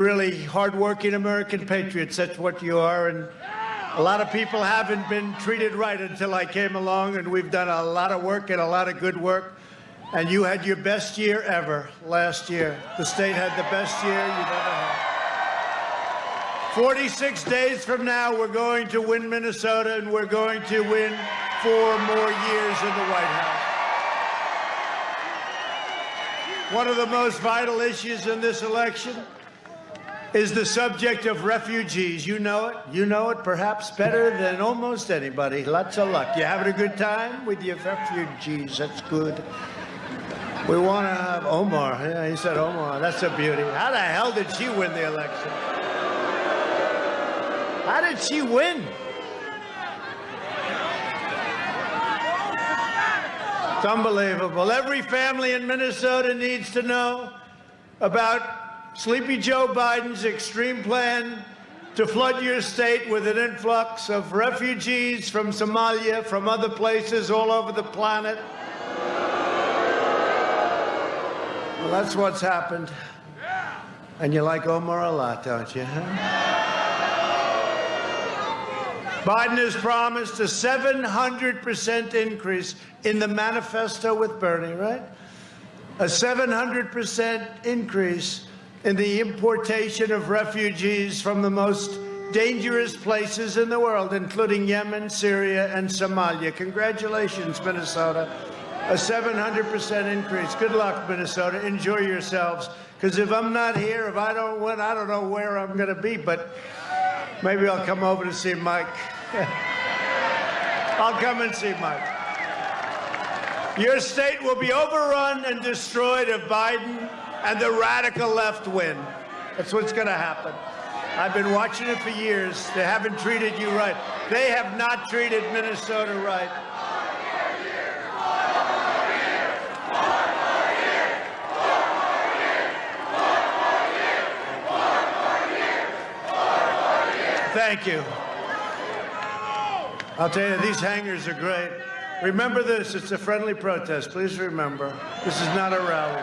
really hardworking American patriots. That's what you are. And a lot of people haven't been treated right until I came along, and we've done a lot of work and a lot of good work. And you had your best year ever last year. The state had the best year you've ever had. 46 days from now, we're going to win Minnesota, and we're going to win 4 more years in the White House. One of the most vital issues in this election is the subject of refugees. You know it. You know it perhaps better than almost anybody. Lots of luck. You having a good time with your refugees? That's good. We want to have Omar. Yeah, he said Omar. That's a beauty. How the hell did she win the election? How did she win? It's unbelievable. Every family in Minnesota needs to know about Sleepy Joe Biden's extreme plan to flood your state with an influx of refugees from Somalia, from other places all over the planet. Well, that's what's happened. And you like Omar a lot, don't you? Huh? Biden has promised a 700% increase in the manifesto with Bernie, right? A 700% increase in the importation of refugees from the most dangerous places in the world, including Yemen, Syria, and Somalia. Congratulations, Minnesota. A 700% increase. Good luck, Minnesota. Enjoy yourselves. Because if I'm not here, if I don't win, I don't know where I'm going to be, but maybe I'll come over to see Mike. I'll come and see Mike. Your state will be overrun and destroyed if Biden and the radical left win. That's what's going to happen. I've been watching it for years. They haven't treated you right. They have not treated Minnesota right. Thank you. I'll tell you, these hangers are great. Remember this, it's a friendly protest. Please remember, this is not a rally.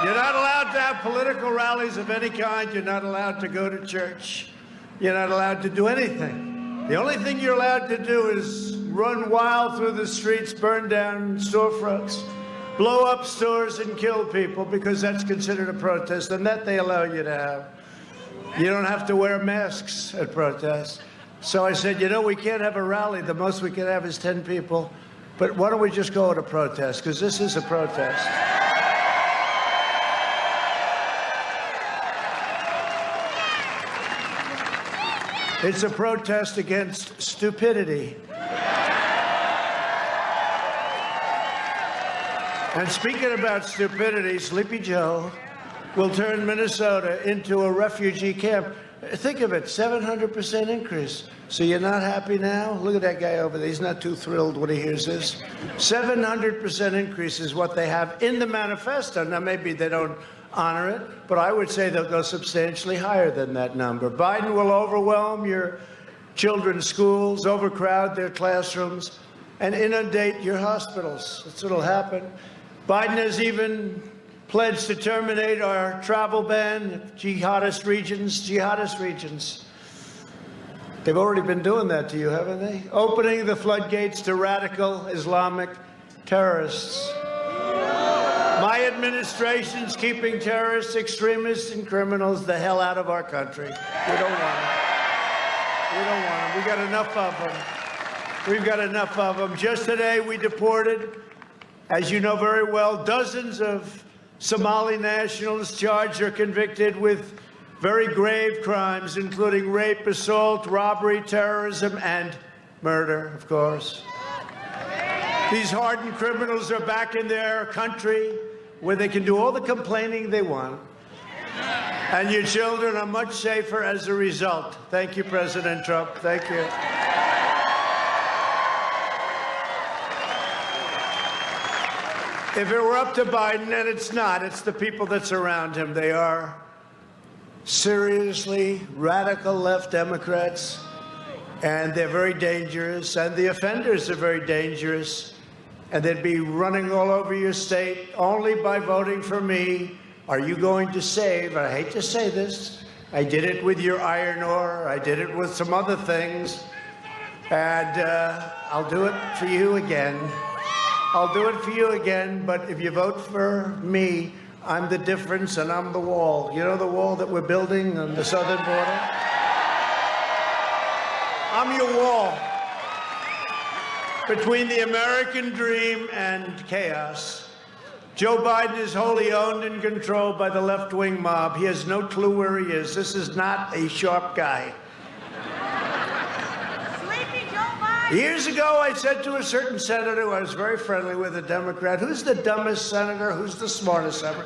You're not allowed to have political rallies of any kind. You're not allowed to go to church. You're not allowed to do anything. The only thing you're allowed to do is run wild through the streets, burn down storefronts, blow up stores, and kill people, because that's considered a protest, and that they allow you to have. You don't have to wear masks at protests. So I said, you know, we can't have a rally. The most we can have is 10 people. But why don't we just go to a protest? Because this is a protest. It's a protest against stupidity. And speaking about stupidity, Sleepy Joe will turn Minnesota into a refugee camp. Think of it, 700% increase. So you're not happy now? Look at that guy over there. He's not too thrilled when he hears this. 700% increase is what they have in the manifesto. Now, maybe they don't honor it, but I would say they'll go substantially higher than that number. Biden will overwhelm your children's schools, overcrowd their classrooms, and inundate your hospitals. That's what'll happen. Biden has even pledged to terminate our travel ban, jihadist regions. They've already been doing that to you, haven't they? Opening the floodgates to radical Islamic terrorists. My administration's keeping terrorists, extremists, and criminals the hell out of our country. We don't want them. We don't want them. We got enough of them. We've got enough of them. Just today, we deported, as you know very well, dozens of Somali nationals charged or convicted with very grave crimes, including rape, assault, robbery, terrorism, and murder, of course. These hardened criminals are back in their country where they can do all the complaining they want. And your children are much safer as a result. Thank you, President Trump. Thank you. If it were up to Biden, and it's not, it's the people that surround him. They are seriously radical left Democrats, and they're very dangerous, and the offenders are very dangerous, and they'd be running all over your state only by voting for me are you going to save, and I hate to say this, I did it with your iron ore, I did it with some other things, and I'll do it for you again. I'll do it for you again, but if you vote for me, I'm the difference and I'm the wall. You know the wall that we're building on the southern border? I'm your wall between the American dream and chaos. Joe Biden is wholly owned and controlled by the left-wing mob. He has no clue where he is. This is not a sharp guy. Sleepy Joe Biden. Years ago, I said to a certain senator who I was very friendly with, a Democrat, who's the dumbest senator? Who's the smartest ever?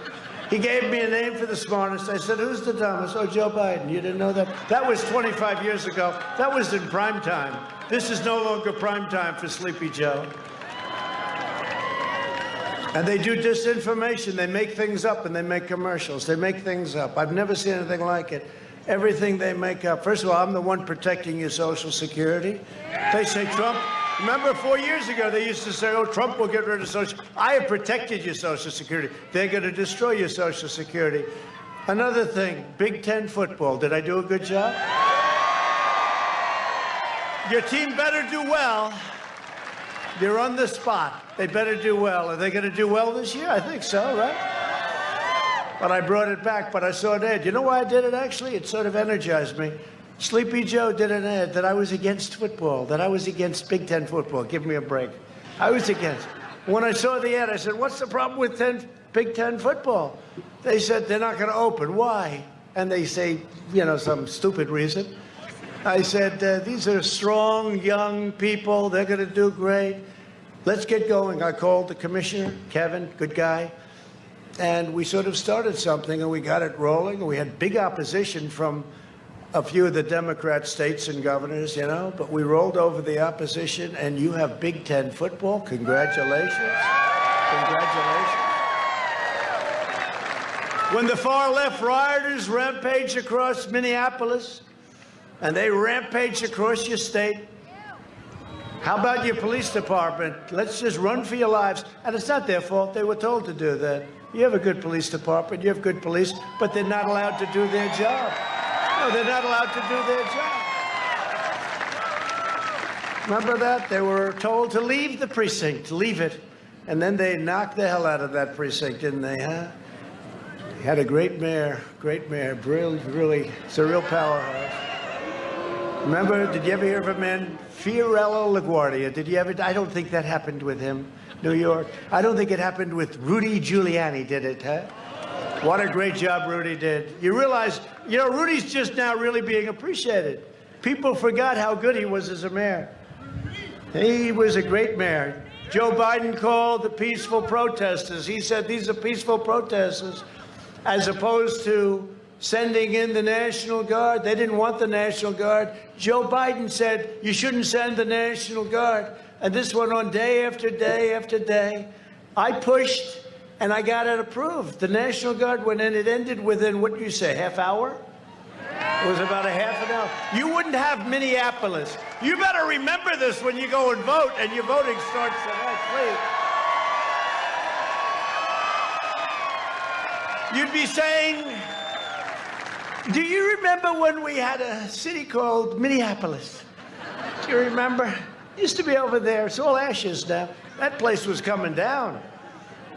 He gave me a name for the smartest. I said, who's the dumbest? Oh, Joe Biden. You didn't know that? That was 25 years ago. That was in prime time. This is no longer prime time for Sleepy Joe. And they do disinformation. They make things up and they make commercials. They make things up. I've never seen anything like it. Everything they make up. First of all, I'm the one protecting your Social Security. They say Trump. Remember 4 years ago, they used to say, oh, Trump will get rid of Social. I have protected your Social Security. They're going to destroy your Social Security. Another thing, Big Ten football. Did I do a good job? Your team better do well. You're on the spot. They better do well. Are they going to do well this year? I think so, right? But I brought it back, but I saw an ad. You know why I did it, actually? It sort of energized me. Sleepy Joe did an ad that I was against football, that I was against Big Ten football. Give me a break. I was against. When I saw the ad, I said, what's the problem with Big Ten football? They said they're not going to open. Why? And they say, you know, some stupid reason. I said, these are strong, young people. They're going to do great. Let's get going. I called the commissioner, Kevin, good guy, and we sort of started something, and we got it rolling. And we had big opposition from a few of the Democrat states and governors, you know, but we rolled over the opposition, and you have Big Ten football. Congratulations. Congratulations. When the far left rioters rampaged across Minneapolis, and they rampaged across your state, how about your police department? Let's just run for your lives. And it's not their fault. They were told to do that. You have a good police department. You have good police, but they're not allowed to do their job. No, they're not allowed to do their job. Remember that? They were told to leave the precinct, leave it. And then they knocked the hell out of that precinct, didn't they, huh? They had a great mayor, really, really, it's a real powerhouse. Remember, did you ever hear of a man, Fiorello LaGuardia? Did you ever? I don't think that happened with him, New York. I don't think it happened with Rudy Giuliani, did it, huh? What a great job Rudy did. You realize, you know, Rudy's just now really being appreciated. People forgot how good he was as a mayor. He was a great mayor. Joe Biden called the peaceful protesters. He said these are peaceful protesters, as opposed to sending in the National Guard. They didn't want the National Guard. Joe Biden said, you shouldn't send the National Guard. And this went on day after day after day. I pushed, and I got it approved. The National Guard went in. It ended within, what do you say, half hour? It was about a half an hour. You wouldn't have Minneapolis. You better remember this when you go and vote, and your voting starts tonight, please. You'd be saying, do you remember when we had a city called Minneapolis? Do you remember? Used to be over there. It's all ashes now. That place was coming down.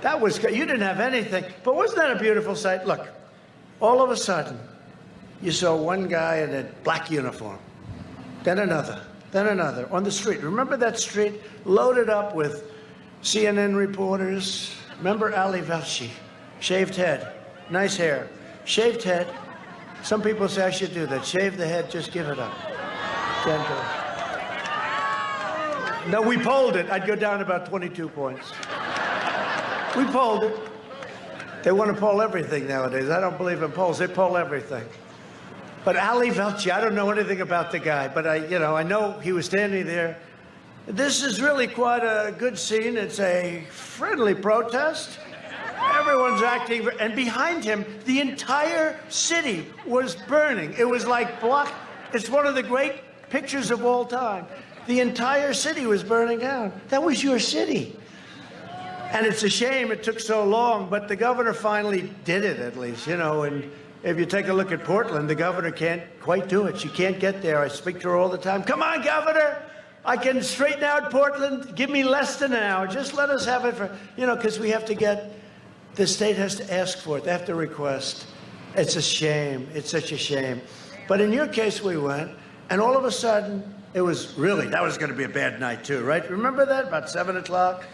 That was, you didn't have anything. But wasn't that a beautiful sight? Look, all of a sudden, you saw one guy in a black uniform, then another on the street. Remember that street? Loaded up with CNN reporters. Remember Ali Velshi? Shaved head, nice hair, shaved head. Some people say I should do that. Shave the head, just give it up. Can't do it. No, we polled it. I'd go down about 22 points. We polled it. They want to poll everything nowadays. I don't believe in polls. They poll everything. But Ali Velshi, I don't know anything about the guy, but I know he was standing there. This is really quite a good scene. It's a friendly protest. Everyone's acting, and behind him, the entire city was burning. It was like it's one of the great pictures of all time. The entire city was burning down. That was your city. And it's a shame it took so long, but the governor finally did it, at least, you know. And if you take a look at Portland, the governor can't quite do it. She can't get there. I speak to her all the time. Come on, governor. I can straighten out Portland. Give me less than an hour. Just let us have it for, you know, because we have to get, the state has to ask for it. They have to request. It's a shame. It's such a shame. But in your case, we went, and all of a sudden, it was really, that was going to be a bad night, too, right? Remember that? About 7 o'clock?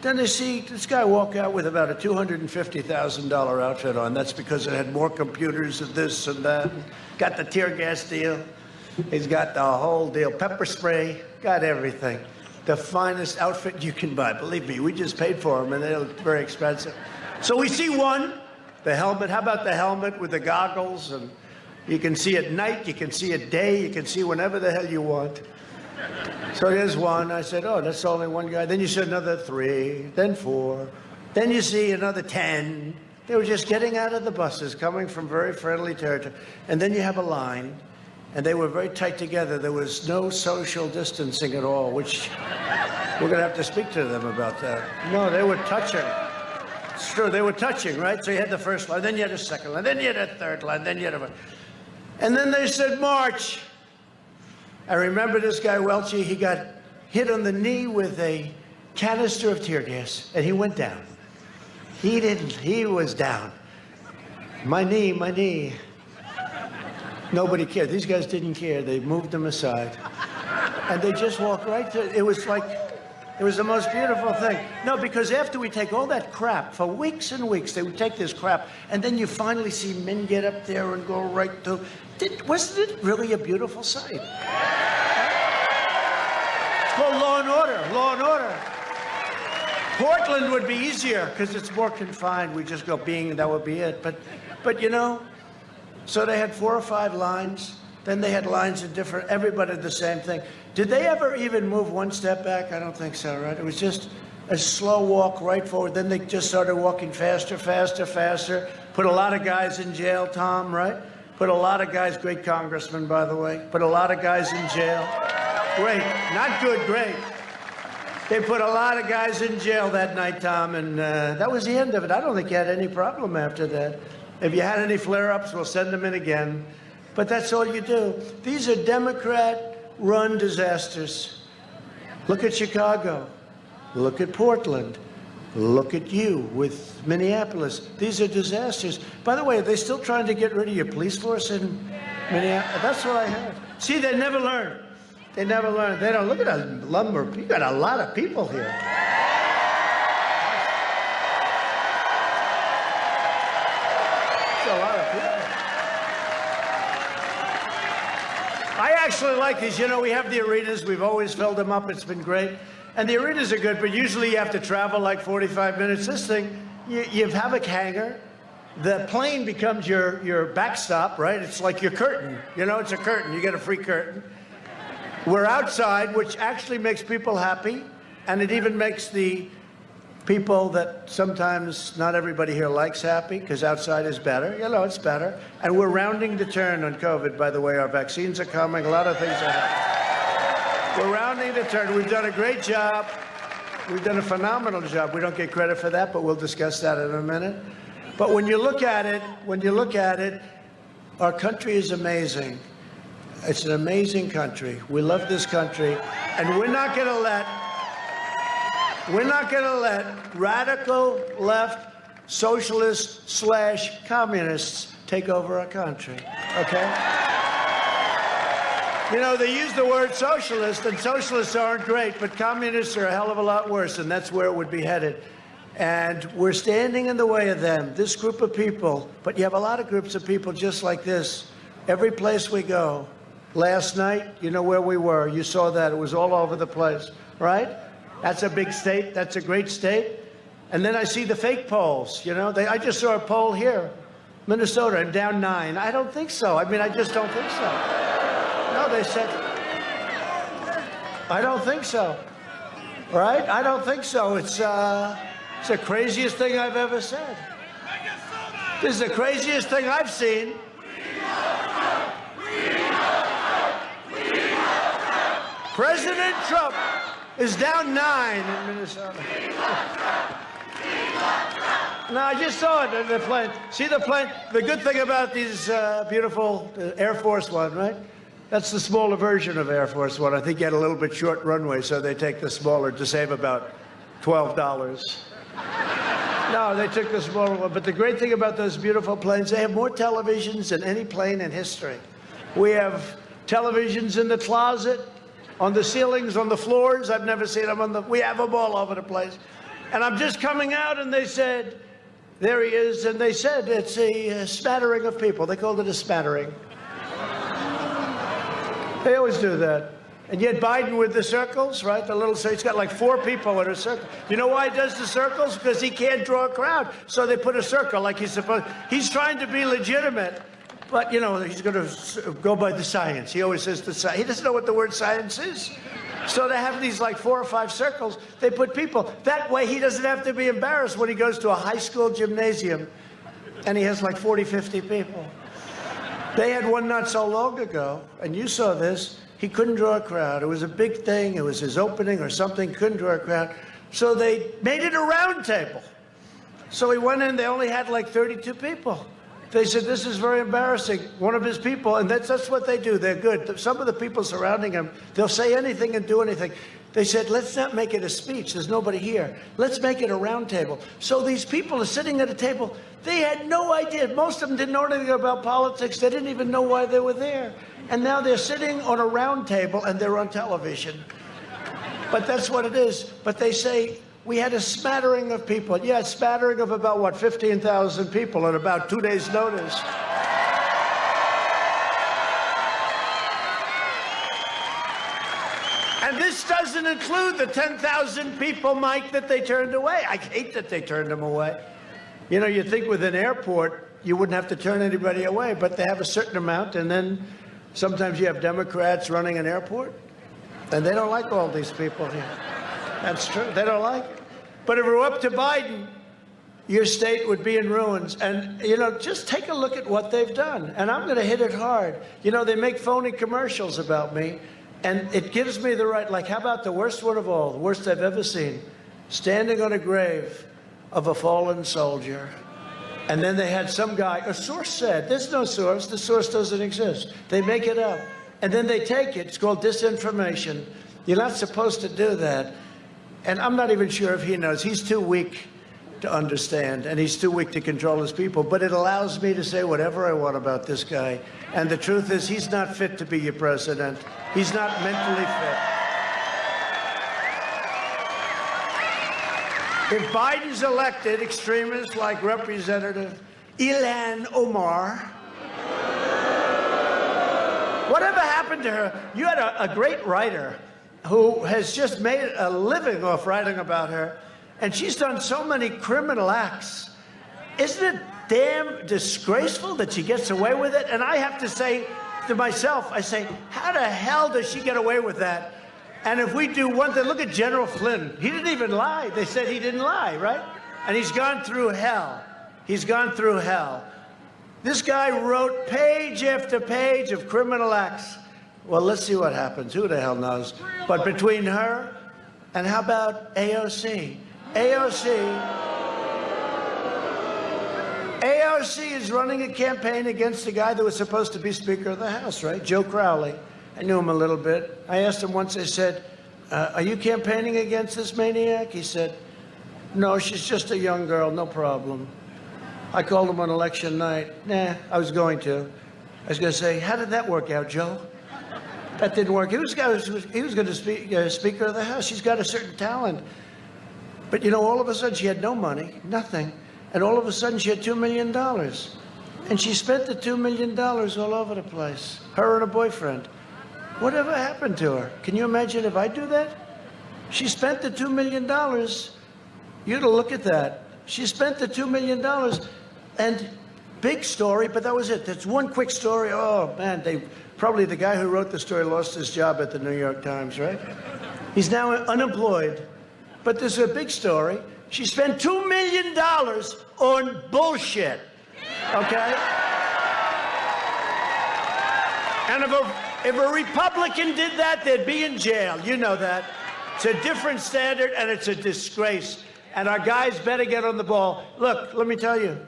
Then they see this guy walk out with about a $250,000 outfit on. That's because it had more computers and this and that. Got the tear gas deal. He's got the whole deal. Pepper spray. Got everything. The finest outfit you can buy. Believe me, we just paid for them, and they look very expensive. So we see one, the helmet. How about the helmet with the goggles? And you can see at night. You can see at day. You can see whenever the hell you want. So there's one. I said, oh, that's only one guy. Then you see another 3, then 4. Then you see another 10. They were just getting out of the buses, coming from very friendly territory. And then you have a line, and they were very tight together. There was no social distancing at all, which we're going to have to speak to them about that. No, they were touching. It's true, they were touching, right? So you had the first line, then you had a second line, then you had a third line, then you had a... And then they said, march. I remember this guy, Welchie, he got hit on the knee with a canister of tear gas, and he went down. He didn't, he was down. My knee. Nobody cared. These guys didn't care. They moved him aside. And they just walked right through. It was like, it was the most beautiful thing. No, because after we take all that crap, for weeks and weeks, they would take this crap, and then you finally see men get up there and go right through. Wasn't it really a beautiful sight? It's called law and order, law and order. Portland would be easier because it's more confined. We just go being, that would be it. But you know, so they had 4 or 5 lines. Then they had lines of different, everybody did the same thing. Did they ever even move one step back? I don't think so, right? It was just a slow walk right forward. Then they just started walking faster. Put a lot of guys in jail, Tom, right? Put a lot of guys, great congressman, by the way, put a lot of guys in jail. Great, not good, great. They put a lot of guys in jail that night, Tom, and that was the end of it. I don't think you had any problem after that. If you had any flare-ups, we'll send them in again. But that's all you do. These are Democrat-run disasters. Look at Chicago. Look at Portland. Look at you with Minneapolis. These are disasters. By the way, are they still trying to get rid of your police force in Minneapolis? That's what I heard. See, they never learn. They never learn. They don't. Look at that lumber. You got a lot of people here. That's a lot of people. I actually like these. You know, we have the arenas. We've always filled them up. It's been great. And the arenas are good, but usually you have to travel like 45 minutes. This thing, you have a hangar. The plane becomes your backstop, right? It's like your curtain. You know, it's a curtain. You get a free curtain. We're outside, which actually makes people happy. And it even makes the people that sometimes not everybody here likes happy, because outside is better. You know, it's better. And we're rounding the turn on COVID, by the way. Our vaccines are coming. A lot of things are happening. We're rounding the turn. We've done a great job. We've done a phenomenal job. We don't get credit for that, but we'll discuss that in a minute. But when you look at it, our country is amazing. It's an amazing country. We love this country, and we're not going to let radical left socialists / communists take over our country. Okay? You know, they use the word socialist, and socialists aren't great, but communists are a hell of a lot worse, and that's where it would be headed. And we're standing in the way of them, this group of people. But you have a lot of groups of people just like this. Every place we go. Last night, you know where we were. You saw that. It was all over the place, right? That's a big state. That's a great state. And then I see the fake polls, you know. I just saw a poll here. Minnesota, I'm down 9. I don't think so. I mean, I just don't think so. No, they said, I don't think so, right? I don't think so. It's the craziest thing I've ever said. This is the craziest thing I've seen. President Trump is down 9 in Minnesota. No, I just saw it in the plane. See the plane? The good thing about these beautiful Air Force One, right? That's the smaller version of Air Force One. I think you had a little bit short runway, so they take the smaller to save about $12. No, they took the smaller one. But the great thing about those beautiful planes, they have more televisions than any plane in history. We have televisions in the closet, on the ceilings, on the floors. I've never seen them on the... We have them all over the place. And I'm just coming out, and they said, there he is, and they said it's a smattering of people. They called it a smattering. They always do that. And yet Biden with the circles, right? The little, he's got like 4 people in a circle. You know why he does the circles? Because he can't draw a crowd. So they put a circle like he's supposed. He's trying to be legitimate, but, you know, he's going to go by the science. He always says the science. He doesn't know what the word science is. So they have these like 4 or 5 circles. They put people. That way he doesn't have to be embarrassed when he goes to a high school gymnasium and he has like 40, 50 people. They had one not so long ago, and you saw this. He couldn't draw a crowd. It was a big thing. It was his opening or something. Couldn't draw a crowd. So they made it a round table. So he went in. They only had like 32 people. They said, this is very embarrassing. One of his people, and that's what they do. They're good. Some of the people surrounding him, they'll say anything and do anything. They said, let's not make it a speech. There's nobody here. Let's make it a round table. So these people are sitting at a table. They had no idea. Most of them didn't know anything about politics. They didn't even know why they were there. And now they're sitting on a round table and they're on television. But that's what it is. But they say, we had a smattering of people. Yeah, a smattering of about, what, 15,000 people at about 2 days' notice. And this doesn't include the 10,000 people, Mike, that they turned away. I hate that they turned them away. You know, you think with an airport, you wouldn't have to turn anybody away, but they have a certain amount, and then sometimes you have Democrats running an airport, and they don't like all these people here. That's true. They don't like it. But if it were up to Biden, your state would be in ruins. And, you know, just take a look at what they've done. And I'm going to hit it hard. You know, they make phony commercials about me, and it gives me the right, like, how about the worst one of all, the worst I've ever seen, standing on a grave of a fallen soldier. And then they had some guy, a source said, there's no source, the source doesn't exist. They make it up. And then they take it, it's called disinformation. You're not supposed to do that. And I'm not even sure if he knows. He's too weak to understand, and he's too weak to control his people. But it allows me to say whatever I want about this guy. And the truth is, he's not fit to be your president. He's not mentally fit. If Biden's elected, extremists like Representative Ilhan Omar, whatever happened to her? You had a great writer who has just made a living off writing about her, and she's done so many criminal acts. Isn't it damn disgraceful that she gets away with it? And I have to say to myself, I say, how the hell does she get away with that? And if we do one thing, look at General Flynn. He didn't even lie. They said he didn't lie, right? And he's gone through hell. He's gone through hell. This guy wrote page after page of criminal acts. Well, let's see what happens. Who the hell knows? But between her and how about AOC? AOC is running a campaign against the guy that was supposed to be Speaker of the House, right? Joe Crowley. I knew him a little bit. I asked him once, I said, are you campaigning against this maniac? He said, no, she's just a young girl, no problem. I called him on election night. Nah, I was going to. I was going to say, how did that work out, Joe? That didn't work. He was going to be Speaker of the House. She's got a certain talent. But, you know, all of a sudden she had no money, nothing. And all of a sudden she had $2 million. And she spent the $2 million all over the place, her and her boyfriend. Whatever happened to her? Can you imagine if I do that? She spent the $2 million. You to look at that. She spent the $2 million. And big story, but that was it. That's one quick story. Oh, man, probably the guy who wrote the story lost his job at the New York Times, right? He's now unemployed. But there's a big story. She spent $2 million on bullshit, okay? And if a Republican did that, they'd be in jail. You know that. It's a different standard, and it's a disgrace. And our guys better get on the ball. Look, let me tell you.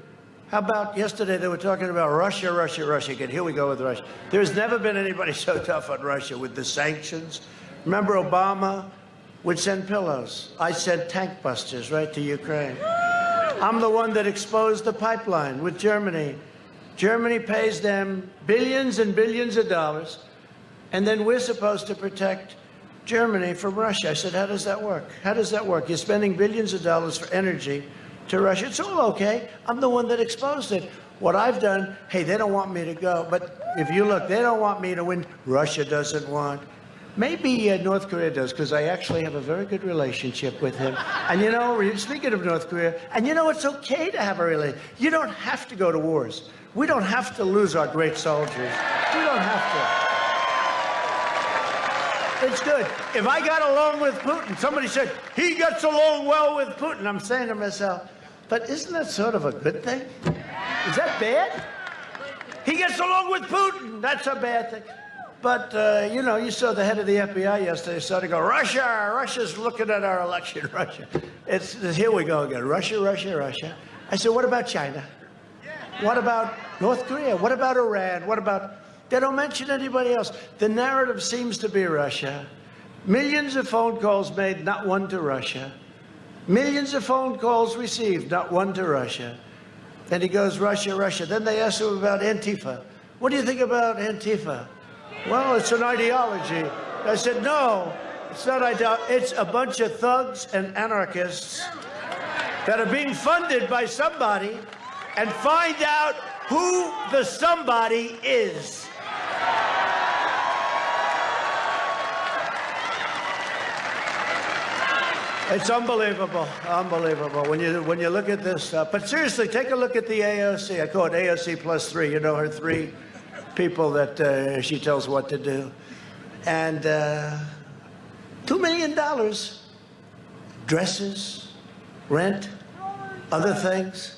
How about yesterday they were talking about Russia, Russia, Russia again. Here we go with Russia. There's never been anybody so tough on Russia with the sanctions. Remember Obama would send pillows. I sent tank busters right to Ukraine. I'm the one that exposed the pipeline with Germany. Germany pays them billions and billions of dollars, and then we're supposed to protect Germany from Russia. I said, how does that work? How does that work? You're spending billions of dollars for energy to Russia. It's all okay. I'm the one that exposed it. What I've done, hey, they don't want me to go. But if you look, they don't want me to win. Russia doesn't want. Maybe North Korea does, because I actually have a very good relationship with him. And you know, speaking of North Korea, and you know, it's okay to have a relationship. You don't have to go to wars. We don't have to lose our great soldiers. We don't have to. It's good. If I got along with Putin, somebody said, he gets along well with Putin. I'm saying to myself, but isn't that sort of a good thing? Is that bad? He gets along with Putin. That's a bad thing. But, you know, you saw the head of the FBI yesterday started to go, Russia, Russia's looking at our election, Russia. It's here we go again, Russia, Russia, Russia. I said, what about China? What about North Korea? What about Iran? What about, they don't mention anybody else. The narrative seems to be Russia. Millions of phone calls made, not one to Russia. Millions of phone calls received, not one to Russia. And he goes, Russia, Russia. Then they asked him about Antifa. What do you think about Antifa? Well, it's an ideology. I said, no, it's not ideology. It's a bunch of thugs and anarchists that are being funded by somebody, and find out who the somebody is. It's unbelievable, unbelievable when you look at this stuff. But seriously, take a look at the AOC. I call it AOC plus 3. You know, her 3 people that she tells what to do. And $2 million, dresses, rent, other things.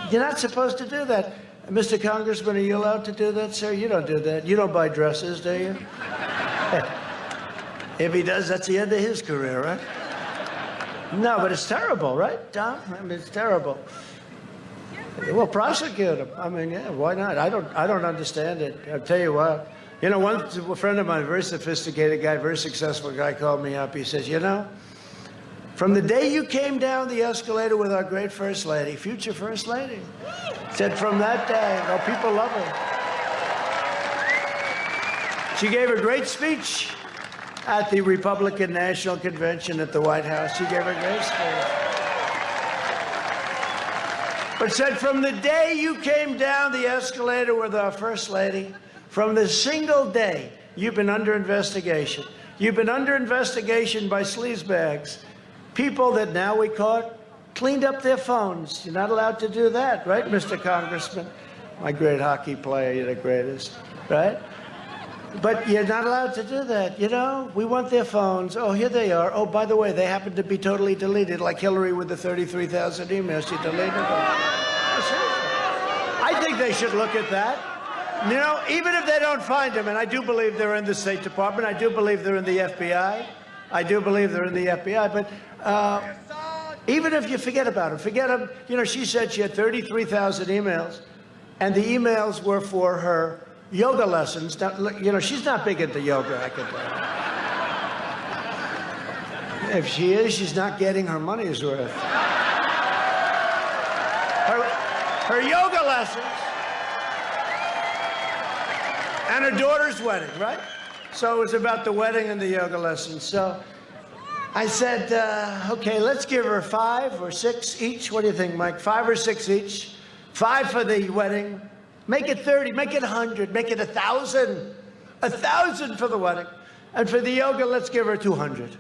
You're not supposed to do that. Mr. Congressman, are you allowed to do that, sir? You don't do that. You don't buy dresses, do you? If he does, that's the end of his career, right? No, but it's terrible, right, Tom? I mean, it's terrible. Well, prosecute him. I mean, yeah, why not? I don't understand it. I'll tell you what. You know, a friend of mine, a very sophisticated guy, very successful guy, called me up. He says, you know, from the day you came down the escalator with our great First Lady, future First Lady, said from that day, oh, people love her. She gave a great speech at the Republican National Convention at the White House. She gave a great speech. But said from the day you came down the escalator with our First Lady, from the single day, you've been under investigation. You've been under investigation by sleazebags, people that now we caught cleaned up their phones. You're not allowed to do that, right, Mr. Congressman? My great hockey player, you're the greatest, right? But you're not allowed to do that, you know? We want their phones. Oh, here they are. Oh, by the way, they happen to be totally deleted, like Hillary with the 33,000 emails. She deleted them. I think they should look at that. You know, even if they don't find them, and I do believe they're in the State Department, I do believe they're in the FBI. I do believe they're in the FBI, but even if you forget about them, you know, she said she had 33,000 emails, and the emails were for her yoga lessons. Now, you know, she's not big into yoga, I can tell you. If she is, she's not getting her money's worth. Her yoga lessons and her daughter's wedding, right? So it was about the wedding and the yoga lessons. So I said, okay, let's give her 5 or 6 each. What do you think, Mike? 5 or 6 each. 5 for the wedding. Make it 30, make it 100, make it 1,000. 1,000 for the wedding. And for the yoga, let's give her 200.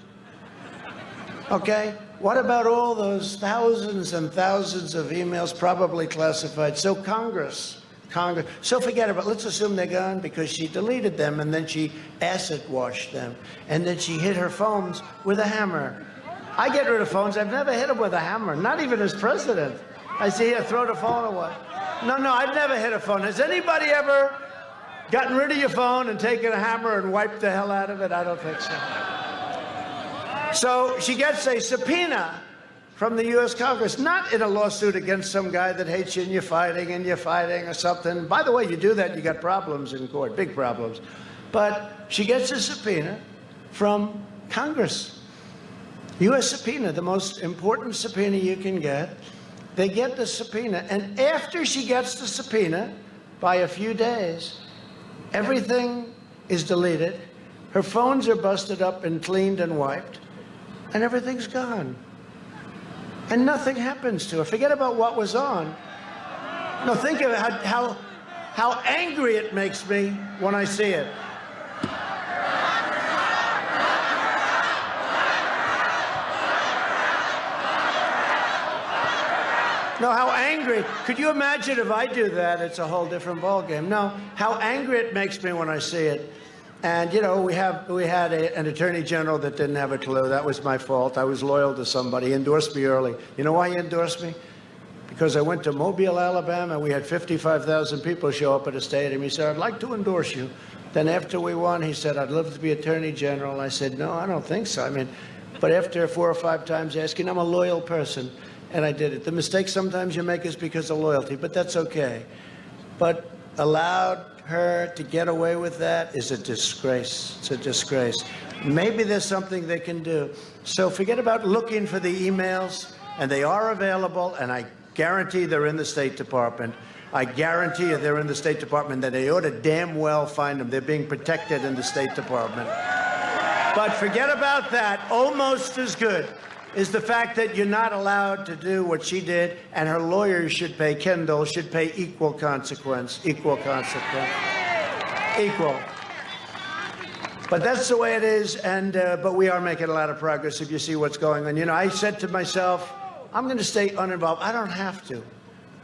Okay? What about all those thousands and thousands of emails, probably classified? So Congress, so forget about it. Let's assume they're gone because she deleted them and then she acid washed them. And then she hit her phones with a hammer. I get rid of phones. I've never hit them with a hammer, not even as president. I say, here, throw the phone away. No, I've never hit a phone. Has anybody ever gotten rid of your phone and taken a hammer and wiped the hell out of it? I don't think so. So she gets a subpoena from the U.S. Congress, not in a lawsuit against some guy that hates you and you're fighting or something. By the way, you do that, you got problems in court, big problems. But she gets a subpoena from Congress. U.S. subpoena, the most important subpoena you can get. They get the subpoena, and after she gets the subpoena, by a few days, everything is deleted. Her phones are busted up and cleaned and wiped, and everything's gone. And nothing happens to her. Forget about what was on. No, think of how angry it makes me when I see it. No, how angry. Could you imagine if I do that? It's a whole different ballgame. No, how angry it makes me when I see it. And, you know, we had an attorney general that didn't have a clue. That was my fault. I was loyal to somebody. He endorsed me early. You know why he endorsed me? Because I went to Mobile, Alabama. We had 55,000 people show up at a stadium. He said, I'd like to endorse you. Then after we won, he said, I'd love to be attorney general. I said, no, I don't think so. I mean, but after 4 or 5 times asking, I'm a loyal person. And I did it. The mistake sometimes you make is because of loyalty, but that's okay. But allowed her to get away with that is a disgrace. It's a disgrace. Maybe there's something they can do. So forget about looking for the emails, and they are available, and I guarantee they're in the State Department. I guarantee you they're in the State Department, that they ought to damn well find them. They're being protected in the State Department. But forget about that. Almost as good is the fact that you're not allowed to do what she did, and her lawyers should pay, Kendall should pay equal consequence. Equal. But that's the way it is, and but we are making a lot of progress if you see what's going on. You know, I said to myself, I'm going to stay uninvolved. I don't have to.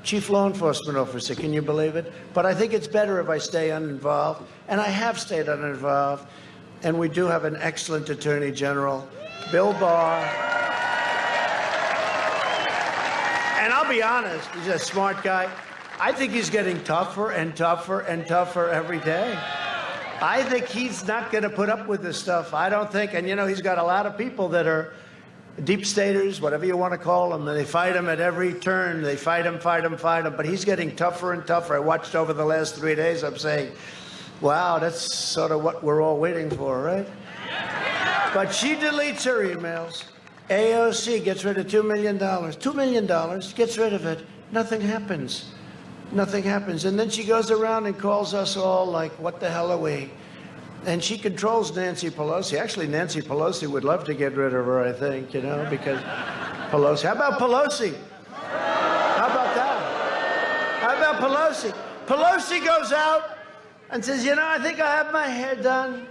Chief law enforcement officer, can you believe it? But I think it's better if I stay uninvolved, and I have stayed uninvolved, and we do have an excellent Attorney General, Bill Barr. And I'll be honest, he's a smart guy. I think he's getting tougher and tougher and tougher every day. I think he's not going to put up with this stuff. I don't think. And, you know, he's got a lot of people that are deep staters, whatever you want to call them. And they fight him at every turn. They fight him. But he's getting tougher and tougher. I watched over the last 3 days. I'm saying, wow, that's sort of what we're all waiting for, right? But she deletes her emails. AOC gets rid of $2 million. $2 million, gets rid of it. Nothing happens. Nothing happens. And then she goes around and calls us all like, what the hell are we? And she controls Nancy Pelosi. Actually, Nancy Pelosi would love to get rid of her, I think, you know, because Pelosi. How about Pelosi? How about that? How about Pelosi? Pelosi goes out and says, you know, I think I have my hair done.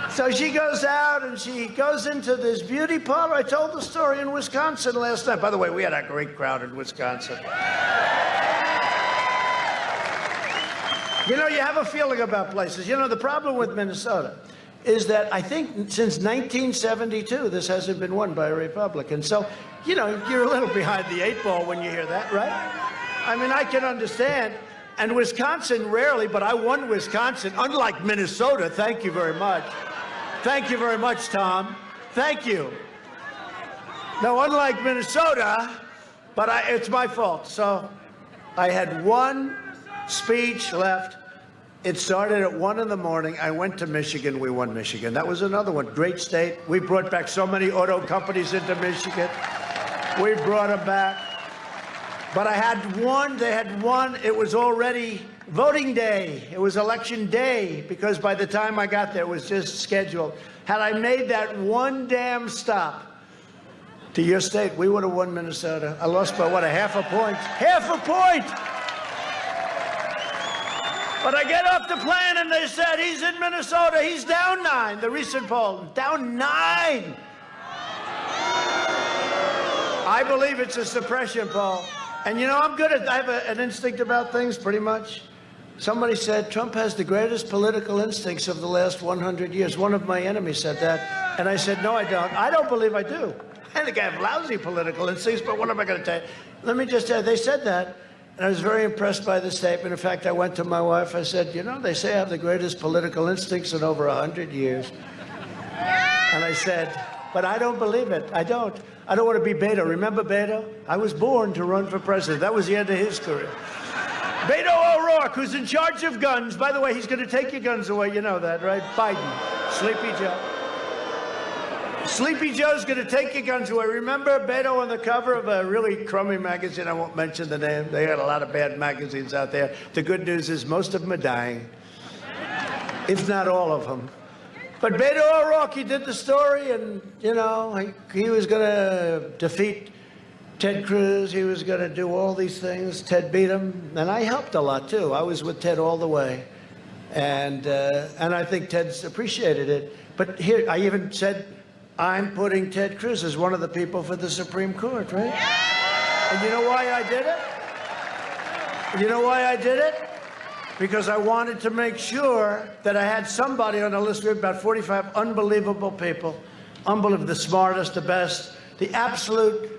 So she goes out and she goes into this beauty parlor. I told the story in Wisconsin last night. By the way, we had a great crowd in Wisconsin. You know, you have a feeling about places. You know, the problem with Minnesota is that I think since 1972, this hasn't been won by a Republican. So, you know, you're a little behind the 8 ball when you hear that, right? I mean, I can understand. And Wisconsin rarely, but I won Wisconsin, unlike Minnesota. Thank you very much. Thank you very much, Tom. Thank you. No, unlike Minnesota, but it's my fault. So I had one speech left. It started at 1 in the morning. I went to Michigan. We won Michigan. That was another one. Great state. We brought back so many auto companies into Michigan. We brought them back. But I had one. They had one. It was already voting day. It was election day, because by the time I got there, it was just scheduled. Had I made that one damn stop to your state, we would have won Minnesota. I lost by, what, a half a point? Half a point! But I get off the plane and they said, he's in Minnesota. He's down 9, the recent poll. Down 9! I believe it's a suppression poll. And, you know, I have an instinct about things, pretty much. Somebody said Trump has the greatest political instincts of the last 100 years. One of my enemies said that. And I said, no, I don't. I don't believe I do. I think I have lousy political instincts, but what am I going to tell you? Let me just tell you, they said that. And I was very impressed by the statement. In fact, I went to my wife. I said, you know, they say I have the greatest political instincts in over 100 years. And I said, but I don't believe it. I don't want to be Beto. Remember Beto? I was born to run for president. That was the end of his career. Beto O'Rourke, who's in charge of guns. By the way, he's going to take your guns away. You know that, right? Biden. Sleepy Joe. Sleepy Joe's going to take your guns away. Remember Beto on the cover of a really crummy magazine? I won't mention the name. They got a lot of bad magazines out there. The good news is most of them are dying, if not all of them. But Beto O'Rourke, he did the story, and, you know, he was going to defeat Ted Cruz. He was going to do all these things. Ted beat him, and I helped a lot, too. I was with Ted all the way, and I think Ted's appreciated it. But here, I even said, I'm putting Ted Cruz as one of the people for the Supreme Court, right? And you know why I did it? You know why I did it? Because I wanted to make sure that I had somebody on the list. We have about 45 unbelievable people. Unbelievable, the smartest, the best, the absolute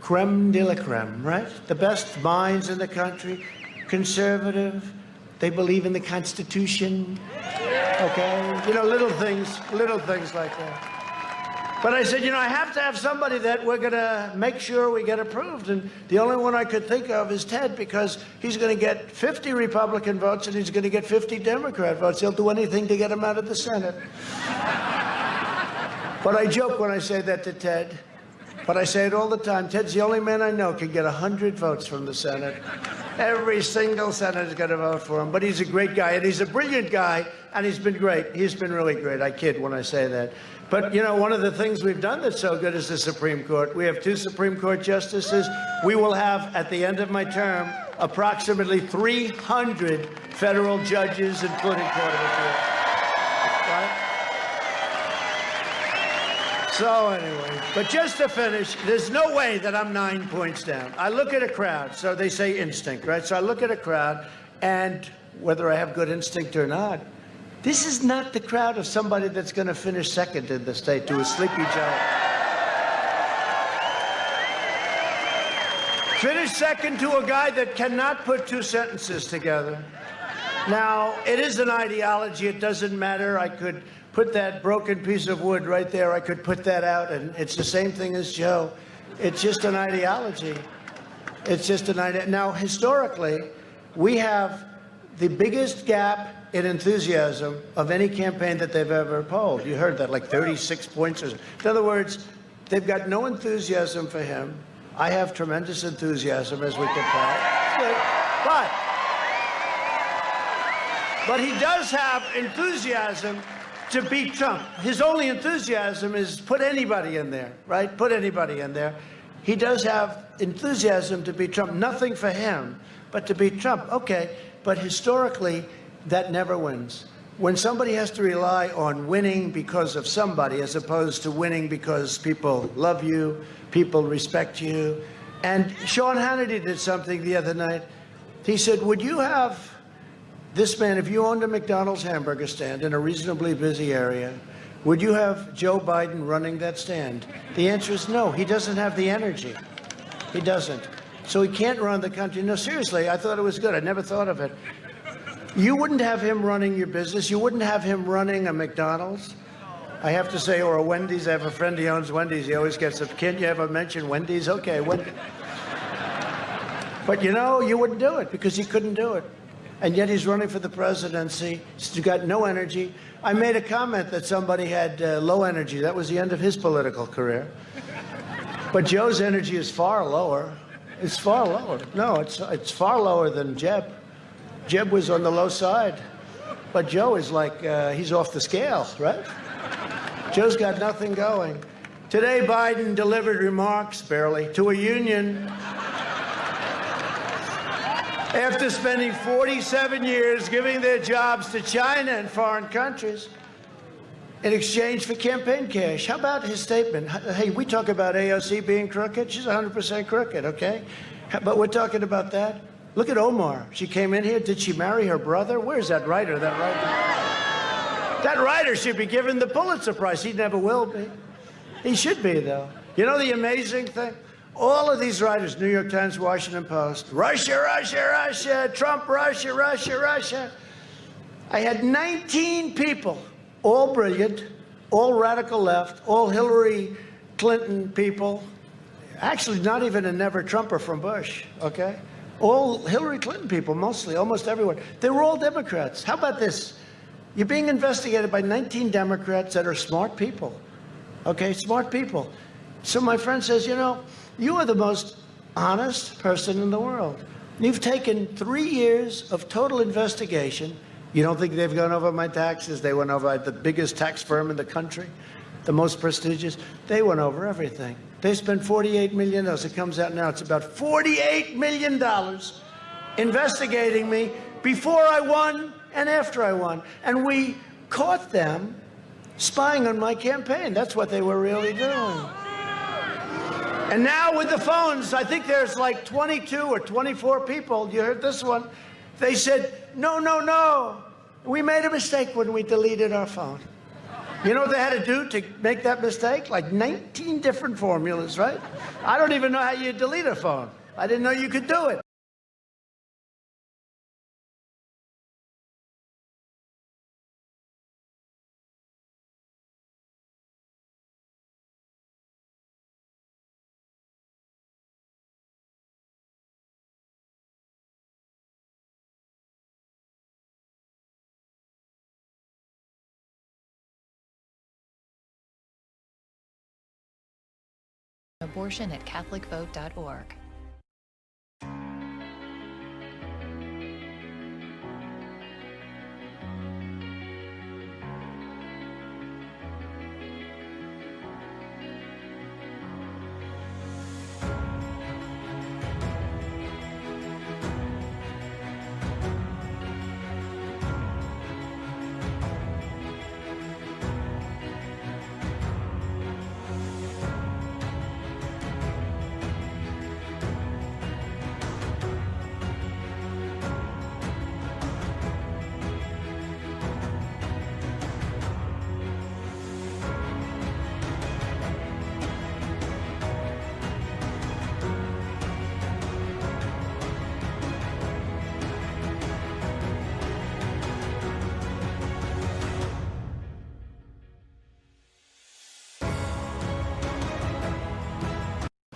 creme de la creme, right? The best minds in the country, conservative. They believe in the Constitution, okay? You know, little things like that. But I said, you know, I have to have somebody that we're going to make sure we get approved. And the only one I could think of is Ted, because he's going to get 50 Republican votes and he's going to get 50 Democrat votes. He'll do anything to get him out of the Senate. But I joke when I say that to Ted. But I say it all the time. Ted's the only man I know can get 100 votes from the Senate. Every single senator's going to vote for him. But he's a great guy, and he's a brilliant guy, and he's been great. He's been really great. I kid when I say that. But, you know, one of the things we've done that's so good is the Supreme Court. We have 2 Supreme Court justices. We will have, at the end of my term, approximately 300 federal judges, including Court of Appeals. Right? So anyway, but just to finish, there's no way that I'm 9 points down. I look at a crowd, so they say instinct, right? So I look at a crowd, and whether I have good instinct or not, this is not the crowd of somebody that's going to finish second in the state to a Sleepy Joe. Finish second to a guy that cannot put 2 sentences together. Now, it is an ideology. It doesn't matter. I could put that broken piece of wood right there. I could put that out, and it's the same thing as Joe. It's just an ideology. It's just an idea. Now, historically, we have the biggest gap in enthusiasm of any campaign that they've ever polled. You heard that, like 36 points. In other words, they've got no enthusiasm for him. I have tremendous enthusiasm, as we can tell. But he does have enthusiasm to beat Trump. His only enthusiasm is put anybody in there, right? Put anybody in there. He does have enthusiasm to beat Trump. Nothing for him, but to beat Trump. Okay, but historically, that never wins. When somebody has to rely on winning because of somebody as opposed to winning because people love you, people respect you. And Sean Hannity did something the other night. He said, would you have this man, if you owned a McDonald's hamburger stand in a reasonably busy area, would you have Joe Biden running that stand? The answer is no. He doesn't have the energy. He doesn't. So he can't run the country. No, seriously, I thought it was good. I never thought of it. You wouldn't have him running your business. You wouldn't have him running a McDonald's. I have to say, or a Wendy's. I have a friend who owns Wendy's. He always gets up. Can't you ever mention Wendy's? Okay, Wendy's. But, you know, you wouldn't do it because he couldn't do it. And yet he's running for the presidency. He's got no energy. I made a comment that somebody had low energy. That was the end of his political career. But Joe's energy is far lower. It's far lower. No, it's far lower than Jeb. Jeb was on the low side. But Joe is like, he's off the scale, right? Joe's got nothing going. Today, Biden delivered remarks, barely, to a union after spending 47 years giving their jobs to China and foreign countries in exchange for campaign cash. How about his statement? Hey, we talk about AOC being crooked. She's 100% crooked, okay? But we're talking about that. Look at Omar. She came in here. Did she marry her brother? Where's that writer? That writer should be given the Pulitzer Prize. He never will be. He should be, though. You know the amazing thing? All of these writers, New York Times, Washington Post, Russia, Russia, Russia, Trump, Russia, Russia, Russia. I had 19 people, all brilliant, all radical left, all Hillary Clinton people, actually not even a never Trumper from Bush, okay? All Hillary Clinton people, mostly, almost everyone. They were all Democrats. How about this? You're being investigated by 19 Democrats that are smart people, okay? Smart people. So my friend says, you know, you are the most honest person in the world. You've taken 3 years of total investigation. You don't think they've gone over my taxes? They went over the biggest tax firm in the country, the most prestigious. They went over everything. They spent $48 million. It comes out now. It's about $48 million investigating me before I won and after I won. And we caught them spying on my campaign. That's what they were really doing. And now with the phones, I think there's like 22 or 24 people. You heard this one. They said, no, no, no. We made a mistake when we deleted our phone. You know what they had to do to make that mistake? Like 19 different formulas, right? I don't even know how you delete a phone. I didn't know you could do it. Abortion@catholicvote.org.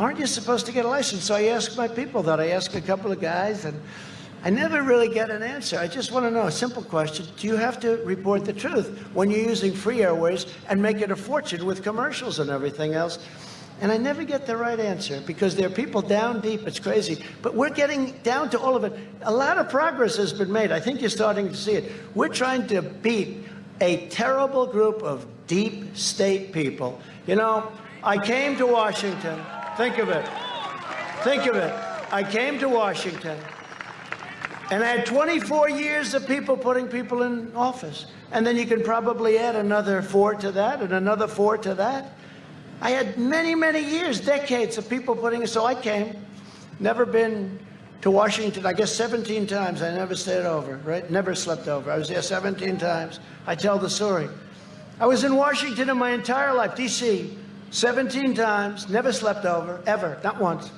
Aren't you supposed to get a license? So I asked my people that. I asked a couple of guys, and I never really get an answer. I just want to know a simple question. Do you have to report the truth when you're using free airways and make it a fortune with commercials and everything else? And I never get the right answer because there are people down deep. It's crazy. But we're getting down to all of it. A lot of progress has been made. I think you're starting to see it. We're trying to beat a terrible group of deep state people. You know, I came to Washington. Think of it. Think of it. I came to Washington, and I had 24 years of people putting people in office. And then you can probably add another 4 to that and another 4 to that. I had many, many years, decades of people putting it. So I came, never been to Washington, I guess 17 times. I never stayed over, right? Never slept over. I was there 17 times. I tell the story. I was in Washington in my entire life, D.C., 17 times, never slept over, ever, not once.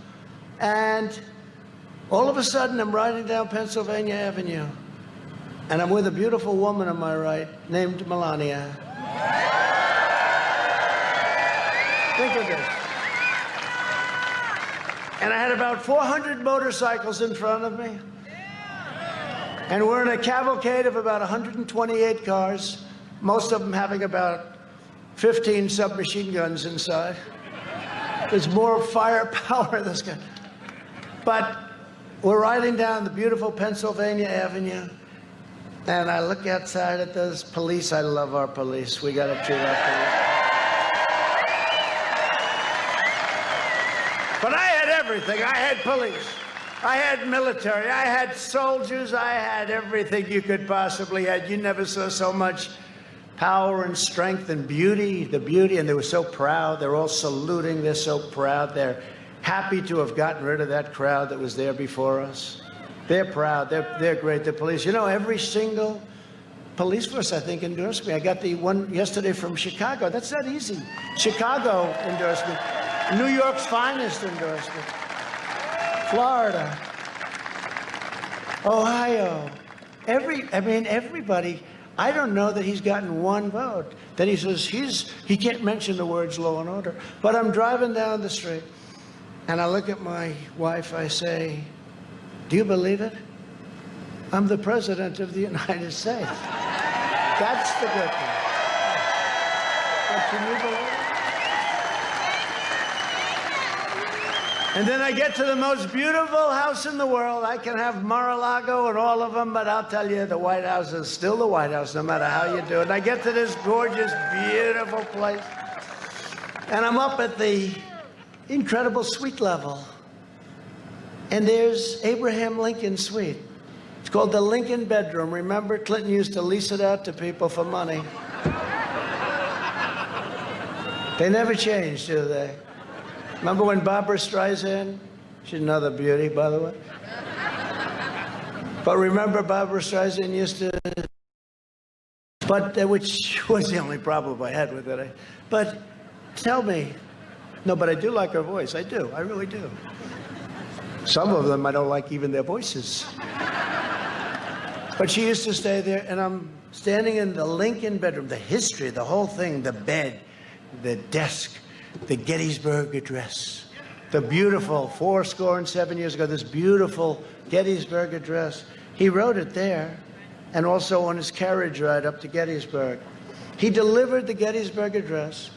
And all of a sudden, I'm riding down Pennsylvania Avenue, and I'm with a beautiful woman on my right named Melania. Think of this. And I had about 400 motorcycles in front of me. And we're in a cavalcade of about 128 cars, most of them having about 15 submachine guns inside. There's more firepower in this guy. But we're riding down the beautiful Pennsylvania Avenue, and I look outside at those police. I love our police. We got to treat our police. But I had everything. I had police. I had military. I had soldiers. I had everything you could possibly have. You never saw so much power and strength and beauty, the beauty, and they were so proud. They're all saluting. They're so proud. They're happy to have gotten rid of that crowd that was there before us. They're proud. They're great. The police, you know, every single police force, I think, endorsed me. I got the one yesterday from Chicago. That's not easy. Chicago endorsed me. New York's finest endorsed me. Florida. Ohio. Everybody. I don't know that he's gotten one vote. Then he says he can't mention the words law and order. But I'm driving down the street, and I look at my wife. I say, do you believe it? I'm the president of the United States. That's the good thing. But can you believe it? And then I get to the most beautiful house in the world. I can have Mar-a-Lago and all of them, but I'll tell you, the White House is still the White House, no matter how you do it. And I get to this gorgeous, beautiful place, and I'm up at the incredible suite level, and there's Abraham Lincoln's suite. It's called the Lincoln bedroom. Remember, Clinton used to lease it out to people for money. They never changed, do they? Remember when Barbara Streisand? She's another beauty, by the way. But remember Barbara Streisand used to, which was the only problem I had with it. But tell me, no, but I do like her voice. I do. I really do. Some of them I don't like even their voices. But she used to stay there, and I'm standing in the Lincoln bedroom, the history, the whole thing, the bed, the desk, the Gettysburg Address, the beautiful 77 years ago, this beautiful Gettysburg Address. He wrote it there, and also on his carriage ride up to Gettysburg. He delivered the Gettysburg Address,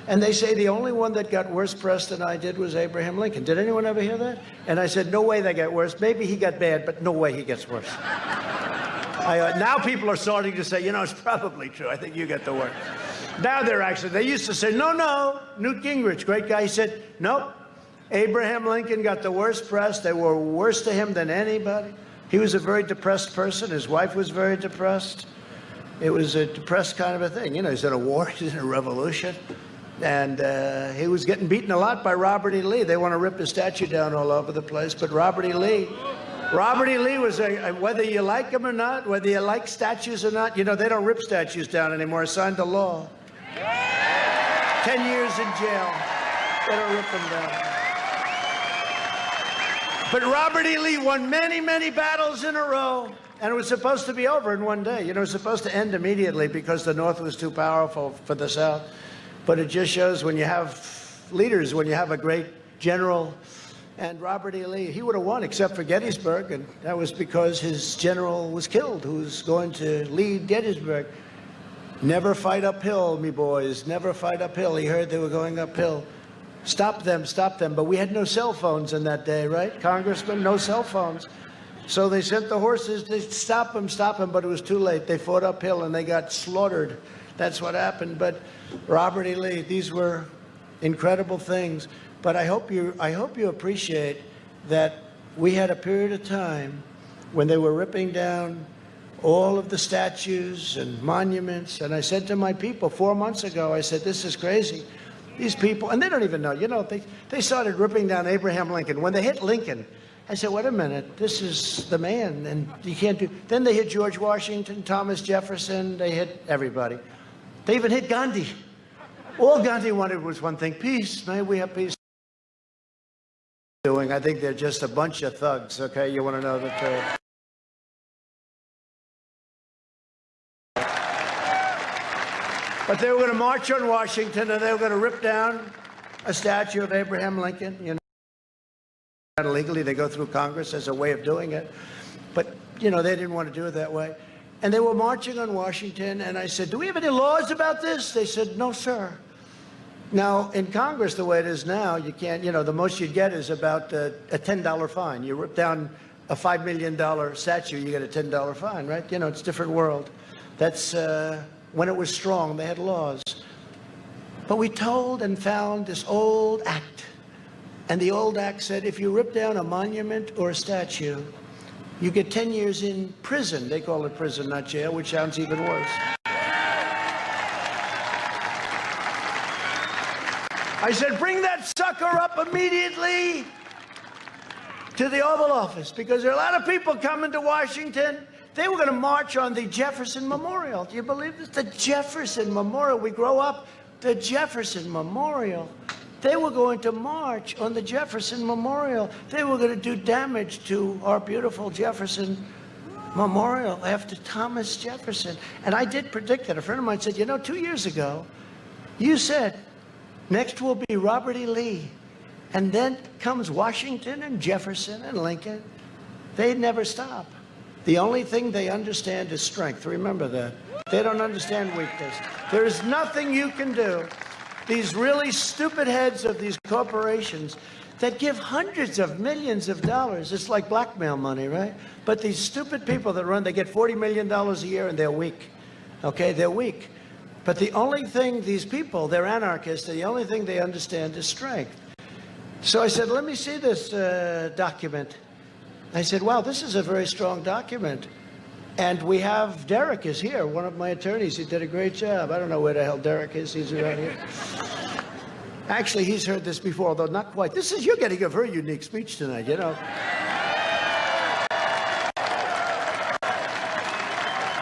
and they say the only one that got worse press than I did was Abraham Lincoln. Did anyone ever hear that? And I said, no way they got worse. Maybe he got bad, but no way he gets worse. Now people are starting to say, you know, it's probably true. I think you get the worst. Now they used to say, no, Newt Gingrich, great guy. He said, nope, Abraham Lincoln got the worst press. They were worse to him than anybody. He was a very depressed person. His wife was very depressed. It was a depressed kind of a thing. You know, he's in a war, he's in a revolution. And he was getting beaten a lot by Robert E. Lee. They want to rip his statue down all over the place. But Robert E. Lee was whether you like him or not, whether you like statues or not, you know, they don't rip statues down anymore. Signed the law. 10 years in jail. They don't rip them down. But Robert E. Lee won many, many battles in a row. And it was supposed to be over in one day. You know, it was supposed to end immediately because the North was too powerful for the South. But it just shows when you have leaders, when you have a great general. And Robert E. Lee, he would have won except for Gettysburg. And that was because his general was killed, who was going to lead Gettysburg. Never fight uphill, me boys. Never fight uphill. He heard they were going uphill. Stop them, stop them. But we had no cell phones in that day, right, Congressman? No cell phones. So they sent the horses to stop them, but it was too late. They fought uphill and they got slaughtered. That's what happened. But Robert E. Lee, these were incredible things. But I hope you appreciate that we had a period of time when they were ripping down all of the statues and monuments. And I said to my people 4 months ago, I said, this is crazy. These people, and they don't even know, you know, they started ripping down Abraham Lincoln. When they hit Lincoln, I said, wait a minute, this is the man, and you can't do. Then they hit George Washington, Thomas Jefferson, they hit everybody. They even hit Gandhi. All Gandhi wanted was one thing, peace. May we have peace. I think they're just a bunch of thugs, okay? You want to know the truth. But they were going to march on Washington, and they were going to rip down a statue of Abraham Lincoln. You know, illegally, they go through Congress as a way of doing it. But, you know, they didn't want to do it that way. And they were marching on Washington, and I said, do we have any laws about this? They said, no, sir. Now, in Congress, the way it is now, you can't, you know, the most you'd get is about a $10 fine. You rip down a $5 million statue, you get a $10 fine, right? You know, it's a different world. That's when it was strong, they had laws. But we told and found this old act. And the old act said, if you rip down a monument or a statue, you get 10 years in prison. They call it prison, not jail, which sounds even worse. I said, bring that sucker up immediately to the Oval Office, because there are a lot of people coming to Washington. They were going to march on the Jefferson Memorial. Do you believe this? The Jefferson Memorial. We grow up, the Jefferson Memorial. They were going to march on the Jefferson Memorial. They were going to do damage to our beautiful Jefferson memorial after Thomas Jefferson. And I did predict that. A friend of mine said, you know, 2 years ago, you said, next will be Robert E. Lee. And then comes Washington and Jefferson and Lincoln. They never stop. The only thing they understand is strength. Remember that. They don't understand weakness. There is nothing you can do. These really stupid heads of these corporations that give hundreds of millions of dollars. It's like blackmail money, right? But these stupid people that run, they get $40 million a year and they're weak. Okay, they're weak. But the only thing these people, they're anarchists, the only thing they understand is strength. So I said, let me see this document. I said, wow, this is a very strong document. And we have, Derek is here, one of my attorneys. He did a great job. I don't know where the hell Derek is. He's around here. Actually, he's heard this before, although not quite. You're getting a very unique speech tonight, you know.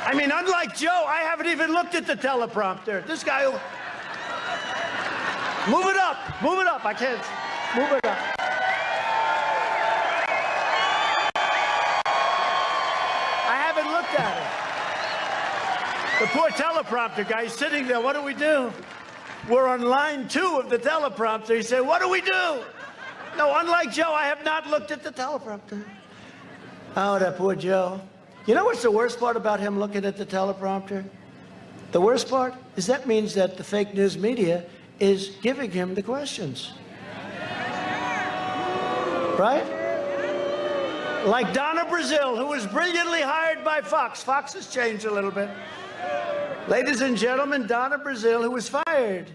I mean, unlike Joe, I haven't even looked at the teleprompter. This guy will... Move it up. Move it up. I can't... Move it up. I haven't looked at it. The poor teleprompter guy is sitting there. What do we do? We're on line 2 of the teleprompter. He said, what do we do? No, unlike Joe, I have not looked at the teleprompter. Oh, that poor Joe. You know what's the worst part about him looking at the teleprompter? The worst part is that means that the fake news media is giving him the questions. Right? Like Donna Brazile, who was brilliantly hired by Fox. Fox has changed a little bit. Ladies and gentlemen, Donna Brazile, who was fired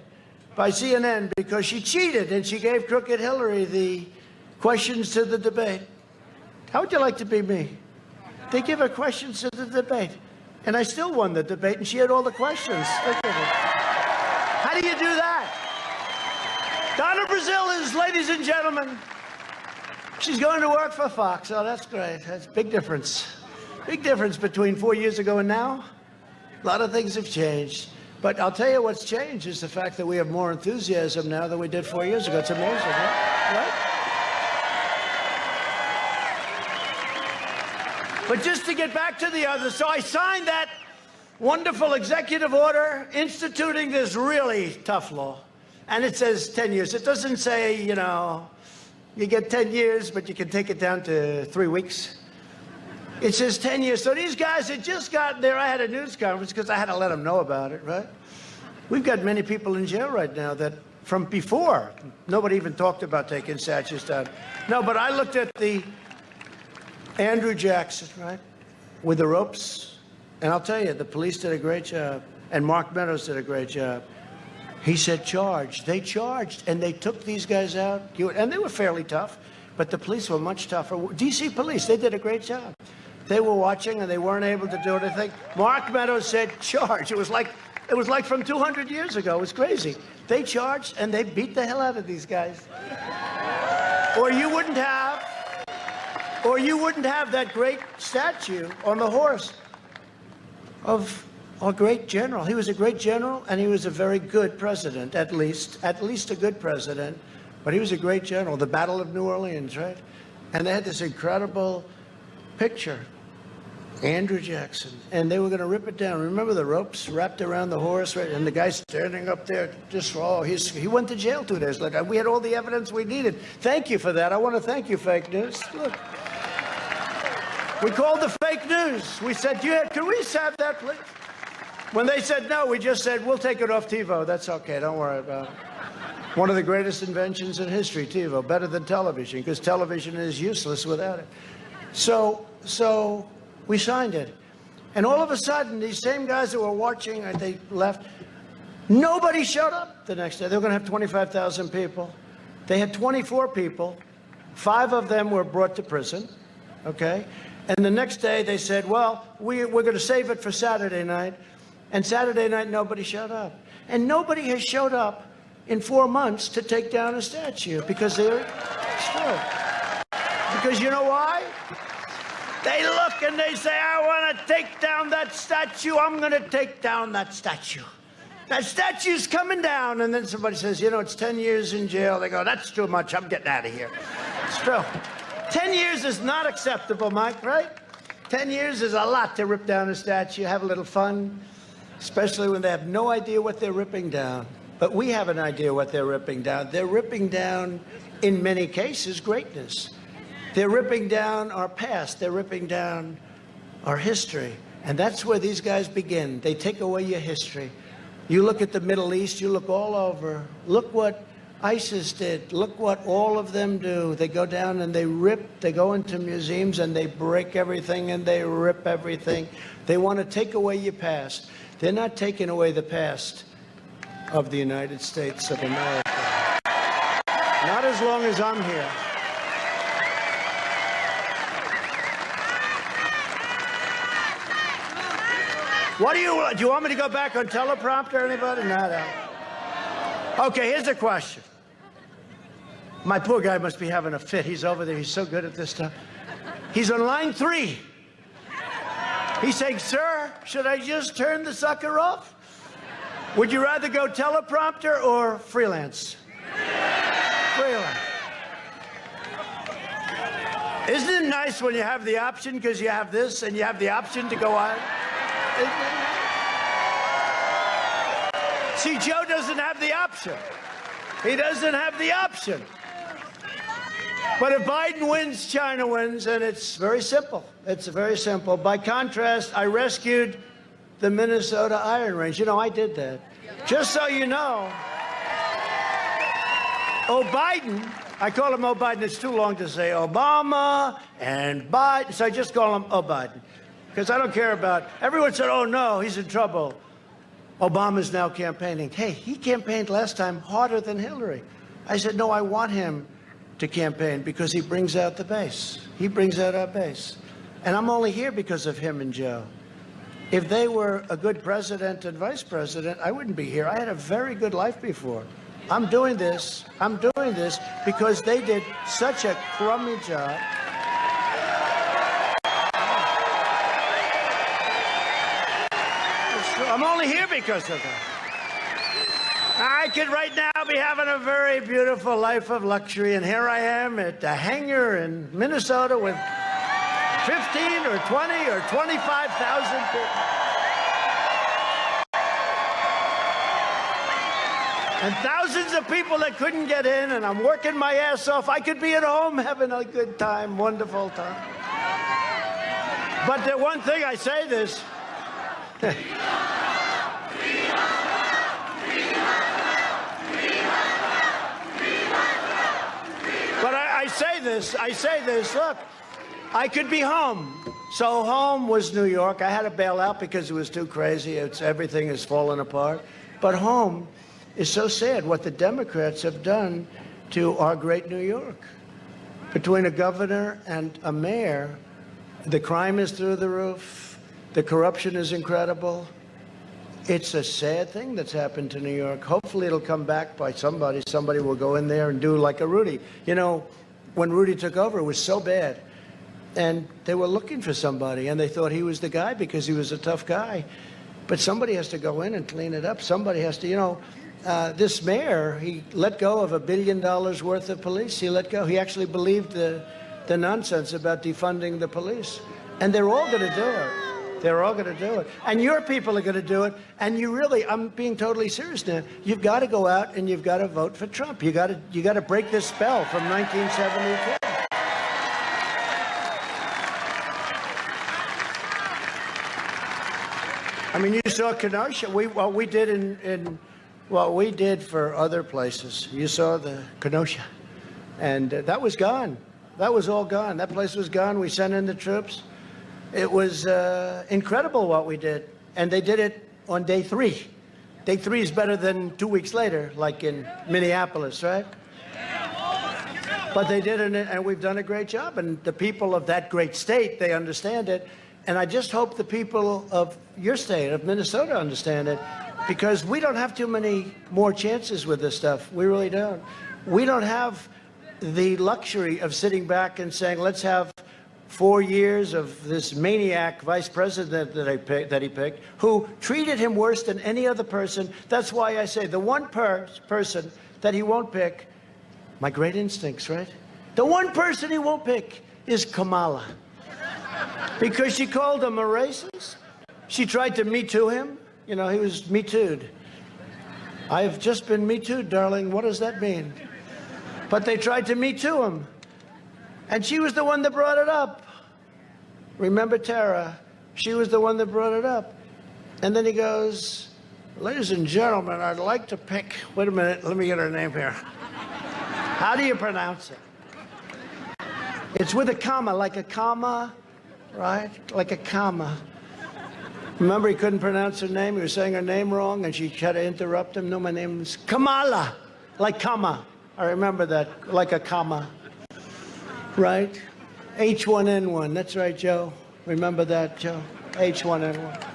by CNN because she cheated and she gave crooked Hillary the questions to the debate. How would you like to be me? They give her questions to the debate. And I still won the debate, and she had all the questions. How do you do that? Donna Brazile is, ladies and gentlemen, she's going to work for Fox. Oh, that's great. That's a big difference. Big difference between 4 years ago and now. A lot of things have changed. But I'll tell you what's changed is the fact that we have more enthusiasm now than we did 4 years ago. It's amazing, right? But just to get back to the other, so I signed that wonderful executive order instituting this really tough law. And it says 10 years. It doesn't say, you know, you get 10 years, but you can take it down to 3 weeks. It says 10 years. So these guys had just gotten there. I had a news conference because I had to let them know about it, right? We've got many people in jail right now that from before, nobody even talked about taking statues down. No, but I looked at the Andrew Jackson, right, with the ropes. And I'll tell you, the police did a great job. And Mark Meadows did a great job. He said, charge. They charged, and they took these guys out. And they were fairly tough, but the police were much tougher. D.C. police, they did a great job. They were watching, and they weren't able to do anything. Mark Meadows said, charge. It was like from 200 years ago. It was crazy. They charged, and they beat the hell out of these guys. Or you wouldn't have that great statue on the horse of a great general. He was a great general, and he was a very good president, at least a good president. But he was a great general. The Battle of New Orleans, right? And they had this incredible picture, Andrew Jackson, and they were going to rip it down. Remember the ropes wrapped around the horse, right? And the guy standing up there, just he went to jail 2 days later. We had all the evidence we needed. Thank you for that. I want to thank you, fake news. Look. We called the fake news. We said, can we have that, please? When they said no, we just said, we'll take it off TiVo. That's okay. Don't worry about it. One of the greatest inventions in history, TiVo, better than television, because television is useless without it. So we signed it. And all of a sudden, these same guys that were watching, they left. Nobody showed up the next day. They were going to have 25,000 people. They had 24 people. 5 of them were brought to prison, okay? And the next day, they said, well, we're going to save it for Saturday night. And Saturday night, nobody showed up. And nobody has showed up in 4 months to take down a statue because they're still. Because you know why? They look and they say, I want to take down that statue. I'm going to take down that statue. That statue's coming down. And then somebody says, you know, it's 10 years in jail. They go, that's too much. I'm getting out of here. It's true. 10 years is not acceptable, Mike, right? 10 years is a lot to rip down a statue. Have a little fun, especially when they have no idea what they're ripping down. But we have an idea what they're ripping down. They're ripping down, in many cases, greatness. They're ripping down our past. They're ripping down our history. And that's where these guys begin. They take away your history. You look at the Middle East, you look all over. Look what ISIS did. Look what all of them do. They go down and they rip, they go into museums and they break everything and they rip everything. They want to take away your past. They're not taking away the past of the United States of America. Not as long as I'm here. What do you want me to go back on teleprompter, anybody? No. Okay, here's a question. My poor guy must be having a fit. He's over there. He's so good at this stuff. He's on line 3. He's saying, sir, should I just turn the sucker off? Would you rather go teleprompter or freelance? Freelance. Isn't it nice when you have the option, because you have this and you have the option to go on? See, Joe doesn't have the option. He doesn't have the option. But if Biden wins, China wins, and it's very simple. It's very simple. By contrast, I rescued the Minnesota Iron Range. You know, I did that. Just so you know, Biden, I call him Biden. It's too long to say Obama and Biden, so I just call him Biden. Because I don't care about, everyone said, oh no, he's in trouble. Obama's now campaigning. Hey, he campaigned last time harder than Hillary. I said, no, I want him to campaign because he brings out the base. He brings out our base. And I'm only here because of him and Joe. If they were a good president and vice president, I wouldn't be here. I had a very good life before. I'm doing this because they did such a crummy job. I'm only here because of that. I could right now be having a very beautiful life of luxury, and here I am at the hangar in Minnesota with 15 or 20 or 25,000 people. And thousands of people that couldn't get in, and I'm working my ass off. I could be at home having a good time, wonderful time. But the one thing I say this, but I say this, look, I could be home. So home was New York. I had to bail out because it was too crazy. Everything is falling apart. But home is so sad what the Democrats have done to our great New York. Between a governor and a mayor, the crime is through the roof. The corruption is incredible. It's a sad thing that's happened to New York. Hopefully it'll come back by somebody. Somebody will go in there and do like a Rudy. You know, when Rudy took over, it was so bad. And they were looking for somebody, and they thought he was the guy because he was a tough guy. But somebody has to go in and clean it up. Somebody has to, you know, this mayor, he let go of $1 billion worth of police. He let go. He actually believed the nonsense about defunding the police. And they're all going to do it. They're all going to do it. And your people are going to do it. And you really, I'm being totally serious now, you've got to go out and you've got to vote for Trump. You got to break this spell from 1972. I mean, you saw Kenosha. What we did for other places. You saw the Kenosha. And that was gone. That was all gone. That place was gone. We sent in the troops. It was incredible what we did. And they did it on day 3. Day 3 is better than 2 weeks later, like in Minneapolis, right? But they did it, and we've done a great job. And the people of that great state, they understand it. And I just hope the people of your state, of Minnesota, understand it. Because we don't have too many more chances with this stuff. We really don't. We don't have the luxury of sitting back and saying, let's have 4 years of this maniac vice president that he picked, who treated him worse than any other person. That's why I say the one person that he won't pick, my great instincts, right? The one person he won't pick is Kamala. Because she called him a racist. She tried to Me Too him. You know, he was Me Too'd. I've just been Me Too'd, darling. What does that mean? But they tried to Me Too him. And she was the one that brought it up. Remember Tara? She was the one that brought it up. And then he goes, ladies and gentlemen, I'd like to pick, wait a minute, let me get her name here. How do you pronounce it? It's with a comma, like a comma, right? Like a comma. Remember, he couldn't pronounce her name. He was saying her name wrong, and she tried to interrupt him. No, my name is Kamala, like comma. I remember that, like a comma, right? H1N1, that's right, Joe. Remember that, Joe? H1N1.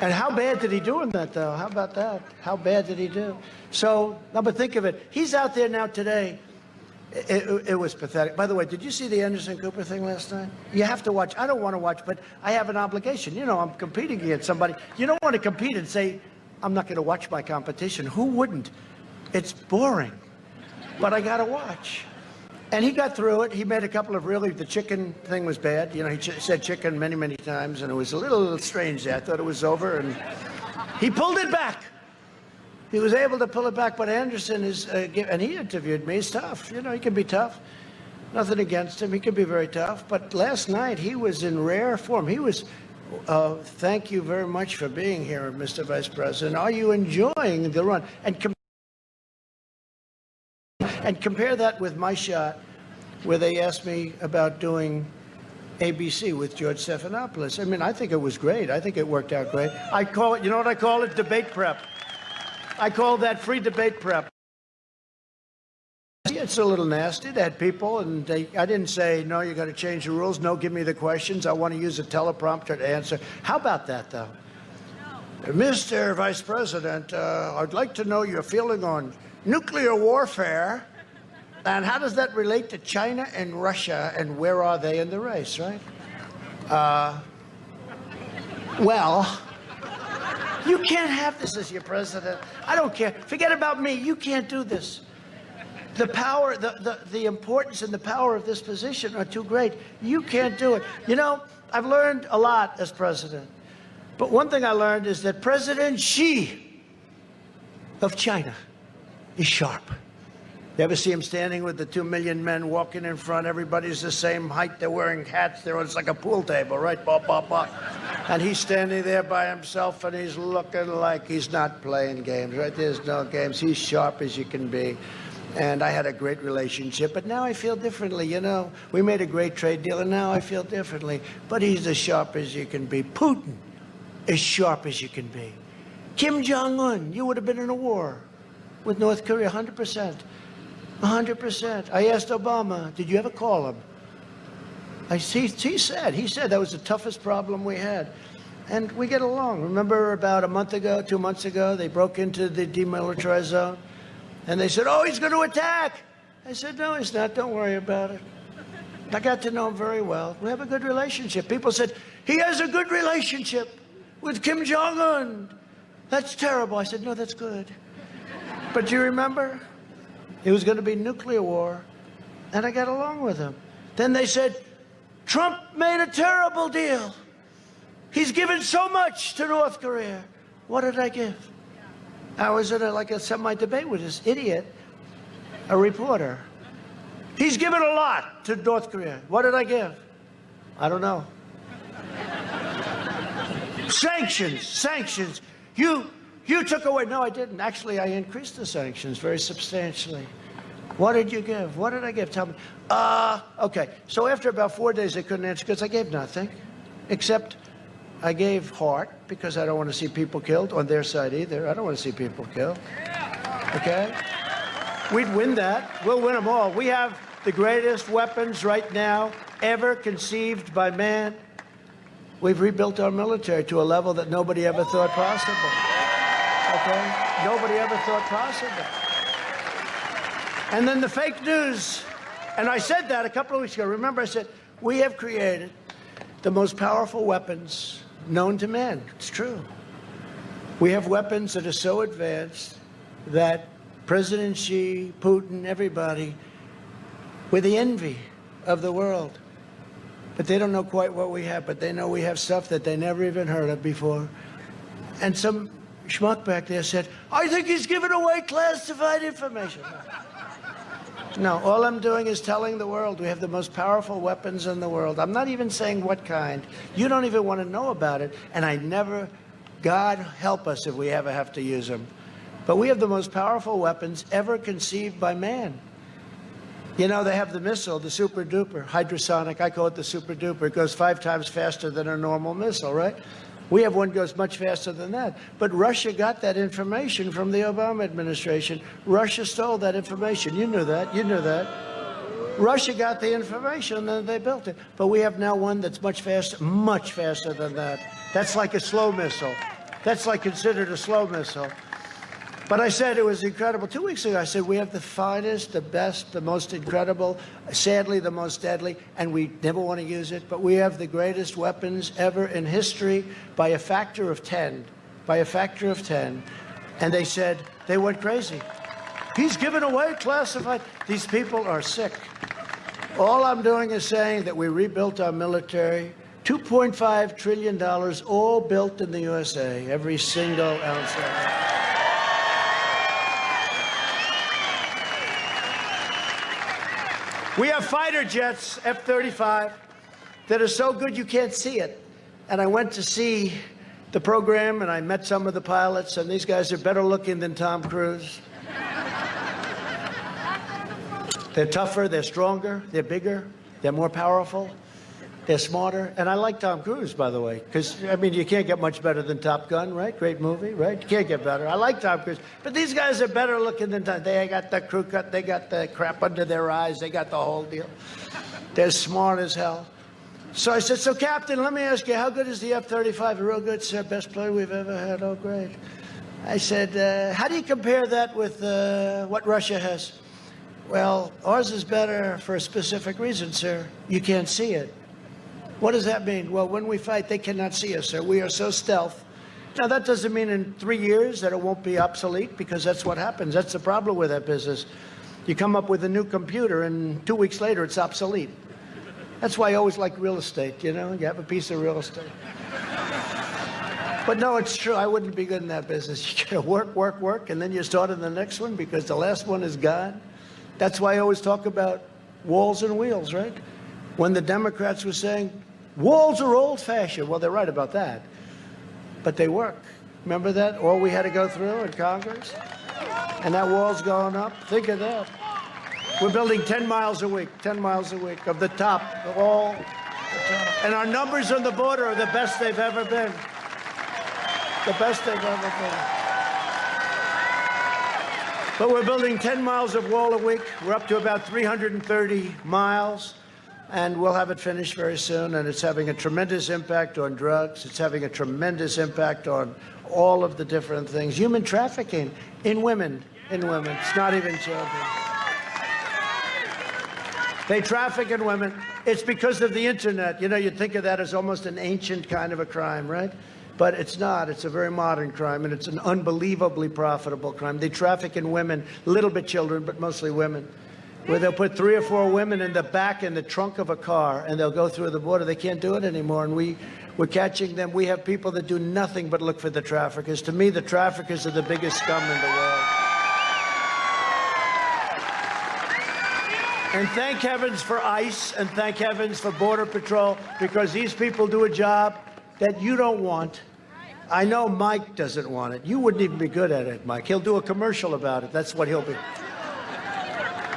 And how bad did he do in that, though? How about that? How bad did he do? So, now, but think of it. He's out there now today. It was pathetic. By the way, did you see the Anderson Cooper thing last night? You have to watch. I don't want to watch, but I have an obligation. You know, I'm competing against somebody. You don't want to compete and say, I'm not going to watch my competition. Who wouldn't? It's boring. But I got to watch. And he got through it. He made a couple of the chicken thing was bad. You know, he said chicken many, many times, and it was a little strange there. I thought it was over, and he pulled it back. He was able to pull it back, but Anderson is, and he interviewed me. He's tough. You know, he can be tough. Nothing against him. He can be very tough. But last night, he was in rare form. He was, thank you very much for being here, Mr. Vice President. Are you enjoying the run? And compare that with my shot, where they asked me about doing ABC with George Stephanopoulos. I mean, I think it was great. I think it worked out great. I call it, you know what I call it? Debate prep. I call that free debate prep. It's a little nasty. They had people, and I didn't say, no, you got to change the rules. No, give me the questions. I want to use a teleprompter to answer. How about that, though? Mr. Vice President, I'd like to know your feeling on nuclear warfare, and how does that relate to China and Russia, and where are they in the race, right? Well, you can't have this as your president. I don't care. Forget about me. You can't do this. The power, the importance and the power of this position are too great. You can't do it. You know, I've learned a lot as president. But one thing I learned is that President Xi of China is sharp. You ever see him standing with the 2 million men walking in front? Everybody's the same height. They're wearing hats. It's like a pool table, right? Bop, bop, bop. And he's standing there by himself, and he's looking like he's not playing games, right? There's no games. He's sharp as you can be. And I had a great relationship, but now I feel differently, you know. We made a great trade deal, and now I feel differently. But he's as sharp as you can be. Putin, as sharp as you can be. Kim Jong-un, you would have been in a war with North Korea, 100%. 100%. I asked Obama, did you ever call him? He said that was the toughest problem we had. And we get along. Remember about a month ago, 2 months ago, they broke into the demilitarized zone? And they said, oh, he's going to attack. I said, no, he's not. Don't worry about it. I got to know him very well. We have a good relationship. People said, he has a good relationship with Kim Jong-un. That's terrible. I said, no, that's good. But do you remember? It was going to be nuclear war, and I got along with him. Then they said, Trump made a terrible deal. He's given so much to North Korea. What did I give? I was at a semi-debate with this idiot, a reporter. He's given a lot to North Korea. What did I give? I don't know. Sanctions. You took away. No, I didn't. Actually, I increased the sanctions very substantially. What did you give? What did I give? Tell me. Okay. So after about 4 days, they couldn't answer because I gave nothing, except I gave heart because I don't want to see people killed on their side either. I don't want to see people killed. Okay? We'd win that. We'll win them all. We have the greatest weapons right now ever conceived by man. We've rebuilt our military to a level that nobody ever thought possible. Okay? Nobody ever thought possible. And then the fake news, and I said that a couple of weeks ago. Remember, I said, we have created the most powerful weapons known to man. It's true. We have weapons that are so advanced that President Xi, Putin, everybody, we're the envy of the world. but they don't know quite what we have, but they know we have stuff that they never even heard of before. And some schmuck back there said, I think he's giving away classified information. No, all I'm doing is telling the world we have the most powerful weapons in the world. I'm not even saying what kind. You don't even want to know about it. And I never, God help us if we ever have to use them. But we have the most powerful weapons ever conceived by man. You know, they have the missile, the super duper, hydrosonic. I call it the super duper. It goes 5 times faster than a normal missile, right? We have one that goes much faster than that. But Russia got that information from the Obama administration. Russia stole that information. You knew that. You knew that. Russia got the information and they built it. But we have now one that's much faster than that. That's like a slow missile. That's like considered a slow missile. But I said it was incredible. 2 weeks ago, I said we have the finest, the best, the most incredible, sadly the most deadly, and we never want to use it, but we have the greatest weapons ever in history by a factor of 10, by a factor of 10. And they said, they went crazy. He's giving away classified. These people are sick. All I'm doing is saying that we rebuilt our military, $2.5 trillion, all built in the USA, every single ounce of it. We have fighter jets, F-35, that are so good you can't see it. And I went to see the program, and I met some of the pilots, and these guys are better looking than Tom Cruise. They're tougher, they're stronger, they're bigger, they're more powerful, they're smarter. And I like Tom Cruise, by the way, because, I mean, you can't get much better than Top Gun, right? Great movie, right? You can't get better. I like Tom Cruise. But these guys are better looking than Tom. They got the crew cut, they got the crap under their eyes, they got the whole deal. They're smart as hell. So I said, so Captain, let me ask you, how good is the F-35? Real good, sir. Best plane we've ever had. Oh, great. I said, how do you compare that with what Russia has? Well, ours is better for a specific reason, sir. You can't see it. What does that mean? Well, when we fight, they cannot see us, sir. We are so stealth. Now, that doesn't mean in 3 years that it won't be obsolete, because that's what happens. That's the problem with that business. You come up with a new computer, and 2 weeks later, it's obsolete. That's why I always like real estate, you know? You have a piece of real estate. But no, it's true. I wouldn't be good in that business. You gotta work, work, work, and then you start on the next one because the last one is gone. That's why I always talk about walls and wheels, right? When the Democrats were saying, walls are old-fashioned. Well, they're right about that. But they work. Remember that? All we had to go through in Congress? And that wall's going up. Think of that. We're building 10 miles a week, 10 miles a week of the top, all the top. And our numbers on the border are the best they've ever been. The best they've ever been. But we're building 10 miles of wall a week. We're up to about 330 miles. And we'll have it finished very soon, and it's having a tremendous impact on drugs. It's having a tremendous impact on all of the different things. Human trafficking in women, It's not even children. They traffic in women. It's because of the internet. You know, you'd think of that as almost an ancient kind of a crime, right? But it's not. It's a very modern crime, and it's an unbelievably profitable crime. They traffic in women, a little bit children, but mostly women, where they'll put 3 or 4 women in the back in the trunk of a car, and they'll go through the border. They can't do it anymore, and we're catching them. We have people that do nothing but look for the traffickers. To me, the traffickers are the biggest scum in the world. And thank heavens for ICE, and thank heavens for Border Patrol, because these people do a job that you don't want. I know Mike doesn't want it. You wouldn't even be good at it, Mike. He'll do a commercial about it. That's what he'll be.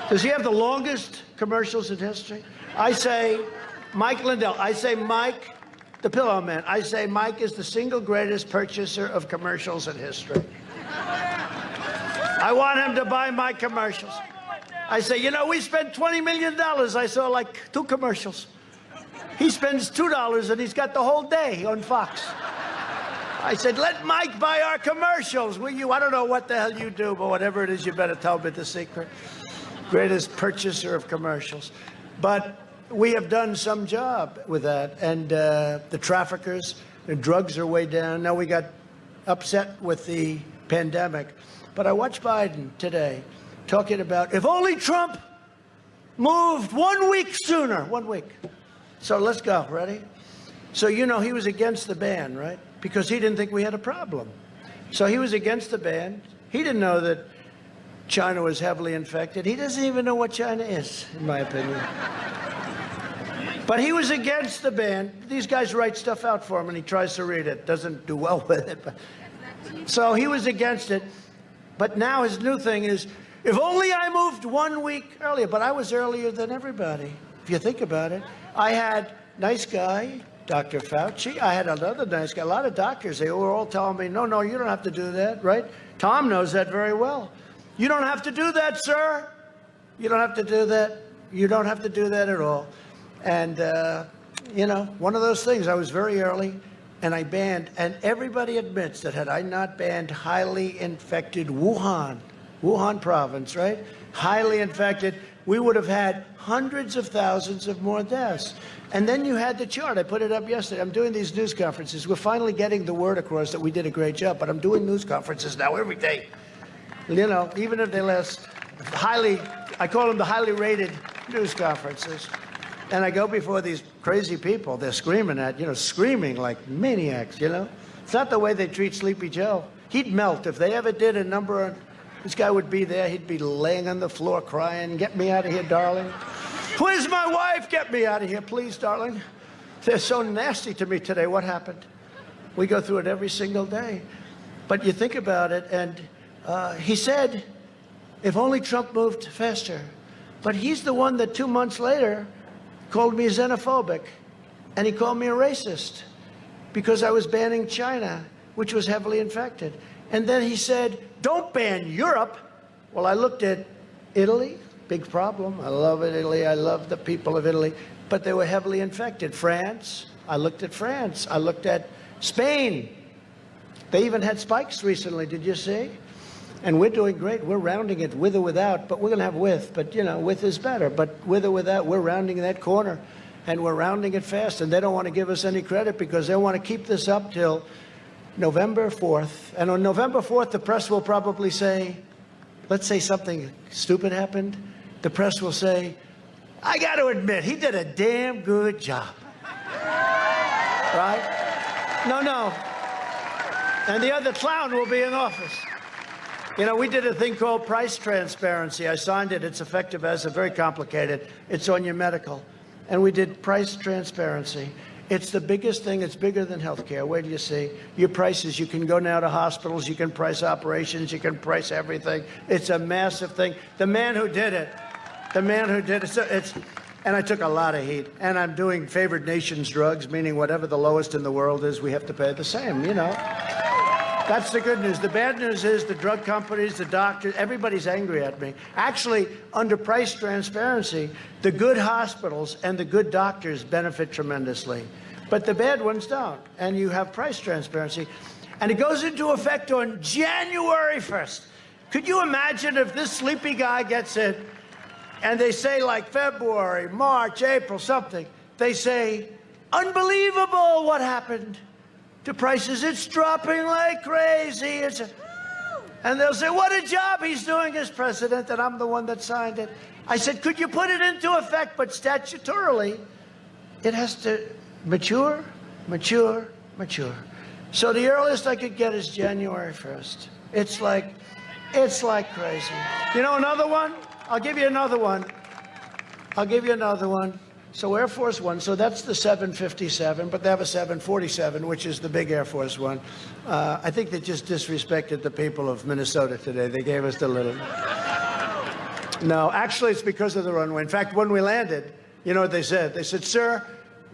Does he have the longest commercials in history? I say, Mike Lindell, I say Mike, the Pillow Man, I say Mike is the single greatest purchaser of commercials in history. I want him to buy my commercials. I say, you know, we spent $20 million. I saw like 2 commercials. He spends $2 and he's got the whole day on Fox. I said, let Mike buy our commercials, will you? I don't know what the hell you do, but whatever it is, you better tell me the secret. Greatest purchaser of commercials. But we have done some job with that. And the traffickers, the drugs are way down. Now we got upset with the pandemic. But I watched Biden today talking about, if only Trump moved 1 week sooner, 1 week. So let's go. Ready? So you know he was against the ban, right? Because he didn't think we had a problem. So he was against the ban. He didn't know that China was heavily infected. He doesn't even know what China is, in my opinion. But he was against the ban. These guys write stuff out for him, and he tries to read it. Doesn't do well with it. So he was against it. But now his new thing is, if only I moved 1 week earlier. But I was earlier than everybody, if you think about it. I had nice guy, Dr. Fauci. I had another nice guy. A lot of doctors, they were all telling me, no, you don't have to do that, right? Tom knows that very well. You don't have to do that, sir. You don't have to do that. You don't have to do that at all. And, you know, one of those things, I was very early, and I banned, and everybody admits that had I not banned highly infected Wuhan province, right? Highly infected, we would have had hundreds of thousands of more deaths. And then you had the chart. I put it up yesterday. I'm doing these news conferences. We're finally getting the word across that we did a great job, but I'm doing news conferences now every day. You know, even if they last I call them the highly rated news conferences. And I go before these crazy people they're screaming at, screaming like maniacs, It's not the way they treat Sleepy Joe. He'd melt. If they ever did a number on, this guy would be there. He'd be laying on the floor crying, "Get me out of here, darling. Where's my wife? Get me out of here, please, darling." They're so nasty to me today. What happened? We go through it every single day. But you think about it, and he said, if only Trump moved faster. But he's the one that 2 months later called me xenophobic, and he called me a racist because I was banning China, which was heavily infected. And then he said, don't ban Europe. Well, I looked at Italy, big problem. I love Italy. I love the people of Italy, but they were heavily infected. France, I looked at France. I looked at Spain. They even had spikes recently, did you see? And we're doing great. We're rounding it with or without, but we're going to have with. But, with is better. But with or without, we're rounding that corner. And we're rounding it fast. And they don't want to give us any credit because they want to keep this up till November 4th. And on November 4th, the press will probably say, let's say something stupid happened. The press will say, I got to admit, he did a damn good job. Right? No. And the other clown will be in office. We did a thing called price transparency. I signed it. It's effective as a very complicated. It's on your medical. And we did price transparency. It's the biggest thing. It's bigger than healthcare. Wait till you see. Your prices, you can go now to hospitals. You can price operations. You can price everything. It's a massive thing. The man who did it, so and I took a lot of heat. And I'm doing favored nations drugs, meaning whatever the lowest in the world is, we have to pay the same, That's the good news. The bad news is the drug companies, the doctors, everybody's angry at me. Actually, under price transparency, the good hospitals and the good doctors benefit tremendously. But the bad ones don't. And you have price transparency. And it goes into effect on January 1st. Could you imagine if this sleepy guy gets it and they say like February, March, April, something. They say, unbelievable what happened to prices. It's dropping like crazy. And they'll say, what a job he's doing as president, and I'm the one that signed it. I said, could you put it into effect? But statutorily, it has to mature. So the earliest I could get is January 1st. It's like crazy. Another one? I'll give you another one. So Air Force One, so that's the 757, but they have a 747, which is the big Air Force One. I think they just disrespected the people of Minnesota today. They gave us the little. No, actually, it's because of the runway. In fact, when we landed, you know what they said? They said, sir,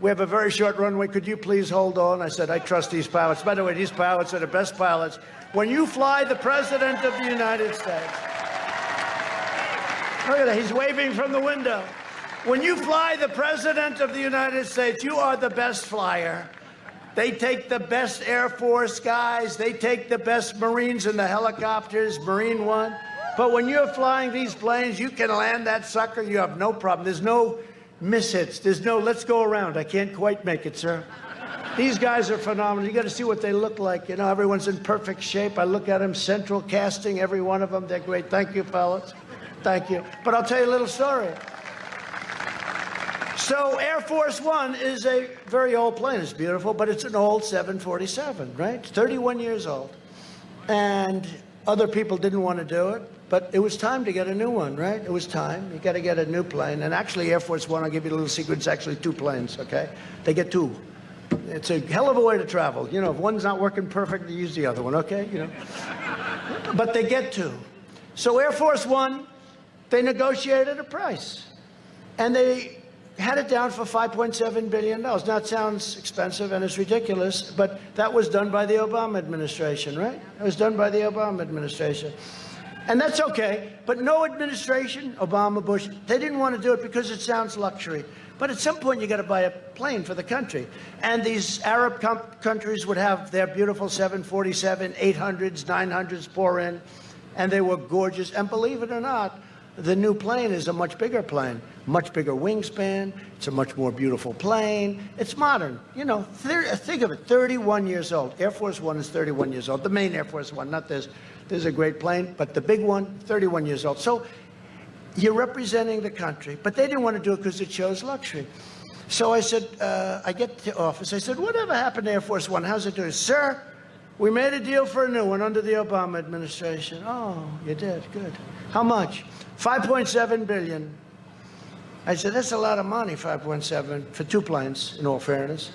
we have a very short runway. Could you please hold on? I said, I trust these pilots. By the way, these pilots are the best pilots. When you fly the President of the United States, look at that, he's waving from the window. When you fly the President of the United States, you are the best flyer. They take the best Air Force guys. They take the best Marines in the helicopters, Marine One. But when you're flying these planes, you can land that sucker. You have no problem. There's no mishits. There's no, let's go around. I can't quite make it, sir. These guys are phenomenal. You got to see what they look like. Everyone's in perfect shape. I look at them, central casting, every one of them. They're great. Thank you, fellas. Thank you. But I'll tell you a little story. So Air Force One is a very old plane. It's beautiful, but it's an old 747, right? 31 years old. And other people didn't want to do it, but it was time to get a new one, right? It was time. You got to get a new plane. And actually, Air Force One, I'll give you a little secret, it's actually two planes, okay? They get two. It's a hell of a way to travel. You know, if one's not working perfect, you use the other one, okay? You know? But they get two. So Air Force One, they negotiated a price. And they had it down for $5.7 billion. Now, it sounds expensive and it's ridiculous, but that was done by the Obama administration, right? It was done by the Obama administration. And that's okay, but no administration, Obama, Bush, they didn't want to do it because it sounds luxury. But at some point, you got to buy a plane for the country. And these Arab countries would have their beautiful 747, 800s, 900s pour in, and they were gorgeous. And believe it or not, the new plane is a much bigger plane, much bigger wingspan. It's a much more beautiful plane. It's modern. You know, think of it, 31 years old. Air Force One is 31 years old. The main Air Force One, not this. This is a great plane, but the big one, 31 years old. So you're representing the country, but they didn't want to do it because it shows luxury. So I said, I get to the office. I said, whatever happened to Air Force One? How's it doing? Sir, we made a deal for a new one under the Obama administration. Oh, you did? Good. How much? $5.7 billion. I said, that's a lot of money, 5.7, for two planes, in all fairness.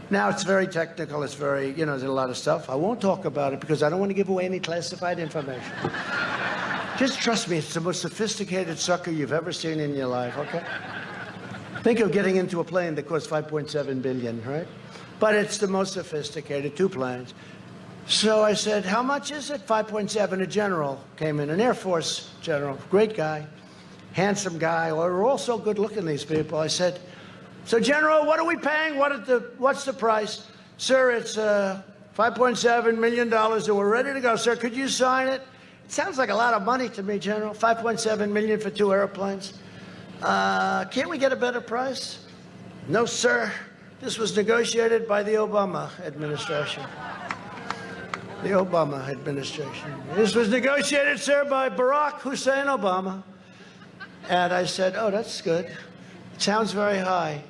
Now, it's very technical. It's very, you know, there's a lot of stuff. I won't talk about it because I don't want to give away any classified information. Just trust me, it's the most sophisticated sucker you've ever seen in your life, okay? Think of getting into a plane that costs $5.7 billion, right? But it's the most sophisticated, two planes. So I said, how much is it? 5.7. A general came in, an Air Force general, great guy, handsome guy. Well, we're all so good looking, these people. I said, so General, what are we paying? What's the price? Sir, it's $5.7 million and we're ready to go. Sir, could you sign it? It sounds like a lot of money to me, General. $5.7 million for two airplanes. Can't we get a better price? No, sir. This was negotiated by the Obama administration. The Obama administration. This was negotiated, sir, by Barack Hussein Obama. And I said, oh, that's good. It sounds very high.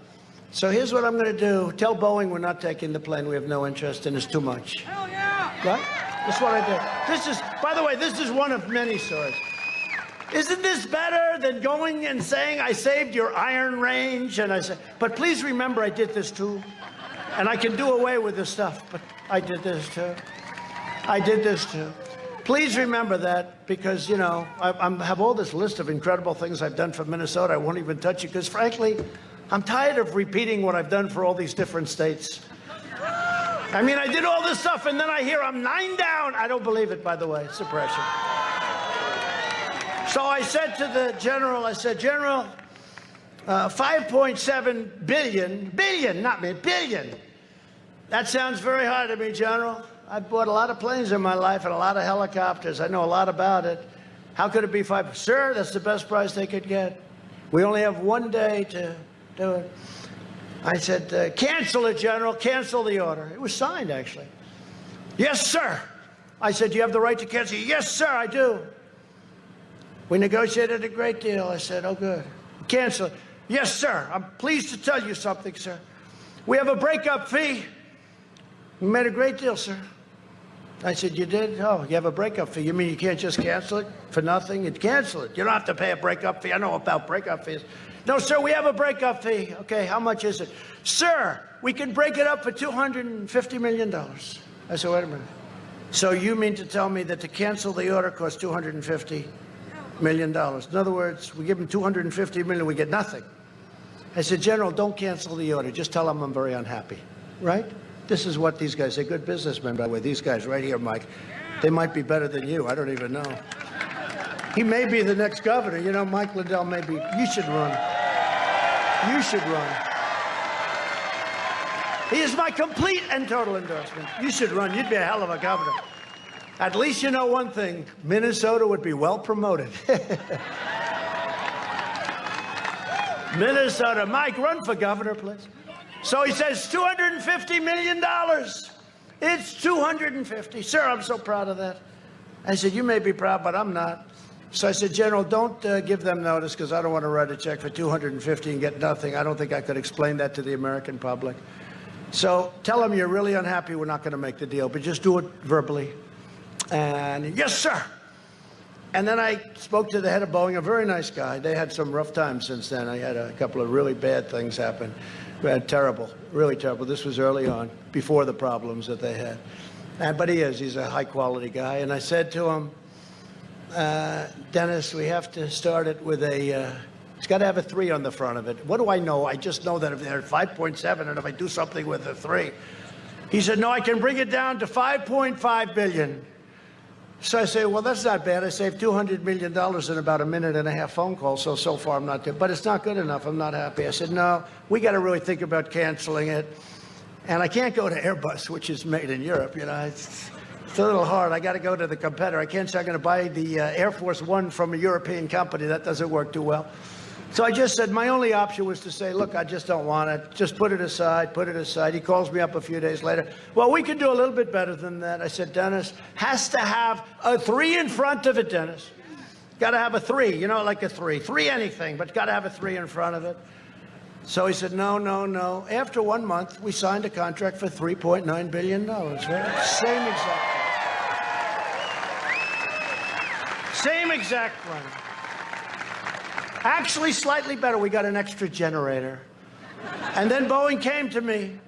So here's what I'm going to do. Tell Boeing we're not taking the plane. We have no interest and it's too much. Hell yeah! Right? That's what I did. This is, by the way, this is one of many stories. Isn't this better than going and saying, I saved your iron range? And I said, but please remember I did this too. And I can do away with this stuff, but I did this too. I did this too. Please remember that because, you know, I have all this list of incredible things I've done for Minnesota. I won't even touch it because, frankly, I'm tired of repeating what I've done for all these different states. I mean, I did all this stuff, and then I hear I'm 9 down. I don't believe it, by the way. Suppression. So I said to the general, I said, General, 5.7 billion, not me, billion. That sounds very high to me, General. I've bought a lot of planes in my life and a lot of helicopters. I know a lot about it. How could it be 5? Sir, that's the best price they could get. We only have 1 day to do it. I said, cancel it, General. Cancel the order. It was signed, actually. Yes, sir. I said, do you have the right to cancel? Yes, sir, I do. We negotiated a great deal. I said, oh, good. Cancel it. Yes, sir. I'm pleased to tell you something, sir. We have a breakup fee. We made a great deal, sir. I said, you did? Oh, you have a breakup fee. You mean you can't just cancel it for nothing? You'd cancel it. You don't have to pay a breakup fee. I know about breakup fees. No, sir, we have a breakup fee. Okay, how much is it? Sir, we can break it up for $250 million. I said, wait a minute. So you mean to tell me that to cancel the order costs $250 million? In other words, we give them $250 million, we get nothing. I said, General, don't cancel the order. Just tell them I'm very unhappy, right? This is what these guys, they're good businessmen, by the way. These guys right here, Mike, they might be better than you. I don't even know. He may be the next governor. You know, Mike Lindell may be. You should run. You should run. He is my complete and total endorsement. You should run. You'd be a hell of a governor. At least you know one thing. Minnesota would be well promoted. Minnesota. Mike, run for governor, please. So he says $250 million. It's $250. Sir, I'm so proud of that. I said, you may be proud, but I'm not. So I said, General, don't give them notice because I don't want to write a check for $250 and get nothing. I don't think I could explain that to the American public. So tell them you're really unhappy. We're not going to make the deal, but just do it verbally. And yes, sir. And then I spoke to the head of Boeing, a very nice guy. They had some rough times since then. I had a couple of really bad things happen. Terrible, really terrible. This was early on, before the problems that they had. But he's a high-quality guy. And I said to him, Dennis, we have to start it with it's got to have a 3 on the front of it. What do I know? I just know that if they're 5.7 and if I do something with a 3. He said, no, I can bring it down to 5.5 billion. So I say, well, that's not bad. I saved $200 million in about a minute and a half phone call. So far I'm not good, but it's not good enough. I'm not happy. I said, no, we got to really think about canceling it. And I can't go to Airbus, which is made in Europe. You know, it's a little hard. I got to go to the competitor. I can't say I'm going to buy the Air Force One from a European company. That doesn't work too well. So I just said my only option was to say, look, I just don't want it. Just put it aside, put it aside. He calls me up a few days later. Well, we can do a little bit better than that. I said, Dennis, has to have a 3 in front of it, Dennis. Got to have a 3, you know, like a 3. 3 anything, but got to have a 3 in front of it. So he said, no, no, no. After 1 month, we signed a contract for $3.9 billion. Right? Same exact one. Actually, slightly better. We got an extra generator. And then Boeing came to me.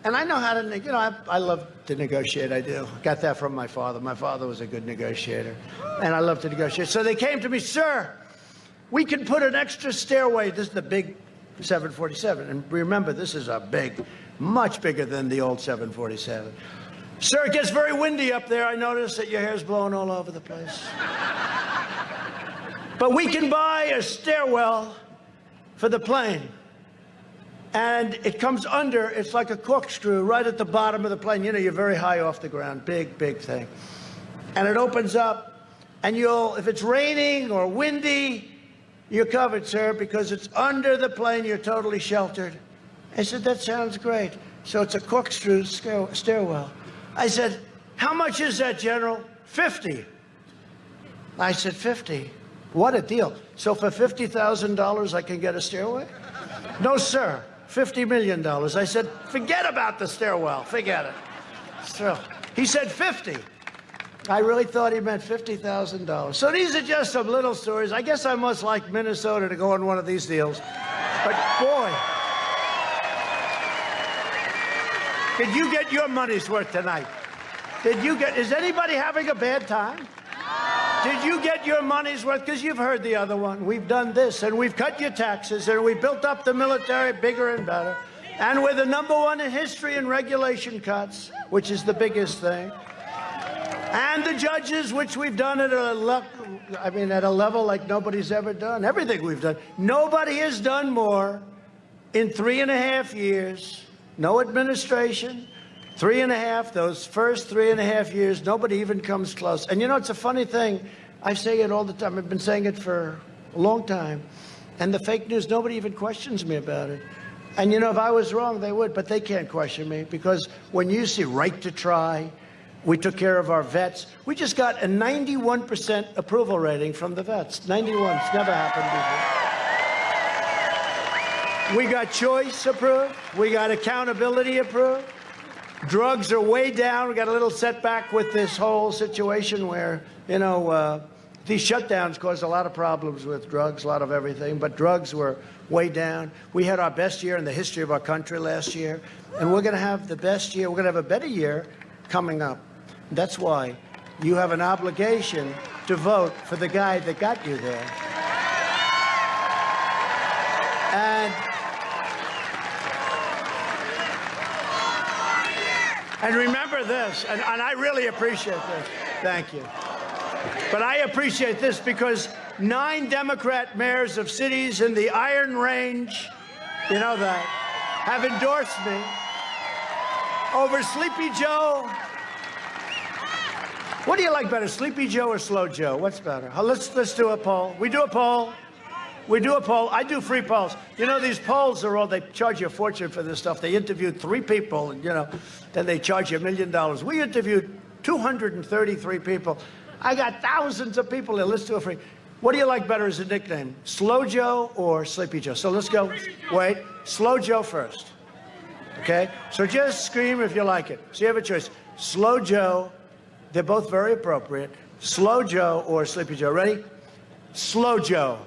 And I know how to, you know, I love to negotiate. I do. Got that from my father. My father was a good negotiator. And I love to negotiate. So they came to me, sir, we can put an extra stairway. This is the big 747. And remember, this is a big, much bigger than the old 747. Sir, it gets very windy up there. I noticed that your hair's blowing all over the place. But we can buy a stairwell for the plane. And it comes under, it's like a corkscrew right at the bottom of the plane. You know, you're very high off the ground, big, big thing. And it opens up, and if it's raining or windy, you're covered, sir, because it's under the plane, you're totally sheltered. I said, that sounds great. So it's a corkscrew stairwell. I said, how much is that, General? 50. I said, 50. What a deal. So for $50,000, I can get a stairway? No, sir. $50 million. I said, forget about the stairwell. Forget it. So he said 50. I really thought he meant $50,000. So these are just some little stories. I guess I must like Minnesota to go on one of these deals. But boy, did you get your money's worth tonight? Is anybody having a bad time? Did you get your money's worth? Because you've heard the other one. We've done this, and we've cut your taxes, and we built up the military bigger and better. And we're the #1 in history in regulation cuts, which is the biggest thing. And the judges, which we've done at a level like nobody's ever done. Everything we've done. Nobody has done more in 3.5 years. No administration. 3.5, those first 3.5 years, nobody even comes close. And you know, it's a funny thing. I say it all the time. I've been saying it for a long time. And the fake news, nobody even questions me about it. And you know, if I was wrong, they would, but they can't question me because when you see right to try, we took care of our vets. We just got a 91% approval rating from the vets. 91, it's never happened before. We got choice approved. We got accountability approved. Drugs are way down. We got a little setback with this whole situation where, you know, these shutdowns caused a lot of problems with drugs, a lot of everything, but drugs were way down. We had our best year in the history of our country last year, and we're going to have the best year. We're going to have a better year coming up. That's why you have an obligation to vote for the guy that got you there. And remember this, and I really appreciate this. Thank you. But I appreciate this because 9 Democrat mayors of cities in the Iron Range, you know that, have endorsed me over Sleepy Joe. What do you like better, Sleepy Joe or Slow Joe? What's better? Let's do a poll. We do a poll. We do a poll. I do free polls. You know, these polls they charge you a fortune for this stuff. They interviewed 3 people, and, you know, then they charge you $1 million. We interviewed 233 people. I got thousands of people there. Let's do it free. What do you like better as a nickname? Slow Joe or Sleepy Joe? So let's go. Wait, Slow Joe first. Okay? So just scream if you like it. So you have a choice. Slow Joe, they're both very appropriate. Slow Joe or Sleepy Joe. Ready? Slow Joe.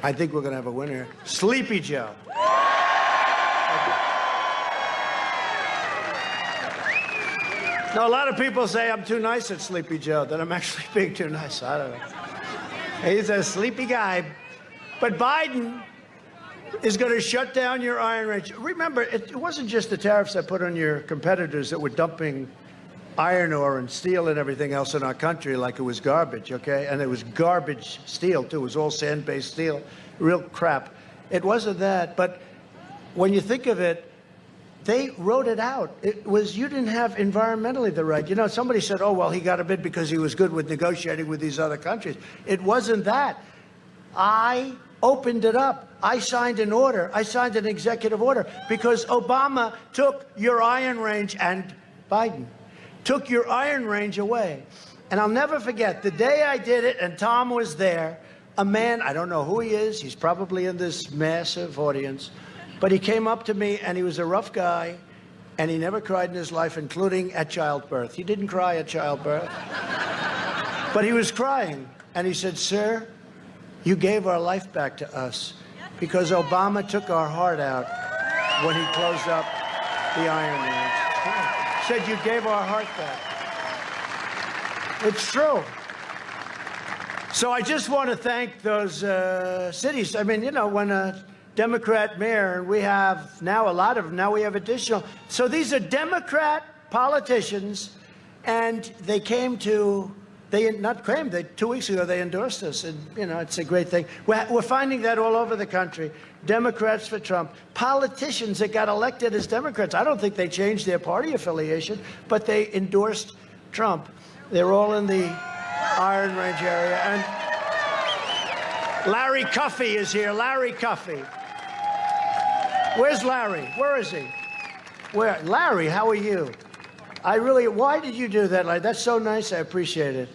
I think we're going to have a winner here. Sleepy Joe. Now, a lot of people say I'm too nice at Sleepy Joe, that I'm actually being too nice. I don't know. He's a sleepy guy. But Biden is going to shut down your iron range. Remember, it wasn't just the tariffs that put on your competitors that were dumping iron ore and steel and everything else in our country like it was garbage, okay? And it was garbage steel, too. It was all sand-based steel. Real crap. It wasn't that. But when you think of it, they wrote it out. It was, you didn't have environmentally the right. You know, somebody said, oh, well, he got a bid because he was good with negotiating with these other countries. It wasn't that. I opened it up. I signed an order. I signed an executive order because Obama took your iron range, and Biden took your iron range away. And I'll never forget the day I did it, and Tom was there, a man, I don't know who he is. He's probably in this massive audience. But he came up to me, and he was a rough guy, and he never cried in his life, including at childbirth. He didn't cry at childbirth. But he was crying. And he said, sir, you gave our life back to us because Obama took our heart out when he closed up the iron range. He said, you gave our heart back. It's true. So I just want to thank those cities. I mean, you know, when a Democrat mayor, and we have now a lot of them, now we have additional. So these are Democrat politicians, and they came to, they not claimed, 2 weeks ago they endorsed us, and, you know, it's a great thing. We're finding that all over the country. Democrats for Trump. Politicians that got elected as Democrats, I don't think they changed their party affiliation, but they endorsed Trump. They're all in the Iron Range area. And Larry Cuffey is here. Larry Cuffey. Where's Larry? Where is he? Where? Larry, how are you? Why did you do that? Like, that's so nice. I appreciate it.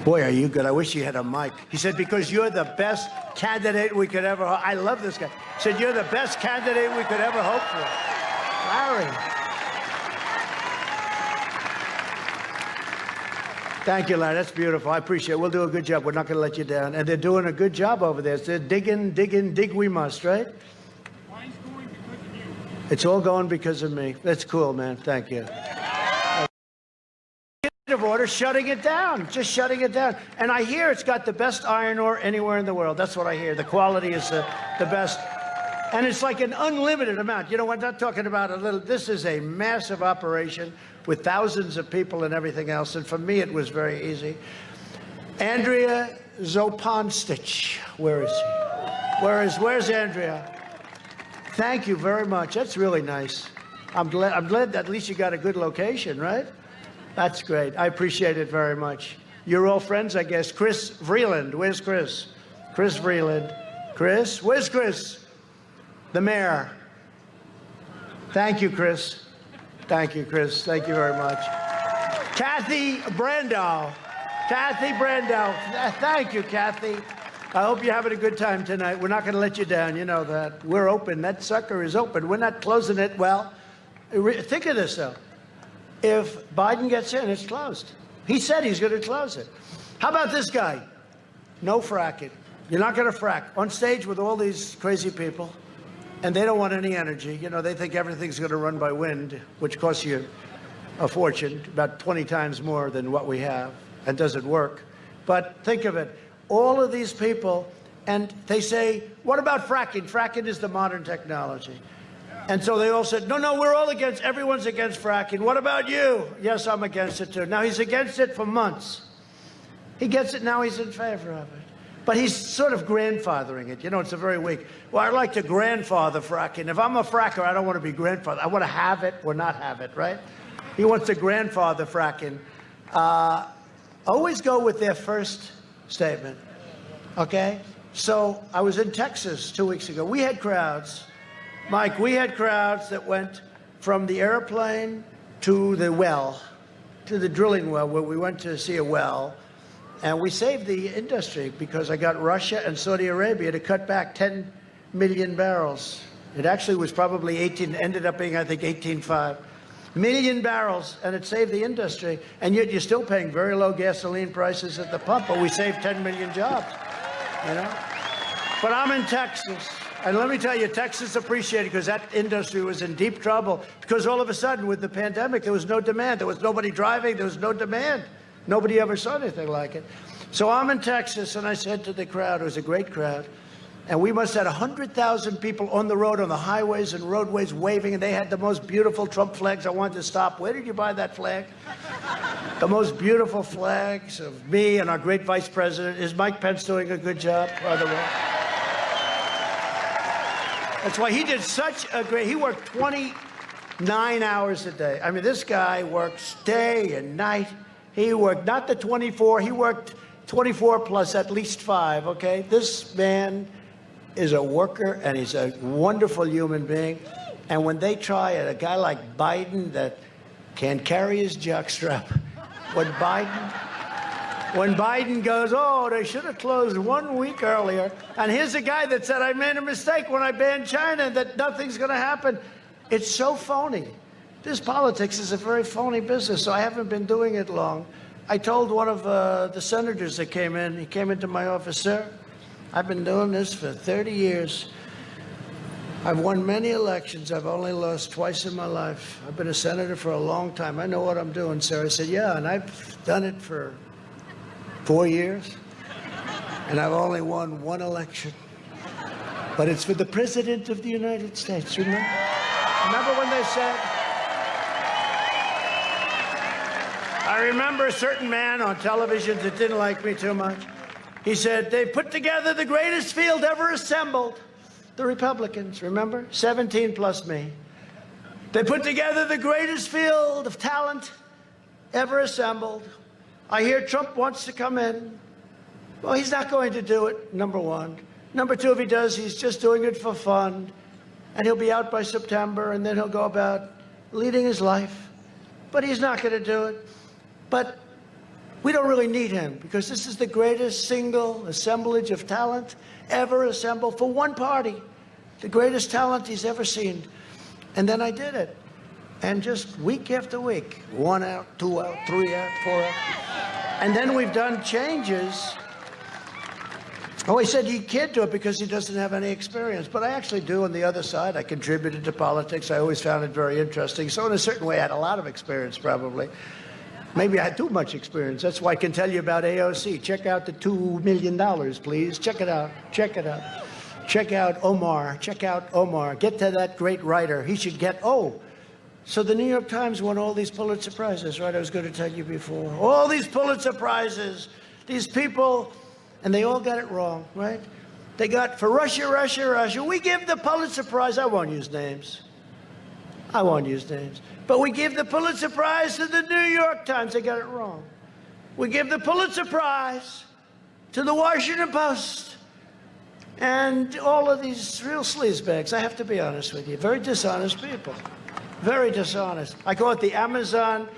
Boy, are you good. I wish you had a mic. He said, because you're the best candidate we could ever hope. I love this guy. He said, you're the best candidate we could ever hope for. Larry. Thank you, Larry. That's beautiful. I appreciate it. We'll do a good job. We're not going to let you down. And they're doing a good job over there. They're digging, dig we must, right? Mine's going because of you. It's all going because of me. That's cool, man. Thank you. Order, shutting it down, just shutting it down. And I hear it's got the best iron ore anywhere in the world. That's what I hear. The quality is the best. And it's like an unlimited amount. You know, we're not talking about a little. This is a massive operation with thousands of people and everything else. And for me, it was very easy. Andrea Zoponstich. Where is she? Where's Andrea? Thank you very much. That's really nice. I'm glad that at least you got a good location, right? That's great. I appreciate it very much. You're all friends, I guess. Chris Vreeland. Where's Chris? Chris Vreeland. Chris? Where's Chris? The mayor. Thank you, Chris. Thank you, Chris. Thank you very much. Kathy Brandow. Kathy Brandow. Thank you, Kathy. I hope you're having a good time tonight. We're not going to let you down. You know that. We're open. That sucker is open. We're not closing it. Well, think of this, though. If Biden gets in, it's closed. He said he's going to close it. How about this guy? No fracking. You're not going to frack. On stage with all these crazy people, and they don't want any energy. You know, they think everything's going to run by wind, which costs you a fortune, about 20 times more than what we have, and doesn't work. But think of it. All of these people, and they say, what about fracking? Fracking is the modern technology. And so they all said, no, we're all against, everyone's against fracking. What about you? Yes, I'm against it too. Now, he's against it for months. He gets it, now he's in favor of it. But he's sort of grandfathering it. You know, it's a very weak. Well, I like to grandfather fracking. If I'm a fracker, I don't want to be grandfather. I want to have it or not have it, right? He wants to grandfather fracking. Always go with their first statement, okay? So I was in Texas 2 weeks ago. We had crowds. Mike, we had crowds that went from the airplane to the well, to the drilling well, where we went to see a well. And we saved the industry because I got Russia and Saudi Arabia to cut back 10 million barrels. It actually was probably 18, ended up being, I think, 18.5 million barrels, and it saved the industry. And yet you're still paying very low gasoline prices at the pump, but we saved 10 million jobs, you know? But I'm in Texas, and let me tell you, Texas appreciated because that industry was in deep trouble because all of a sudden with the pandemic, there was no demand. There was nobody driving. There was no demand. Nobody ever saw anything like it. So I'm in Texas, and I said to the crowd, it was a great crowd, and we must have had 100,000 people on the road, on the highways and roadways waving, and they had the most beautiful Trump flags. I wanted to stop. Where did you buy that flag? The most beautiful flags of me and our great vice president. Is Mike Pence doing a good job, by the way? That's why he did such a great, he worked 29 hours a day. I mean, this guy works day and night. He worked not the 24, he worked 24 plus at least 5, okay? This man is a worker, and he's a wonderful human being. And when they try it, a guy like Biden that can't carry his jockstrap, when Biden goes, oh, they should have closed 1 week earlier. And here's a guy that said, I made a mistake when I banned China, that nothing's going to happen. It's so phony. This politics is a very phony business, so I haven't been doing it long. I told one of the senators that came in, he came into my office, sir, I've been doing this for 30 years. I've won many elections. I've only lost twice in my life. I've been a senator for a long time. I know what I'm doing, sir. I said, yeah, and I've done it for 4 years, and I've only won 1 election. But it's for the President of the United States, remember? Remember when they said, I remember a certain man on television that didn't like me too much. He said, they put together the greatest field ever assembled. The Republicans, remember? 17 plus me. They put together the greatest field of talent ever assembled. I hear Trump wants to come in. Well, he's not going to do it, number one. Number two, if he does, he's just doing it for fun. And he'll be out by September, and then he'll go about leading his life. But he's not going to do it. But we don't really need him because this is the greatest single assemblage of talent ever assembled for one party. The greatest talent he's ever seen. And then I did it. And just week after week, 1 out, 2 out, 3 out, 4 out. And then we've done changes. Oh, he said he can't do it because he doesn't have any experience. But I actually do on the other side. I contributed to politics. I always found it very interesting. So in a certain way, I had a lot of experience, probably. Maybe I had too much experience. That's why I can tell you about AOC. Check out the $2 million, please. Check it out. Check it out. Check out Omar. Check out Omar. Get to that great writer. He should get, so the New York Times won all these Pulitzer Prizes, right? I was going to tell you before. All these Pulitzer Prizes, these people, and they all got it wrong, right? They got, for Russia, Russia, Russia, we give the Pulitzer Prize. I won't use names. I won't use names. But we give the Pulitzer Prize to the New York Times. They got it wrong. We give the Pulitzer Prize to the Washington Post. And all of these real sleazebags, I have to be honest with you, very dishonest people. Very dishonest. I call it the Amazon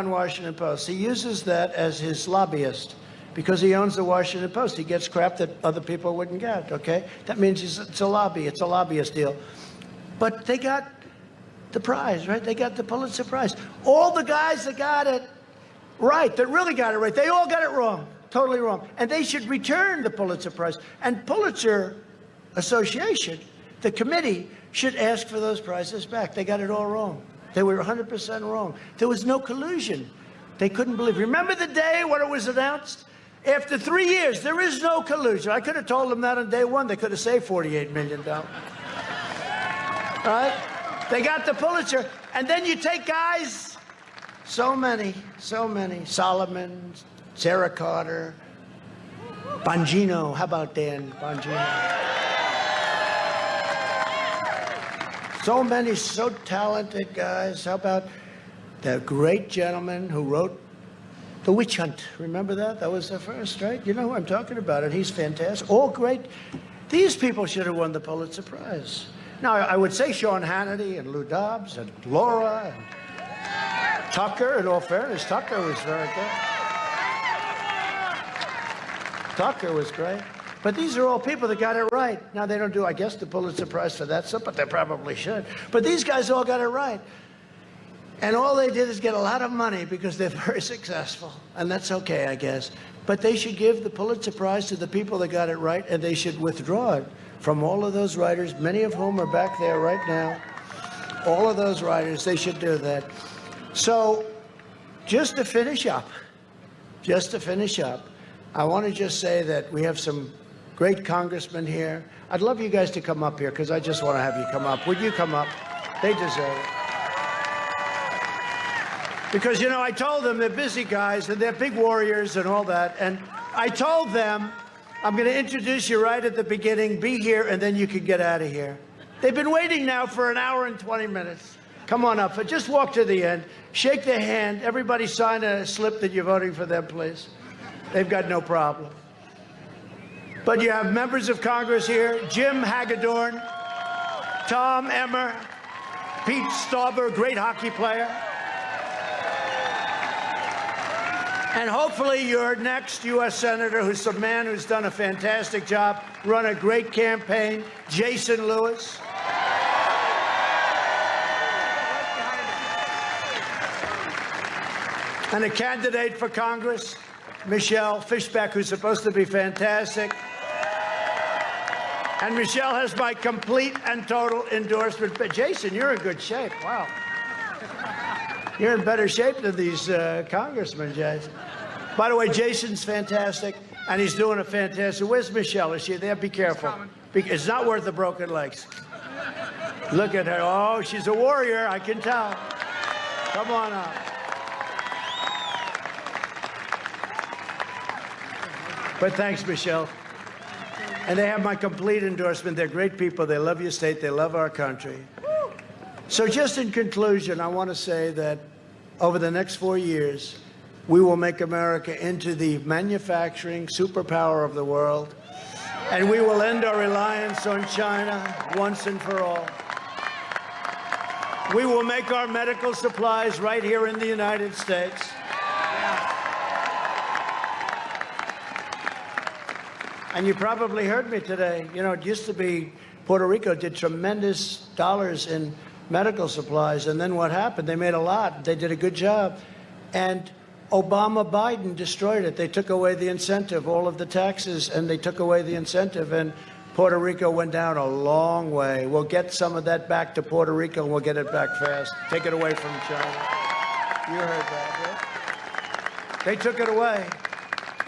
Washington Post. He uses that as his lobbyist because he owns the Washington Post. He gets crap that other people wouldn't get, okay? That means it's a lobbyist deal. But they got the prize, right? They got the Pulitzer Prize. All the guys that got it right, that really got it right, they all got it wrong, totally wrong. And they should return the Pulitzer Prize. And Pulitzer Association, the committee, should ask for those prizes back. They got it all wrong. They were 100% wrong. There was no collusion. They couldn't believe. Remember the day when it was announced? After 3 years, there is no collusion. I could have told them that on day one. They could have saved $48 million. Right? They got the Pulitzer. And then you take guys, so many, Solomon, Sarah Carter, Bongino. How about Dan Bongino? So many, so talented guys. How about the great gentleman who wrote The Witch Hunt? Remember that? That was the first, right? You know who I'm talking about, and he's fantastic. All great. These people should have won the Pulitzer Prize. Now, I would say Sean Hannity and Lou Dobbs and Laura and Tucker. In all fairness, Tucker was very good. Tucker was great. But these are all people that got it right. Now, they don't do, I guess, the Pulitzer Prize for that stuff, but they probably should. But these guys all got it right. And all they did is get a lot of money because they're very successful. And that's okay, I guess. But they should give the Pulitzer Prize to the people that got it right, and they should withdraw it from all of those writers, many of whom are back there right now. All of those writers, they should do that. So just to finish up, I want to just say that we have some great congressmen here. I'd love you guys to come up here because I just want to have you come up. Would you come up? They deserve it. Because, you know, I told them they're busy guys and they're big warriors and all that. And I told them, I'm going to introduce you right at the beginning. Be here, and then you can get out of here. They've been waiting now for an hour and 20 minutes. Come on up. Just walk to the end. Shake their hand. Everybody sign a slip that you're voting for them, please. They've got no problem. But you have members of Congress here. Jim Hagedorn, Tom Emmer, Pete Stauber, great hockey player. And hopefully your next U.S. Senator, who's a man who's done a fantastic job, run a great campaign, Jason Lewis. And a candidate for Congress, Michelle Fishbeck, who's supposed to be fantastic. And Michelle has my complete and total endorsement. But Jason, you're in good shape. Wow. You're in better shape than these congressmen, Jason. By the way, Jason's fantastic, and he's doing a fantastic. Where's Michelle? Is she there? Be careful. It's not worth the broken legs. Look at her. Oh, she's a warrior. I can tell. Come on up. But thanks, Michelle. And they have my complete endorsement. They're great people. They love your state. They love our country. So just in conclusion, I want to say that over the next 4 years, we will make America into the manufacturing superpower of the world, and we will end our reliance on China once and for all. We will make our medical supplies right here in the United States. And you probably heard me today. You know, it used to be Puerto Rico did tremendous dollars in medical supplies, and then what happened? They made a lot. They did a good job. And Obama-Biden destroyed it. They took away the incentive, all of the taxes, and they took away the incentive, and Puerto Rico went down a long way. We'll get some of that back to Puerto Rico, and we'll get it back fast. Take it away from China. You heard that, right? They took it away.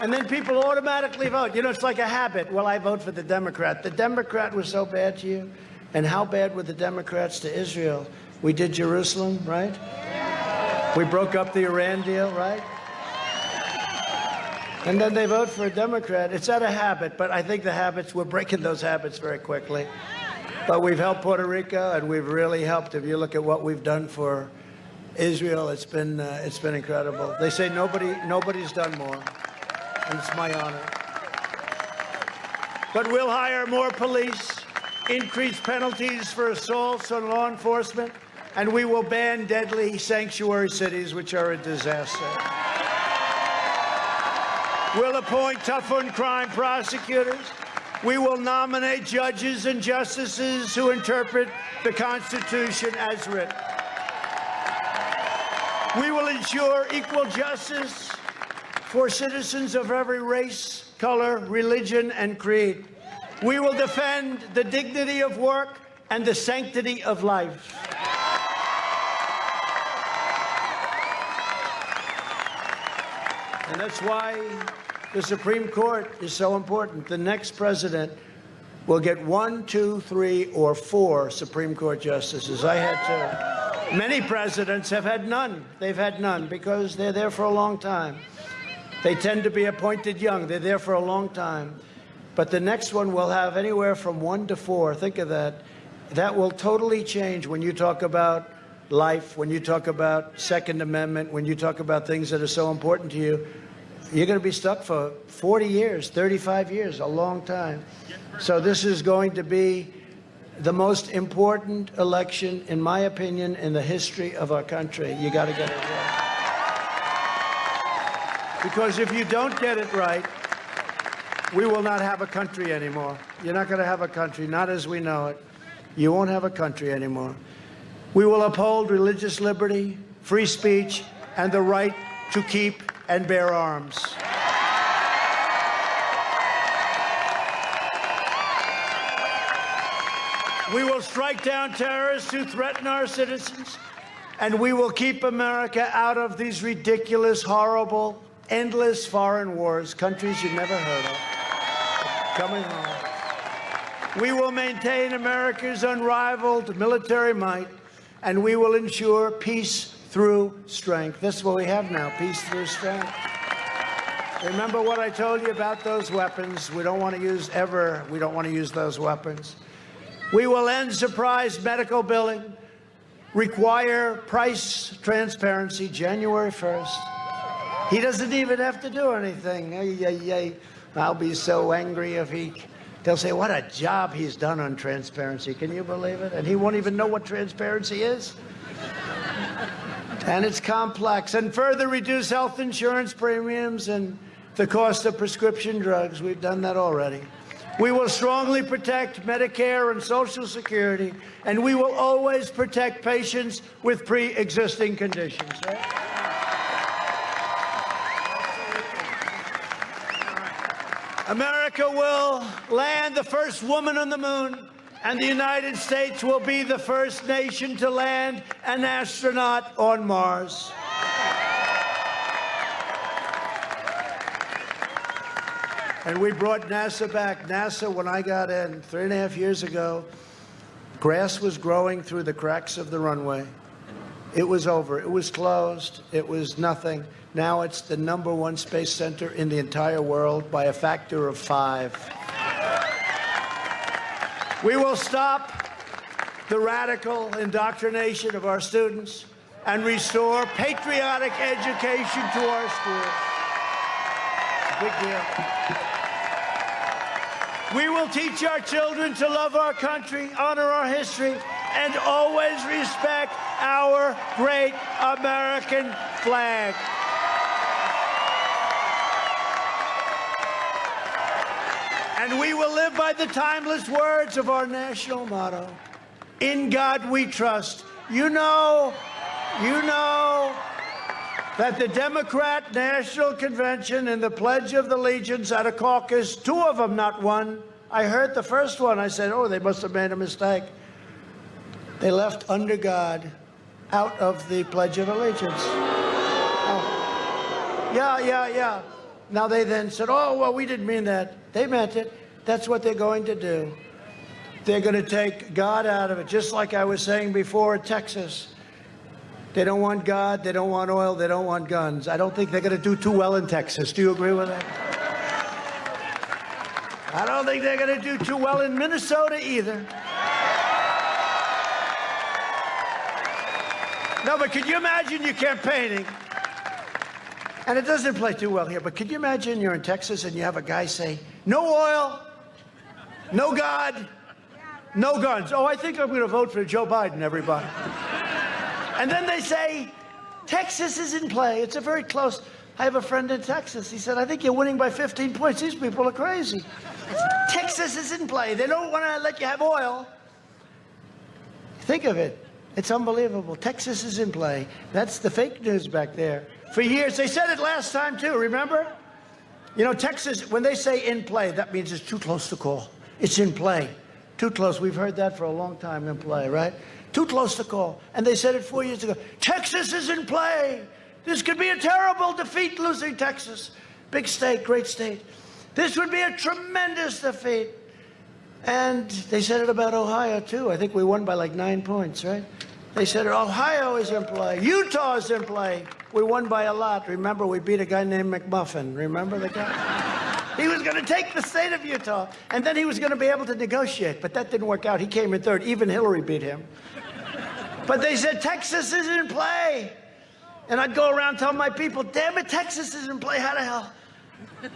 And then people automatically vote. You know, it's like a habit. Well, I vote for the Democrat. The Democrat was so bad to you. And how bad were the Democrats to Israel? We did Jerusalem, right? We broke up the Iran deal, right? And then they vote for a Democrat. It's out of habit, but I think we're breaking those habits very quickly. But we've helped Puerto Rico, and we've really helped. If you look at what we've done for Israel, it's been incredible. They say nobody's done more, and it's my honor. But we'll hire more police, increase penalties for assaults on law enforcement, and we will ban deadly sanctuary cities, which are a disaster. We'll appoint tough-on-crime prosecutors. We will nominate judges and justices who interpret the Constitution as written. We will ensure equal justice for citizens of every race, color, religion, and creed. We will defend the dignity of work and the sanctity of life. And that's why the Supreme Court is so important. The next president will get 1, 2, 3, or 4 Supreme Court justices. I had 2. Many presidents have had none. They've had none because they're there for a long time. They tend to be appointed young. They're there for a long time. But the next one will have anywhere from 1 to 4. Think of that. That will totally change when you talk about life, when you talk about Second Amendment, when you talk about things that are so important to you. You're going to be stuck for 40 years, 35 years, a long time. So this is going to be the most important election, in my opinion, in the history of our country. You got to get it right. Because if you don't get it right, we will not have a country anymore. You're not going to have a country, not as we know it. You won't have a country anymore. We will uphold religious liberty, free speech, and the right to keep and bear arms. We will strike down terrorists who threaten our citizens, and we will keep America out of these ridiculous, horrible, endless foreign wars, countries you've never heard of, coming home. We will maintain America's unrivaled military might, and we will ensure peace through strength. This is what we have now, peace through strength. Remember what I told you about those weapons. We don't want to use those weapons. We will end surprise medical billing, require price transparency January 1st. He doesn't even have to do anything. I'll be so angry if they'll say, what a job he's done on transparency. Can you believe it? And he won't even know what transparency is. And it's complex. And further reduce health insurance premiums and the cost of prescription drugs. We've done that already. We will strongly protect Medicare and Social Security, and we will always protect patients with pre-existing conditions. Right? America will land the first woman on the moon, and the United States will be the first nation to land an astronaut on Mars. And we brought NASA back. NASA, when I got in 3.5 years ago, grass was growing through the cracks of the runway. It was over. It was closed. It was nothing. Now it's the #1 space center in the entire world by a factor of 5. We will stop the radical indoctrination of our students and restore patriotic education to our schools. Big deal. We will teach our children to love our country, honor our history, and always respect our great American flag. And we will live by the timeless words of our national motto, in God we trust. You know that the Democrat National Convention and the Pledge of Allegiance at a caucus, 2 of them, not one. I heard the first one. I said, oh, they must have made a mistake. They left under God out of the Pledge of Allegiance. Oh. Yeah. Now they then said, oh, well, we didn't mean that. They meant it. That's what they're going to do. They're going to take God out of it, just like I was saying before in Texas. They don't want God, they don't want oil, they don't want guns. I don't think they're going to do too well in Texas. Do you agree with that? I don't think they're going to do too well in Minnesota either. No, but could you imagine you're campaigning, and it doesn't play too well here, but could you imagine you're in Texas and you have a guy say, no oil, no God, no guns. Oh, I think I'm going to vote for Joe Biden, everybody. And then they say, Texas is in play. It's a very close. I have a friend in Texas. He said, I think you're winning by 15 points. These people are crazy. Texas is in play. They don't want to let you have oil. Think of it. It's unbelievable. Texas is in play. That's the fake news back there. For years, they said it last time, too. Remember? You know, Texas, when they say in play, that means it's too close to call. It's in play. Too close. We've heard that for a long time, in play, right? Too close to call. And they said it 4 years ago. Texas is in play. This could be a terrible defeat, losing Texas. Big state, great state. This would be a tremendous defeat. And they said it about Ohio, too. I think we won by like 9 points, right? They said Ohio is in play. Utah is in play. We won by a lot. Remember, we beat a guy named McMuffin. Remember the guy? He was going to take the state of Utah, and then he was going to be able to negotiate. But that didn't work out. He came in third. Even Hillary beat him. But they said, Texas is in play. And I'd go around telling my people, damn it, Texas is in play. How the hell?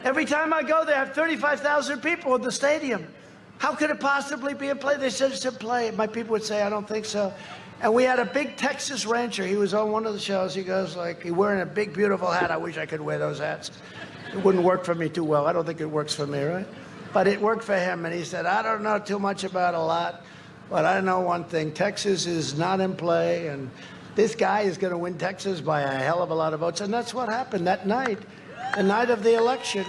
Every time I go, they have 35,000 people at the stadium. How could it possibly be a play? They said it's a play. My people would say, I don't think so. And we had a big Texas rancher. He was on one of the shows. He goes like, he wearing a big, beautiful hat. I wish I could wear those hats. It wouldn't work for me too well. I don't think it works for me, right? But it worked for him. And he said, I don't know too much about a lot, but I know one thing. Texas is not in play, and this guy is going to win Texas by a hell of a lot of votes. And that's what happened that night, the night of the election.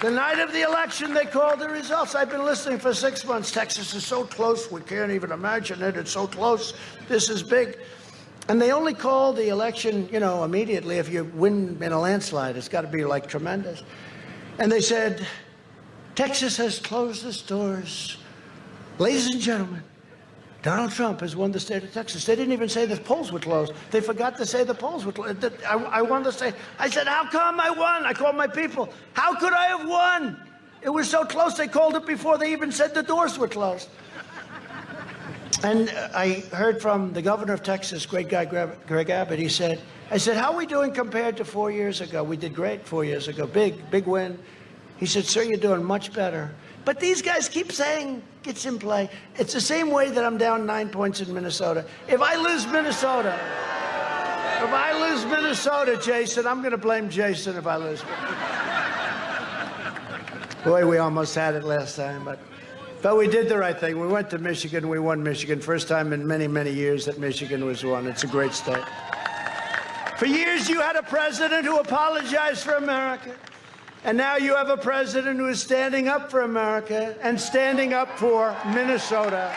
The night of the election, they called the results. I've been listening for 6 months. Texas is so close, we can't even imagine it. It's so close. This is big. And they only called the election, you know, immediately if you win in a landslide. It's got to be, like, tremendous. And they said, Texas has closed its doors. Ladies and gentlemen, Donald Trump has won the state of Texas. They didn't even say the polls were closed. They forgot to say the polls were closed. I wanted to say, I said, how come I won? I called my people. How could I have won? It was so close, they called it before they even said the doors were closed. And I heard from the governor of Texas, great guy, Greg Abbott. He said, I said, how are we doing compared to 4 years ago? We did great 4 years ago. Big win. He said, sir, you're doing much better. But these guys keep saying it's in play. It's the same way that I'm down 9 points in Minnesota. If I lose Minnesota, Jason, I'm going to blame Jason if I lose. Boy, we almost had it last time, but we did the right thing. We went to Michigan. We won Michigan. First time in many, many years that Michigan was won. It's a great state. For years, you had a president who apologized for America. And now you have a president who is standing up for America and standing up for Minnesota.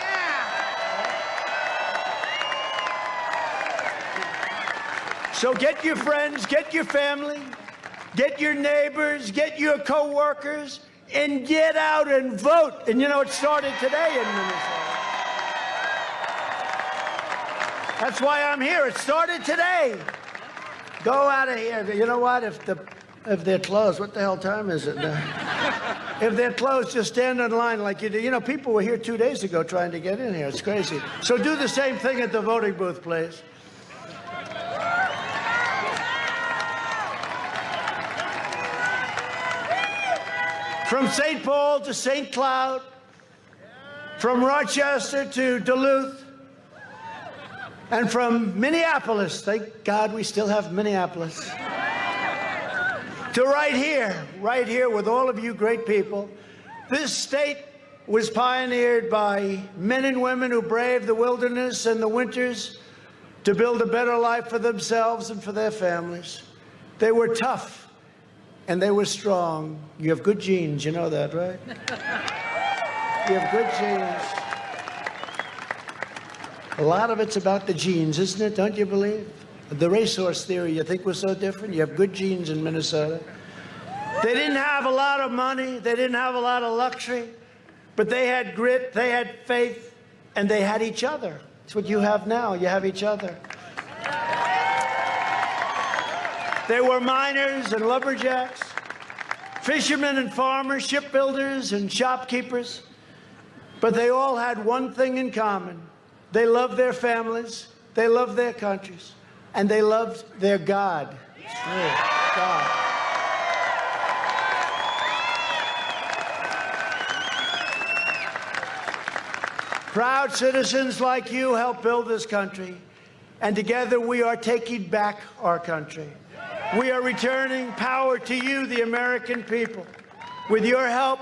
So get your friends, get your family, get your neighbors, get your co-workers, and get out and vote. And you know, it started today in Minnesota. That's why I'm here. It started today. Go out of here. You know what? If they're closed, what the hell time is it now? If they're closed, just stand in line like you do. You know, people were here 2 days ago trying to get in here. It's crazy. So do the same thing at the voting booth, please. From St. Paul to St. Cloud, from Rochester to Duluth, and from Minneapolis, thank God we still have Minneapolis, to right here with all of you great people. This state was pioneered by men and women who braved the wilderness and the winters to build a better life for themselves and for their families. They were tough and they were strong. You have good genes, you know that, right? You have good genes. A lot of it's about the genes, isn't it? Don't you believe? The racehorse theory, you think was so different? You have good genes in Minnesota. They didn't have a lot of money. They didn't have a lot of luxury. But they had grit, they had faith, and they had each other. It's what you have now. You have each other. They were miners and lumberjacks, fishermen and farmers, shipbuilders and shopkeepers. But they all had one thing in common. They loved their families, they loved their countries, and they loved their God. God. Proud citizens like you help build this country, and together we are taking back our country. We are returning power to you, the American people. With your help,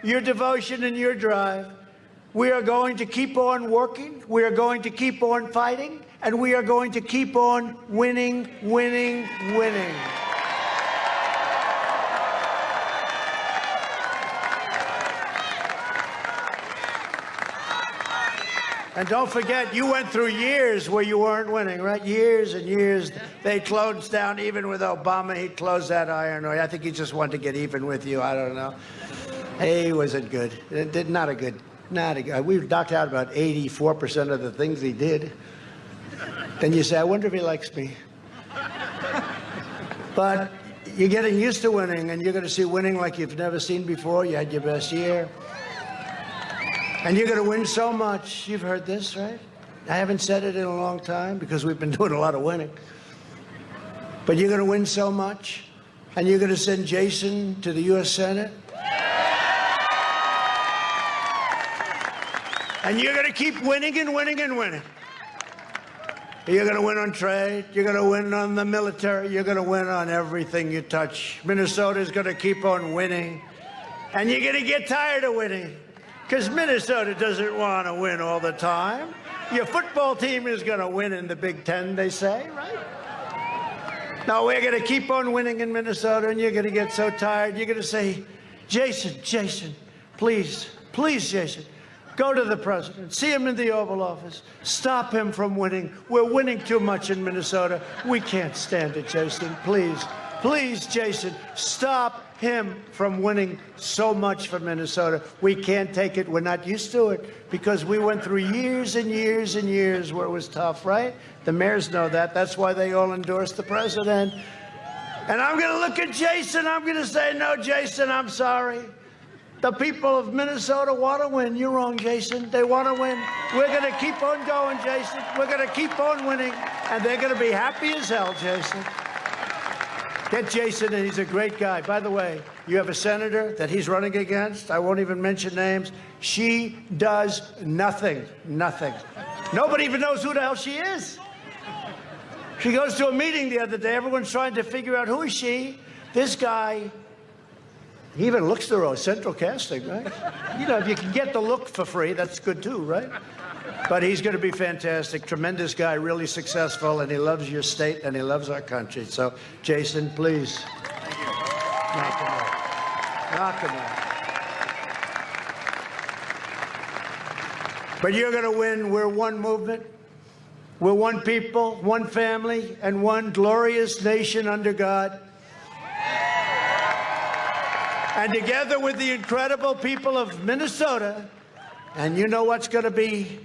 your devotion, and your drive, we are going to keep on working, we are going to keep on fighting, and we are going to keep on winning, winning, winning. And don't forget, you went through years where you weren't winning, right? Years and years. They closed down, even with Obama, he closed that iron. I think he just wanted to get even with you. I don't know. He wasn't good. Not a good. We've knocked out about 84% of the things he did. Then you say, I wonder if he likes me. But you're getting used to winning, and you're going to see winning like you've never seen before. You had your best year. And you're going to win so much. You've heard this, right? I haven't said it in a long time because we've been doing a lot of winning. But you're going to win so much, and you're going to send Jason to the U.S. Senate. And you're going to keep winning and winning and winning. You're going to win on trade. You're going to win on the military. You're going to win on everything you touch. Minnesota is going to keep on winning. And you're going to get tired of winning because Minnesota doesn't want to win all the time. Your football team is going to win in the Big Ten, they say, right? No, we're going to keep on winning in Minnesota, and you're going to get so tired. You're going to say, Jason, please, Jason, go to the president. See him in the Oval Office. Stop him from winning. We're winning too much in Minnesota. We can't stand it, Jason. Please, Jason, stop him from winning so much for Minnesota. We can't take it. We're not used to it because we went through years and years and years where it was tough, right? The mayors know that. That's why they all endorsed the president. And I'm going to look at Jason. I'm going to say, no, Jason, I'm sorry. The people of Minnesota want to win. You're wrong, Jason. They want to win. We're going to keep on going, Jason. We're going to keep on winning. And they're going to be happy as hell, Jason. Get Jason, and he's a great guy. By the way, you have a senator that he's running against. I won't even mention names. She does nothing. Nobody even knows who the hell she is. She goes to a meeting the other day. Everyone's trying to figure out who is she. This guy, he even looks the role. Central casting, right? You know, if you can get the look for free, that's good too, right? But he's going to be fantastic. Tremendous guy, really successful, and he loves your state and he loves our country. So, Jason, please. Knock him out. But you're going to win. We're one movement. We're one people, one family, and one glorious nation under God. And together with the incredible people of Minnesota, and you know what's going to be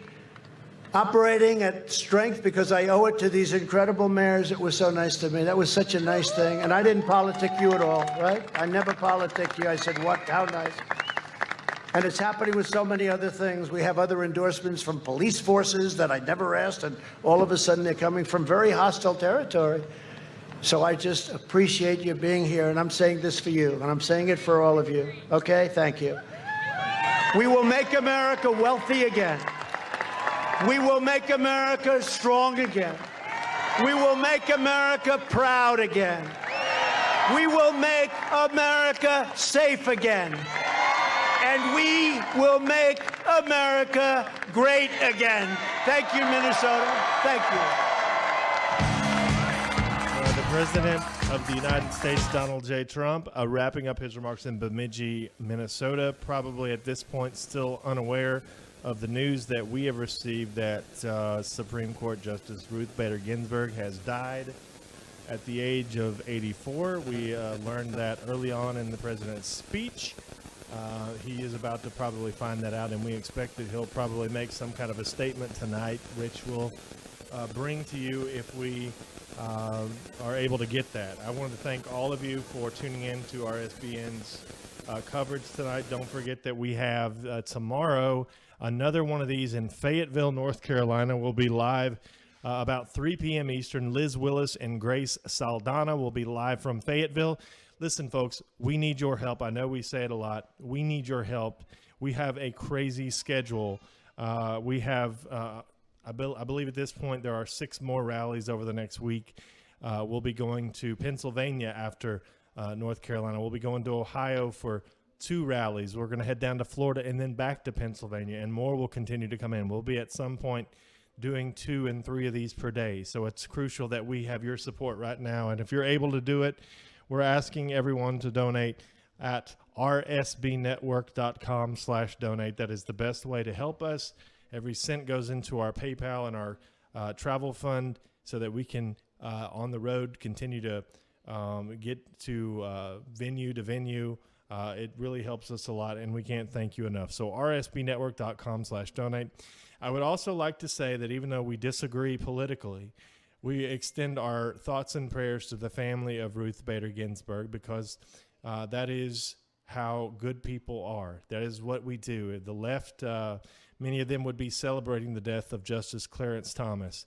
operating at strength because I owe it to these incredible mayors. It was so nice to me. That was such a nice thing. And I didn't politic you at all, right? I never politic you. I said, what? How nice. And it's happening with so many other things. We have other endorsements from police forces that I never asked, and all of a sudden they're coming from very hostile territory. So I just appreciate you being here, and I'm saying this for you, and I'm saying it for all of you. Okay? Thank you. We will make America wealthy again. We will make America strong again. We will make America proud again. We will make America safe again. And we will make America great again. Thank you, Minnesota. Thank you. The President of the United States, Donald J. Trump, wrapping up his remarks in Bemidji, Minnesota, probably at this point still unaware of the news that we have received that Supreme Court Justice Ruth Bader Ginsberg has died at the age of 84. We learned that early on in the president's speech. He is about to probably find that out, and we expect that he'll probably make some kind of a statement tonight, which we'll bring to you if we are able to get that. I want to thank all of you for tuning in to RSBN's coverage tonight. Don't forget that we have tomorrow another one of these in Fayetteville, North Carolina. We'll be live about 3 p.m. Eastern. Liz Willis and Grace Saldana will be live from Fayetteville. Listen, folks, we need your help. I know we say it a lot. We need your help. We have a crazy schedule. We have, I believe at this point, there are 6 more rallies over the next week. We'll be going to Pennsylvania after North Carolina. We'll be going to Ohio for 2 rallies. We're going to head down to Florida and then back to Pennsylvania, and more will continue to come in. We'll be at some point doing 2 and 3 of these per day. So it's crucial that we have your support right now. And if you're able to do it, we're asking everyone to donate at rsbnetwork.com/donate. That is the best way to help us. Every cent goes into our PayPal and our travel fund so that we can, on the road, continue to get to venue to venue. It really helps us a lot, and we can't thank you enough. So rsbnetwork.com/donate. I would also like to say that even though we disagree politically, we extend our thoughts and prayers to the family of Ruth Bader Ginsberg, because that is how good people are. That is what we do. The left, many of them would be celebrating the death of Justice Clarence Thomas.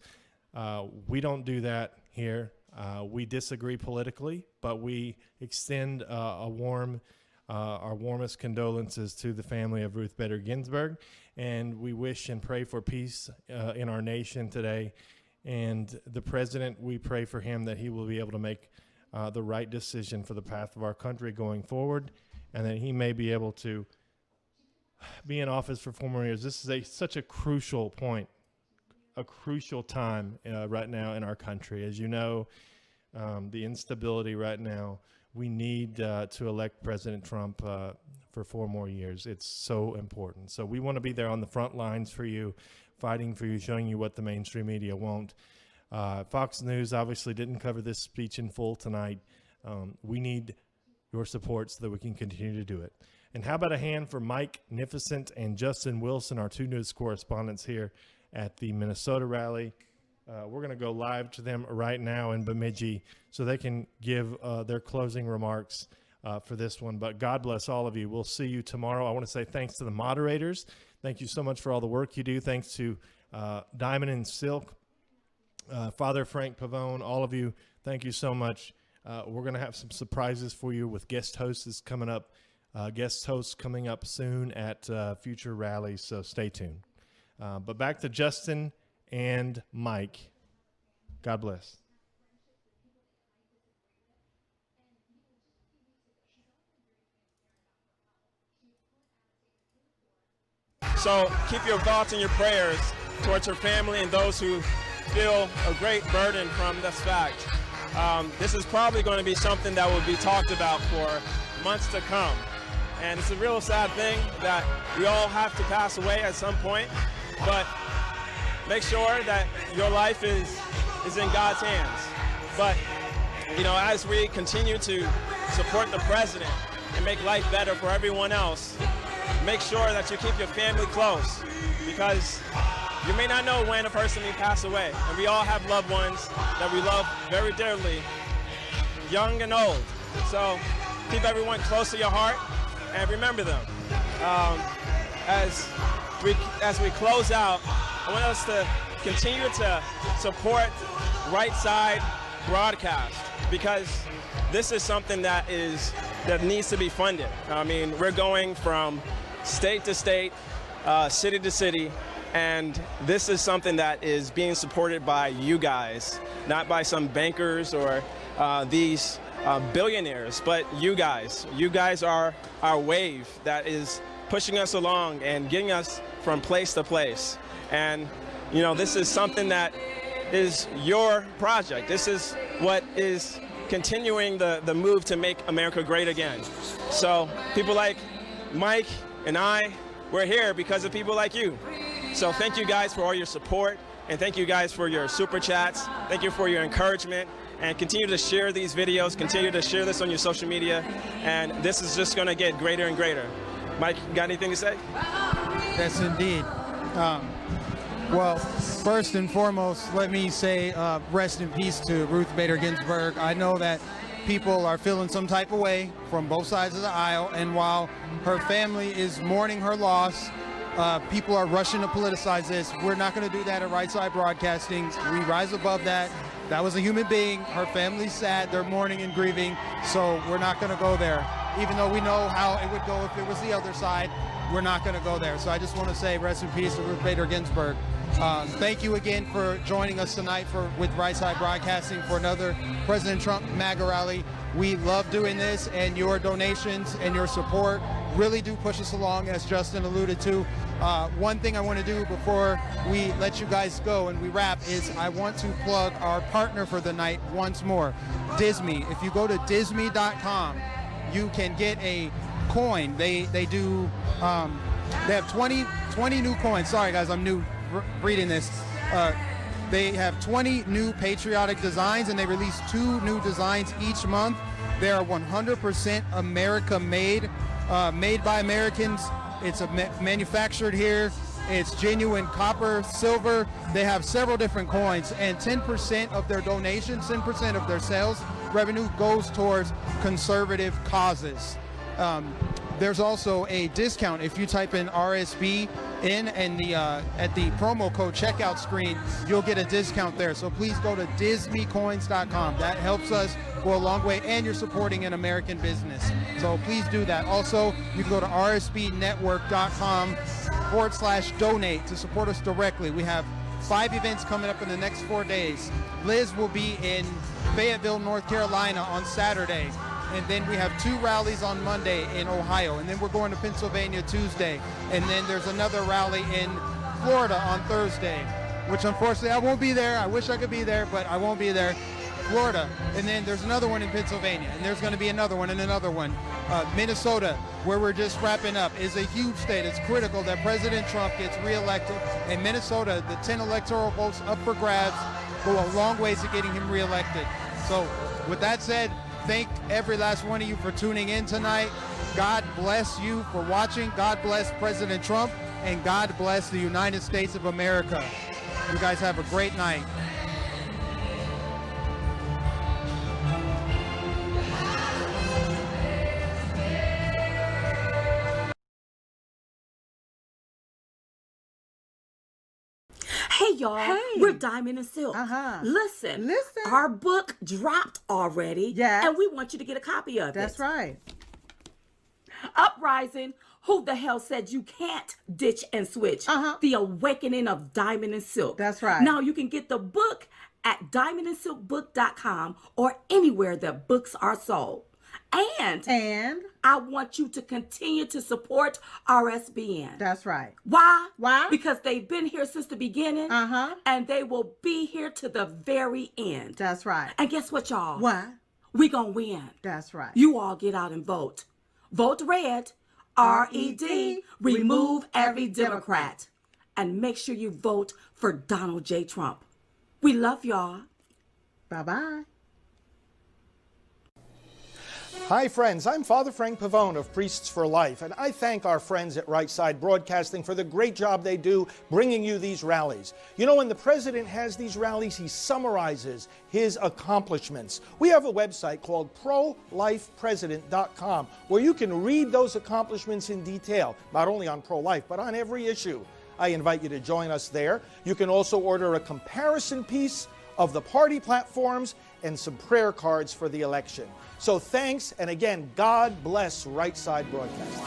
We don't do that here. We disagree politically, but we extend our warmest condolences to the family of Ruth Bader Ginsberg. and we wish and pray for peace in our nation today. And the president, we pray for him that he will be able to make the right decision for the path of our country going forward, and that he may be able to be in office for 4 more years. This is such a crucial point, a crucial time right now in our country. As you know, the instability right now, we need to elect President Trump for 4 more years. It's so important. So we want to be there on the front lines for you, fighting for you, showing you what the mainstream media won't. Fox News obviously didn't cover this speech in full tonight. We need your support so that we can continue to do it. And how about a hand for Mike Nificent and Justin Wilson, our 2 news correspondents here at the Minnesota rally. We're going to go live to them right now in Bemidji so they can give their closing remarks for this one. But God bless all of you. We'll see you tomorrow. I want to say thanks to the moderators. Thank you so much for all the work you do. Thanks to Diamond and Silk, Father Frank Pavone, all of you. Thank you so much. We're going to have some surprises for you with guest hosts coming up. Guest hosts coming up soon at future rallies, so stay tuned. But back to Justin and Mike. God bless. So keep your thoughts and your prayers towards her family and those who feel a great burden from this fact. This is probably going to be something that will be talked about for months to come. And it's a real sad thing that we all have to pass away at some point, but make sure that your life is in God's hands. But, you know, as we continue to support the president and make life better for everyone else, make sure that you keep your family close, because you may not know when a person may pass away. And we all have loved ones that we love very dearly, young and old. So keep everyone close to your heart and remember them. As we close out, I want us to continue to support Right Side Broadcast, because this is something that needs to be funded. I mean, we're going from state to state, city to city, and this is something that is being supported by you guys, not by some bankers or these billionaires, but you guys. You guys are our wave that is pushing us along and getting us from place to place. And, you know, this is something that is your project. This is what is continuing the move to make America great again. So people like Mike and I, we're here because of people like you. So thank you guys for all your support, and thank you guys for your super chats. Thank you for your encouragement, and continue to share these videos, continue to share this on your social media, and this is just gonna get greater and greater. Mike, got anything to say? Yes, indeed. Well, first and foremost, let me say rest in peace to Ruth Bader Ginsberg. I know that people are feeling some type of way from both sides of the aisle, and while her family is mourning her loss, people are rushing to politicize this. We're not going to do that at Right Side Broadcasting. We rise above that. That was a human being. Her family's sad. They're mourning and grieving, so we're not going to go there. Even though we know how it would go if it was the other side, we're not going to go there. So I just want to say rest in peace to Ruth Bader Ginsberg. Thank you again for joining us tonight with Right Side Broadcasting for another President Trump MAGA rally. We love doing this, and your donations and your support really do push us along, as Justin alluded to. One thing I want to do before we let you guys go and we wrap is I want to plug our partner for the night once more, Disney. If you go to disney.com, you can get a coin. They do, they have 20 new coins. Sorry guys, I'm new reading this. They have 20 new patriotic designs, and they release 2 new designs each month. They are 100% America made, made by Americans. It's manufactured here. It's genuine copper, silver. They have several different coins, and 10% of their donations, 10% of their sales revenue goes towards conservative causes. There's also a discount if you type in RSB in, and at the promo code checkout screen, you'll get a discount there. So please go to disneycoins.com. That helps us go a long way, and you're supporting an American business. So please do that. Also, you can go to rsbnetwork.com live.org/donate to support us directly. We have 5 events coming up in the next 4 days. Liz will be in Fayetteville, North Carolina on Saturday. And then we have 2 rallies on Monday in Ohio. And then we're going to Pennsylvania Tuesday. And then there's another rally in Florida on Thursday, which unfortunately I won't be there. I wish I could be there, but I won't be there. Florida. And then there's another one in Pennsylvania. And there's going to be another one and another one. Minnesota, where we're just wrapping up, is a huge state. It's critical that President Trump gets reelected. And Minnesota, the 10 electoral votes up for grabs go a long ways to getting him reelected. So with that said, thank every last one of you for tuning in tonight. God bless you for watching. God bless President Trump. And God bless the United States of America. You guys have a great night. Hey y'all, Hey. we're Diamond and Silk. Listen, our book dropped already, Yes. and we want you to get a copy of That's it. right. Uprising, who the hell said you can't ditch and switch? The Awakening of Diamond and Silk. That's right. Now you can get the book at diamondandsilkbook.com or anywhere that books are sold. And I want you to continue to support RSBN. That's right. Why? Why? Because they've been here since the beginning. And they will be here to the very end. That's right. And guess what, y'all? What? We gonna win. That's right. You all get out and vote. Vote red. RED. Remove every Democrat. And make sure you vote for Donald J. Trump. We love y'all. Bye-bye. Hi, friends. I'm Father Frank Pavone of Priests for Life, and I thank our friends at Right Side Broadcasting for the great job they do bringing you these rallies. You know, when the president has these rallies, he summarizes his accomplishments. We have a website called prolifepresident.com where you can read those accomplishments in detail, not only on pro-life, but on every issue. I invite you to join us there. You can also order a comparison piece of the party platforms and some prayer cards for the election. So thanks, and again, God bless Right Side Broadcasting.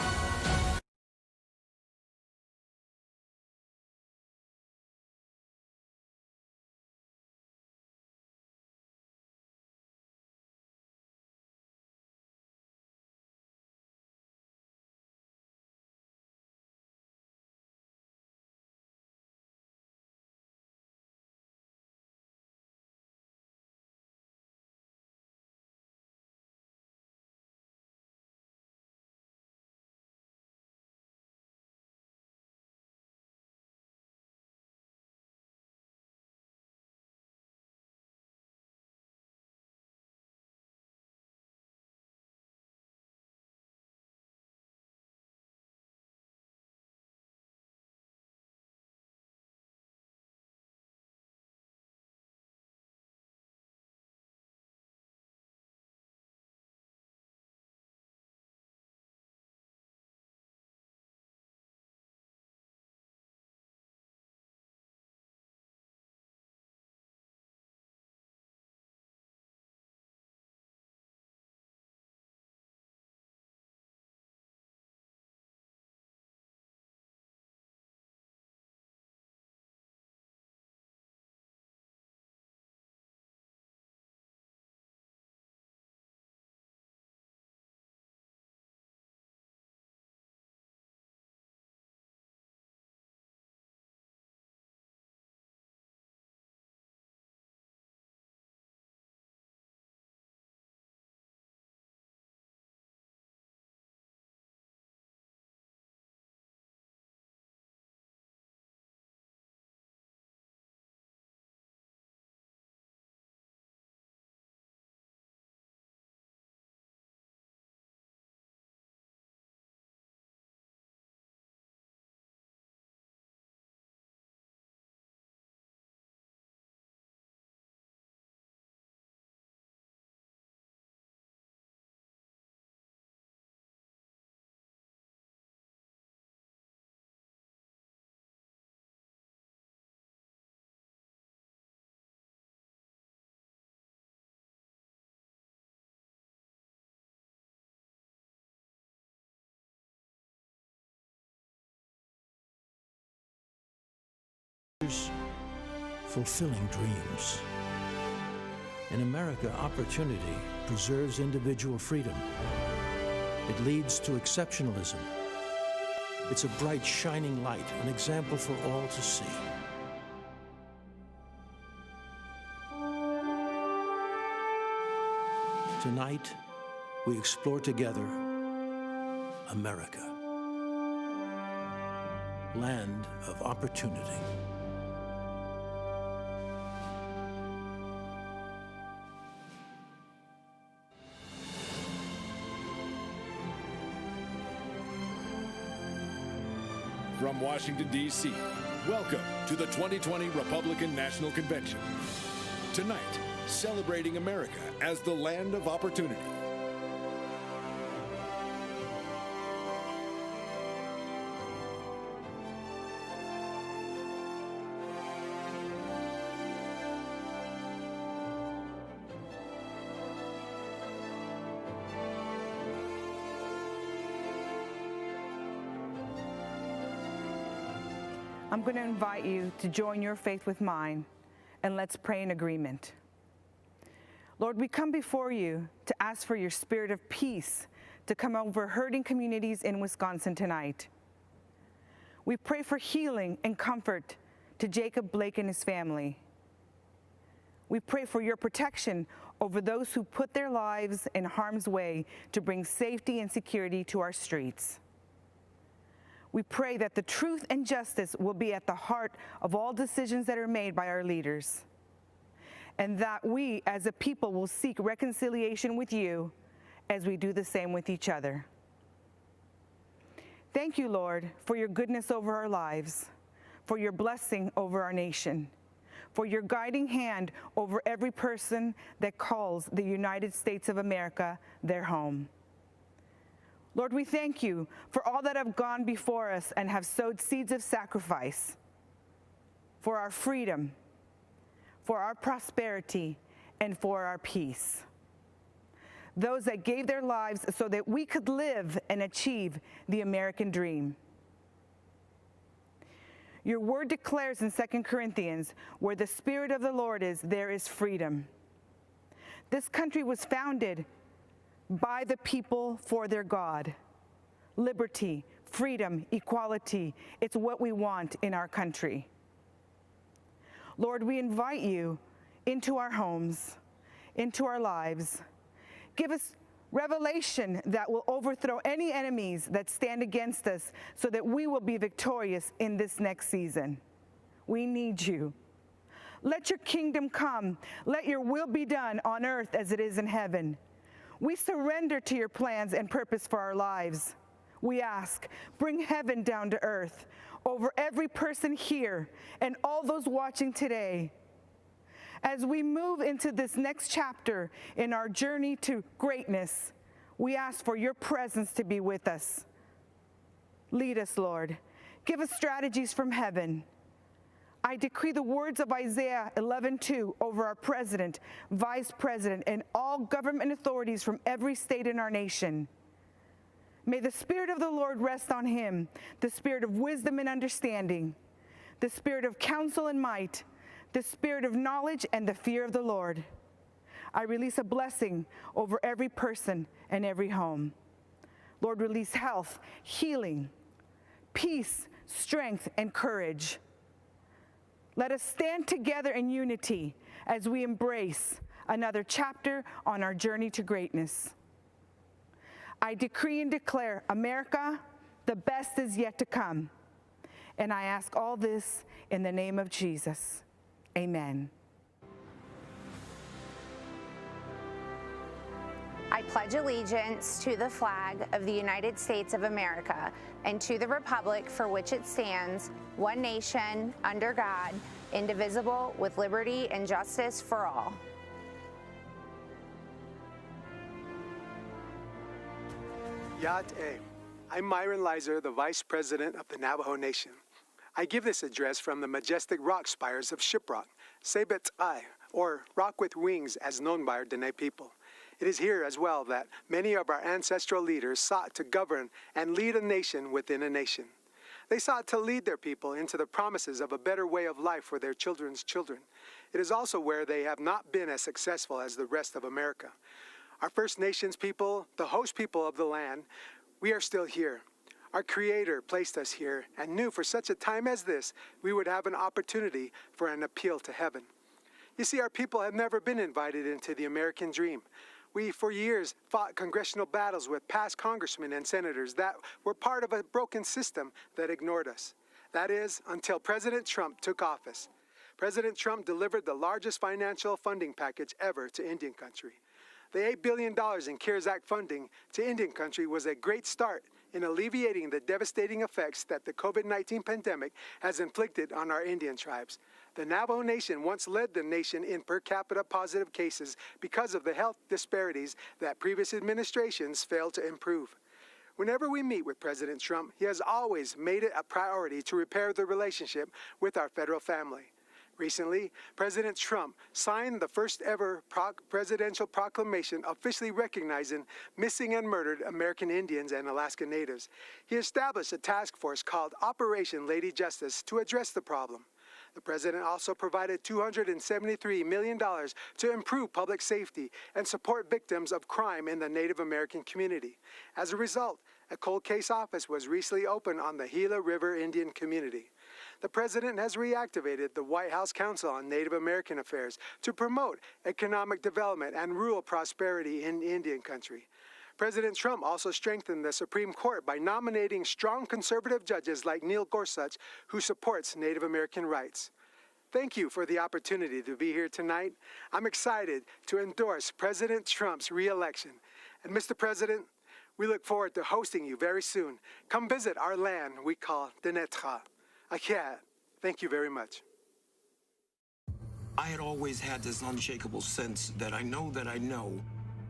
fulfilling dreams. In America, opportunity preserves individual freedom. It leads to exceptionalism. It's a bright, shining light, an example for all to see. Tonight, we explore together America, land of opportunity. From Washington, D.C., welcome to the 2020 Republican National Convention. Tonight, celebrating America as the land of opportunity. I'm going to invite you to join your faith with mine, and let's pray in agreement. Lord, we come before you to ask for your spirit of peace to come over hurting communities in Wisconsin tonight. We pray for healing and comfort to Jacob Blake and his family. We pray for your protection over those who put their lives in harm's way to bring safety and security to our streets. We pray that the truth and justice will be at the heart of all decisions that are made by our leaders, and that we as a people will seek reconciliation with you as we do the same with each other. Thank you, Lord, for your goodness over our lives, for your blessing over our nation, for your guiding hand over every person that calls the United States of America their home. Lord, we thank you for all that have gone before us and have sowed seeds of sacrifice for our freedom, for our prosperity, and for our peace. Those that gave their lives so that we could live and achieve the American dream. Your word declares in 2 Corinthians, where the Spirit of the Lord is, there is freedom. This country was founded by the people for their God. Liberty, freedom, equality, it's what we want in our country. Lord, we invite you into our homes, into our lives. Give us revelation that will overthrow any enemies that stand against us so that we will be victorious in this next season. We need you. Let your kingdom come. Let your will be done on earth as it is in heaven. We surrender to your plans and purpose for our lives. We ask, bring heaven down to earth over every person here and all those watching today. As we move into this next chapter in our journey to greatness, we ask for your presence to be with us. Lead us, Lord. Give us strategies from heaven. I decree the words of Isaiah 11:2 over our president, vice president, and all government authorities from every state in our nation. May the Spirit of the Lord rest on him, the spirit of wisdom and understanding, the spirit of counsel and might, the spirit of knowledge and the fear of the Lord. I release a blessing over every person and every home. Lord, release health, healing, peace, strength, and courage. Let us stand together in unity as we embrace another chapter on our journey to greatness. I decree and declare, America, the best is yet to come. And I ask all this in the name of Jesus. Amen. I pledge allegiance to the flag of the United States of America and to the republic for which it stands, one nation, under God, indivisible, with liberty and justice for all. Yat-e. I'm Myron Lizer, the Vice President of the Navajo Nation. I give this address from the majestic rock spires of Shiprock, Sebet-ai, or Rock with Wings as known by our Dene people. It is here as well that many of our ancestral leaders sought to govern and lead a nation within a nation. They sought to lead their people into the promises of a better way of life for their children's children. It is also where they have not been as successful as the rest of America. Our First Nations people, the host people of the land, we are still here. Our Creator placed us here and knew for such a time as this, we would have an opportunity for an appeal to heaven. You see, our people have never been invited into the American dream. We, for years, fought congressional battles with past congressmen and senators that were part of a broken system that ignored us. That is, until President Trump took office. President Trump delivered the largest financial funding package ever to Indian country. The $8 billion in CARES Act funding to Indian country was a great start in alleviating the devastating effects that the COVID-19 pandemic has inflicted on our Indian tribes. The Navajo Nation once led the nation in per capita positive cases because of the health disparities that previous administrations failed to improve. Whenever we meet with President Trump, he has always made it a priority to repair the relationship with our federal family. Recently, President Trump signed the first ever presidential proclamation officially recognizing missing and murdered American Indians and Alaska Natives. He established a task force called Operation Lady Justice to address the problem. The president also provided $273 million to improve public safety and support victims of crime in the Native American community. As a result, a cold case office was recently opened on the Gila River Indian community. The president has reactivated the White House Council on Native American Affairs to promote economic development and rural prosperity in Indian country. President Trump also strengthened the Supreme Court by nominating strong conservative judges like Neil Gorsuch, who supports Native American rights. Thank you for the opportunity to be here tonight. I'm excited to endorse President Trump's re-election. And Mr. President, we look forward to hosting you very soon. Come visit our land we call Denetra. Thank you very much. I had always had this unshakable sense that I know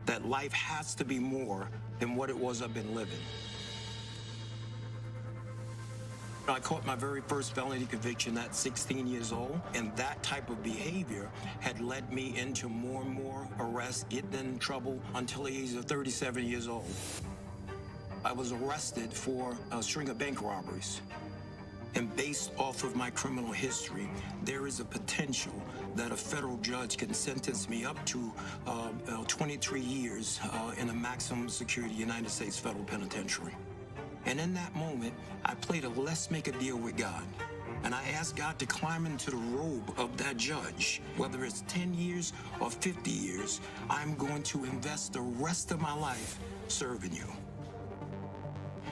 that life has to be more than what it was I've been living. I caught my very first felony conviction at 16 years old, and that type of behavior had led me into more and more arrests, getting in trouble until the age of 37 years old. I was arrested for a string of bank robberies. And based off of my criminal history, there is a potential that a federal judge can sentence me up to 23 years in a maximum security United States federal penitentiary. And in that moment, I played a let's make a deal with God. And I asked God to climb into the robe of that judge. Whether it's 10 years or 50 years, I'm going to invest the rest of my life serving you.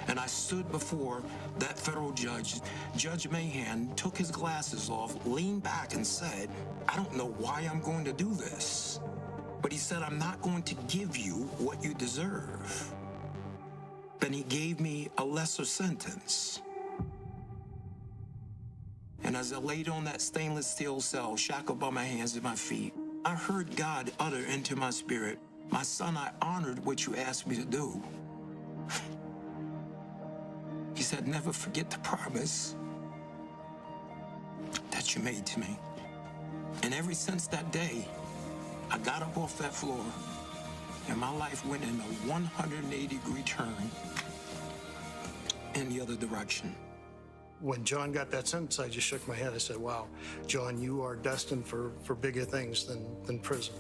And I stood before that federal judge. Judge Mahan took his glasses off, leaned back and said, I don't know why I'm going to do this. But he said, I'm not going to give you what you deserve. Then he gave me a lesser sentence. And as I laid on that stainless steel cell, shackled by my hands and my feet, I heard God utter into my spirit, my son, I honored what you asked me to do. He said, never forget the promise that you made to me. And ever since that day, I got up off that floor and my life went in a 180-degree turn in the other direction. When John got that sentence, I just shook my head. I said, wow, John, you are destined for bigger things than prison.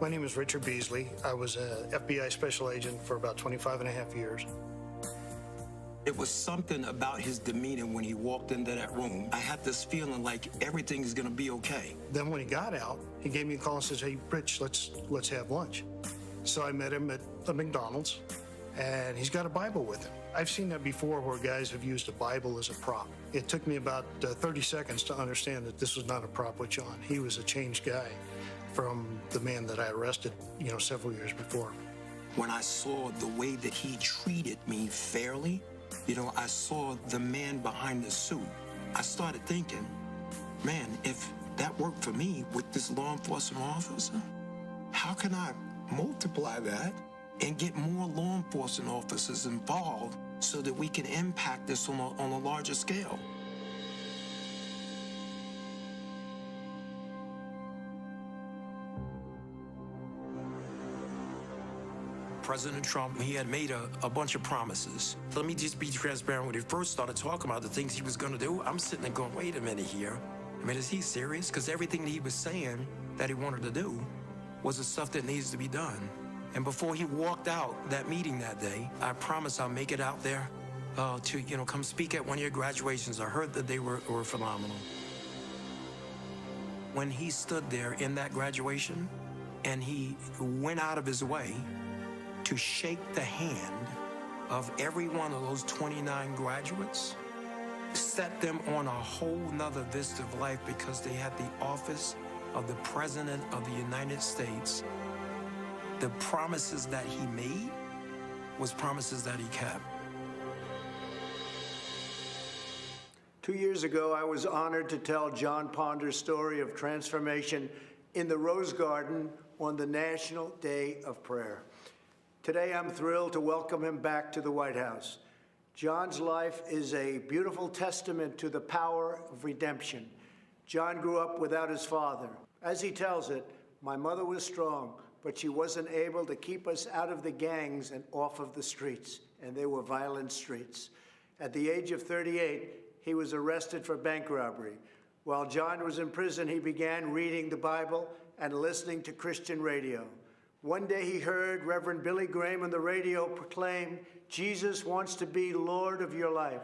My name is Richard Beasley. I was an FBI special agent for about 25 and a half years. It was something about his demeanor when he walked into that room. I had this feeling like everything is going to be okay. Then when he got out, he gave me a call and says, hey, Rich, let's have lunch. So I met him at the McDonald's, and he's got a Bible with him. I've seen that before where guys have used a Bible as a prop. It took me about 30 seconds to understand that this was not a prop with John. He was a changed guy from the man that I arrested, several years before. When I saw the way that he treated me fairly, I saw the man behind the suit. I started thinking, man, if that worked for me with this law enforcement officer, how can I multiply that and get more law enforcement officers involved so that we can impact this on a larger scale? President Trump, he had made a bunch of promises. Let me just be transparent. When he first started talking about the things he was going to do, I'm sitting there going, wait a minute here. I mean, is he serious? Because everything that he was saying that he wanted to do was the stuff that needs to be done. And before he walked out that meeting that day, I promised I'll make it out there to, come speak at one of your graduations. I heard that they were phenomenal. When he stood there in that graduation and he went out of his way to shake the hand of every one of those 29 graduates, set them on a whole nother vista of life because they had the office of the President of the United States. The promises that he made was promises that he kept. 2 years ago, I was honored to tell John Ponder's story of transformation in the Rose Garden on the National Day of Prayer. Today, I'm thrilled to welcome him back to the White House. John's life is a beautiful testament to the power of redemption. John grew up without his father. As he tells it, my mother was strong, but she wasn't able to keep us out of the gangs and off of the streets, and they were violent streets. At the age of 38, he was arrested for bank robbery. While John was in prison, he began reading the Bible and listening to Christian radio. One day he heard Reverend Billy Graham on the radio proclaim, "Jesus wants to be Lord of your life."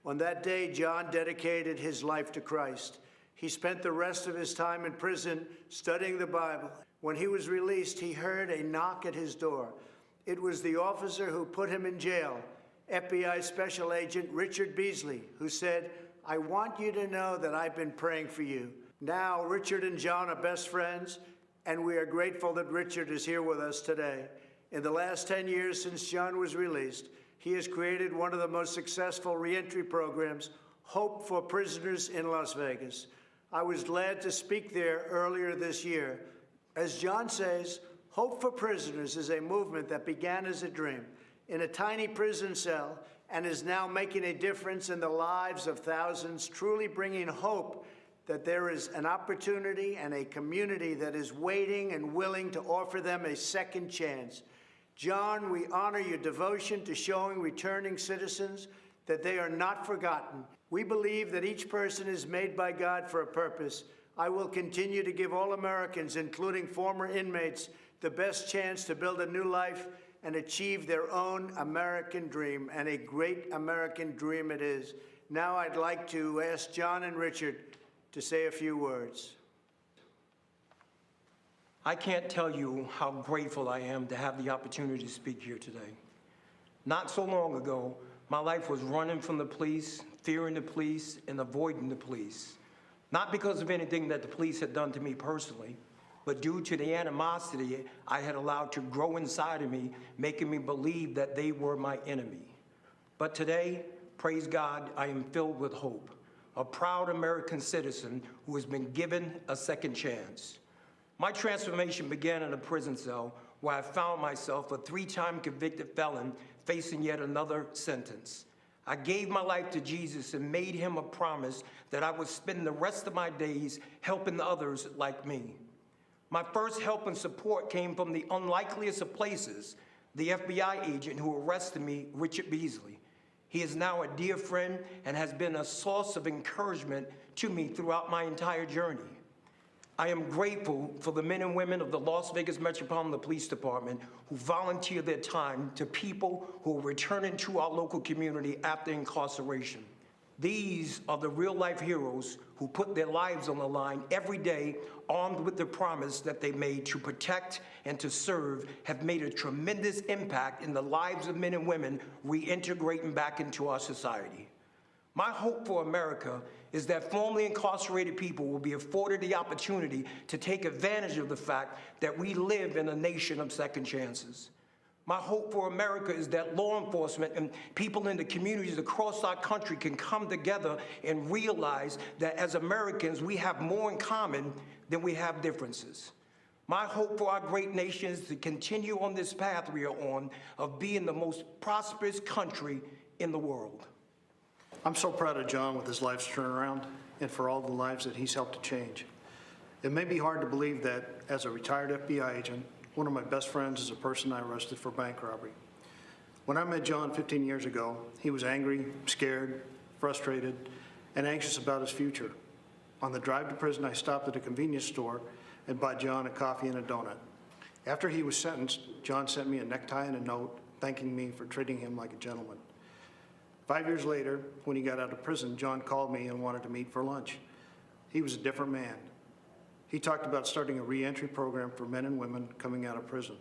On that day, John dedicated his life to Christ. He spent the rest of his time in prison studying the Bible. When he was released, he heard a knock at his door. It was the officer who put him in jail, FBI Special Agent Richard Beasley, who said, "I want you to know that I've been praying for you." Now, Richard and John are best friends, and we are grateful that Richard is here with us today. In the last 10 years since John was released, he has created one of the most successful reentry programs, Hope for Prisoners in Las Vegas. I was glad to speak there earlier this year. As John says, Hope for Prisoners is a movement that began as a dream in a tiny prison cell and is now making a difference in the lives of thousands, truly bringing hope that there is an opportunity and a community that is waiting and willing to offer them a second chance. John, we honor your devotion to showing returning citizens that they are not forgotten. We believe that each person is made by God for a purpose. I will continue to give all Americans, including former inmates, the best chance to build a new life and achieve their own American dream, and a great American dream it is. Now I'd like to ask John and Richard to say a few words. I can't tell you how grateful I am to have the opportunity to speak here today. Not so long ago, my life was running from the police, fearing the police, and avoiding the police. Not because of anything that the police had done to me personally, but due to the animosity I had allowed to grow inside of me, making me believe that they were my enemy. But today, praise God, I am filled with hope, a proud American citizen who has been given a second chance. My transformation began in a prison cell where I found myself a 3-time convicted felon facing yet another sentence. I gave my life to Jesus and made him a promise that I would spend the rest of my days helping others like me. My first help and support came from the unlikeliest of places, the FBI agent who arrested me, Richard Beasley. He is now a dear friend and has been a source of encouragement to me throughout my entire journey. I am grateful for the men and women of the Las Vegas Metropolitan Police Department who volunteer their time to people who are returning to our local community after incarceration. These are the real-life heroes who put their lives on the line every day, armed with the promise that they made to protect and to serve, have made a tremendous impact in the lives of men and women reintegrating back into our society. My hope for America is that formerly incarcerated people will be afforded the opportunity to take advantage of the fact that we live in a nation of second chances. My hope for America is that law enforcement and people in the communities across our country can come together and realize that as Americans, we have more in common than we have differences. My hope for our great nation is to continue on this path we are on of being the most prosperous country in the world. I'm so proud of John with his life's turnaround and for all the lives that he's helped to change. It may be hard to believe that as a retired FBI agent one of my best friends is a person I arrested for bank robbery. When I met John 15 years ago, he was angry, scared, frustrated, and anxious about his future. On the drive to prison, I stopped at a convenience store and bought John a coffee and a donut. After he was sentenced, John sent me a necktie and a note thanking me for treating him like a gentleman. 5 years later, when he got out of prison, John called me and wanted to meet for lunch. He was a different man. He talked about starting a re-entry program for men and women coming out of prison.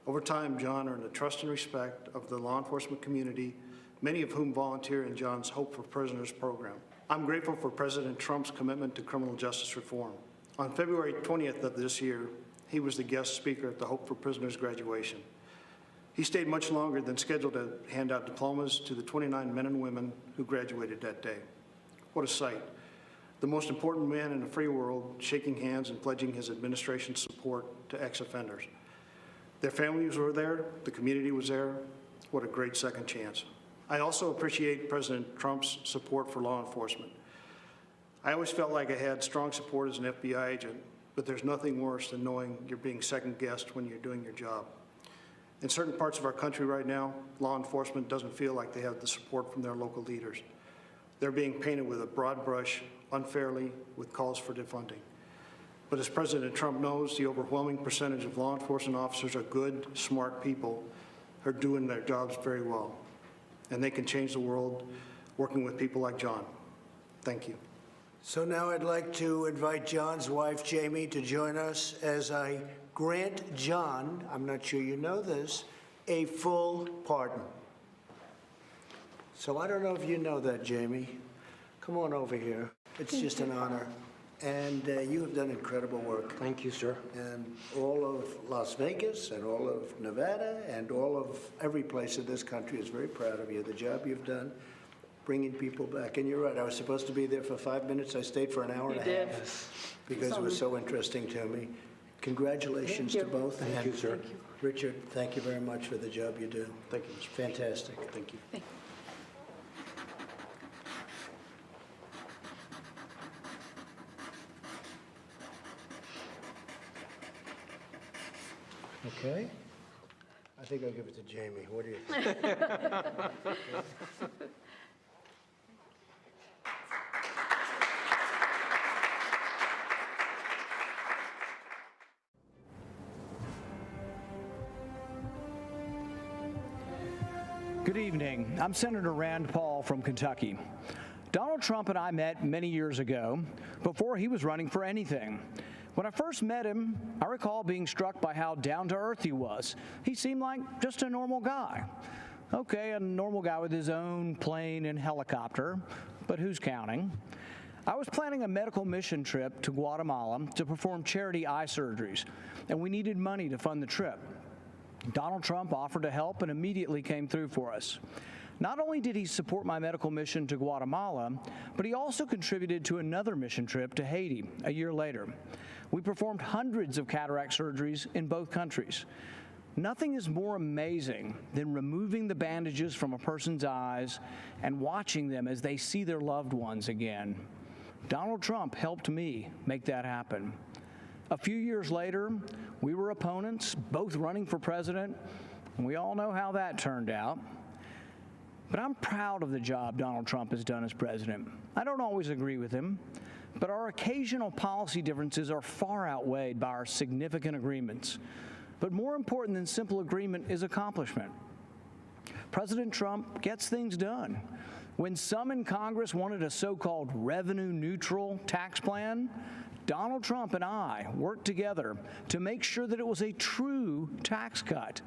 Over time, John earned the trust and respect of the law enforcement community, many of whom volunteer in John's Hope for Prisoners program. I'm grateful for President Trump's commitment to criminal justice reform. On February 20th of this year, he was the guest speaker at the Hope for Prisoners graduation. He stayed much longer than scheduled to hand out diplomas to the 29 men and women who graduated that day. What a sight. The most important man in the free world shaking hands and pledging his administration's support to ex-offenders. Their families were there, the community was there. What a great second chance. I also appreciate President Trump's support for law enforcement. I always felt like I had strong support as an FBI agent, but there's nothing worse than knowing you're being second-guessed when you're doing your job. In certain parts of our country right now, law enforcement doesn't feel like they have the support from their local leaders. They're being painted with a broad brush, unfairly, with calls for defunding. But as President Trump knows, the overwhelming percentage of law enforcement officers are good, smart people who are doing their jobs very well. And they can change the world working with people like John. Thank you. So now I'd like to invite John's wife, Jamie, to join us as I grant John, I'm not sure you know this, a full pardon. So I don't know if you know that, Jamie. Come on over here. It's just an honor. And you have done incredible work. Thank you, sir. And all of Las Vegas and all of Nevada and all of every place in this country is very proud of you, the job you've done, bringing people back. And you're right, I was supposed to be there for 5 minutes. I stayed for an hour and a half because it was so interesting to me. Congratulations to both. Thank you, sir. Thank you. Richard, thank you very much for the job you do. Thank you. Fantastic. Thank you. Thank you. Okay. I think I'll give it to Jamie. What do you think? Good evening. I'm Senator Rand Paul from Kentucky. Donald Trump and I met many years ago, before he was running for anything. When I first met him, I recall being struck by how down-to-earth he was. He seemed like just a normal guy. Okay, a normal guy with his own plane and helicopter, but who's counting? I was planning a medical mission trip to Guatemala to perform charity eye surgeries, and we needed money to fund the trip. Donald Trump offered to help and immediately came through for us. Not only did he support my medical mission to Guatemala, but he also contributed to another mission trip to Haiti a year later. We performed hundreds of cataract surgeries in both countries. Nothing is more amazing than removing the bandages from a person's eyes and watching them as they see their loved ones again. Donald Trump helped me make that happen. A few years later, we were opponents, both running for president, and we all know how that turned out. But I'm proud of the job Donald Trump has done as president. I don't always agree with him, but our occasional policy differences are far outweighed by our significant agreements. But more important than simple agreement is accomplishment. President Trump gets things done. When some in Congress wanted a so-called revenue-neutral tax plan, Donald Trump and I worked together to make sure that it was a true tax cut.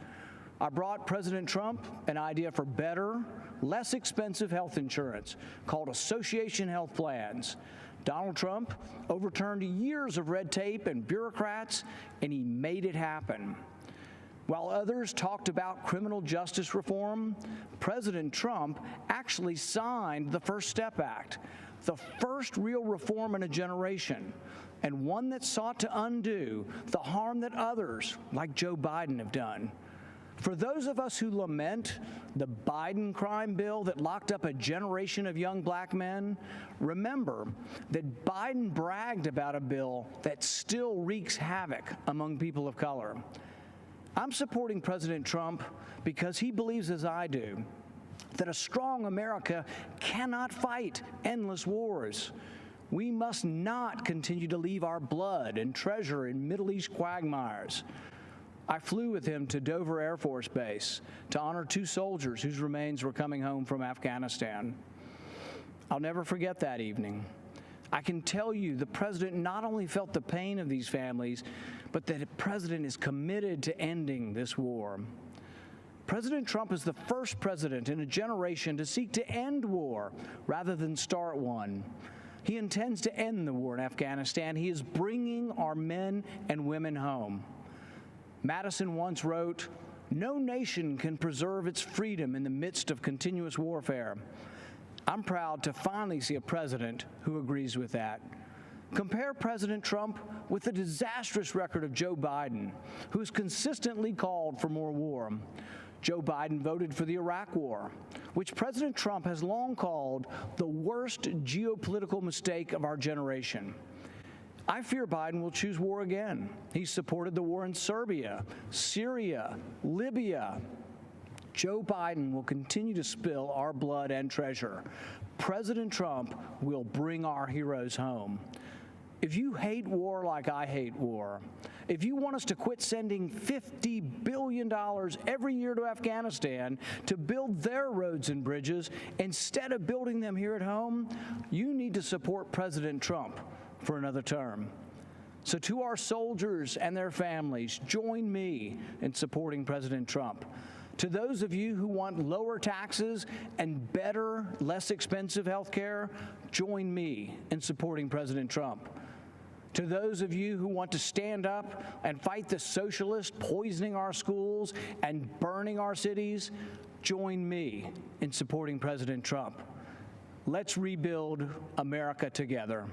I brought President Trump an idea for better, less expensive health insurance called Association Health Plans. Donald Trump overturned years of red tape and bureaucrats, and he made it happen. While others talked about criminal justice reform, President Trump actually signed the First Step Act, the first real reform in a generation, and one that sought to undo the harm that others, like Joe Biden, have done. For those of us who lament the Biden crime bill that locked up a generation of young black men, remember that Biden bragged about a bill that still wreaks havoc among people of color. I'm supporting President Trump because he believes, as I do, that a strong America cannot fight endless wars. We must not continue to leave our blood and treasure in Middle East quagmires. I flew with him to Dover Air Force Base to honor 2 soldiers whose remains were coming home from Afghanistan. I'll never forget that evening. I can tell you the president not only felt the pain of these families, but that the president is committed to ending this war. President Trump is the first president in a generation to seek to end war rather than start one. He intends to end the war in Afghanistan. He is bringing our men and women home. Madison once wrote, "No nation can preserve its freedom in the midst of continuous warfare." I'm proud to finally see a president who agrees with that. Compare President Trump with the disastrous record of Joe Biden, who has consistently called for more war. Joe Biden voted for the Iraq War, which President Trump has long called the worst geopolitical mistake of our generation. I fear Biden will choose war again. He supported the war in Serbia, Syria, Libya. Joe Biden will continue to spill our blood and treasure. President Trump will bring our heroes home. If you hate war like I hate war, if you want us to quit sending $50 billion every year to Afghanistan to build their roads and bridges instead of building them here at home, you need to support President Trump for another term. So to our soldiers and their families, join me in supporting President Trump. To those of you who want lower taxes and better, less expensive health care, join me in supporting President Trump. To those of you who want to stand up and fight the socialists poisoning our schools and burning our cities, join me in supporting President Trump. Let's rebuild America together.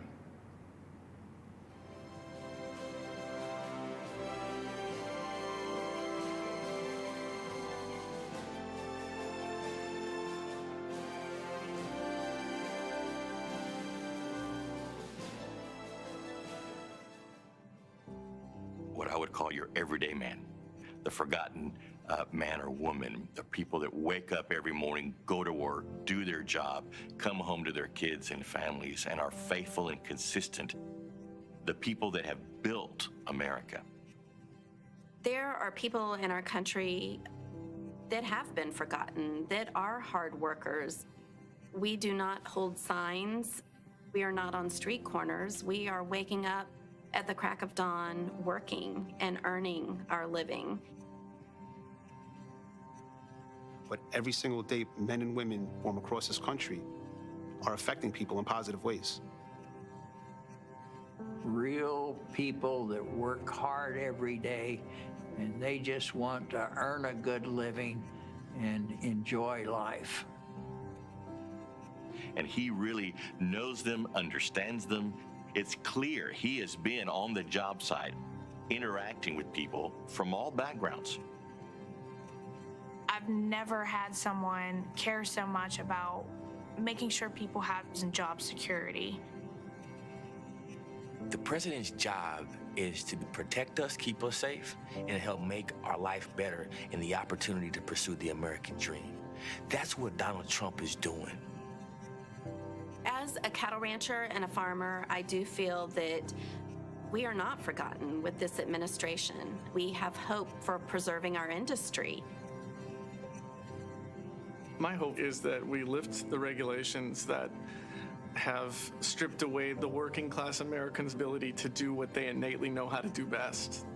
What I would call your everyday man, the forgotten man or woman, the people that wake up every morning, go to work, do their job, come home to their kids and families, and are faithful and consistent, the people that have built America. There are people in our country that have been forgotten, that are hard workers. We do not hold signs. We are not on street corners. We are waking up at the crack of dawn, working and earning our living. But every single day, men and women from across this country are affecting people in positive ways. Real people that work hard every day, and they just want to earn a good living and enjoy life. And he really knows them, understands them. It's clear he has been on the job site, interacting with people from all backgrounds. I've never had someone care so much about making sure people have job security. The president's job is to protect us, keep us safe, and help make our life better and the opportunity to pursue the American dream. That's what Donald Trump is doing. As a cattle rancher and a farmer, I do feel that we are not forgotten with this administration. We have hope for preserving our industry. My hope is that we lift the regulations that have stripped away the working class Americans' ability to do what they innately know how to do best.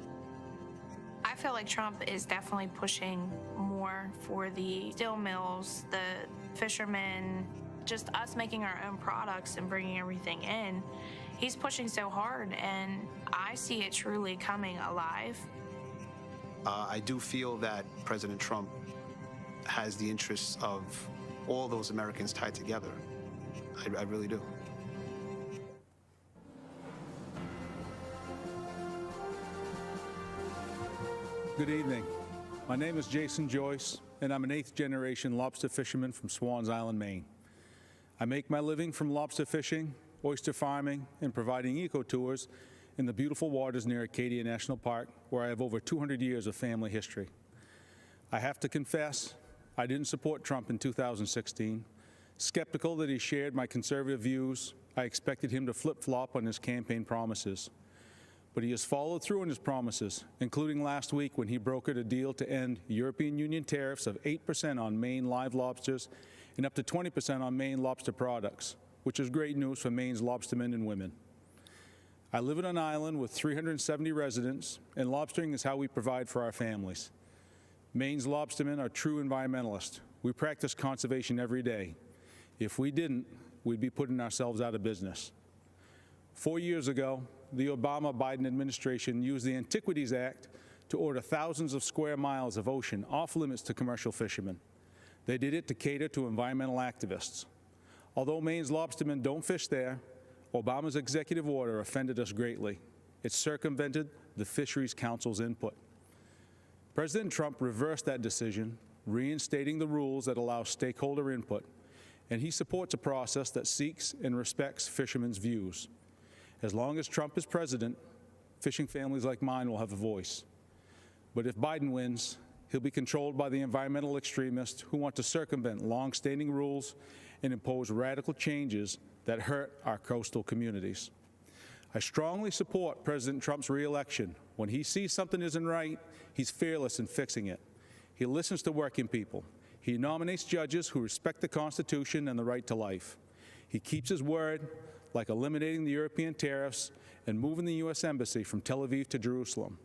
I feel like Trump is definitely pushing more for the steel mills, the fishermen, just us making our own products and bringing everything in. He's pushing so hard, and I see it truly coming alive. I do feel that President Trump has the interests of all those Americans tied together. I really do. Good evening. My name is Jason Joyce, and I'm an 8th-generation lobster fisherman from Swans Island, Maine. I make my living from lobster fishing, oyster farming, and providing eco-tours in the beautiful waters near Acadia National Park, where I have over 200 years of family history. I have to confess, I didn't support Trump in 2016. Skeptical that he shared my conservative views, I expected him to flip-flop on his campaign promises. But he has followed through on his promises, including last week when he brokered a deal to end European Union tariffs of 8% on Maine live lobsters and up to 20% on Maine lobster products, which is great news for Maine's lobstermen and women. I live in an island with 370 residents, and lobstering is how we provide for our families. Maine's lobstermen are true environmentalists. We practice conservation every day. If we didn't, we'd be putting ourselves out of business. 4 years ago, the Obama-Biden administration used the Antiquities Act to order thousands of square miles of ocean off limits to commercial fishermen. They did it to cater to environmental activists. Although Maine's lobstermen don't fish there, Obama's executive order offended us greatly. It circumvented the Fisheries Council's input. President Trump reversed that decision, reinstating the rules that allow stakeholder input, and he supports a process that seeks and respects fishermen's views. As long as Trump is president, fishing families like mine will have a voice. But if Biden wins, he'll be controlled by the environmental extremists who want to circumvent long-standing rules and impose radical changes that hurt our coastal communities. I strongly support President Trump's re-election. When he sees something isn't right, he's fearless in fixing it. He listens to working people. He nominates judges who respect the Constitution and the right to life. He keeps his word, like eliminating the European tariffs and moving the U.S. Embassy from Tel Aviv to Jerusalem.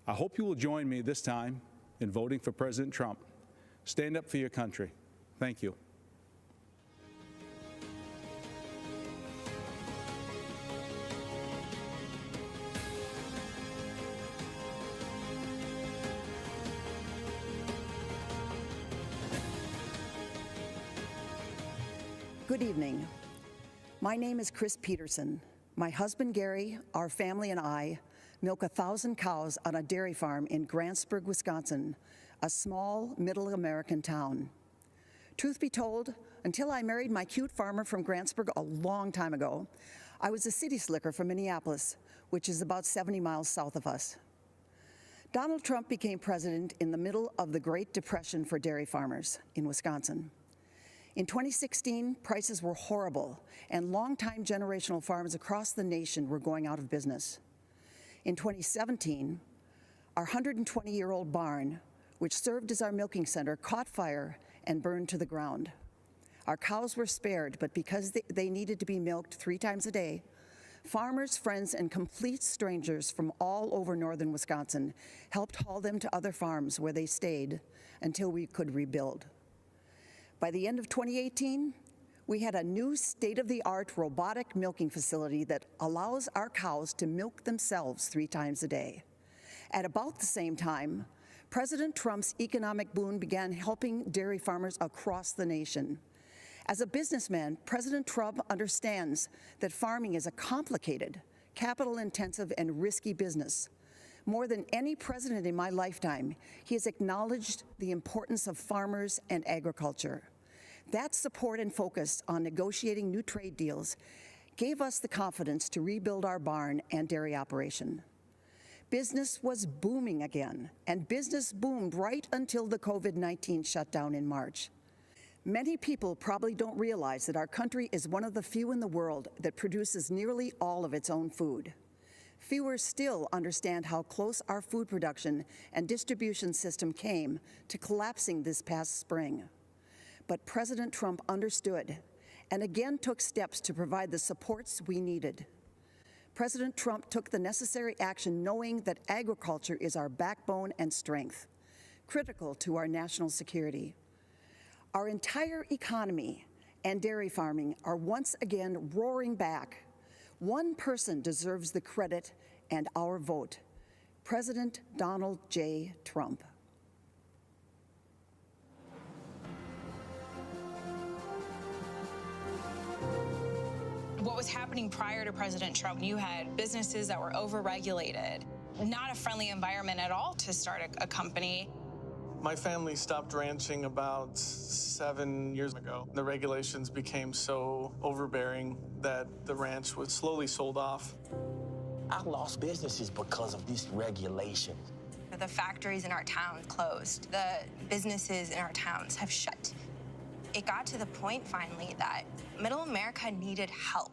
I hope you will join me this time in voting for President Trump. Stand up for your country. Thank you. Good evening. My name is Chris Peterson. My husband Gary, our family, and I milk 1,000 cows on a dairy farm in Grantsburg, Wisconsin, a small middle American town. Truth be told, until I married my cute farmer from Grantsburg a long time ago, I was a city slicker from Minneapolis, which is about 70 miles south of us. Donald Trump became president in the middle of the Great Depression for dairy farmers in Wisconsin. In 2016, prices were horrible, and longtime generational farms across the nation were going out of business. In 2017, our 120-year-old barn, which served as our milking center, caught fire and burned to the ground. Our cows were spared, but because they needed to be milked 3 times a day, farmers, friends, and complete strangers from all over northern Wisconsin helped haul them to other farms where they stayed until we could rebuild. By the end of 2018, we had a new state-of-the-art robotic milking facility that allows our cows to milk themselves 3 times a day. At about the same time, President Trump's economic boom began helping dairy farmers across the nation. As a businessman, President Trump understands that farming is a complicated, capital-intensive, and risky business. More than any president in my lifetime, he has acknowledged the importance of farmers and agriculture. That support and focus on negotiating new trade deals gave us the confidence to rebuild our barn and dairy operation. Business was booming again, and business boomed right until the COVID-19 shutdown in March. Many people probably don't realize that our country is one of the few in the world that produces nearly all of its own food. Fewer still understand how close our food production and distribution system came to collapsing this past spring. But President Trump understood and again took steps to provide the supports we needed. President Trump took the necessary action knowing that agriculture is our backbone and strength, critical to our national security. Our entire economy and dairy farming are once again roaring back. One person deserves the credit and our vote, President Donald J. Trump. What was happening prior to President Trump, you had businesses that were overregulated, not a friendly environment at all to start a company. My family stopped ranching about 7 years ago. The regulations became so overbearing that the ranch was slowly sold off. I lost businesses because of this regulation. The factories in our town closed. The businesses in our towns have shut. It got to the point finally that Middle America needed help.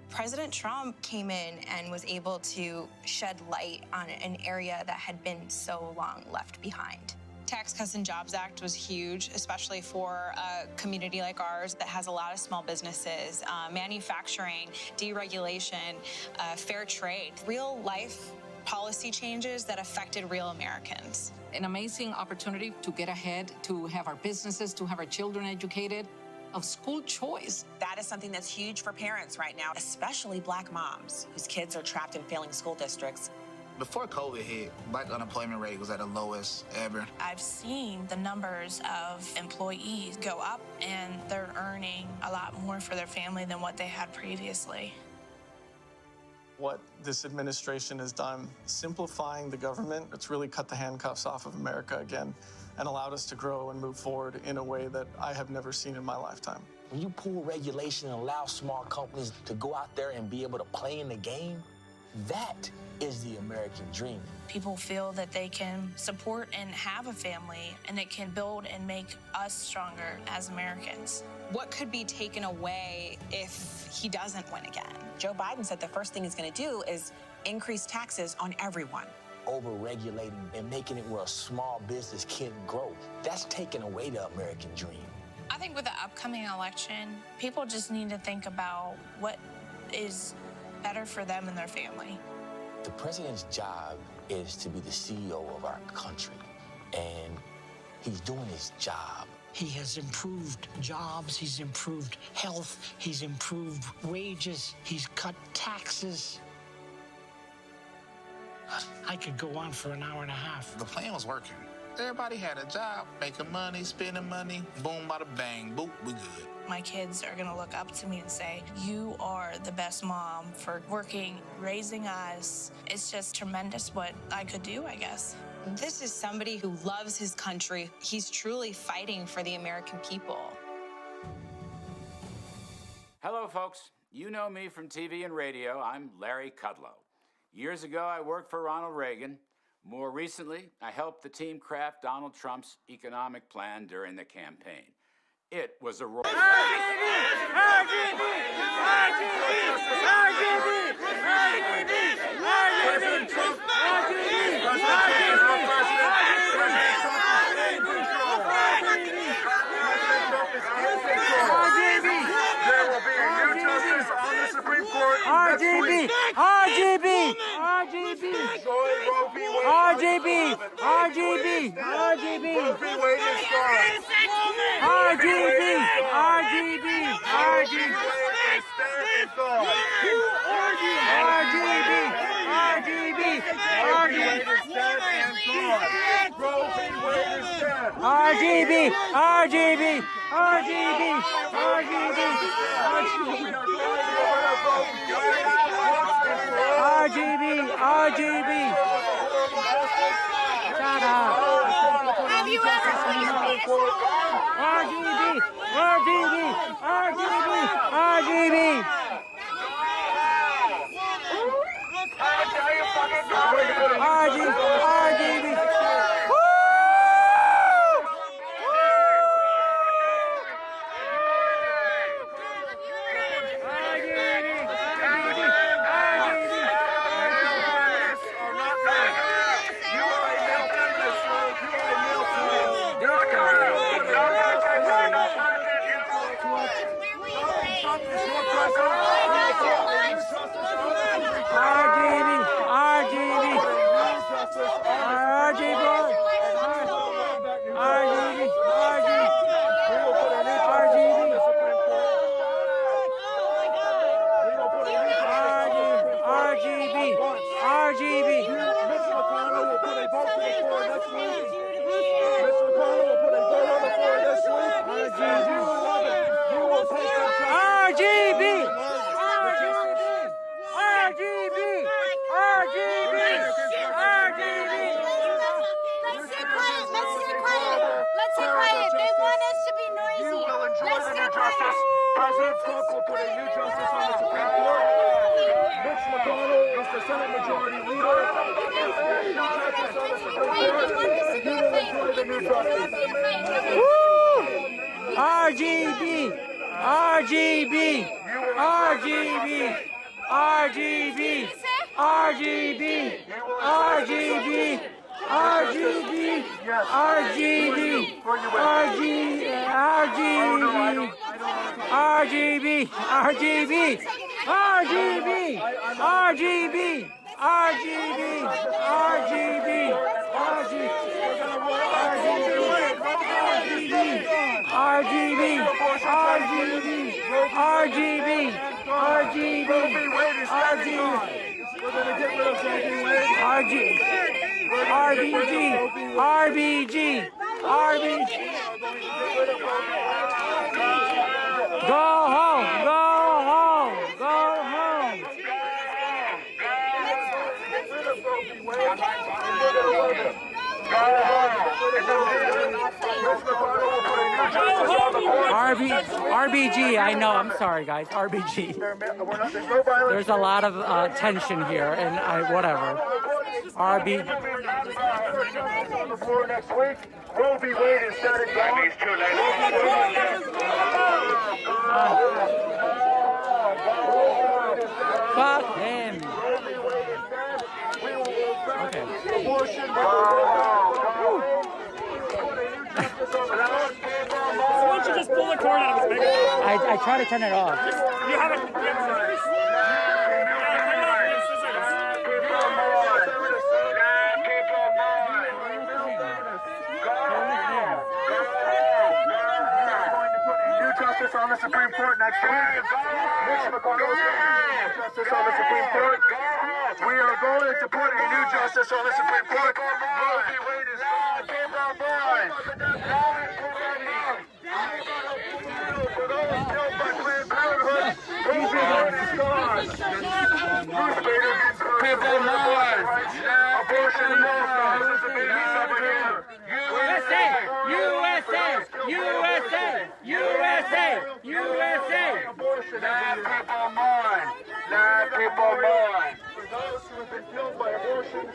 President Trump came in and was able to shed light on an area that had been so long left behind. Tax Cuts and Jobs Act was huge, especially for a community like ours that has a lot of small businesses, manufacturing, deregulation, fair trade, real life policy changes that affected real Americans. An amazing opportunity to get ahead, to have our businesses, to have our children educated, of school choice. That is something that's huge for parents right now, especially Black moms whose kids are trapped in failing school districts. Before COVID hit, Black unemployment rate was at the lowest ever. I've seen the numbers of employees go up, and they're earning a lot more for their family than what they had previously. What this administration has done, simplifying the government, it's really cut the handcuffs off of America again and allowed us to grow and move forward in a way that I have never seen in my lifetime. When you pull regulation and allow small companies to go out there and be able to play in the game, that is the American dream. People feel that they can support and have a family, and it can build and make us stronger as Americans. What could be taken away if he doesn't win again? Joe Biden said the first thing he's going to do is increase taxes on everyone. Over-regulating and making it where a small business can't grow, that's taking away the American dream. I think with the upcoming election, people just need to think about what is better for them and their family. The president's job is to be the CEO of our country, and he's doing his job. He has improved jobs, he's improved health, he's improved wages, he's cut taxes. I could go on for an hour and a half. The plan was working. Everybody had a job, making money, spending money, boom, bada bang, boop, we good. My kids are gonna look up to me and say, you are the best mom for working, raising us. It's just tremendous what I could do, I guess. This is somebody who loves his country. He's truly fighting for the American people. Hello, folks. You know me from TV and radio. I'm Larry Kudlow. Years ago, I worked for Ronald Reagan. More recently, I helped the team craft Donald Trump's economic plan during the campaign. It was a royal... There will be a new justice on the Supreme Court. RGB! RGB! RGB! RGB! RGB! RGB! Roe v. Wade is gone. RGB! RGB! RGB! RGB! RGB! RGB! RGB! RGB! Shut up! Have you ever seen a RGB! RGB! RGB! RGB! RGB! quiet. They want us to be noisy. You will enjoy the new justice. President Trump will put a new justice on the Supreme Court. Mitch McConnell is the Senate Majority Leader. You will enjoy the new justice. RGB! RGB! RGB! RGB! RGB! RGB! RGB! RGB! RGB! RGB! RGB! RGB! RGB! RGB! RGB! RGB! RGB! RBG! RBG! RBG! Go home! Go home! Go home! RBG, I know, I'm sorry guys, RBG. There's a lot of tension here and whatever. RB. On the floor next week. Roe v. Wade is set and gone. Fuck him. Okay. Why don't you just pull the cord out of his mouth? I try to turn it off. You have a scissors. Justice on the Supreme Court next week. Mitch McConnell is justice on the Supreme Court. We are going to put a new justice on the Supreme Court. Roe v. Wade is keep on going. For those killed by Planned Parenthood, Roe v. Wade is gone. Ruth Bader Ginsberg. Keep on going. Abortion no. This is a big piece over here. USA! USA! USA! USA! USA! Abortion. Let people mourn. Let people mourn. For those who have been killed by abortion,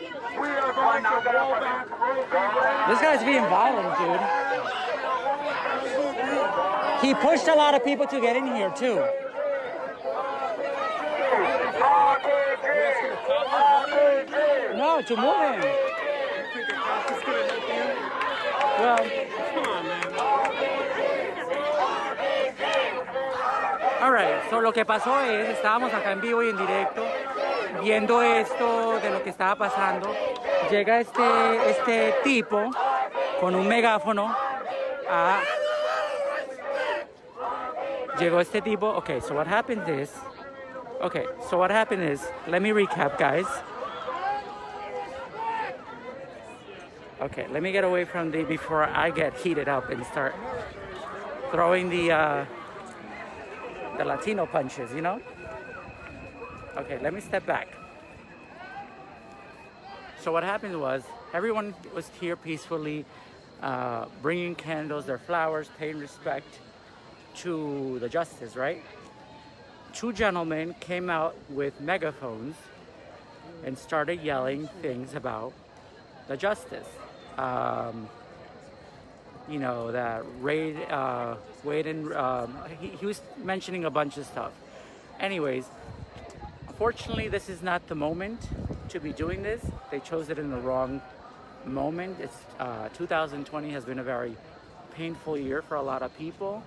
we are going to roll back Roe v. Wade. This guy's being violent, dude. He pushed a lot of people to get in here, too. No, to move him. Well, all right, so lo que pasó es, estábamos acá en vivo y en directo, viendo esto de lo que estaba pasando. Llega este tipo con un megáfono a... Llegó este tipo, okay, so what happened is, let me recap, guys. Okay, let me get away from before I get heated up and start throwing the Latino punches, you know? Okay, let me step back. So what happened was, everyone was here peacefully, bringing candles, their flowers, paying respect to the justice, right? Two gentlemen came out with megaphones and started yelling things about the justice. You know, that Wade and he was mentioning a bunch of stuff. Anyways, unfortunately, this is not the moment to be doing this. They chose it in the wrong moment. It's 2020 has been a very painful year for a lot of people.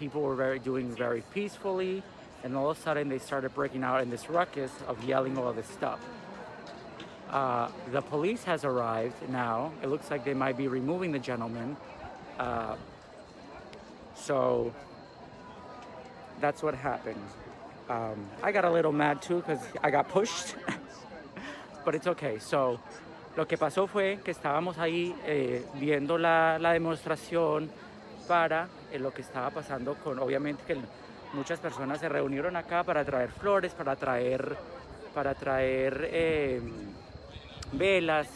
People were doing very peacefully, and all of a sudden they started breaking out in this ruckus of yelling all this stuff. The police has arrived now. It looks like they might be removing the gentleman. So that's what happened. I got a little mad too because I got pushed, but it's okay. So lo que pasó fue que estábamos ahí viendo la demostración para lo que estaba pasando con, obviamente que muchas personas se reunieron acá para traer flores, para traer velas,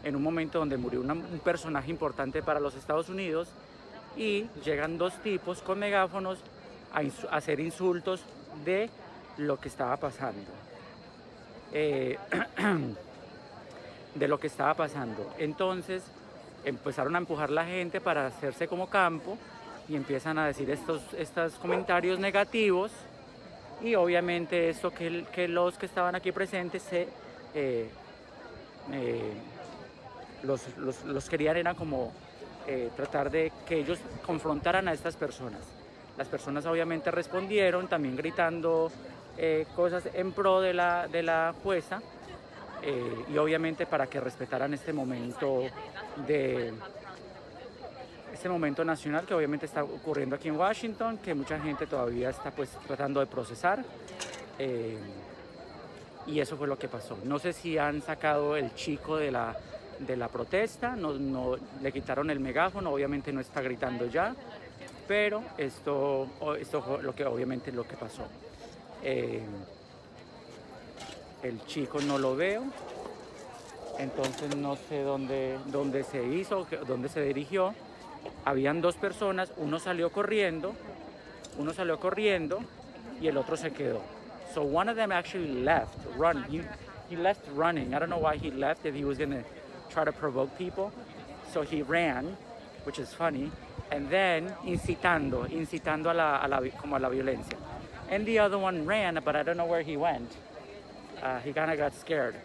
en un momento donde murió un personaje importante para los Estados Unidos, y llegan dos tipos con megáfonos a hacer insultos de lo que estaba pasando. De lo que estaba pasando. Entonces empezaron a empujar la gente para hacerse como campo y empiezan a decir estos comentarios negativos, y obviamente esto que los que estaban aquí presentes los querían era como tratar de que ellos confrontaran a estas personas. Las personas obviamente respondieron también gritando cosas en pro de la jueza, y obviamente para que respetaran este momento nacional que obviamente está ocurriendo aquí en Washington, que mucha gente todavía está pues tratando de procesar, y eso fue lo que pasó. No sé si han sacado el chico de la protesta, no le quitaron el megáfono, obviamente no está gritando ya, pero esto fue obviamente lo que pasó. El chico no lo veo, entonces no sé dónde se hizo, dónde se dirigió. Habían dos personas, uno salió corriendo y el otro se quedó. So one of them actually left, he left running. I don't know why he left, if he was going to try to provoke people. So he ran, which is funny, and then incitando como a la violencia. And the other one ran, but I don't know where he went. He kind of got scared.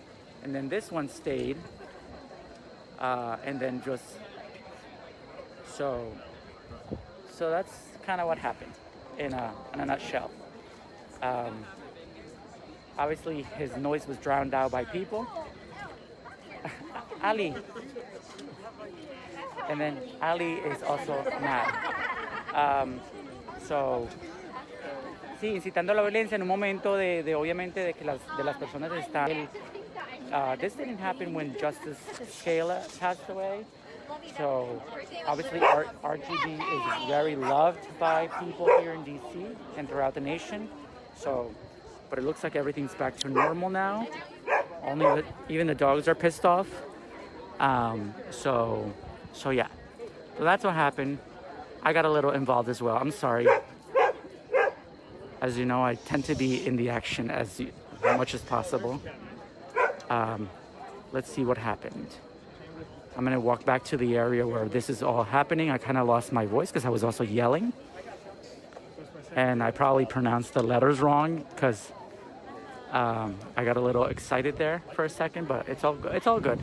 And then this one stayed, and then just, so that's kind of what happened in a nutshell. Obviously, his noise was drowned out by people. Ali. And then Ali is also mad. Sí, incitando a la violencia en un momento de obviamente de que las personas están. This didn't happen when Justice Kayla passed away. So obviously RGB is very loved by people here in DC and throughout the nation. So, but it looks like everything's back to normal now. Even the dogs are pissed off. So yeah. So that's what happened. I got a little involved as well. I'm sorry. As you know, I tend to be in the action as much as possible. Let's see what happened. I'm gonna walk back to the area where this is all happening. I kind of lost my voice because I was also yelling. And I probably pronounced the letters wrong because I got a little excited there for a second, but it's all good.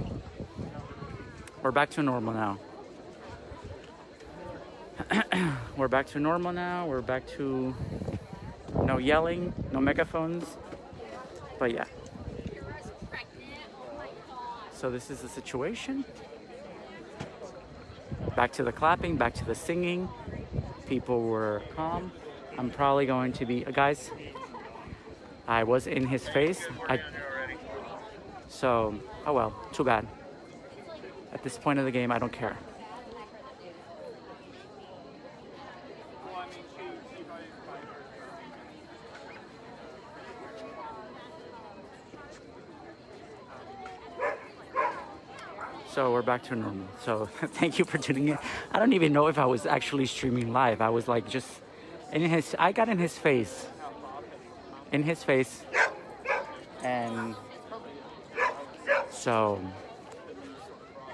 We're back to normal now. We're back to normal now. We're back to no yelling, no megaphones. But yeah. So this is the situation. Back to the clapping, back to the singing. People were calm. I'm probably going to be, guys, I was in his face. So, oh well, too bad. At this point of the game, I don't care. So we're back to normal. So thank you for tuning in. I don't even know if I was actually streaming live. I was like just I got in his face. And so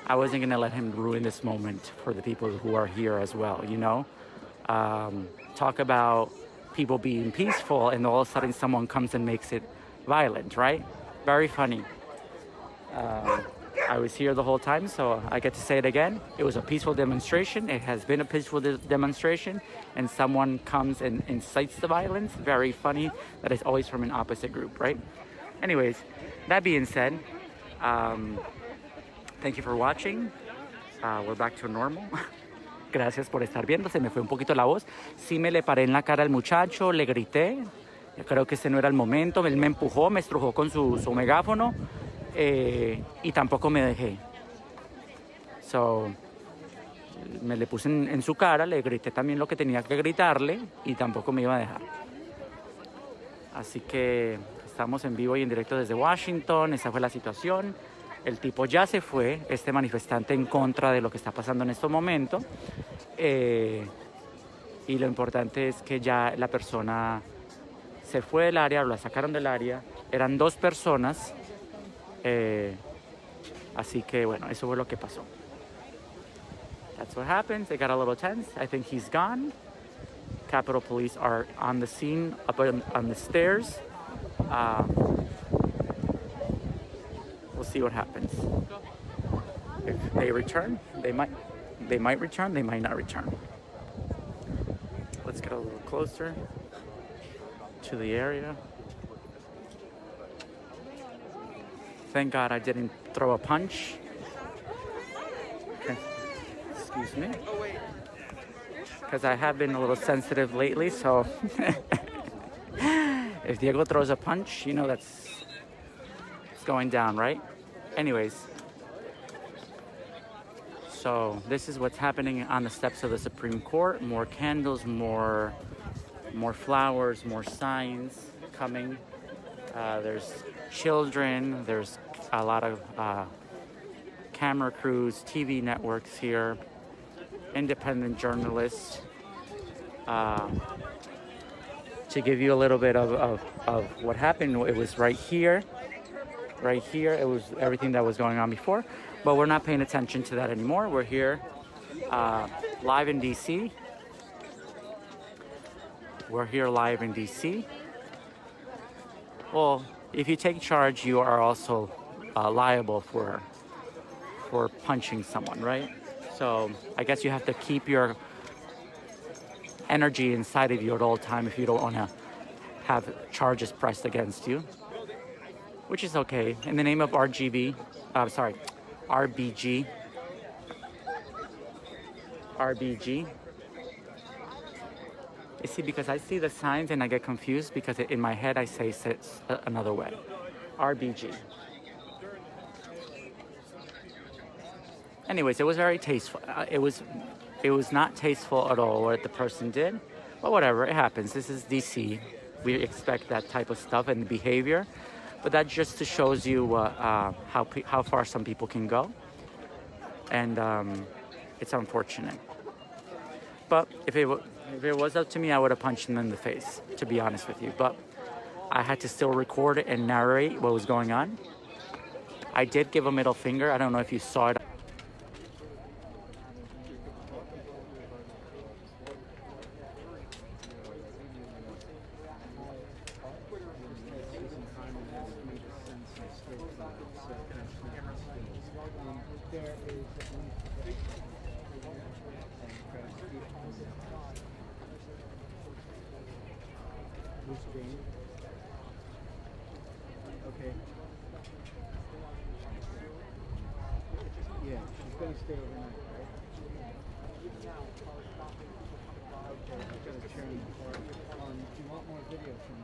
I wasn't gonna let him ruin this moment for the people who are here as well, you know? Talk about people being peaceful and all of a sudden someone comes and makes it violent, right? Very funny. I was here the whole time, so I get to say it again. It was a peaceful demonstration. It has been a peaceful demonstration, and someone comes and incites the violence. Very funny. That is always from an opposite group, right? Anyways, that being said, thank you for watching. We're back to normal. Gracias por estar viendo. Se me fue un poquito la voz. Sí me le paré en la cara al muchacho, le grité. Yo creo que ese no era el momento. Él me empujó, me estrujó con su megáfono. Y tampoco me dejé. So, me le puse en su cara, le grité también lo que tenía que gritarle y tampoco me iba a dejar. Así que estamos en vivo y en directo desde Washington. Esa fue la situación. El tipo ya se fue, este manifestante en contra de lo que está pasando en este momento. Y lo importante es que ya la persona se fue del área, la sacaron del área. Eran 2 personas. Así que bueno, eso fue lo que pasó. That's what happened. They got a little tense. I think he's gone. Capitol Police are on the scene, up on the stairs. We'll see what happens. If they return, they might return, they might not return. Let's get a little closer to the area. Thank God I didn't throw a punch. Okay. Excuse me. Because I have been a little sensitive lately, so if Diego throws a punch, you know it's going down, right? Anyways, so this is what's happening on the steps of the Supreme Court. More candles, more flowers, more signs coming. There's children, there's a lot of camera crews, TV networks here, independent journalists. To give you a little bit of what happened, it was right here. Right here, it was everything that was going on before, but we're not paying attention to that anymore. We're here live in DC. We're here live in DC. Well, if you take charge, you are also liable for punching someone, right? So I guess you have to keep your energy inside of you at all time if you don't want to have charges pressed against you, which is okay. In the name of RBG. You see, because I see the signs and I get confused because in my head I say it another way. RBG. Anyways, it was very tasteful. It was not tasteful at all what the person did, but whatever, it happens. This is DC. We expect that type of stuff and behavior, but that just shows you how far some people can go, and it's unfortunate. But if it was up to me, I would have punched him in the face, to be honest with you. But I had to still record it and narrate what was going on. I did give a middle finger. I don't know if you saw it. Okay. Yeah, she's gonna stay overnight, right? Okay, I've got to turn. Do you want more video from me?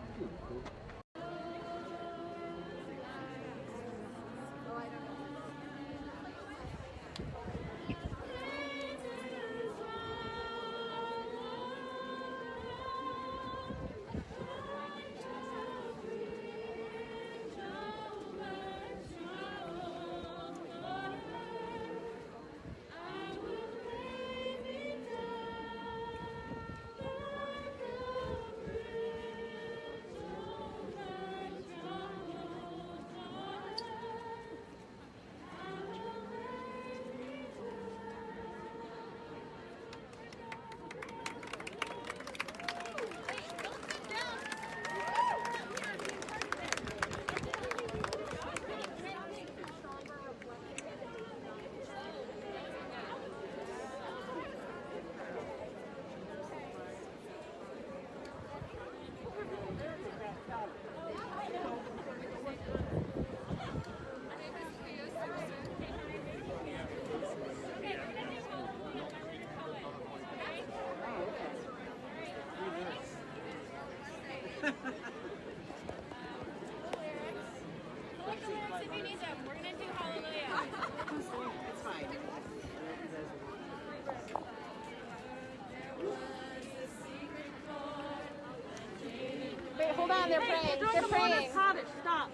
Wait, hold on, they're praying. They're praying. Stop.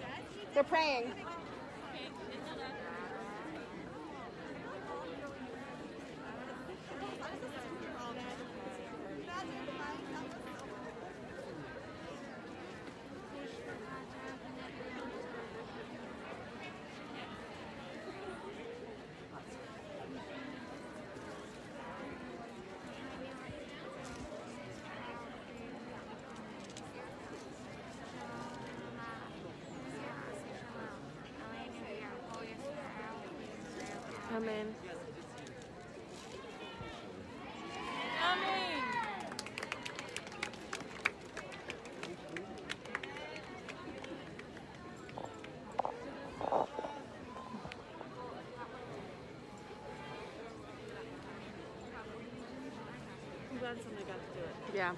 They're praying. Come in. Coming. I'm glad somebody got to do it. Yeah.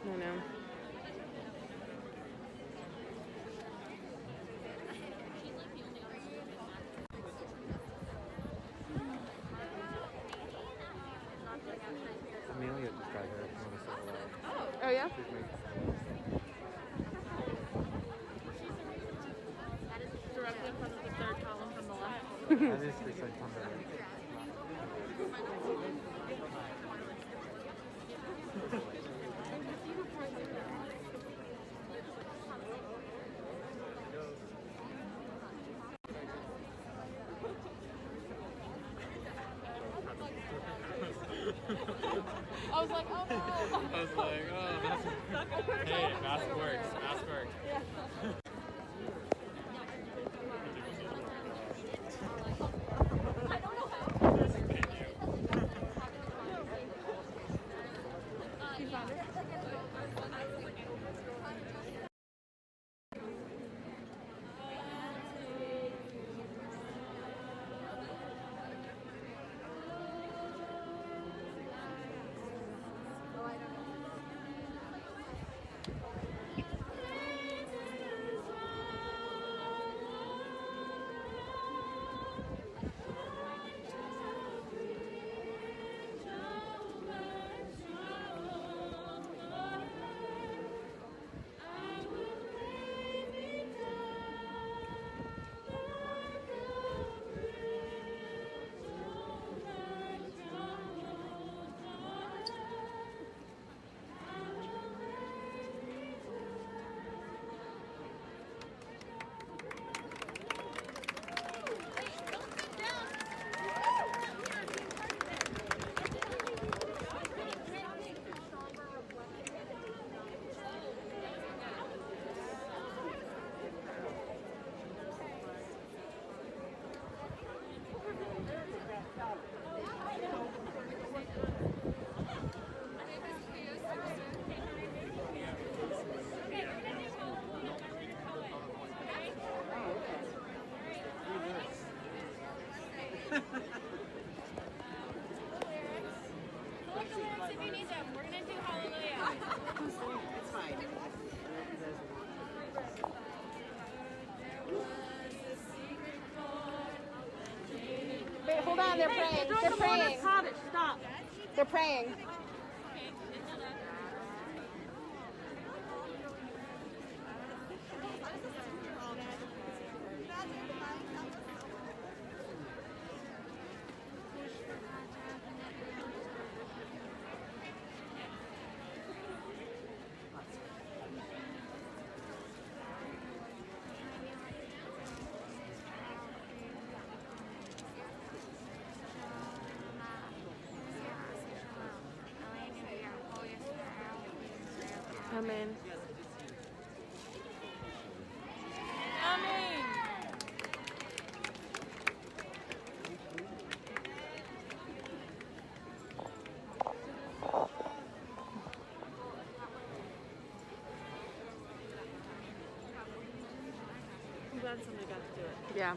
I know. Amelia just got here. I want to say hello. Oh, yeah? She's making Directly in front of the third column from the left. That is the second one. I was like, oh no. I was like, oh, that's... Hey, mask works. Mask works. Yeah. Wait, hold on, they're praying. They're praying. Stop. They're praying. Come in. Coming. I'm glad somebody got to do it. Yeah.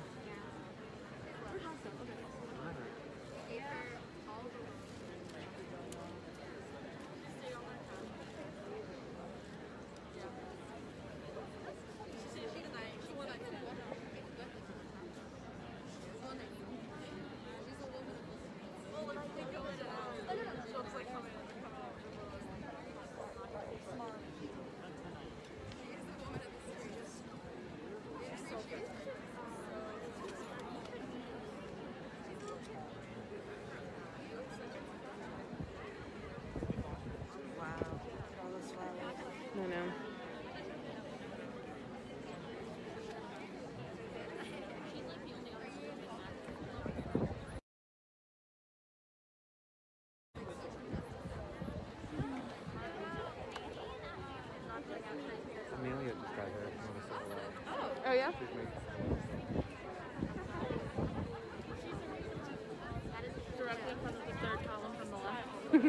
I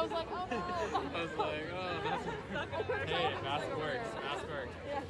was like, oh no. I was like, oh, that's... Hey, mask works. Mask works. Yeah.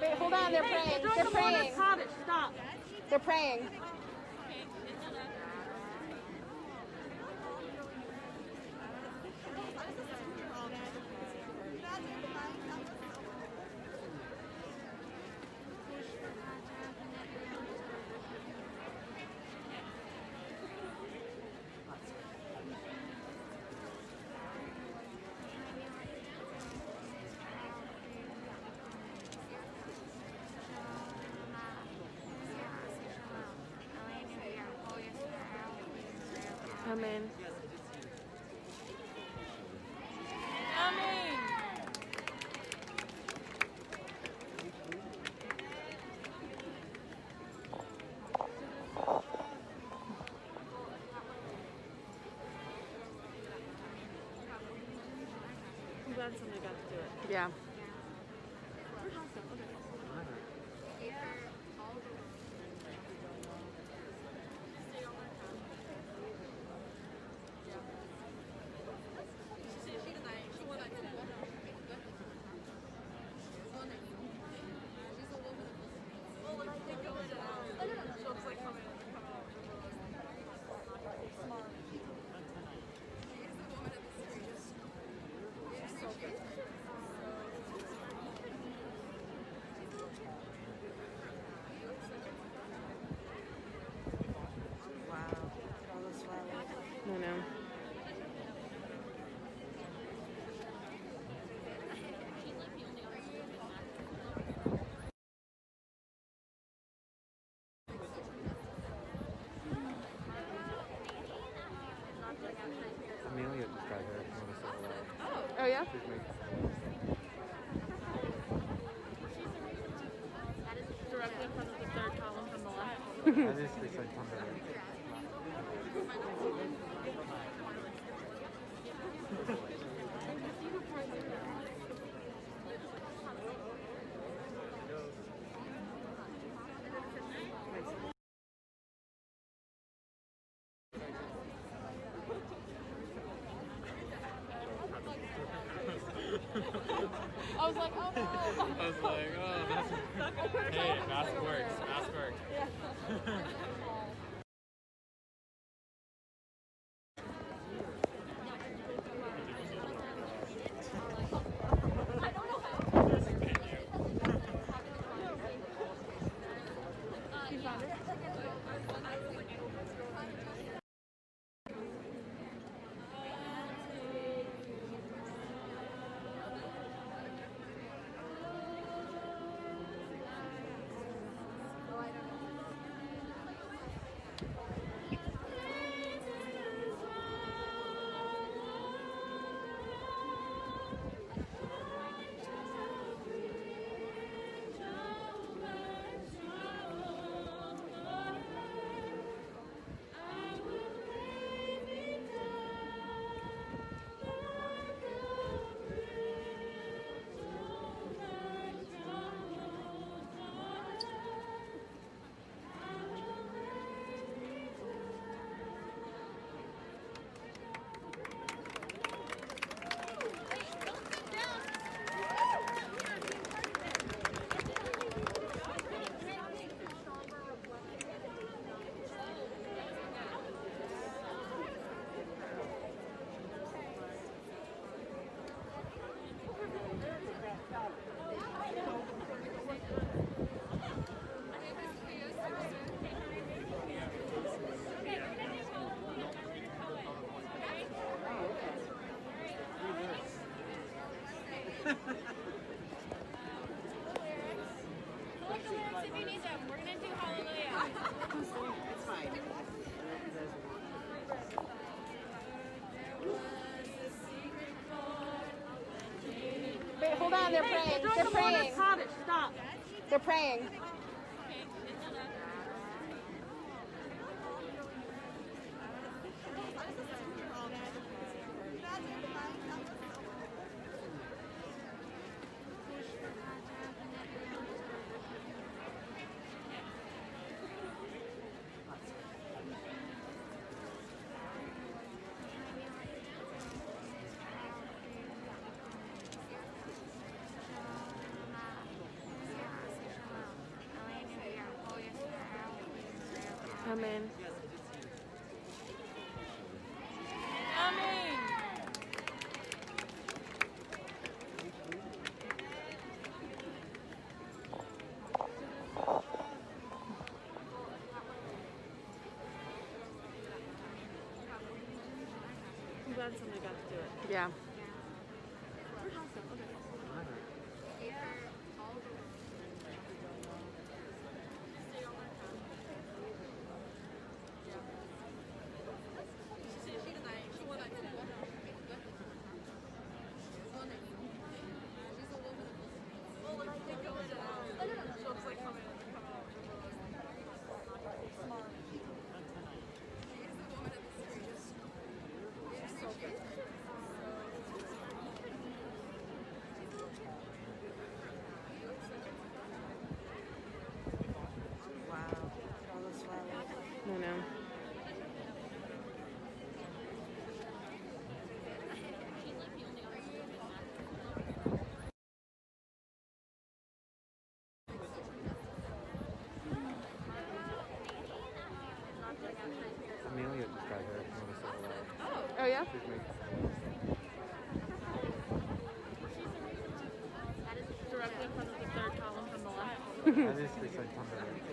Wait, hold on, they're praying. They're praying. Stop. They're praying. Amen. Amen. I'm glad somebody got to do it. Yeah. I know. Amelia just got here. If you want to say hello. Oh, yeah? She's making Directly in front of the third column from the left. I just said come to her. I was like, oh no. I was like, oh, hey, mask works. Mask works. Yeah. If you need them, we're gonna do Hallelujah. It's fine. Wait, hold on. They're praying. They're praying. Stop. They're praying. Amen. Amen. I'm glad somebody got to do it. Yeah. I know. Amelia just got here. Oh yeah? She's making Directly in front of the third column from the left. That is the same company.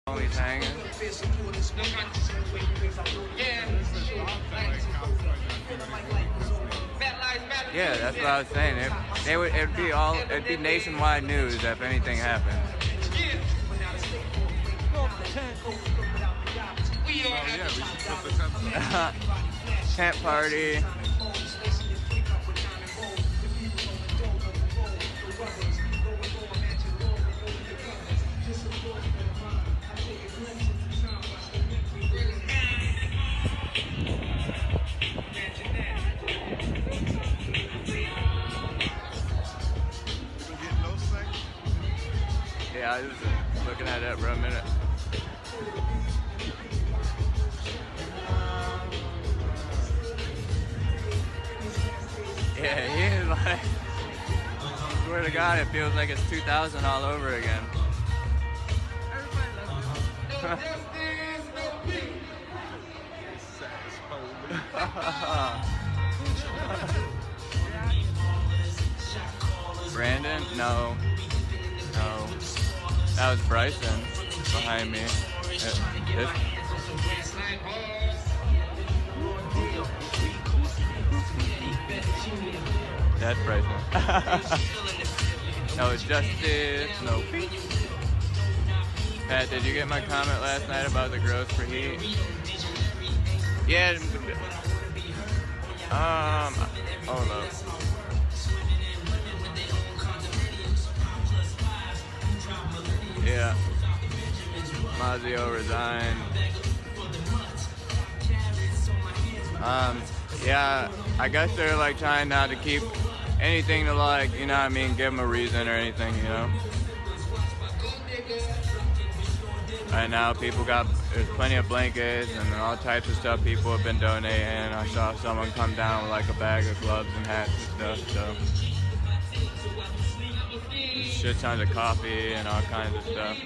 Homies hanging. Yeah, that's what I was saying. It'd be nationwide news if anything happened. Tent party. Yeah, I was looking at it for a minute. Yeah, he is like, swear to God, it feels like it's 2000 all over again. Brandon? No. That was Bryson behind me. That's Bryson. No, it's Justice. No. Pat, did you get my comment last night about the gross for heat? Yeah. Hold up. Yeah. Mazio resigned. Yeah, I guess they're like trying not to keep anything to like, you know what I mean, give them a reason or anything, you know? Right now there's plenty of blankets and all types of stuff people have been donating. I saw someone come down with like a bag of gloves and hats and stuff, so. Shit tons of coffee and all kinds of stuff.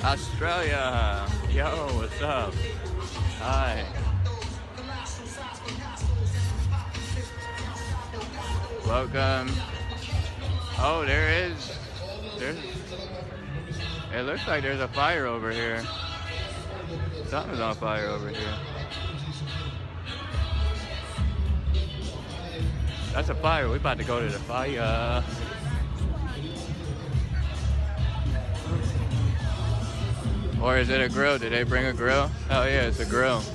Australia, yo, what's up? Hi. Welcome. Oh, it looks like there's a fire over here. Something's on fire over here. That's a fire. We're about to go to the fire. Or is it a grill? Did they bring a grill? Oh yeah, it's a grill. Is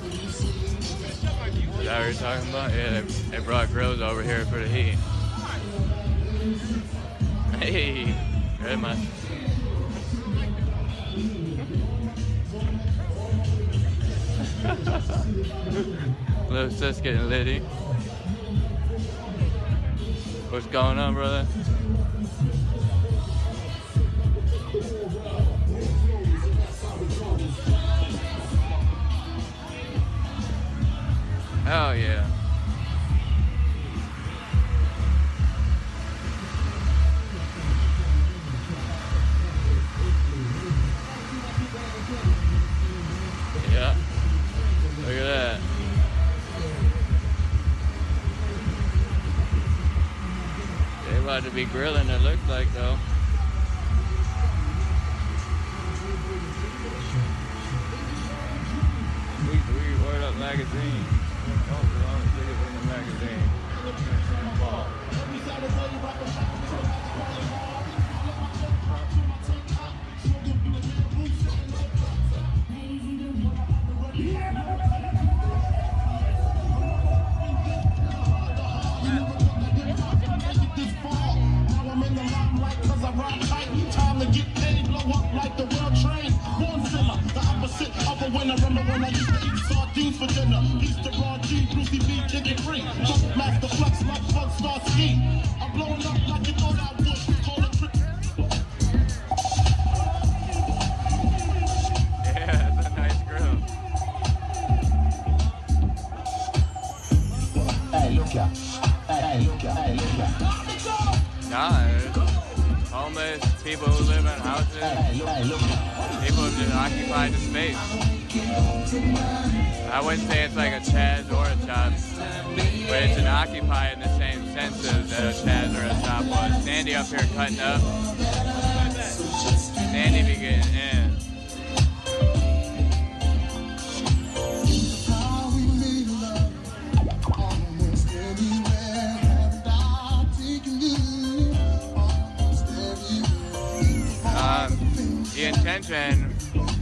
that what you're talking about? Yeah, they brought grills over here for the heat. Hey, very much. Little sis getting litty. What's going on, brother? Oh yeah. Yeah. Look at that. They about to be grilling, it looks like, though. We ordered up magazine. In the magazine. Time to get paid, blow up like the world train. Born sinner, the opposite of a winner. Remember when I used to eat sardines for dinner? Easter Ron G, Brucey B, Kickin' Free. Master Flex, like Fun Star Ski. I'm blowing up like you thought I would. Call it trick. Yeah, it's a nice grill. Hey, look ya. Hey, look ya. Hey, look ya. Nah, homeless, people who live in houses, people who just occupy the space. I wouldn't say it's like a Chaz or a Chop, but it's an occupy in the same sense as a Chaz or a Chop was. Sandy up here cutting up. Sandy be getting in. The intention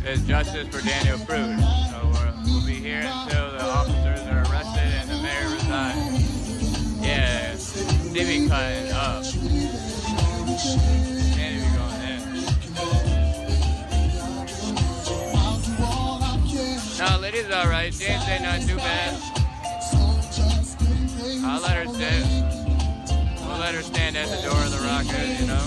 is justice for Daniel Fruit. So we'll be here until the officers are arrested and the mayor resigns. Yeah, they be cutting up. Sandy be going in. No, Lydia's alright. She ain't say nothing too bad. I'll let her sit. We'll let her stand at the door of the rocket, you know.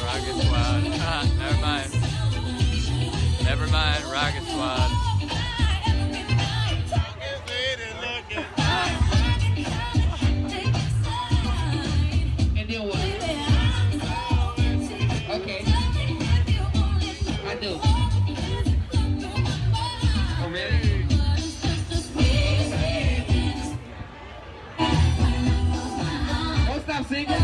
Rocket Squad. Never mind. Never mind, Rocket Squad. And then what? Okay. I do. Oh, really? Don't stop singing.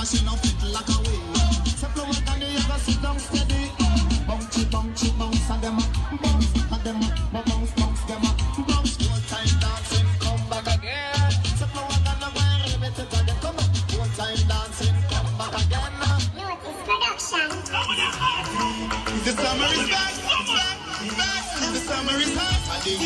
she no fit like a wing. So flow and you gotta sit down steady. Bounce, bounce, and them a bounce, and them a bounce, bounce, them a bounce. One time dancing, come back again. So flow and you wear limited to them. Come on, one time dancing, come back again. Production. The summer is back, back. The summer is hot. I think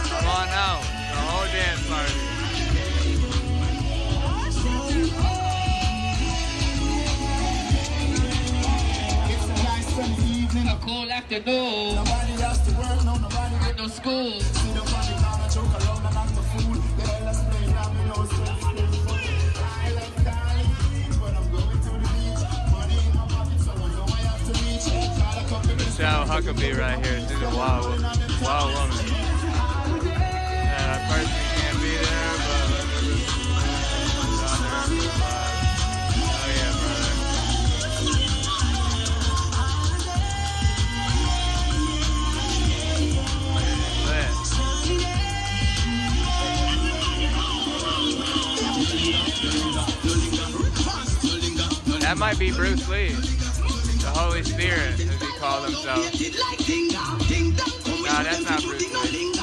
Come on out, the whole dance party. A cold afternoon. Nobody has to work, no, nobody got no school. See the funny corner, joke around and act a fool. They let us play now, we know stress. I love Cali, but I'm going to the beach. Money in my pocket, so I know I have to reach. Michelle Huckabee right here. She's a wild woman. And I personally can't be there, but let me just down there. Oh yeah, brother. That might be Bruce Lee, the Holy Spirit, as he called himself. Nah, that's not Bruce Lee.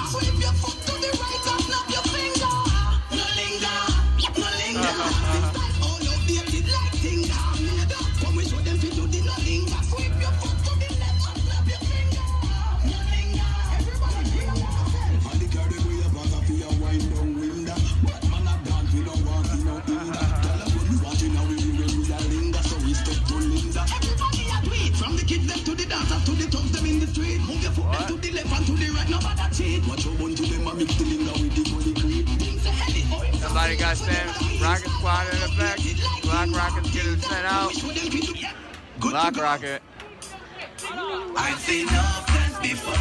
Somebody got sent. Rocket Squad in effect. Black Rocket's getting sent out. Black Rocket. I've seen enough dance before,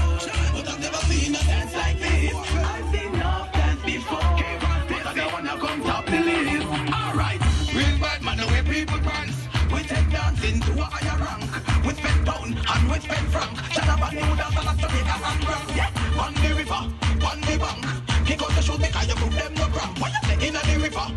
but I've never seen a dance like this. I've seen enough dance before, but I don't wanna come top the list. Alright, real bad man, the way people dance. We take dancing to a higher rank. We spend pound and we spend franc. Shut up and new dance and a Jamaica and grand. Yeah, on the river, on the bank. Kick out the shoes because you prove them no cramp. What you say in the river, on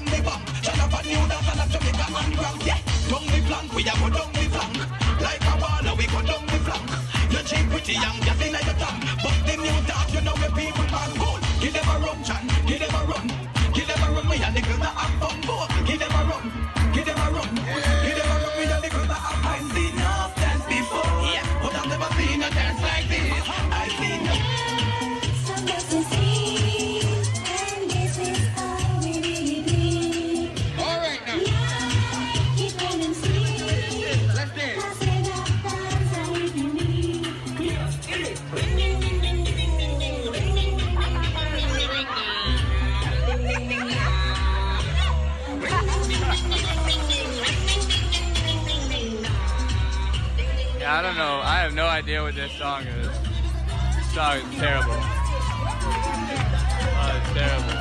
the bank. Shut up and new dance and a Jamaica and grand. Yeah, down the flank, we a go down the flank. Like a baller, we go down the flank. You're cheap, pretty young, just in like a tank. But the new dance, you know where people pass gold. Give them a run, Chan, give them a run. Give them a run, we and the girls that have fun. Give them a run, give them a run. Give them a run, we and the girls that have fun. I've seen enough dance before, yeah, but I've never seen a dance like this. I've seen enough. All right now. Let's dance. Yeah, I don't know. I have no idea what this song is. This song is terrible. Oh, it's terrible.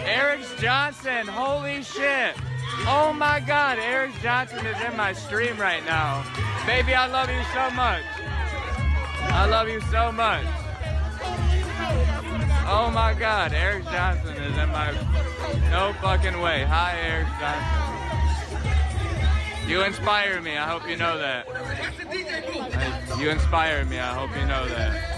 Eric Johnson, holy shit. Oh my God, Eric Johnson is in my stream right now. Baby, I love you so much. I love you so much. Oh my God, Eric Johnson is in my... No fucking way. Hi, Eric Johnson. You inspire me, I hope you know that. You inspire me, I hope you know that.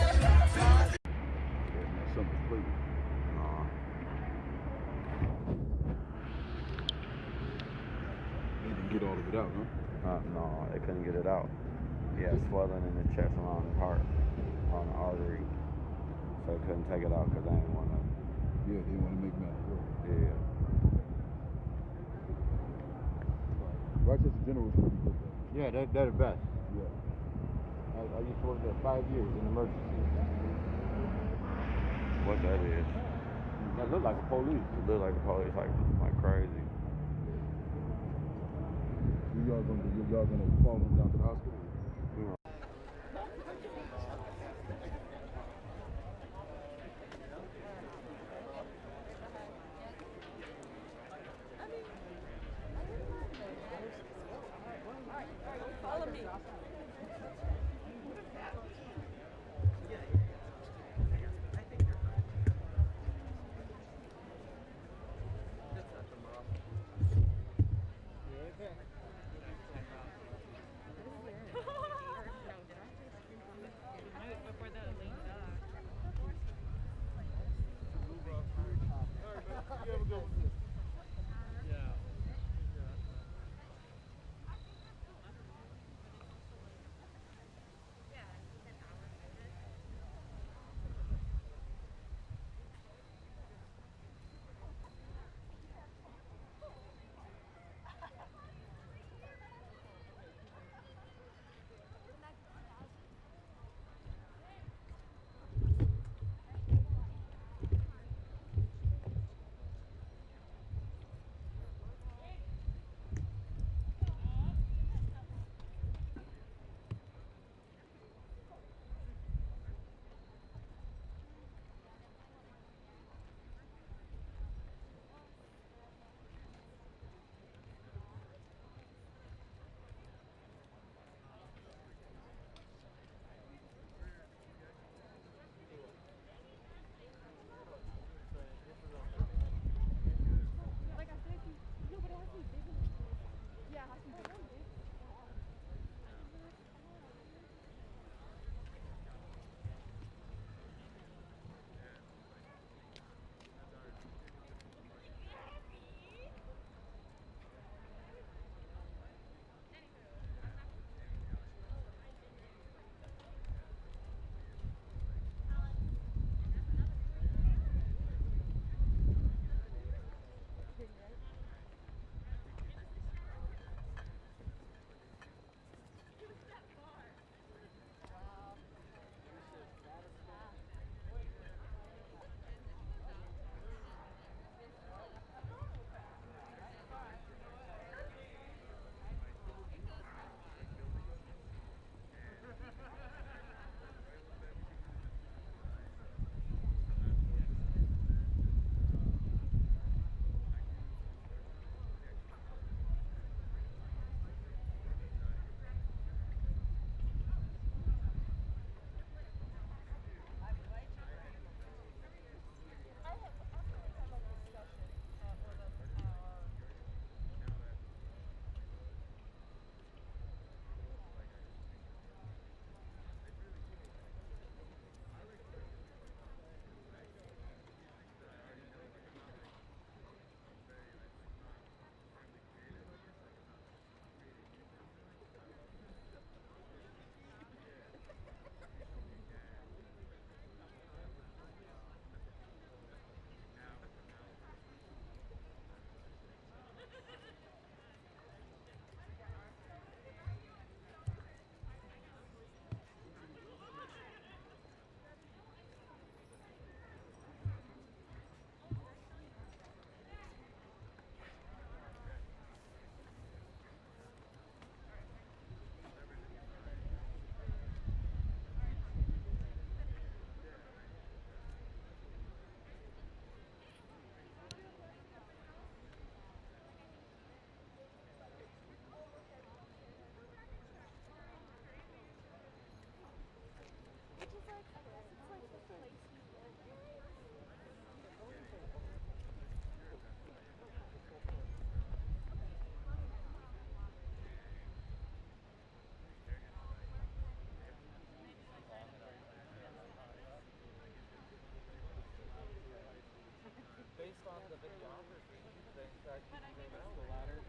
Get all of it out, huh? No, they couldn't get it out. He had swelling in the chest around his heart, on the artery. So they couldn't take it out because they didn't want to. Yeah, they want to make matters work. Yeah. Rochester General is pretty good, though. Yeah, they're the best. Yeah. I used to work there 5 years in emergency. What that is. Like look like the police. It look like the police, like crazy. Y'all gonna follow them down to the hospital? Follow me. Based on the videography, they said the ladder.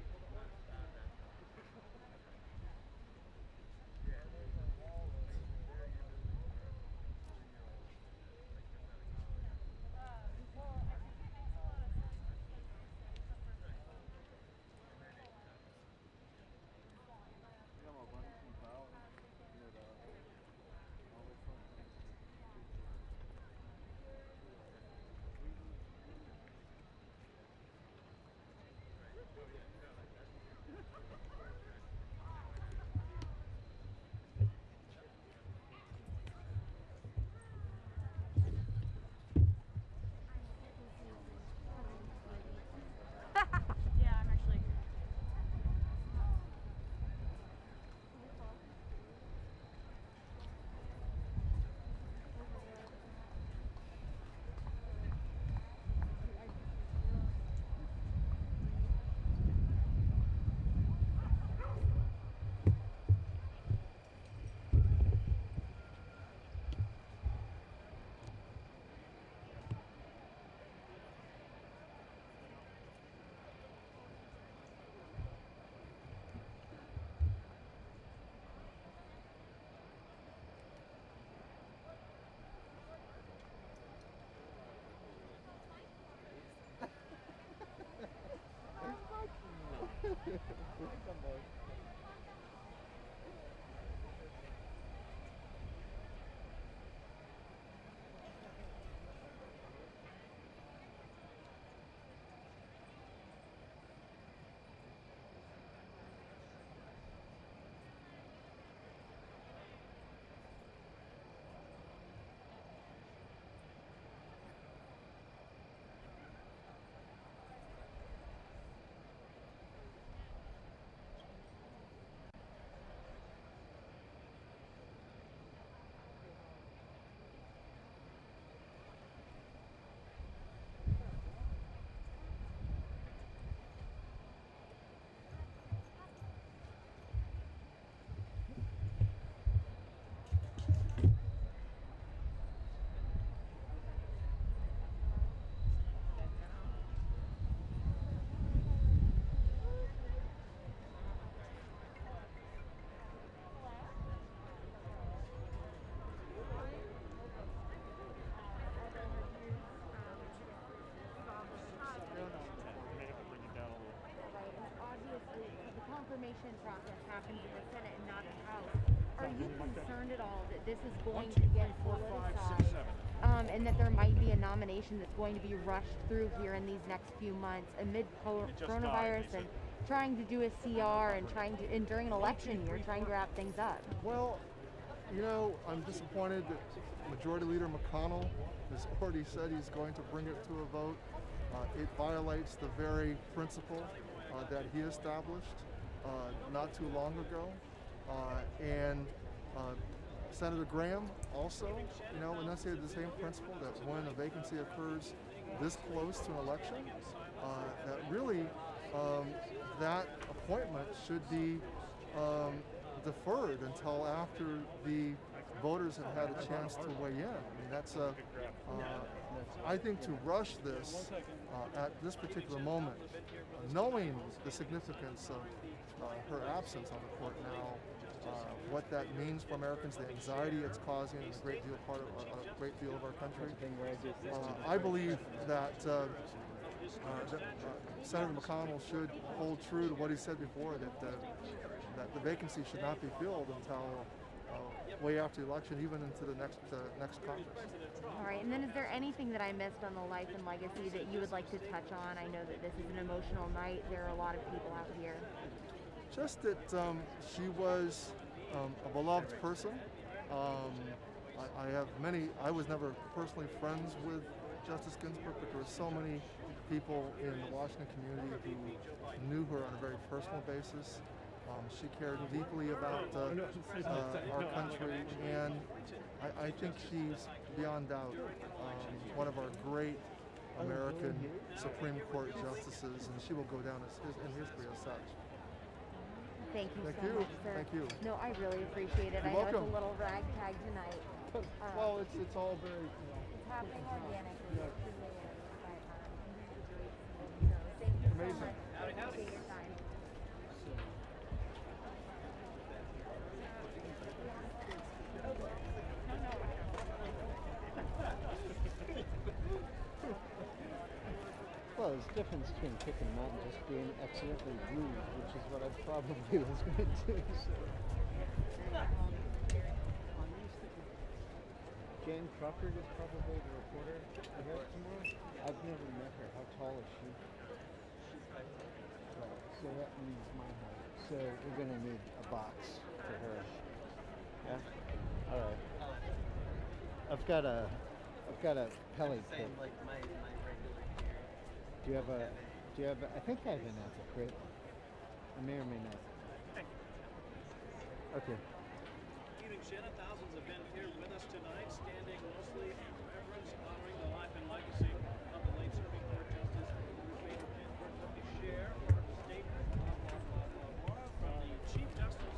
Obviously, the confirmation process happens in the Senate and not the House. Are you concerned at all that this is going to get politicized, and that there might be a nomination that's going to be rushed through here in these next few months amid coronavirus and trying to do a CR and during an election year trying to wrap things up? Well, you know, I'm disappointed that Majority Leader McConnell has already said he's going to bring it to a vote. It violates the very principle that he established not too long ago. And Senator Graham also, you know, enunciated the same principle that when a vacancy occurs this close to an election, that really that appointment should be deferred until after the voters have had a chance to weigh in. I mean, that's I think to rush this at this particular moment, knowing the significance of her absence on the court now, what that means for Americans, the anxiety it's causing in a great deal of our country. I believe that Senator McConnell should hold true to what he said before, that the vacancy should not be filled until way after the election, even into the next Congress. All right, and then is there anything that I missed on the life and legacy that you would like to touch on? I know that this is an emotional night. There are a lot of people out here. Just that she was a beloved person. I was never personally friends with Justice Ginsburg, but there were so many people in the Washington community who knew her on a very personal basis. She cared deeply about our country, and I think she's beyond doubt one of our great American Supreme Court justices, and she will go down in history as such. Thank you so much, sir. Thank you. No, I really appreciate it. You're I know welcome. it's a little ragtag tonight. Well, it's all very, you know. It's happening organically. Yeah. It truly is. But so thank you Amazing. so much. I appreciate your time. Well, there's a difference between kicking them out and just being excellently rude, which is what I probably was going to do. Jane Crawford is probably the reporter I have tomorrow. I've never met her. How tall is she? Well, so that means my height. So we're going to need a box for her. Yeah? All right. I've got a Pelly kit. Do you have a, I think I have an apple crate. I may or may not. Okay. Evening, Shannon. Thousands have been here with us tonight, standing mostly in reverence, honoring the life and legacy of the late Supreme Court Justice Ruth Bader Ginsburg. Let me share a statement from the Chief Justice.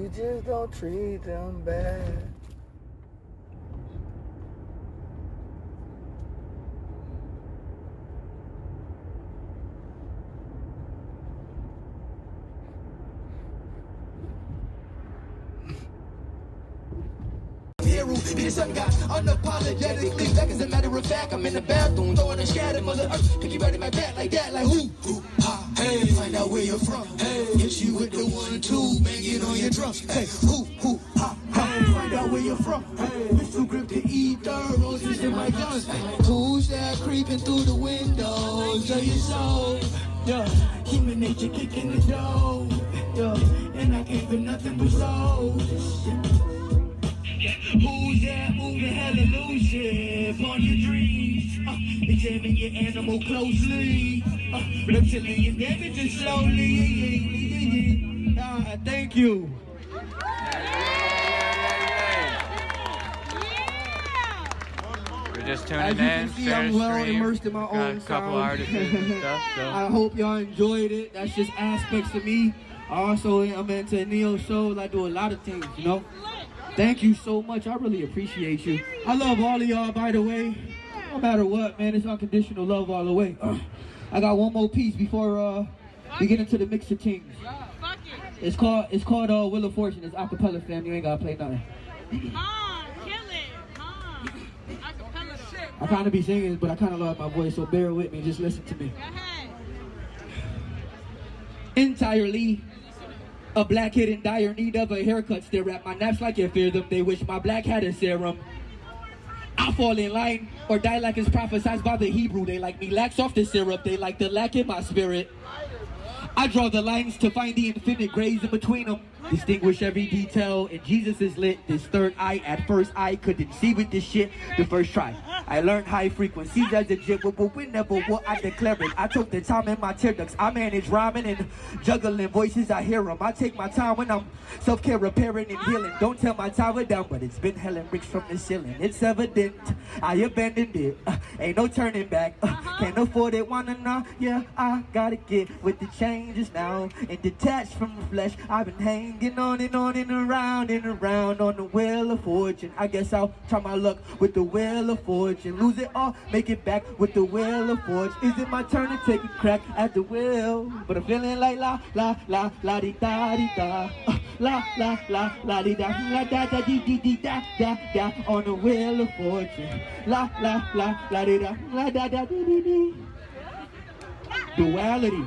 You just don't treat them bad. This young guy, unapologetically black as a matter of fact. I'm in the bathroom, throwing a scatter, mother earth. Pick you right in my back like that, like who, ha, hey. Find out where you're from, hey. Hit you with the 1-2, banging on your drums, hey. Who, ha, hey. Find out where you're from, hey. Pistol grip to ether, roses in my guns, hey. Who's that creeping through the windows of your soul? Yeah, human nature kicking the door, yeah, and I can't feel nothing but soul. Who's that moving hella elusive on your dreams? Examine your animal closely. Reptilian damages slowly. Thank you. We're just tuning As you can in. see, I'm well immersed in my own a couple sound. artists and stuff. So. I hope y'all enjoyed it. That's just aspects of me. Also, I'm into neo soul. I do a lot of things, you know. Thank you so much. I really appreciate you. I love all of y'all, by the way. No matter what, man, it's unconditional love all the way. I got one more piece before we get into the mixer kings. It's called Wheel of Fortune. It's acapella, fam. You ain't gotta play nothing. I kind of be singing, but I kind of love my voice, so bear with me. Just listen to me. Entirely. A black kid in dire need of a haircut. Stare at my naps like you fear them. They wish my black had a serum. I fall in line or die like it's prophesied by the Hebrew. They like me lax off the syrup. They like the lack in my spirit. I draw the lines to find the infinite grays in between them. Distinguish every detail, and Jesus is lit. This third eye, at first I couldn't see with this shit the first try. I learned high frequencies as a jit, but whenever what I declare it. I took the time in my tear ducts. I manage rhyming and juggling voices. I hear them. I take my time when I'm self-care, repairing and healing. Don't tell my tower down, but it's been hell and bricks from the ceiling. It's evident I abandoned it. Ain't no turning back. Can't afford it. Wanna know? Yeah, I gotta get with the changes now and detached from the flesh. I've been hanging on and around on the wheel of fortune. I guess I'll try my luck with the wheel of fortune. Lose it all, make it back with the wheel of fortune. Is it my turn to take a crack at the wheel? But I'm feeling like la la la la di da di da. La la la la di da la da da di di di da da da on the wheel of fortune. La la la la di da la da da di di di. Duality.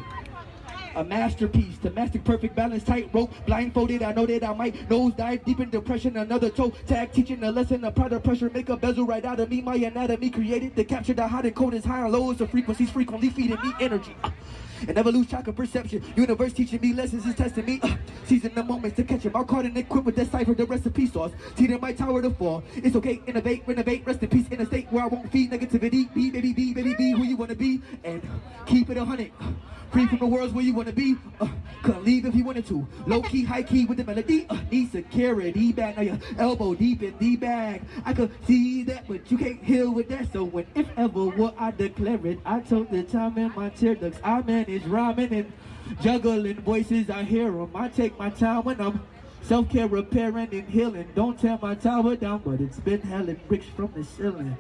A masterpiece, to master perfect balance, tightrope, blindfolded. I know that I might nose dive deep in depression. Another toe tag, teaching a lesson. A product pressure, make a bezel right out of me. My anatomy created to capture the hot and cold as high and low as the frequencies frequently feeding me energy. And never lose track of perception. Universe teaching me lessons is testing me. Seizing the moments to catch him. I'm caught and equipped with that cipher, the recipe sauce. Teeter my tower to fall. It's okay, innovate, renovate, rest in peace in a state where I won't feed negativity. Be, baby, be who you wanna be. And keep it 100. Free from the worlds where you wanna be. Couldn't leave if you wanted to. Low key, high key with the melody. Need security back. Now your elbow deep in the bag. I could see that, but you can't heal with that. So when, if ever, what I declare it. I took the time in my tear ducts. I manage rhyming and juggling voices. I hear them. I take my time when I'm self-care, repairing and healing. Don't tear my tower down, but it's been hell and bricks from the ceiling.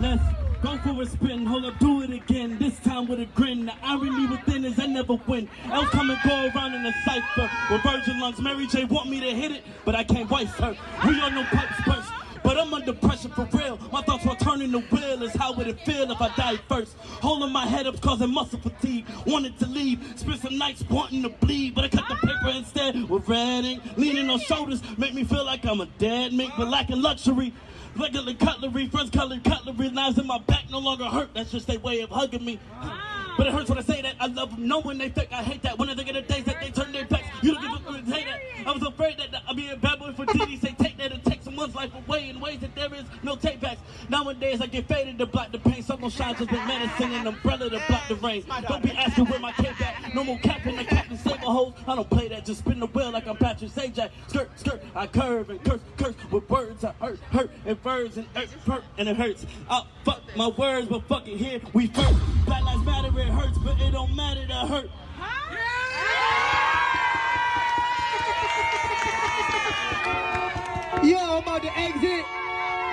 Let's go for a spin, hold up, do it again. This time with a grin. The irony within is I never win. Else come and go around in a cipher with virgin lungs. Mary J want me to hit it, but I can't wife her. We all know pipes burst, but I'm under pressure for real. My thoughts while turning the wheel is how would it feel if I died first. Holding my head up causing muscle fatigue. Wanted to leave, spent some nights wanting to bleed, but I cut the paper instead with red ink. Leaning on shoulders make me feel like I'm a dead mink, but lacking luxury. Regular cutlery, friends colored cutlery, knives in my back no longer hurt. That's just their way of hugging me. But it hurts when I say that. I love them knowing they fake. I hate that when I think of the days that they turn their backs. You don't give a say that. I was afraid that I'd be a bad boy for TD. Say take that and take someone's life away in ways that there is no take backs. Nowadays I get faded to block the pain. Sun don't shine, just been menacing an umbrella to block the rain. Don't be asking where my cape at. No more cap in the captain saber hole. I don't play that. Just spin the wheel like I'm Patrick Sajak. Skirt, skirt. I curve and curse with words. I hurt and birds and hurt and it hurts. I fuck my words, but fuck it here we first. Black lives matter, it hurts, but it don't matter to hurt.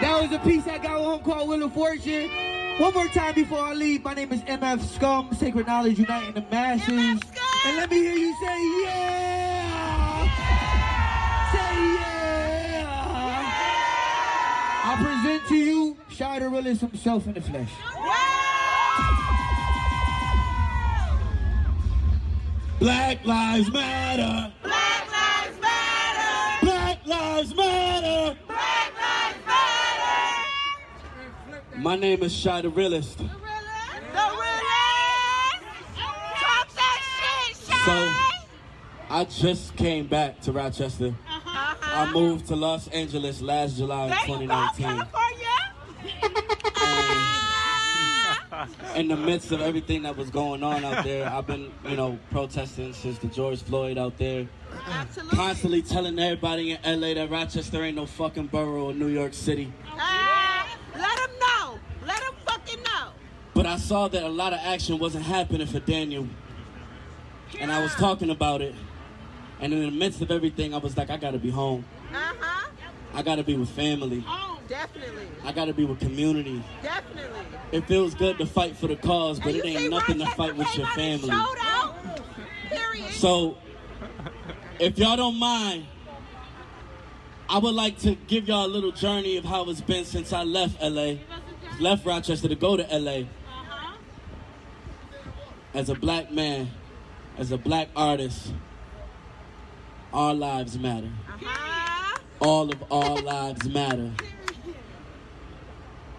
That was a piece I got home called Wheel of Fortune. One more time before I leave, my name is MF Scum, Sacred Knowledge Uniting the Masses. And let me hear you say yeah! Say yeah! I present to you Shy the Realist himself in the flesh. Black Lives Matter. Black Lives Matter. Black Lives Matter. Black Lives Matter. My name is Shy the Realist. The realest. Talk that shit, Shy. So, I just came back to Rochester. I moved to Los Angeles last July in 2019. In the midst of everything that was going on out there, I've been, protesting since the George Floyd out there. Absolutely. Constantly telling everybody in LA that Rochester ain't no fucking borough of New York City. Let them know. Let them fucking know. But I saw that a lot of action wasn't happening for Daniel. And I was talking about it. And in the midst of everything, I was like, I gotta be home. I gotta be with family. Definitely. I gotta be with community. Definitely. It feels good to fight for the cause, but it ain't nothing to fight with your family. Period. So, if y'all don't mind, I would like to give y'all a little journey of how it's been since I left LA. Left Rochester to go to LA. As a black man, as a black artist, our lives matter. All of our lives matter.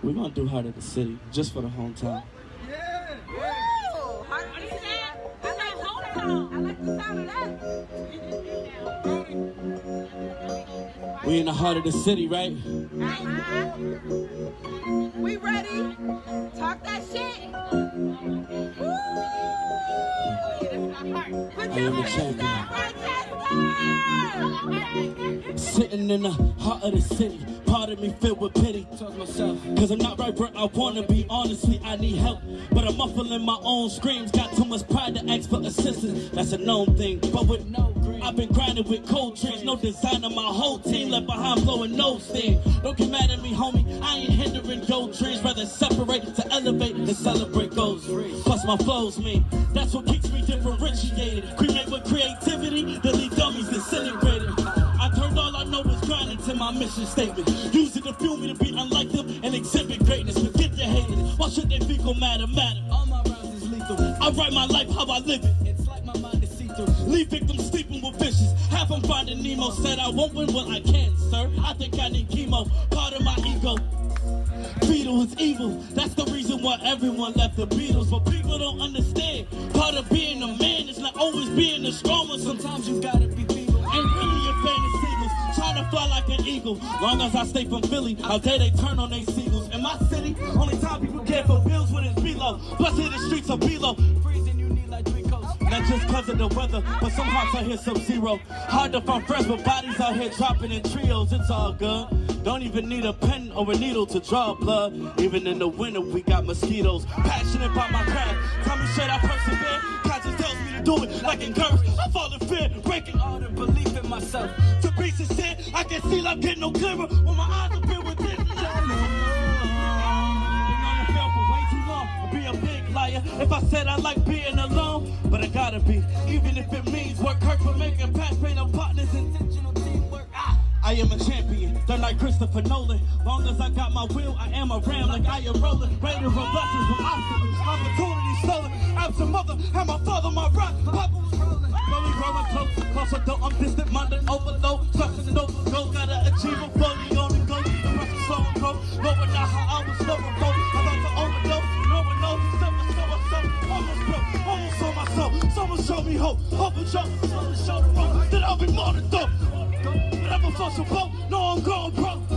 We're gonna do Heart of the City, just for the hometown. We in the heart of the city, right? We ready? Talk that shit. I am the champion. Sitting in the heart of the city, part of me filled with pity. Cause I'm not right where I wanna be, honestly I need help. But I'm muffling my own screams, got too much pride to ask for assistance. That's a known thing, but with no green, I've been grinding with cold trees, no design on my whole team, left behind blowing no steam. Don't get mad at me, homie, I ain't hindering your dreams, rather separate to elevate and celebrate goals. Plus my flows mean, that's what keeps me differentiated. Cremate with creativity, to leave dummies disintegrated. I turned all I know was grinding to my mission statement. Use it to fuel me to be unlike them and exhibit greatness. Forget the haters, why should they fecal matter? All my rounds is lethal. I write my life how I live it. It's like my mind is see-through. Leave victims sleeping with vicious. Half I'm finding Nemo. Said I won't win, well I can, sir. I think I need chemo, part of my ego. Beetle is evil, that's the reason why everyone left the Beatles. But people don't understand, part of being a man is not always being the strong one. Sometimes you gotta be feeble. Ain't really a fan of seagulls, trying to fly like an eagle. Long as I stay from Philly, how dare they turn on they seagulls. In my city, only time people care for bills when it's below. Plus here the streets are below. Freezing, you need like 3 coats. Not just cause of the weather, but some hearts out here sub-zero. Hard to find friends, but bodies out here dropping in trios. It's all good. Don't even need a pen or a needle to draw blood. Even in the winter, we got mosquitoes. Passionate about my craft. Tell me should I persevere? Conscience tells me to do it like in curse. I fall in fear, breaking all the belief in myself. To be sincere, I can see like getting no clearer when my eyes are filled with this. Be a big liar if I said I like being alone, but I gotta be, even if it means work hurt for making past pain of partners, intentional teamwork. I am a champion, they're like Christopher Nolan. Long as I got my will, I am a ram like I am rolling. Ready to run blessings from obstacles, opportunity stolen. Absent mother, and my father, my rock. Papa was rolling, slowly growing close. Closer though I'm distant, minded overload. Trusting no go, gotta achieve a fully on the go. The rest is slow and grow, lower not how I was slow and grow. I like to overdose, no one knows. Almost saw myself, someone show me hope. Hope and show the road that I'll be more than dope. Never fuss a boat, no I'm going broke.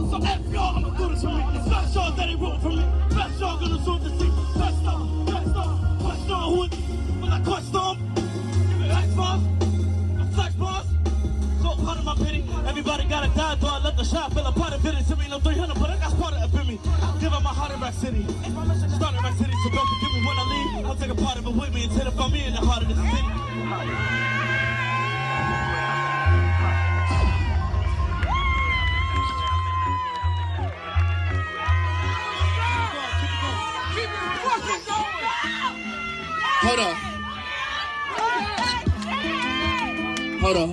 So F y'all, I'ma do this for me. Bless y'all that ain't rooting for me. Bless y'all gonna sort the sea. Bless y'all, who it? When I quest them, give me X-Boss, a flex boss. So part of my pity, everybody gotta die, though I let the shot fill a pot of it. To me, no 300, but I got spotted up in me. Give up my heart in Rack City. Start in Rack City, so don't forgive me when I leave. I'll take a part of it with me and tell it from me in the heart of the city. Hold on. Hold on.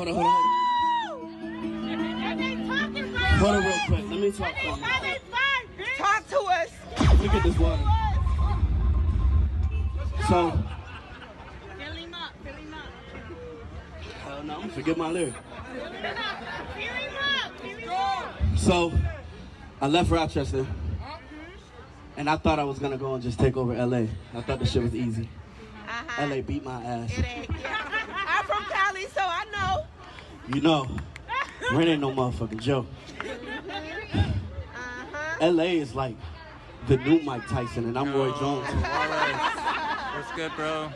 Hold on real quick. Let me talk to you. Talk to us. Let me get this water. So. Fill him up. Hell no, I'm gonna forget my lyrics. So, I left Rochester, and I thought I was gonna go and just take over LA. I thought the shit was easy. LA beat my ass. I'm from Cali, so I know. You know, rent ain't no motherfucking joke. LA is like the new Mike Tyson, and I'm Roy Jones. What's good, bro?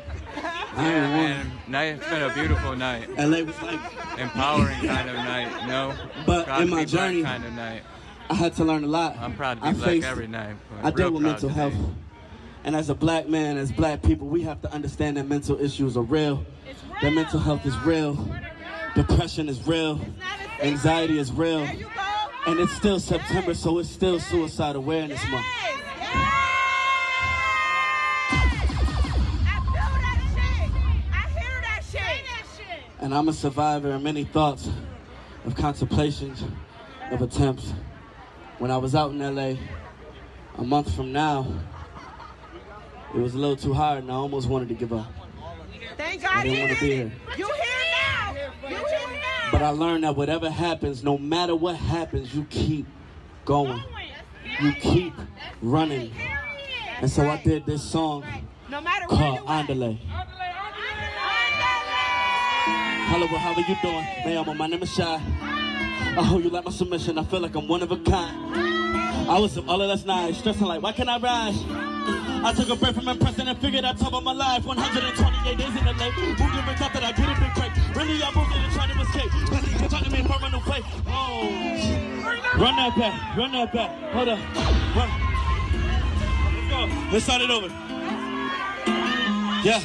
It's been a beautiful night. LA was like empowering kind of night, you know? But proud in to my be black journey, kind of night. I had to learn a lot. I'm proud to be black every night. I deal with mental health. And as a black man, as black people, we have to understand that mental issues are real. That mental health is real. Depression is real. Anxiety is real. And it's still September, so it's still Suicide Awareness Month. And I'm a survivor of many thoughts, of contemplations, of attempts. When I was out in LA, a month from now, it was a little too hard and I almost wanted to give up. Thank God I didn't want to be here. You here now. But I learned that whatever happens, no matter what happens, you keep going. You keep running. And so I did this song called Andale. Hello, how are you doing? Hey, my name is Shy. I hope you like my submission. I feel like I'm one of a kind. I was up all of last night, stressing like, why can't I rise? I took a break from impressing and figured out top of my life. 128 days in the lake. Who never thought that I get a big break? Really, I moved in and tried to escape. But you can talk to me if I run away. Oh, run that back. Hold up. Run. Let's go. Let's start it over. Yeah.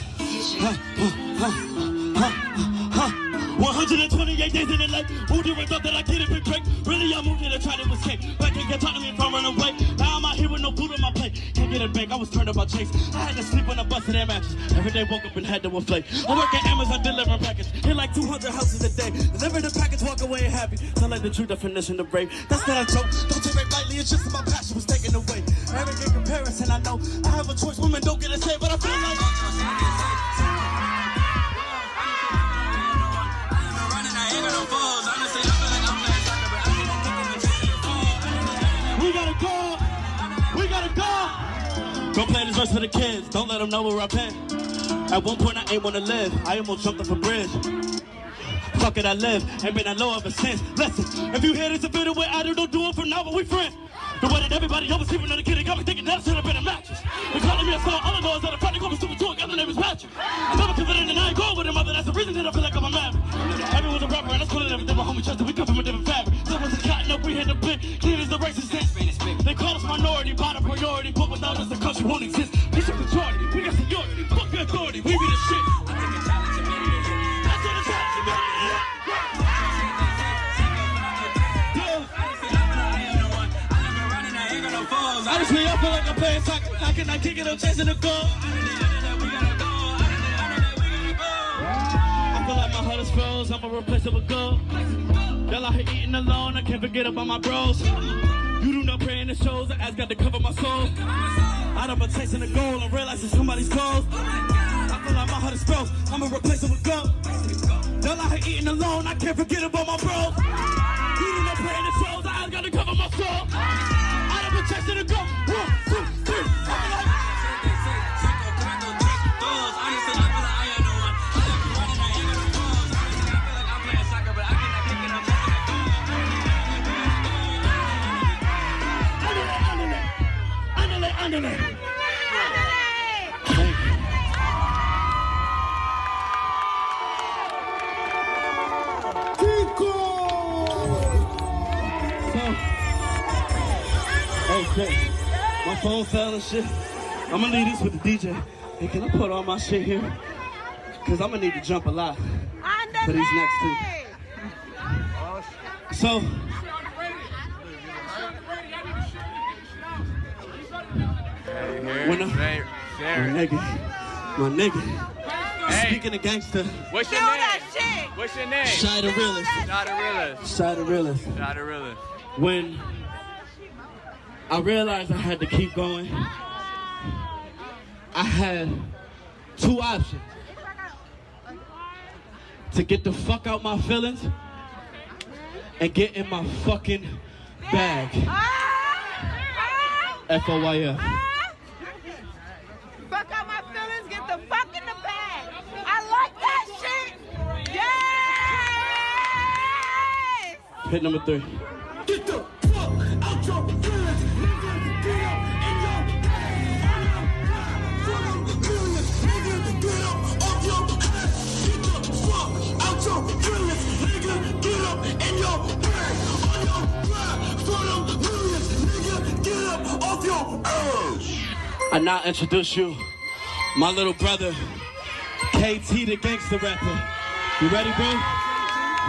128 days in the life. Who never thought that I get a big break? Really, I moved in and tried to escape. But they can't talk to me if I run away. Now I'm out here with no food on my plate. Can't get a bank, I was turned up by chase. I had to sleep on a bus in their mattress. Every day woke up and had to inflate. I work at Amazon delivering package. Hit like 200 houses a day. Deliver the package, walk away happy. Sound like the true definition of brave. That's not a joke. Don't take it lightly, it's just my passion was taken away. Arrogant comparison, I know. I have a choice, women don't get a say, but I feel like we gotta go. Go play this verse for the kids. Don't let them know where I've been. At one point I ain't wanna live. I almost jumped off a bridge. Fuck it, I live. Ain't been that low ever since. Listen, if you hear this a bit of what I do, don't do it from now, but we friends. The way that everybody else was sleeping on the kid, it got me thinking that I should have been a mattress. They calling me a star, all I know is that I'm probably going to super tour, the name is Patrick. I never confident and I ain't going with him, that's the reason that I feel like I'm a maverick. Everyone's a rapper and that's cool and everything, but homie trusted, we come from a different fabric. So once it's cotton up, we hit the big, clean as the racist sense. They call us minority, bottom priority, but without us the country won't exist. Piece of majority, we got seniority, fuck your authority, we be the shit. I take a challenge immediately. I take a challenge immediately. Honestly, I feel like I'm playing soccer. How can I kick it? I'm chasing the goal. I feel like my heart is froze. I'm a replaceable goal. Y'all out here eating alone. I can't forget about my bros. You do not pray in the shows. I ask God to cover my soul. I done been chasing the goal and realizing somebody's close. I feel like my heart is froze. I'm a replaceable goal. Y'all out here eating alone. I can't forget about my bros. You do not pray in the shows. I ask God to cover my soul. Chasing the go. 1, 2, 3. Andale. Okay, my phone fell and shit. I'm gonna leave this with the DJ. Hey, can I put all my shit here? Cause I'm gonna need to jump a lot for these next two. So, When I, my nigga. Hey. Speaking of gangster. What's your name? What's your name? Shy the realest. Shy the realest. Shy the realest. Shy the realest. When I realized I had to keep going, I had two options. To get the fuck out my feelings and get in my fucking bag. F-O-Y-F. Fuck out my feelings, get the fuck in the bag. I like that shit. Yes! Hit number 3. Get the fuck out your feelings, nigga. Get up in your bag. Fuck up the millions, nigga. Get up off your ass. Get the fuck out your feelings, nigga. Get up in your bag. On your ride. Fuck up millions, nigga. Get up off your ass. I now introduce you, my little brother, KT the gangster rapper. You ready, bro?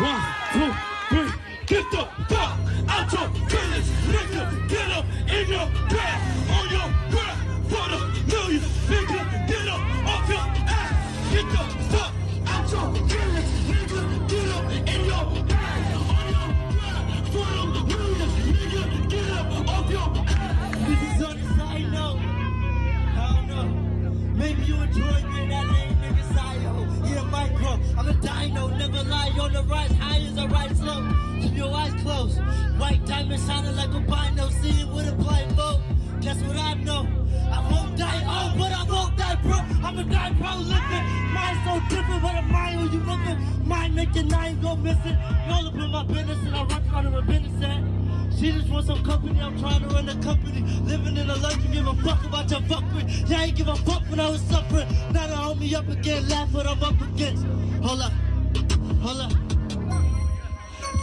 1, 2, 3. Get the fuck out your feelings, nigga. Get up in your bag. On your ride. For the millions, nigga. Get up off your ass. Get the fuck out your feelings, nigga. Get up in your bag. On your ride. For the millions, nigga. Get up off your ass. This is on the side note. I don't know. Maybe you enjoy being that lame nigga Sio. Yeah, micro. I'm a dino, never lie. On the rise, high as a right slope. Keep your eyes closed. White diamond shining like a bino. See it with a blindfold. Guess what I know? I won't die, oh, but I won't die, bro. I'm a die prolific. Mind so different, but a mind who you living. Mind making, I ain't gon' miss it. All up in my business, and I run out of a business set. She just wants some company, I'm trying to run a company. Living in a life, you give a fuck about your fuckery. Yeah, I ain't give a fuck when I was suffering. Now they hold me up again, laugh what I'm up against. Hold up.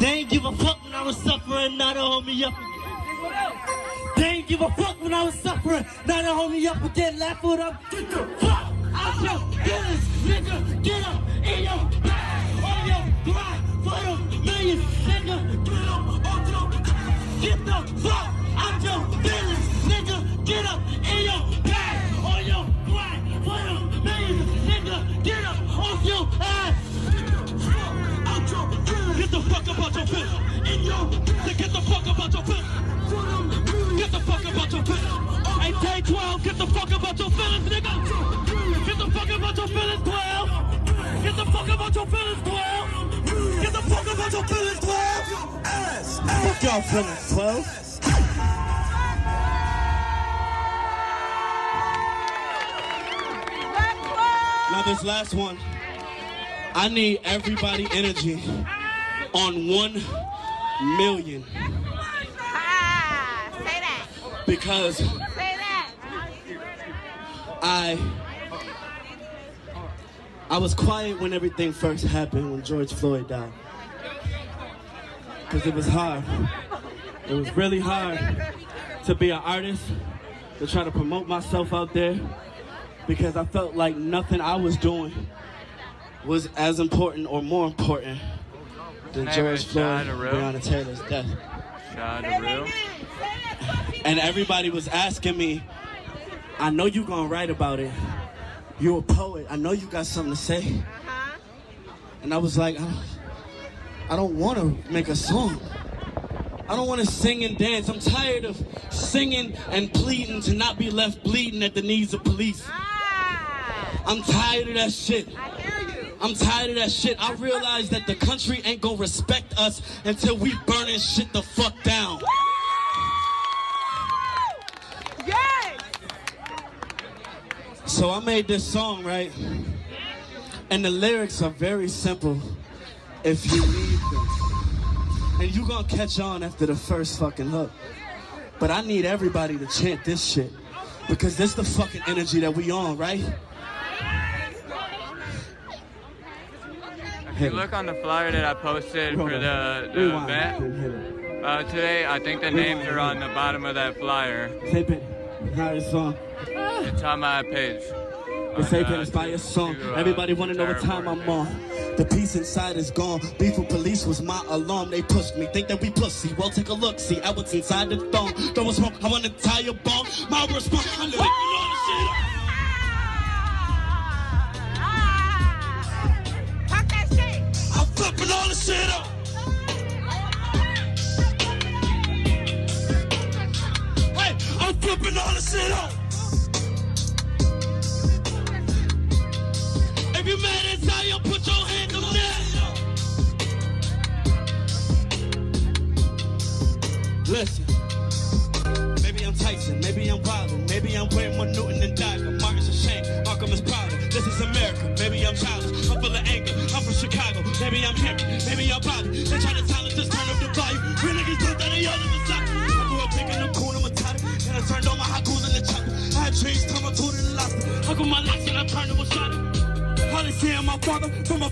They ain't give a fuck when I was suffering, now they hold me up again. They ain't give a fuck when I was suffering, now they hold me up again, laugh what I'm. Get the fuck out your feelings, nigga. Get up in your bag, on your grind for the millions, nigga. Get up off your ass. Get the fuck out your feelings, nigga. Get up in your bag, on your grind for the millions, nigga. Get up off your ass. Get the fuck about your feelings. Get the fuck about your feelings. Get the fuck about your feelings. Hey, day 12, get the fuck about your feelings, nigga. Get the fuck about your feelings, 12. Get the fuck about your feelings, 12. Get the fuck about your feelings, 12. Fuck y'all feelings, 12. Now this last one, I need everybody energy on 1 million. Say that. Because Say that. I was quiet when everything first happened, when George Floyd died. Because it was hard. It was really hard to be an artist, to try to promote myself out there, because I felt like nothing I was doing was as important or more important than George Floyd, Breonna Taylor's death. And everybody was asking me, I know you're gonna write about it. You're a poet. I know you got something to say. And I was like, I don't want to make a song. I don't want to sing and dance. I'm tired of singing and pleading to not be left bleeding at the knees of police. I'm tired of that shit. I'm tired of that shit. I realize that the country ain't gonna respect us until we burning shit the fuck down. Yes! So I made this song, right? And the lyrics are very simple if you read them. And you gonna catch on after the first fucking hook. But I need everybody to chant this shit, because this the fucking energy that we on, right? If you look on the flyer that I posted for the event today, I think the names are on the bottom of that flyer. It's on my page. It's by your song. Everybody want to know what time I'm on. The peace inside is gone. Beef with police was my alarm. They pushed me, think that we pussy. Well, take a look, see, I was inside the thong. There was smoke, I want to tie your bomb. My response, I'm flipping all the shit up. Talk that shit. I'm flipping all the shit up. Hey, I'm flipping all the shit up. If you mad at Zion, put your hand on that. Listen, maybe I'm Tyson, maybe I'm Wilder, maybe I'm way more Newton than Dagger. Martin's a shame, Malcolm is prouder. This is America, maybe I'm childish, I'm full of anger. I'm from Chicago, maybe I'm Henry, maybe I'm Bobby. They try to silence us, turn up the volume. Real niggas don't that they all in the top. I grew up picking up cool and Matata, and I turned all my hakus in the chopper. I had dreams, turned my tool to the lobster. I got my locks and I turned to a shot. Probably seeing my father from a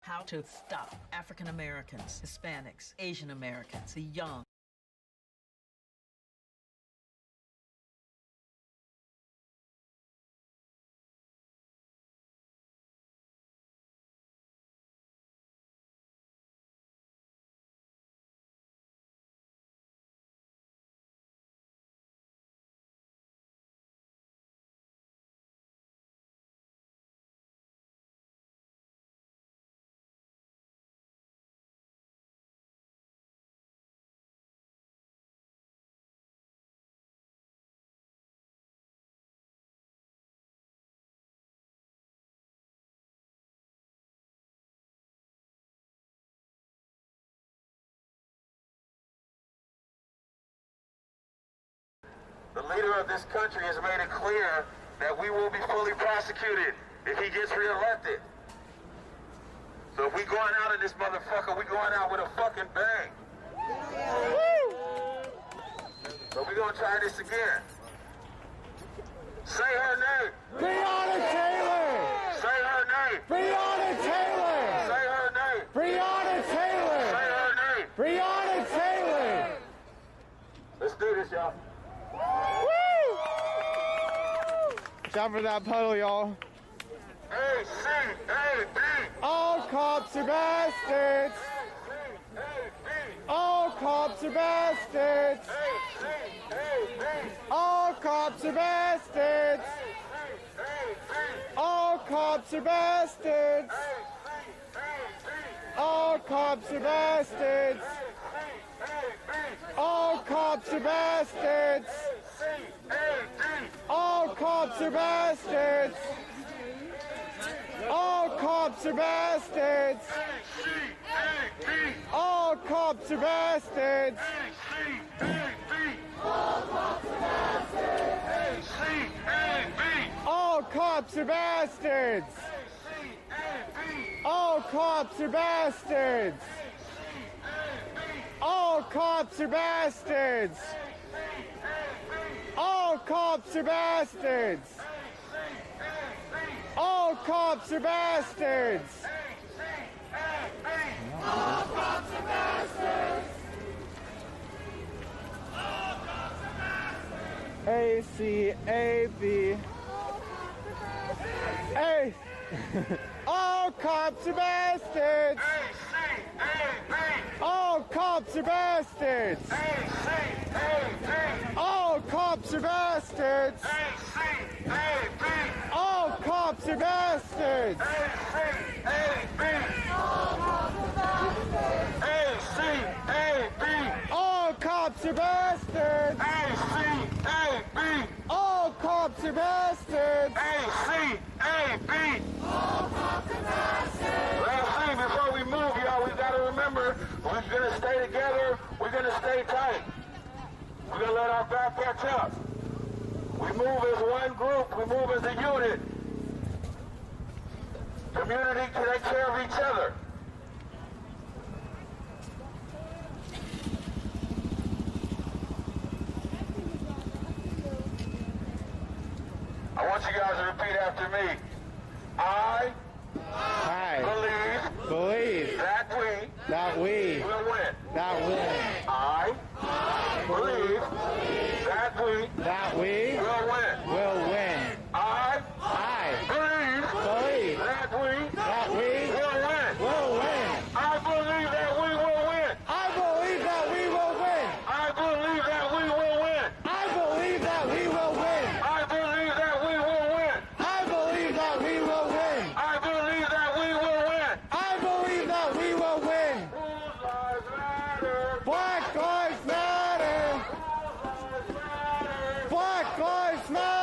how to stop African Americans, Hispanics, Asian Americans, the young. The leader of this country has made it clear that we will be fully prosecuted if he gets reelected. So if we going out in this motherfucker, we going out with a fucking bang. So we gonna try this again. Say her name. Breonna Taylor! Say her name. Breonna Taylor! Say her name. Breonna Taylor! Say her name. Breonna Taylor! Let's do this, y'all. Woo! Shout for that puddle, y'all. A-C-A-B. All cops are bastards. All cops are bastards. All cops are bastards. All cops are bastards. All cops are bastards. All cops are bastards. All cops are bastards. All cops are bastards. All cops are bastards. All cops are bastards. All cops are bastards. All cops are bastards. All cops are bastards. All cops are bastards. All cops are bastards. A-C-A-B. A. All cops are bastards. All cops are bastards. All cops are bastards. All cops are bastards. All cops are bastards. All cops are bastards. Last thing before we move, y'all, we gotta remember, we're gonna stay together, we're gonna stay tight. We're gonna let our back catch up. We move as one group, we move as a unit. Community can take care of each other. I want you guys to repeat after me. I believe that we will win. I believe that we will win. I believe that we will win. I believe that we will win. I believe that we will win. I believe that we will win. I believe that we will win. I believe that we will win. I believe that we will win. I believe that we will win. I believe that we will win. Black lives matter. Black lives matter.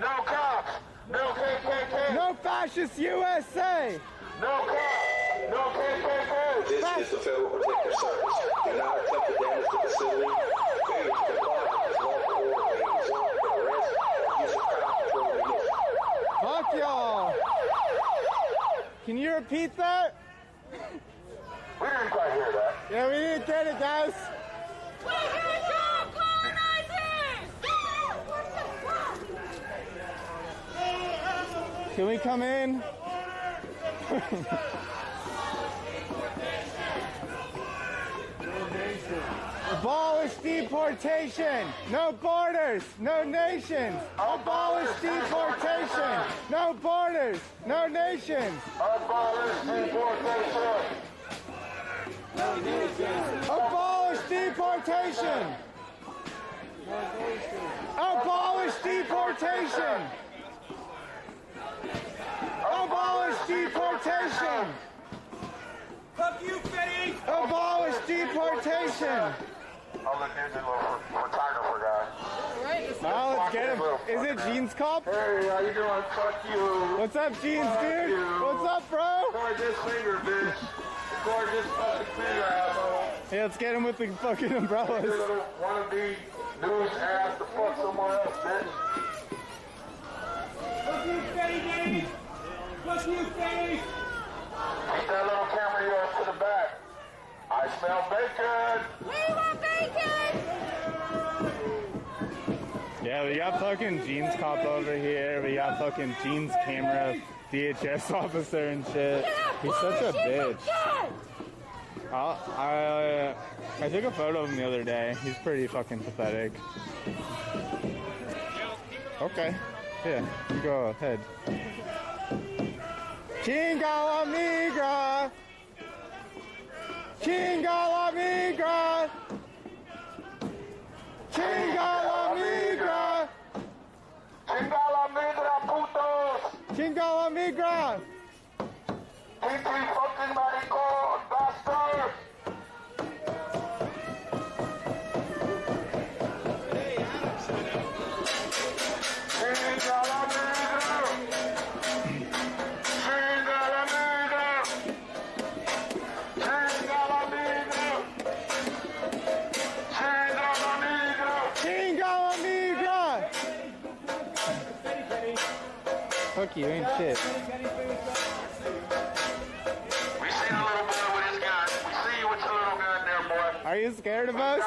No cops. No KKK. No fascist USA. No cops. No KKK. This is the Federal Protective Service. Do not attempt to damage the facility. Failure to comply with lawful order may result in arrest, use of crowd control, and use. Fuck y'all. Can you repeat that? We didn't quite hear that. Yeah, we didn't get it, guys. Can we come in? Abolish deportation. No borders. No nations. Abolish deportation. No borders. No nations. Abolish deportation. Abolish deportation. Abolish deportation. Abolish deportation. Fuck you, Fetty. Abolish deportation. Oh, look, here's a little photographer guy. Now let's get him. Is it Jeans Cop? Hey, how you doing? Fuck you. What's up, Jeans, dude? You. What's up, bro? Gorgeous finger, bitch. Gorgeous fucking finger, asshole. Yeah, let's get him with the fucking umbrellas. You little wannabe news ass to fuck someone else, bitch. Fuck you, Fetty, baby. Fuck you, Fetty. Keep that little camera of yours to the back. I smell bacon. We want bacon. Yeah, we got fucking Jeans Cop over here. We got fucking Jeans camera DHS officer and shit. He's such a bitch. I took a photo of him the other day. He's pretty fucking pathetic. Okay. Yeah, you go ahead. Chinga la migra! Chinga la migra! Chinga la migra! Chinga la migra, putos! Chinga la migra! PT fucking maricon, bastard! Chinga la migra! Chinga la migra! Chinga la migra! Chinga la migra! Chinga la migra! Fuck you, ain't shit. We seen a little boy with his gun. We see you with your little gun there, boy. Are you scared of us?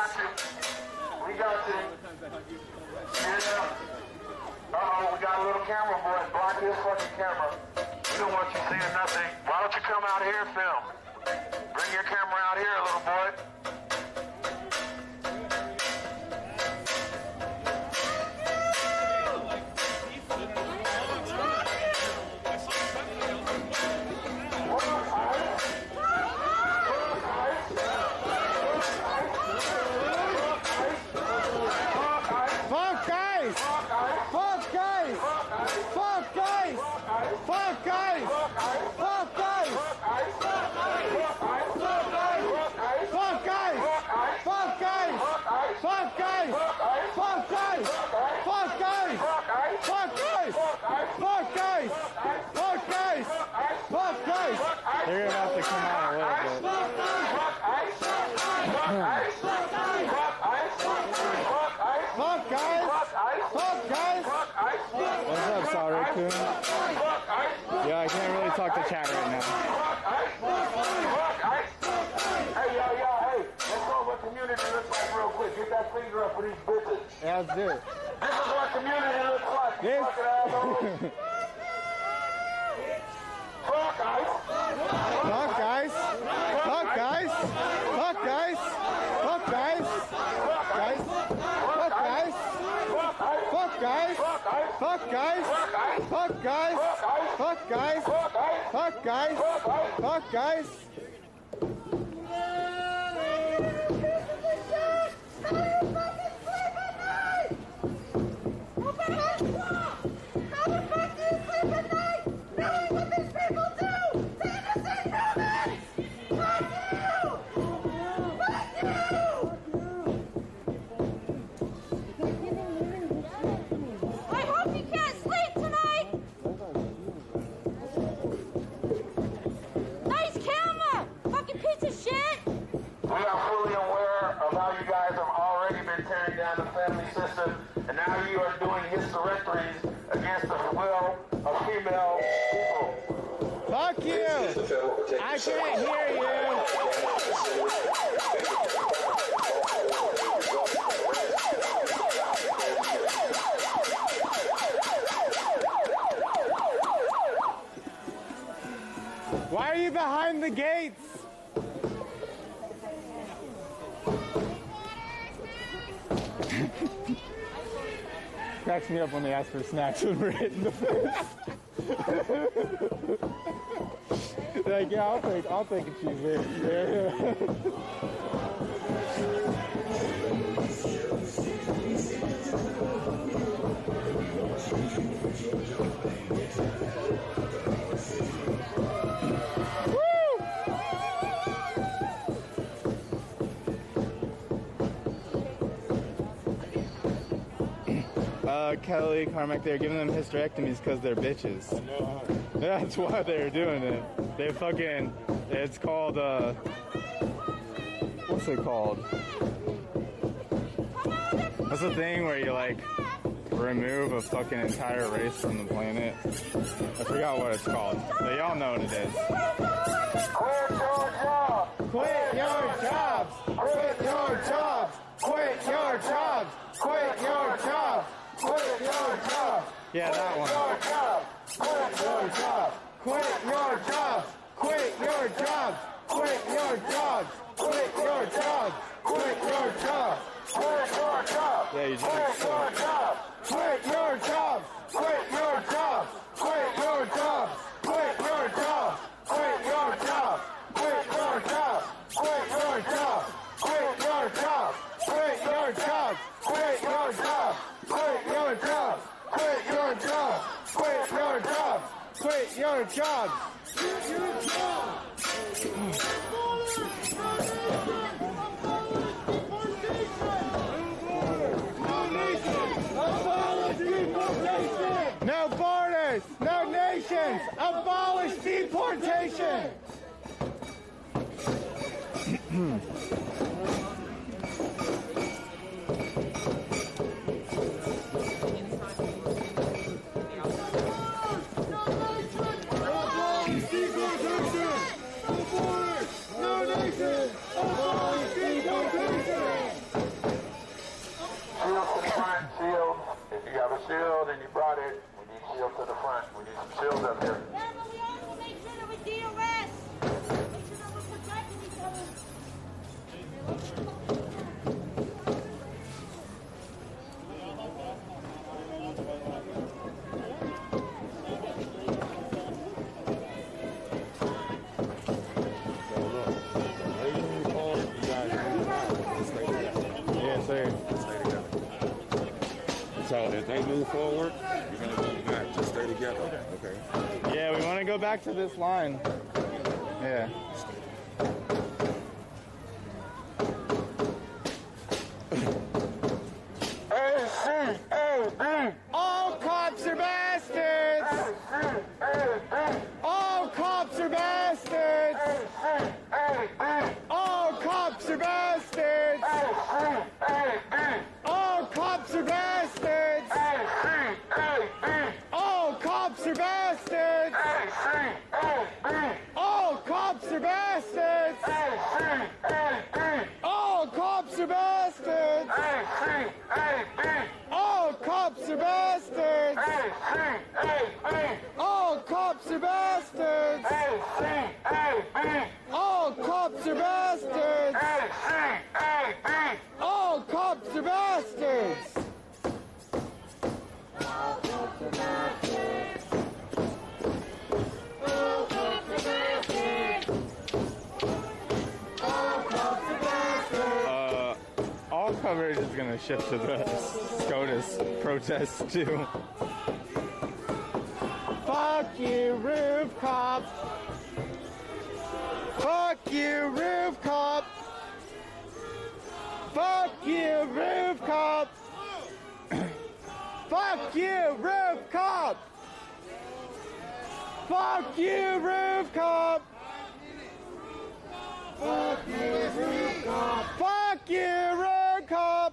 We got you. Yeah. Uh-oh, we got a little camera, boy. Block this fucking camera. We don't want you seeing nothing. Why don't you come out here and film? Bring your camera out here, little boy. Fuck guys! Fuck guys! Fuck guys! Fuck guys! Fuck guys! Fuck guys! Fuck guys! Fuck guys! Fuck guys! Fuck guys! Fuck guys! Fuck guys! Fuck guys! Fuck guys! They're gonna have to come out a little bit. Fuck guys! Fuck guys! What's up, Saru-kun? Yeah, I can't really talk to chat right now. Hey, hey, let's go what community looks like real quick. Get that finger up for these bitches. Yeah, let's do it. This is what community looks like, you This? fucking assholes. Fuck guys. Fuck guys! Fuck guys! Fuck guys! Fuck guys! Guys! Fuck guys! Fuck guys! Fuck guys! Fuck guys! Fuck guys! Fuck guys! Fuck guys! I hope you can't sleep family system, and now you are doing hysterectomies against the will of female people. Fuck you! I can't hear you! Why are you behind the gates? Cracks me up when they ask for snacks when we're hitting the face. They're like, yeah, I'll take a cheeseburger. Yeah. Kelly, Carmack, they're giving them hysterectomies because they're bitches. That's why they're doing it. They fucking, it's called, what's it called? That's the thing where you like remove a fucking entire race from the planet. I forgot what it's called, but y'all know what it is. Quit your jobs! Quit your jobs! Quit your jobs! Quit your jobs! Quit your jobs! Yeah, that one. Quit your jobs! Quit your jobs! Quit your jobs! Quit your jobs! Quit your jobs! Quit your jobs! Quit your jobs! Yeah, you Quit your jobs! Quit your jobs! Quit your jobs! Quit your jobs! Quit your jobs! Quit your jobs! Quit your jobs! Quit your jobs! Quit your jobs! Quit your jobs! Quit your jobs! Quit your jobs! Quit your jobs! Quit your jobs! Quit your jobs! Quit your No borders! No nations! Abolish deportation! Shield. If you have a shield and you brought it, we need shield to the front. We need some shields up here. Yeah, but we also make sure that we DOS. Make sure that we're protecting each other. Yes, sir. So if they move forward, you're gonna move back. Just stay together. Okay. Yeah, we want to go back to this line. Yeah. All cops are bastards! All cops are bastards! All cops are bastards! All cops are bastards! All cops are bastards! All cops are bastards! All cops are bastards! All cops are bastards! All cops are bastards! All cops are bastards! All cops are bastards! All coverage is gonna shift to the SCOTUS protest too. Fuck you, roof cop! Fuck you, roof cop! Fuck you, roof cop! Fuck you, roof cop! Fuck you, roof cop! Fuck you, roof cop! Fuck you, roof cop!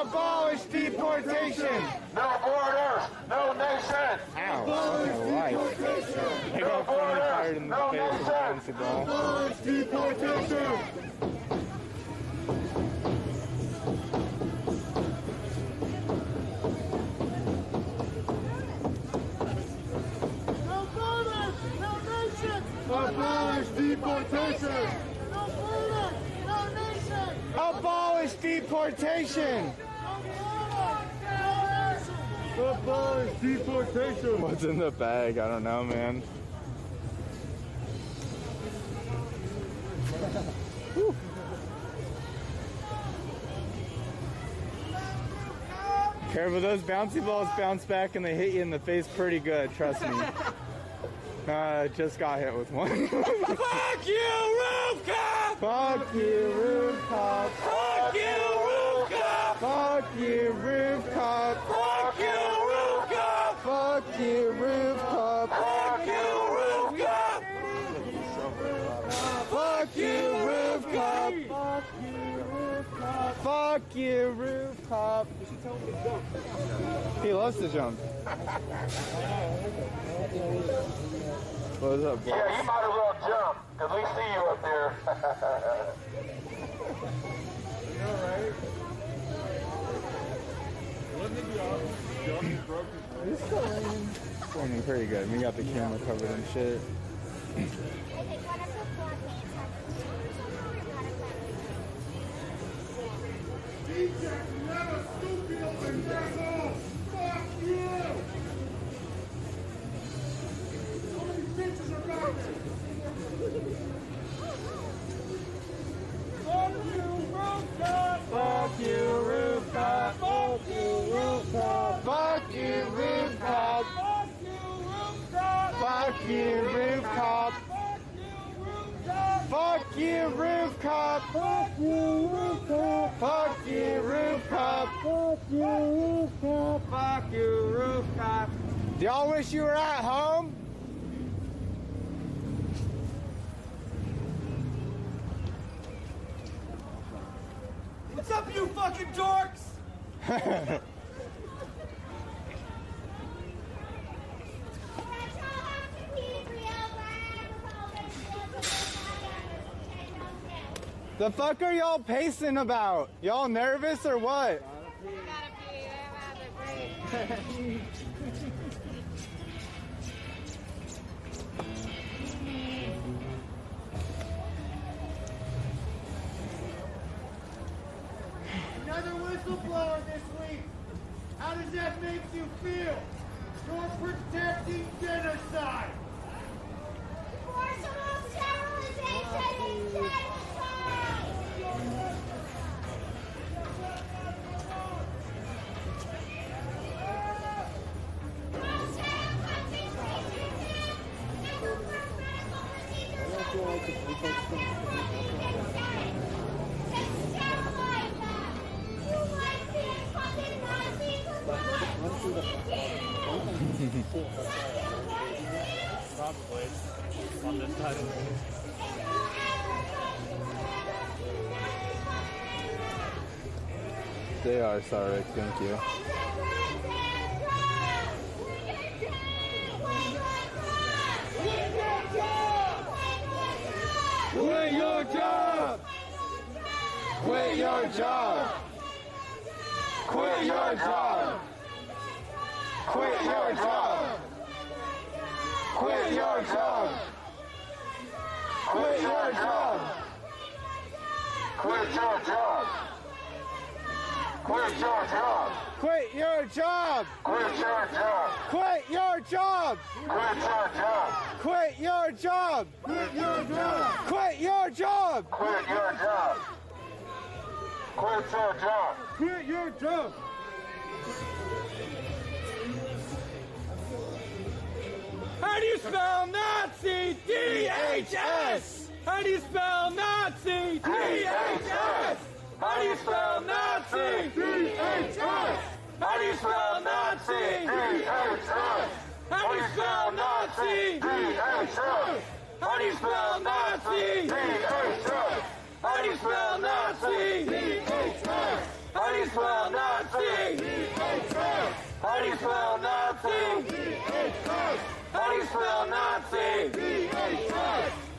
Abolish deportation. No borders, no nation. Ow, fucking life. I got friendly fired in the face with a bouncy ball. Abolish deportation. No borders, no nation. Abolish deportation. No borders, no nation. Abolish deportation. Abolish deportation. What's in the bag? I don't know, man. Whew. Careful, those bouncy balls bounce back and they hit you in the face pretty good, trust me. Just got hit with one. Fuck you, roof cop! Fuck you, roof cop! Fuck you, roof cop! Fuck you, roof cop! Fuck you, roof cop! Fuck you, roof cop! Fuck you, roof cop! Fuck you, roof cop! Fuck you, roof cop! He loves to jump. What's up, boy? Yeah, you might as well jump, because we see you up there. You alright? It's still raining. It's raining pretty good. We got the camera covered and shit. Fuck you, roof cop! Fuck you, roof cop! Fuck you, roof cop! Fuck you, roof cop! Fuck you, roof cop! Fuck you, roof cop! Fuck you, roof cop! Fuck you, roof cop! Fuck you, roof cop! Do y'all wish you were at home? What's up, you fucking dorks? The fuck are y'all pacing about? Y'all nervous or what? Another whistleblower this week. How does that make you feel? You're protecting genocide. Forcible sterilization is genocide. Probably on this side of the They are, sorry, thank you. Quit your job! Quit your job! Quit your job! Quit your job! Quit your job! Quit your job! Quit your job. Quit your job. Quit your job! Quit your job. Quit your job! Quit your job. Quit your job! Quit your job! Quit your job. Quit your job. Quit your job! How do you spell Nazi? D-H-S! How do you spell Nazi? D-H-S! How do you spell Nazi? D-H-S! How do you spell Nazi? D-H-S! How do you spell Nazi? D-H-S! How do you spell Nazi? D-H-S! How do you spell Nazi? D-H-S! How do do you spell Nazi? How do you spell Nazi? How do you spell Nazi?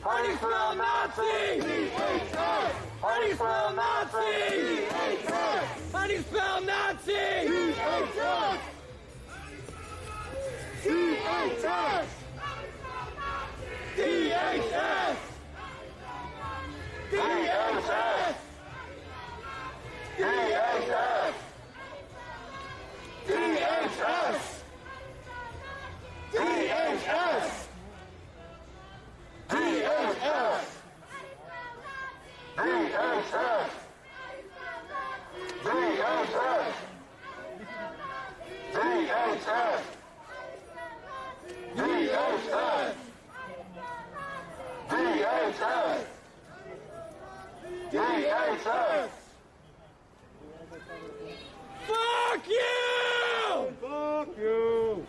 How do you spell Nazi? How do you spell Nazi? How do you spell Nazi? DHS! DHS! DHS! DHS! DHS! DHS! DHS! DHS! DHS! DHS! DHS! DHS! DHS! Fuck you! Fuck you!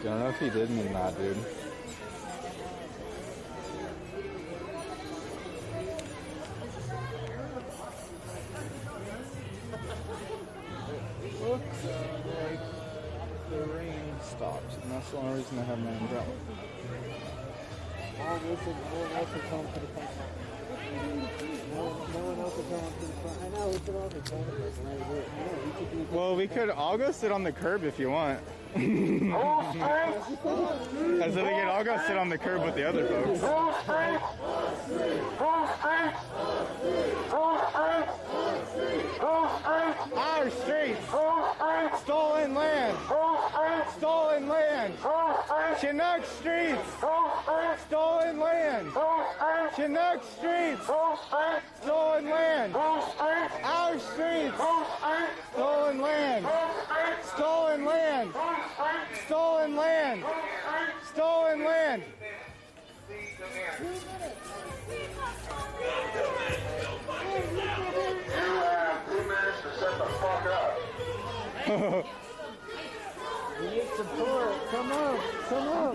Don't know if he did mean that, dude. Looks like the rain stopped, and that's the only reason I have my umbrella. Oh, listen, no one else is coming to the front. No one else is coming to the front. I know, we should all be going to this right here. Well, we could all go sit on the curb if you want. I said we could all go sit on the curb with the other folks. Our streets! Stolen land! Stolen land! Chinook streets! Stolen land! Chinook streets! Stolen land! Our streets! Stolen land! Stolen land! Stolen land! Stolen land! You have 2 minutes to shut the fuck up. We need support. Come up. Come up.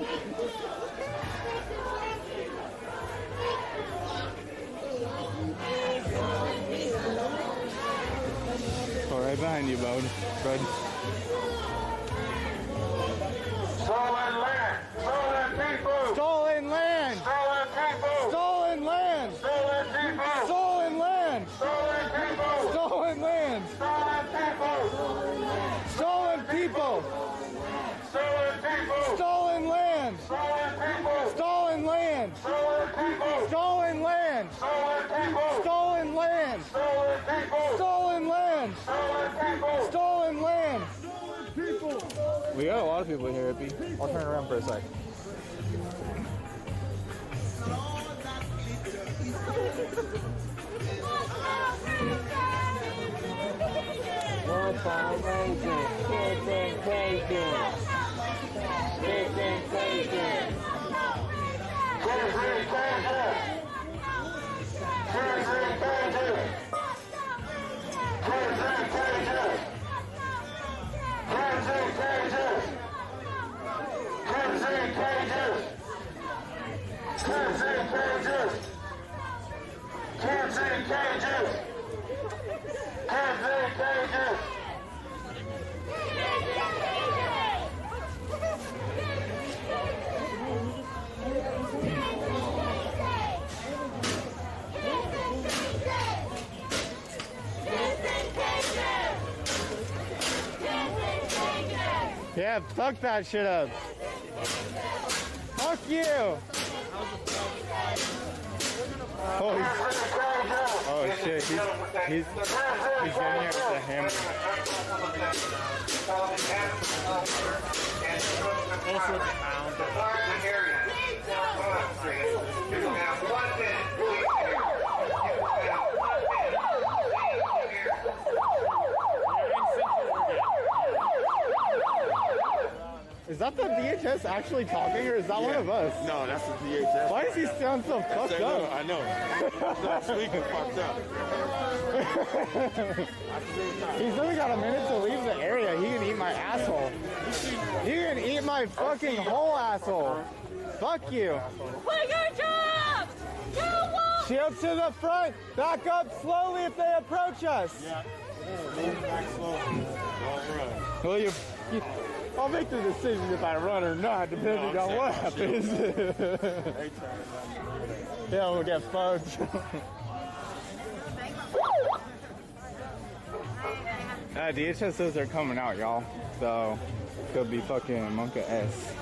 Oh, right behind you, bud. Stolen land! Stolen people! Stolen land! Stolen people! Stolen land! Stolen people! Stolen land! Stolen people! Stolen land! Stolen people! Stolen people! Stolen people! Stolen land! Stolen people! Stolen land! Stolen people! Stolen land! Stolen people! Stolen land! Stolen people! Stolen land! Stolen people! Stolen land! We got a lot of people here, Hippie. I'll turn around for a sec. Kids in cages. Kids in cages. Kids in cages! Kids in cages! Kids in cages! Kids in cages! Kids in cages! Kids in cages! Kids in cages! Kids in cages! Yeah, fuck that shit up. Fuck you. Oh shit, he's getting here with the hammer. Also the Is that that the DHS actually talking, or is that one of us? No, that's the DHS. Why does he sound so fucked up? I know. He's speaking fucked up. He's only got a minute to leave the area. He can eat my asshole. He can eat my fucking whole asshole. Fuck you. Quit your job! Shield to the front. Back up slowly if they approach us. Yeah. Move back slowly. Don't run. Well, I'll make the decision if I run or not, depending on what happens. Yeah, we'll get fucked. DHS says they're coming out, y'all. So, could be fucking Monka S.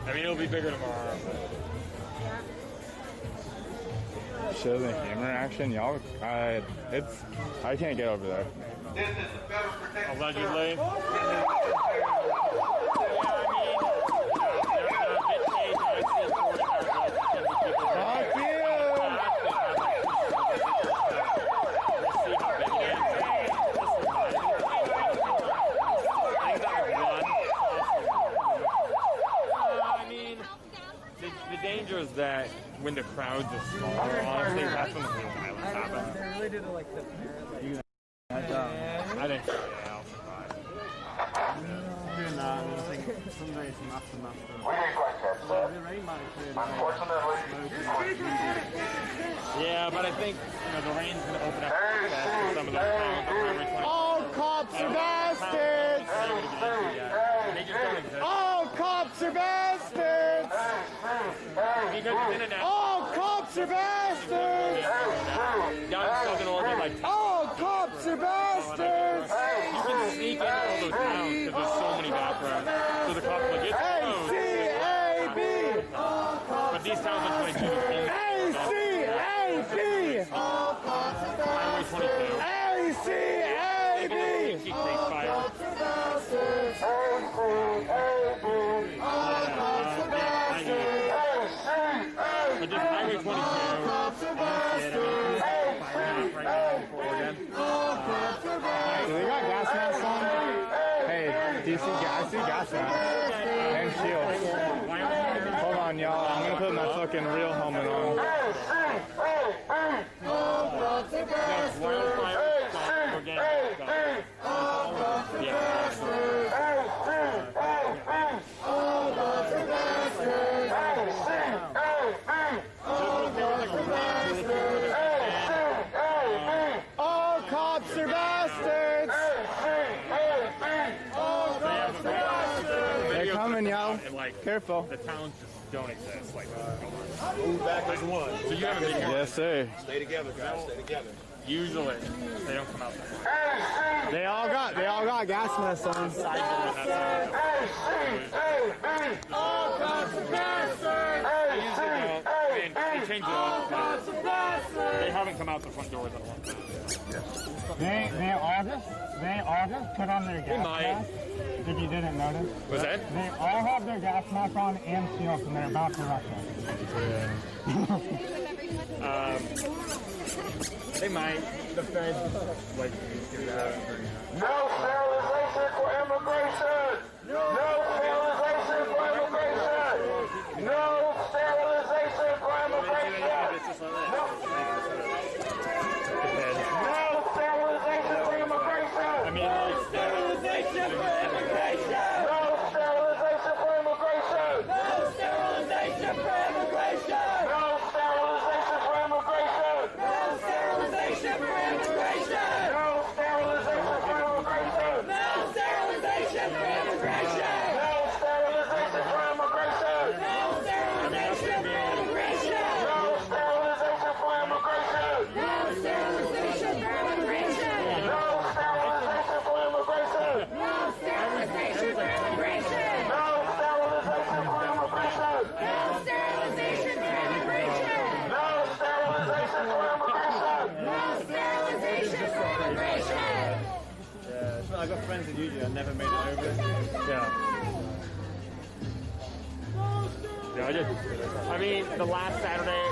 I mean, it'll be bigger tomorrow. Show the hammer action, y'all. I can't get over there. Allegedly. Fuck you! The danger is that when the crowds are smaller, honestly, that's when the real violence happens. They really did it like the parallel. I think so, yeah, I'll survive. Doing that, I think someday it's enough. Yeah, but I think, the rain's going to open up for some of those towns. All cops are bastards! All cops are bastards! All cops are bastards! All cops are bastards! You can sneak into all those towns because there's so many backgrounds. So the cops are like, it's closed. ACAB! But these towns are 22. ACAB! All cops are bastards! ACAB! Creek fire. All cops are bastards! But just Highway 22. Do they got gas masks on? Hey, do you see gas? I see gas masks. And shields. Hold on, y'all. I'm gonna put my fucking real helmet on. All cops are bastards! They're coming, y'all. Careful. The towns just don't exist. Move back as one. So you have a big Yes, sir. Stay together, guys. Stay together. Usually, they don't come out that way. They all got gas masks on. All cops are bastards! They change it up. They haven't come out the front doors in a long time. They all just put on their gas mask. If you didn't notice. Was that? They all have their gas mask on and shields, and they're about to rush us. They might. The Fed, No sterilization for immigration! No sterilization for immigration! No sterilization for immigration! No sterilization for immigration! I mean, sterilization for immigration! No sterilization for immigration! No sterilization for immigration! No sterilization for immigration! No sterilization for immigration! No sterilization for immigration! No sterilization for immigration! No sterilization for immigration! No sterilization for immigration! No sterilization for immigration! No sterilization for immigration! No sterilization for immigration! No sterilization for immigration! No sterilization for immigration! No sterilization for immigration! No sterilization for immigration! No sterilization for immigration! Yeah, I've got friends in Eugene. I've never made it over. Yeah. Yeah, I did. I mean, the last Saturday.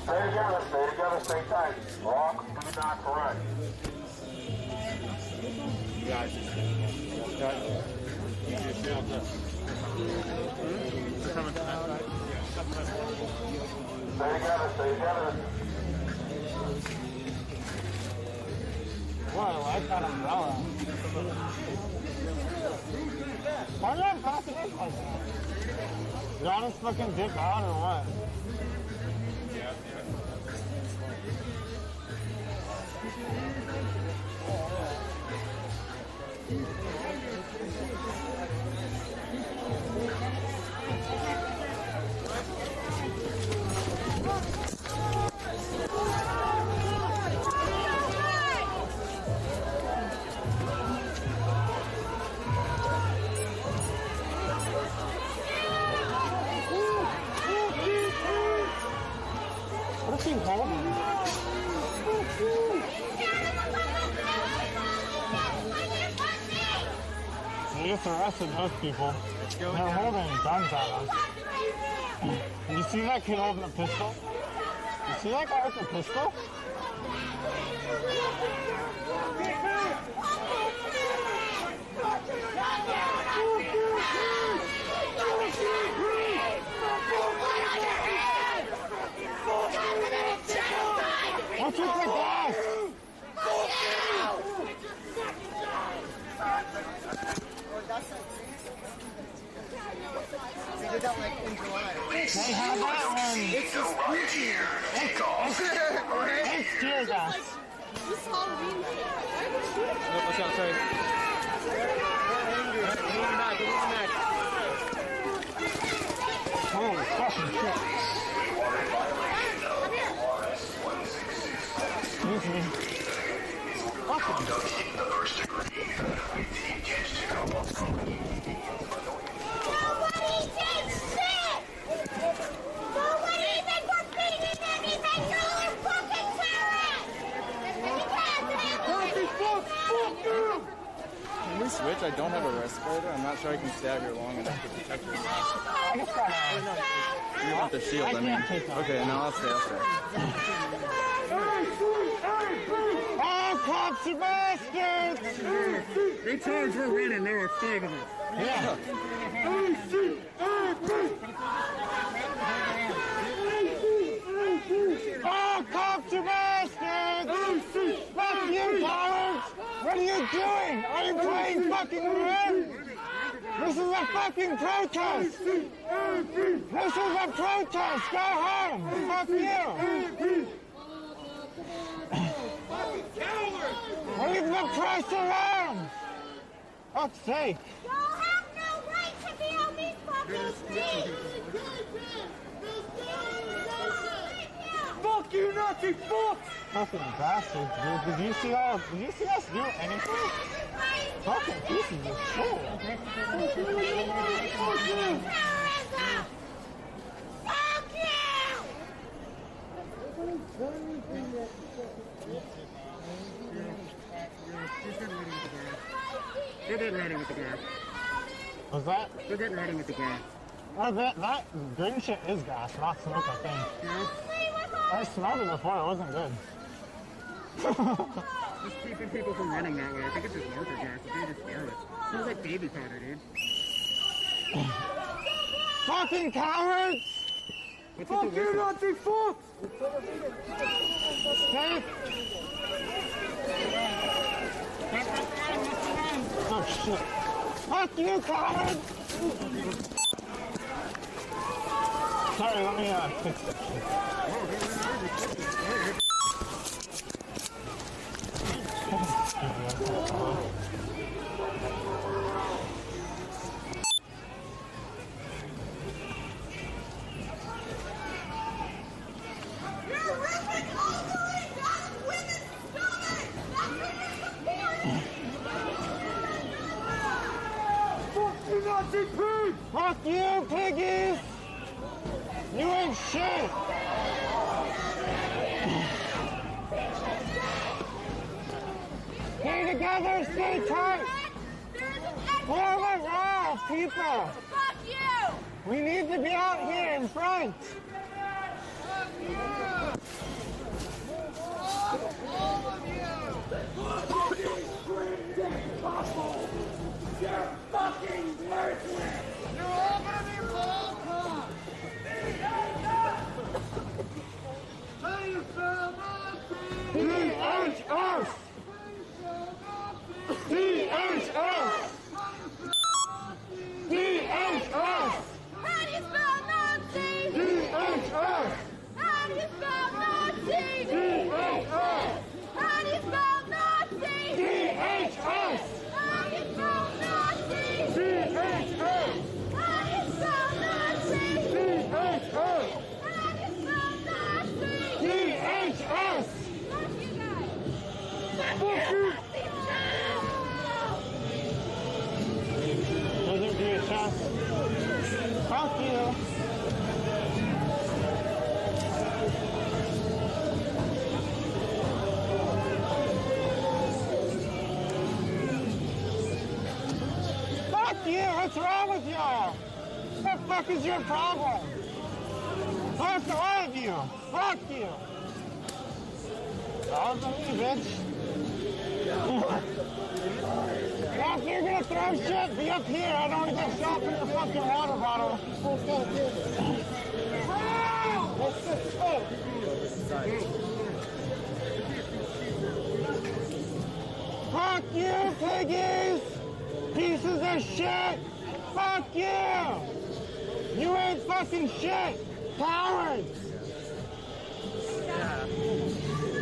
Stay together, stay tight. Walk, do not correct. Yeah, I see. They're coming from that side. Stay together, stay together. Whoa, I got an umbrella. Why do I pass it in like that? Y'all just fucking dip out or what? Yeah. What's he holding? They just arrested those people. They're holding guns at us. You see that kid holding a pistol? You see that guy with a pistol? What's with the gas? We did that like in July. They have that one. It's just squeaky. It's tear gas. This Halloween shit. What's up, sorry? Holy fucking shit. Excuse me. Fucking. Nobody did shit! Nobody even for beating anything! Y'all are fucking terrorists! Can we switch? I don't have a respirator. I'm not sure I can stay out here long enough to protect yourself. You want the shield, I mean. Okay, no, I'll stay. Oh, cops, you bastards! They told us we're winning, they were faking us. Yeah. Oh, cops, you bastards! Fuck you, cowards! What are you doing? Are you playing fucking around? This is a fucking protest! This is a protest! Go home! Fuck you! Leave the press alone! Fuck's sake! Y'all have no right to be on these fucking streets! Fuck you, Nazi! Fuck! Fucking bastards, dude. Did you see us do anything? Fucking pieces of shit. They're getting ready with the gas. Was that? They're getting ready with the gas. Oh, that green shit is gas, not smoke, I think. I smelled it before, it wasn't good. Just keeping people from running that way. I think it's just smoker gas. They just smell it. Smells like baby powder, dude. Fucking cowards! Fuck you, Nazi! Fuck! Stay. Oh shit. Fuck you, cowards! Sorry, let me fix that shit. You're ripping all the way down women's stomachs! That's what Fuck you're you, Nazi pig! Fuck you, piggies! You ain't shit! Stay together, stay tight! Forward now, people! Fuck you! We need to be out here in front! All of you! You're fucking worthless! You're all gonna be blown up! How do you feel, Nazi? DHS! DHS! DHS! How do you spell Nazi? DHS! How do you spell Nazi? DHS! How do you spell Nazi? DHS! How do you spell Nazi? DHS! How do you spell Nazi? DHS! How do you spell Nazi? DHS! Fuck you guys! Fuck you! Doesn't DHS. Fuck you. Fuck you! What's wrong with y'all? What the fuck is your problem? Fuck all of you! Fuck you! All of you, bitch! If you're gonna throw shit, be up here. I don't want to get shot from your fucking water bottle. Fuck you, piggies! Pieces of shit! Fuck you! You ain't fucking shit! Cowards!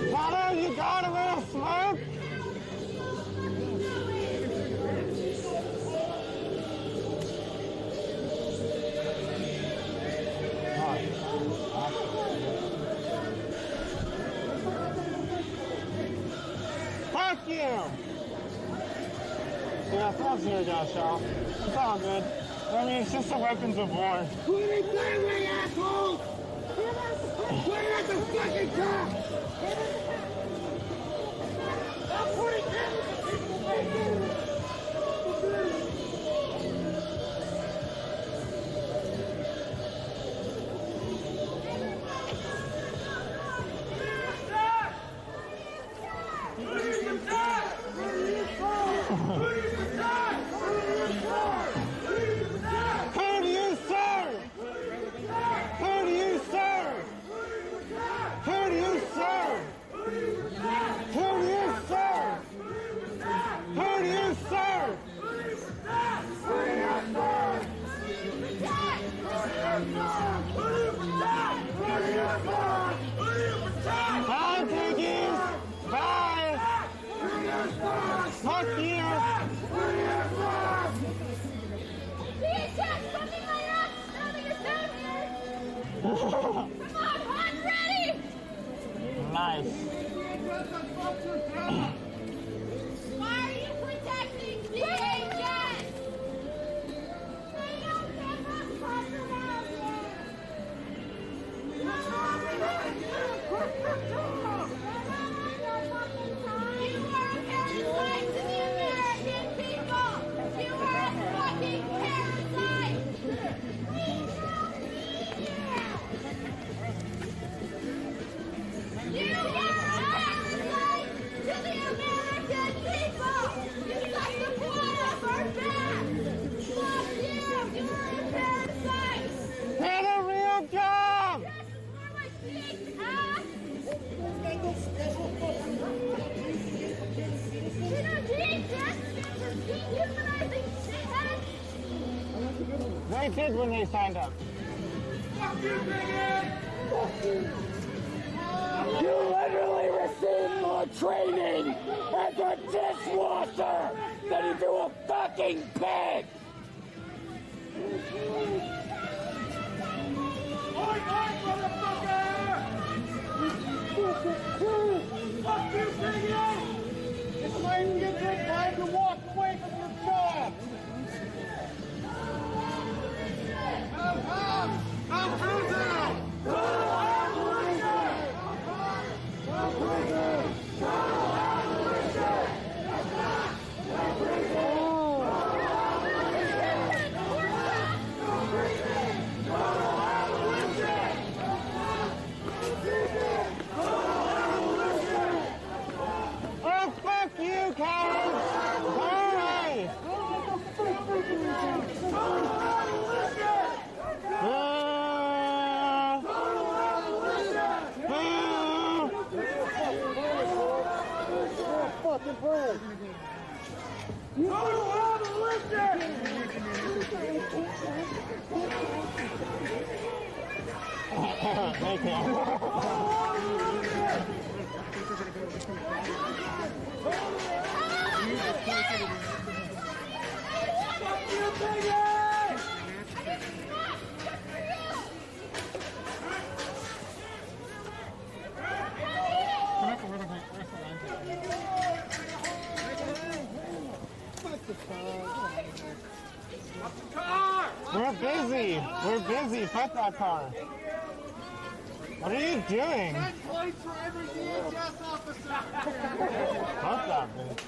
Brother, you got a little smoke? Fuck you! Yeah, fuck you, guys, y'all. It's all good. I mean, it's just the weapons of war. Put it that way, asshole! Put it at the fucking top! I'll put it down! Who do you serve? Who do you serve? Who do you serve? Who do you serve? Who do you serve? Bye, piggies! Bye! Fuck you! DHS, something like that! I don't think it's down here! Come on, hot and ready! Nice. Why are you protecting DHS? They don't give a fuck about you! Come on, you are a parasite to the American people! You are a fucking parasite! You are a parasite to the American people! You suck the blood off our backs! Fuck you! You are a parasite! Get a real job! For my cheeks, ass! You know, DHS stands for dehumanizing shitheads! They did when they signed up. Fuck you, bigot! You literally received more training as a dishwasher than you do a fucking pig! Oi, motherfucker! Fuck you, bigot! It's time to get your time to walk away from your job! I'm prison! Thank you. We're busy. We're busy. Fuck that car. What are you doing? Fuck that bitch.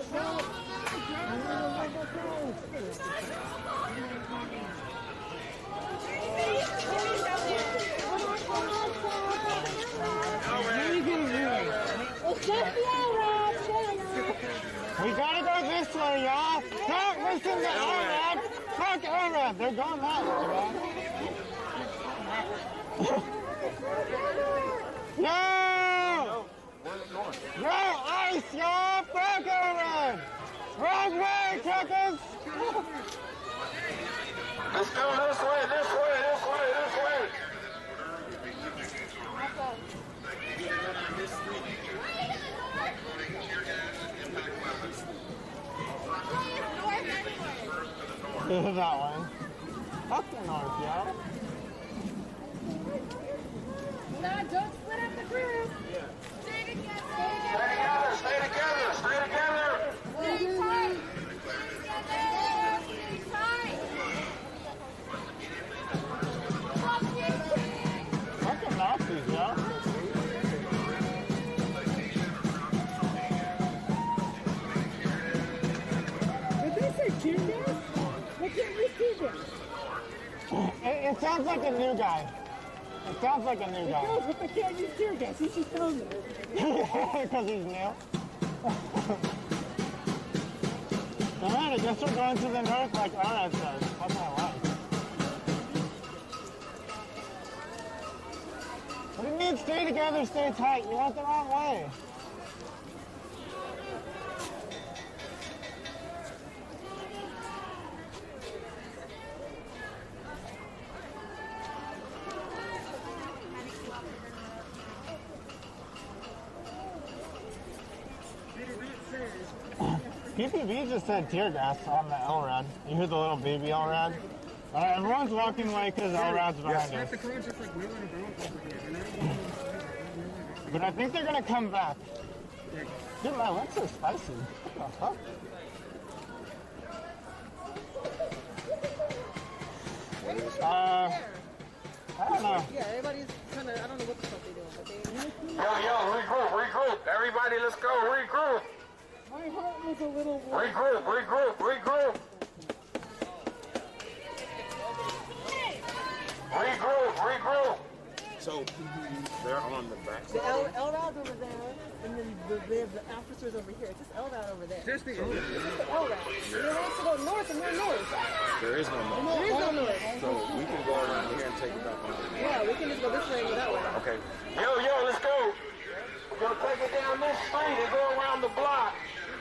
We gotta go this way, y'all. Don't listen to Arab. Fuck Arab. They're going that way, man. Yo! Yo, ice, y'all! Fuck Arab! Wrong way, truckers! Let's go this way, this way, this way, this way. That one. Fuck the north, y'all. No, don't split up the group. Stay together. Stay together, stay together. Stay tight. Stay tight. Fucking Nazis, y'all. Did they say tear gas? They can't use tear gas. It sounds like a new guy. It sounds like a new guy. It does, but they can't use tear gas. He should tell me. Because he's new. Alright, I guess we're going to the north like Arad says. Fuck my life. What do you mean stay together, stay tight? You went the wrong way. PPV just said tear gas on the LRAD. You hear the little baby LRAD? Alright, everyone's walking away because LRAD's behind us. But I think they're gonna come back. Dude, my lips are spicy. What the fuck? I don't know. Yeah, everybody's kind of, I don't know what the fuck they're doing, but they... Yo, regroup. Everybody, let's go, regroup. My heart was a little... Regroup. Regroup. So, they're on the back The side? LRAD's over there, and then the officers over here. It's just LRAD over there. Just the LRAD. They want us to go north, and we're north. There is no north. There is no north. So, we can go around here and take it back on. Yeah, we can just go this way and go that way. Okay. Yo, let's go. We'll take it down this street and go around the block.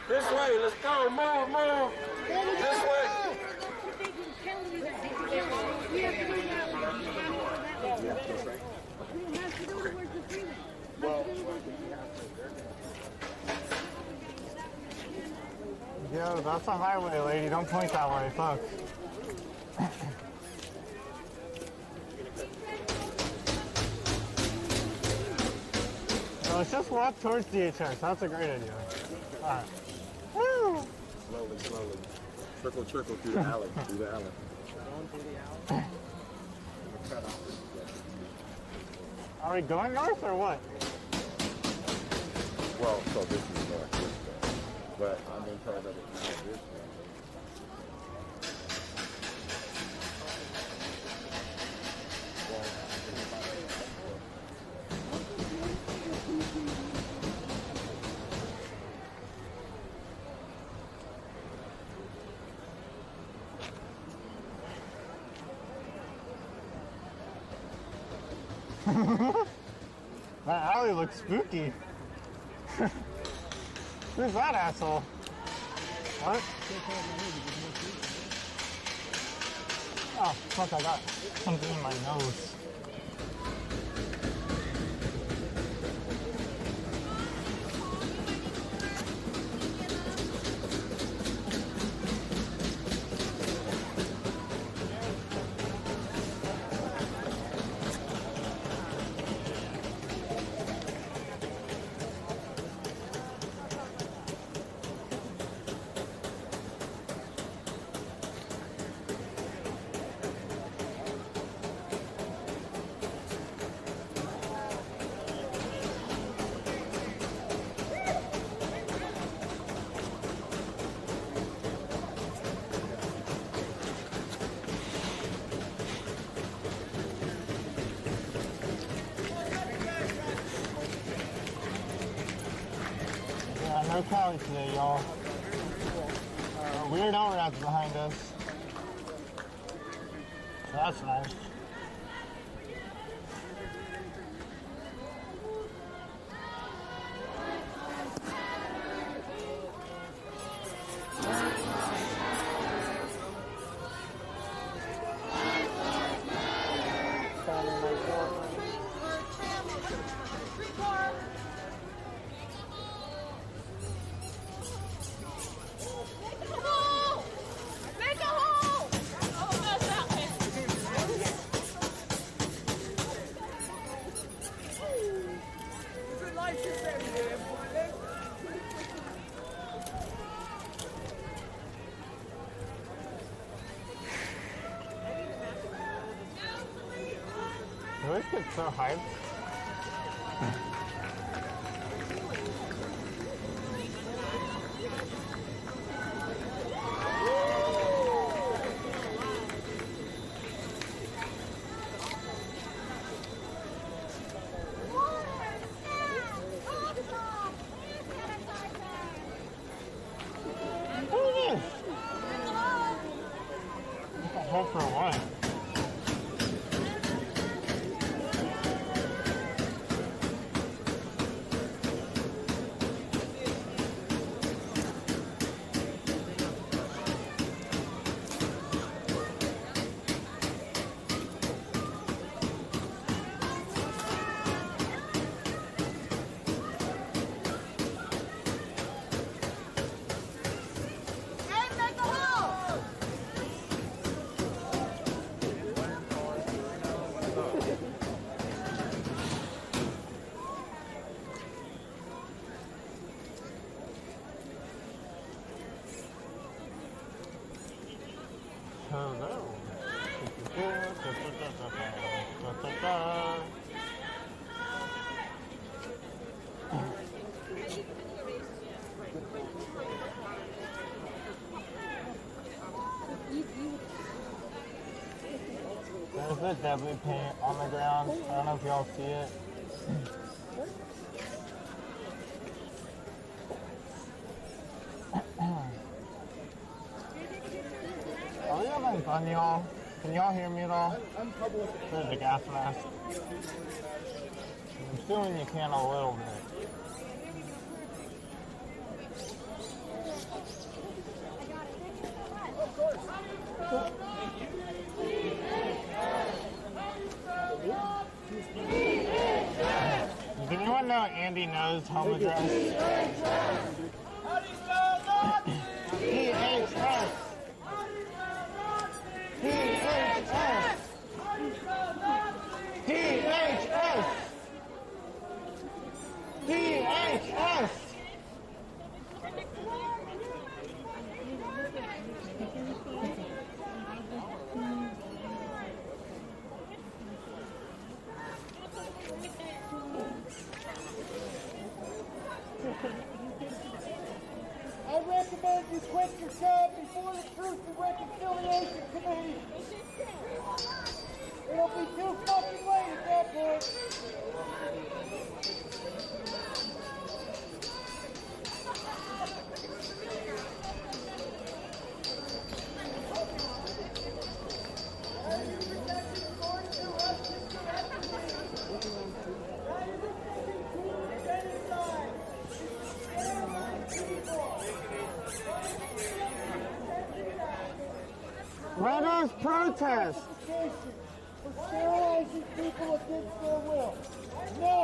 This way, let's go, move. This way. Yo, that's a highway, lady. Don't point that way. Fuck. So let's just walk towards DHS. That's a great idea. Alright. Woo! Slowly. Trickle through the alley. Are we going north or what? Well, so this is north, this way. But I'm being told that it's not this way. That alley looks spooky. Who's that asshole? What? Oh, fuck, I got something in my nose. No Cali today, y'all. Weird Al Rap's behind us. That's nice. I always get so hyped. Hold for what? Hello. There's the debris paint on the ground. I don't know if y'all see it. Are we having fun, y'all? Can y'all hear me at all? There's a gas mask. I'm assuming you can a little bit. Does anyone know Andy Knows' home address? PHS. PHS. PHS. PHS. I recommend you quit your job before the Truth and Reconciliation Committee. It'll be too fucking late at that point. Let us protest for sterilizing people against their will. No!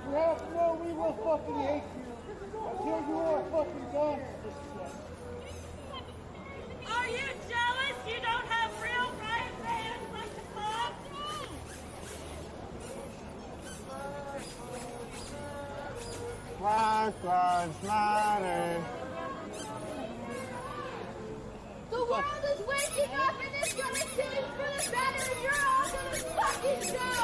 You have to know we will fucking hate you until you are fucking done with this shit. Are you jealous you don't have real riot fans like the club? Black Lives Matter. The world is waking up and it's gonna change for the better and you're all gonna fucking go!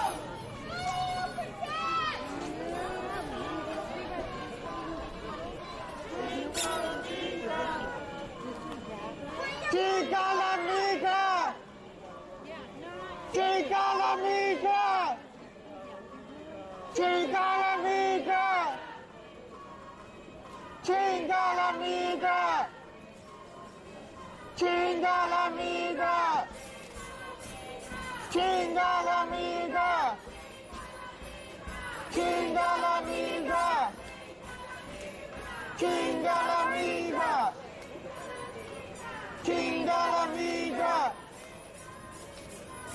Chica la mica! Chica la migra! Chica la migra! Chinga la migra! Chinga la migra! Chinga la migra! Chinga la migra! Chinga la migra!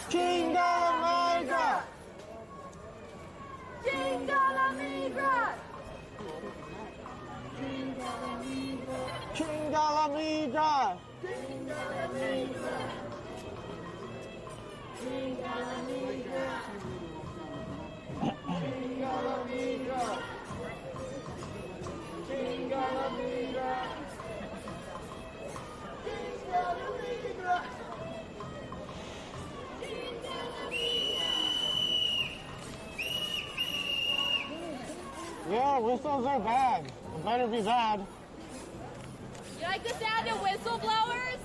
Chinga la migra! Chinga la migra! Chinga la migra! Chinga la migra! Yeah, whistles are bad. It better be bad. You like the sound of whistleblowers?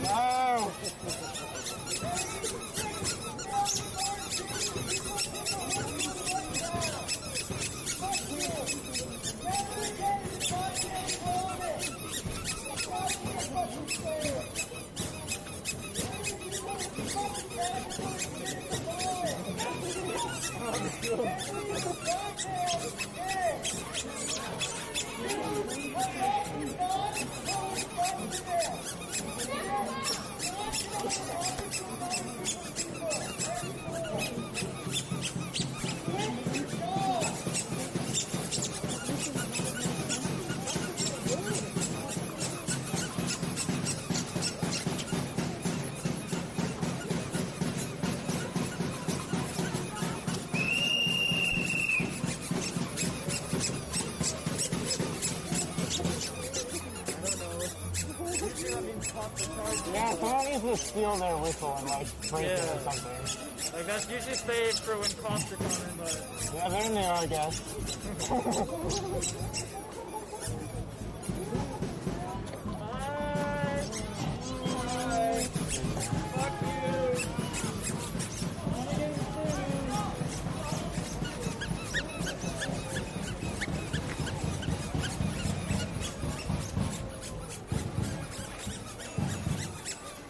No. Yeah, someone needs to steal their whistle and like break it or something. Like that's usually saved for when cops are coming, but Yeah, they're in there, I guess.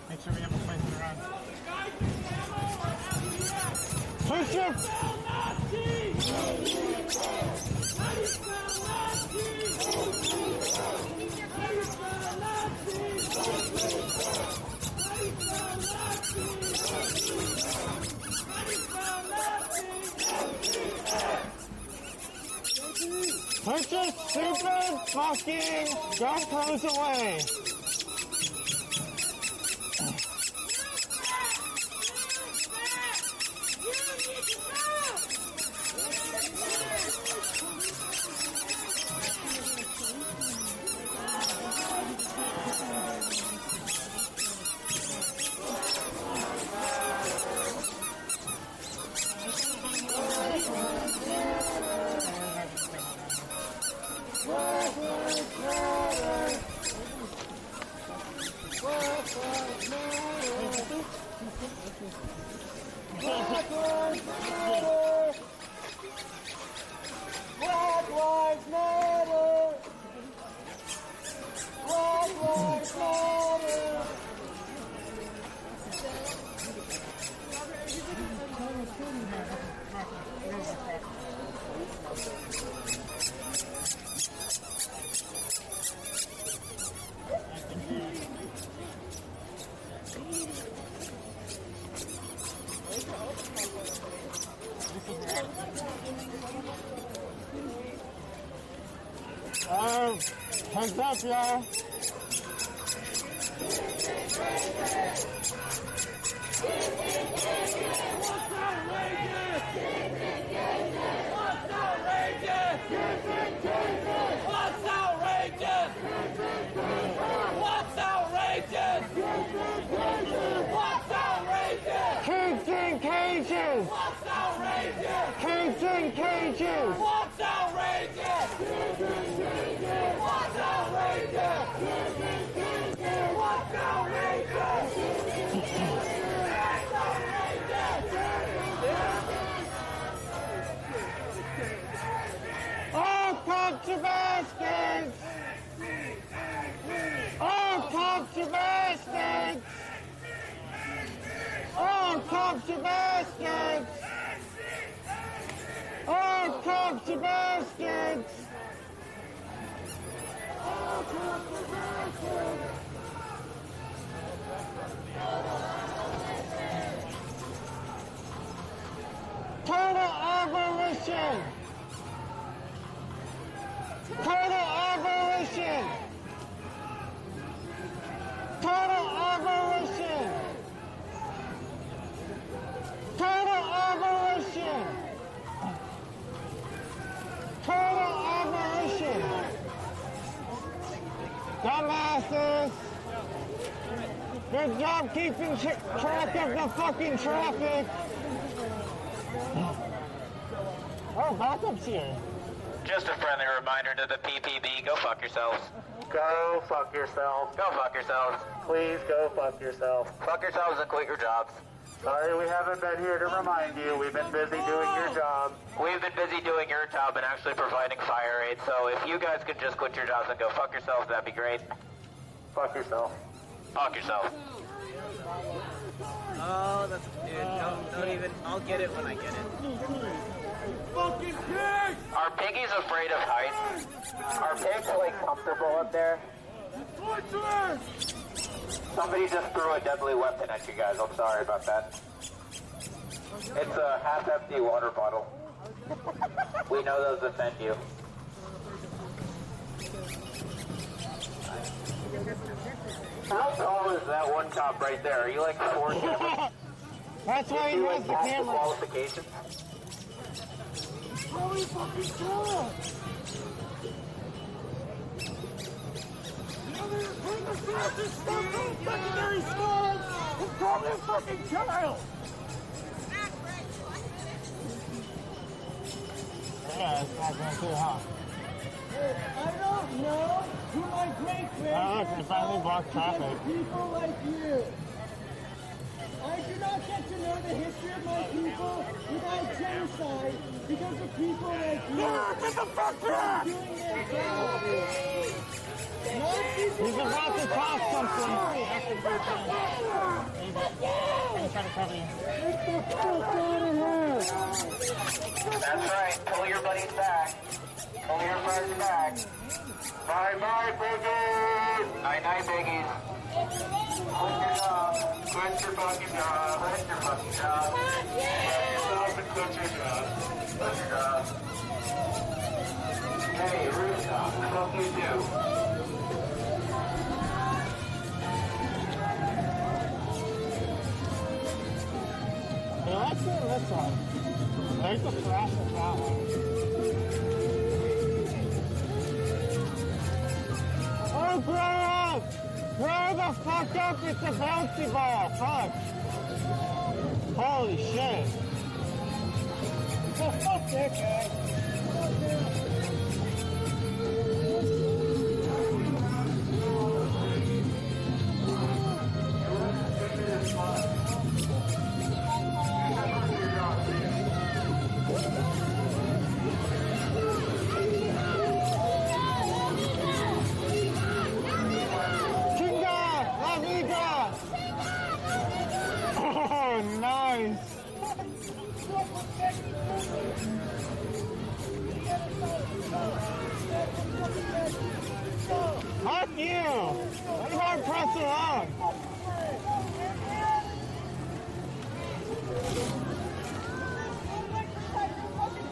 Make sure we have a place to run. Push your... Put your stupid fucking GoPros away! Black Lives Matter! Black Lives Matter! Heads up, y'all. What's outrageous? children in cages. What's outrageous? What's outrageous? What's outrageous? All cops are bastards! All cops are bastards! All cops are bastards! All cops are bastards! All cops are bastards! Total abolition! Total abolition! Total abolition! Total abolition! Total abolition! Dumbasses! Good job keeping track of the fucking traffic! Oh, backup's here. Just a friendly reminder to the PPB, go fuck yourselves. Go fuck yourself. Go fuck yourselves. Please go fuck yourself. Fuck yourselves and quit your jobs. Sorry we haven't been here to remind you. We've been busy doing your job. We've been busy doing your job and actually providing fire aid, so if you guys could just quit your jobs and go fuck yourselves, that'd be great. Fuck yourself. Fuck yourself. Oh, that's dude. Don't even. I'll get it when I get it. Fucking pig! Are piggies afraid of heights? Are pigs like comfortable up there? Somebody just threw a deadly weapon at you guys. I'm sorry about that. It's a half-empty water bottle. We know those offend you. How tall is that one cop right there? Are you like 4'7"? That's why he has the camera. Qualifications? Holy fucking tall! Bring the fastest stuff from secondary schools and call me a fucking child! Yeah, it's not going too hot. I don't know who my great I can finally block traffic. people like you. I do not get to know the history of my people without genocide because of people like you. Get the fuck back! Doing their job. He's about to talk something. He's trying to cover you. Get the fuck out of here! That's right. Pull your buddies back. Pull your friends back. Bye-bye, biggies! Night-night, biggies. Quit your job. Quit your fucking job. Quit your fucking job. Quit yourself and quit your job. Quit your job. Hey, rooftop, what the fuck you do? Hey, let's do this one. There's the flash of that one. Oh, grow up! Grow the fuck up, it's a bouncy ball, fuck! Holy shit! Oh, fuck that guy! Oh, nice! Fuck you! What about press it on?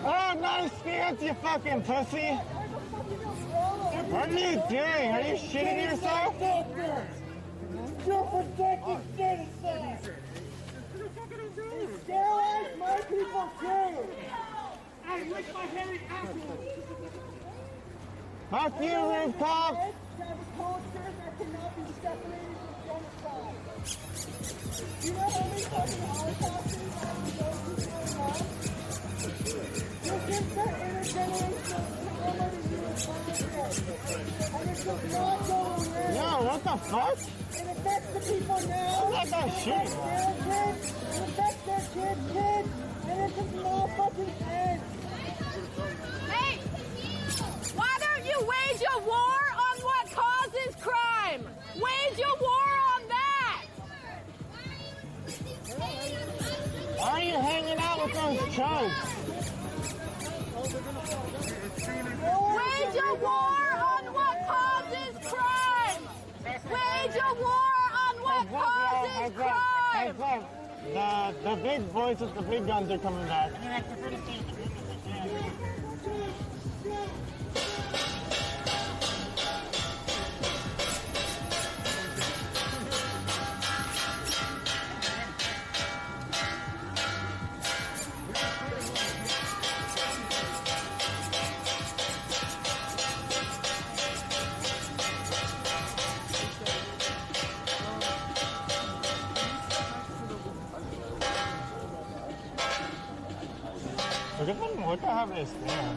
Oh, nice stance, you fucking pussy! What are you doing? Are you shitting yourself? You're protecting citizens! Sterilize my people too! I lick my hairy asshole! Fuck you, rooftop! Have a culture that cannot be separated from genocide. You know how many fucking Holocaust have been going through my life? Yo, what the fuck? It affects the people now. That's not that shit. It affects their kids, and it's a small fucking end. Hey! Why don't you wage a war on what causes crime? Wage a war on that! Why are you hanging out with those chokes? Wage a war on what causes crime! Wage a war on what causes crime! The big voices, the big guns are coming back. What the hell is that?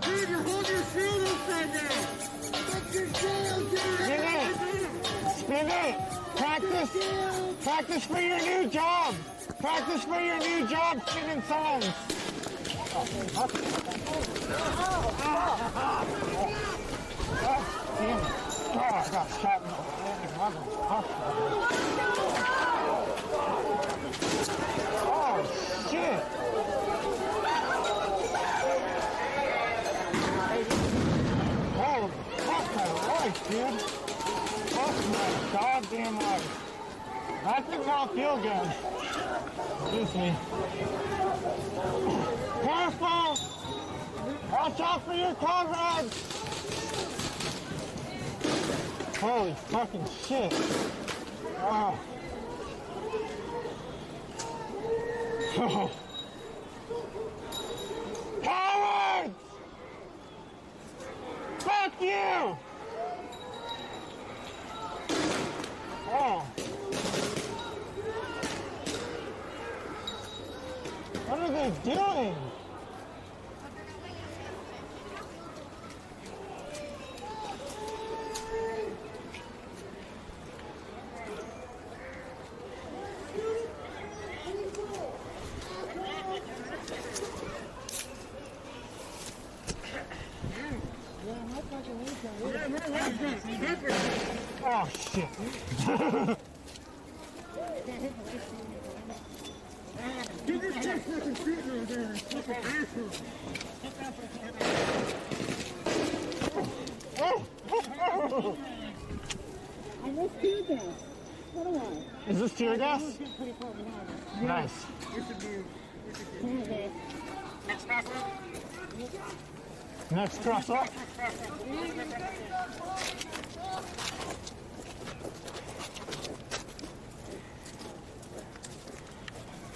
Dude, you hold your shield upside down. Get your shield, dude. Spin it. Practice for your new job. Practice for your new job singing songs. Oh, I got shot in the oh, shit. Oh, fuck my life, dude. Fuck my goddamn life. That did not feel good. Excuse me. Careful! Watch out for your comrades! Holy fucking shit. Oh. Oh. Cowards! Fuck you! Oh. What are they doing? Oh shit. Give this kid fucking treatment there, fucking asshole. I missed tear gas. What do I? Is this tear gas? Nice. Next crosswalk. Next crosswalk.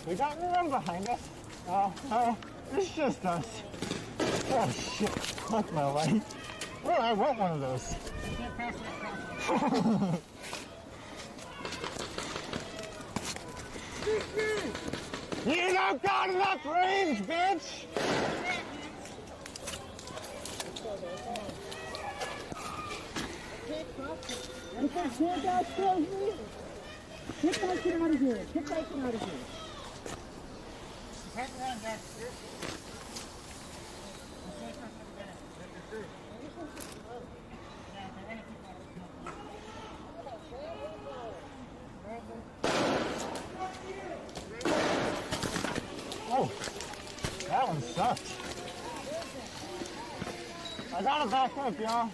We got anyone behind us? Oh, it's just us. Oh shit, fuck my life. Oh, I want one of those. You don't got enough range, bitch! If that tear gas kills me, get that shit out of here. Get that shit out of here. Oh, that one sucked. I gotta back up, y'all.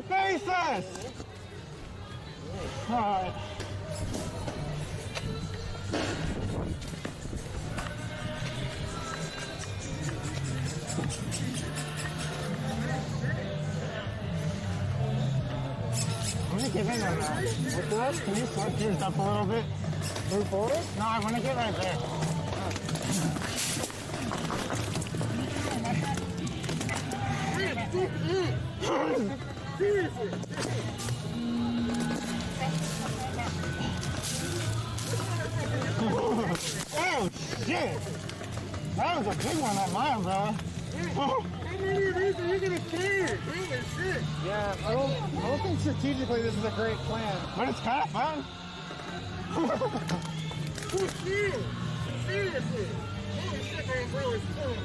faces! Alright. I'm gonna get in there now. What's that? Can you switch yours up a little bit? Move forward? No, I want to get right there. Oh, shit! That was a big one on my umbrella. How many of these are you gonna carry? Holy shit! Yeah, I don't think strategically this is a great plan. But it's kind of fun. Oh, shit! Seriously! Holy shit, my umbrella's full.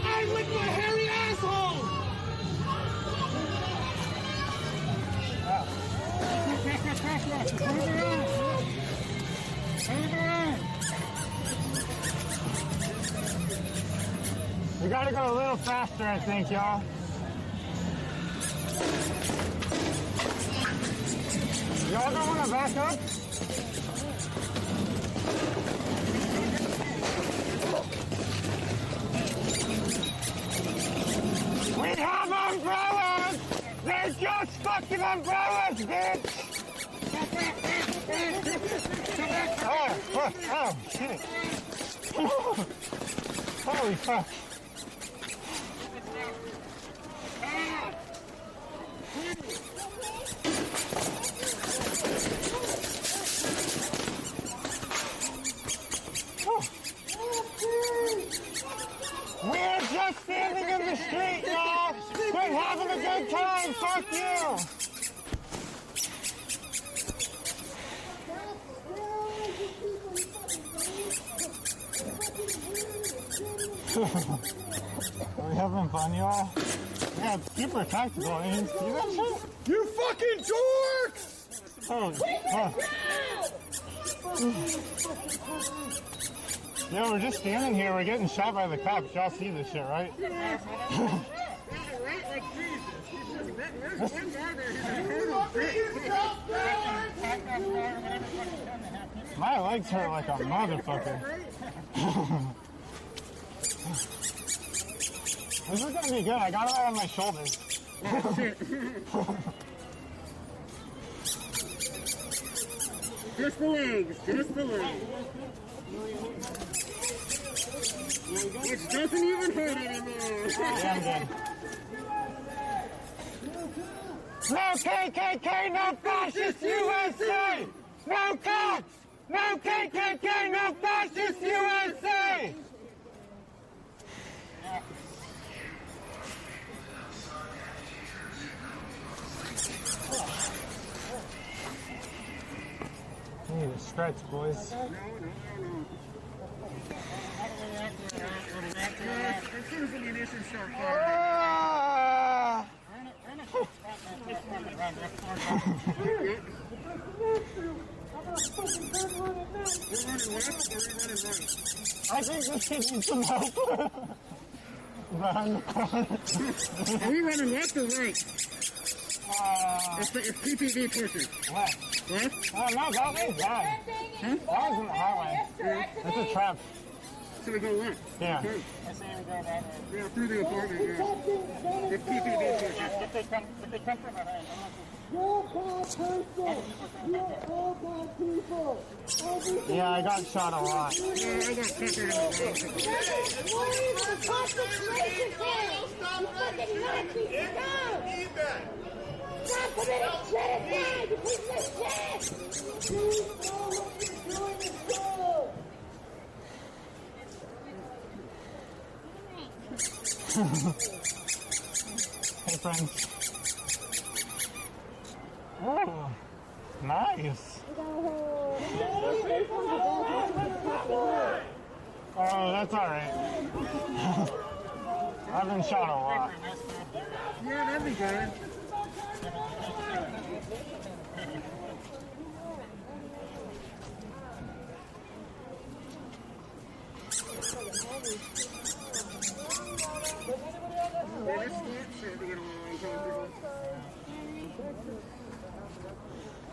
I lick my hairy asshole! We gotta go a little faster, I think, y'all. Y'all don't want to back up? We have umbrellas! They're just fucking umbrellas, bitch! Oh, shit. Holy fuck. We're just standing in the street, y'all! We're having a good time! Fuck you! Are we having fun, y'all? Yeah, it's super tactical. I mean, see that shit? You fucking dorks! Holy fuck. Yeah, we're just standing here. We're getting shot by the cops. Y'all see this shit, right? My legs hurt like a motherfucker. This is gonna be good. I got it right on my shoulders. Just the legs, just the legs. It doesn't even hurt anymore. Yeah, I'm good. No KKK, no fascist USA! No cops! No KKK, no fascist USA! We need to stretch, boys. As soon as the munitions start firing. I think this kid needs some help. Are we running left or right? It's PPV pushing. Left. Left? Oh, no, that way's bad. Huh? That was in the highway. Yeah. That's a trap. So we go left? Yeah. Okay. Yeah, through the apartment, yeah. It's PPV pushing. If they come from behind, yeah, I got shot a lot. Yeah, I got kicked in the Stop committing genocide! You piece of shit! You know what you're doing is wrong! Hey, friends. Oh, nice. Oh, that's alright. I've been shot a lot. Yeah, that'd be good.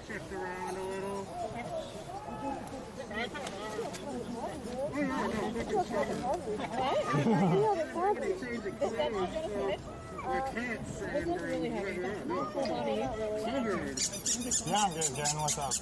Shift around a little. Yeah, I'm good, Jen. What's up?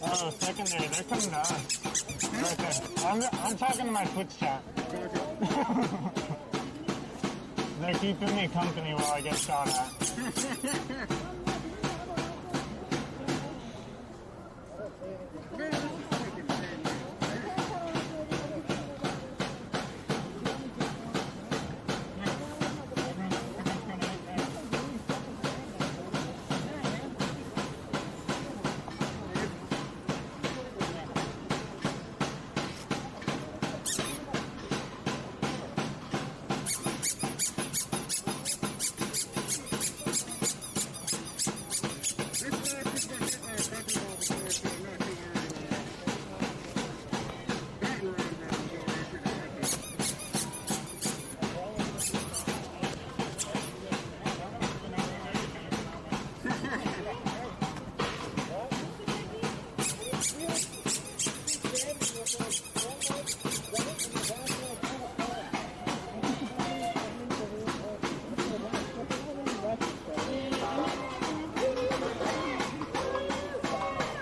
Oh, secondary. They're coming to us. Right there. I'm talking to my Twitch chat. They're keeping me company while I get shot at.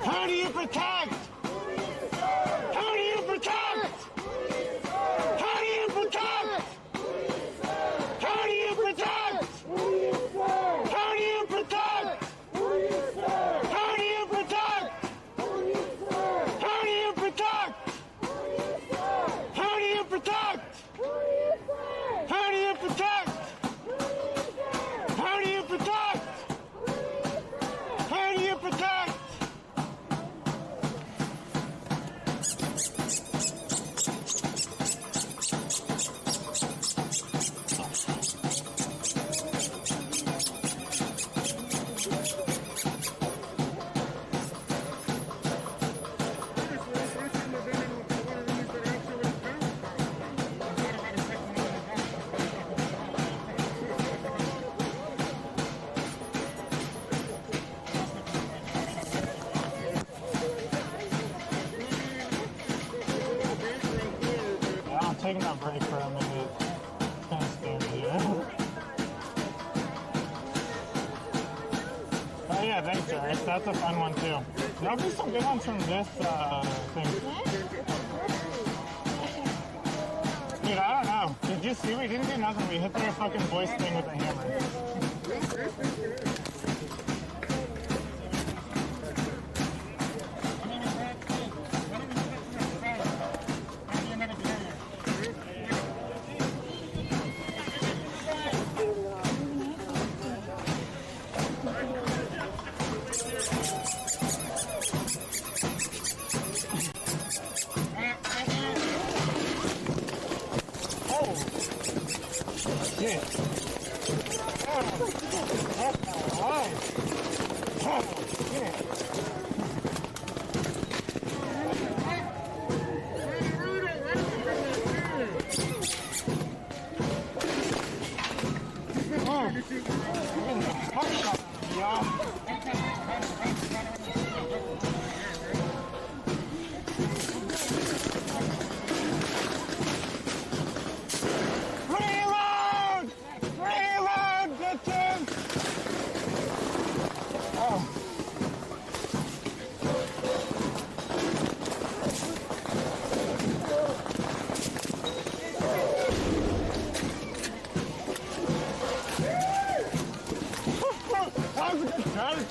How do you protect? How do you protect? How do you protect? How do you protect? How do you protect? How do you protect? How do you protect? How do you protect? How do you protect? How do you protect? How do you protect? I'm taking a break for a minute. It's kind of scary here. Oh yeah, thanks, Eric. That's a fun one too. There'll be some good ones from this thing. Dude, I don't know. Did you see? We didn't do nothing. We hit their fucking voice thing with a hammer.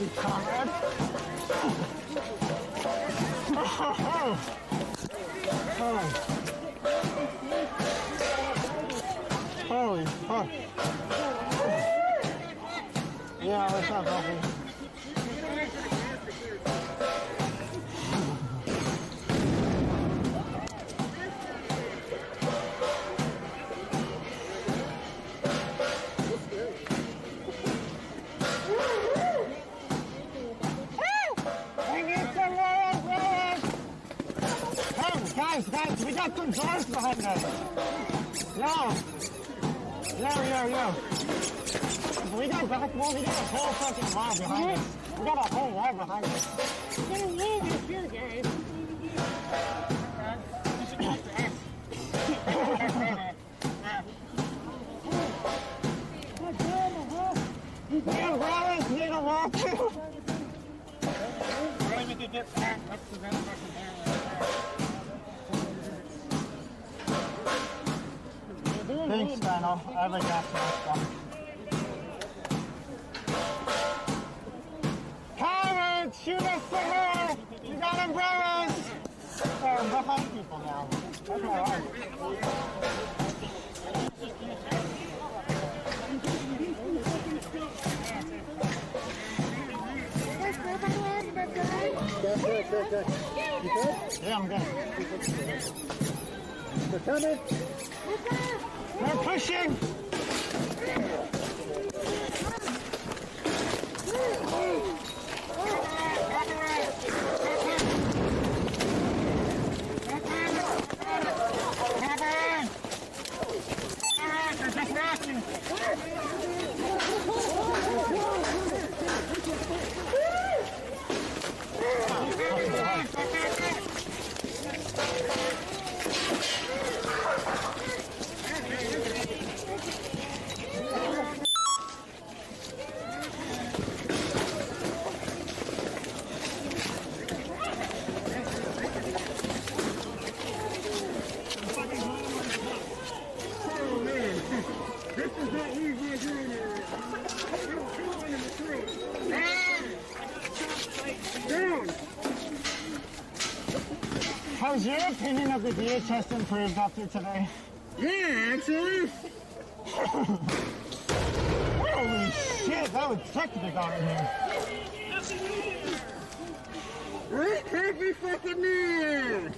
you, comrade. Holy fuck. Yeah, what's up, Buffy? Guys, we got some doors behind us. Yo. We got back wall, we got a whole fucking wall behind us. We got a whole wall behind us. We're gonna leave this here, guys. The umbrellas need a wall too. Maybe we could get back up to that fucking area. Thanks, Dino. I have a gas mask on. Cowards! Shoot us somewhere! You got umbrellas! They're behind people now. That's alright. Good. You good? Yeah, I'm good. We're coming. We're pushing! They're just rocking! How's your opinion of the DHS improved after today? Yeah, actually. Holy shit, that was technical got in here. Right, happy fucking New Year!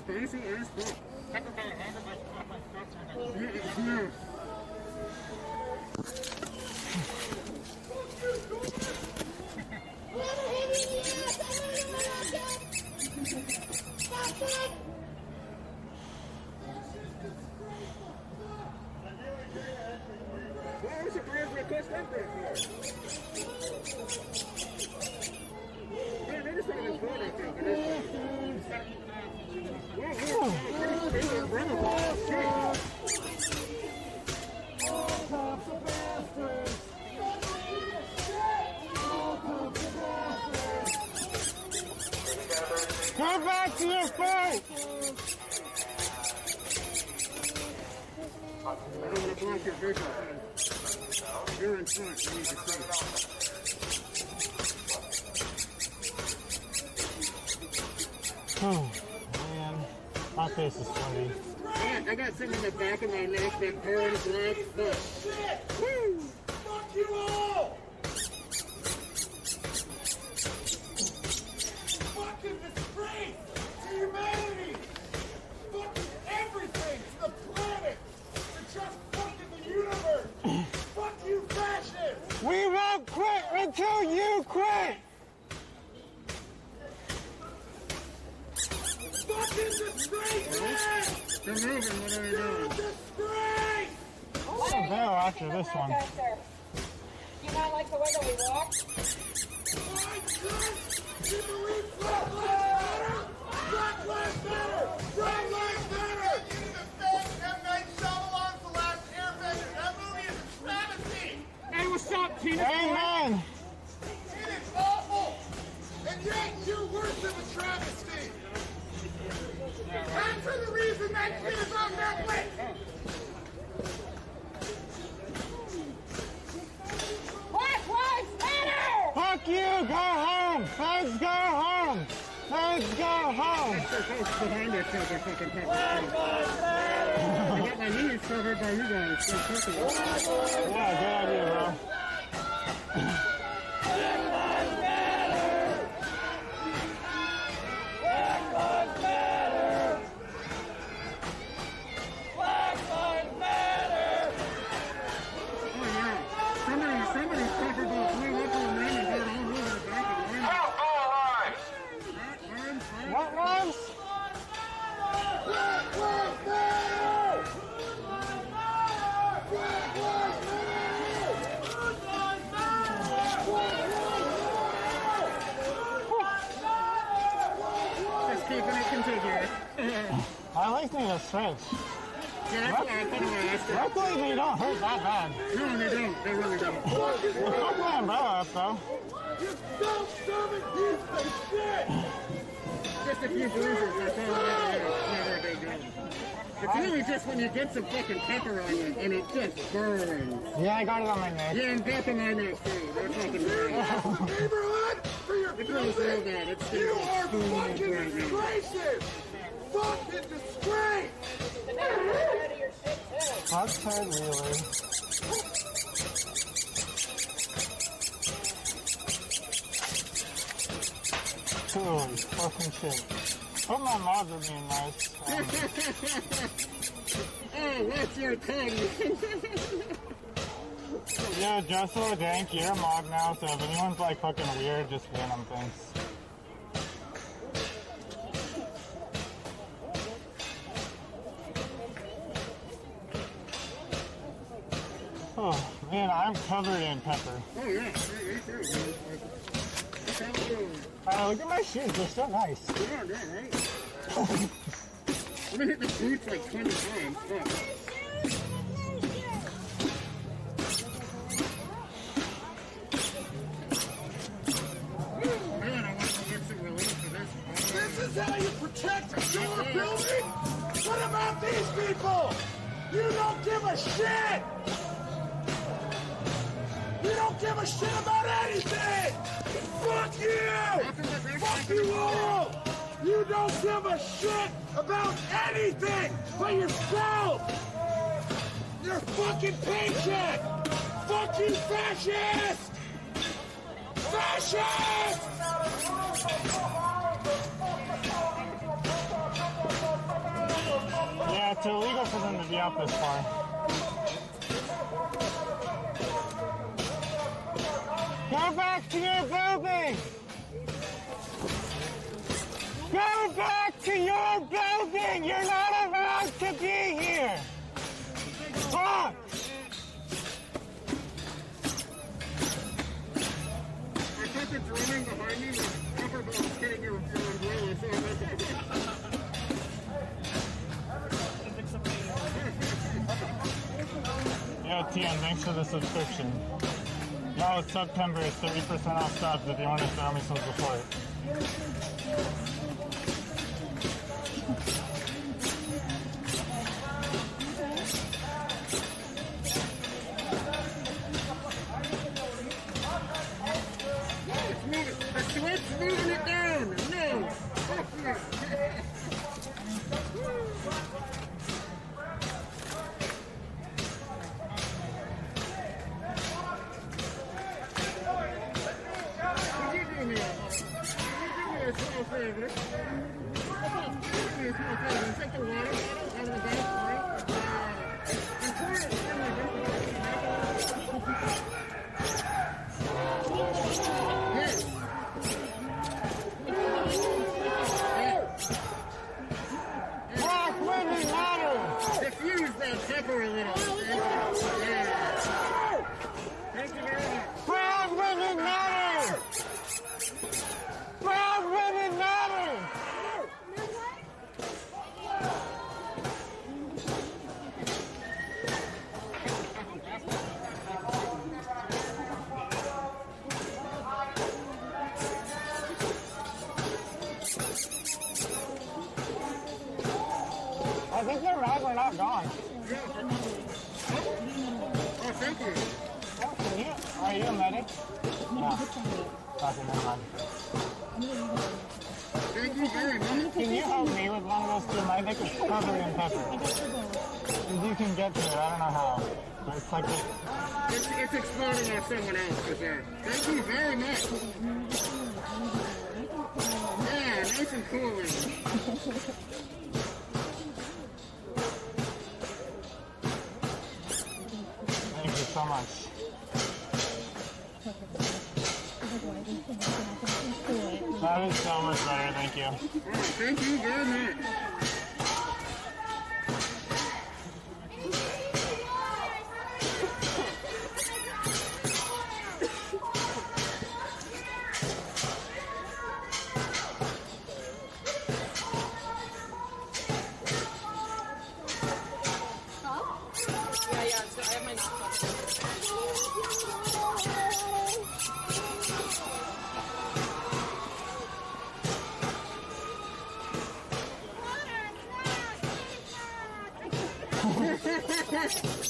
Stacy is full. Yeah. What was the brand request that there for? Man, they just don't even phone, I think. Go back to your fight! I don't want to block your vision. You're in front, you need to see. Oh, man. My face is sweaty. Man, I got something in the back of my neck that burns like fuck. Woo! Fuck you all! Fucking disgrace to humanity! Fucking everything to the planet! To just fucking the universe! Fuck you, fascists! We won't quit until you quit! Fucking disgrace, man! They're moving, what are they doing? Disgrace! Oh, they're after this one. You not like the way that we walk? My God! You believe Black Lives Matter? Black Lives Matter! Black Lives Matter! You need to thank M. Night Shyamalan for Last Airbender. That movie is a travesty! Hey, what's up, Tina? Amen! Let's go home. Let's go home. Behind us, so they're fucking pepper. I got my knees covered by you guys. So fucking. Yeah, good idea, bro. Somebody's covered by blue up on me and got all over the back of the line. What lives? Just keeping it contiguous. I like me to switch. Yeah, that's why I put my ass down. Luckily, they don't hurt that bad. No, they don't. They really don't. Fuck my umbrella up, though. Just a few bruises, that's all I ever had. Never a big deal. It's really just when you get some fucking pepper on you and it just burns. Yeah, I got it on my neck. Yeah, and back on my neck too. They're fucking burning. Neighborhood for your It feels real bad. It's You still are boom fucking right now. disgraces! Fucking disgrace! Fuck third wheeler. Holy fucking shit. Hope my mods are being nice. Oh, what's your tongue? Yeah, just so dank, you're a mod now, so if anyone's like fucking weird, just ban them, thanks. Oh, man, I'm covered in pepper. Oh, yeah. Me too. Look at my shoes, they're so nice. Yeah, yeah, right? I've been hitting the boots like 20 times. Fuck. Man, I want to get some relief for this. This is how you protect your building? What about these people? You don't give a shit! You don't give a shit about anything! Fuck you! Fuck you all! You don't give a shit about anything but yourself! Your fucking paycheck! Fuck you, fascist! Fascist! Yeah, it's illegal for them to be out this far. Go back to your building! Go back to your building! You're not allowed to be here! Fuck! I thought the drumming behind me was rubber balls hitting your umbrella, so I'm Yo, TN, thanks for the subscription. Yo, it's September, it's 30% off subs if you want to throw me some support. The sweat's moving it down. No. Fuck you. Would you do me a small favor? Do me a small favor. Take the water bottle out of the back, right? And pour it in my Yes. Black women matter! Diffuse that pepper a little. Yeah. Thank you very much. Black women matter! Black women matter! I think they're mad we're not gone. Oh, thank you. Oh, are you a medic? No. Okay, never mind. Thank you very much. Can you help me with one of those two? My Vic is covered in pepper. If you can get to it, I don't know how. But it's like It's exploding on someone else for sure. Thank you very much. Yeah, nice and cooling. Thank you so much. That is so much better, thank you. Thank you very much.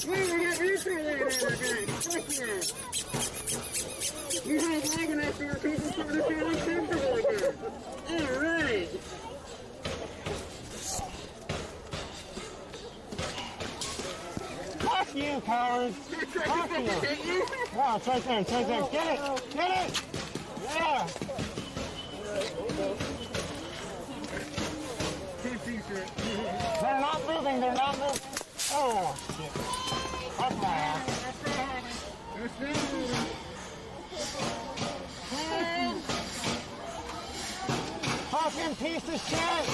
Wait, we got refill later today. Fuck yeah. You guys long enough for people starting to feel uncomfortable again. Alright. Fuck you, cowards! Fuck you! Wow, it's right there, it's right there. Get it! Get it! Yeah! They're not moving, they're not moving. Oh, shit. Fuck my ass. Fucking piece of shit!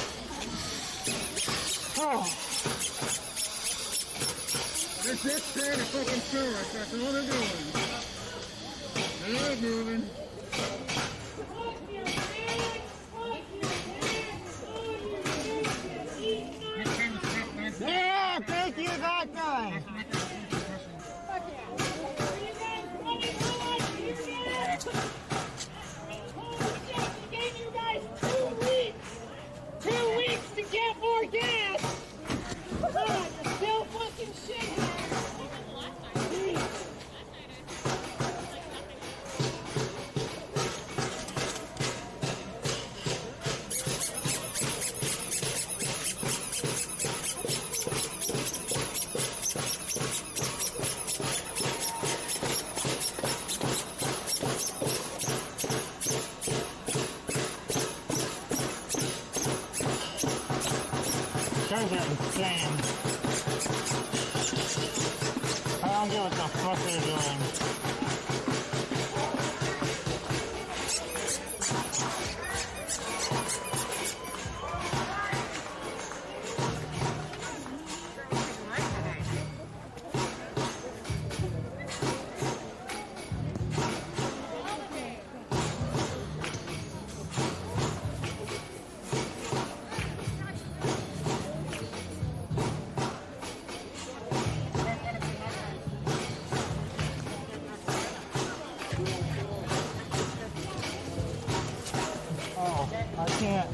Oh. They're just trying to fucking show us. That's all they're doing. They're moving. Yeah, thank you, that guy. Gave you guys 2 weeks. 2 weeks to get more gas. Still fucking shit. Guys are insane. I don't get what the fuck they're doing. Oh, I can't.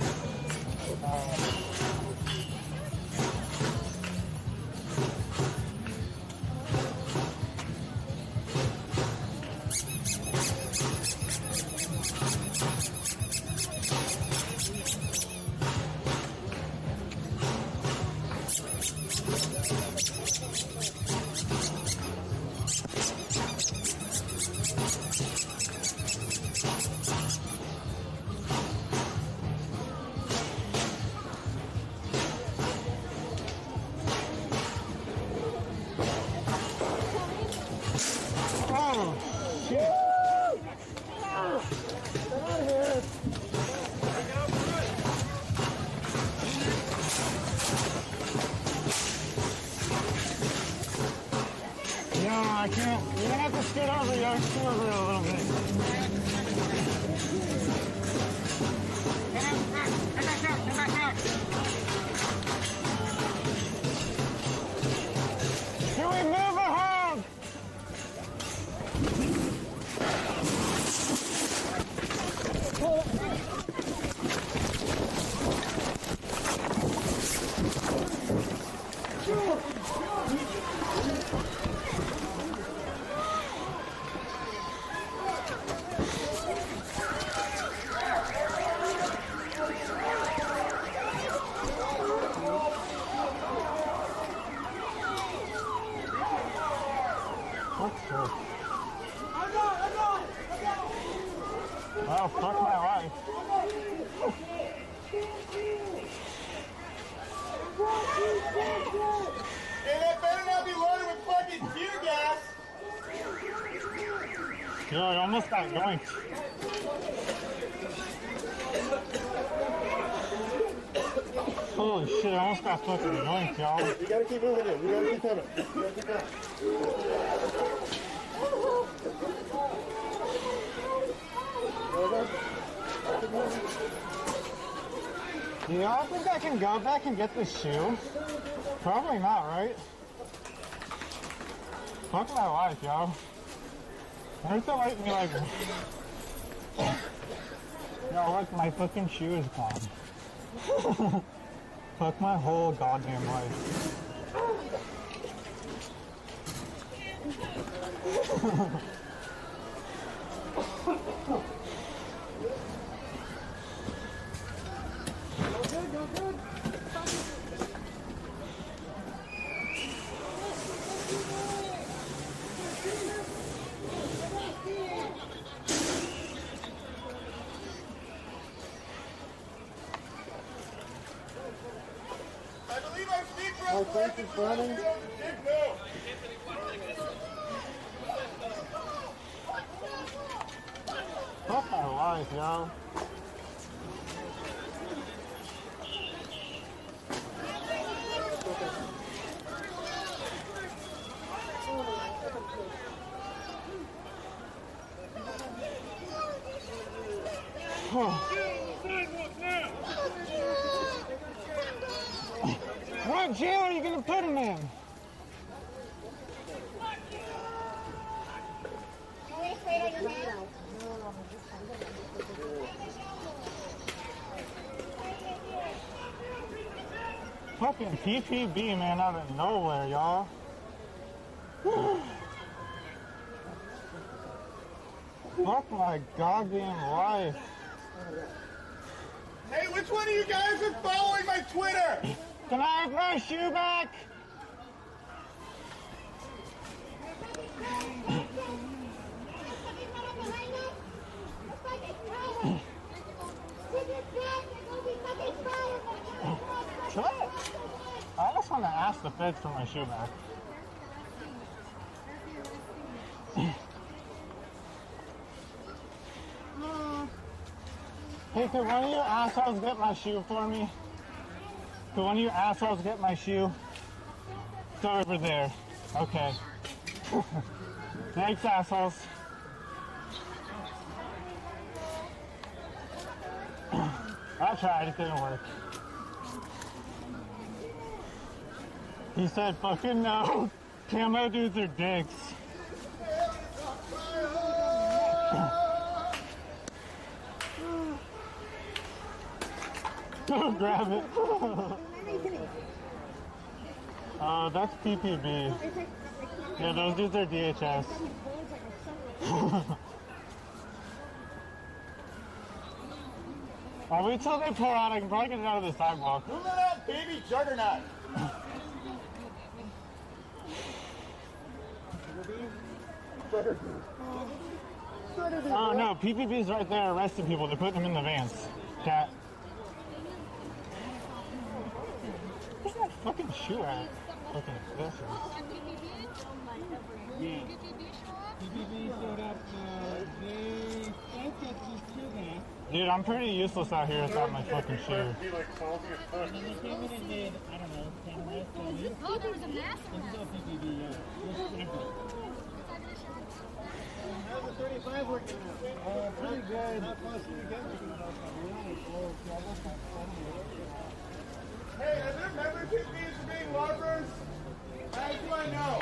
Oh, shit. No, I can't. You're gonna have to scoot over. You're scoot over a little bit. Can we move ahead? What's this? Oh, fuck my life. Hey, that better not be loaded with fucking tear gas. Yo, I almost got yoinked. Holy shit, I almost got fucking yoinked, y'all. You gotta keep moving it. You gotta keep coming. You gotta keep coming. Do y'all think I can go back and get this shoe? Probably not, right? Fuck my life, y'all. Where's the light me like... Yo, look, my fucking shoe is gone. Fuck my whole goddamn life. I believe our speed for Oh, thank you, Brandon. Fuck my life, yo. What jail are you gonna put him in? Fucking PPB, man, out of nowhere, y'all. Fuck my goddamn life. Hey, which one of you guys is following my Twitter? Can I have my shoe back? Should I just want to ask the feds for my shoe back. Hey, could one of you assholes get my shoe for me? Could one of you assholes get my shoe? It's over there. Okay. Thanks, assholes. I tried, it didn't work. He said, fucking no. Camo dudes are dicks. Go grab it. That's PPB. Yeah, those dudes are DHS. I'll wait till they pour out. I can probably get it out of the sidewalk. Who let out baby juggernaut? Oh no, PPB's right there arresting people. They're putting them in the vans. Cat. Where's that fucking shoe at? Okay, this is. Yeah. PPB showed up. They think that these two guys. Dude, I'm pretty useless out here without my fucking shoe. He like falls in his foot. And they came in and did, I don't know, 10 arrests. Oh, there was a massive This is all PPB, yeah. This is empty. How's the 35 working out? Pretty good. How close do you get? Hey, are there membership fees for being loggers? How do I know?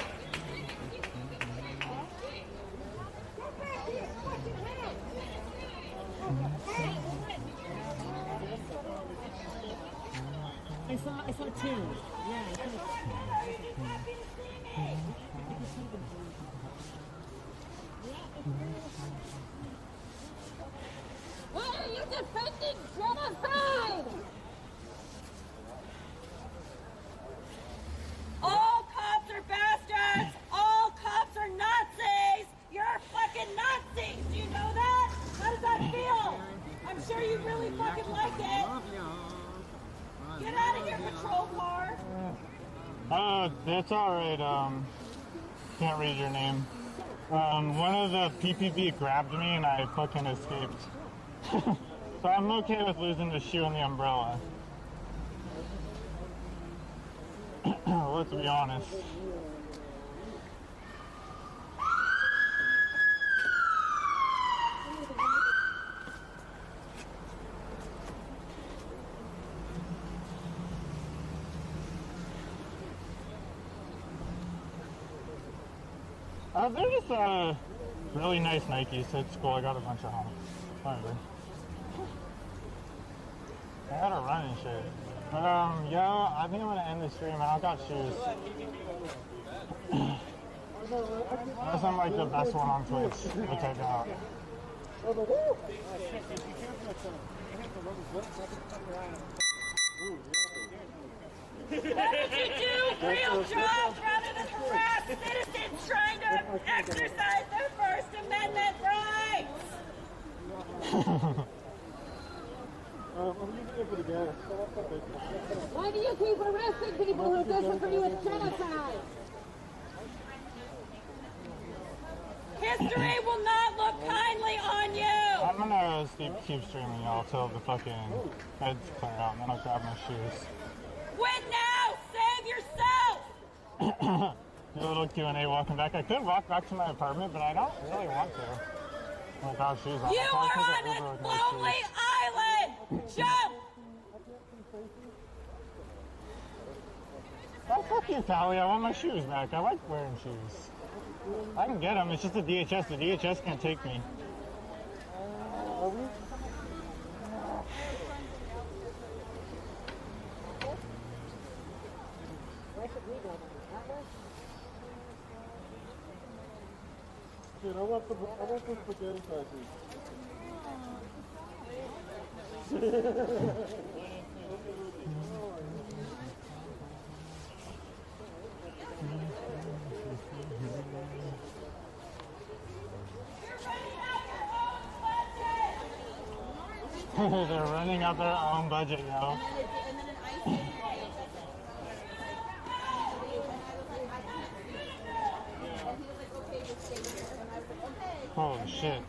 I saw two. Yeah, I saw Why are you defending genocide? All cops are bastards! All cops are Nazis! It's alright, can't read your name. One of the PPB grabbed me and I fucking escaped. So I'm okay with losing the shoe and the umbrella. Let's be honest. They're just really nice Nikes. It's cool. I got a bunch of them. Whatever. I had to run and shit. But yo, I think I'm gonna end the stream. I don't got shoes. Unless I'm like the best one on Twitch, which I doubt. What did you do? Real jobs rather than harass citizens trying to exercise their First Amendment rights. Why do you keep arresting people who disagree with genocide? History will not look kindly on you. I'm gonna keep streaming y'all till the fucking feds clear out, and then I'll grab my shoes. Win now! Save yourself! A little Q&A, welcome back. I could walk back to my apartment, but I don't really want to. Without shoes on. You are on a lonely island! Jump! Oh, fuck you, Tally. I want my shoes back. I like wearing shoes. I can get them. It's just a DHS. The DHS can't take me. Dude, I want the spaghetti patties. They're running out their own budget, yo. Holy shit.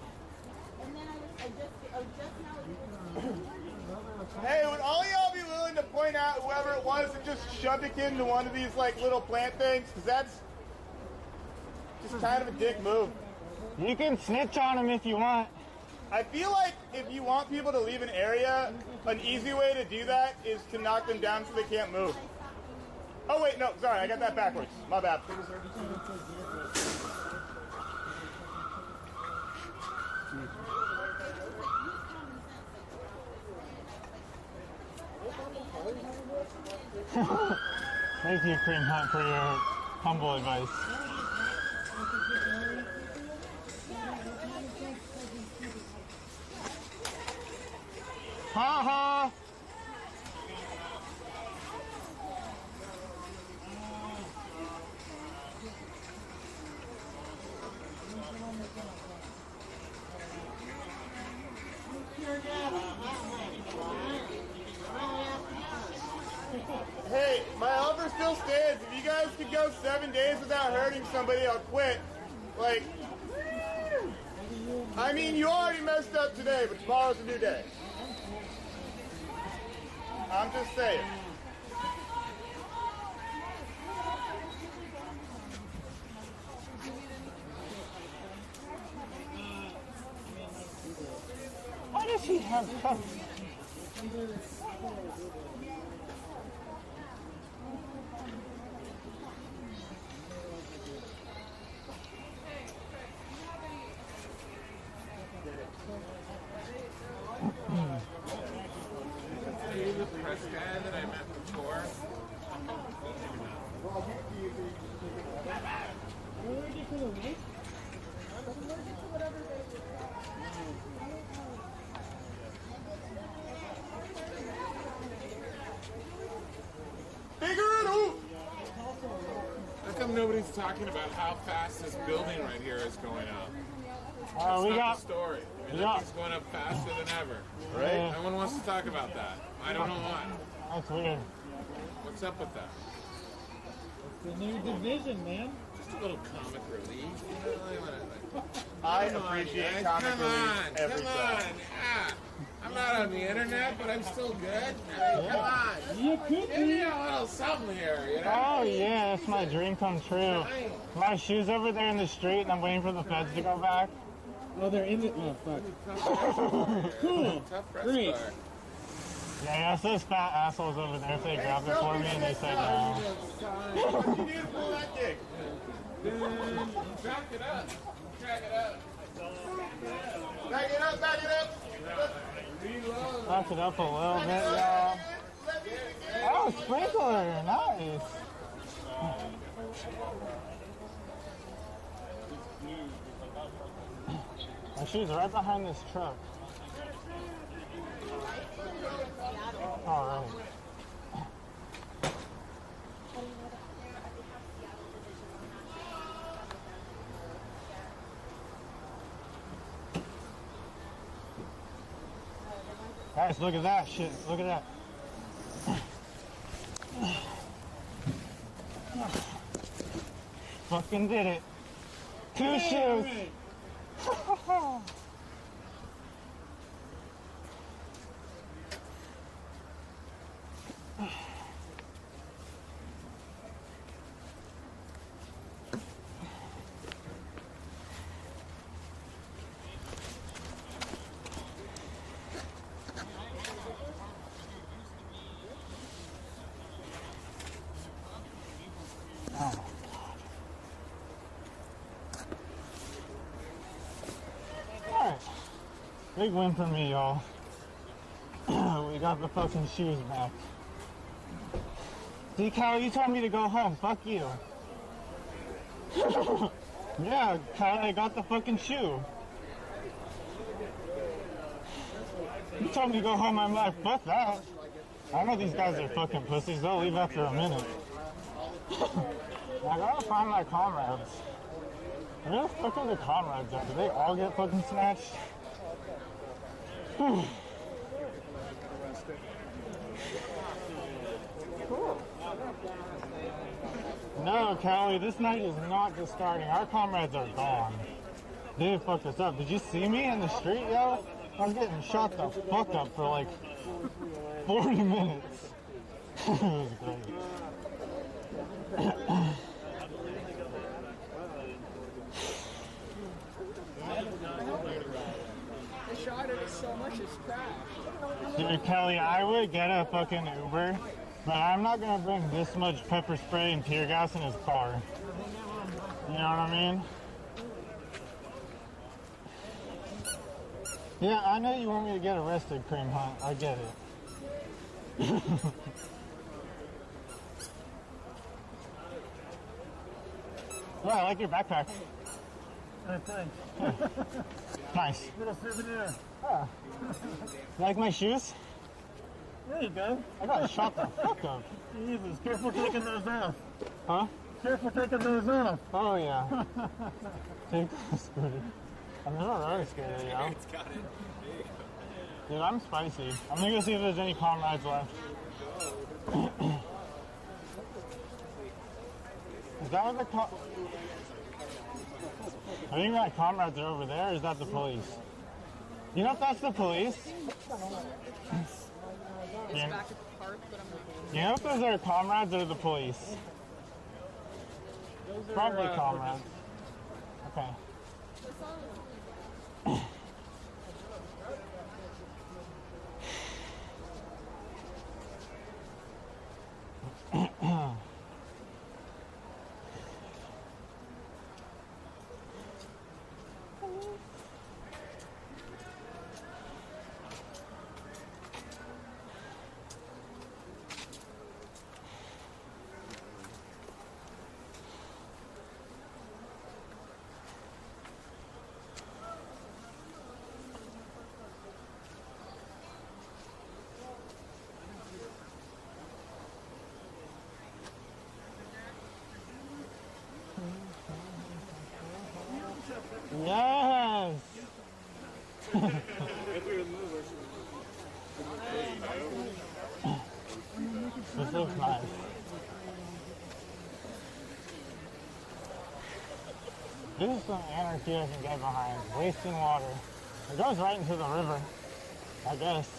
Hey, would all y'all be willing to point out whoever it was that just shoved a kid into one of these like little plant things? Because that's just kind of a dick move. You can snitch on him if you want. I feel like if you want people to leave an area, an easy way to do that is to knock them down so they can't move. Oh wait, no, sorry, I got that backwards. My bad. Thank you, Cream Hunt, for your humble advice. Ha ha! Hey, my offer still stands. If you guys could go 7 days without hurting somebody, I'll quit. Like, I mean, you already messed up today, but tomorrow's a new day. I'm just saying. Why does he have cuffs? The press guy that I met before. Figure it out! How come nobody's talking about how fast this building right here is going up? We That's got not the story. I mean, it's going up faster than ever, right? Yeah. No one wants to talk about that. I don't know why. That's weird. What's up with that? The new division, man. Just a little comic relief. I Come on, appreciate guys. comic Come relief on, every come time. on. Ah, I'm not on the internet, but I'm still good. I mean, come on. You could Give me a little something here, you know? Oh yeah, that's my dream come true. My shoes over there in the street, and I'm waiting for the feds to go back. Oh, they're in the. Oh fuck. Cool. Great. Yeah, it's those fat assholes over there. If they grabbed it for me and they said no. You need to pull that dick. Back it up. Back it up. Back it up, back it up. Reload. Back it up a little bit, y'all. Oh, sprinkler, nice. My shoes are right behind this truck. All right. Guys, look at that shit. Look at that. Fucking did it. Two shoes. Alright. Big win for me, y'all. We got the fucking shoes back. See, Cal, you told me to go home. Fuck you. Yeah, Cal, I got the fucking shoe. You told me to go home. I'm like, fuck that. I know these guys are fucking pussies. They'll leave after a minute. I gotta find my comrades. Where the fuck are the comrades at? Did they all get fucking snatched? Whew. No, Callie, this night is not just starting. Our comrades are gone. They fucked us up. Did you see me in the street, yo? I was getting shot the fuck up for like 40 minutes. It was great. They shot at us so much it's crashed. Dude, Kelly, I would get a fucking Uber, but I'm not gonna bring this much pepper spray and tear gas in his car. You know what I mean? Yeah, I know you want me to get arrested, Cream Hunt. I get it. Well, I like your backpack. Thanks. Yeah. Nice. Little souvenir. Yeah. You like my shoes? There you go. I got shot the fuck up. Jesus, careful taking those off. Huh? Careful taking those off. Oh, yeah. Take the scooter. I'm not a roller skater, yo. It's got it. Dude, I'm spicy. I'm gonna go see if there's any comrades left. Is that what the I think my comrades are over there, or is that the police? You know if that's the police? It's Yeah. back at the park, but I'm not. You know if those are comrades or the police? Probably comrades. Okay. Yes! This looks nice. This is some anarchy I can get behind. Wasting water. It goes right into the river, I guess.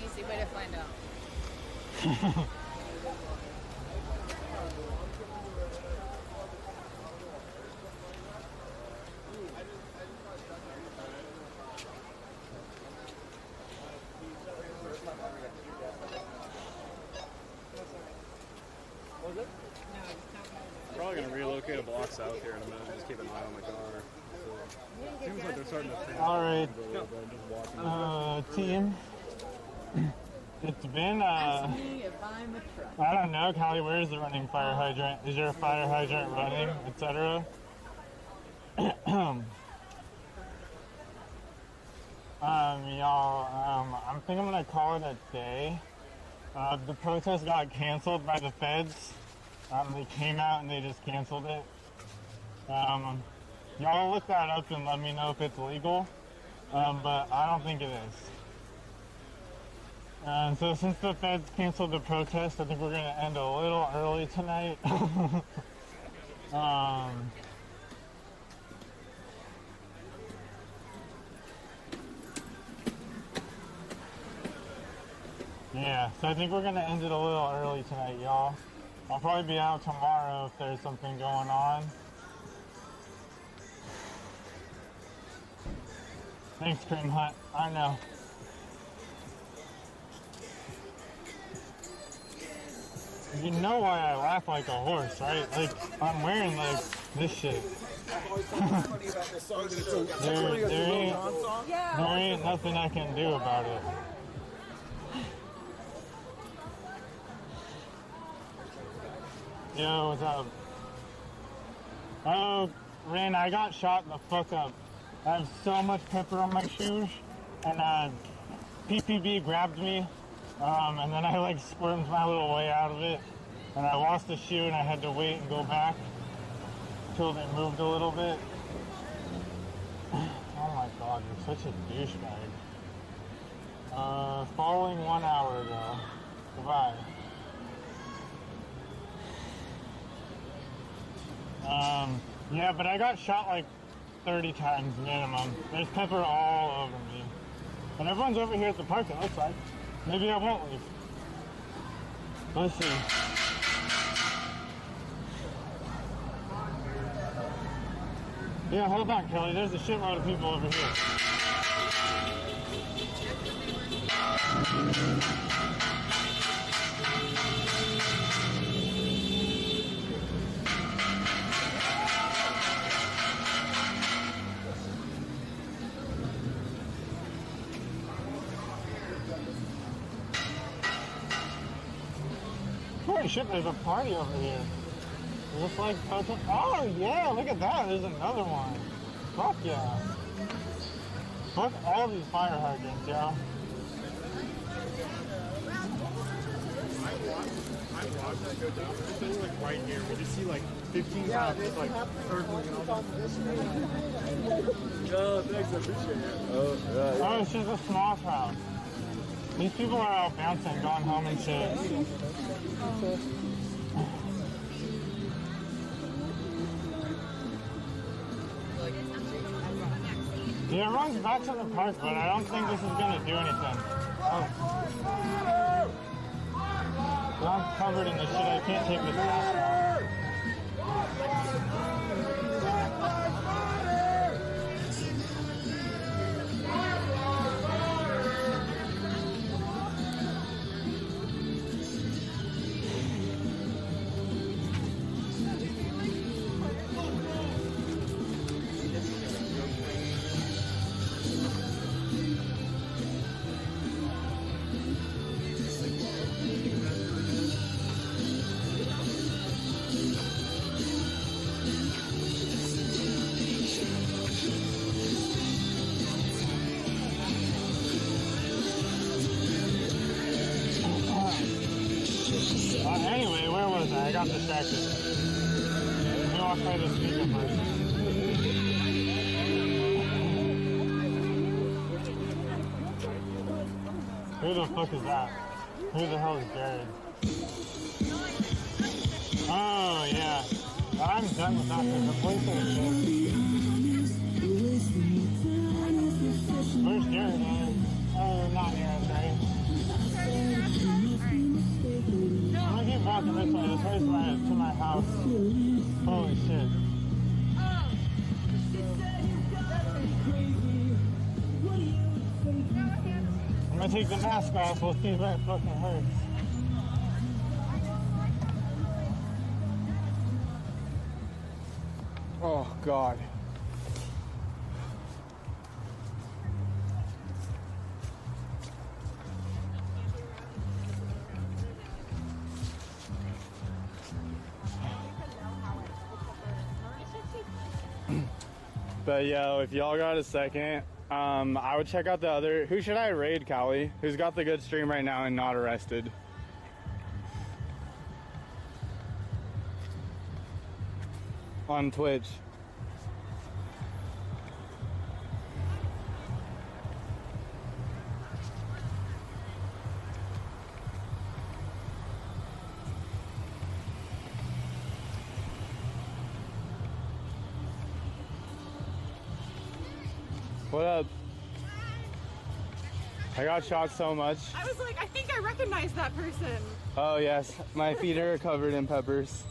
Easy way to find out. Probably gonna relocate a block south here in a minute. Just keep an eye on the car. Seems like they're starting to think. All right, Just walking. team. It's been, Ask me if I'm a truck. I don't know, Callie, where is the running fire hydrant? Is there a fire hydrant running, etc.? Y'all, I think I'm gonna call it a day. The protest got canceled by the feds. They came out and they just canceled it. Y'all look that up and let me know if it's legal, but I don't think it is. And so since the feds canceled the protest, I think we're gonna end a little early tonight. Yeah, so I think we're gonna end it a little early tonight, y'all. I'll probably be out tomorrow if there's something going on. Thanks, Cream Hunt. I know. You know why I laugh like a horse, right? Like, I'm wearing, like, this shit. there ain't nothing I can do about it. Yo, what's up? Oh, Ren, I got shot the fuck up. I have so much pepper on my shoes, and PPB grabbed me, and then I like squirmed my little way out of it, and I lost the shoe, and I had to wait and go back until they moved a little bit. Oh my god, you're such a douchebag. Falling 1 hour ago. Goodbye. Yeah, but I got shot like 30 times minimum. There's pepper all over me. And everyone's over here at the park, it looks like. Maybe I won't leave. Let's see. Yeah, hold on, Kelly. There's a shitload of people over here. Holy shit, there's a party over here. Is this like, oh yeah, look at that, there's another one. Fuck yeah. Fuck all these fire hydrants, yo. I watched that go down. This thing like right here. We just see like 15 cops just like circling and all this. Oh, thanks, I appreciate it. Oh, it's just a small crowd. These people are all bouncing, going home and shit. Yeah, it runs back to the park, but I don't think this is going to do anything. Oh. I'm covered in this shit, I can't take this mask off. got distracted. You know, I'll try to speak up first. Who the fuck is that? Who the hell is Jared? Oh, yeah. I'm done with that because the police are shit. Where's Jared, man? Oh, not here, right? I'm gonna keep walking this way. This way's right to my house. Holy shit. I'm gonna take the mask off. We'll see if that fucking hurts. Oh, God. But yo, if y'all got a second, I would check out the other. Who should I raid, Callie? Who's got the good stream right now and not arrested? On Twitch. What up? I got shot so much. I was like, I think I recognize that person. Oh yes, my feet are covered in peppers.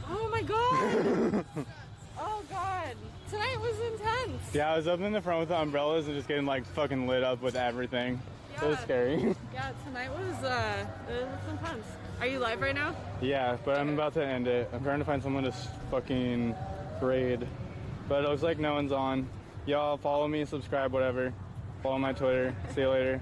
Oh my god. Oh god. Tonight was intense. Yeah, I was up in the front with the umbrellas and just getting like fucking lit up with everything. Yeah. It was scary. Yeah, tonight was intense. Are you live right now? Yeah, but I'm about to end it. I'm trying to find someone to fucking raid. But it looks like no one's on. Y'all follow me, subscribe, whatever. Follow my Twitter. See you later.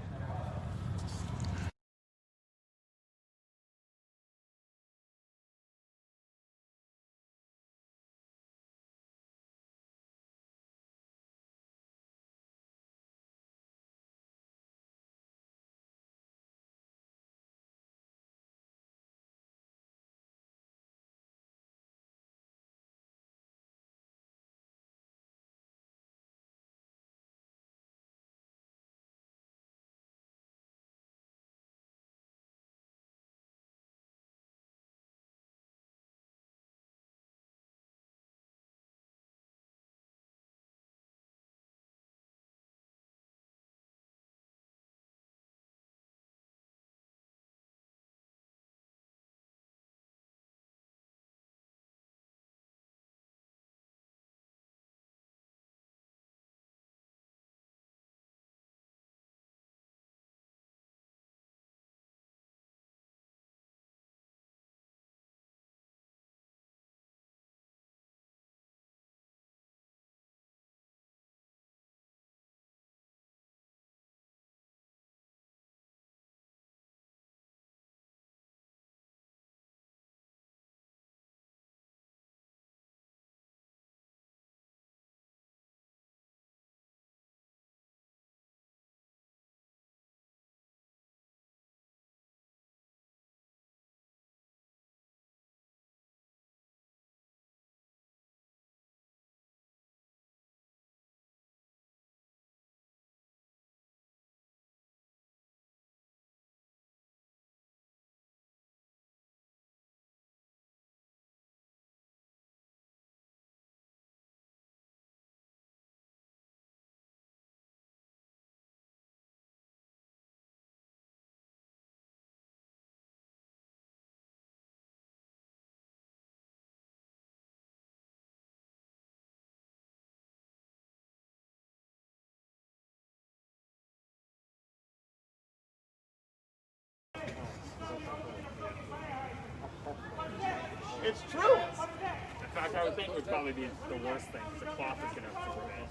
It's true. In fact, I would think it would probably be the worst thing because the cloth is going to have to prevent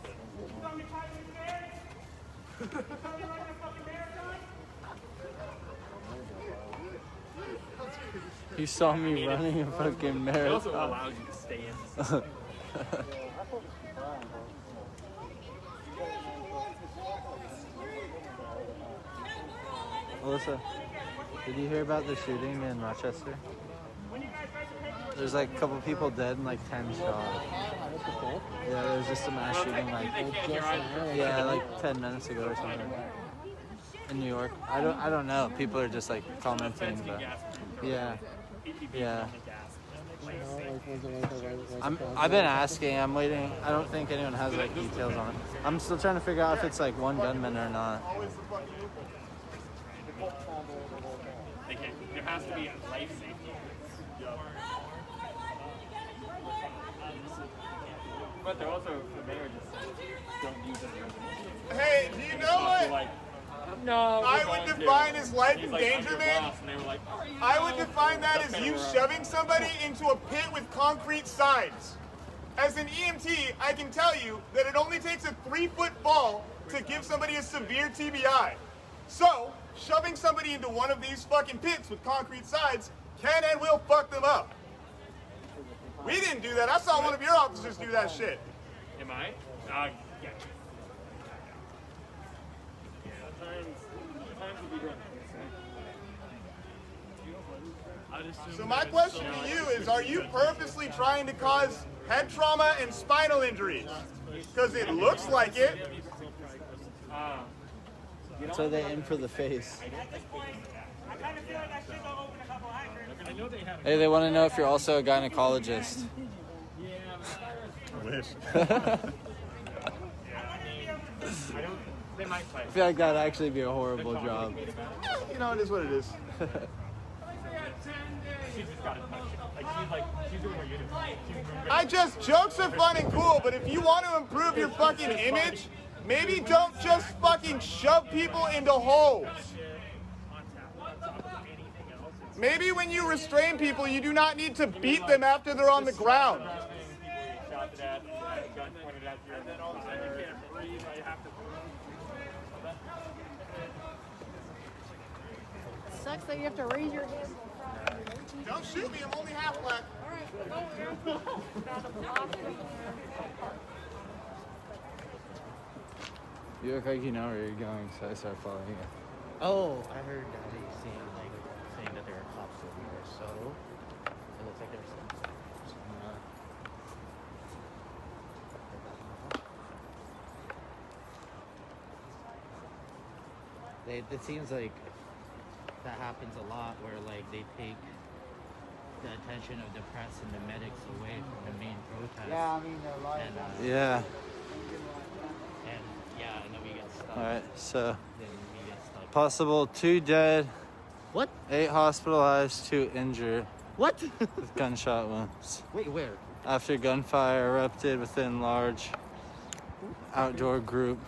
it. You saw me running a fucking marathon. It also allows you to stay in. Alyssa, did you hear about the shooting in Rochester? There's like a couple people dead and like 10 shot. Yeah, there was just a mass shooting like 10 minutes ago or something. In New York. I don't know. People are just like commenting, but yeah. I've been asking. I'm waiting. I don't think anyone has like details on it. I'm still trying to figure out if it's like one gunman or not. There has to be a life safety. But they're also, the mayor just don't use it. Hey, do you know what? I would define as life endangerment. I would define that as you shoving somebody into a pit with concrete sides. As an EMT, I can tell you that it only takes a 3-foot fall to give somebody a severe TBI. So, shoving somebody into one of these fucking pits with concrete sides can and will fuck them up. We didn't do that. I saw one of your officers do that shit. Am I? Yeah. So my question to you is, are you purposely trying to cause head trauma and spinal injuries? Because it looks like it. So they aim for the face. Hey, they want to know if you're also a gynecologist. I wish. I feel like that'd actually be a horrible job. You know, it is what it is. Jokes are fun and cool, but if you want to improve your fucking image, maybe don't just fucking shove people into holes. Maybe when you restrain people, you do not need to beat them after they're on the ground. Sucks that you have to raise your hand. Don't shoot me, I'm only half black. You look like you know where you're going, so I start following you. Oh, I heard Daddy saying that there are cops over here, so it looks like there's it seems like that happens a lot, where like they take the attention of the press and the medics away from the main protest. Yeah, I mean they're lying. And, yeah. And then we get stuck. All right, so Then we get stuck. possible 2 dead. What? 8 hospitalized, 2 injured. What? With gunshot wounds. Wait, where? After gunfire erupted within large outdoor group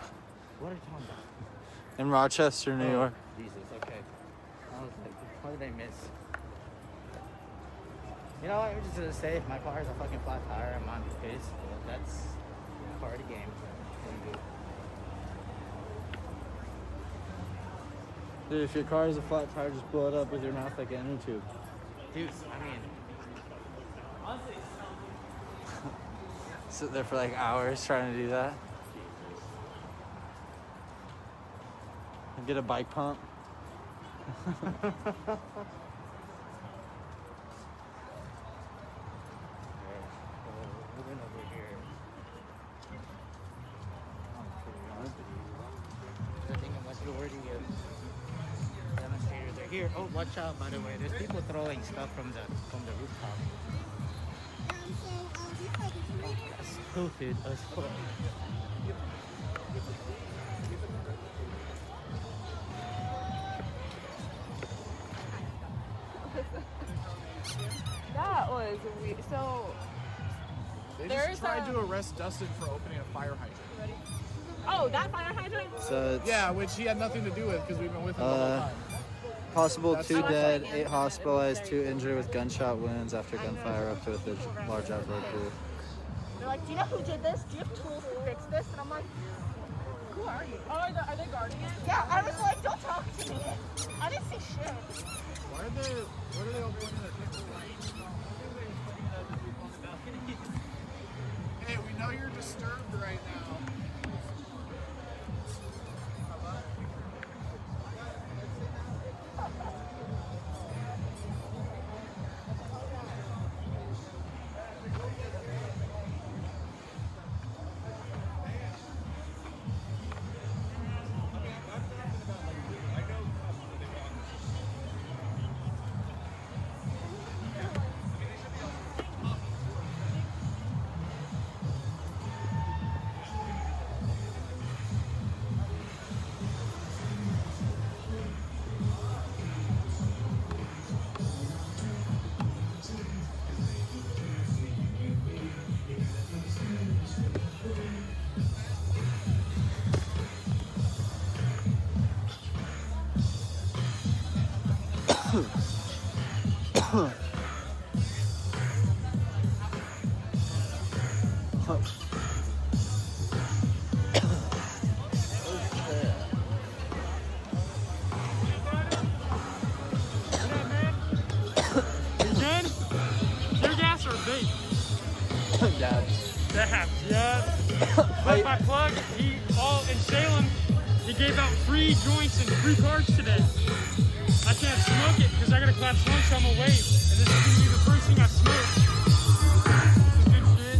What are you talking about? in Rochester, New York. Jesus, okay. I was like, what did I miss? You know what, I'm just gonna say, my car is a fucking flat tire, I'm on the pace. That's part of the game. Dude, if your car is a flat tire, just blow it up with your mouth like an inner tube. Dude, I mean... Sit there for like hours trying to do that. And get a bike pump. Demonstrators are here. Oh, watch out! By the way, there's people throwing stuff from the rooftop. Oh, stupid as fuck. That was weird. So They there's just tried to arrest Dustin for opening a fire hydrant. Oh, that fire hydrant? So it's, Yeah, which he had nothing to do with because we've been with him the whole time. possible 2 dead, 8 hospitalized, 2 injured with gunshot wounds after gunfire erupted with a large outdoor group. They're like, do you know who did this? Do you have tools to fix this? And I'm like, who are you? Oh, are they guarding it? Yeah, I was like, don't talk to me. I didn't see shit. What are they all pointing at people? Hey, we know you're disturbed right now. Good? Tear gas or vape? Dabs, yeah. But my plug, in Salem, he gave out free joints and free cards today. I can't smoke it because I got a class 1, so I'm gonna wait. And this is gonna be the first thing I smoke. Good shit.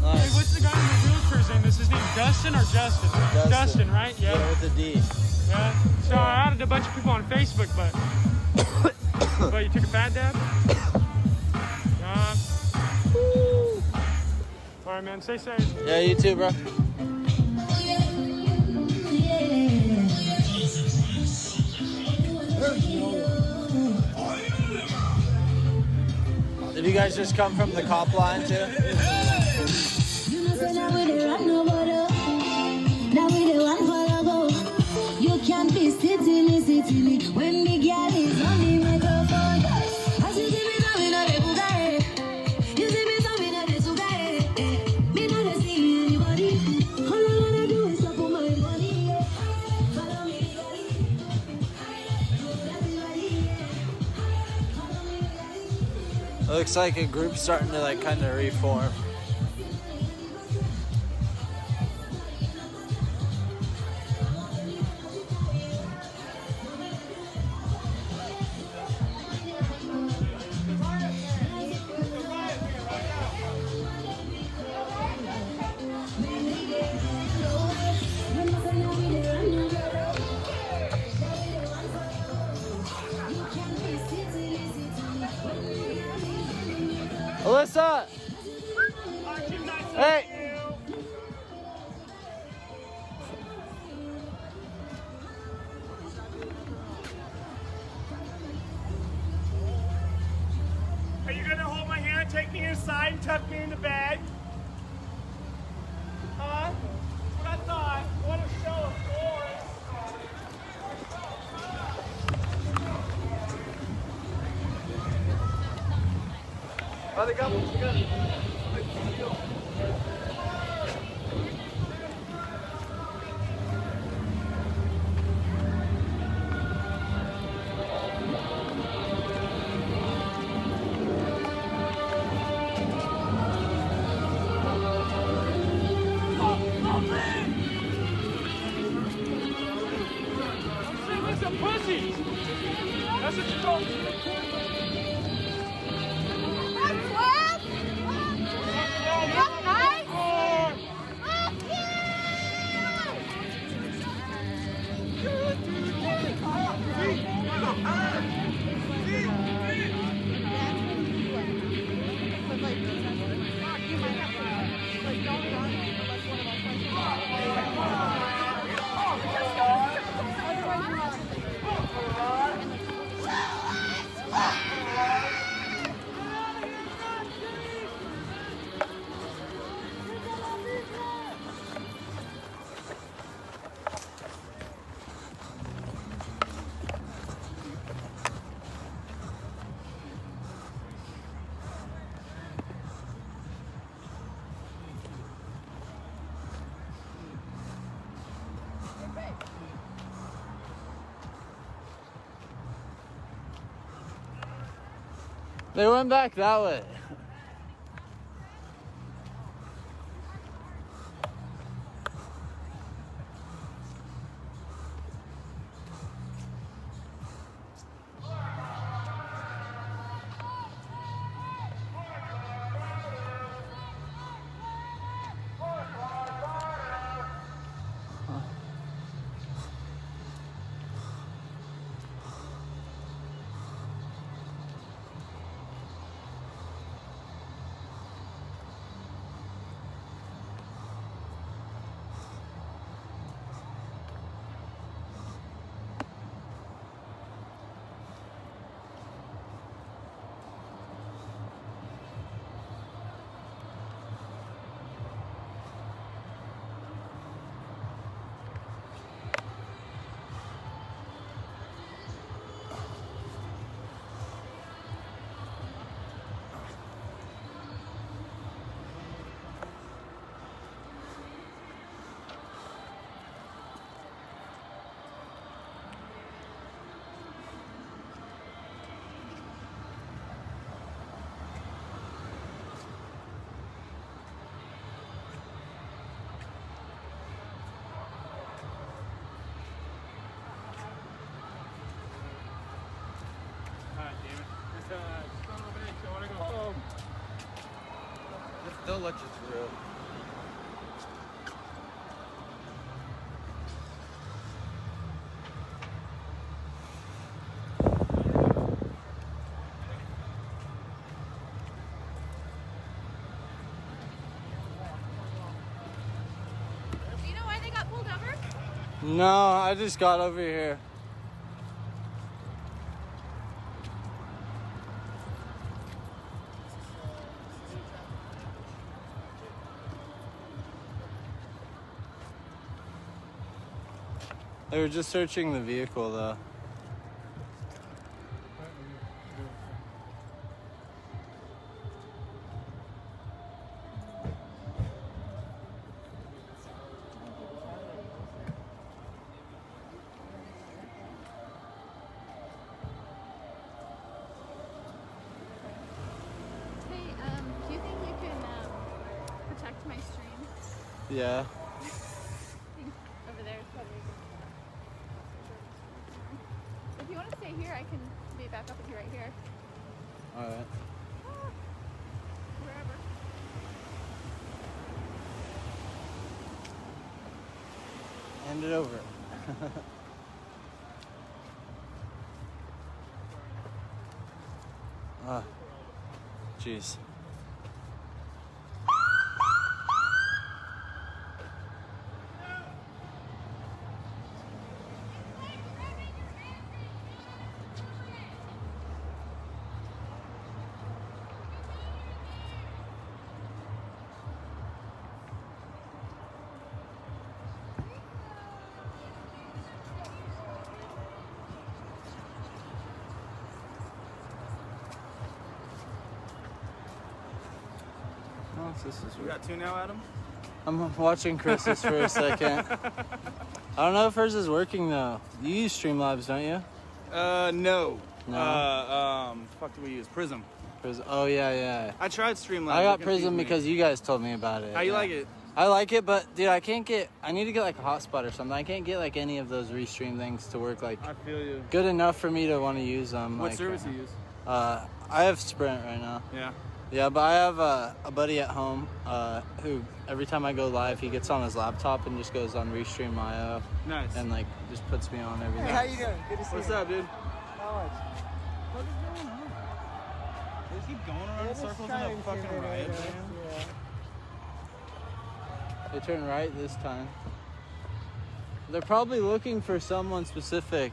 Nice. Hey, what's the guy in the wheelchair's name? Is his name Dustin or Justin? Dustin, right? Yeah. Yeah, with a D. Yeah. So I added a bunch of people on Facebook, but you took a fat dab? All right, man. Stay safe. Yeah, you too, bro. Did you guys just come from the cop line too? You can't be sitting me when the girl is on the microphone. As you see me coming on the Bugatti, you see me coming on the Bugatti. Me not see anybody. All I wanna do is up on my money. Follow me, It looks like a group's starting to like kind of reform. Alyssa! Hey! Are you gonna hold my hand, take me inside, and tuck me in the bag? Huh? That's what I thought. What a show of force. Other couple, good. Pussies! That's what you call They went back that way. bitch, I wanna go home. They'll let you through. Do you know why they got pulled over? No, I just got over here. They were just searching the vehicle, though. Hey, do you think you can protect my stream? Yeah. Over there is probably good. If you want to stay here, I can be back up with you right here. All right. Wherever. Hand it over. Ah, jeez. We got two now, Adam? I'm watching Chris's for a second. I don't know if hers is working though. You use Streamlabs, don't you? No. No. Fuck do we use? Prism. Prism. Oh yeah. I tried Streamlabs. I got It confused Prism me. because you guys told me about it. How you yeah. like it? I like it, but dude, I need to get like a hotspot or something. I can't get like any of those restream things to work like I feel you. good enough for me to want to use them. What like, service you use? I have Sprint right now. Yeah. Yeah, but I have a buddy at home who every time I go live, he gets on his laptop and just goes on Restream IO. Nice. And like just puts me on everything. Hey, how you doing? Good to see What's you. up, dude? How much? What is going on? Is he going around in circles in a fucking riot, man? Yeah. They turn right this time. They're probably looking for someone specific.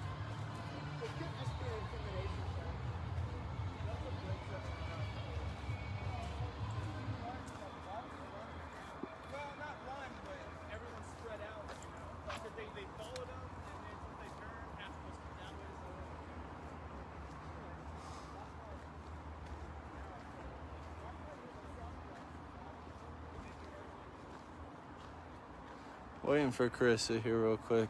Waiting for Carissa here real quick.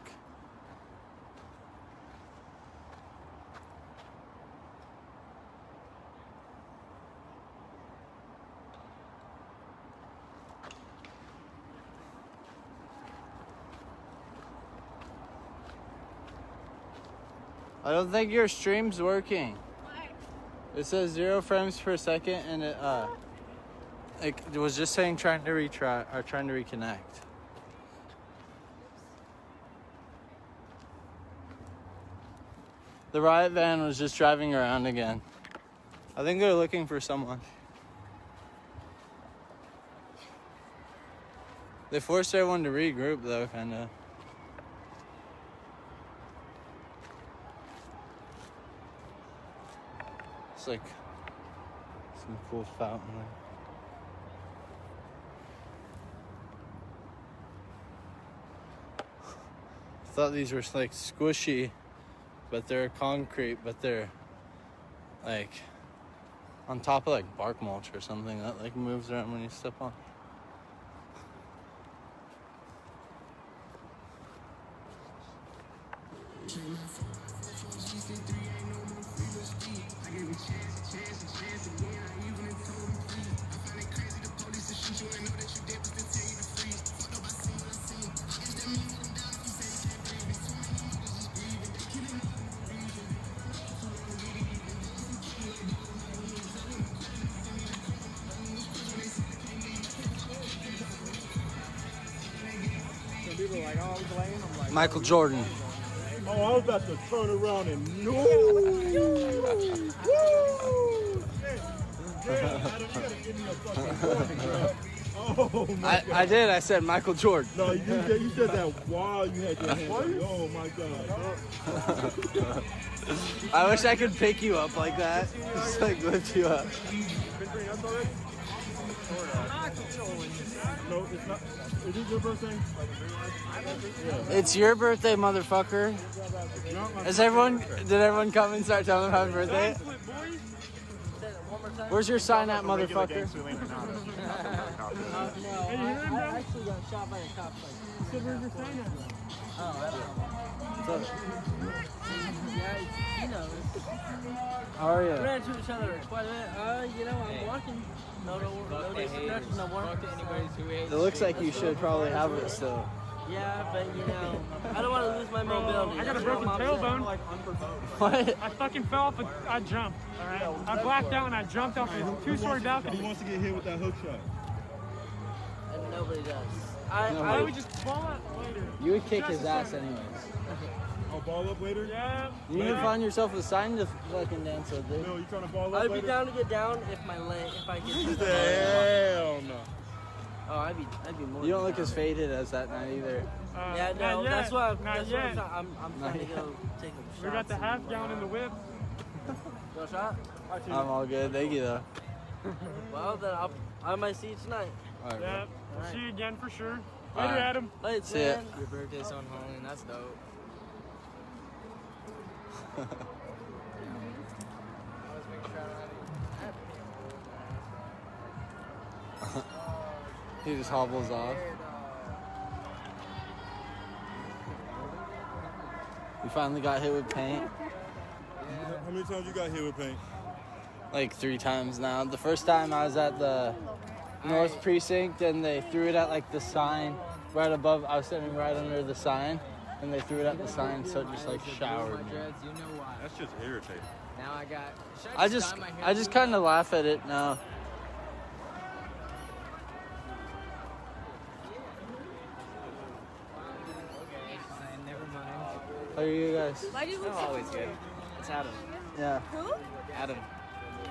I don't think your stream's working. It says 0 frames per second and it was just saying trying to retry or trying to reconnect. The riot van was just driving around again. I think they're looking for someone. They forced everyone to regroup though, kinda. It's like some cool fountain there. I thought these were like squishy, but they're concrete, but they're like on top of like bark mulch or something that like moves around when you step on. like, oh, I was laying. I'm like, Michael Jordan. Oh, I was about to turn around and no. Oh my God. I did. I said Michael Jordan. No, you said that while you had your hands up. Oh my God. I wish I could pick you up like that. Just like lift you up. No, it's not. Is it your birthday? It's your birthday, motherfucker. Did everyone come and start telling him happy birthday? Where's your sign at, motherfucker? No, I actually got shot by a cop. So where's your sign at? Oh, I don't know. Yeah, he knows. How are you? We ran into each other quite a bit. I'm walking. No disrespect, no work to anybody who hates. It looks like you should probably have it still. Yeah, but I don't want to lose my mobility. I got a broken tailbone. What? I fucking fell off. I jumped. All right. I blacked out and I jumped off a two-story balcony. Who wants to get hit with that hook shot? And nobody does. I would just ball out later. You would kick his ass anyways. I'll ball up later? Yeah. You need to find yourself a sign to fucking dance with, dude. No, you trying to ball up I'd later? be down to get down if I get Hell no. Oh, I'd be more. You don't look as faded as that night either. Yeah, no, that's why I'm trying to go take a shot. We got the half gallon in the whip. Go shot? I'm all good. Thank you, though. Well, then I might see you tonight. All right, Yeah, bro. see you again for sure. All Later, right. Adam. Later, See ya. Your birthday's on Halloween. That's dope. He just hobbles off. You finally got hit with paint? How many times you got hit with paint? Like 3 times now. The first time I was at the North Precinct and they threw it at like the sign right above. I was sitting right under the sign and they threw it at the sign, so it just like showered me. That's just irritating. Now I got. I just kind of laugh at it now. Never mind. How are you guys? I'm always good. It's Adam. Yeah. Who? Adam.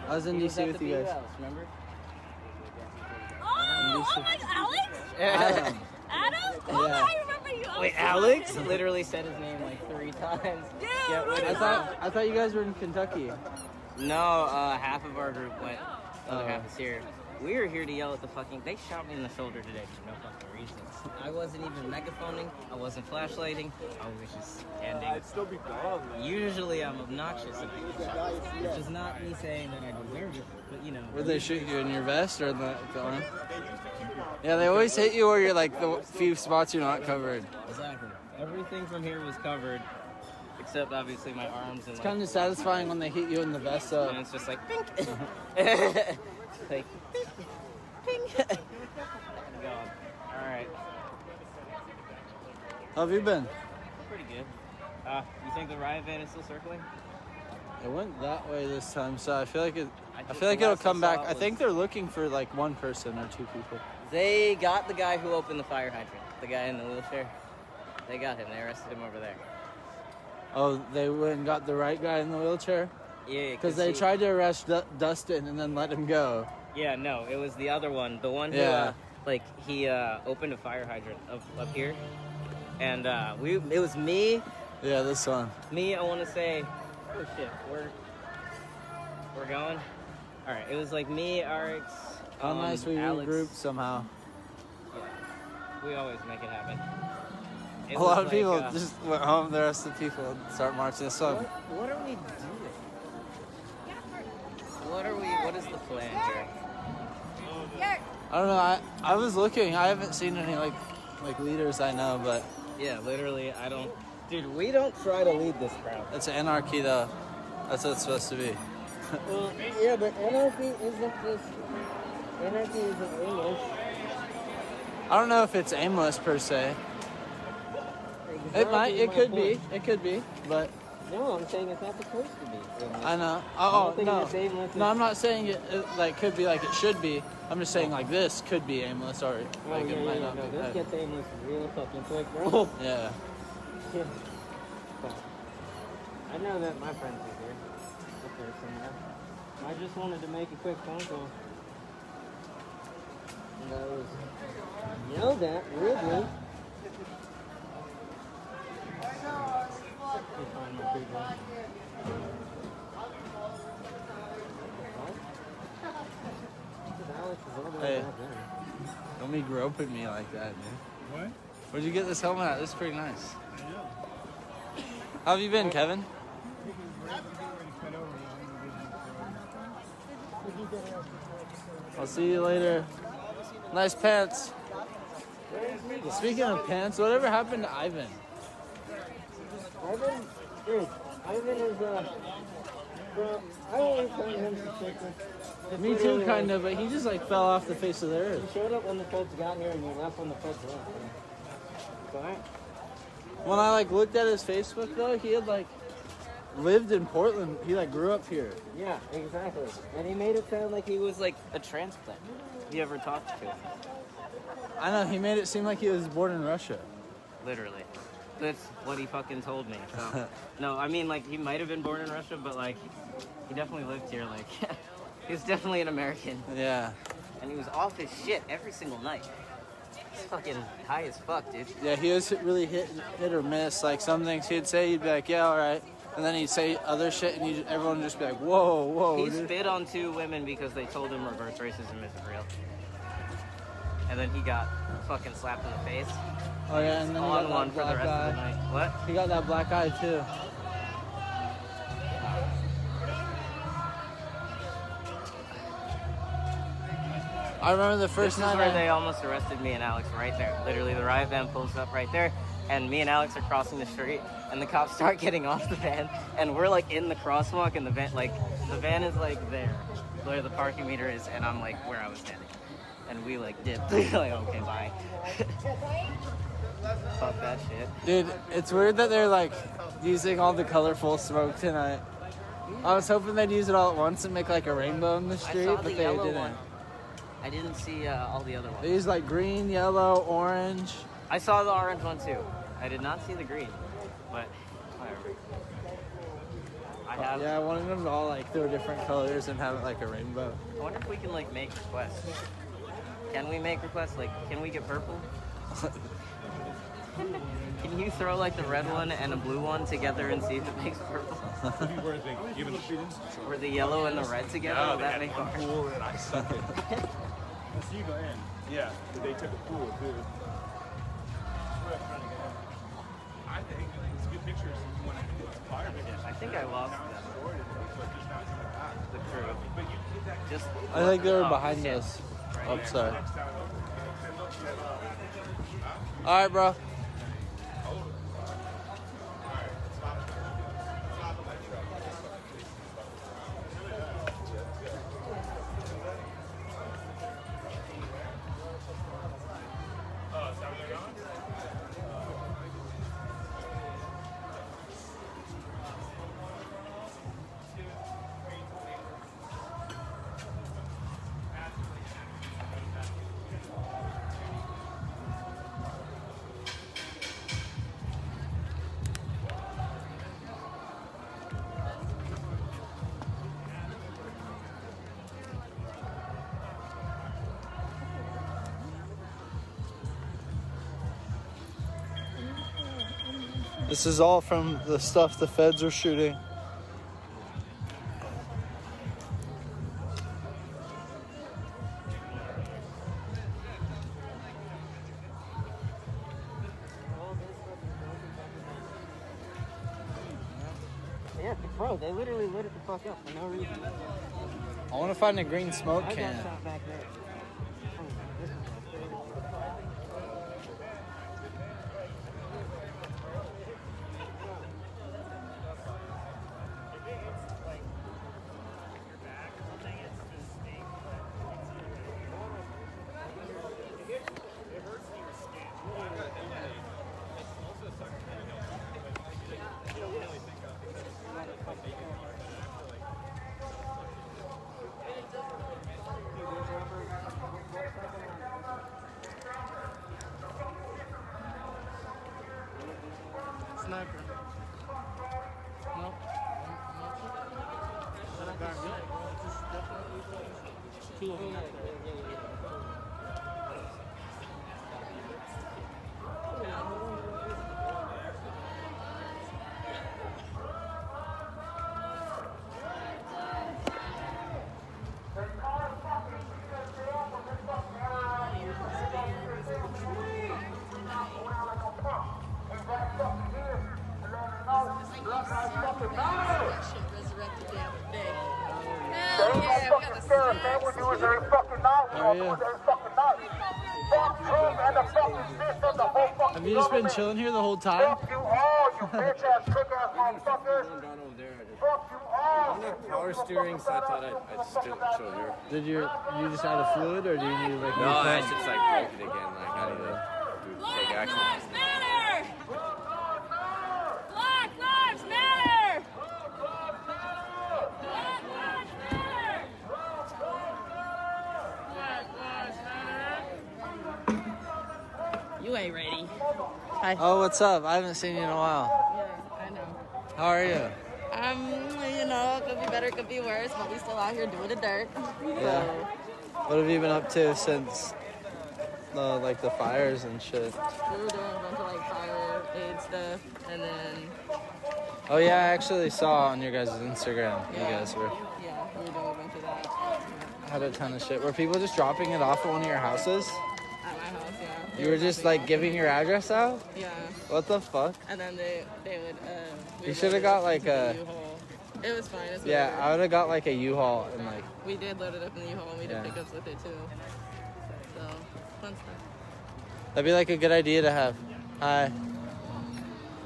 I was in He DC at with the you guys. Beat House, remember? Oh my God, Alex? Adam. Adam? Oh, Yeah. I remember you. I'm Wait, so Alex excited. literally said his name like 3 times. Dude, Yeah, what is I thought you guys were in Kentucky. No, half of our group went. The other half is here. We were here to yell at the fucking. They shot me in the shoulder today for no fucking reason. I wasn't even megaphoning. I wasn't flashlighting. I was just standing. I'd still be gone, man. Usually I'm obnoxious, which is not me saying that I deserve it, but you know. Where'd they shoot you, in your vest or in the arm? Yeah, they always hit you where you're like the few spots you're not covered. Exactly. Everything from here was covered, except obviously my arms and It's kind of satisfying when they hit you in the vest, though. and it's just like pink. Like pink. God. All right. How have you been? Pretty good. You think the riot van is still circling? It went that way this time, so I feel like think it'll the last come I back. saw I think they're looking for like 1 person or 2 people. They got the guy who opened the fire hydrant. The guy in the wheelchair. They got him. They arrested him over there. Oh, they went and got the right guy in the wheelchair? Yeah, Because they tried to arrest Dustin and then let him go. Yeah, no, it was the other one. The one who, Yeah. he opened a fire hydrant up here. And it was me. Yeah, this one. Me, I want to say, oh shit, we're going? All right, it was like me, RX, How nice we Alex. regrouped somehow. Yeah, we always make it happen. It A was lot of like, people just went home, the rest of the people start marching this song. What are we doing? What is the plan here? I don't know, I was looking, I haven't seen any like leaders I know, but... Yeah, literally, dude, we don't try to lead this crowd. It's anarchy though. That's what it's supposed to be. Well, yeah, but anarchy isn't aimless. I don't know if it's aimless per se. It could be, but No, I'm saying it's not supposed to be. I know. I Oh, don't think no. it's aimless. No, I'm not saying it like could be like it should be. I'm just saying like this could be aimless or Oh, like yeah, it might yeah, not no, be. this gets aimless real fucking quick, bro. Yeah. Yeah. But I know that my friends are here. Up there somewhere. I just wanted to make a quick phone call. And I was yelled at rudely. Hey, don't be groping me like that, man. What? Where'd you get this helmet at? This is pretty nice. How have you been, Kevin? I'll see you later. Nice pants. Speaking of pants, whatever happened to Ivan? Ivan, dude, Ivan is, bro, I always found him suspicious. Me too, kind of, but he just like fell off the face of the earth. You showed up when the feds got here and you left when the feds left. Alright? When I like looked at his Facebook though, he had like lived in Portland. He like grew up here. Yeah, exactly. And he made it sound like he was like a transplant. Have you ever talked to him? I know, he made it seem like he was born in Russia. Literally. That's what he fucking told me. So, no, I mean, like, he might have been born in Russia, but, like, he definitely lived here. Like, he was definitely an American. Yeah. And he was off his shit every single night. He's fucking high as fuck, dude. Yeah, he was really hit or miss. Like, some things he'd say, you'd be like, yeah, all right. And then he'd say other shit, and everyone would just be like, whoa, whoa, He dude. spit on 2 women because they told him reverse racism isn't real. And then he got fucking slapped in the face. Oh, yeah, and then he on got one that for the black rest of the eye. night. What? He got that black eye, too. I remember the first This is night where they almost arrested me and Alex right there. Literally, the riot van pulls up right there, and me and Alex are crossing the street, and the cops start getting off the van, and we're like in the crosswalk, and the van is like there, where the parking meter is, and I'm like where I was standing, and we like dipped. Like, okay, bye. Fuck that shit. Dude, it's weird that they're like using all the colorful smoke tonight. I was hoping they'd use it all at once and make like a rainbow in the street, I saw but the they yellow didn't. one. I didn't see all the other ones. They used like green, yellow, orange. I saw the orange one too. I did not see the green, but whatever. Yeah, I wanted them to all like throw different colors and have it like a rainbow. I wonder if we can like make requests. Can we make requests? Like, can we get purple? Can you throw like the red one and a blue one together and see if it makes purple? Or the yellow and the red together? Will that make orange? Pool and I suck it. So you go in. Yeah, but they took a pool too. I think it's good pictures if you want to do a fire. I think I lost them. The crew. Just I think they were behind us. Oh, sorry. All right, bro. This is all from the stuff the feds are shooting. Yeah, bro, they literally lit it the fuck up for no reason. I want to find a green smoke I got can. shot back there. two of them. Have you just been chilling here the whole time? I'm not power steering, so I thought I'd still chill here. Did you just out of fluid, or do you need like? No, I just like broke it again. Like I need to take action. Lives matter! Black lives matter! Black lives matter! You ain't ready. Hi. Oh, what's up? I haven't seen you in a while. Yeah, I know. How are you? You know, could be better, could be worse, but we still out here doing the dirt. Yeah. What have you been up to since like the fires and shit? We were doing a bunch of like fire aid stuff, and then Oh yeah, I actually saw on your guys' Instagram. You guys were yeah, we were doing a bunch of that. had a ton of shit. Were people just dropping it off at one of your houses? At my house, yeah. You were just like giving your address out? Yeah. What the fuck? And then they would. You should have got like a. It was fine. It's Yeah, whatever. I would have got like a U-Haul and like. We did load it up in the U-Haul and we did Yeah. pickups with it too. So, fun stuff. That'd be like a good idea to have.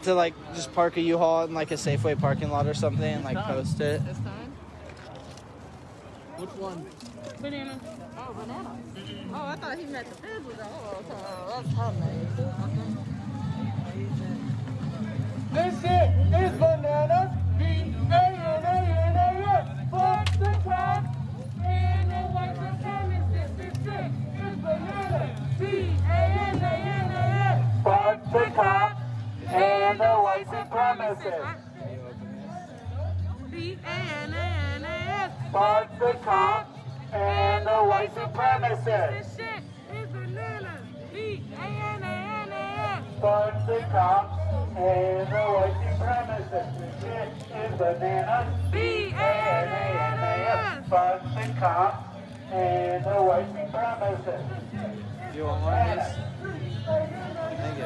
To like just park a U-Haul in like a Safeway parking lot or something and like post it. This time? Which one? Banana. Oh, banana. Oh, I thought he meant the fizz was that's homemade. This shit is bananas. B-A-N-A-N-A-S. Fuck the cop and the white supremacists. This shit is bananas. B-A-N-A-N-A-S. Fuck the cop and the white supremacists. B-A-N-A-N-A-S. Fuck the cop and the white supremacists. This shit is bananas. B-A-N-A-N-A-S. Fuck the cops and the white supremacists. This shit is bananas. B-A-N-A-N-A-S. Fuck the cops and the white supremacists. You want one of these? Thank you.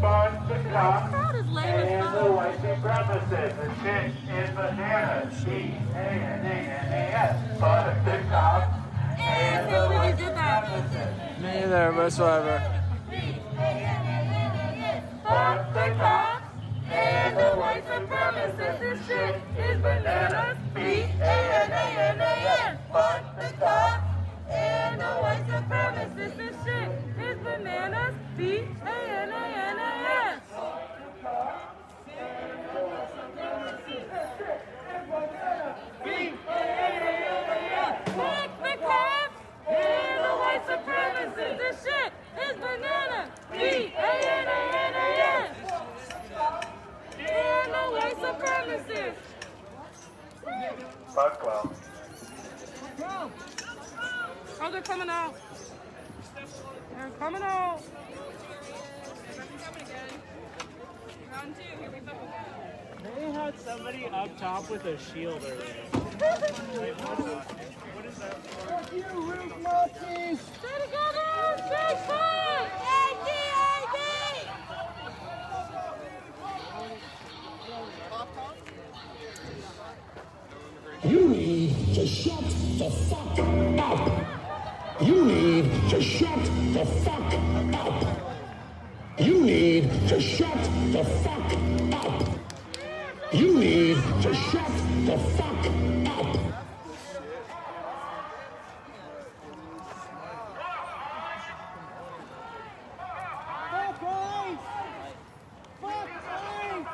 Fuck the cops and the white supremacists. This shit is bananas. B-A-N-A-N-A-S. Fuck the cops and the white supremacists. Me either, but it's whatever. Fuck the cops and the white supremacists. This shit is bananas. B-A-N-A-N-A-S. Fuck the cops and the white supremacists. This shit is bananas. B-A-N-A-N-A-S. Fuck the cops and the white supremacists. This shit is bananas. B-A-N-A-N-A-S. And the white supremacists. Fuck well. Oh, they're coming out. They're coming out. Round two, here we go. They had somebody up top with a shield earlier. What is that for? Fuck you, Ruth Nazis! Stay together! Stay quiet! A-D-A-D! You need to shut the fuck up. You need to shut the fuck up. You need to shut the fuck up. You need to shut the fuck up. Fuck ice! Fuck ice!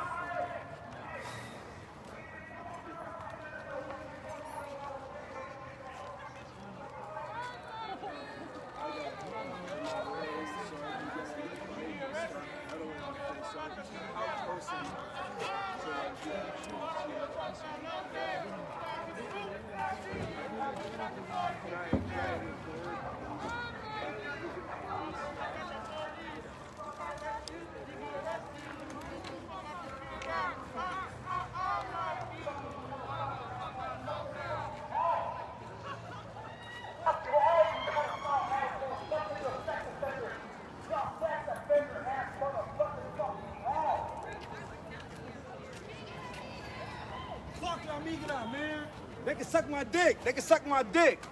can suck my dick. They can suck my dick.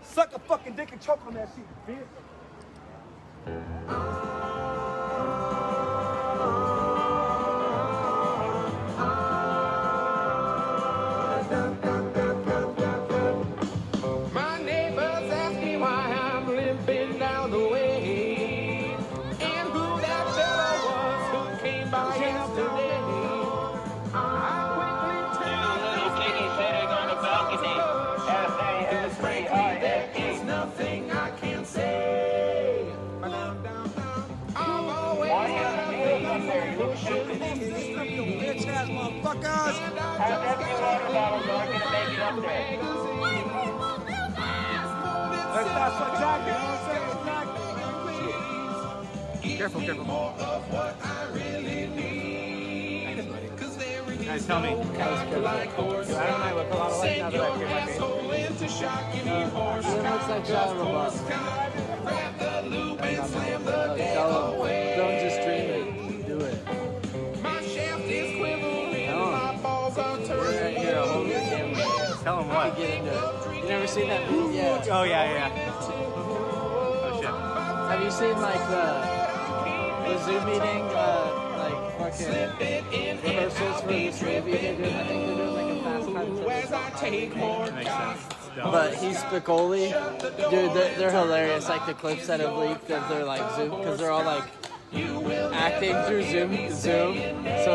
Suck a fucking dick and choke on that shit, bitch. My neighbors ask me why I'm limping down the way, and who that fellow was who came by yesterday. I quickly tell them taking sitting on the balcony. There's nothing I can say. I'm always Bitch ass motherfuckers. have empty water bottles on to make it up there. That's not so exactly. You know what I'm saying? Careful, careful. Guys, tell me. Like horse, I don't know. Look a lot alike now that I hear my face. looks like Shia LaBeouf. Don't just dream it. Do it. My shaft is quivering, my balls are turning. Here, I'll hold your camera. Tell him what? Get into it. You never seen that video? Yeah. Oh, yeah. Oh, shit. Have you seen like the Zoom meeting, like fucking rehearsals for this movie they're doing? I think they're doing like a fast time. Makes sense. But he's Spicoli. Dude, they're hilarious. Like the clips that have leaked of their like Zoom, because they're all like acting through Zoom. So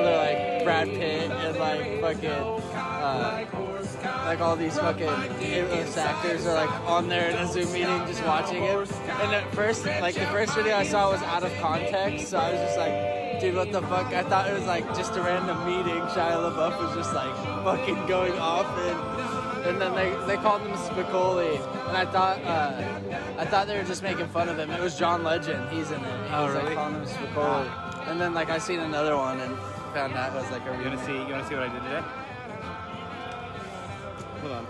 they're like Brad Pitt and like fucking like all these fucking A-list actors are like on there in a Zoom meeting just watching it. And at first, like the first video I saw was out of context, so I was just like, dude, what the fuck? I thought it was like just a random meeting. Shia LaBeouf was just like fucking going off, and then they called him Spicoli, and I thought they were just making fun of him. It was John Legend. He's in it. He was like calling him Spicoli. And then like I seen another one and found out it was like a. You wanna see what I did today? Hold on.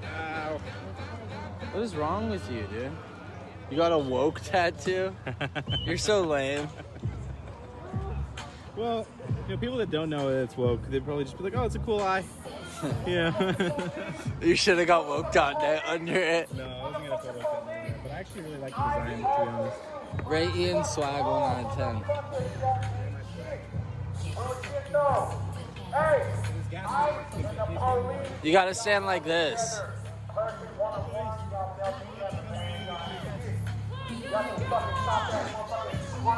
Ow. What is wrong with you, dude? You got a woke tattoo? You're so lame. Well, people that don't know that it's woke, they'd probably just be like, oh, it's a cool eye. Yeah. You should have got woke under it. No, I wasn't gonna put woke on there, but I actually really like the design, to be honest. Rate Ian swag 1 out of 10. You gotta stand like this.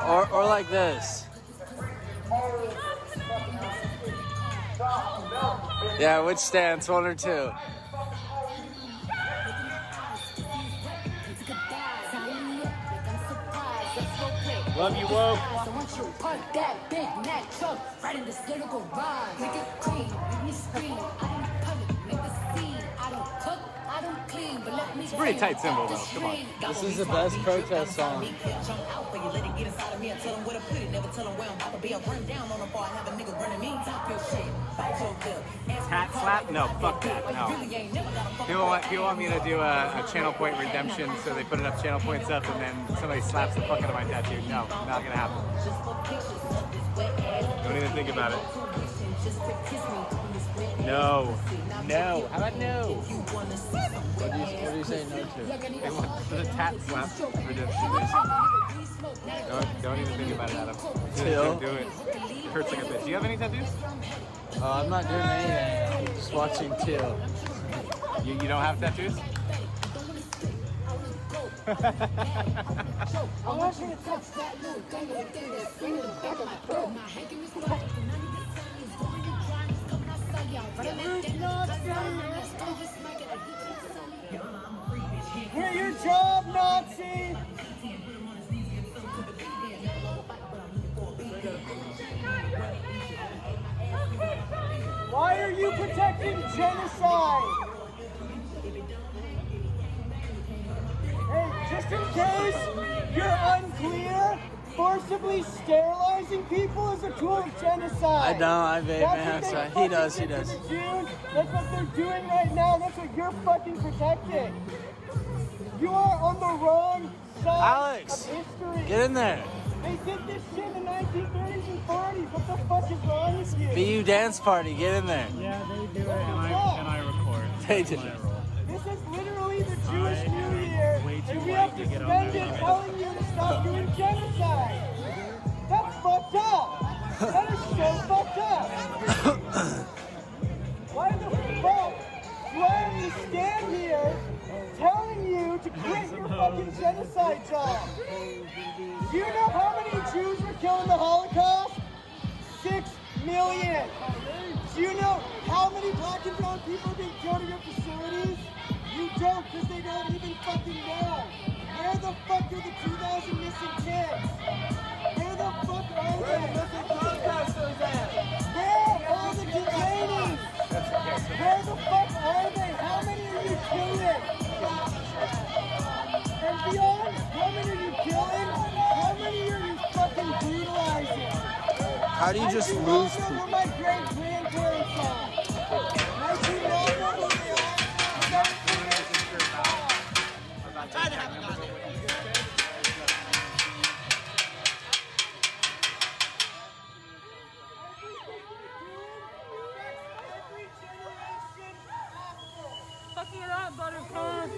Or like this. Yeah, which stance? 1 or 2? Love you, woke. So once you park that Big Mac truck right in this lyrical ride, make it clean, make me scream. I don't public, make the scene. I don't cook, I don't clean, but let me. It's a pretty tight symbol, though. Come on. This is the best protest song. Hat slap? No, fuck that. No. People want me to do a channel point redemption, so they put enough channel points up, and then somebody slaps the fuck out of my tattoo. No, not gonna happen. Don't even think about it. No. No. How about no? What do you say no to? They want the tat slap redemption. Don't even think about it, Adam. Don't do it. It hurts like a bitch. Do you have any tattoos? I'm not doing anything. I'm just watching Till. You don't have tattoos? I want you to touch that little thing that's in the back of my throat. My hanky was right. Quit your job, Nazi! Why are you protecting genocide? Hey, just in case you're unclear, forcibly sterilizing people is a tool of genocide. I know, I vape, man. That's right. He does. That's what they're doing right now. That's what you're fucking protecting. You are on the wrong side Alex, of history. get in there. They did this shit in the 1930s and 40s. What the fuck is wrong with you? BU Dance Party, get in there. Yeah, they do it, and I record. They did. This is literally the Jewish New Year, and we have to spend it telling you to stop doing genocide. That's fucked up. That is so fucked up. Why the fuck do I have to stand here telling you to quit your fucking genocide job? Do you know how many Jews were killed in the Holocaust? 6 million. Do you know how many black and brown people are being killed in your facilities? You don't, because they don't even fucking know. Where the fuck are the 2,000 missing kids? Where the fuck are they? Where the missing protesters at? Where are the detainees? Where the fuck are they? How many are you killing? And beyond, how many are you killing? How many are you fucking brutalizing? How do you just lose people? Where my great-grandparents are. I do not know who they are. Fucking it up, Buttercup.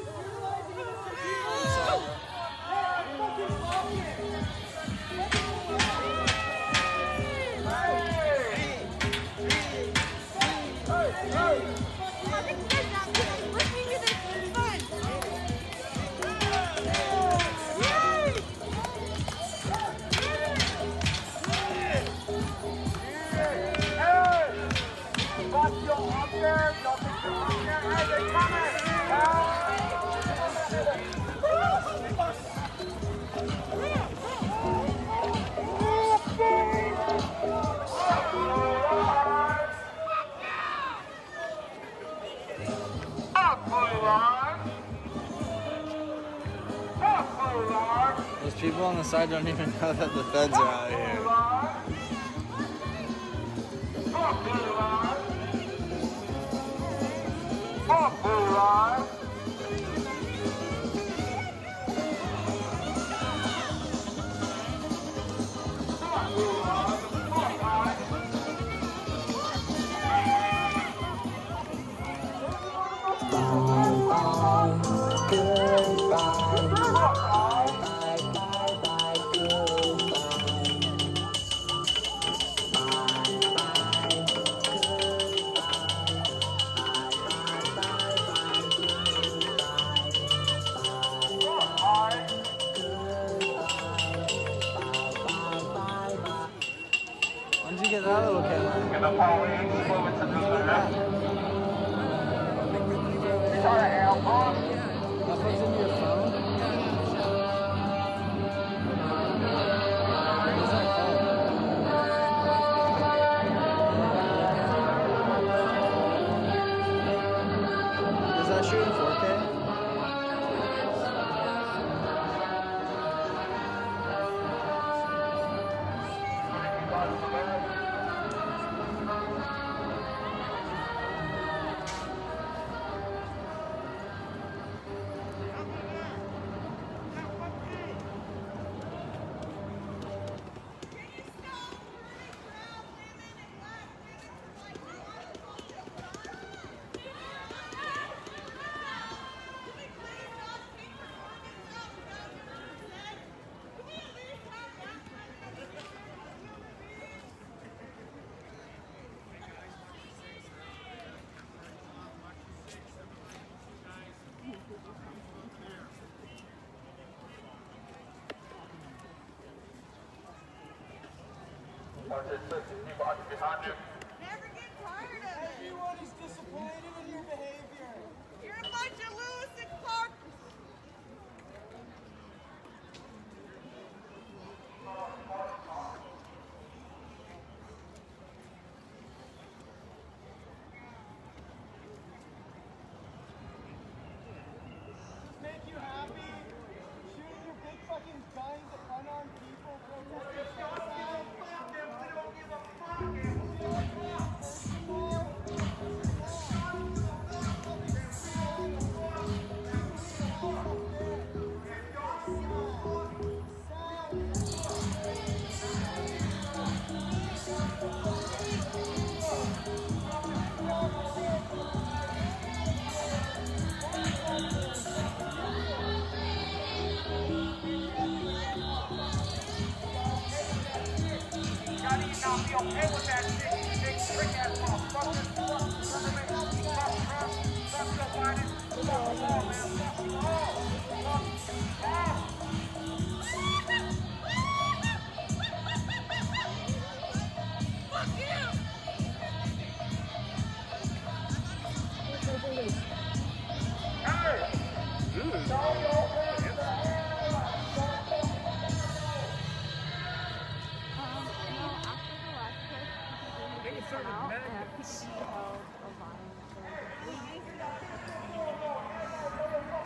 Those people on the side don't even know that the feds are out here. When'd you get that little camera? That puts in your phone? What's that called? Does that shoot in 4K? Never get tired of it. Everyone is disappointed in your behavior. You're a bunch of Lewis and Clark. Make you happy? Shooting your big fucking guns at unarmed people protesting genocide?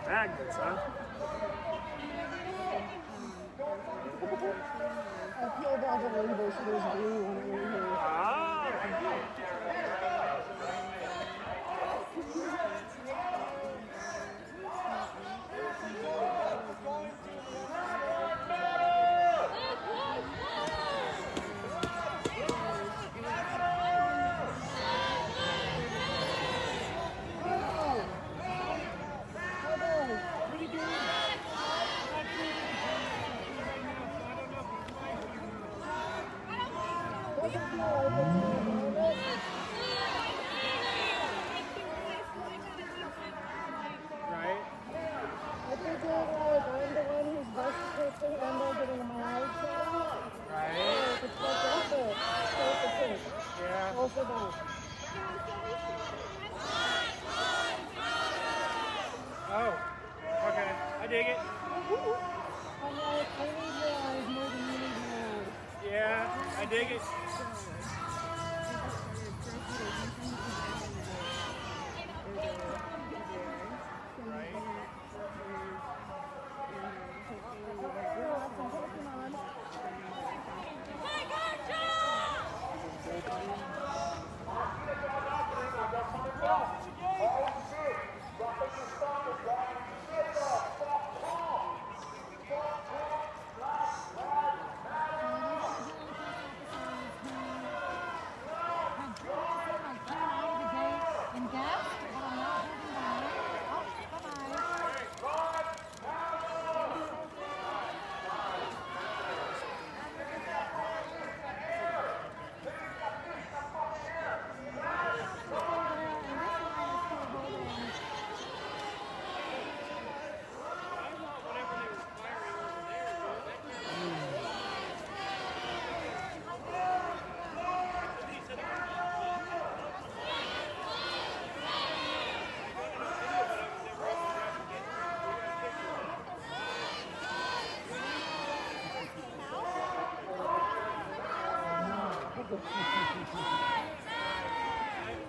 Magnets, huh? I peeled off a label, so there's blue on it right here. Oh, okay. I dig it. Yeah, I dig it.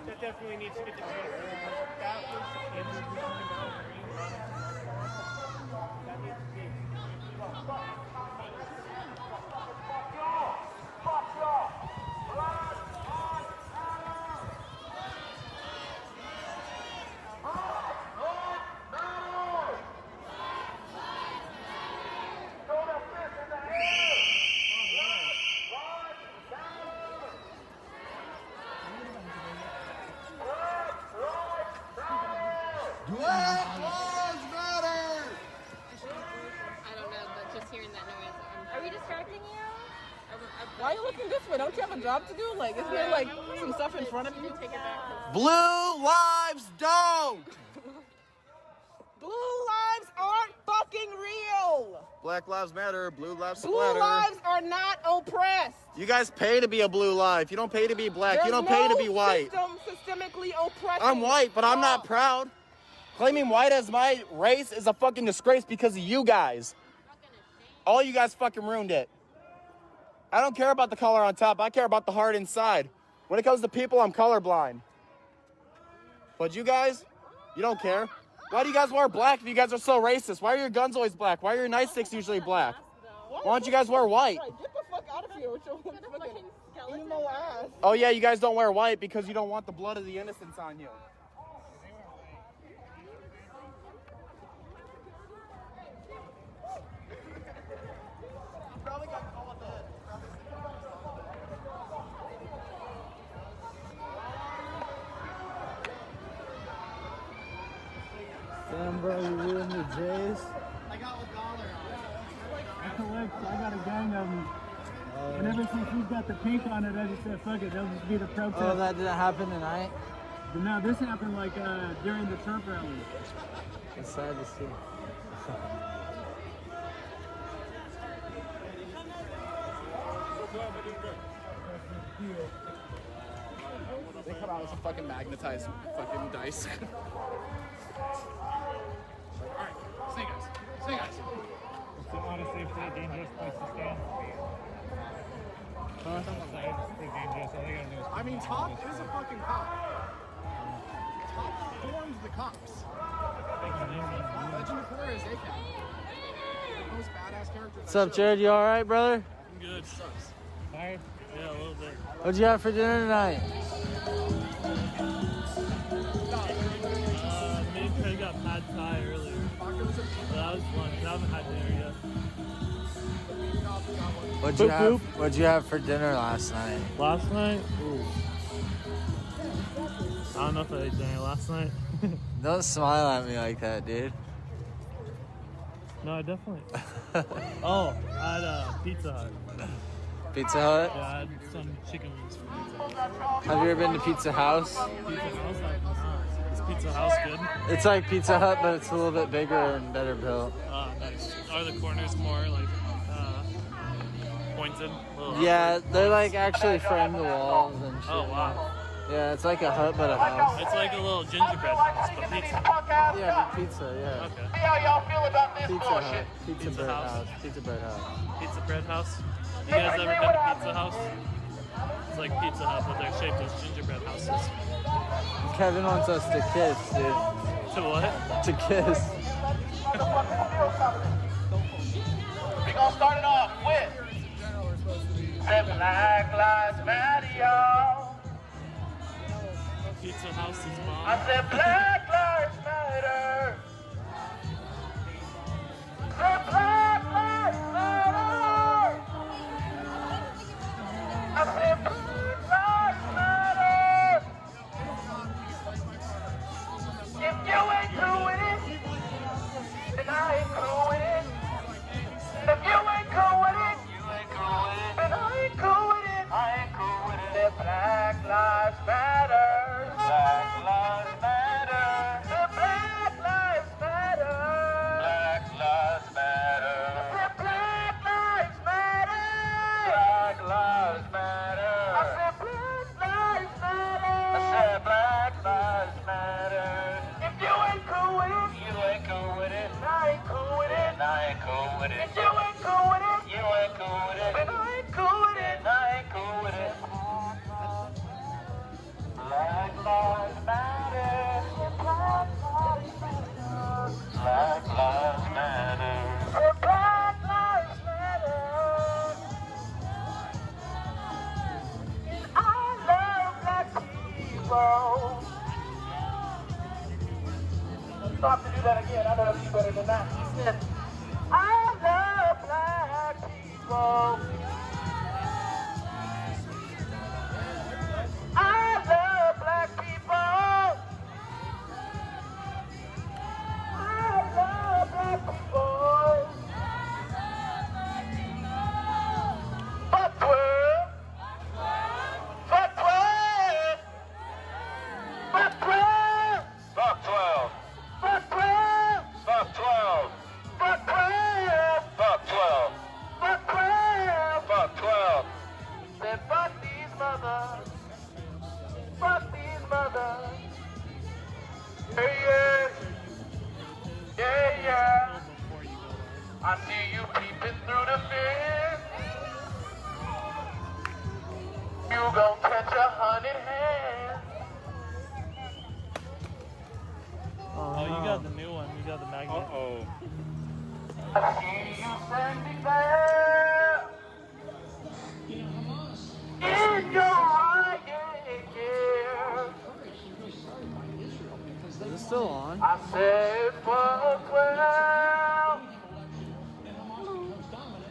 That definitely needs to get the chance. That was the kids who talking about green. That needs to be. Black Lives Matter! I don't know, but just hearing that noise. Are we distracting you? Why are you looking this way? Don't you have a job to do? Like, isn't there like some stuff in front of you? Take it back. Blue lives don't! Blue lives aren't fucking real. Black Lives Matter, Blue Lives Blue Splatter. lives are not oppressed. You guys pay to be a blue life. You don't pay to be black. You don't pay to be white. Systemically oppressed. I'm white, but I'm not proud. Claiming white as my race is a fucking disgrace because of you guys. All you guys fucking ruined it. I don't care about the color on top. I care about the heart inside. When it comes to people, I'm colorblind. But you guys, you don't care. Why do you guys wear black if you guys are so racist? Why are your guns always black? Why are your nightsticks usually black? Why don't you guys wear white? Get the fuck out of here with your fucking emo ass. Oh yeah, you guys don't wear white because you don't want the blood of the innocents on you. Damn, bro, you ruined the Jays. I got $1 on it. I got a gang of them. And ever since he's got the pink on it, I just said, fuck it, that'll just be the protest. Oh, that didn't happen tonight? But no, this happened like during the Trump rally. It's sad to see. They come out with some fucking magnetized fucking dice. Alright, snake eyes. Snake eyes. It's honestly a pretty dangerous place to stand. Huh? It's pretty dangerous. All they gotta do is I mean, Top is a fucking cop. Top forms the cops. Legend of Korra is ACAB. The most badass character. What's up, Jared? You alright, brother? I'm good. Sucks. Tired? Yeah, a little bit. What'd you have for dinner tonight? Me and Craig got pad thai earlier. But that was lunch. I haven't had dinner yet. What'd you have for dinner last night? Last night? Ooh. I don't know if I ate dinner last night. Don't smile at me like that, dude. No, I definitely. Oh, I had Pizza Hut. Pizza Hut? Yeah, I had some chicken wings from Pizza Hut. Have you ever been to Pizza House? Pizza House? Is Pizza House good? It's like Pizza Hut, but it's a little bit bigger and better built. Nice. Are the corners more like pointed? Yeah, they're like actually framed the walls and shit. Oh, wow. Yeah, it's like a hut but a house. It's like a little gingerbread house, but pizza. Yeah, but pizza, yeah. Okay. See how y'all feel about this Pizza bullshit. Hut. Pizza bread house. Pizza bread house. Pizza bread house. You guys ever been to Pizza House? It's like Pizza Hut, but they're shaped as gingerbread houses. Kevin wants us to kiss, dude. To what? To kiss. We gonna start it off with the Black Lives Matter, y'all. Pizza House is bomb. I said Black Lives Matter. The Black Lives Matter. I said Black Lives Matter. If you ain't cool with it, then I ain't cool with it. If you ain't cool with it, then I ain't cool with it. I ain't cool with it. The Black Lives Matter. Black Lives Matter. The Black Lives Matter. Black Lives Matter. The Black Lives Matter. Black Lives Matter. I said Black Lives Matter. I said Black Lives Matter. If you ain't cool with it, you ain't cool with it. I ain't cool with it. I ain't cool with it. If you ain't cool with it, you ain't cool with it. Then I ain't cool with it. I ain't cool with it. Black Lives Matter. Black Lives Matter. Black Lives Matter. Black Lives Matter. I love black people. Stop to do that again. I know you better than that. I love black people. I love black people. I love black people. Fuck 12. Fuck 12. Fuck 12. Fuck 12. Fuck 12. Fuck 12. Fuck 12. Fuck 12. Fuck 12. Fuck 12. Then fuck these mothers. Fuck these mothers. Yeah, yeah. Yeah, yeah. I see you peeping through the fence. You gon' catch 100 hands. Oh, you got the new one. You got the magnet. Uh-oh. I see you standing there in your riot gear. Is it still on? I said, fuck 12.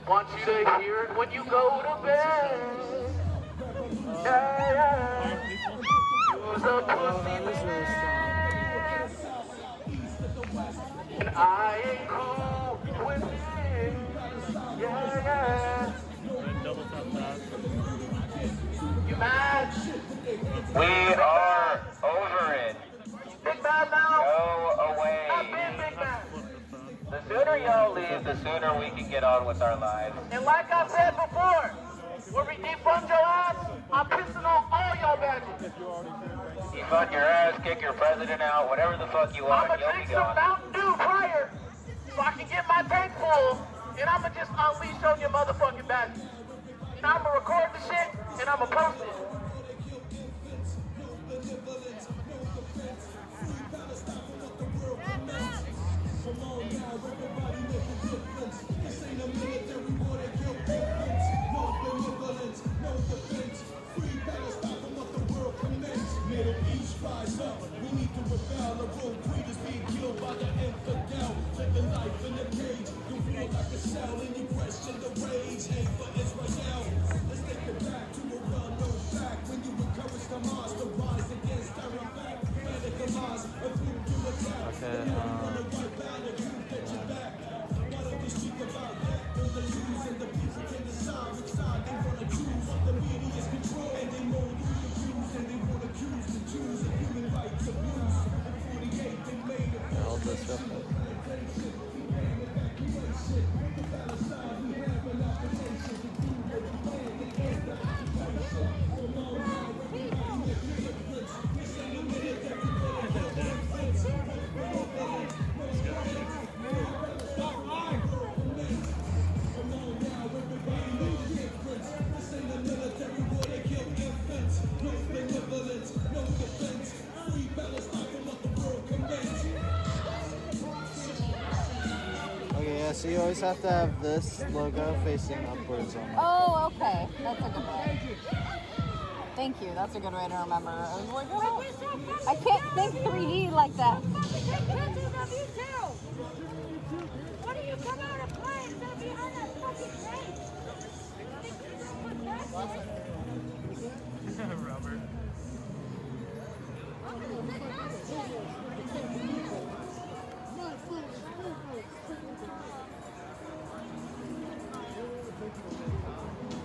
Want you to hear it when you go to bed. Yeah, yeah. Use a pussy man. And I ain't cool with it. Yeah, yeah. Double tap that. You mad? We are over it. Big bad now? Go away. I've been big bad. The sooner y'all leave, the sooner we can get on with our lives. And like I said before, when we defund your ass, I'm pissing on all y'all badges. Defund your ass, kick your president out, whatever the fuck you want, you'll be gone. I'm gonna drink some Mountain Dew prior, so I can get my tank full, and I'm gonna just unleash on your motherfucking badges. And I'm gonna record the shit, and I'm gonna post it. So you always have to have this logo facing upwards on it. Oh, okay. That's a good way. Thank you. That's a good way to remember. I was like, oh, I can't think 3D like that. Why do you come out and play instead of behind that fucking thing? Robert.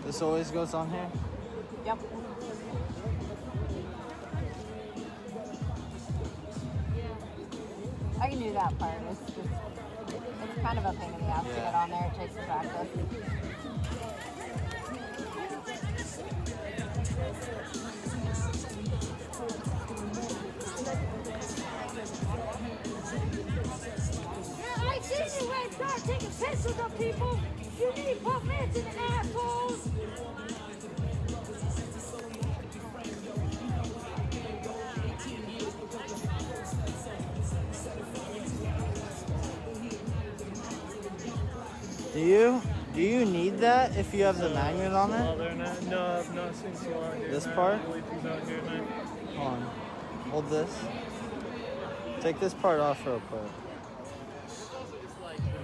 This always goes on here? Yep. I can do that part. It's kind of a pain in the ass to get on there. It takes practice. Yeah, I seen you when start taking pictures of people. You need permits and assholes. Do you need that if you have the magnet on it? They're not, no, I've not seen so long here. This part? I believe he's out here now. Hold on. Hold this. Take this part off real quick.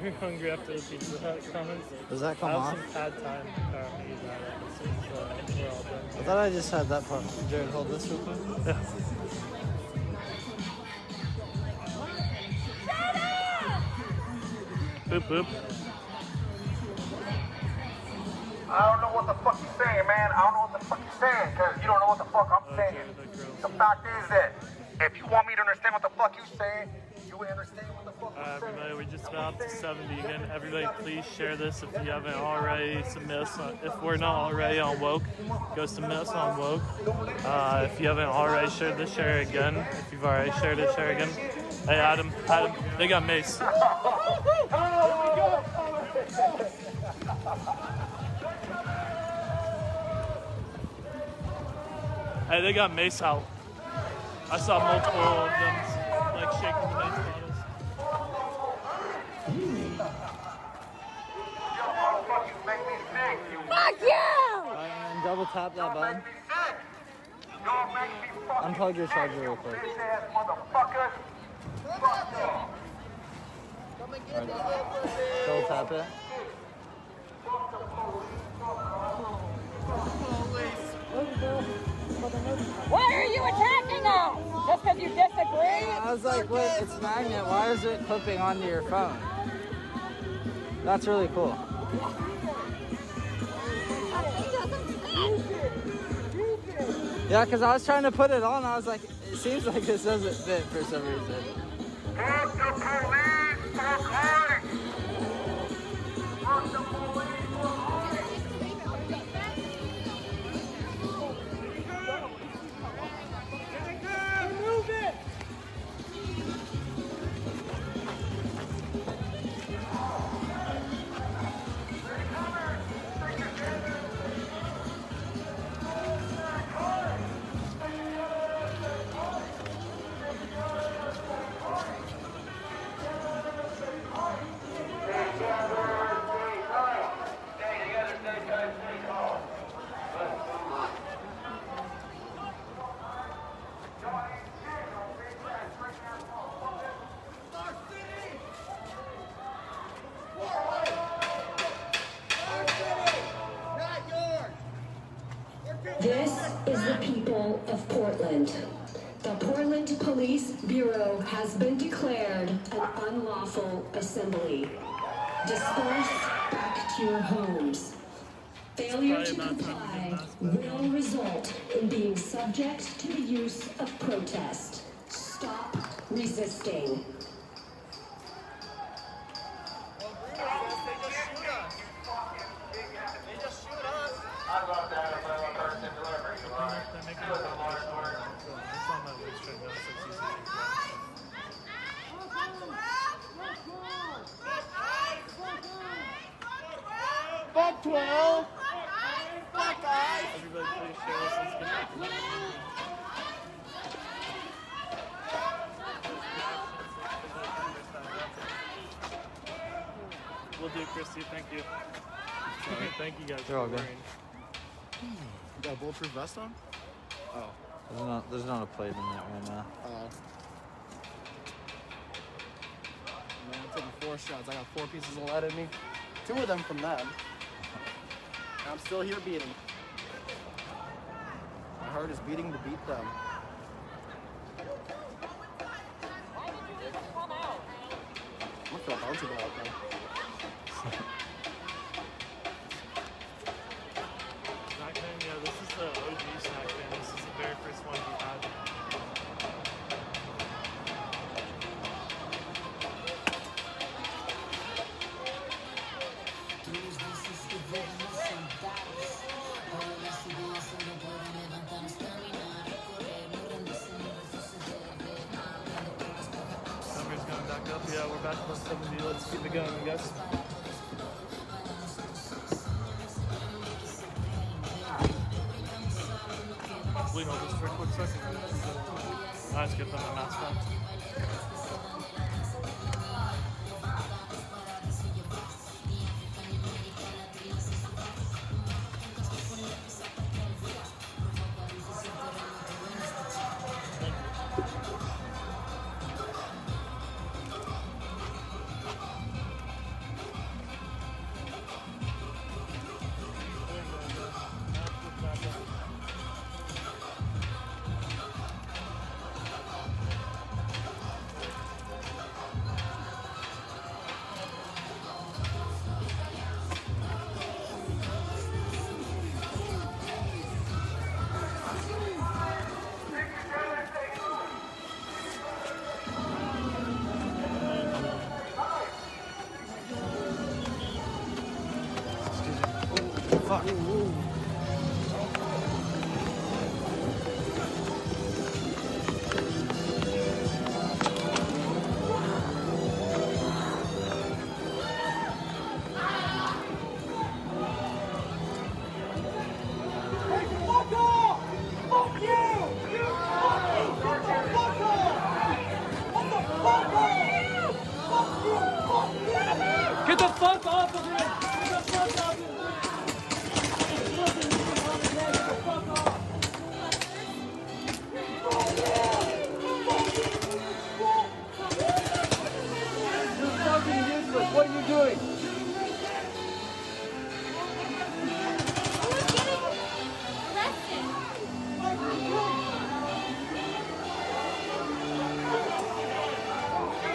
You're hungry after the Pizza Hut comments. Does that come I off? have some pad time. Apparently he's not at this, we're all done. I thought I just had that part. Jared, hold this real quick. Yeah. Boop, boop. I don't know what the fuck you're saying, man. I don't know what the fuck you're saying, because you don't know what the fuck I'm saying. The fact is that if you want me to understand what the fuck you're saying, you would understand what the fuck I'm saying. Everybody, we just about to 70 again. Everybody, please share this if you haven't already. Submit us on, if we're not already on Woke, go submit us on Woke. If you haven't already shared this, share it again. If you've already shared it, share again. Hey, Adam, they got mace. Hey, they got mace out. I saw multiple of them, like, shaking the mace bottles. Fuck you! And double tap that button. Unplug your charger real quick. Double tap it. Why are you attacking them? Just because you disagree? I was like, wait, it's a magnet. Why is it clipping onto your phone? That's really cool. Yeah, because I was trying to put it on. I was like, it seems like this doesn't fit for some reason. Fuck the police for calling! Fuck the police for calling! Move it! This is the people of Portland. The Portland Police Bureau has been declared an unlawful assembly. Disperse back to your homes. Failure to comply will result in being subject to the use of protest. Stop resisting. Fuck 12! Fuck guys! Everybody please share this. We'll do, Christy. Thank you. Sorry, thank you guys You're all for good. wearing. You got a bulletproof vest on? Oh. There's not a plate in that right now. Man, I'm taking 4 shots. I got 4 pieces of lead in me. 2 of them from them. And I'm still here beating. My heart is beating to beat them. I'm gonna feel bouncy ball out there. Snackman, yeah, this is the OG Snackman. This is the very first one we had. Summer's going back up. Yeah, we're back plus 70. Let's keep it going, I guess. Wait, hold this for a quick second. I just get them a mask on. Fuck. Get the fuck off of him! Get the fuck off of him! You're fucking useless. What are you doing?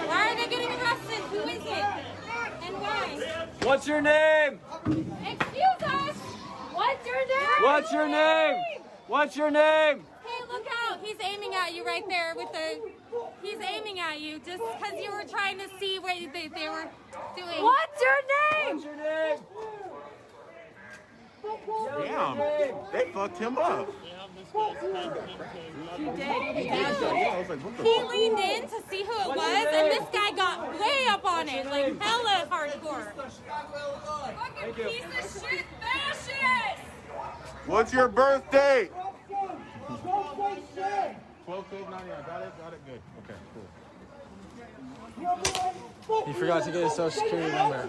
Why are they getting arrested? Who is it? And why? What's your name? Excuse us! What's your name? What's your name? What's your name? Hey, look out! He's aiming at you right there with the. He's aiming at you just because you were trying to see what they were doing. What's your name? What's your name? Damn, they fucked him up. You did. Yeah, I was like, what the He fuck? leaned in to see who it was, and this guy got way up on it, like hella hardcore. Fucking piece of shit fascist! What's your birthday? 12/12/90. Got it, good. Okay, cool. He forgot to get his social security number.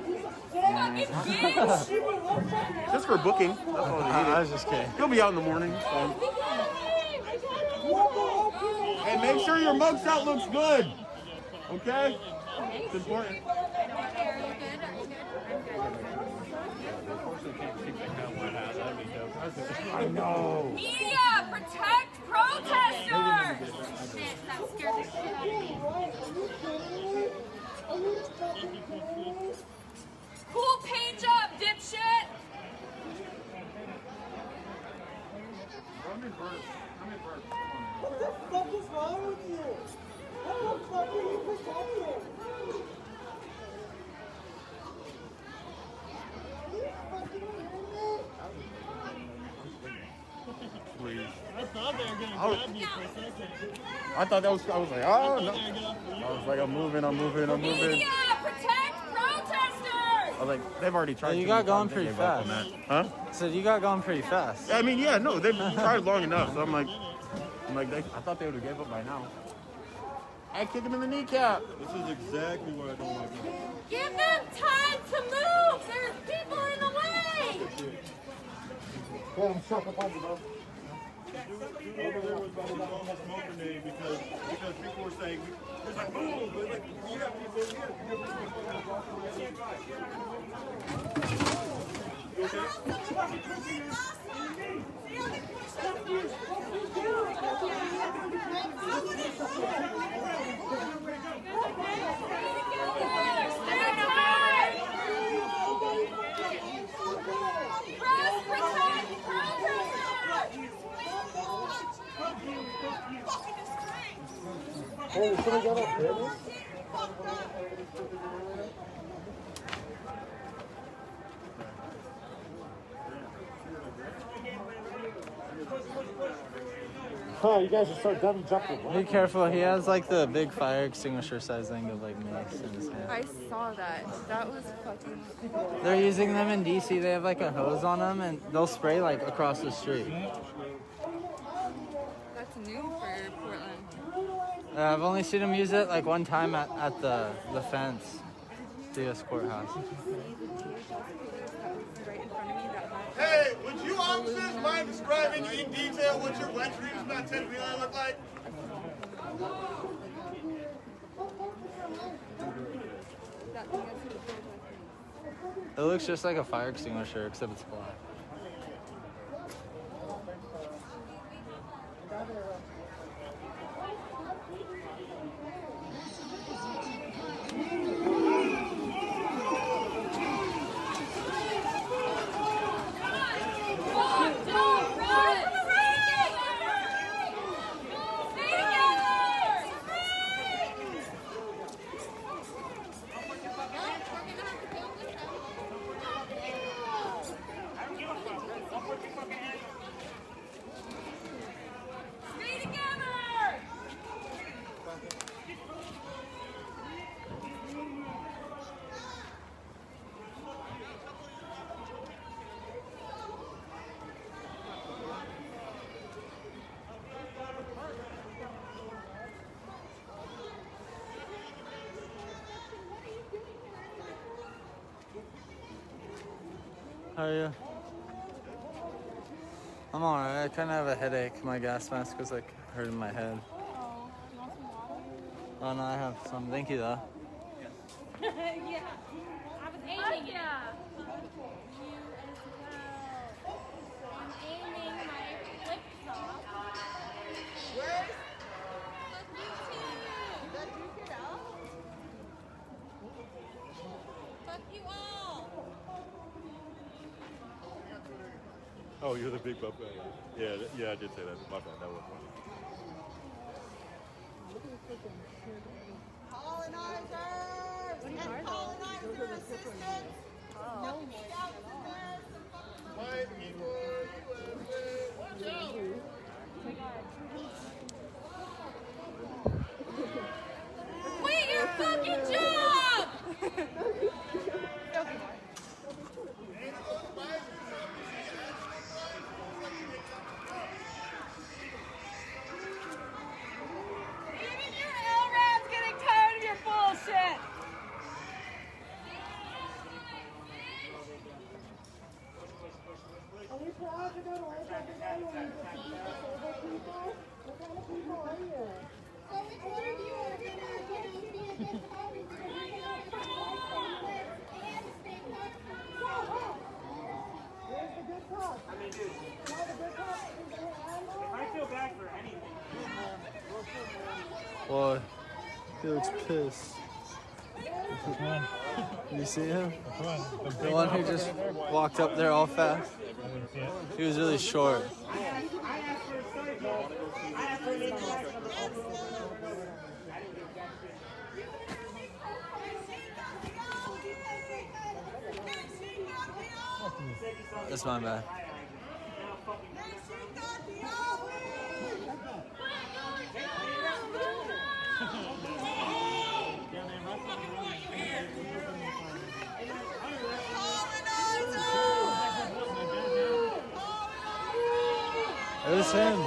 Just for booking. That's all they needed. I was just kidding. He'll be out in the morning. So. Hey, make sure your mugshot looks good. Okay? It's important. I know. Media, protect protesters! Shit, that scared the shit out of me. Cool paint job, dipshit! What the fuck is wrong with you? How the fuck are you protected? Please. I thought they were gonna grab me for a second. I thought that was, I was like, oh, no. I was like, I'm moving. Media, protect protesters! I was like, they've already tried. You too got many going times. pretty They gave up on fast. that. Huh? So you got going pretty fast. I mean, yeah, no, they've tried long enough. So I'm like, I thought they would have gave up by now. I kicked him in the kneecap. This is exactly what I don't like. Give them time to move! There's people in the way! Dude over there was about to call his smoker name because people were saying, it's like, move! But like, you got people here. You Hey, should I get up there? Oh, you guys are so dumb, you jumped the Be careful. He has like the big fire extinguisher size thing of like mace in his hand. I saw that. That was fucking. They're using them in DC. They have like a hose on them and they'll spray like across the street. That's new for Portland. I've only seen them use it like one time at the fence, the US courthouse. Hey, would you officers mind describing in detail what your wet dreams about 10 wheeler look like? It looks just like a fire extinguisher except it's black. How are you? I'm alright. I kind of have a headache. My gas mask was like hurting my head. Oh no, I have some. Thank you though. Yeah. I was aiming it. You as well. I'm aiming my flip top. Where? Look, you too. Did you get out? Fuck you all. Oh, you're the big buff guy. Yeah, I did say that. My bad. That was funny. Colonizers and colonizer assistants. No scouts in there. White people, USA. Watch out. Quit your fucking job! Even your LRAD's getting tired of your bullshit! Are we proud to go to work every day when we get to be disabled people? What kind of people are you? So which one of you are gonna, be a good cop and stay Where's the good cop? I mean, dude. Why the good cop? I feel bad for anything. Boy, he looks pissed. You see him? The one who just walked up there all fast. He was really short. That's my bad. It was him.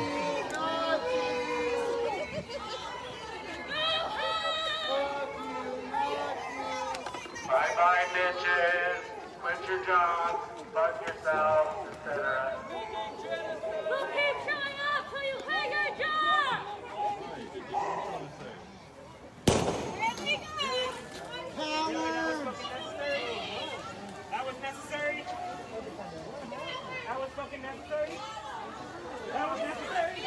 Bye-bye, bitches. Quit your jobs. Fuck yourself, etc. We'll keep showing up till you quit your job! That was necessary? That was fucking necessary? That was necessary?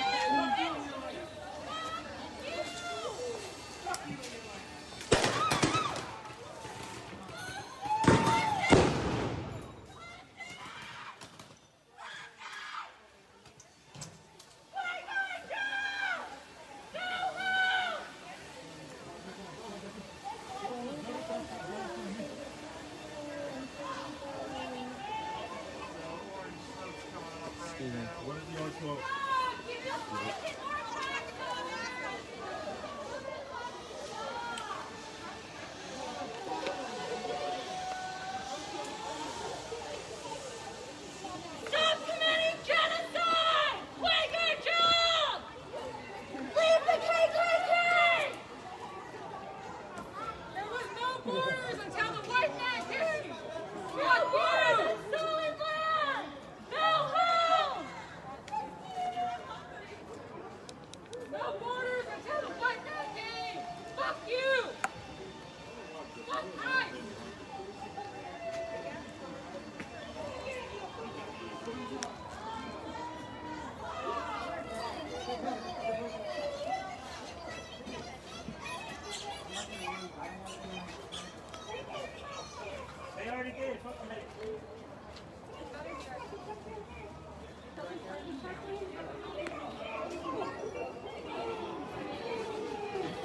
Excuse me. What is your smoke? Stop committing genocide! Quit your job! Leave the KKK! There was no borders until the white man came! No borders! Stolen land! No home! No borders until the white man came! Fuck you! Fuck ICE! They already did. Fuck them.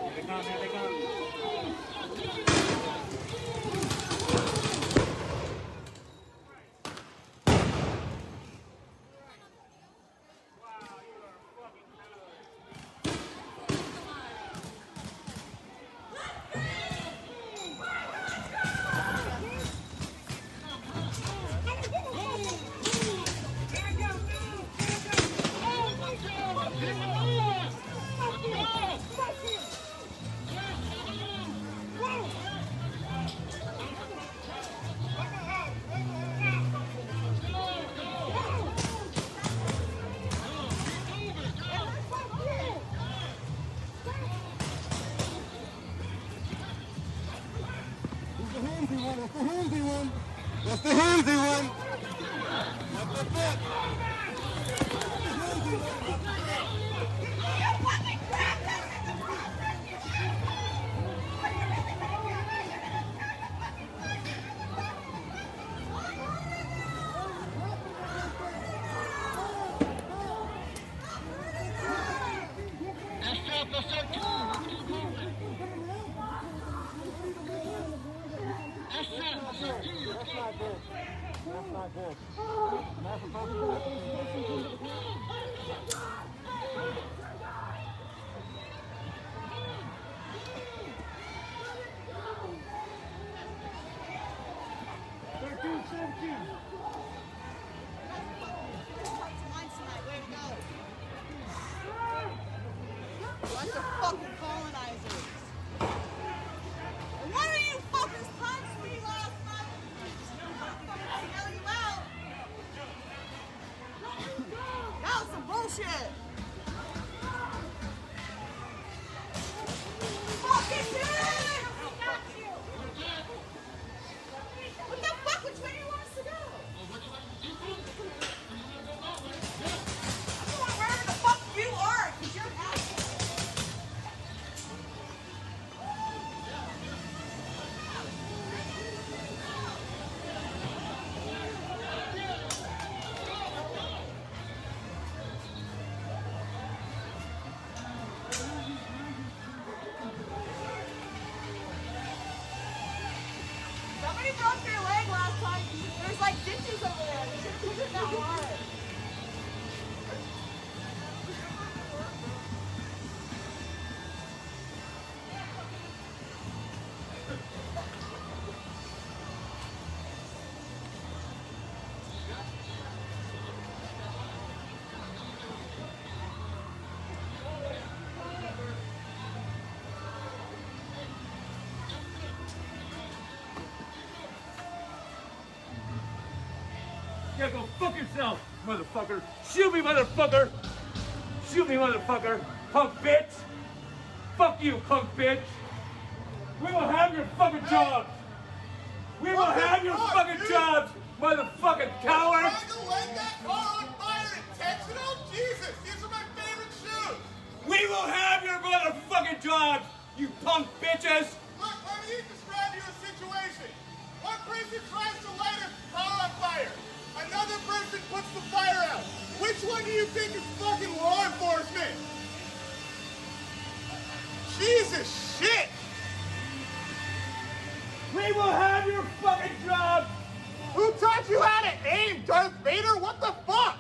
Here they come, here they come. That's the handsy one. That's the fit. That's not good. That's not good. That's not good. That's supposed to be. Bunch of fucking colonizers. And what are you fuckers punched me last night? Hell you out. That was some bullshit. Fucking dude! What the fuck? Which way do you want us to go? I'm going wherever the fuck you are, because you're out. Somebody broke their leg last time. There's like ditches over there. They should push it that hard. Yeah, go fuck yourself, motherfucker. Shoot me, motherfucker. Shoot me, motherfucker. Punk bitch. Fuck you, punk bitch. We will have your fucking jobs. We will have your fucking jobs, motherfucking cowards. Trying to light that car on fire intentional? Jesus, these are my favorite shoes. We will have your motherfucking jobs, you punk bitches. Look, let me describe you a situation. One person tries to light a car on fire. Another person puts the fire out. Which one do you think is fucking law enforcement? Jesus shit! We will have your fucking jobs. Who taught you how to aim, Darth Vader? What the fuck?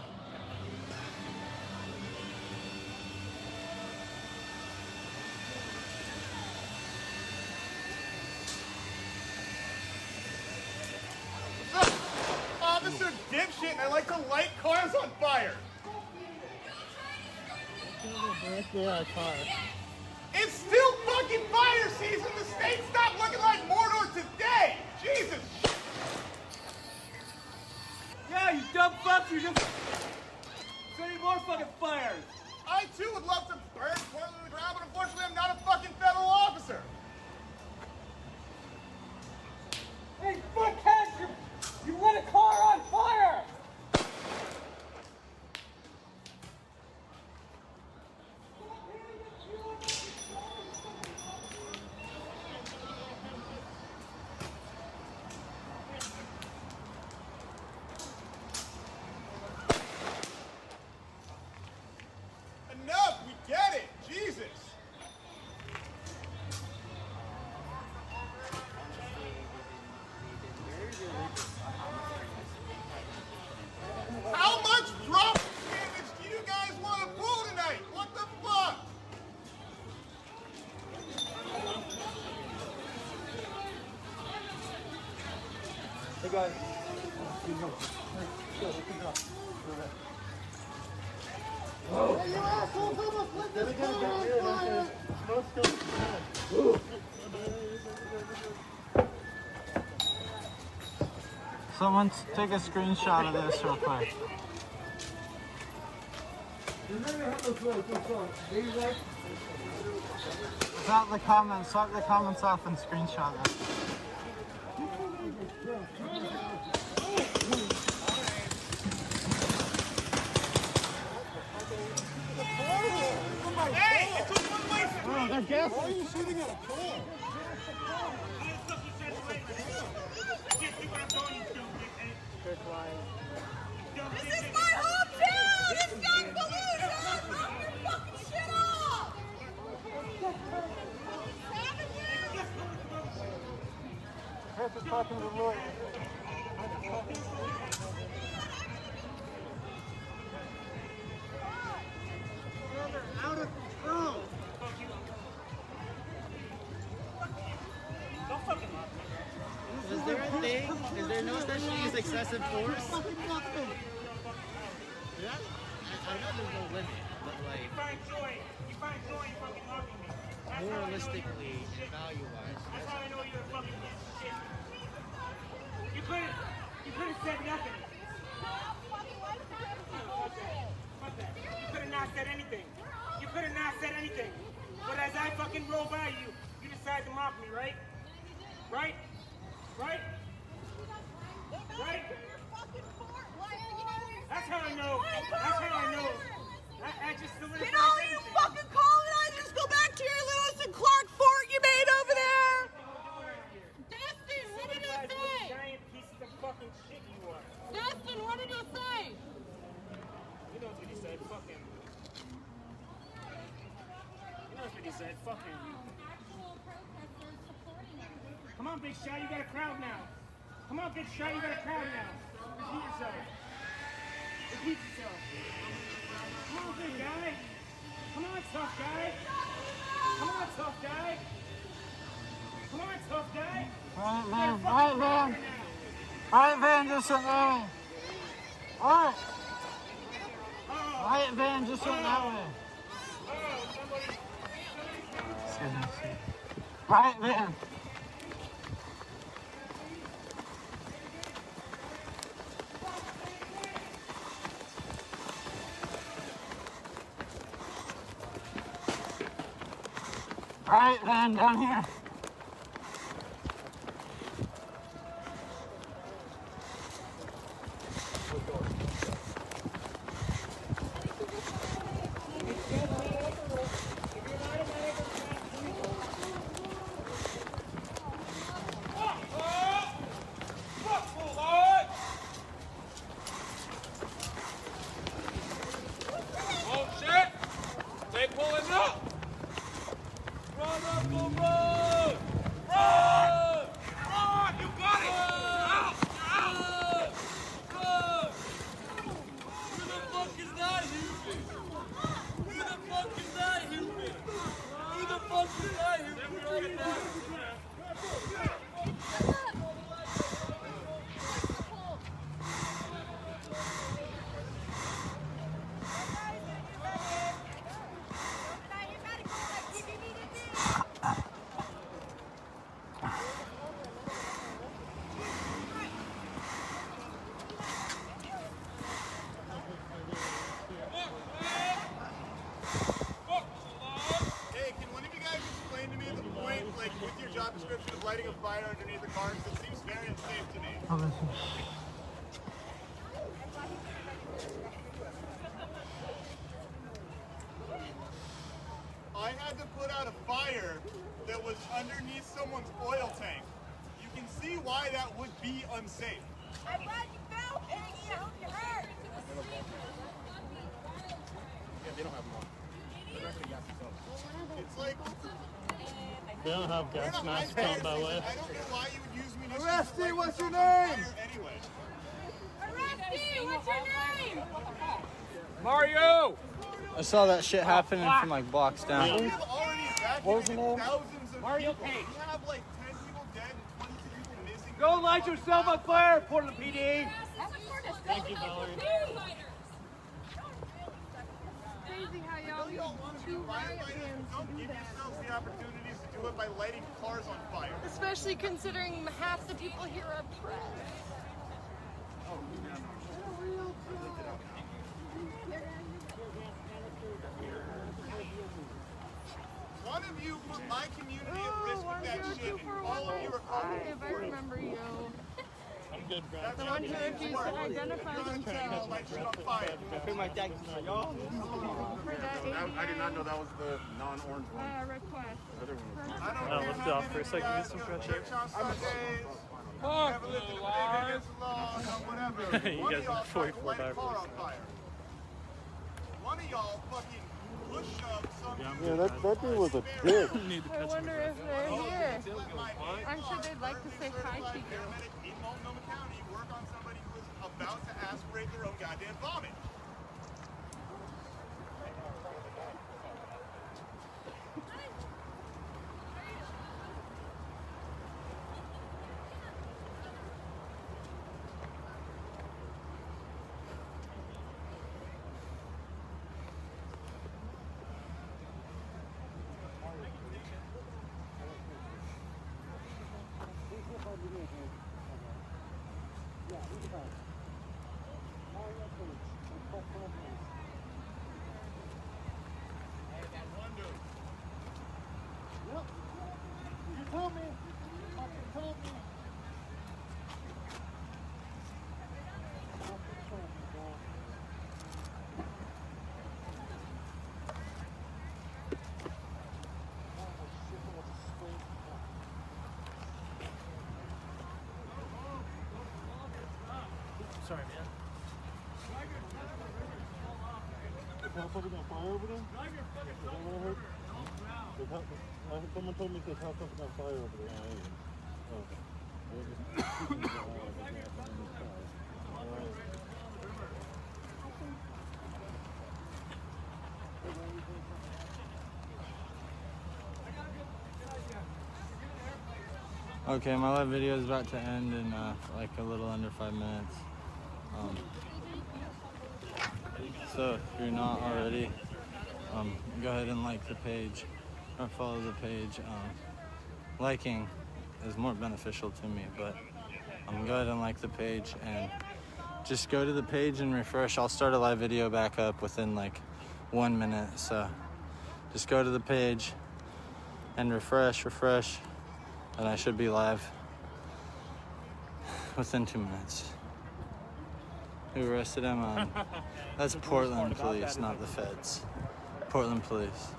Officer dipshit, and I like to light cars on fire. It's still fucking fire season. The state stopped looking like Mordor today. Jesus. Yeah, you dumb fucks, you just setting more fucking fires. I too would love to burn Portland to the ground, but unfortunately I'm not a fucking federal officer. Hey, fuckhead, you lit a car on fire! Enough, we get it. Jesus. How much drop damage do you guys want to pull tonight? What the fuck? Hey guys. Hey, you assholes almost lit this car on fire! Someone take a screenshot of this real quick. Swipe the comments off and screenshot it. Hey, it's a one-way street. Oh, they're gas. Why are you shooting at a car? This is my hometown! It's Gunpalooza! Knock your fucking shit off! just talking to the lawyer. Out of control. Is there a thing? Is there no such thing as excessive force? Yeah, I know there's no limit, but like You find joy in fucking hugging me. moralistically and value-wise. That's how I know you're a fucking piece of shit. You could have said nothing. Fuck that. You could have not said anything. You could have not said anything. But as I fucking roll by you, you decide to mock me, right? Right? Right? Right? That's how I know. That's how I know. I just solidified Can all you fucking colonizers go back to your Lewis and Clark fort you made over there? Dustin, what did he say? Giant pieces of fucking shit you are. Dustin, what did he say? He knows what he said. Fuck him. He knows what he said. Fuck him. Come on, Big Shot. You got a crowd now. Come on, Big Shot. You got a crowd now. Repeat yourself. Repeat yourself. Come on, big guy. Come on, tough guy. Come on, tough guy. Come on, tough guy. Alright, man. Alright, Van, just sit that way. Alright. Alright, Van, just sit that way. Alright, Van. Alright, Van, down here. Oh shit! They pulling up! Run up, go run! Run! Run! You got it! Out! Out! Run! Who the fuck is that, Houston? Who the fuck is that, Houston? Who the fuck is that, Houston? Hey, can one of you guys explain to me the point, like, with your job description of lighting a fire underneath the cars? It seems very unsafe to me. I had to put out a fire that was underneath someone's oil tank. You can see why that would be unsafe. I'm glad you fell, Piggy. I hope you hurt. Yeah, they don't have them on. They're not gonna gas themselves. It's like They don't have gas masks on, by the way. I don't know why you would use munitions. Arresty, what's your name? Anyway. Arresty, what's your name? Mario! I saw that shit happening from like blocks down. We've already What was the evacuated name? thousands of Mario people. Page. We have like 10 people dead and 22 people missing. Go light yourself on fire, Portland PD! Thank you, Valerie. Crazy how y'all want to be firefighters. Don't give yourselves the opportunities to do it by lighting cars on fire. Especially considering half the people here are press. One of you put my community at risk with that shit, and all of you are culpable If I for it. remember you. I'm good, bro. That's The how one who things refused work. to identify You're trying to themselves. light shit on fire. My dad was y'all. I did not know that was the non-orange one. Request. The other one was I don't I'll care lift how it off many for a second, you get some guys fresh are air. church on Sundays, never lifted a finger against the law, no whatever. You One guys of y'all are tried to 44 light a car backwards. on fire. One of y'all fucking Yeah, that dude was a dick. I wonder if they're here. I'm sure they'd like to say hi to you. In Multnomah County, work on somebody who is about to aspirate their own goddamn vomit. You told me. Fucking told me. Sorry, man. Is house over on fire over there? Is that what I heard? Someone told me this house was on fire over there. Okay, my live video is about to end in like a little under 5 minutes. So if you're not already, go ahead and like the page or follow the page. Liking is more beneficial to me, but go ahead and like the page and just go to the page and refresh. I'll start a live video back up within like 1 minute. So just go to the page and refresh, and I should be live within 2 minutes. Who arrested him? That's Portland police, not the feds. Portland police.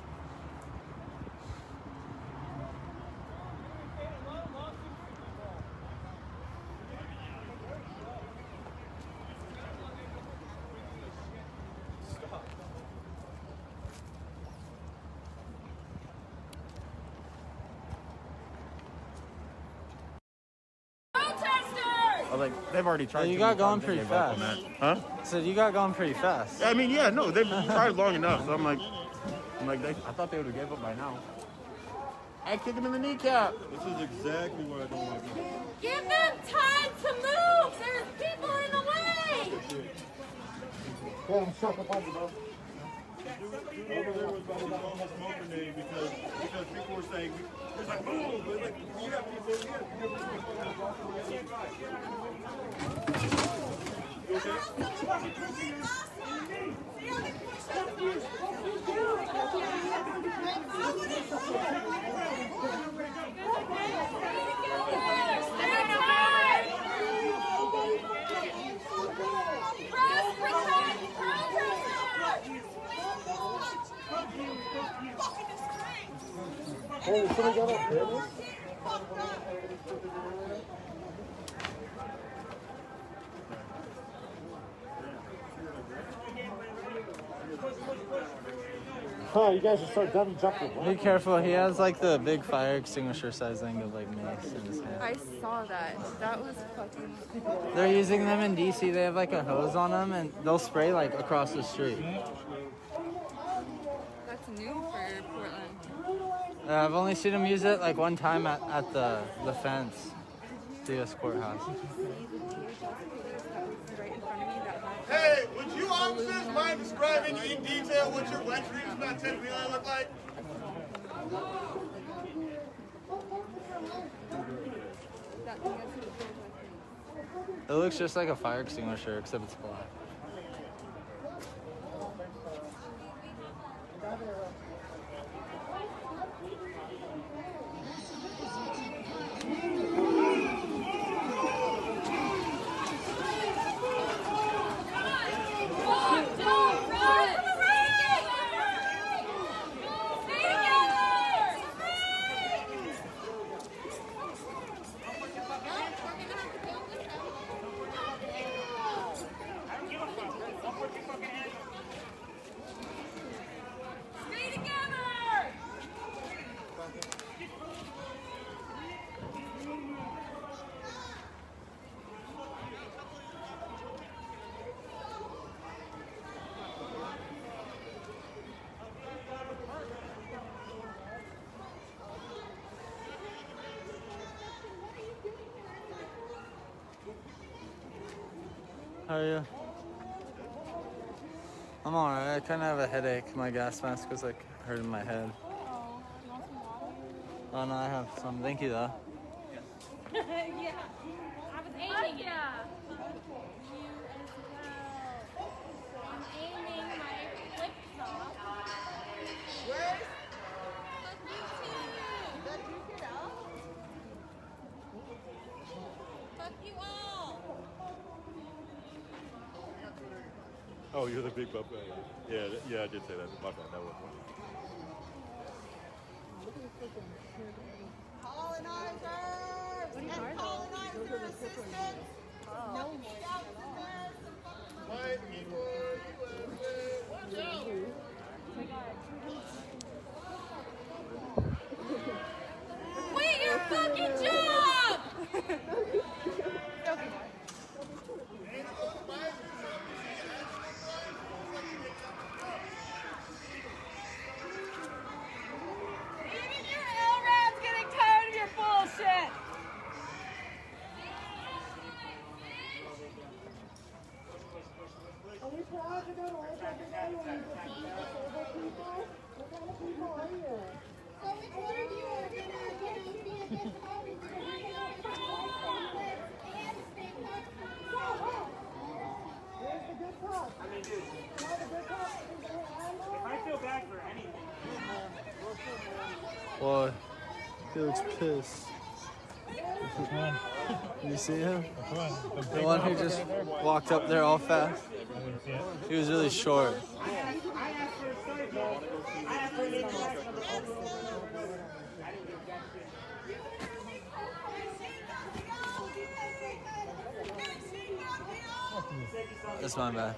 Like they've already tried. You got going pretty fast. Huh? So you got going pretty fast. I mean, yeah, no, they've tried long enough. So I'm like, I thought they would have gave up by now. I kick him in the kneecap. This is exactly what I don't like. Give them time to move. There's people in the way. Hold him shut up on you, bro. Over there was almost smoke grenade because people were saying, there's like, move! Like, you got people here. You okay? Hey, somebody got up there? Oh, you guys should start double jumping. Be careful, he has like the big fire extinguisher size thing of like mace in his hand. I saw that. That was fucking... They're using them in DC. They have like a hose on them and they'll spray like across the street. That's new for Portland. I've only seen them use it like one time at the fence, the US courthouse. Hey, would you officers mind describing in detail what your wet dreams about 10 relay look like? It looks just like a fire extinguisher except it's black. How are you? I'm alright. I kind of have a headache. My gas mask was like hurting my head. Oh no, I have some. Thank you though. Yeah. I was aiming it. You as well. I'm aiming my flip top. Where's Fuck you too. that you get out? Fuck you all. Oh, you're the big buff guy. Yeah, I did say that. My bad. That was one. Colonizers and colonizer assistants. No scouts in there. White people, USA, watch out! Quit your fucking job! Even your LRAD's getting tired of your bullshit. Are we proud to go to work every day when we get to be disabled people? What kind of people are you? So which one of you are gonna, be against housing because you cannot find and stay comfortable? Where's the good cop? I mean, dude, Now the good cop is the if I feel bad for anything, Boy, he looks pissed. Which one? You see him? Which one? The one who just walked up there all fast. He was really short. I asked for a story, bro. I asked for an interaction. That's my bad.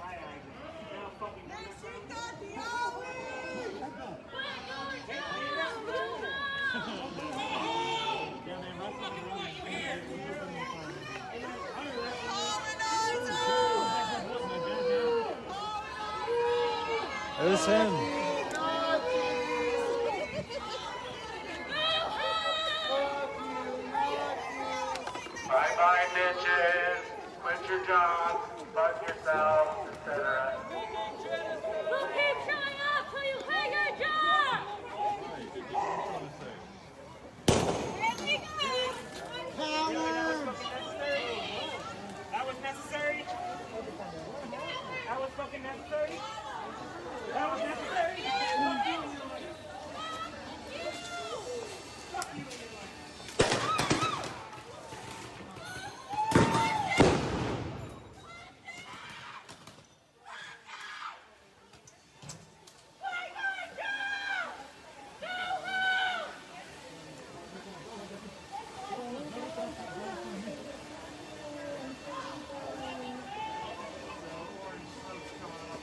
It was him. Bye-bye, bitches. Quit your job, fuck yourself, etc. We'll keep showing up till you quit your job! That was necessary? That was fucking necessary? That was necessary?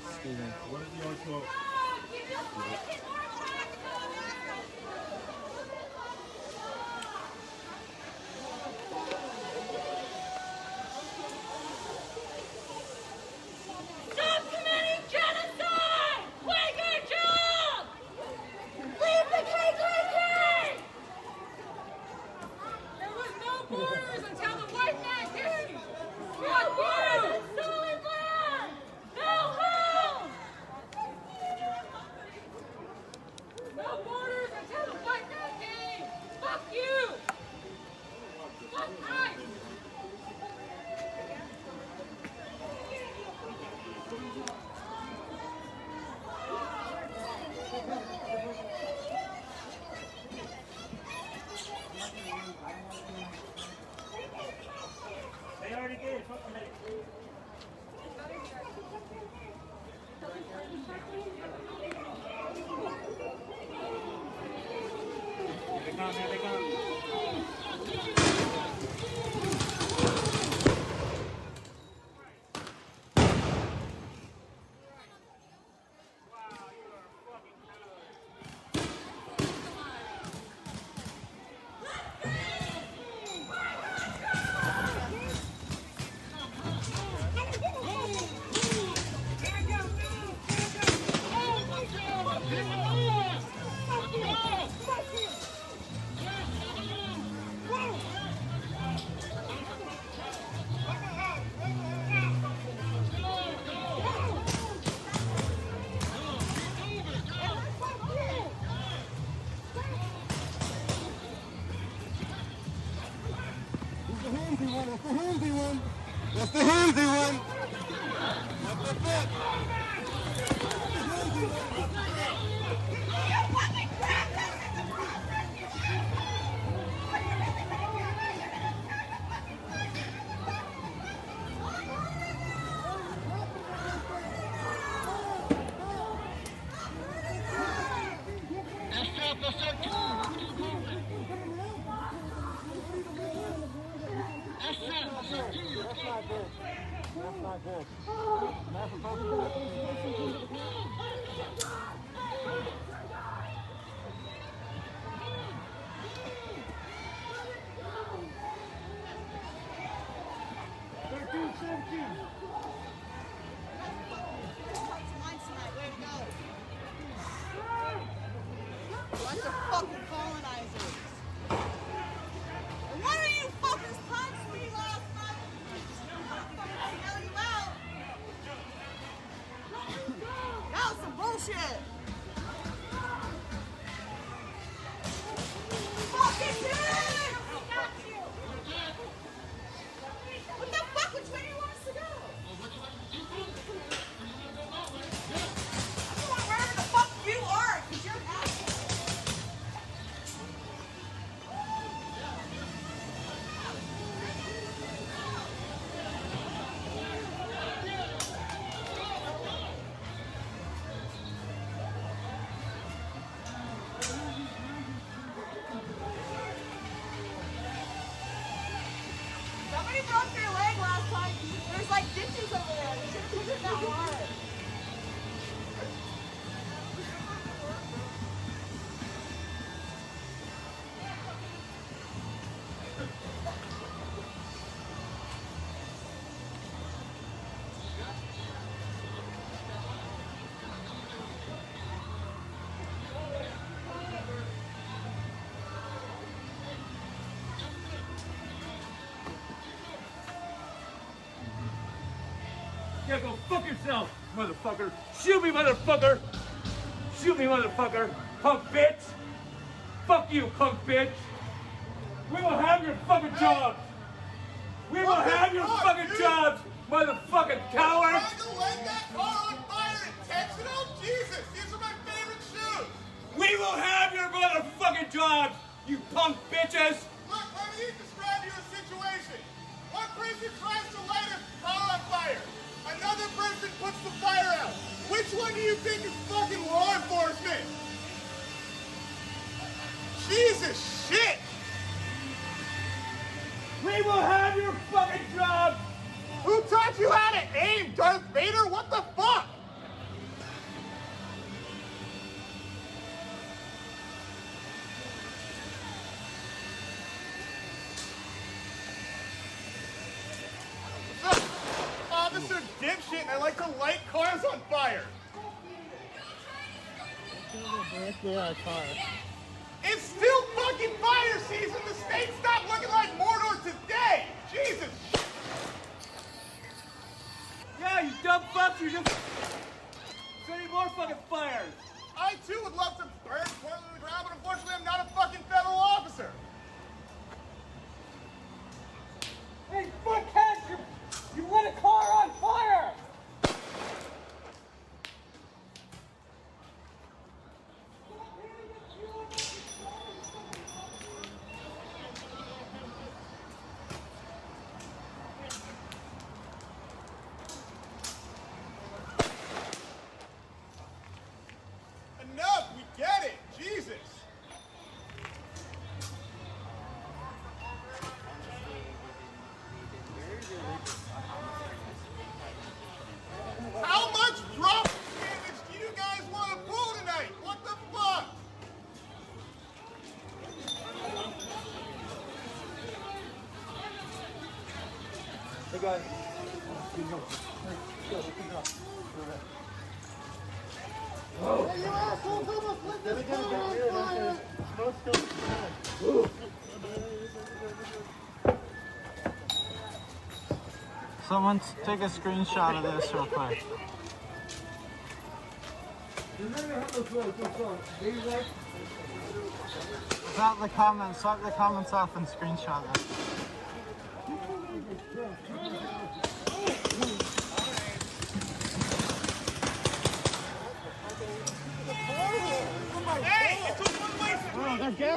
Excuse me. What is the old smoke? Stop committing genocide! Quit your job! Leave the KKK! There was no borders until the white man came! No borders in stolen land! No home! No borders until the white man came! Fuck you! Fuck ICE! They already did. Fuck them. Here they come, here they come. That's the handsy one. That's the fit. That's not good. That's supposed to be. Bunch of fucking colonizers. And one of you fuckers punched me last night. Hell you out. That was some bullshit. Fucking dude! What the fuck? Which way do you want us to go? I don't want wherever the fuck you are, because you're an asshole. Somebody broke their leg last time. There's like ditches over there. They should have put it in that water. Yeah, go fuck yourself, motherfucker. Shoot me, motherfucker. Shoot me, motherfucker. Punk bitch. Fuck you, punk bitch. We will have your fucking jobs. We will have your fucking jobs, motherfucking coward. Trying to light that car on fire intentional? Jesus, these are my favorite shoes. We will have your motherfucking jobs, you punk bitches. Look, let me describe you a situation. One person tries to light a car on fire. Another person puts the fire out. Which one do you think is fucking law enforcement? Jesus shit! We will have your fucking jobs. Who taught you how to aim, Darth Vader? What the fuck? Officer dipshit, and I like to light cars on fire. It's still fucking fire season. The state stopped looking like Mordor today. Jesus. Yeah, you dumb fucks, you're just setting more fucking fires. I too would love to burn Portland to the ground, but unfortunately I'm not a fucking federal officer. Hey, fuckhead, you lit a car on fire! Enough, we get it. Jesus. How much drop damage do you guys want to pull tonight? What the fuck? Hey guys. Hey, you assholes almost lit this car on fire! Someone take a screenshot of this real quick. Swipe the comments off and screenshot it.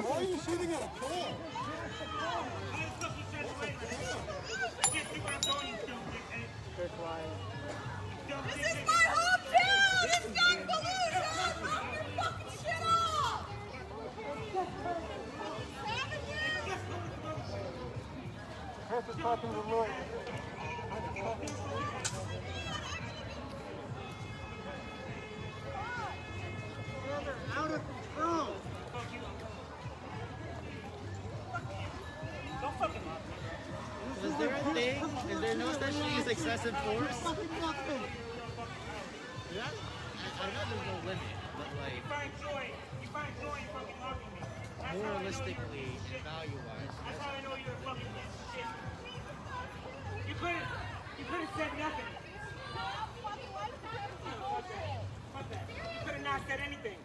Why are you shooting at a car? This is my hometown! This guy's Fallujah! Knock your fucking shit off! Chris is talking to the lawyer. Out of control. Don't fucking mock me. Is there a thing? Is there no such thing as excessive force? Fucking mock me. Yeah, I know there's no limit, but like You find joy in fucking mocking me. moralistically and value-wise. That's how I know you're a fucking piece of shit. You could have said nothing. Fuck that. You could have not said anything.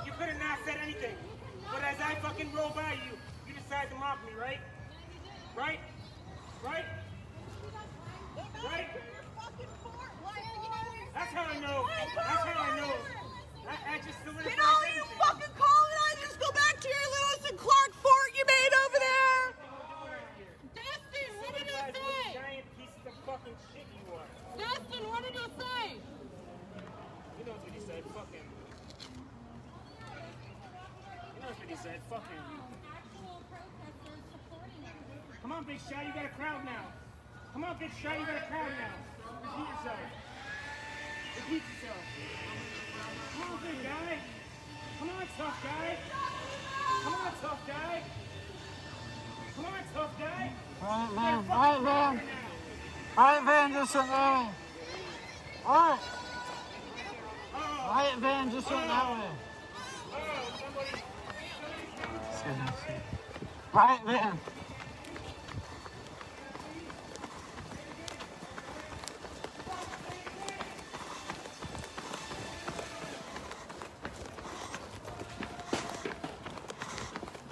You could have not said anything. But as I fucking roll by you, you decide to mock me, right? Right? Right? Right? That's how I know. That's how I know. I just solidified Can all you fucking colonizers go back to your Lewis and Clark fort you made over there? Dustin, what did he say? Giant pieces of fucking shit you are. Dustin, what did he say? He knows what he said. Fuck him. He knows what he said. Fuck him. Come on, Big Shot. You got a crowd now. Come on, Big Shot. You got a crowd now. Repeat yourself. Repeat yourself. Come on, big guy. Come on, tough guy. Come on, tough guy. Come on, tough guy. Alright, man. Alright, Van, just went that way. Alright. Alright, Van, just went that way. Alright, Van.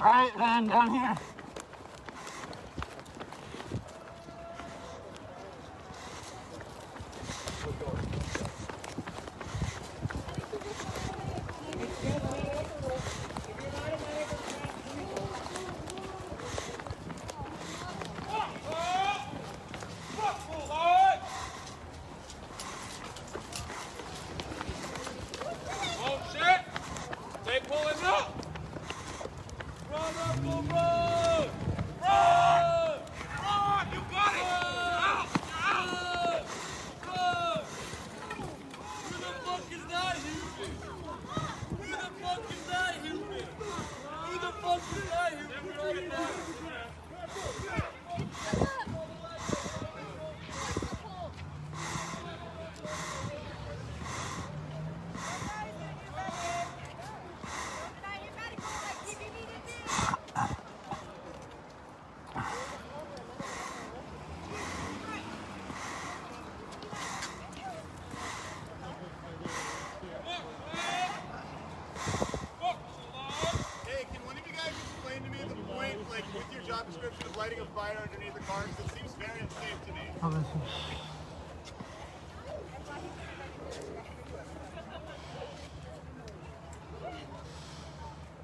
Alright, Van, down here. Oh shit! They pulling up! Run up the road! Run! Run! You got it! Out! Out! Run! Who the fuck is that, Houston? Who the fuck is that, Houston? Who the fuck is that, Houston? Hey, can one of you guys explain to me the point, like, with your job description of lighting a fire underneath the car? Because it seems very unsafe to me.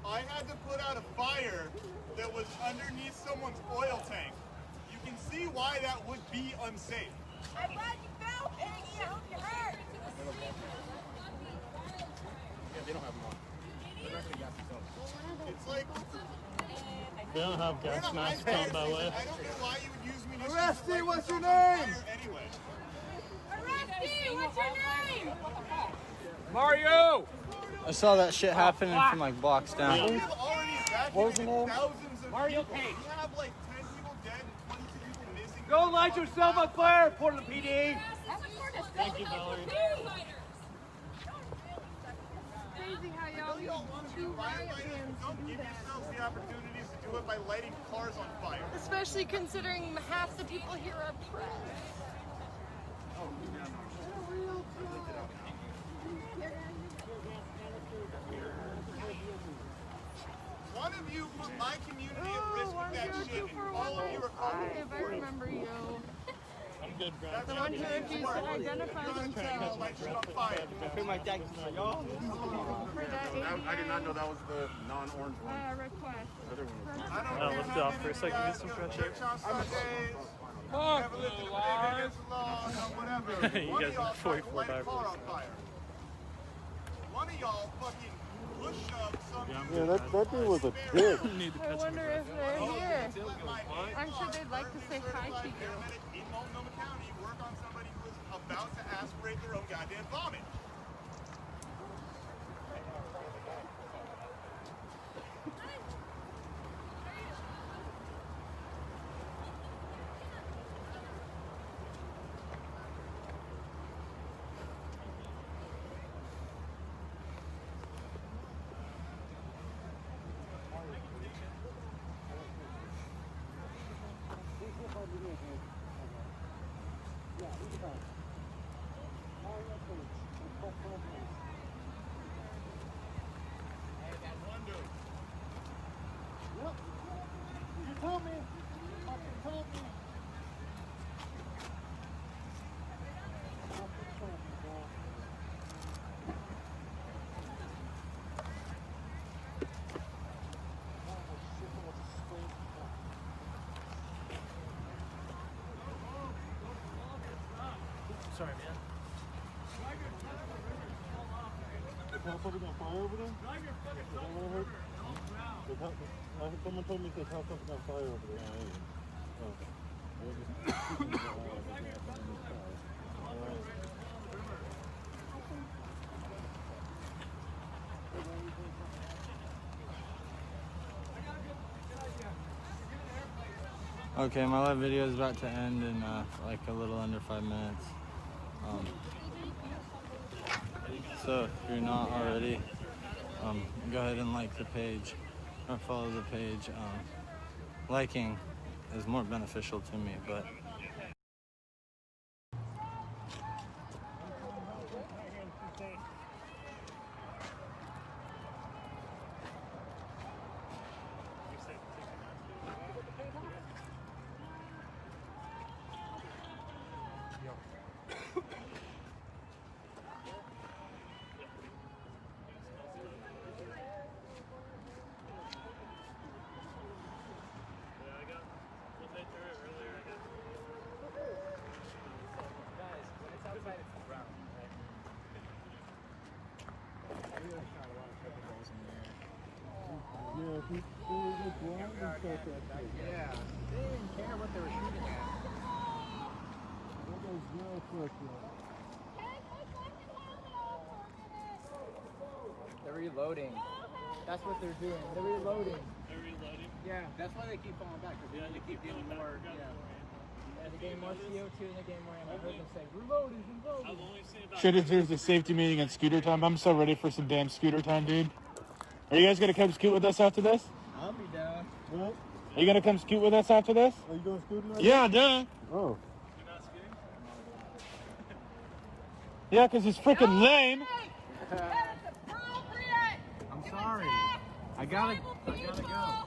I had to put out a fire that was underneath someone's oil tank. You can see why that would be unsafe. I'm glad you fell, Piggy. I hope you hurt. Yeah, they don't have them on. They're not gonna gas themselves. It's like They don't have we're in gas a masks high on, by the way. I don't know why you would use munitions. Arresty, to what's your light name? fire anyway. Arresty, what's your name? Mario! I saw that shit happening from like blocks down. We've already evacuated thousands of Mario people. Page. We have like 10 people dead and 22 people missing. Go light yourself on fire, Portland PD! Thank you, Valerie. Crazy how y'all You don't want to be firefighters. Don't give yourselves the opportunities to do it by lighting cars on fire. Especially considering half the people here are press. One of you put my community at risk with that shit, and all of you are calling If I remember you. good, bro. The one who refused to identify themselves. My dad y'all. For that I did not know that was the non-orange one. request. The other one was I'll lift it off for a second. Get some fresh air. You guys are 44 divers. One of y'all fucking push up some. Yeah, that dude was a dick. I wonder if they're here. I'm sure they'd like to say hi to you. In Multnomah County, work on somebody who is about to aspirate their own goddamn vomit. You told me. Fucking told me. Sorry, man. The house over on fire over there? Is that what I heard? Someone told me this house was on fire over there. Okay, my live video is about to end in like a little under 5 minutes. So if you're not already, go ahead and like the page or follow the page. Liking is more beneficial to me, but Yeah, he was just blind and stuff that shit. Yeah, they didn't care what they were shooting at. What those girls fucked up. They're reloading. That's what they're doing. They're reloading. They're reloading? Yeah, that's why they keep falling back. Because they keep getting more. Yeah, they gain more CO2 and they gain more ammo. I heard them say, reloading, reloading. Shit, there's a safety meeting at Scooter Time. I'm so ready for some damn Scooter Time, dude. Are you guys gonna come scoot with us after this? I'll be down. What? Are you gonna come scoot with us after this? Are you going scooting right Yeah, now? duh. Oh. Yeah, because it's freaking lame. I'm sorry. I gotta go.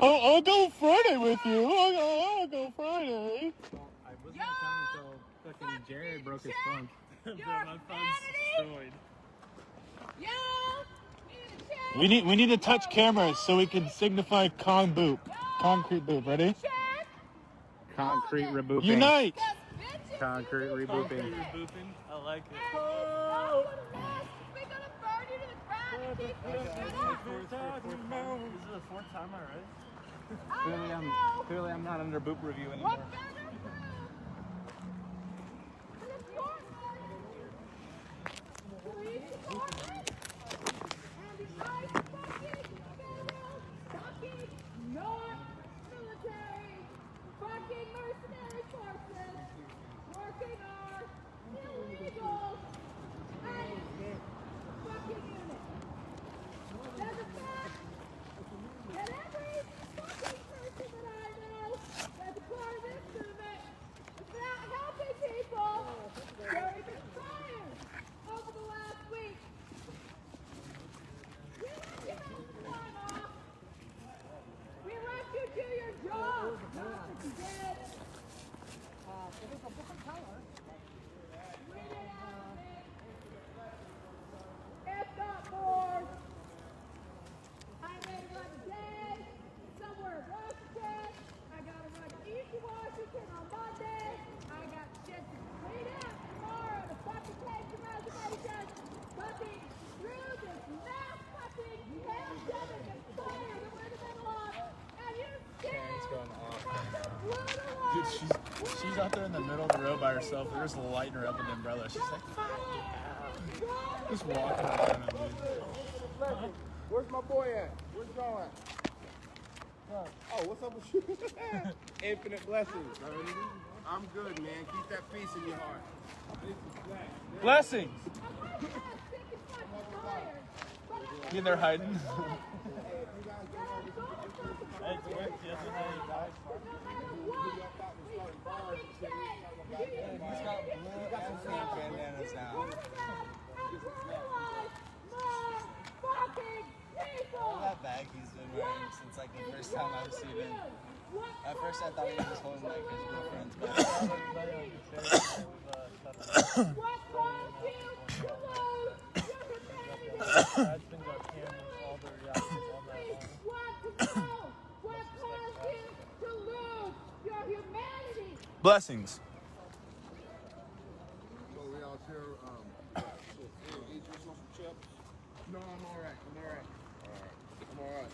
Oh, I'll go Friday with you. I'll go Friday. I wasn't gonna come until fucking Jared broke his phone. My phone's destroyed. We need to touch cameras so we can signify concrete boop. Ready? Concrete rebooping. Unite. Concrete rebooping. I like it. This is the fourth time already. Clearly I'm not under boop review anymore. fucking mercenary forces working on illegal and fucking units. There's a fact that every fucking person that I know that's a part of this was out there in the middle of the road by herself. We were just lighting her up with the umbrella. She's like, fuck yeah. Just walking around, dude. Where's my boy at? Where's y'all at? Oh, what's up with you? Infinite blessings. I'm good, man. Keep that peace in your heart. Blessings. You in there hiding? Bandanas now. That bag he's been wearing since like the first time I've seen him. At first I thought he was holding like his girlfriend's bag. Blessings. So we out here, eat you some chips? No, I'm all right. I'm all right. I'm all right.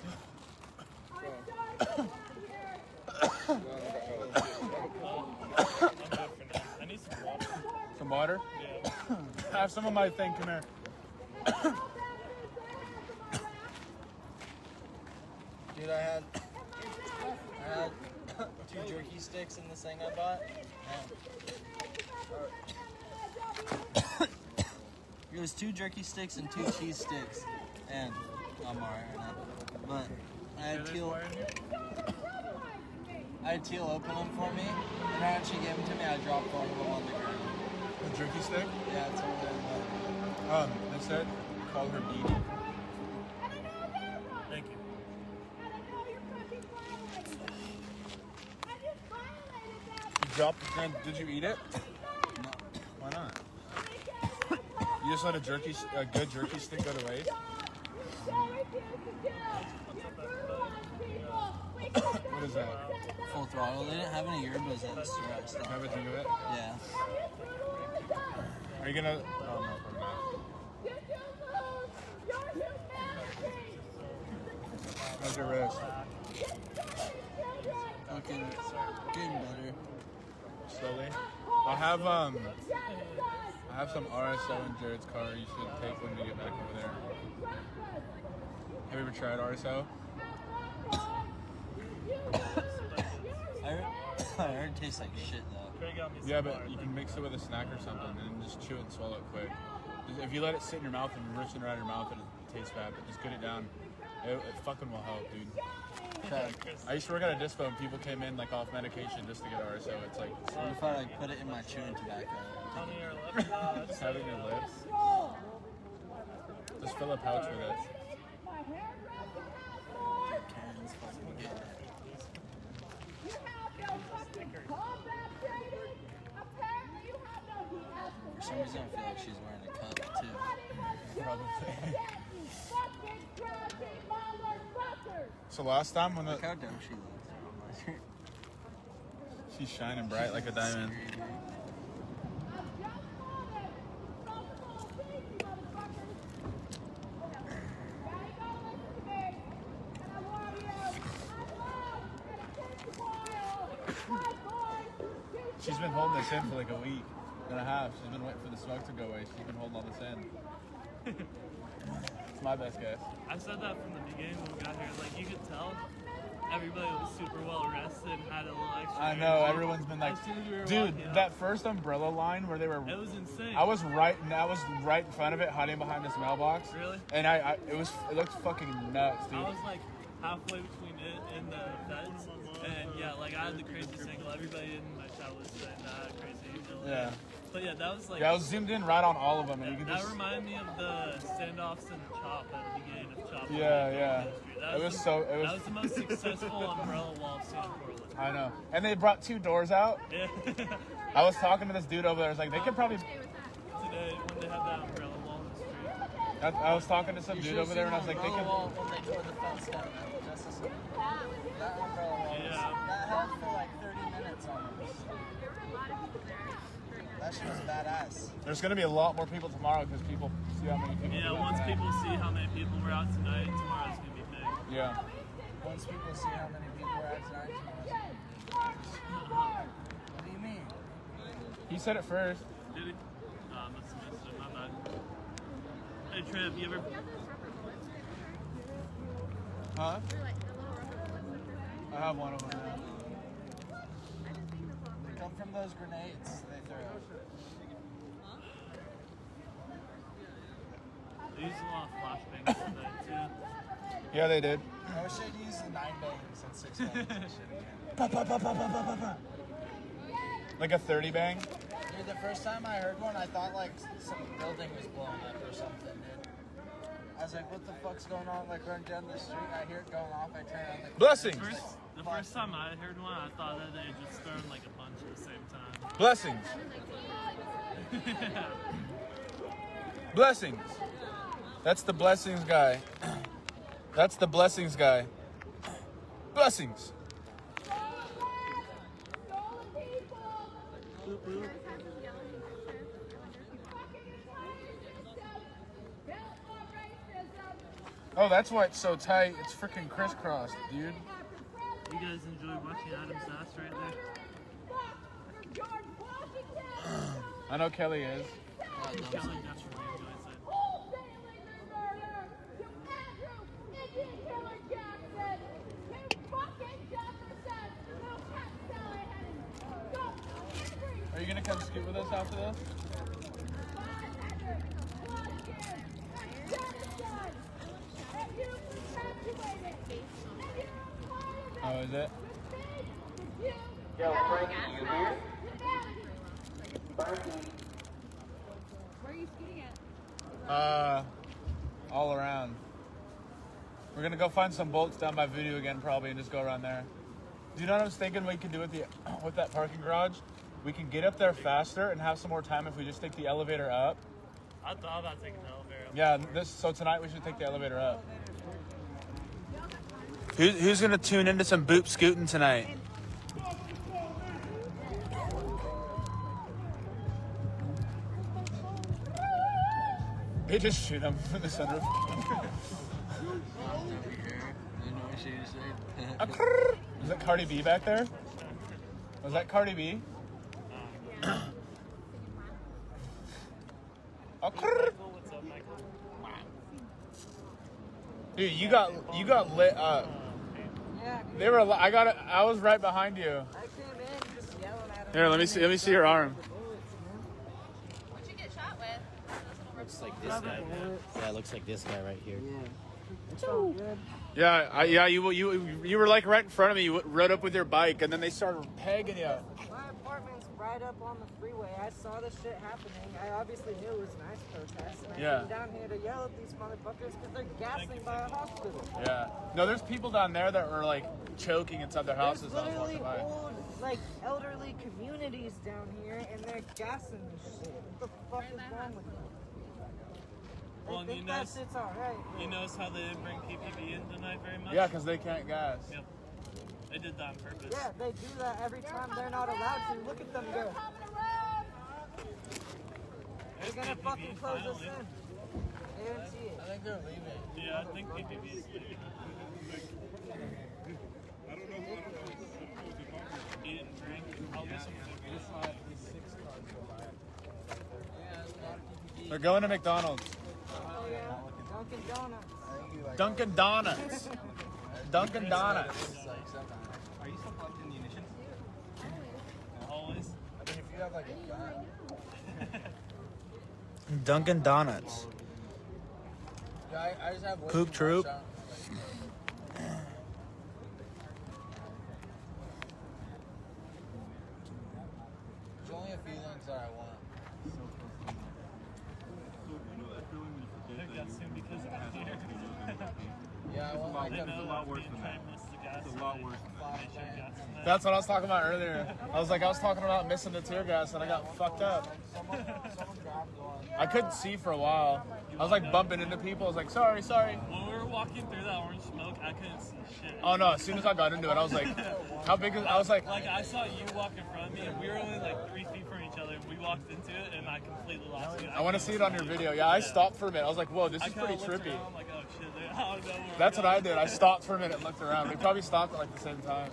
I need some water. Some water? Yeah. I have some of my thing. Come here. Dude, I had 2 jerky sticks in this thing I bought. It was 2 jerky sticks and 2 cheese sticks, and I'm alright right now. But I had Teal open them for me, and right when she gave them to me, I dropped one of them on the ground. A jerky stick? Yeah, it's over there. They said call her Dee Dee. Thank you. You dropped the thing. Did you eat it? No. Why not? You just let a good jerky stick go to waste? What is that? Full throttle. They didn't have any yerbas at the store. Have a thing of it? Yeah. Are you gonna? Oh no, probably not. How's your wrist? Okay, getting better. Slowly. I have some RSO in Jared's car. You should take when we get back over there. Have you ever tried RSO? I heard it tastes like shit though. Yeah, but you can mix it with a snack or something and just chew it and swallow it quick. If you let it sit in your mouth and rush it around your mouth, it tastes bad, but just get it down. It fucking will help, dude. I used to work at a dispo and people came in like off medication just to get RSO. It's like... What if I like put it in my chewing tobacco? Just have it in your lips. Just fill a pouch with it. For some reason I feel like she's wearing a cup too. Probably. So last time when Look how dumb she looks. she's shining bright like a diamond. She's been holding this in for like a week and a half. She's been waiting for the smoke to go away. She's been holding all this in. It's my best guess. I said that from the beginning when we got here. Like, you could tell everybody was super well rested, had a little extra. I know, energy. everyone's been like, As soon as we were dude, walking up, that first umbrella line where they were. it was insane. I was right in front of it, hiding behind this mailbox. Really? And it looked fucking nuts, dude. I was like halfway between it and the fence, and yeah, like I had the craziest angle. Everybody in my chat was saying that crazy. Yeah. But yeah, that was like. Yeah, I was zoomed in right on all of them, and you could That just. reminded me of the standoffs in Chop at the beginning of Chop. Yeah. That was the most successful umbrella wall I've seen in Portland. I know. And they brought 2 doors out. Yeah. I was talking to this dude over there. I was like, they could probably. Today, when they had that umbrella wall in the street. I was talking to some dude over there, and I was like, they could. When they tore the fence down at Justice Center. That umbrella wall that held for like 30 minutes almost. That shit was badass. There's going to be a lot more people tomorrow because people see how many people. Yeah, once people see how many people were out tonight, tomorrow's gonna be big. Yeah. Once people see how many people were out tonight, tomorrow's gonna be big. What do you mean? He said it first. Did he? Must have missed it. My bad. Hey, Trev, you ever... Huh? I have one of them now. They come from those grenades they throw. They use a lot of flashbangs for that, too. Yeah, they did. I wish I'd use the 9 bangs and 6 bangs and shit again. Pa, pa, pa, pa, pa, pa, pa, pa. Like a 30 bang? Dude, the first time I heard one, I thought like some building was blowing up or something, dude. I was like, what the fuck's going on? Like, running down the street, I hear it going off, I turn on the... Blessings! The first time I heard one, I thought that they just thrown like a punch at the same time. Blessings! Blessings! That's the blessings guy. That's the blessings guy. Blessings! Oh, that's why it's so tight. It's freaking crisscrossed, dude. You guys enjoy watching Adam's ass right there? I know Kelly is. Kelly definitely enjoys it. Are you gonna come scoot with us after this? Oh, is it? Yo, Frank, you here? Where are you skating at? All around. We're gonna go find some bolts down by Voodoo again, probably, and just go around there. Do you know what I was thinking we could do with the with that parking garage? We can get up there faster and have some more time if we just take the elevator up. I thought about taking the elevator up. Yeah, so tonight we should take the elevator up. Who's gonna tune into some boop scooting tonight? They just shoot him in the center. Was that Cardi B back there? Was that Cardi B? Dude, you got lit up. They were. I was right behind you. Here, let me see your arm. What'd you get shot with? Looks like this guy. Yeah, it looks like this guy right here. It's all good. Yeah, you were like right in front of me. You rode up with your bike, and then they started pegging you. My apartment's right up on the freeway. I saw this shit happening. I obviously knew it was an ICE protest. And I came down here to yell at these motherfuckers because they're gassing by a hospital. Yeah. No, there's people down there that were like choking inside their houses. There's I was literally walking by. old, like, elderly communities down here, and they're gassing this shit. What the fuck is wrong with them? Well, They think that shit's alright. You notice how they didn't bring PPV in tonight very much? Yeah, because they can't gas. Yep. They did that on purpose. Yeah, they do that every time they're not allowed to. Look at them go. They're gonna fucking close us in. Guarantee it. I think they're leaving. Yeah, I think PPV is leaving. Eat and drink. I'll get some food. They're going to McDonald's. Oh yeah, Dunkin' Donuts. Dunkin' Donuts. Dunkin' Donuts. Are you still plugged in the ignition? Always. I mean, if you have like a gun. Dunkin' Donuts. Yeah, I just have way Poop too troop. much on, like- There's only a few things that I want. Yeah, I want like They know a lot worse than that. It's a lot worse than that. That's what I was talking about earlier. I was talking about missing the tear gas, and I got fucked up. I couldn't see for a while. I was like bumping into people. I was like, sorry. When we were walking through that orange smoke, I couldn't see shit. Oh no! As soon as I got into it, I was like, how big is? I was like, I saw you walk in front of me, and we were only like 3 feet from each other. And we walked into it, and I completely lost you. I want to see it on your video. Yeah, I stopped for a minute. I was like, whoa, this is pretty trippy. Around, I'm like, oh shit, I don't know where That's we're what I going. did. I stopped for a minute and looked around. We probably stopped at like the same time.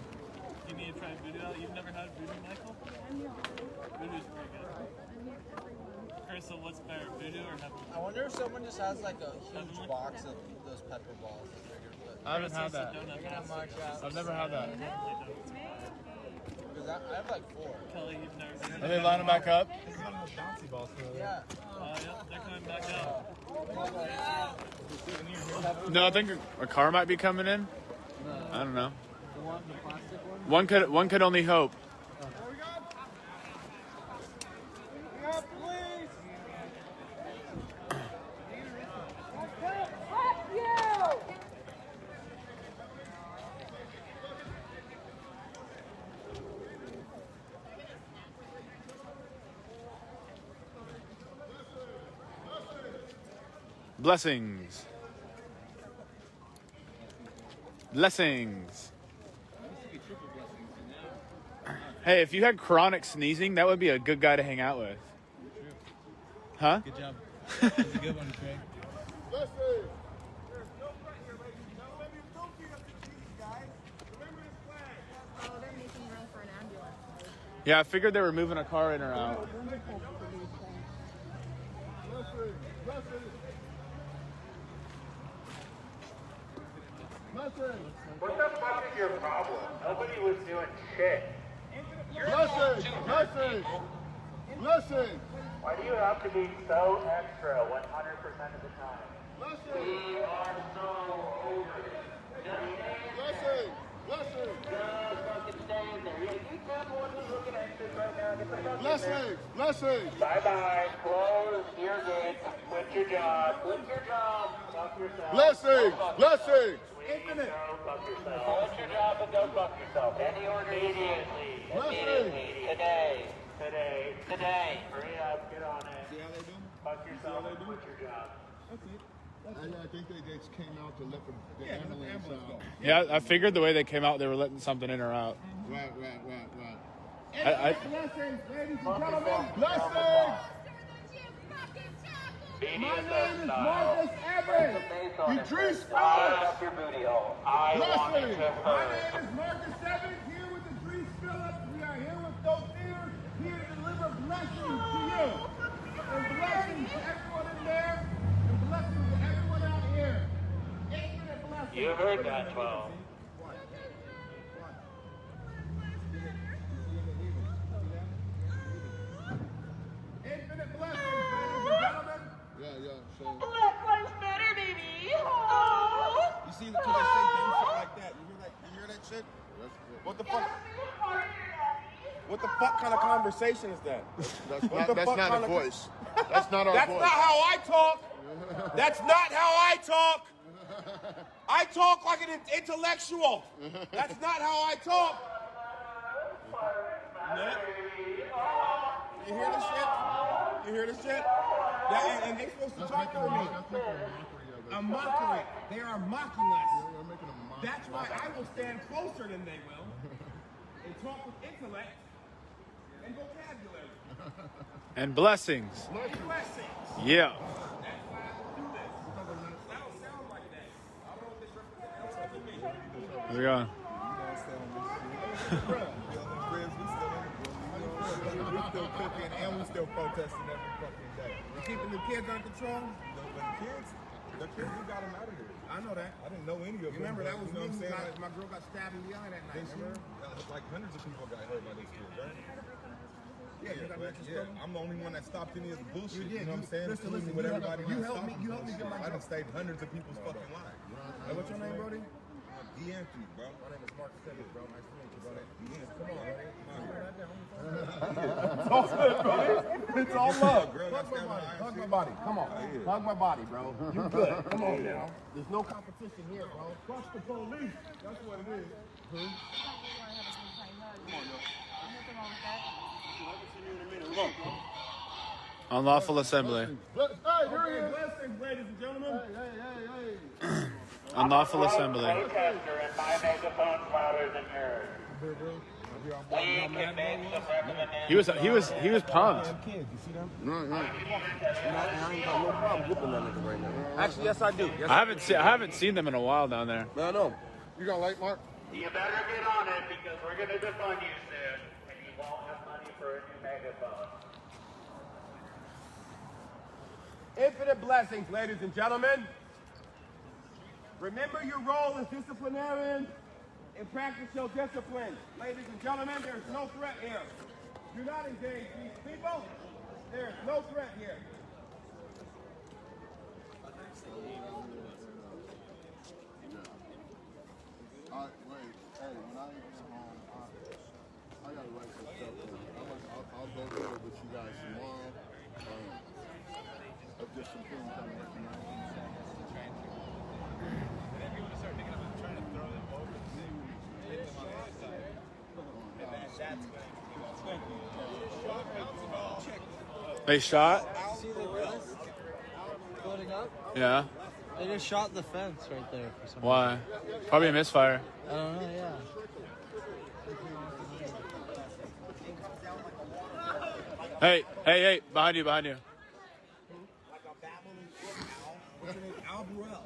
You need to try voodoo out. You've never had voodoo, Michael? Voodoo's pretty good. Crystal, what's better, Voodoo or Heavenly? I wonder if someone just has like a huge box of those pepper balls. I haven't had that. You're gonna march out. I've never had that. Because I have like 4. Kelly, you've never seen Are they lining back up? Yeah. Yep, they're coming back out. No, I think a car might be coming in. I don't know. One could only hope. Blessings. Blessings. Hey, if you had chronic sneezing, that would be a good guy to hang out with. Huh? Good job. That's a good one, Craig. Oh, they're making room for an ambulance. Yeah, I figured they were moving a car in or out. What the fuck is your problem? Nobody was doing shit. Blessing! Why do you have to be so extra 100% of the time? We are so over it. Just fucking stay in there. You can't want to look at this right now. Get the fuck in there. Blessing! Bye-bye. Close your gates. Quit your job. Quit your job. Fuck yourself. Blessing! Go fuck Blessing! yourself. Go fuck yourself. Quit your job and go fuck yourself. Any order immediately. Immediately. Today. Hurry up. Get on it. See how they do? Fuck yourself and quit your job. That's it. I think they just came out to let the ambulance out. Yeah, I figured the way they came out, they were letting something in or out. Right. Blessings, ladies and gentlemen. Blessings! My name is Marcus Evans. Idris Phillips. Up your booty hole. I want it to My hurt. name is Marcus Evans, here with Idris Phillips. We are here with those theaters, here to deliver blessings to you. And blessings to everyone in there, and blessings to everyone out here. Infinite blessings. You heard that, 12. Infinite blessings, ladies and gentlemen. Yeah, so. Black lives matter, baby. Oh. You see the kid say dumb shit like that? You hear that shit? What the fuck? What the fuck kind of conversation is that? That's not a voice. That's not our That's voice. not how I talk. That's not how I talk. I talk like an intellectual. That's not how I talk. You hear this shit? You hear this shit? And they're supposed to talk for me. A mockery. They are mocking us. That's why I will stand closer than they will and talk with intellect and vocabulary. And blessings. And blessings. Yeah. That's why I will do this. I don't sound like that. I don't know what this represents. How's it going? We still cooking and we still protesting every fucking day. You keeping the kids under control? The kids, we got them out of here. I know that. I didn't know any of them. Remember, that was me who got, my girl got stabbed in the eye that night, remember? Like hundreds of people got hurt by this kid, right? Yeah, you got mental struggle? I'm the only one that stopped any of the bullshit. You did. You know what I'm saying? Listen, Including with everybody you not helped me. stopping You helped me get my bullshit. I job. done saved hundreds of people's fucking lives. Hey, what's your name, Brody? D'Anthony, bro. My name is Marcus Evans, bro. Nice to meet you, brother. Come on, buddy. It's all love. Hug my body. Come on. Hug my body, bro. You good. Come on now. There's no competition here, bro. Trust the police. That's what it is. Unlawful assembly. Hey, here he is. Blessings, ladies and gentlemen. Hey. Unlawful assembly. Protester and my megaphone's louder than yours. We can make some recommendations. He was pumped. Kids, you see them? Right. I ain't got no problem whooping that nigga right now. Actually, yes, I do. Yes, I haven't seen them in a while down there. I know. You got a light, Mark? You better get on it because we're going to defund you soon, and you won't have money Infinite blessings, ladies and gentlemen. Remember your role as disciplinarians and practice your discipline. Ladies and gentlemen, there's no threat here. Do not engage these people. There's no threat here. Wait, hey, when I get home, I gotta write some stuff down. I'll go through it with you guys tomorrow. Of just some things I'm working on. And then people start thinking about trying to throw them over the thing, hit them on the other side. And then that's when They shot? See the wheels floating up? Yeah. They just shot the fence right there for some Why? Probably a misfire. I don't know, yeah. Hey, behind you. Like a babbling owl. What's your name? Al Burrell.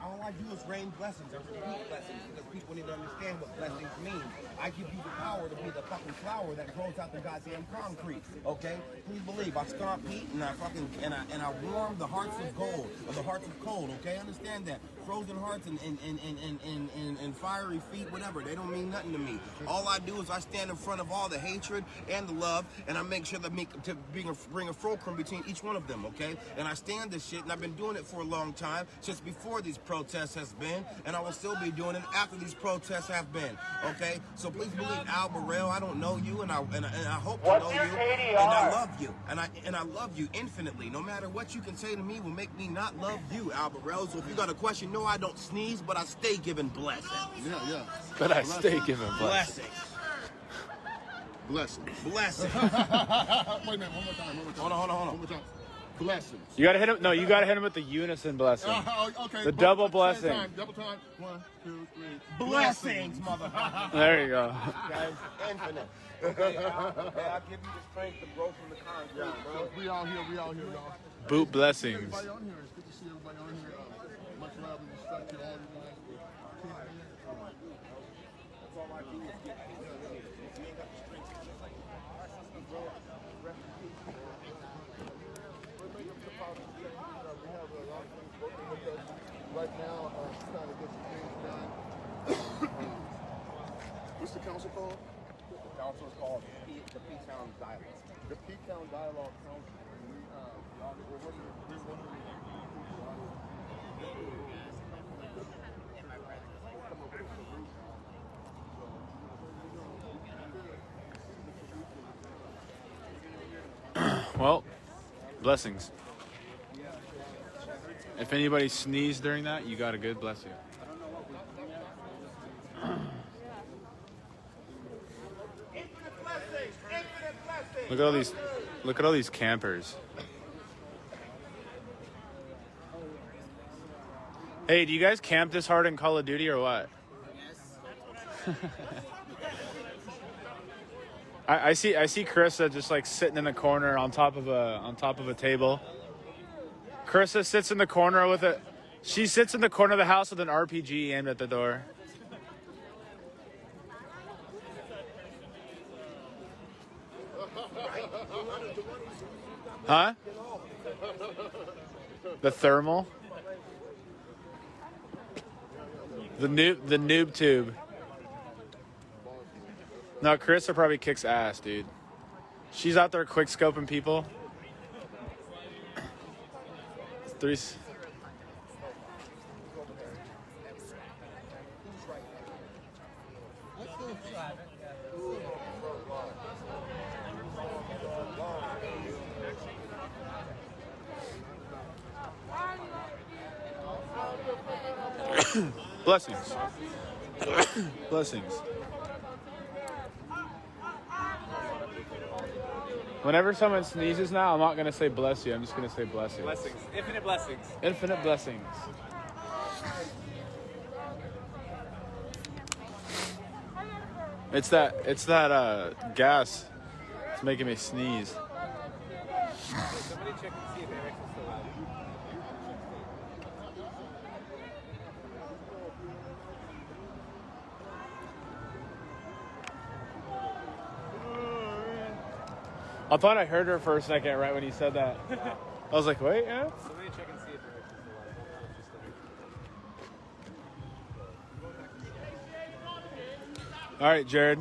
All I do is rain blessings. I repeat blessings because people need to understand what blessings mean. I give you the power to be the fucking flower that grows out the goddamn concrete. Okay? Please believe. I stomp heat and I warm the hearts of gold or the hearts of cold. Okay? Understand that. Frozen hearts and fiery feet, whatever. They don't mean nothing to me. All I do is I stand in front of all the hatred and the love, and I make sure to bring a fulcrum between each one of them. Okay? And I stand this shit, and I've been doing it for a long time, since before these protests has been, and I will still be doing it after these protests have been. Okay? So please believe, Al Burrell, I don't know you, and I hope to know you, and I love you, and I love you infinitely. No matter what you can say to me will make me not love you, Al Burrell. So if you got a question, no, I don't sneeze, but I stay giving blessings. Yeah. But I stay giving blessings. Blessings. Blessings. Wait a minute, one more time. Hold on. One more time. Blessings. You gotta hit him. No, you gotta hit him with the unison blessing. Okay. The double blessing. Double time. 1, 2, 3. Blessings, motherfucker. There you go. Guys, infinite. Okay, I'll give you the strength to grow from the concrete. Yeah, bro. We out here, y'all. Boot blessings. Everybody on here. It's good to see everybody on here. Much love and respect to all you guys for tuning in. That's all I do is get if you ain't got the strength, it's just like rest in peace. We're making some positive changes. We have a lot of things working with us right now, trying to get some things done. What's the council called? The council is called the P-Town Dialogue. The P-Town Dialogue Council. And we're working Well, blessings. If anybody sneezed during that, you got a good blessing. Look at all these campers. Hey, do you guys camp this hard in Call of Duty or what? I see Carissa just like sitting in the corner on top of a table. Carissa sits in the corner with it. She sits in the corner of the house with an RPG aimed at the door. Huh? The thermal? The noob tube. No, Carissa probably kicks ass, dude. She's out there quick scoping people. Blessings. Blessings. Whenever someone sneezes now, I'm not going to say bless you. I'm just going to say bless you. Blessings. Infinite blessings. Infinite blessings. It's that gas. It's making me sneeze. Somebody check and see if Eric's still out. I thought I heard her for a second right when he said that. I was like, wait, yeah? Somebody check and see if they're actually still alive. All right, Jared.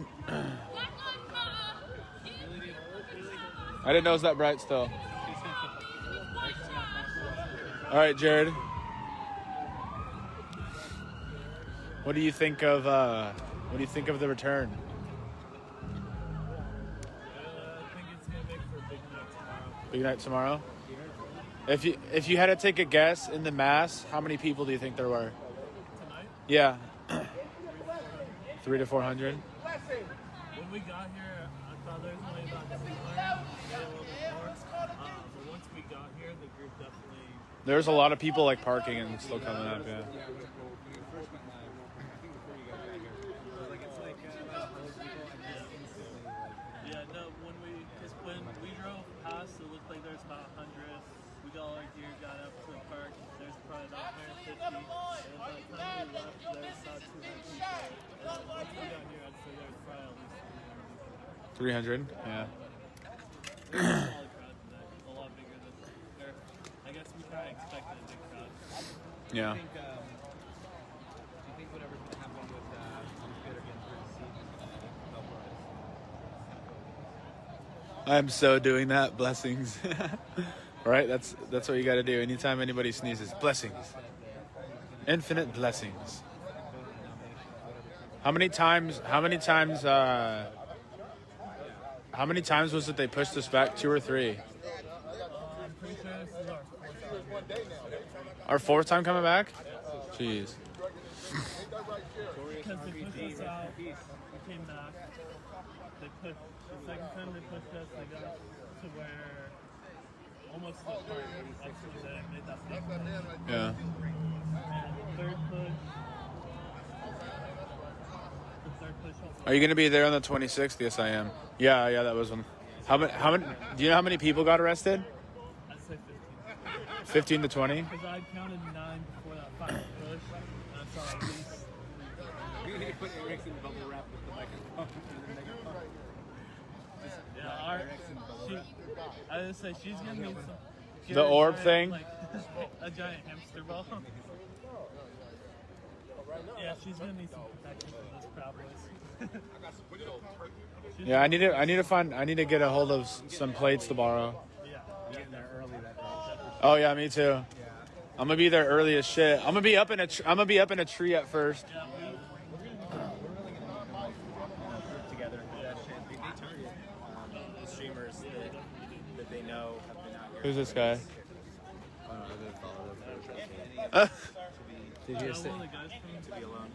I didn't know it was that bright still. All right, Jared. What do you think of the return? Big night tomorrow. If you had to take a guess in the mass, how many people do you think there were? Tonight? Yeah. 300 to 400. When we got here, I thought there was only about 200, maybe a little bit more. But once we got here, the group definitely... There's a lot of people like parking and still coming up, yeah. Yeah, no, when we drove past, it looked like there was about 100. We got all our gear, got up to the park, there's probably about 150. And by the time we left, there was about 200 people. And then once we got here, I'd say there was probably at least 300, yeah. a lot bigger than, or I guess we kind of expected a big crowd. Yeah. Do you think whatever's going to happen with Ruth Bader Ginsberg's seat is going to help us? I'm so doing that. Blessings. Right? That's what you got to do. Anytime anybody sneezes, blessings. Infinite blessings. How many times was it they pushed us back? 2 or 3? I'm pretty sure this is Our 4th time coming back? Jeez. Because they pushed us out, we came back. They pushed, the second time they pushed us, they got to where almost the part actually they made that big push. Yeah. And the third push was Are you going to be there on the 26th? Yes, I am. Yeah, that was one. How many? Do you know how many people got arrested? I'd say 15. 15 to 20? Because I counted 9 before that final push, and I saw at least... You need to put Eric's in bubble wrap with the microphone. I would say she's going to need some... The orb thing? Like, a giant hamster ball. Yeah, she's going to need some protection from those Proud Boys. Yeah, I need to get a hold of some plates to borrow. Yeah. I'm getting there early that day. Oh yeah, me too. I'm gonna be there early as shit. I'm gonna be up in a tree at first. We're really gonna put together and do that shit. They target the streamers that they know have been out here. Who's this guy? Did you sit? To be alone.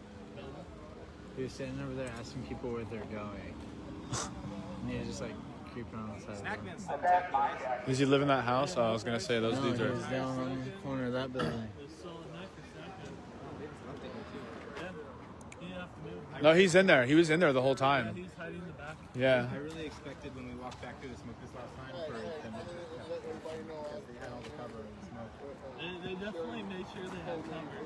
He was sitting over there asking people where they're going. And he was just like creeping on the side. Does he live in that house? Oh, I was gonna say those No, dudes he are. was down on the corner of that building. No, he's in there. He was in there the whole Yeah, time. he's hiding in the back. Yeah. I really expected when we walked back through the smoke this last time for them to because they had all the cover and the smoke. They definitely made sure they had cover.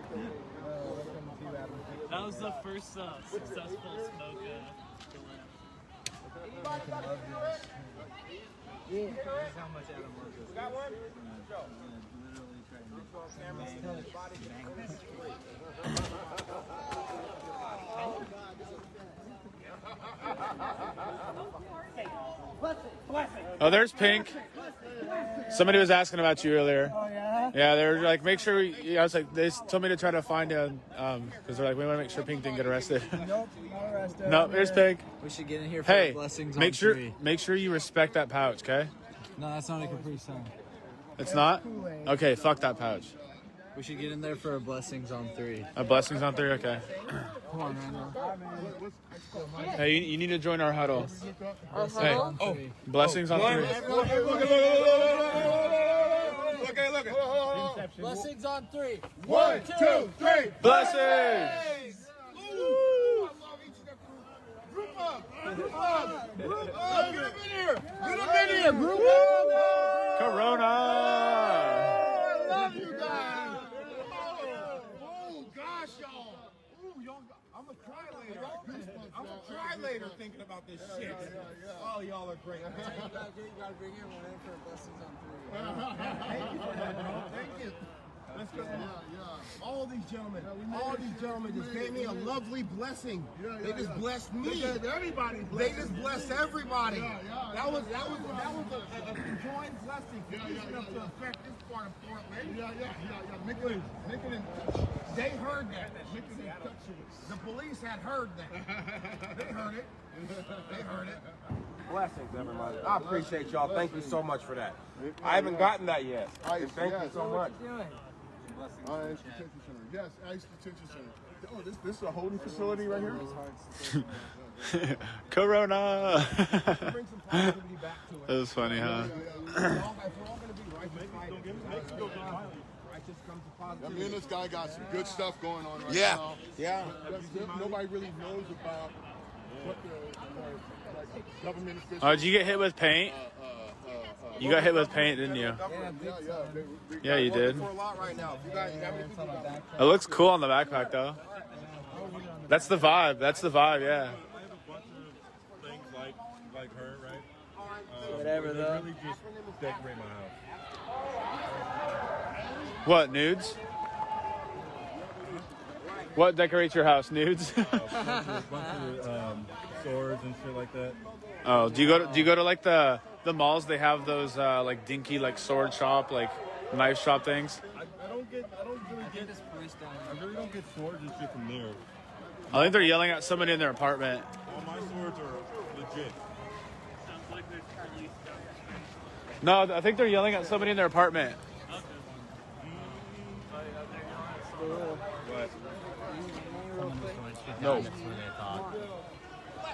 That was the first successful smoke to land. This is how much Adam loves us. Got one? Literally trying Oh, there's Pink. Somebody was asking about you earlier. Oh, yeah? Yeah, they were like, make sure I was like, they told me to try to find you, because they're like, we want to make sure Pink didn't get arrested. Nope, not arrested. No, there's Pink. We should get in here for Hey, blessings make on sure 3. make sure you respect that pouch, okay? No, that's not a Capri Sun. It's not? Okay, fuck that pouch. We should get in there for a blessings on 3. A blessings on 3, okay. Come on, Randall. Hey, you need to join our huddle. Our Hey, huddle? blessings on 3. Look. Blessings on 3. 1, 2, 3. Blessings! Group up. Get up in here. Group up. Corona! I love you guys. Oh, gosh, y'all. Ooh, y'all. I'm going to cry later. I'm going to cry later. thinking about this shit. All y'all are great. You gotta bring in one in for blessings on 3. Thank you for that, bro. Thank you. Let's go. All these gentlemen just gave me a lovely blessing. They just blessed me. Everybody. They just blessed everybody. That was a joint blessing. Enough to affect this part of Portland. Make it They heard that. The police had heard that. They heard it. They heard it. Blessings, everybody. I appreciate y'all. Thank you so much for that. I haven't gotten that yet. Thank you so much. Ice Detention Center. Yes, Ice Detention Center. Oh, this is a holding facility right here? Corona. That was funny, huh? I mean, this guy got some good stuff going on right Yeah. now. Yeah. Nobody really knows about what the government officials. Oh, did you get hit with paint? You got hit with paint, didn't you? Yeah, you did. It looks cool on the backpack, though. That's the vibe. That's the vibe, yeah. Things like her, right? Whatever, they though. really just decorate my house. What, nudes? What decorates your house? Nudes? A bunch of swords and shit like that. Oh, do you go to like the malls? They have those like dinky like sword shop, like knife shop things. I really don't get swords and shit from there. I think they're yelling at somebody in their apartment. All my swords are legit. No, I think they're yelling at somebody in their apartment. No.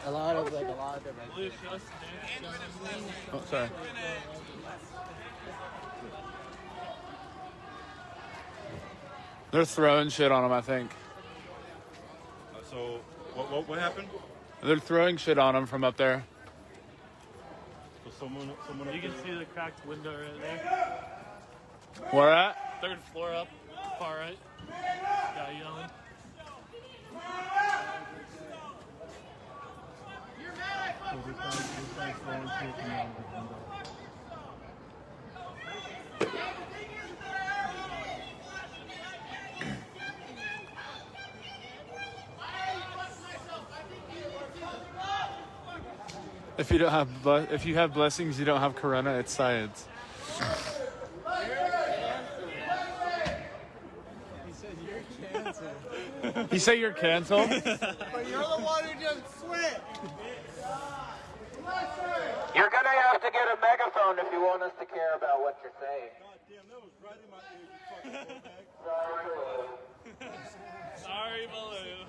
A lot of different. Oh, sorry. They're throwing shit on him, I think. So, what happened? They're throwing shit on him from up there. So someone You can see the cracked window right there. Where at? 3rd floor up, far right. Guy yelling. If you have blessings, you don't have corona. It's science. You say you're canceled? But you're the one who just switched. You're gonna have to get a megaphone if you want us to care about what you're saying. Sorry, Baloo.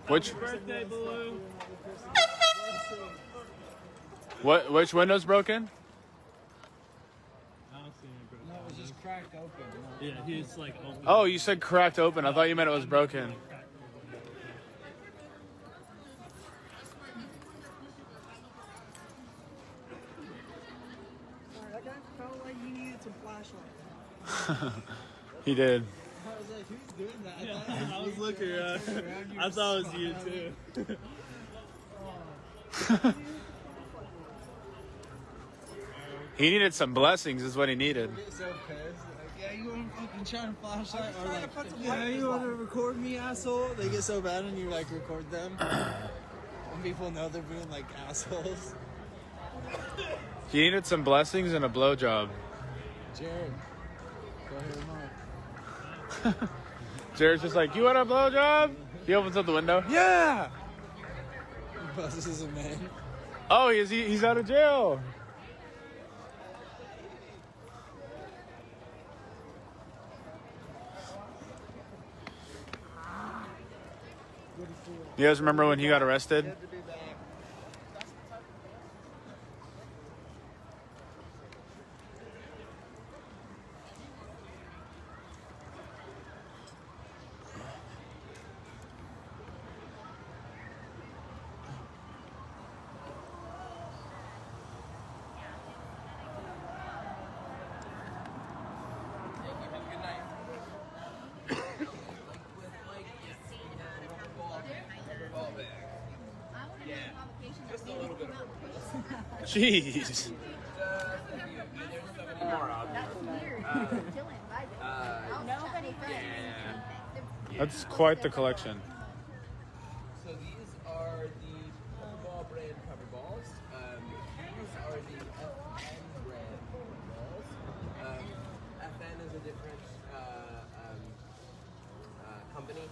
Which? Happy birthday, Baloo. Which window's broken? I don't see any No, it was just cracked open. Yeah, he's like open. Oh, you said cracked open. I thought you meant it was broken. That guy felt like he needed some flashlight. He did. I was like, who's doing that? Yeah, I was looking around. I thought it was you too. He needed some blessings, is what he needed. I get so pissed. Like, yeah, you want to fucking shine a flashlight? Or like, yeah, you want to record me, asshole? They get so bad when you like record them. When people know they're being like assholes. He needed some blessings and a blowjob. Jared, go hit him up. Jared's just like, you want a blowjob? He opens up the window. Yeah! He buzzes him in. Oh, he's out of jail. You guys remember when he got arrested? Jeez. That's quite the collection. So these are the Pokeball brand cover balls. These are the FN brand cover balls. FN is a different company.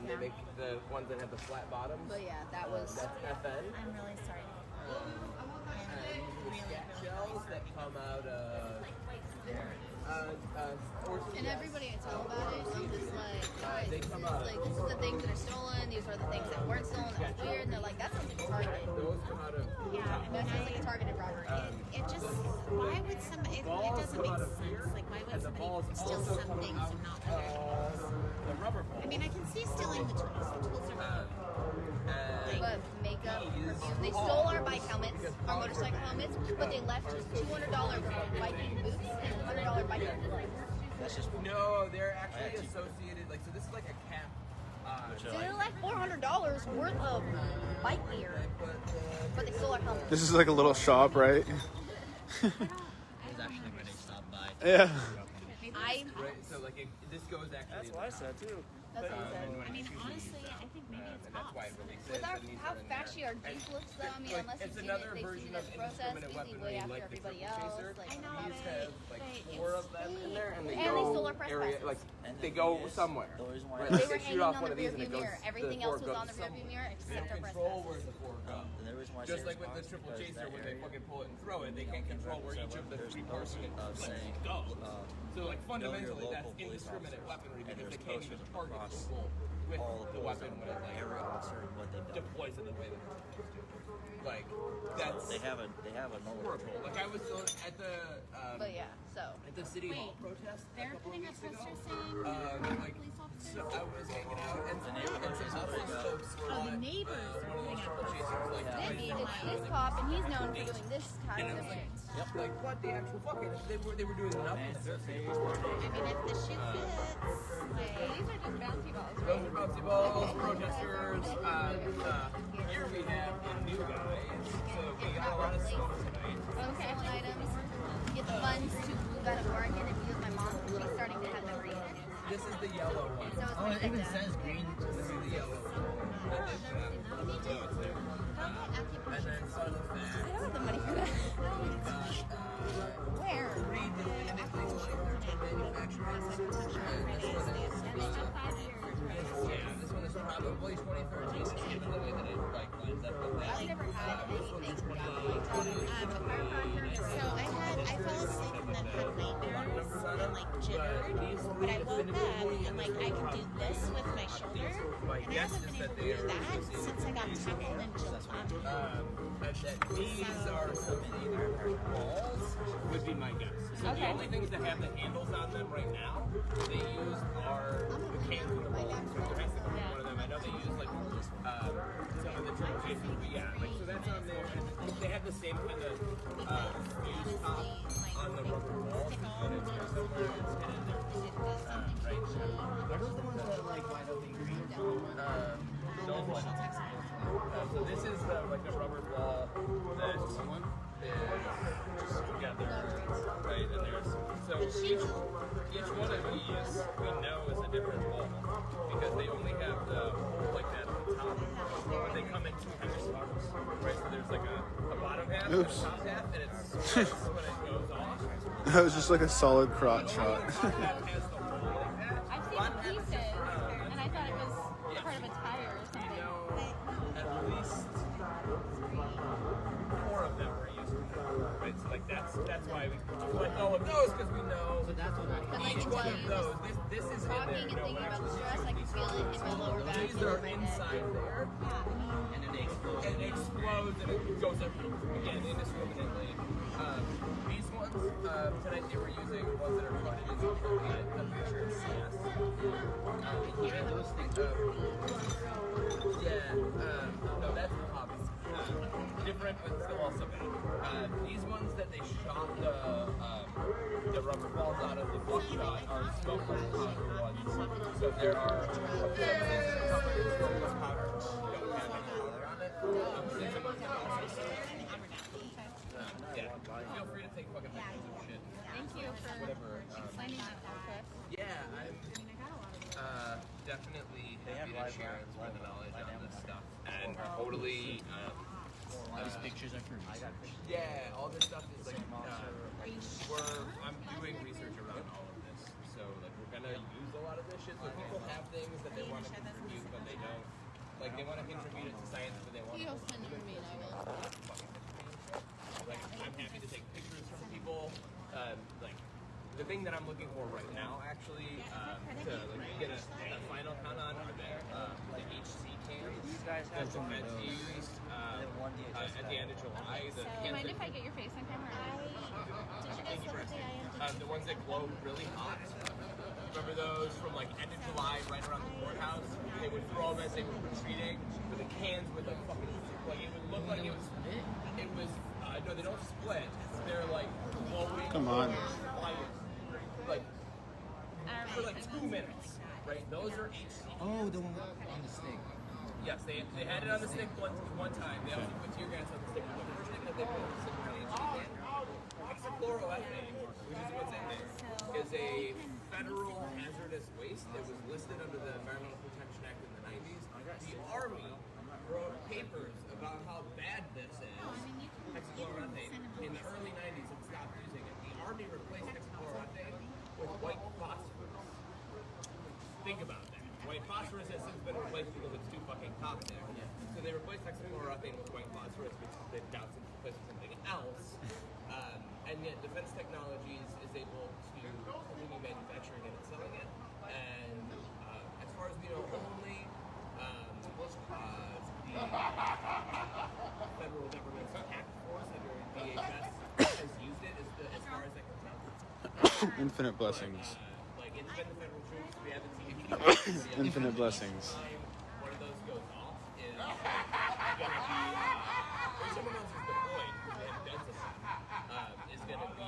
They make the ones that have the flat bottoms. But yeah, that was. That's FN. I'm really sorry. Shells that come out of. And everybody I tell about it, I'm just like, guys, this is the things that are stolen, these are the things that weren't stolen, that's weird, and they're like, that sounds like a target. Yeah, that sounds like a targeted robbery. It just, why would somebody, it doesn't make sense. Like, why would somebody steal some things and not others? I mean, I can see stealing the tools. The tools are But makeup, perfume, they stole our bike helmets, our motorcycle helmets, but they left $200 biking boots and $100 biking boots. That's just no. They're actually associated. Like so, this is like a cap. So they're like $400 worth of bike gear, but they stole our helmets. This is like a little shop, right? It's actually where they stop by. Yeah. Right, so like this goes actually. That's what I said too. That's what he said. I mean, honestly, I think maybe it's and that's why it releases. With how fashy our Jeep looks, though, I mean, unless you've seen it, they've seen this process easy way after everybody else. Like, I know these have like 4 of them in there, and they And go they stole our press area, passes. like they go somewhere. Right, They like, were shoot hanging off on one the of these and rearview it goes. mirror. Everything else was on the rearview mirror except our press control passes. where the 4 go. Just like with the triple chaser, when they fucking pull it and throw it, they can't control where each of the 3 parts go. So like fundamentally, that's indiscriminate weaponry because they can't even target people with the weapon when it like deploys in the way that it's supposed to. Like that's they have a horrible. Like I was at the but yeah, so at the city hall protest. They're putting up posters saying like police officers. so I was hanging out and the neighborhood folks were Oh, the neighbors are putting up posters. This cop, and he's known for doing this kind of things. Yep. Like what the actual fucking they were doing nothing. I mean, if the shoe fits, like, These are just bouncy balls, those are bouncy balls, protesters. Here we have the new guys. So we got a lot of stuff tonight. Okay, items. Get the funds to move out of Oregon and be with my mom. She's starting to have the green. This is the yellow one. So it's like even that. says green. This is the yellow one. And then fun fact. I don't have the money for that. Where? Read the manufacturers. This one is probably 2013, given the way that it like lines up with that. I've never had anything. so I fell asleep and then had nightmares and like jittered, but I woke up and like I could do this with my shoulder, and I haven't been able to do that since I got tackled in July. These are some either balls, would be my guess. So the only things that have the handles on them right now, they use are the cans of the balls. So there has to be one of them. I know they use like some of the triple chasers, but yeah, like so that's on there. And they have the same kind of fuse top on the rubber balls. But it's somewhere it's hidden there. Right. Are those the ones that like wind up in green? Those ones. So this is like a rubber ball that is just together, right? And there's so each one of these we know is a different ball because they only have the hole like that on the top, but they come in 2 kind of parts, right? So there's like a bottom half and a top half, and it's when it goes off. That was just like a solid crotch shot. I've seen the pieces, and I thought it was part of a tire or something. At least 4 of them were used, right? So like that's why we collect all of those because we know each one of those. This is in there. Talking and thinking about the stress, I can feel it in my lower back. These are inside there, and then they explode. And it explodes and it goes up again indiscriminately. These ones tonight they were using ones that are coated in I'm pretty sure it's CS. Those things. No, that's the hobby. Different, but still also bad. These ones that they shot the rubber balls out of the buckshot are smoked powder ones. So there are some of these that are covered in smokeless powder. Don't have any powder on it. Some of them also like that. Yeah, I'm definitely happy to share more of the knowledge on this stuff. And totally, These pictures are for yeah, all this stuff is like, I'm doing research around all of this. So like we're gonna use a lot of this shit. So people have things that they want to contribute, but they don't. Like they want to contribute it to science, but they want to. You'll send it to me and I will. Like I'm happy to take pictures from people. Like the thing that I'm looking for right now, actually, to like get a final count on are the HC cans that the Feds used at the end of July. The Do you mind if I get your face on camera? The ones that glow really hot. Remember those from like end of July, right around the courthouse? They would throw them as they were retreating, but the cans would like fucking like it would look like it was. No, they don't split. They're like glowing. Come on. Like for like 2 minutes, right? Those are HC. Oh, the one on the stick. Yes, they had it on the stick one time. They also put tear gas on the stick. The first thing that they put was on the HC can. Hexachloroethane, which is what's in there, is a federal hazardous waste that was listed under the Environmental Protection Act in the 90s. The Army wrote papers about how bad this is, hexachloroethane, in the early 90s and stopped using it. The Army replaced hexachloroethane with white phosphorus. Think about that. White phosphorus has since been replaced because it's too fucking toxic. So they replaced hexachloroethane with white phosphorus, which they've now since replaced with something else. And yet Defense Technologies is able to continue manufacturing it and selling it. And as far as we know, only the federal government's task force under DHS has used it as far as I can tell. Infinite blessings. Like it's been the federal troops. We haven't seen it. Infinite blessings. One of those goes off is going to be, or someone else is deployed who then does this, is going to be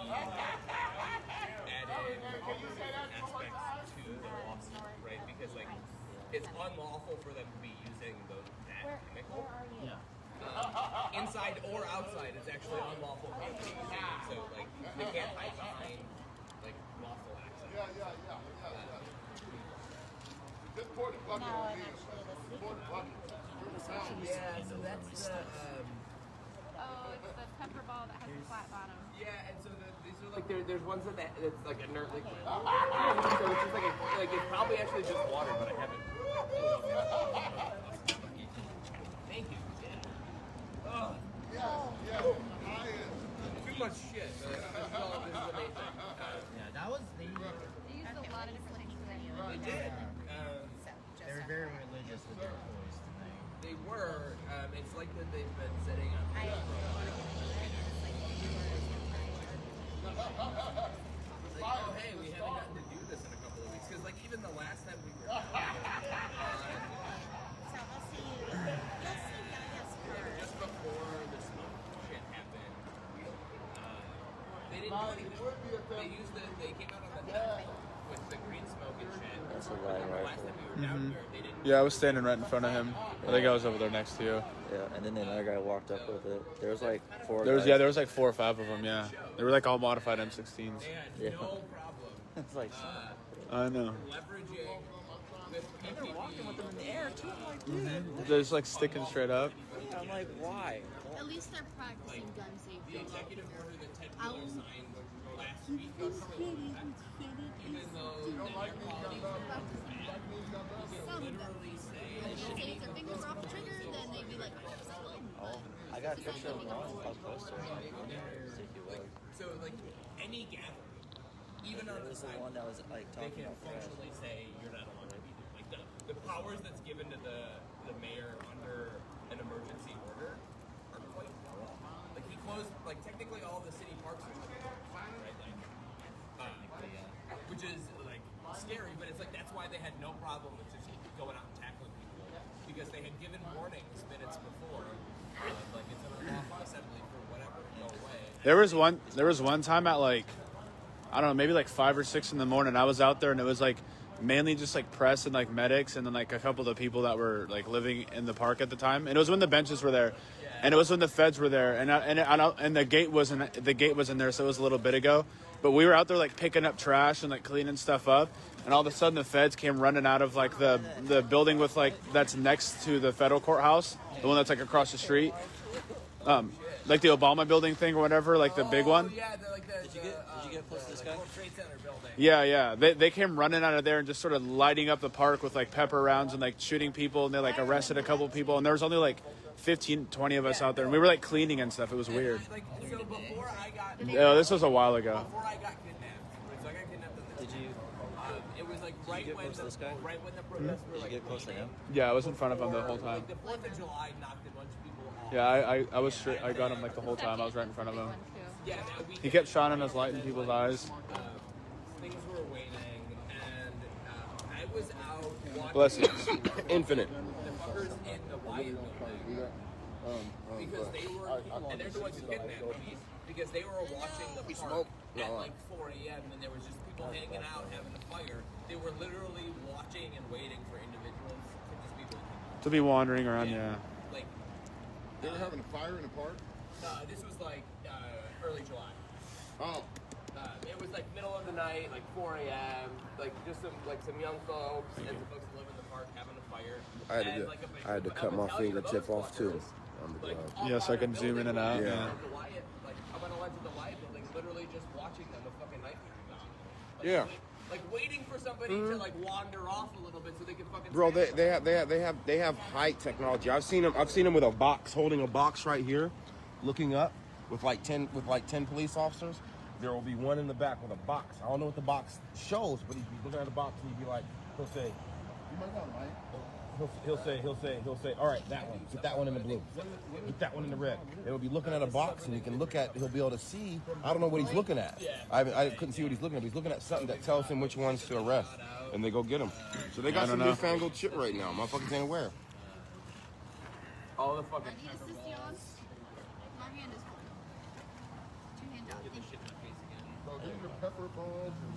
added aspects to the lawsuit, right? Because like it's unlawful for them to be using that chemical. Inside or outside, it's actually unlawful for them to be using it. So like they can't hide behind like lawful access. Yeah, so that's the. Oh, it's the pepper ball that has a flat bottom. Yeah, and so these are like there's ones that's like inert liquid. So it's just like it's probably actually just water, but I haven't. Thank you. Yeah. Oh. Too much shit. This is amazing. Yeah, that was They used a lot of different things for that. They did. They were very religious with their toys tonight. They were. It's like that they've been setting up. Like, oh, hey, we haven't gotten to do this in a couple of weeks. Because, like, even the last time we were. Just before the smoke shit happened, they didn't do anything. They came out on the 10th with the green smoke and shit. That's a lie, The right? last time we were down there, they didn't. Yeah, I was standing right in front of him. I think I was over there next to you. Yeah, and then another guy walked up with it. There was like four. There was guys. there was like 4 or 5 of them. Yeah, they were like all modified M16s. Yeah. No problem. It's like. I know. Leveraging with They're walking with them in the air too. I'm like, dude. They're just like sticking straight up. I'm like, why? At least they're practicing gun safety. The executive order that Ted Wheeler signed last week, even though the air quality literally say If their fingers are off the trigger, then they'd be like, Oh, I got a picture of one. I'll post it. So like any gathering, even on the The side, one that was like they talking can about that. functionally say you're not allowed to be doing. Like the powers that's given to the mayor under an emergency order are quite broad. Like he closed like technically all the city parks are closed, right? Like, which is like scary, but it's like that's why they had no problem with just going out and tackling people because they had given warnings minutes before. Like it's an unlawful assembly for whatever, no way. There was one time at like, I don't know, maybe like 5 or 6 in the morning. I was out there and it was like mainly just like press and like medics and then like a couple of the people that were like living in the park at the time. And it was when the benches were there. And it was when the feds were there, and the gate wasn't there, so it was a little bit ago. But we were out there like picking up trash and like cleaning stuff up, and all of a sudden the feds came running out of like the building with like that's next to the federal courthouse, the one that's like across the street, like the Obama building thing or whatever, like the big one. Yeah, did you get close to this guy? World Trade Center building. Yeah. They came running out of there and just sort of lighting up the park with like pepper rounds and like shooting people, and they like arrested a couple people, and there was only like 15, 20 of us out there, and we were like cleaning and stuff. It was weird. So before I got This was a while ago. Before I got kidnapped, so I got kidnapped on this. Did you? It was like right when the protests were like. Did you get close to him? Yeah, I was in front of him the whole time. Like the 4th of July knocked a bunch of people off. Yeah, I was straight. I got him like the whole time. I was right in front of him. Yeah, He kept shining his light in people's eyes. Things were waiting, and I was out watching. Blessings. Infinite. The fuckers in the Wyatt building. Because they were, and they're the ones who kidnapped me, because they were watching the park at like 4 a.m. and there was just people hanging out, having a fire. They were literally watching and waiting for individuals to just be looking. To be wandering around, yeah. Like, they were having a fire in the park? This was like early July. Oh. It was like middle of the night, like 4 a.m. Like just some young folks and some folks that live in the park having a fire. I had to cut my fingertip off too. On the glove. Yeah, so I can zoom in and out. Yeah. I'm on a ledge of the Wyatt building, literally just watching them with fucking knife in Yeah. Like waiting for somebody to like wander off a little bit so they can fucking. Bro, they have high technology. I've seen them with a box, holding a box right here, looking up with like 10 police officers. There will be one in the back with a box. I don't know what the box shows, but he'd be looking at the box and he'd be like, he'll say, he'll say, all right, that one. Get that one in the blue. Get that one in the red. He'll be looking at a box, and he'll be able to see. I don't know what he's looking at. I couldn't see what he's looking at. He's looking at something that tells him which ones to arrest, and they go get him. So they got some newfangled shit right now. Motherfuckers ain't aware. All the fucking. My hand is full. 2-hand job. Bro, these are pepper balls and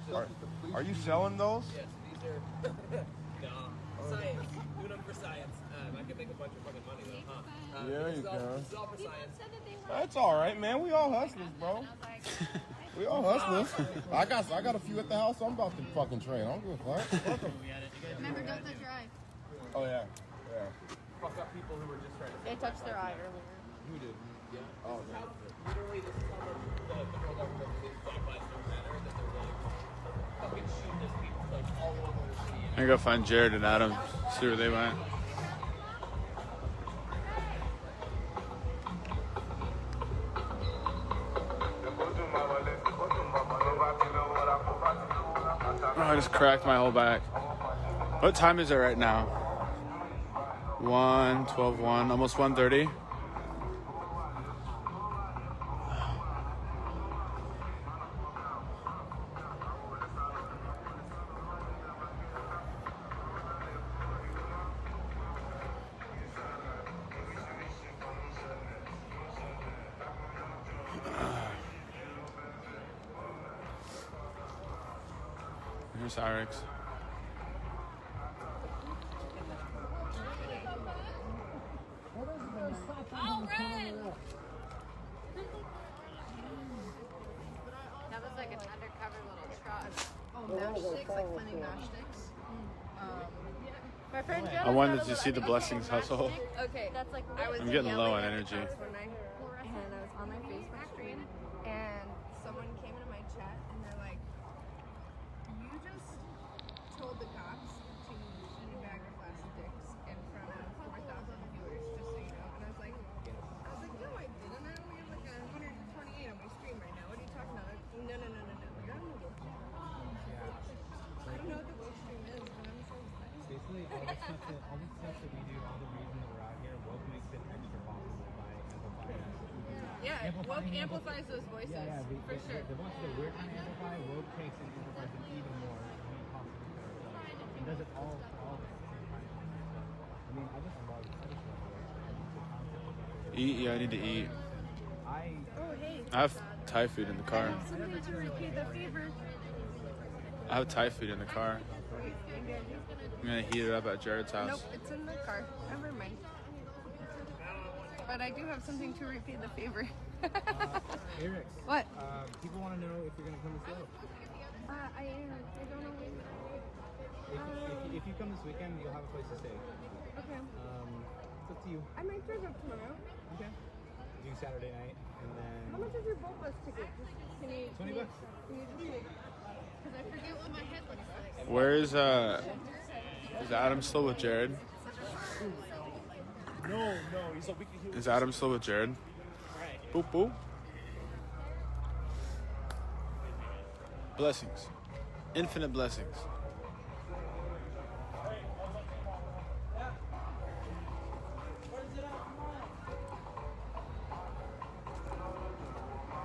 stuff that the police Are you selling those? Yes, these are. No. Science. Doing them for science. I can make a bunch of fucking money though, huh? Yeah, you can. This is all for science. That's all right, man. We all hustlers, bro. We all hustlers. I got a few at the house. I'm about to fucking train. I don't give a fuck. Fuck 'em. Remember, don't touch your eye. Oh yeah. Fuck up people who were just trying to. They touched their eye earlier. Who did? Yeah. Oh man. Literally, this is how the federal government is Black Lives Don't Matter, that they're like fucking shooting these people like all over the city. I'm gonna go find Jared and Adam, see where they went. Oh, I just cracked my whole back. What time is it right now? 1:12, almost 1:30. Here's Irix. That was like an undercover little truck. Oh, matchsticks, like finding matchsticks. My friend Jenna I wanted to see the blessings hustle. Okay, that's like I'm getting low on energy. And I was on my Facebook stream, and someone came into my chat, and they're like, "You just told the cops to eat a bag of plastic dicks in front of 4,000 viewers, just so you know." And I was like, "No, I didn't. I only have like 128 on my stream right now. What are you talking about?" No. You're on the woke stream. I don't know what the woke stream is, but I'm so excited. Basically, all the stuff that we do, all the reason that we're out here, woke makes it extra possible by amplifying. Yeah, woke amplifies those voices, for sure. The voices that we're trying to amplify, woke takes and amplifies them even more than we possibly could ourselves. And does it all for all of us at the same time. So, I mean, I just love it. Eat? Yeah, I need to eat. I have Thai food in the car. Somebody to repeat the fever. I have Thai food in the car. I'm gonna heat it up at Jared's house. Nope, it's in the car. Never mind. But I do have something to repay the favor. Eric. What? People want to know if you're gonna come to the show. I am. I don't know when. If you come this weekend, you'll have a place to stay. Okay. It's up to you. I might drive up tomorrow. Okay. Do Saturday night, and then. How much is your boat bus ticket? Can you? $20. Can you just like? Because I forget what my head looks like. Where is Adam still with Jared? No, he's a weekly. Is Adam still with Jared? Boop boop. Blessings. Infinite blessings.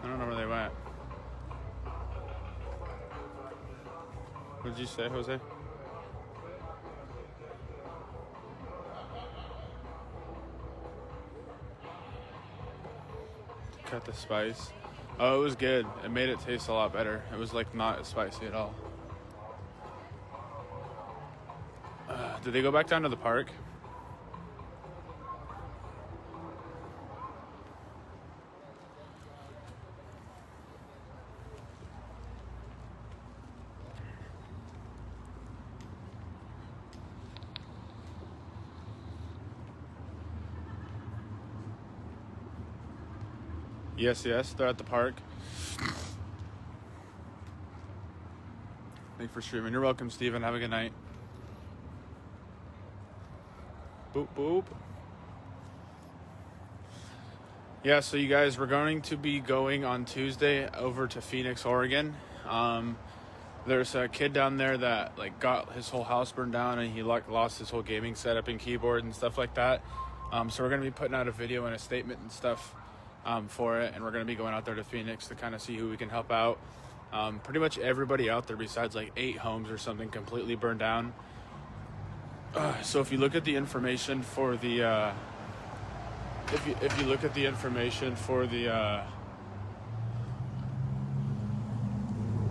I don't know where they went. What did you say, Jose? Cut the spice. Oh, it was good. It made it taste a lot better. It was like not spicy at all. Did they go back down to the park? Yes, they're at the park. Thanks for streaming. You're welcome, Steven. Have a good night. Boop, boop. Yeah, so you guys, we're going to be going on Tuesday over to Phoenix, Oregon. There's a kid down there that like got his whole house burned down, and he like lost his whole gaming setup and keyboard and stuff like that. So we're going to be putting out a video and a statement and stuff for it, and we're going to be going out there to Phoenix to kind of see who we can help out. Pretty much everybody out there besides like 8 homes or something completely burned down. So if you look at the information for the if you look at the information for the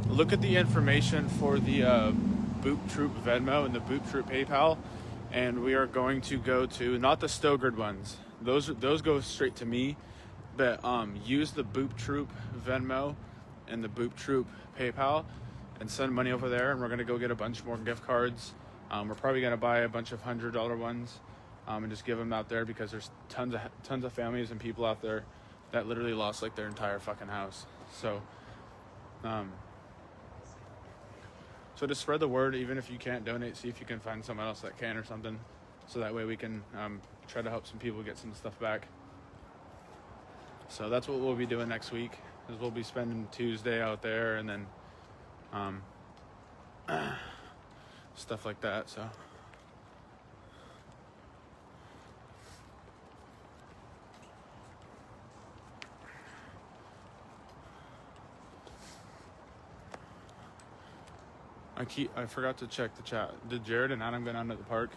look at the information for the Boop Troop Venmo and the Boop Troop PayPal, and we are going to go to not the Stogard ones. Those go straight to me. But use the Boop Troop Venmo and the Boop Troop PayPal and send money over there, and we're going to go get a bunch more gift cards. We're probably going to buy a bunch of $100 ones and just give them out there because there's tons of families and people out there that literally lost like their entire fucking house. So to spread the word, even if you can't donate, see if you can find someone else that can or something, so that way we can try to help some people get some stuff back. So that's what we'll be doing next week, is we'll be spending Tuesday out there and then stuff like that. So I forgot to check the chat. Did Jared and Adam go down to the park?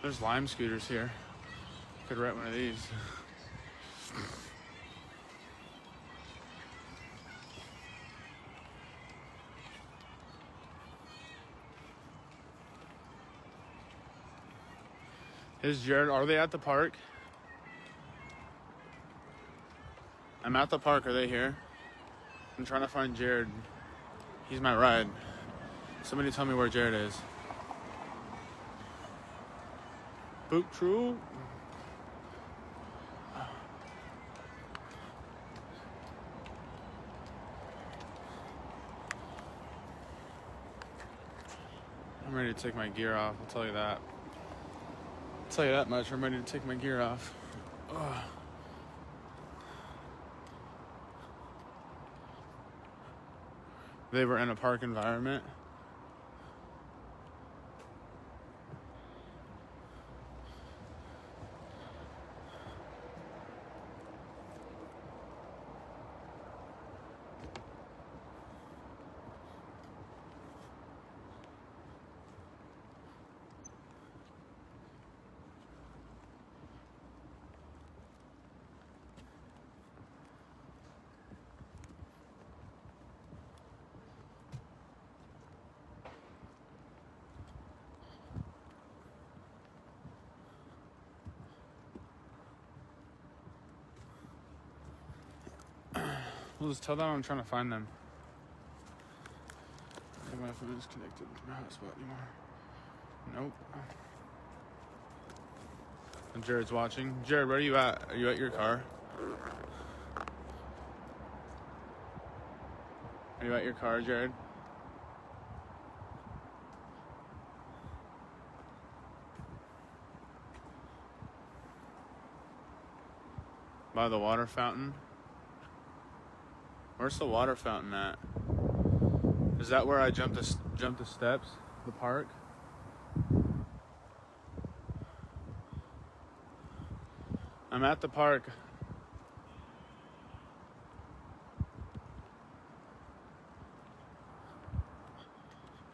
There's Lime scooters here. Could rent one of these. Is Jared, are they at the park? I'm at the park, are they here? I'm trying to find Jared. He's my ride. Somebody tell me where Jared is. Boop Troop. I'm ready ready to take my gear off. I'll tell you that. I'll tell you that much. I'm ready to take my gear off. Ugh. They were in a park environment. We'll just tell them I'm trying to find them. I think my phone is connected to my hotspot anymore. Nope. And Jared's watching. Jared, where are you at? Are you at your car? Are you at your car, Jared? By the water fountain? Where's the water fountain at? Is that where I jumped the steps? The park? I'm at the park.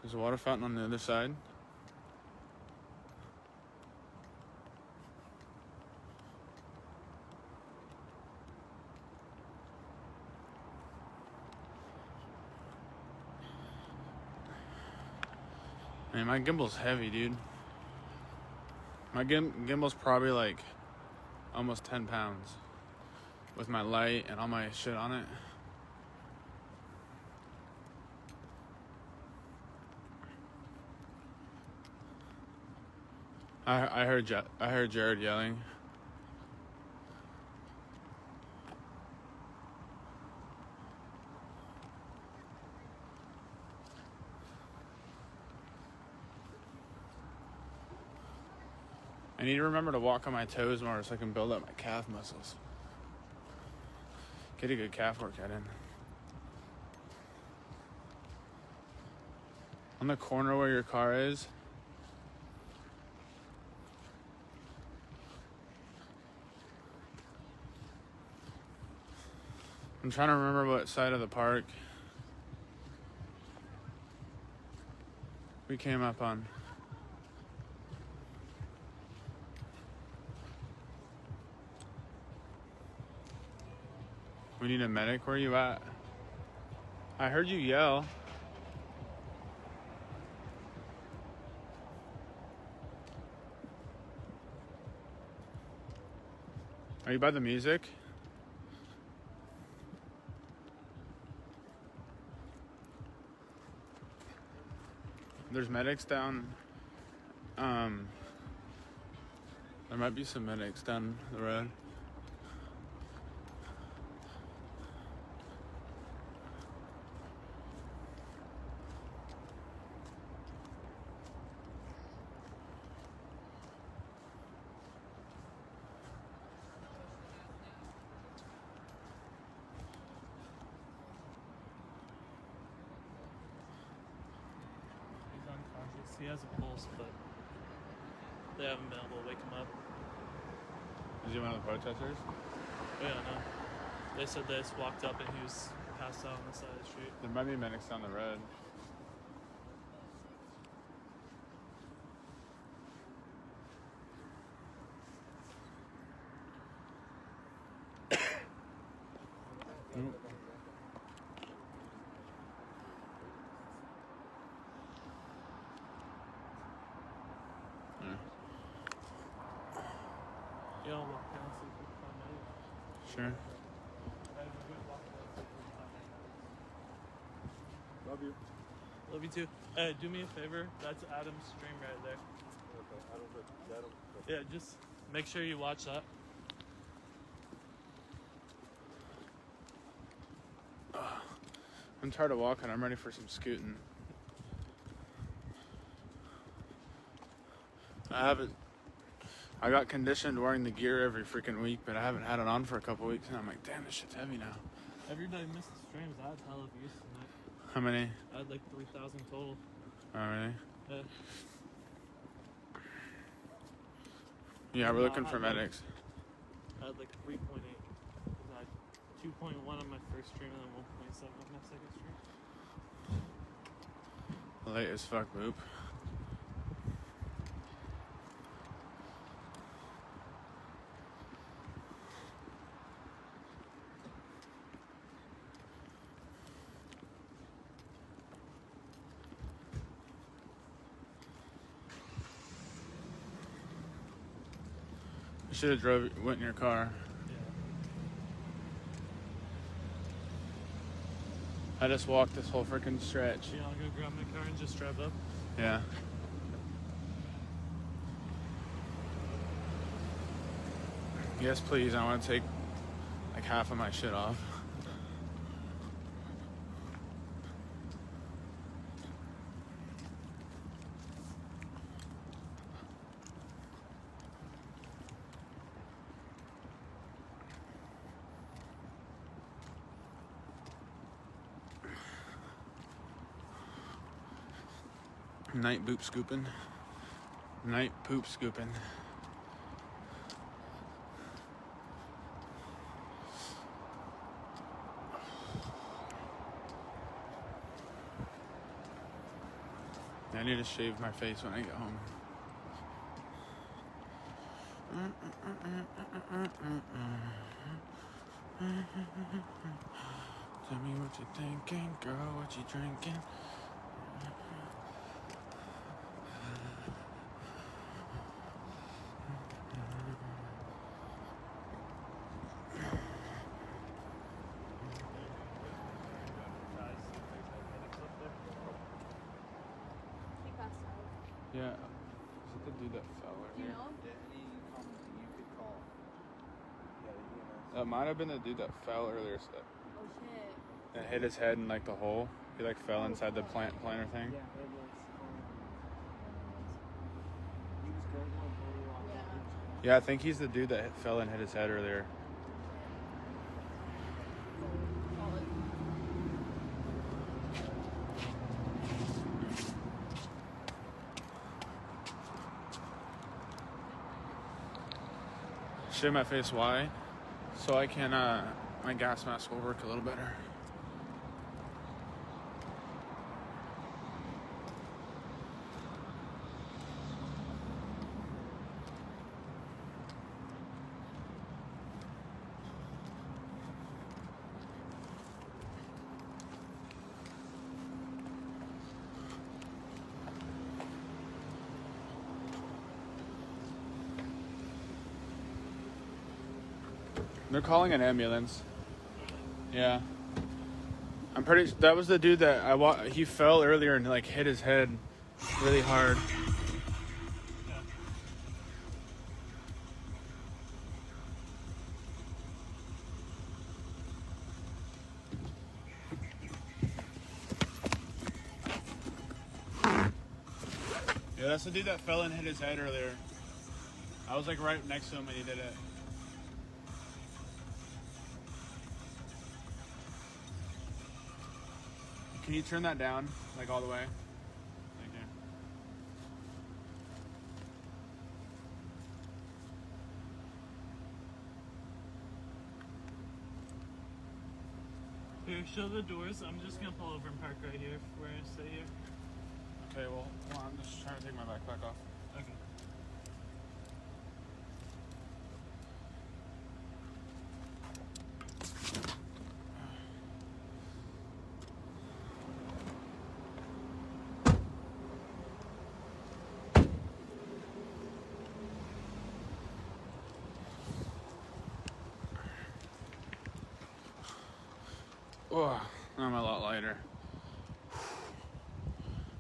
There's a water fountain on the other side. Man, my gimbal's heavy, dude. My gimbal's probably like almost 10 pounds with my light and all my shit on it. I heard Jared yelling. I need to remember to walk on my toes more so I can build up my calf muscles. Get a good calf workout in. On the corner where your car is, I'm trying to remember what side of the park we came up on. We need a medic. Where are you at? I heard you yell. Are you by the music? There's medics down. There might be some medics down the road. He has a pulse, but they haven't been able to wake him up. Is he one of the protesters? Oh, yeah, no. They said they just walked up and he was passed out on the side of the street. There might be medics down the road. Yeah, I'll walk down so you can find out. Sure. Love you. Love you too. Do me a favor. That's Adam's stream right there. Adam. Yeah, just make sure you watch that. I'm tired of walking. I'm ready for some scooting. I haven't. I got conditioned wearing the gear every freaking week, but I haven't had it on for a couple weeks, and I'm like, damn, this shit's heavy now. Every day I missed the streams, I had hella views tonight. How many? I had like 3,000 total. Oh, really? Yeah. Yeah, we're looking for medics. I had like 3.8. I had 2.1 on my first stream and then 1.7 on my second stream. Late as fuck, Boop. You should have went in your car. I just walked this whole freaking stretch. Yeah, I'll go grab my car and just drive up. Yeah. Yes, please. I want to take like half of my shit off. Night boop scooping. Night poop scooping. I need to shave my face when I get home. Tell me what you thinking, girl, what you drinking? Yeah. Is it the dude that fell earlier? That might have been the dude that fell earlier. So Oh shit. and hit his head in like the hole. He like fell inside the planter thing. Yeah, I think he's the dude that fell and hit his head earlier. Shave my face, why? So I can, my gas mask will work a little better. They're calling an ambulance. Yeah. I'm pretty. That was the dude that he fell earlier and like hit his head really hard. Yeah, that's the dude that fell and hit his head earlier. I was like right next to him when he did it. Can you turn that down, like all the way? Thank you. Here, show the doors. I'm just gonna pull over and park right here. We're gonna stay here. Okay, well, I'm just trying to take my backpack off. Okay. Oh, I'm a lot lighter.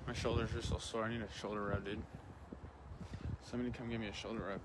My shoulders are so sore. I need a shoulder rub, dude. Somebody come give me a shoulder rub.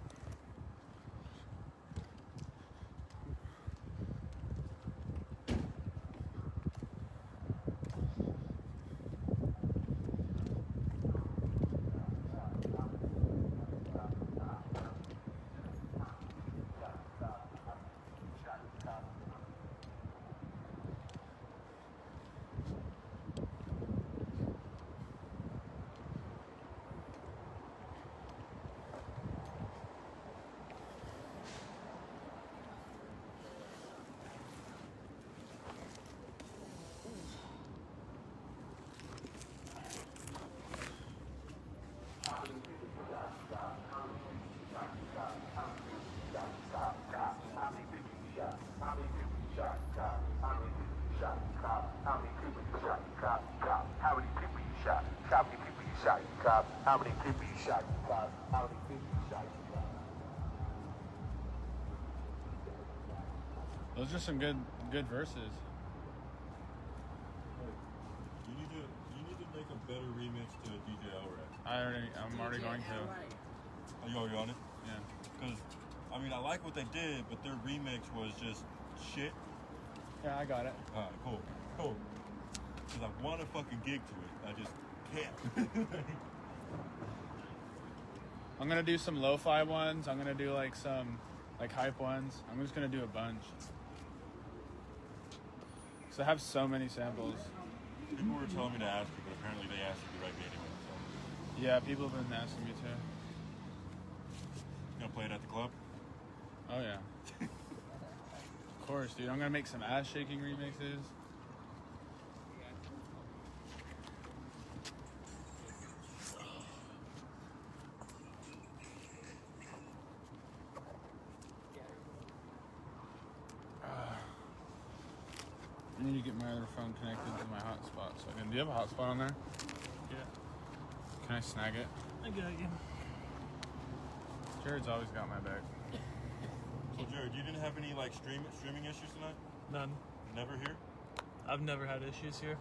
How many people you shot, you guys? How many people you shot, you guys? Those are some good verses. You need to make a better remix to DJ Elrad. I'm already going to. Are you already on it? Yeah. Because, I mean, I like what they did, but their remix was just shit. Yeah, I got it. Alright, cool. Because I want to fucking gig to it. I just can't. I'm gonna do some lo-fi ones. I'm gonna do like some hype ones. I'm just gonna do a bunch. So I have so many samples. People were telling me to ask you, but apparently they asked you to write me anyway. So. Yeah, people have been asking me too. You gonna play it at the club? Oh yeah. Of course, dude. I'm gonna make some ass shaking remixes. I need to get my other phone connected to my hotspot. So do you have a hotspot on there? Yeah. Can I snag it? I got you. Jared's always got my back. So Jared, you didn't have any like streaming issues tonight? None. Never here? I've never had issues here.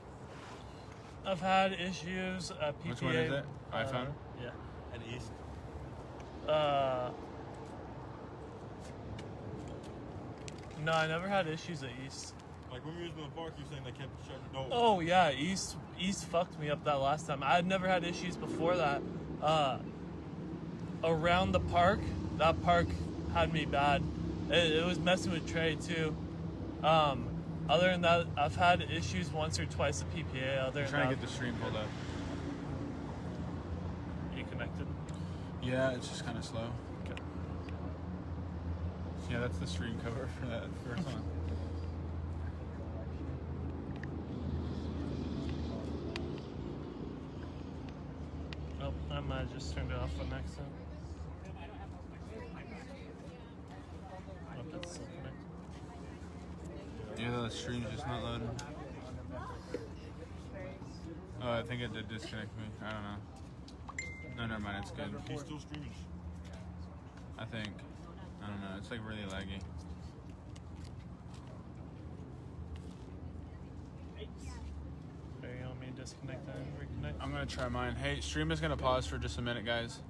I've had issues at PPA. Which one is it? iPhone? Yeah. And East? No, I never had issues at East. Like when we were in the park, you saying they kept shutting the door. Oh yeah, East fucked me up that last time. I had never had issues before that. Around the park, that park had me bad. It was messing with Trey too. Other than that, I've had issues once or twice at PPA. I'm trying to get the stream pulled up. You connected? Yeah, it's just kind of slow. Okay. Yeah, that's the stream cover for that first one. Oh, I might have just turned it off on accident. Oh, it's still connected. Yeah, the stream's just not loading. Oh, I think it did disconnect me. I don't know. No, never mind. It's good. He's still streaming. I think. I don't know. It's like really laggy. There, you want me to disconnect that and reconnect? I'm gonna try mine. Hey, stream is gonna pause for just a minute, guys.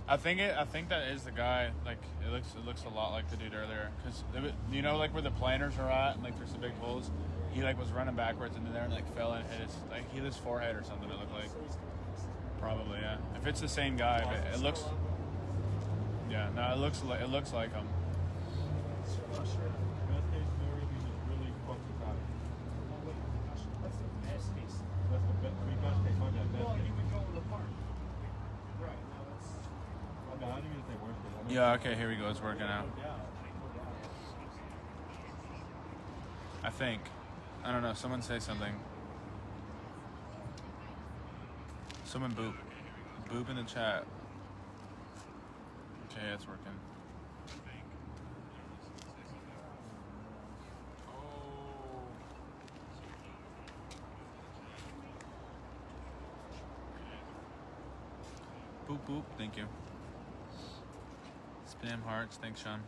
I think that is the guy. Like it looks a lot like the dude earlier. Cause you know like where the planters are at and like there's the big holes. He like was running backwards into there and like fell and hit his forehead or something. It looked like. Probably yeah. If it's the same guy, but it looks. Yeah, no, it looks like him. Yeah, okay, here we go. It's working out. I think. I don't know. Someone say something. Someone boop. Boop in the chat. Okay, it's working. Boop boop. Thank you. Spam hearts. Thanks, Sean.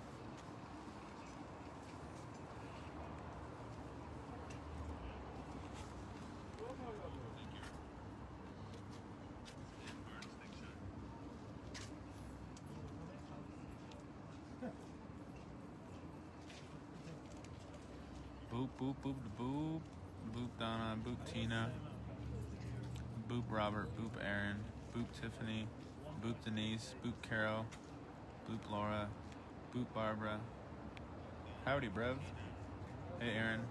Boop boop boop da boop. Boop Donna. Boop Tina. Boop Robert. Boop Aaron. Boop Tiffany. Boop Denise. Boop Carol. Boop Laura. Boop Barbara. Howdy, bruv. Hey, Aaron.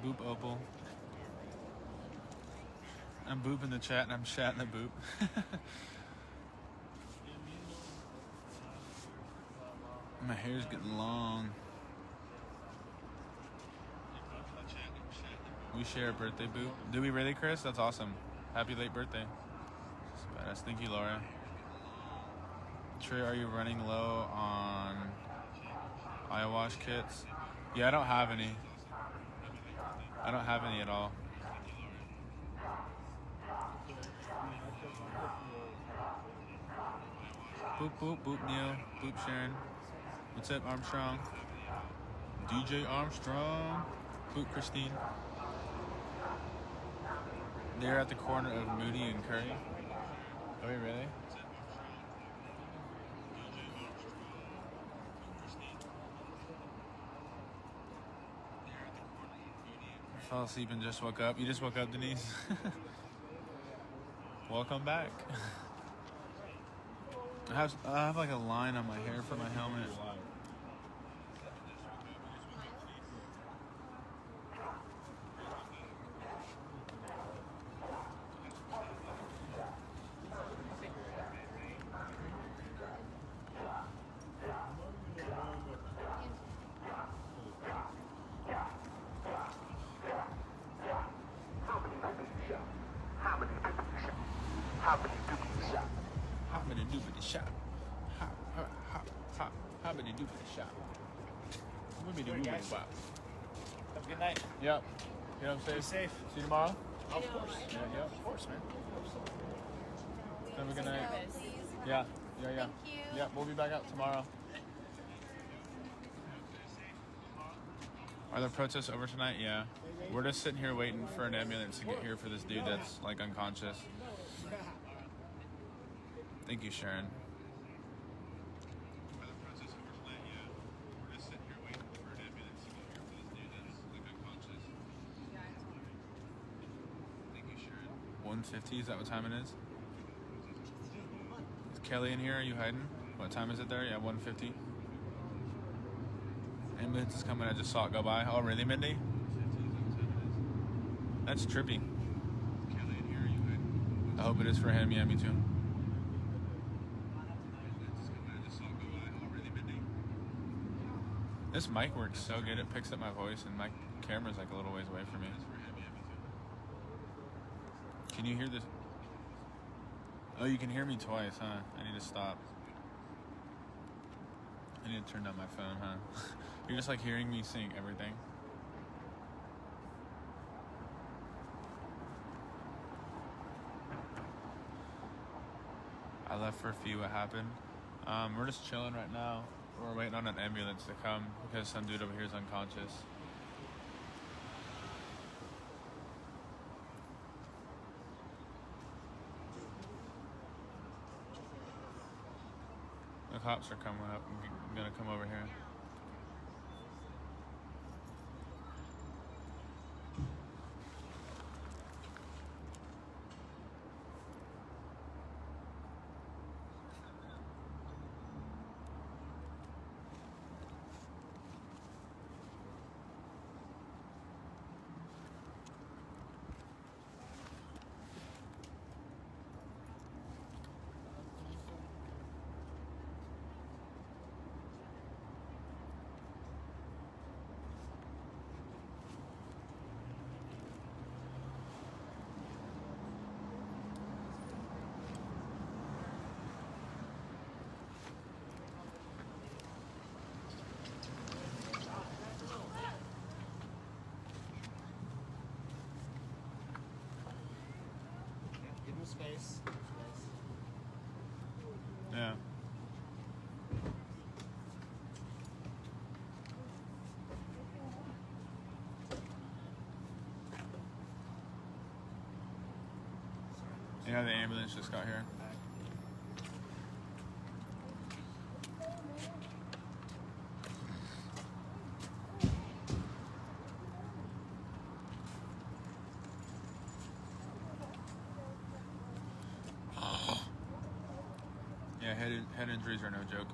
Boop Opal. I'm booping the chat and I'm chatting the boop. My hair's getting long. We share a birthday boop. Do we really, Chris? That's awesome. Happy late birthday. Badass. Thank you, Laura. Trey, are you running low on Eye wash kits. Yeah, I don't have any. I don't have any at all. Boop, boop, boop, Neil. Boop, Sharon. What's up, Armstrong? DJ Armstrong. Boop, Christine. They're at the corner of Moody and Curry. Are we really? I fell asleep and just woke up. You just woke up, Denise? Welcome back. I have like a line on my hair for my helmet. Have a good night. Yep. You know what I'm saying? Be safe. See you tomorrow? Of course. Yeah, Of course, man. Have a good night. Yeah. Thank you. Yeah, we'll be back out tomorrow. Are the protests over tonight? Yeah. We're just sitting here waiting for an ambulance to get here for this dude that's like unconscious. Thank you, Sharon. $150, is that what time it is? Is Kelly in here? Are you hiding? What time is it there? Yeah, 150. Ambulance is coming. I just saw it go by. Oh, really, Mindy? That's trippy. I hope it is for him. Yeah, me too. This mic works so good. It picks up my voice, and my camera's like a little ways away from me. Can you hear this? Oh, you can hear me twice, huh? I need to stop. I need to turn down my phone, huh? You're just like hearing me sing everything. I left for a few. What happened? We're just chilling right now. We're waiting on an ambulance to come because some dude over here is unconscious. The cops are coming up. I'm gonna come over here. Give him space. Yeah. Yeah, the ambulance just got here. Yeah, head injuries are no joke.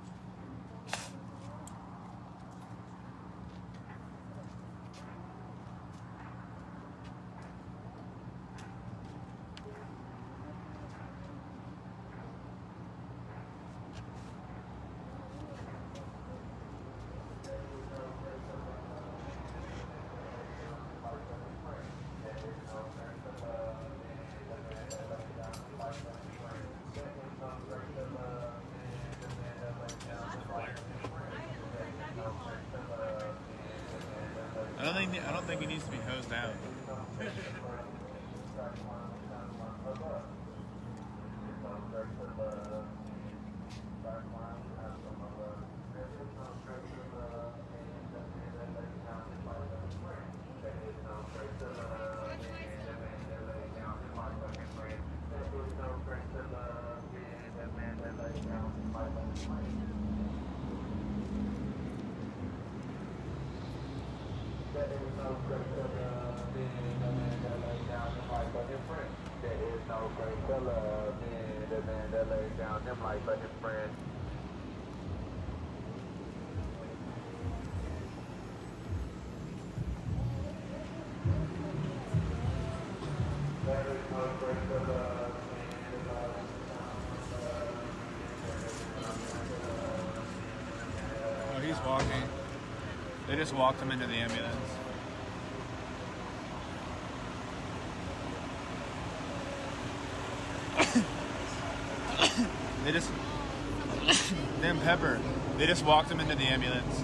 think he needs to be hosed down. Oh, he's walking. They just walked him into the ambulance. They just... Damn Pepper. They just walked him into the ambulance.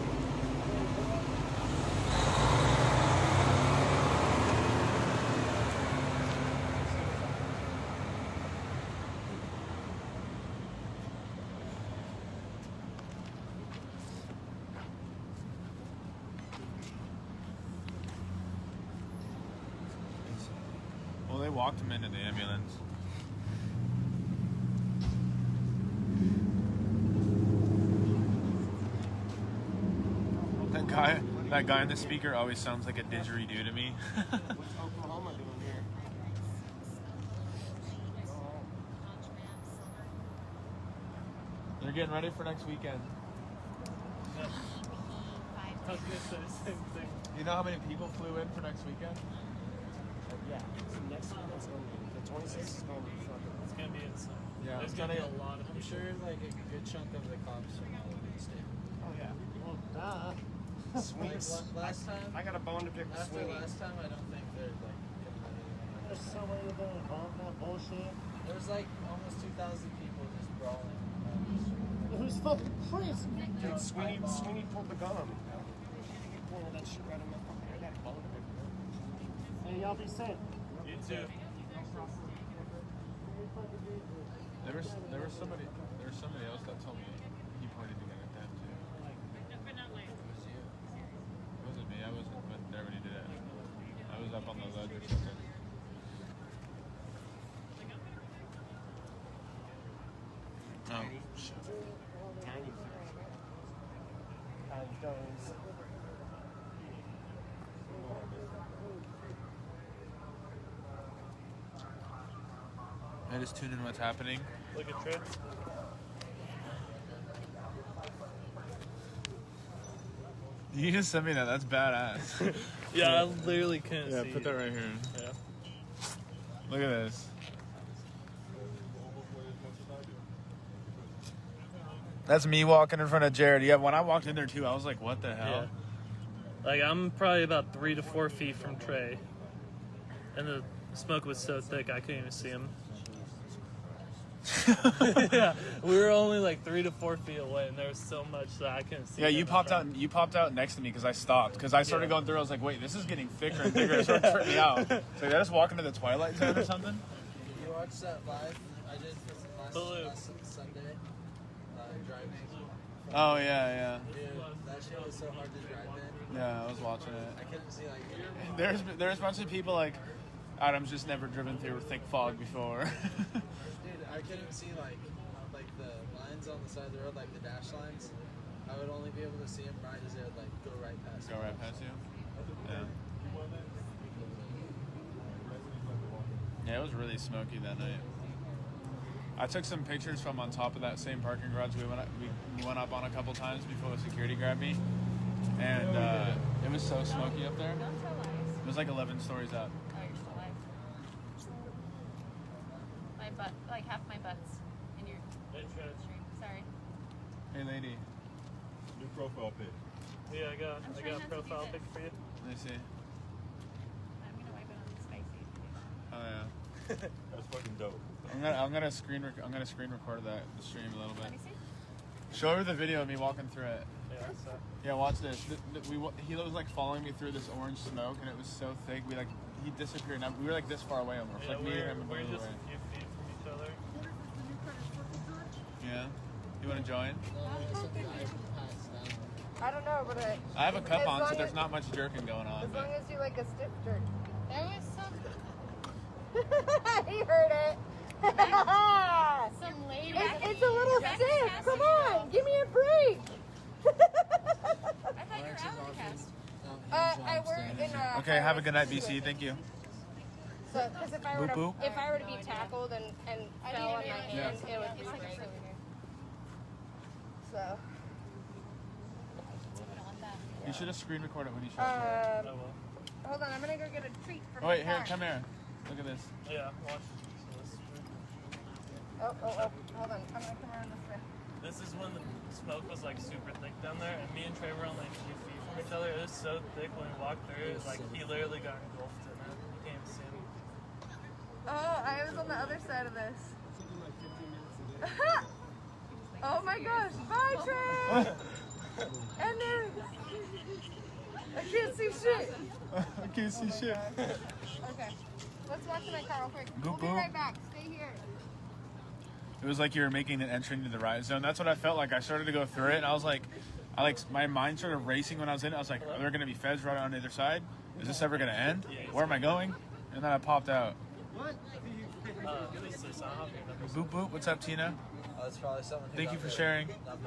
Well, they walked him into the ambulance. That guy in the speaker always sounds like a didgeridoo to me. What's Oklahoma doing here? They're getting ready for next weekend. I was gonna say the same thing. You know how many people flew in for next weekend? Yeah, next weekend's going to be, the 26th is going to be fucking. It's gonna be insane. Yeah, There's it's gonna be gonna- a lot of. I'm sure like a good chunk of the cops from all over the state. Oh, yeah. Well, duh. Sweets. Last time, I got a bone to pick with after Sweeney. last time, I don't think they're like. There's somebody that involved in that bullshit. There was like almost 2,000 people just brawling. It was fucking crazy. Dude, Sweeney pulled the gun on me. He pulled that shit right in my fucking head. I got a bone to pick with him. Hey, y'all be safe. You too. There was somebody else that told me he pointed to get at them too. It wasn't me. I wasn't there when he did it. I was up on the ledge or something. Oh shit. Tiny. Those. I just tune in what's happening. Look at Trey. You just sent me that. That's badass. Yeah, I literally couldn't see. Yeah, put that right here. Yeah. Look at this. That's me walking in front of Jared. Yeah, when I walked in there too, I was like, what the hell? Yeah. Like, I'm probably about 3 to 4 feet from Trey. And the smoke was so thick, I couldn't even see him. Yeah, we were only like 3 to 4 feet away, and there was so much that I couldn't see. Yeah, you popped out. You popped out next to me because I stopped. Because I started going through. I was like, "Wait, this is getting thicker and thicker." It started tripping me out. So did I just walk into the Twilight Zone or something? You watched that live? I did last Sunday. Driving. Oh yeah, Dude, that shit was so hard to drive in. yeah. I was watching it. I couldn't see like. There's a bunch of people like, Adam's just never driven through thick fog before. Dude, I couldn't see like the lines on the side of the road, like the dash lines. I would only be able to see them right as they would like go right past. Go right past you. Yeah. Yeah, it was really smoky that night. I took some pictures from on top of that same parking garage we went up on a couple times before the security grabbed me, and it was so smoky up there. It was like 11 stories up. Oh, you're still alive. My butt, like half my butt's in your stream. Sorry. Hey, lady. New profile pic. Yeah, I got a profile pic for you. Let me see. I'm gonna wipe it on the spicy. Oh yeah. That's fucking dope. I'm gonna screen record the stream a little bit. Show her the video of me walking through it. Yeah, so. Yeah, watch this. He was like following me through this orange smoke, and it was so thick. He disappeared. And we were like this far away almost. Yeah, Like me and him. we're just a few feet from each other. Yeah. You want to join? I don't know, but I have a cup on, so there's not much jerking going on. As long as you like a stiff jerk. There was some He heard it. some lady. It's a little stiff. Come on, give me a break. I thought you were out of the cast. I work in a. Okay, have a good night, BC. Thank you. So, because if I were Boop, to be tackled and fell on my hand, it would be great. So. You should have screen recorded when you showed it. Hold on, I'm gonna go get a treat from Oh wait, my here, car. come here. Look at this. Yeah, watch this. Oh, hold on. I'm gonna come around this way. This is when the smoke was like super thick down there, and me and Trey were only a few feet from each other. It was so thick when we walked through, like he literally got engulfed in it. You can't even see him. Oh, I was on the other side of this. Oh my gosh! Bye, Trey. And then I can't see shit. I can't see shit. Okay, let's walk to my car real quick. Boop, We'll be boop. right back. Stay here. It was like you were making an entry into the riot zone. That's what I felt like. I started to go through it, and I was like, my mind started racing when I was in it. I was like, are there going to be feds right on the other side? Is this ever going to end? Where am I going? And then I popped out. Boop boop. What's up, Tina? Oh, it's probably something. Thank you for sharing. Off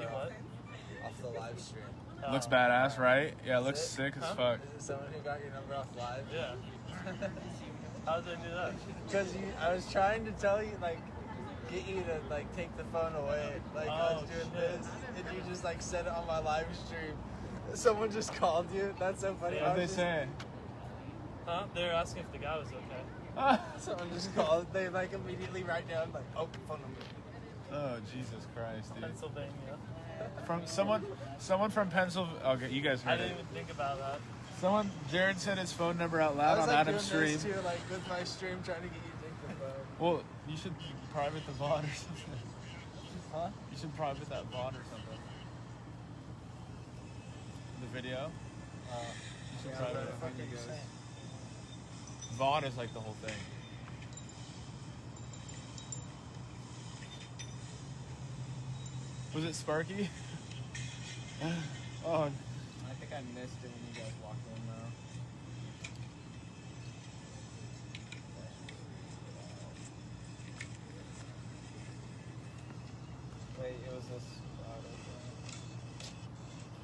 the live stream. Looks badass, right? Yeah, it looks sick as fuck. Is it someone who got your number off live? Yeah. How did they do that? Because I was trying to tell you, like, get you to like take the phone away. Like I was doing this, and you just like said it on my live stream. Someone just called you. That's so funny. What did they say? Huh? They were asking if the guy was okay. Someone just called. They like immediately write down like, oh, phone number. Oh Jesus Christ, dude! Pennsylvania. From someone from Pennsylvania. Okay, you guys heard I didn't even think about that. Someone, Jared said his phone number out loud I was, on like, Adam's doing stream. this too, like with my stream, trying to get you to take the phone. Well, you should private the VOD or something. Huh? You should private that VOD or something. The video. You should private it. What the fuck are you saying? VOD is like the whole thing. Was it Sparky? Oh. I think I missed it when you guys walked in though. Wait, it was this cloud.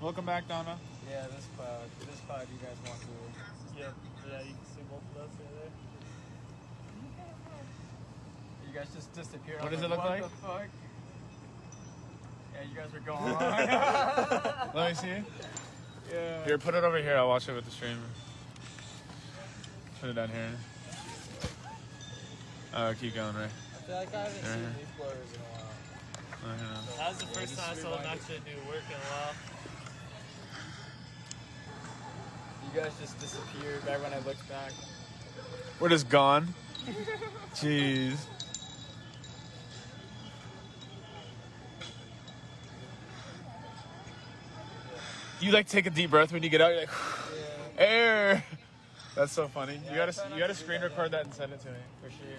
Welcome back, Donna. Yeah, this cloud. This cloud you guys walked through. Yep. Yeah, you can see both of us right there. You guys just disappeared. What does it look like? What the fuck? Yeah, you guys were gone. Let me see. Yeah. Here, put it over here. I'll watch it with the stream. Put it down here. Oh, keep going, Ray. I feel like I haven't seen leaf blowers in a while. That was the first time I saw them actually do work in a while. You guys just disappeared right when I looked back. We're just gone. Jeez. You like take a deep breath when you get out. You're like, air. That's so funny. You gotta screen record that and send it to me for sure.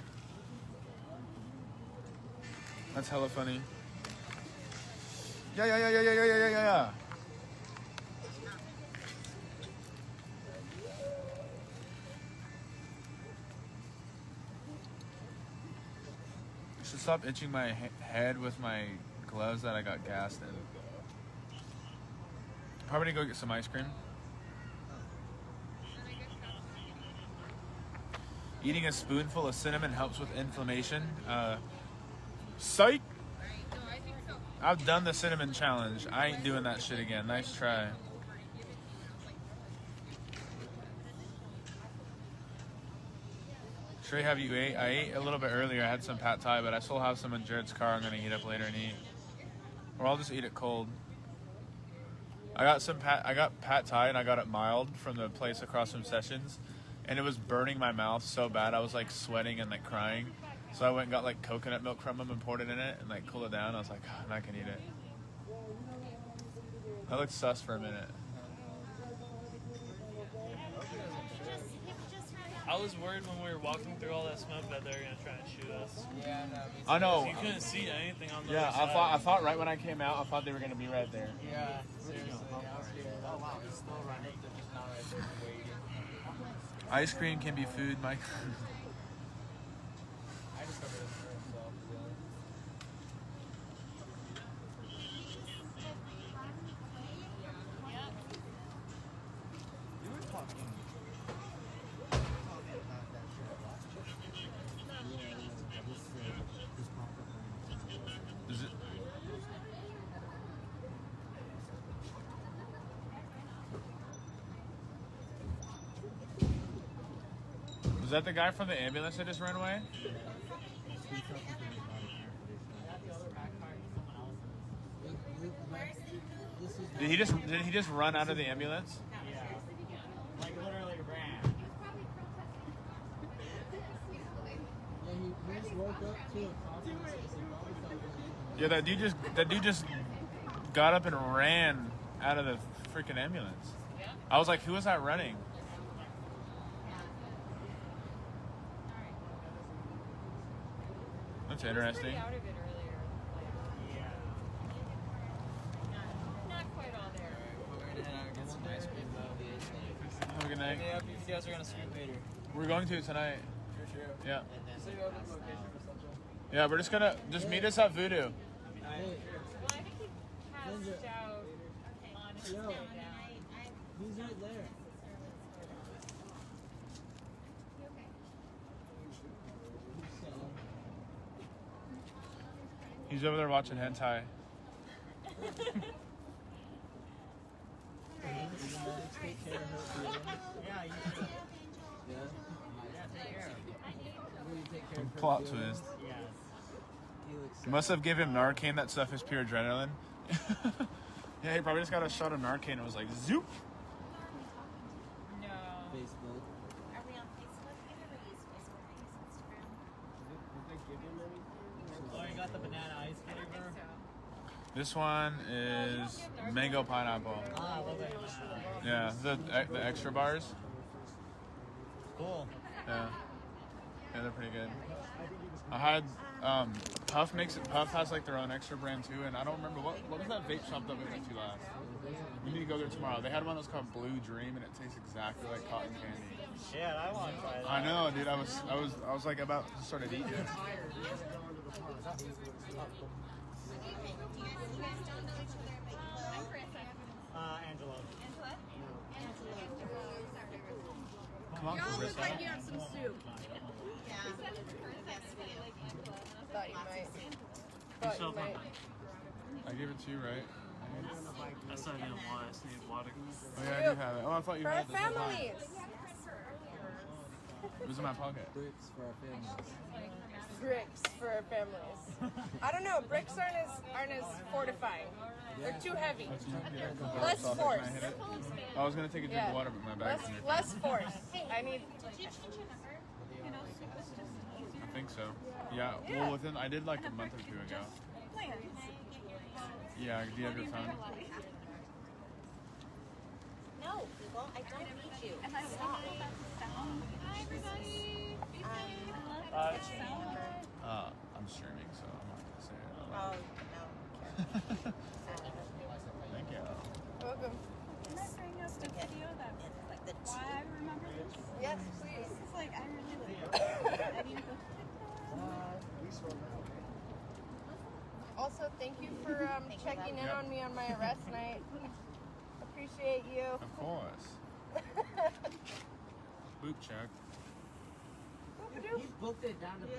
That's hella funny. Yeah. I should stop itching my head with my gloves that I got gassed in. Probably go get some ice cream. Eating a spoonful of cinnamon helps with inflammation. Psych! I've done the cinnamon challenge. I ain't doing that shit again. Nice try. Trey, have you ate? I ate a little bit earlier. I had some pad thai, but I still have some in Jared's car. I'm gonna heat up later and eat. Or I'll just eat it cold. I got pad thai and I got it mild from the place across from Sessions, and it was burning my mouth so bad I was like sweating and like crying. So I went and got like coconut milk from them and poured it in it and like cooled it down. I was like, God, I can eat it. That looked sus for a minute. I was worried when we were walking through all that smoke that they were gonna try and shoot us. Yeah, no. I know. You couldn't see anything on the Yeah, other side. I thought right when I came out, I thought they were gonna be right there. Yeah, seriously. I was scared. Oh wow, he's still running. They're just not right there waiting. Ice cream can be food, Mike. I discovered it for himself. You were talking. Is it? Was that the guy from the ambulance that just ran away? Did he just run out of the ambulance? Yeah. Like literally ran. Yeah, he just woke up to a conference. Yeah, that dude just got up and ran out of the freaking ambulance. I was like, who was that running? That's interesting. Out of it earlier. Yeah. Not quite all there. We're gonna head out and get some ice cream though. Have a good night. Yeah, if you guys are gonna scoot later. We're going to tonight. For sure. Yeah. So you have a location or something? Yeah, we're just meet us at Voodoo. Well, I think he passed out on his way down. He's right there. He's over there watching hentai. Plot twist. You must have given him Narcan. That stuff is pure adrenaline. Yeah, he probably just got a shot of Narcan and was like, zoop. No. Facebook. Are we on Facebook? I never use Facebook. I use Instagram. Did they give him anything? Oh, you got the banana ice flavor? This one is mango pineapple. Ah, I love that. Yeah, the extra bars. Cool. Yeah. Yeah, they're pretty good. I had Puff has like their own extra brand too, and I don't remember what was that vape shop that we went to last. We need to go there tomorrow. They had one that's called Blue Dream, and it tastes exactly like cotton candy. Shit, I want to try that. I know, dude. I was like about to start to eat it. Angelo. Come on, Y'all look Carissa. like you have some soup. Thought you might. Thought you might. I gave it to you, right? That's not even water. I just need water. Oh yeah, I do have it. Oh, I thought you For our had this whole time. families. It was in my pocket. Bricks for our families. Bricks for our families. I don't know. Bricks aren't as fortifying. They're too heavy. Less force. I was gonna take a drink of water, but my bag's in there. Less force. I need. I think so. Yeah. Well, I did like a month or two ago. Yeah. Do you have your phone? No, Google, I don't need you. Stop. Hi, everybody. I'm streaming, so I'm not gonna say it. Oh, no. Thank you. Welcome. Can I bring up the video that like why I remember this? Yes, please. This is like I really like. I need to go. Also, thank you for checking in on me on my arrest night. Appreciate you. Of course. Boot check. He booked it down to He's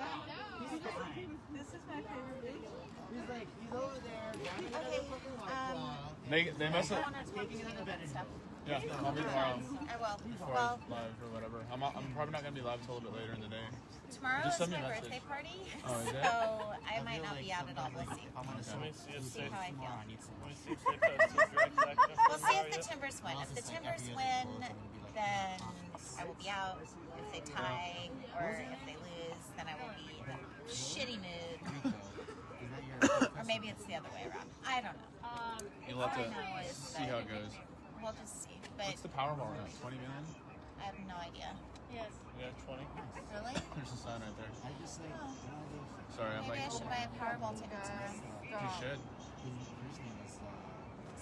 fine. This is my favorite video. He's like, he's over there, down in the fucking White Claw. They must have. Taking it in the bed stuff. Yeah, I'll be tomorrow. I will. Before Well, live or whatever. I'm probably not gonna be live till a little bit later in the day. tomorrow Just is send me my a message. birthday party, Oh, is so it? I might not be out at all. We'll see. Let me see if See they how I feel. let me see if they posted direct action. We'll see if the Timbers win. If the Timbers win, then I will be out. If they tie or if they lose, then I will be in a shitty mood. Or maybe it's the other way around. I don't know. You'll have All I to know is see that how it goes. We'll just see. But What's the Powerball at? 20 million? I have no idea. Yes. Yeah, 20. Really? There's a sign right there. Oh. Sorry, I'm Maybe I like. should buy a Powerball ticket tomorrow. You should.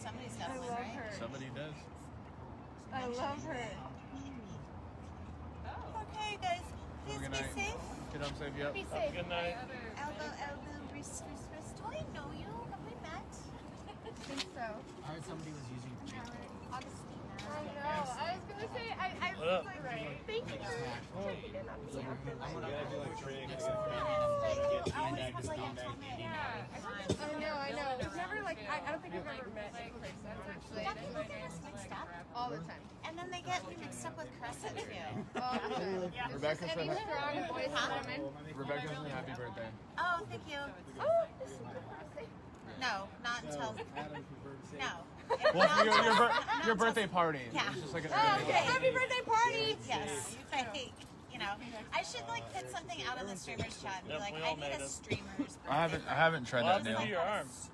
Somebody's I got one, love right? her. Somebody does. I love her. Okay, guys. Please Good be night. safe. Get home safe. Yep. Be safe. Good night. Elbow, wrist. Do I know you? Have we met? I think so. I heard somebody was using Augustina. I know. I was gonna say I What up? right. Thank you for checking in on me. I know. It's never like I don't think we've ever met in person actually. Yeah, people get us mixed up. All the time. And then they get me mixed up with Crescent too. Rebecca Any said strong voice women. Rebecca said happy birthday. Oh, thank you. Oh, this is my birthday. No, not until. No. Well, your birthday party. Yeah. It's just like an Oh, early- okay. Happy birthday party! Yes. I think, I should like put something out in the streamers chat and be like, I need a streamers. I haven't tried that Well, nail. your arm. Streamers.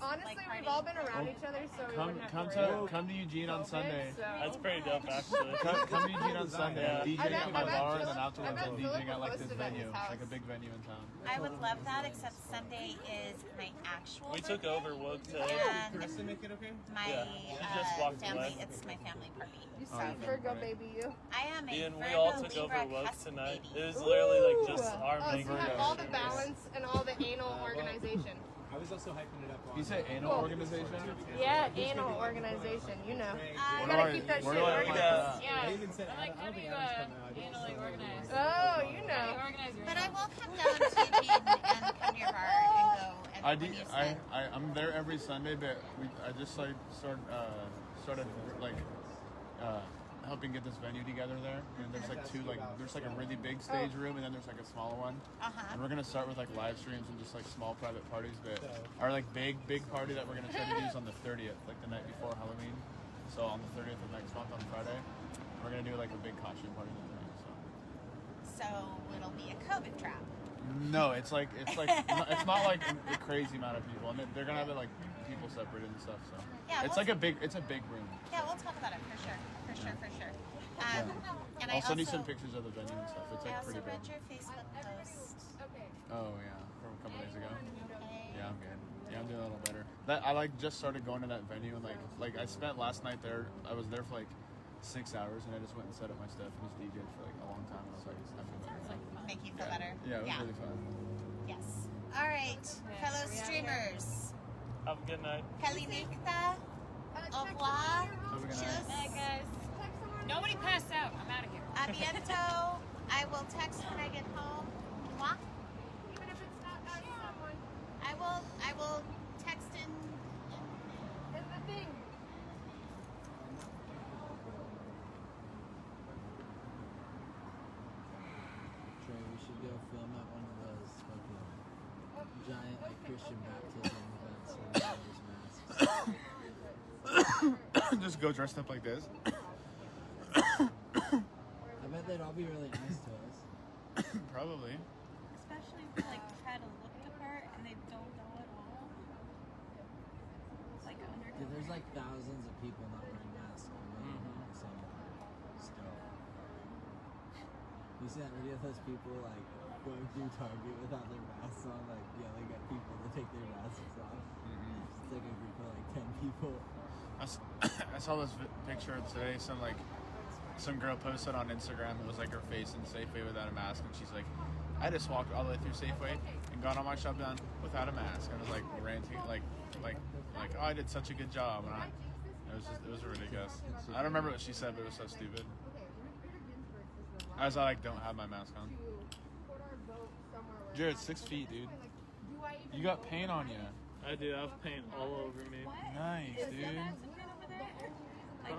Honestly, like, we've all been around each other, so we wouldn't have to worry about Come to Eugene on COVID, Sunday. so- That's pretty dope, actually. Come to Eugene on Sunday. Yeah. DJ I bet- at my I bet bar, and Philip- then afterwards I bet I'm Philip DJing at like would this post it at venue. his It's like a house. big venue in town. I would love that, except Sunday is my actual We took birthday, over Woke today. and Kristen, make it okay? my Yeah. She just walked family, away. it's my family party. You So see Virgo baby, you. I am a Ian, we Virgo all took Libra over Woke cusp tonight. baby. It was literally like just Ooh. our Oh, so main you have group. all the balance and all the anal organization. I was also hyping it up on. You said anal organization? Yeah, anal organization. You know, you Where do gotta I- keep that where shit do I organized. find that? Yeah. They even said, I don't think Adam's coming out. Anally organized. Oh, you know. But I will come down to Eugene and come to your bar and go. And when you said, I'm there every Sunday, but I just like started like helping get this venue together there. And there's like there's like a really big stage room, and then there's like a smaller one. And we're gonna start with like live streams and just like small private parties, but our like big party that we're gonna try to do is on the 30th, like the night before Halloween. So on the 30th of next month on Friday, we're gonna do like a big costume party that night. so it'll be a COVID trap. No, it's not like a crazy amount of people, and they're gonna have it like people separated and stuff. So Yeah, it's we'll like a big room. Yeah, we'll talk about it for sure. And Also I need some pictures of the venue and stuff. It's I like also pretty read big. your Facebook post. Oh yeah, from a couple days ago. Yeah, I'm good. Yeah, I'm doing a little better. I like just started going to that venue, and like I spent last night there. I was there for like 6 hours, and I just went and set up my stuff and just DJ'd for like a long time. And I was like, I feel better now. Make you feel better. Yeah, it was really fun. Yes. All right, fellow streamers. Have a good night. Kalinekta. Au revoir. Have a good night. Cheers. Bye, guys. Nobody passed out. I'm out of here. A biento. I will text when I get home. Mwah. Even if it's not us, someone. I will text in. Is the thing. Trey, we should go film at one of those fucking giant like Christian baptism events where we wear masks. Just go dressed up like this. I bet they'd all be really nice to us. Probably. Especially if they like try to look the part and they don't know at all. It's like undercover. Dude, there's like thousands of people not wearing masks on the same still. You see that video of those people like going through Target without their masks on, like yelling at people to take their masks off? It's like a group of like 10 people. I saw this picture today. Some girl posted on Instagram. It was like her face in Safeway without a mask, and she's like, "I just walked all the way through Safeway and got all my shop done without a mask." And I was like ranting, like, "Oh, I did such a good job." And it was ridiculous. I don't remember what she said, but it was so stupid. I was like, "Don't have my mask on." Jared, 6 feet, dude. You got paint on you. I do. I have paint all over me. Nice, dude. Like,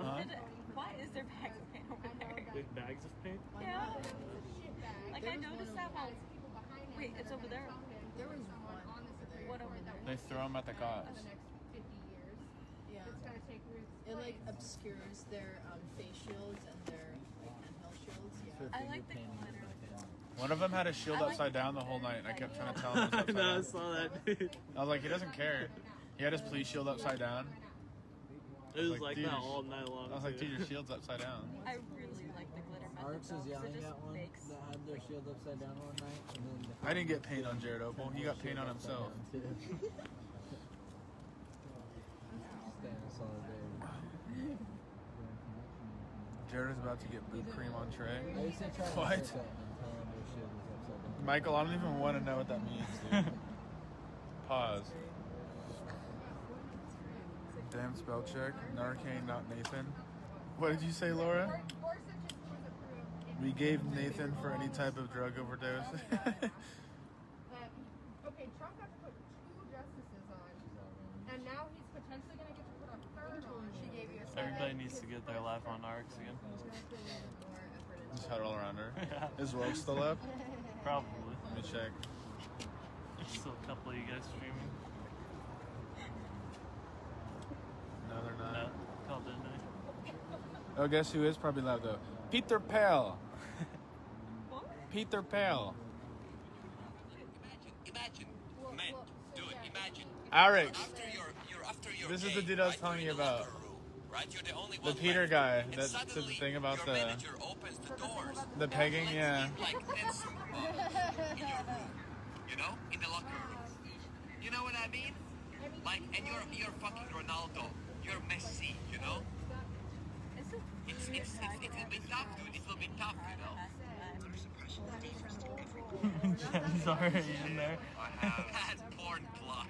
why is there bags of paint over there? Big bags of paint? Yeah. Like, I noticed that while... Wait, it's over there. There was one over there. What over there? They throw them at the cops. For the next 50 years. Yeah. It's gonna take Ruth's It like place. obscures their face shields and their like handheld shields. Yeah. I like the glitter. One of them had a shield upside down the whole night, and I kept trying to tell him it was upside No, I down. saw that, dude. I was like, he doesn't care. He had his police shield upside down. It was like dude, that all night long. I was like, too. dude, your shield's upside down. I really like the glitter method. Arx is yelling at one that had their shield upside down one night. And then I didn't get paint on Jared Opal. He got paint on himself. Staying a solid day. Jared is about to get boot cream on Trey. I used to try to What? set that and tell him their shield was upside down. Michael, I don't even want to know what that means, dude. Pause. Damn spell check. Narcane, not Nathan. What did you say, Laura? We gave Nathan for any type of drug overdose. Okay, Trump got to put 2 justices on, and now he's potentially going to get to put a 3rd on. She gave you a Everybody needs to get their life on Arx again. Just huddle around her. Yeah. Is Will still up? Probably. Let me check. There's still a couple of you guys streaming. No, they're not. No, called in there. Oh, guess who is probably loud though? Peter Pell. Peter Pell. Imagine, man, dude, imagine. Arix. After your This is the dude I was telling you about. Right, you're the only The one Peter left. guy And that said the suddenly thing about your the manager opens the doors. pegging, yeah. Like dancing in your room, you know, in the locker room. You know what I mean? Like, and you're fucking Ronaldo. You're Messi, you know. It will be tough, dude. It will be tough, you know. Jen's already in there. That porn block.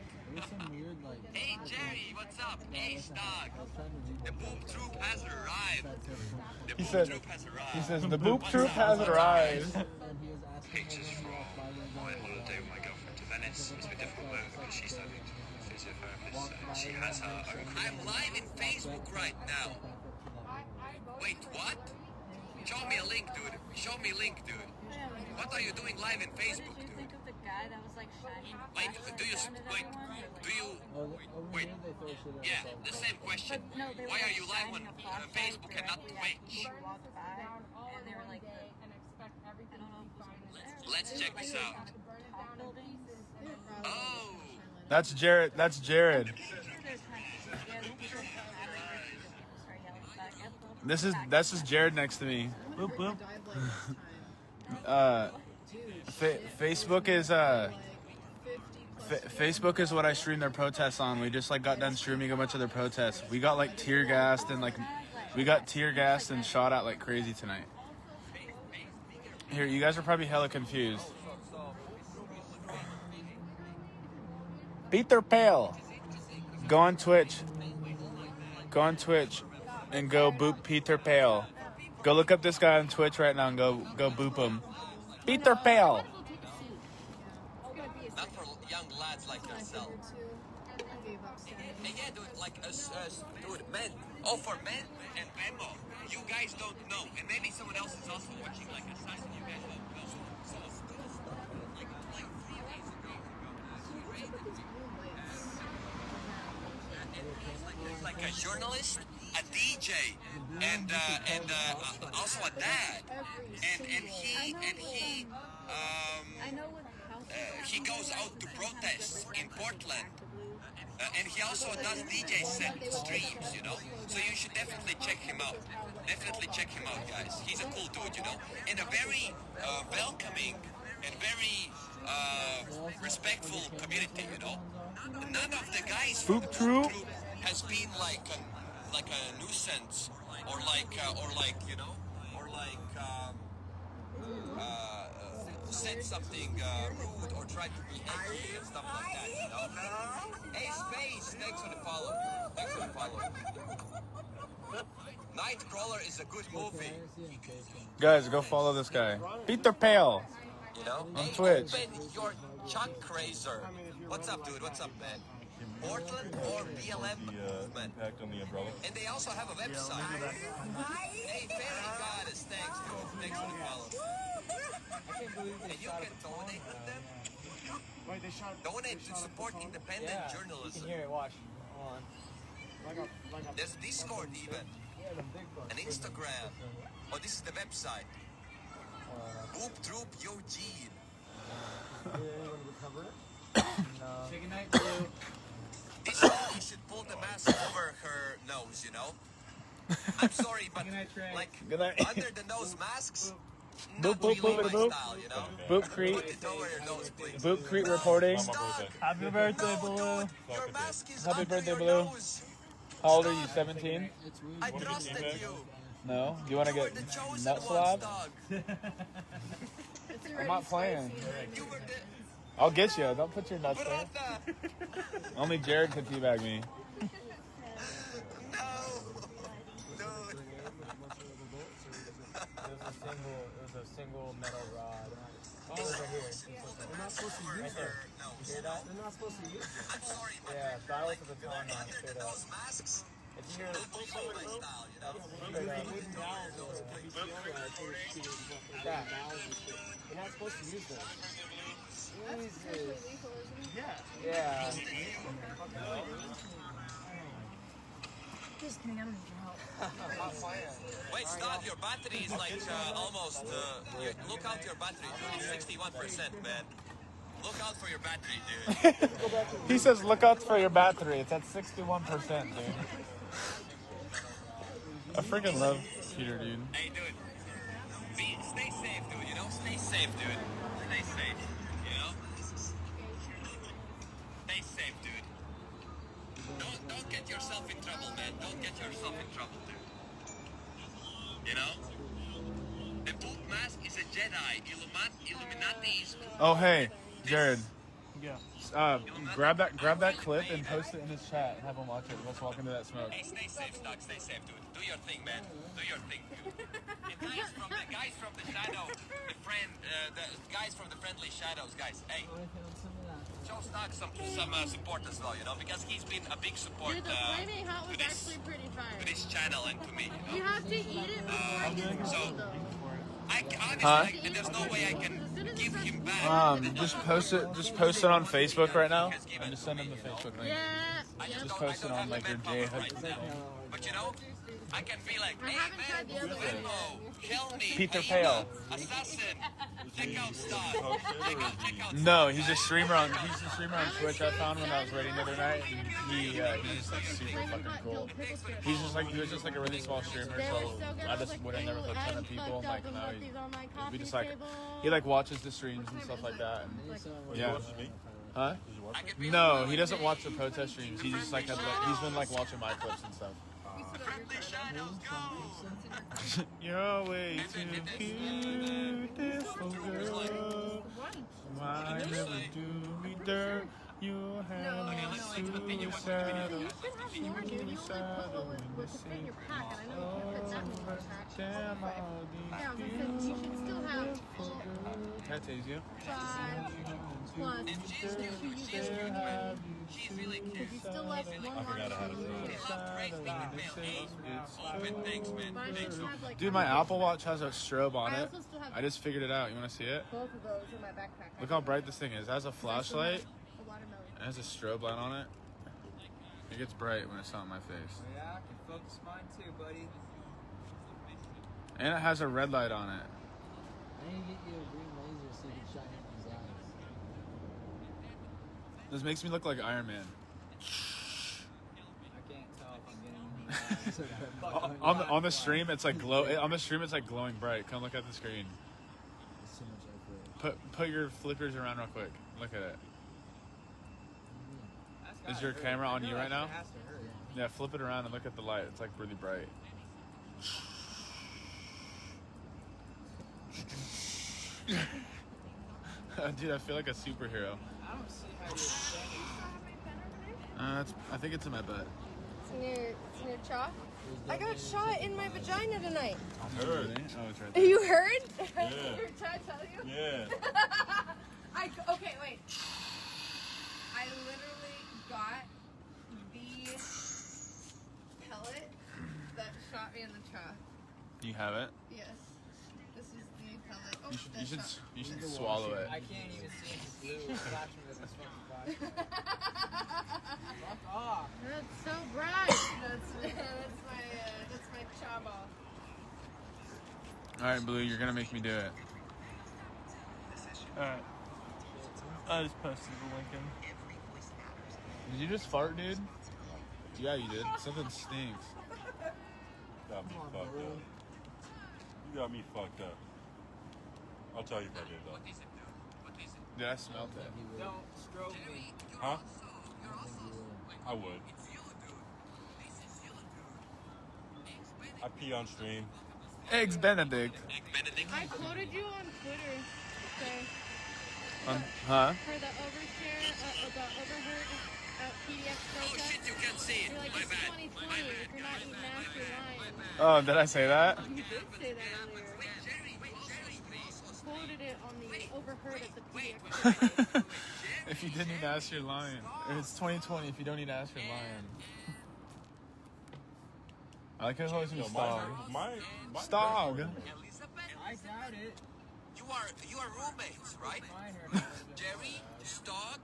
Hey Jerry, what's up? Ace dog. The boom troop has arrived. The He boom said. troop has arrived. He says the boop troop has arrived. Pictures from my holiday with my girlfriend to Venice. It's a bit difficult at the moment because she's studying physiotherapist and she has her own. I'm live in Facebook right now. Wait, what? Show me a link, dude. Show me a link, dude. What are you doing live in Facebook, dude? Think of the guy that was like shining. Wait, yeah, the same question. Why are you live on Facebook and not Twitch? They were like, Let's check this out. Oh, That's Jared. That's Jared. This is Jared next to me. Boop boop. Facebook is Facebook is what I stream their protests on. We just like got done streaming a bunch of their protests. We got like tear gassed and shot at like crazy tonight. Here, you guys are probably hella confused. Peter Pale. Go on Twitch. Go on Twitch and go boop Peter Pale. Go look up this guy on Twitch right now and go boop him. Peter Pale. not for young lads like yourself. And yeah, dude, like dude, men. Oh, for men and Venmo. You guys don't know, and maybe someone else is also watching like a site and you guys don't know. So like 3 days ago, he's like a journalist, a DJ, and also a dad, and he goes out to protests in Portland. And he also does DJ set streams, you know. So you should definitely check him out. Definitely check him out, guys. He's a cool dude, you know. And a very welcoming and very respectful community, you know. None of the guys from Boop Troop has been like a nuisance or like you know, or like said something rude or tried to be edgy and stuff like that, you know? Hey, Space, thanks for the follow. Thanks for the follow. Nightcrawler is a good movie. Guys, go follow this guy. Peter Pale. You know? On Hey, Twitch. open your Chuck Crazer. What's up, dude? What's up, man? Portland or BLM movement. Impact on the umbrella. And they also have a website. Hey, Fairy Goddess, thanks, dude. Thanks for the follow. And you can donate with them. Wait, they shot. Donate to support independent journalism. You can hear it, watch. Hold on. There's Discord even. An Instagram. Oh, this is the website. Boop Troop Eugene. No. This he should pull the mask over her nose, you know? I'm sorry, but like under the nose masks, not really my style, you know? Boop Crete. Put it over your nose, please. Boop Crete reporting. Happy birthday, Blue. Your mask is Happy under birthday, your Blue. nose. How old are you? 17? I trusted you. No. Do you want to get nut slapped? I'm not playing. I'll get you. Don't put your nuts there. Only Jared could teabag me. It was a single metal rod. Oh, over here. They're not supposed to use right there. You hear that? They're not supposed to use it. Yeah, dial it to the tone now, straight up. If you hear straight up. Yeah. You're not supposed to use those. Jesus. Yeah. Just kidding, I don't need your help. Wait, stop! Your battery is like almost. Look out your battery, dude. It's 61%, man. Look out for your battery, dude. He says, "Look out for your battery." It's at 61%, dude. I freaking love Peter, dude. Hey, dude. Stay safe, dude. You know, stay safe, dude. Stay safe. You know. Stay safe, dude. Don't get yourself in trouble, man. Don't get yourself in trouble, dude. You know? The boot mask is a Jedi. Illuminati is... Oh, hey, Jared. Yeah. Grab that clip and post it in his chat and have him watch it. Let's walk into that smoke. Hey, stay safe, Doug. Stay safe, dude. Do your thing, man. Do your thing, dude. The guys from the shadow, the guys from the friendly shadows, guys. Hey, show Doug some support as well, you know, because he's been a big support Dude, the flaming hot was actually pretty fire. to this channel and to me. You have to eat it before you So, honestly, there's no way I can give him back. Just post it on Facebook right now. And just send him the Facebook link. Yeah. Just post it on like your J Hud. But you know, I can be like, hey man, Venmo, help me, Peter Pale. assassin, check out stuff, check out. No, he's a streamer on Twitch. I found when I was raiding the other night. And he's just like super fucking cool. He was just like a really small streamer, so I just went in there with a ton of people. And like now we just like he like watches the streams and stuff like that. And yeah. Huh? No, he doesn't watch the protest streams. He just like he's been like watching my clips and stuff. You're way too beautiful, girl. Why never do me dirt? You have me suicidal. Suicidal when you say, damn all these beautiful girls. Can I tase you? 5 plus 2 because you still left one more Dude, my Apple Watch has a strobe on it. I just figured it out. You want to see it? Both of those in my backpack. Look how bright this thing is. It has a flashlight. A watermelon. It has a strobe light on it. It gets bright when it's not in my face. Yeah, I can focus mine too, buddy. And it has a red light on it. I need to get you a green laser so you can shine it in his eyes. This makes me look like Iron Man. I can't tell if I'm getting on the stream, it's like on the stream, it's like glowing bright. Come look at the screen. It's too much effort. Put your flickers around real quick. Look at it. Is your camera on you right now? Yeah, flip it around and look at the light. It's like really bright. Dude, I feel like a superhero. I don't see how you're I think it's in my butt. It's in your chalk. I got shot in my vagina tonight. I heard. Oh, it's right there. You heard? Yeah. Did I tell you? Yeah. Okay, wait. I literally got the pellet that shot me in the chalk. You have it? Yes. This is the pellet. Oh, You should swallow it. I can't even see the blue flashing with this fucking flash. Fuck off. That's so bright. That's my chaw ball. All right, Blue, you're gonna make me do it. Alright. I just posted the link in. Did you just fart, dude? Yeah, you did. Something stinks. Got me fucked up. You got me fucked up. I'll tell you if I did though. Dude, I smelled that. Don't stroke me. Huh? I would. I pee on stream. Eggs Benedict. I quoted you on Twitter. Okay. Huh? For the overshare, the overheard PDX protest. Oh shit, you can't see it. You're like, My it's bad. 2020. If you're not eating ass, you're lying. Oh, did I say that? You did say that earlier. Quoted it on the overheard at the PDX. If you didn't eat ass, you're lying. It's 2020. If you don't eat ass, you're lying. I like how it's always been Stog. Stog. I doubt it. You are roommates, right? Jerry, Stog,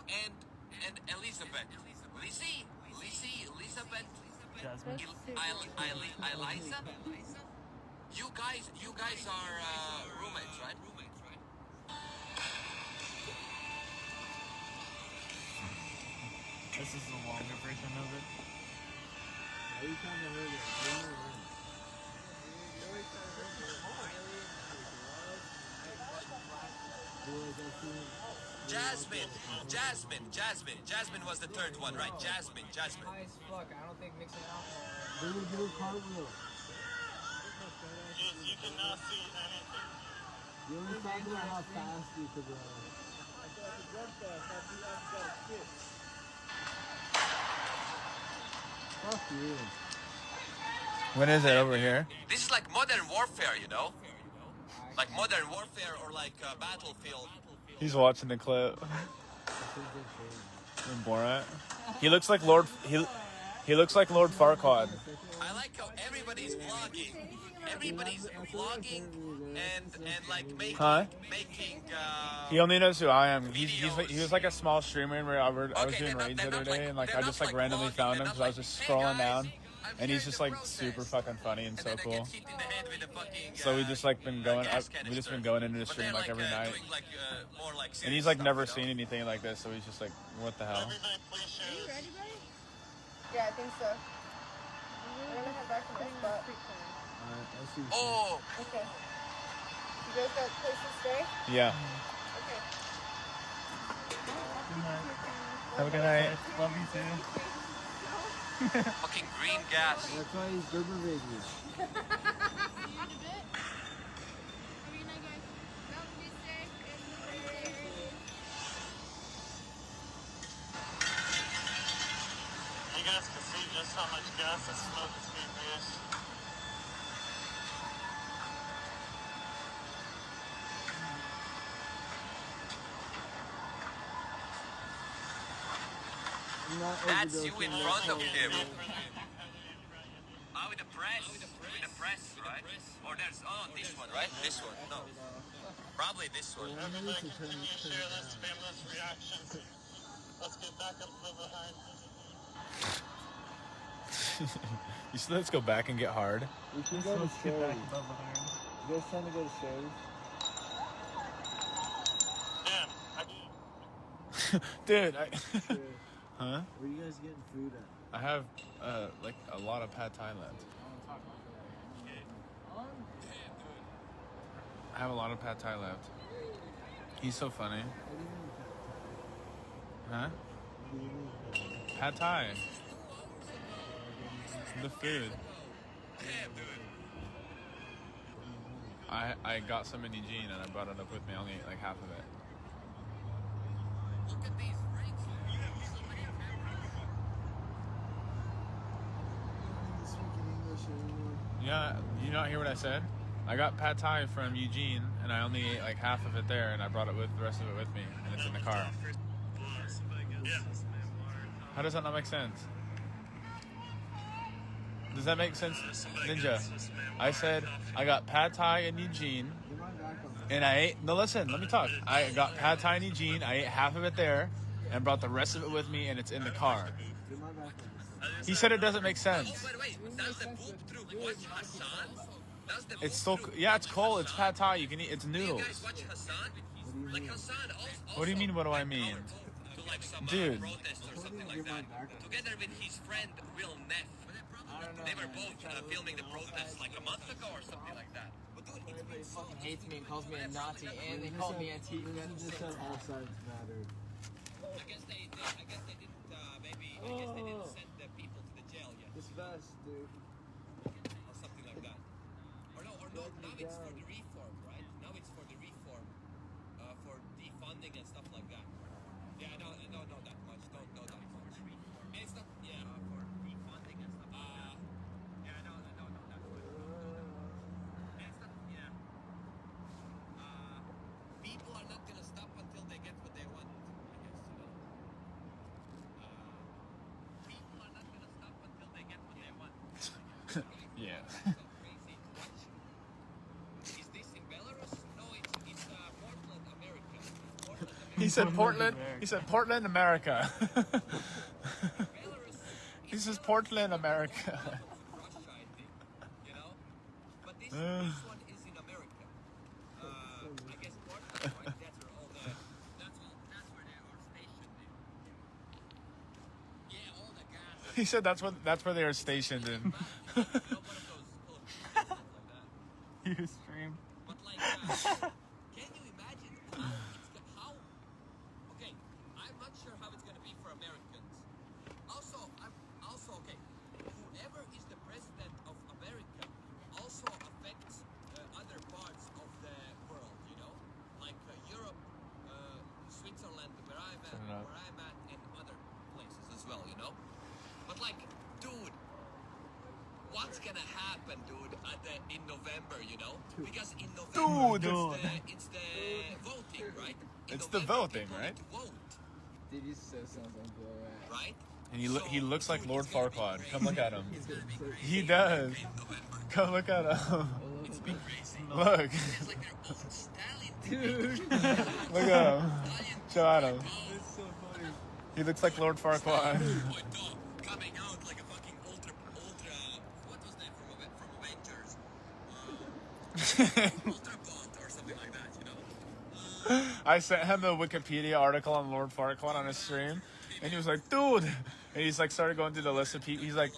and Elizabeth. Lizzie, Elizabeth, Eliza. You guys are roommates, right? This is the longer version of it. Are you trying to hurt it? Jasmine was the third one, right? Jasmine. High as fuck. I don't think mixing alcohol. They would do a cartwheel. You cannot see anything. You only found out how fast you could run. I thought the drug test. I do that shit. Fuck you. When is it over here? This is like modern warfare, you know? Like modern warfare or like Battlefield. He's watching the clip. Borat. He looks like Lord. He looks like Lord Farquaad. I like how everybody's vlogging. Everybody's vlogging and like making. He only knows who I am. He was like a small streamer where I was doing raids the other day, and like I just like randomly found him because I was just scrolling down, and he's just like super fucking funny and so cool. So we just like been going. We just been going into the stream like every night, and he's like never seen anything like this. So he's just like, what the hell? Are you ready, buddy? Yeah, I think so. We're gonna head back to my spot. Oh! Okay. You guys got a place to stay? Yeah. Okay. Have a good night. Love you too. Fucking green gas. That's why he's Gerber baby. See you in a bit. Have a good night, guys. Have a good day. You guys can see just how much gas and smoke is being used. That's you in front of him. With the press. With the press, right? Or there's this one, right? This one. No. Probably this one. Everybody continue to share this famous reactions. Let's get back up from behind. You said let's go back and get hard. We can go to Sherry's. You guys trying to go to Sherry's? Dude, huh? Where are you guys getting food at? I have like a lot of pad thai left. I have a lot of pad thai left. He's so funny. Huh? Pad thai. The food. I got some in Eugene and I brought it up with me. I only ate like half of it. Look at these rings. Yeah, you not hear what I said? I got pad thai from Eugene and I only ate like half of it there and I brought it with the rest of it with me and it's in the car. How does that not make sense? Does that make sense, Ninja? I said I got pad thai in Eugene, and I ate. No, listen, let me talk. I got pad thai in Eugene. I ate half of it there, and brought the rest of it with me, and it's in the car. He said it doesn't make sense. Wait. Does the poop through watch Hassan? It's still, yeah, it's cold. It's pad thai. You can eat. It's noodles. You guys watch Hassan? Like Hassan. What do you mean? What do I mean? To like some Dude. protest or something like that, together with his friend Will Neff. They were both filming the protest like a month ago or something like that. Everybody fucking hates me and calls me a Nazi, and they call me Antifa at the same time. All sides matter. I guess they didn't send the people to the jail yet. This vest, dude. Or something like that. Or no, now it's for the reform, right? Now it's for the reform, for defunding and stuff like that. Yeah, I don't know that much. Don't know that much. And it's not, yeah, for defunding and stuff like that. Yeah, I don't know that much. And it's not, yeah. People are not gonna stop until they get what they want, I guess, you know. People are not gonna stop until they get what they want. Yeah. Is this in Belarus? No, it's Portland, America. It's Portland, America. He said Portland. He said Portland, America. He says Portland, America. Russia, I think. You know? But this one is in America. I guess Portland, right? That's where all the that's where they are stationed in. Yeah, all the gas. He said that's where they are stationed in. You stream. But like, can you imagine how? Okay, I'm not sure how it's gonna be for Americans. Also, okay. Whoever is the president of America also affects other parts of the world. You know, like Europe, Switzerland, where I'm at, and other places as well. You know, but like, dude. What's gonna happen, dude, in November, you know? Because in November, it's the voting, right? It's the voting, right? Dude, he so sounds like Bill, right? And he looks like Lord Farquaad. Come look at him. He does. Come look at him. Look. Dude. Look at him. Show at him. He looks like Lord Farquaad. Coming out like a fucking ultra. What was that from Avengers? Ultra bond or something like that, you know? I sent him the Wikipedia article on Lord Farquaad on his stream, and he was like, "Dude," and he's like started going through the list of people. He's like,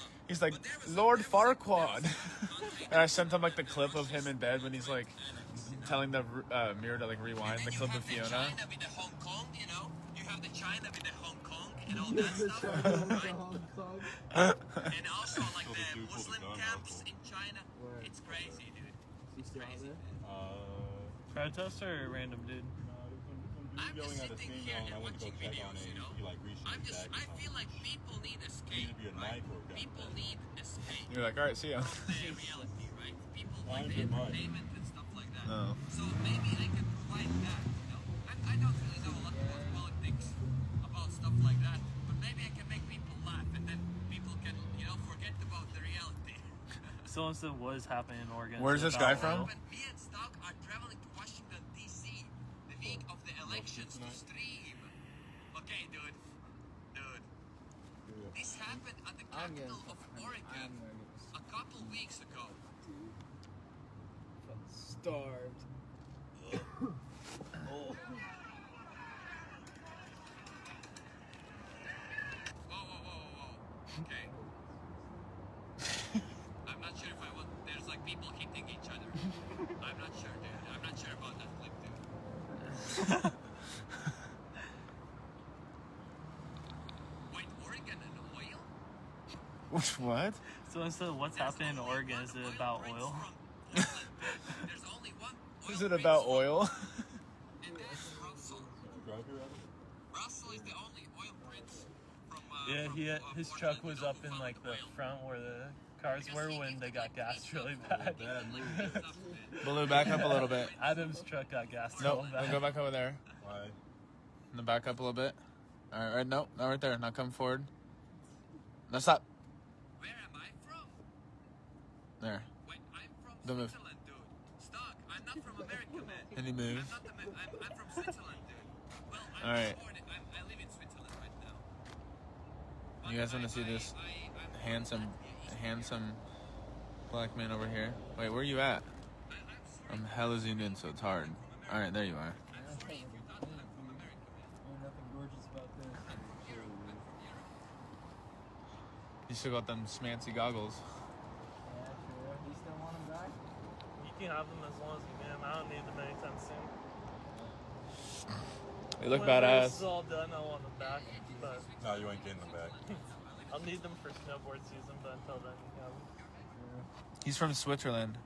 Lord Farquaad, and I sent him like the clip of him in bed when he's like telling the mirror to like rewind the clip of Fiona. China with the Hong Kong, you know? You have the China with the Hong Kong and all that stuff, right? And also like the Muslim camps in China. It's crazy, dude. It's crazy. Protester or random dude? I'm just sitting here and watching videos, you know? I feel like people need escape, right? People need escape. You're like, all right, see ya. From the reality, right? People like the entertainment and stuff like that. Oh. So maybe I can provide that, you know? I don't really know a lot about politics, about stuff like that, but maybe I can make people laugh and then people can, you know, forget about the reality. Someone said what is happening in Oregon. Where's this guy from? Me and Stock are traveling to Washington, D.C. the week of the elections to stream. Okay, dude. This happened at the capital of Oregon a couple weeks ago. Starved. Whoa. Okay. I'm not sure if I want. There's like people hitting each other. I'm not sure, dude. I'm not sure about that clip, dude. Wait, Oregon and oil? What? Someone said what's happening in Oregon? Is it about oil? There's only one oil. Is it about oil? And that's Russell. Russell is the only oil prince from. Yeah, his truck was up in like the front where the cars were when they got gassed really bad. Baloo, back up a little bit. Adam's truck got gassed Nope, real bad. go back over there. Why? And then back up a little bit. All right, no, not right there. Now come forward. Now stop. Where am I from? There. Wait, I'm from Don't move. Switzerland, dude. Stock, I'm not from America, man. And he moves. I'm from Switzerland, dude. Well, All right. I live in Switzerland right now. You guys want to see this handsome black man over here? Wait, where are you at? I'm hella zoomed in, so it's hard. All right, there you are. Ain't nothing gorgeous about this. You still got them smancy goggles. Yeah, true. You still want them back? You can have them as long as you need them. I don't need them anytime soon. They look When badass. this is all done, I want them back. But No, you ain't getting them back. I'll need them for snowboard season, but until then, you can have them. He's from Switzerland.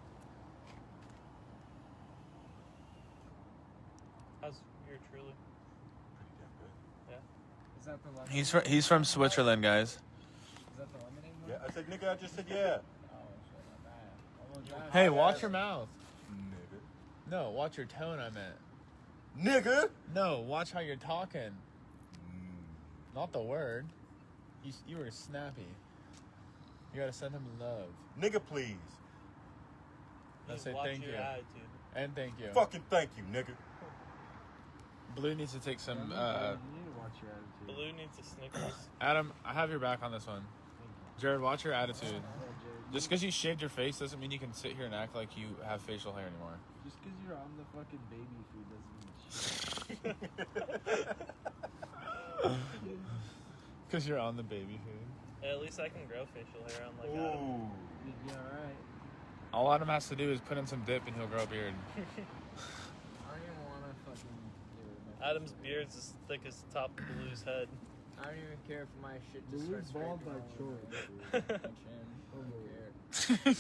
How's your truly? Pretty damn good. Yeah. Is that the lemon? He's from Switzerland, guys. Is that the lemonade one? Yeah, I said, nigga, I just said yeah. Oh, shit, not bad. Hey, watch your mouth. Nigga. No, watch your tone, I meant. Nigga! No, watch how you're talking. Not the word. You were snappy. You gotta send him love. Nigga, please. Let's say Watch thank your you. attitude. And thank you. Fucking thank you, nigga. Blue needs to take some. You need to watch your attitude. Blue needs a Snickers. Adam, I have your back on this one. Jared, watch your attitude. Just because you shaved your face doesn't mean you can sit here and act like you have facial hair anymore. Just because you're on the fucking baby food doesn't mean shit. Because you're on the baby food. Yeah, at least I can grow facial hair unlike Adam. Ooh. You'd be alright. All Adam has to do is put in some dip and he'll grow a beard. I don't even want to fucking get rid of my Adam's beard's as thick as the top of Blue's head. I don't even care if my shit just Blue's starts bald by scraping all choice. over my chin. I don't care.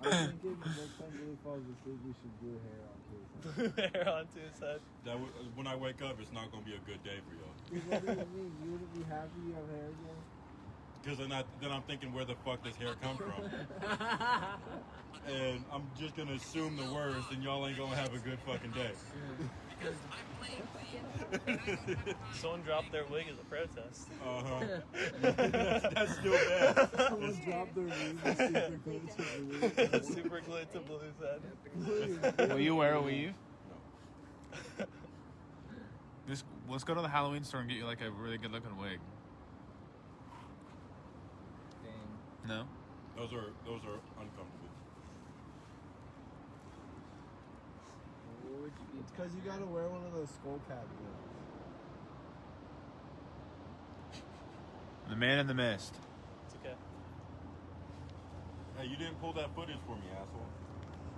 I think next time Blue falls asleep, we should do hair on his Blue hair onto his head. When I wake up, it's not going to be a good day for y'all. What do you mean? You wouldn't be happy you have hair again? Because then I'm thinking, where the fuck does hair come from? And I'm just going to assume the worst, and y'all ain't going to have a good fucking day. Someone dropped their wig as a protest. Uh-huh. That's still bad. Someone dropped their weave and super glued to Blue. Super glued to Blue's head. Will you wear a weave? No. Let's go to the Halloween store and get you like a really good looking wig. Dang. No? Those are uncomfortable. It's because you gotta wear one of those skull cap ones. The Man in the Mist. It's okay. Hey, you didn't pull that footage for me, asshole.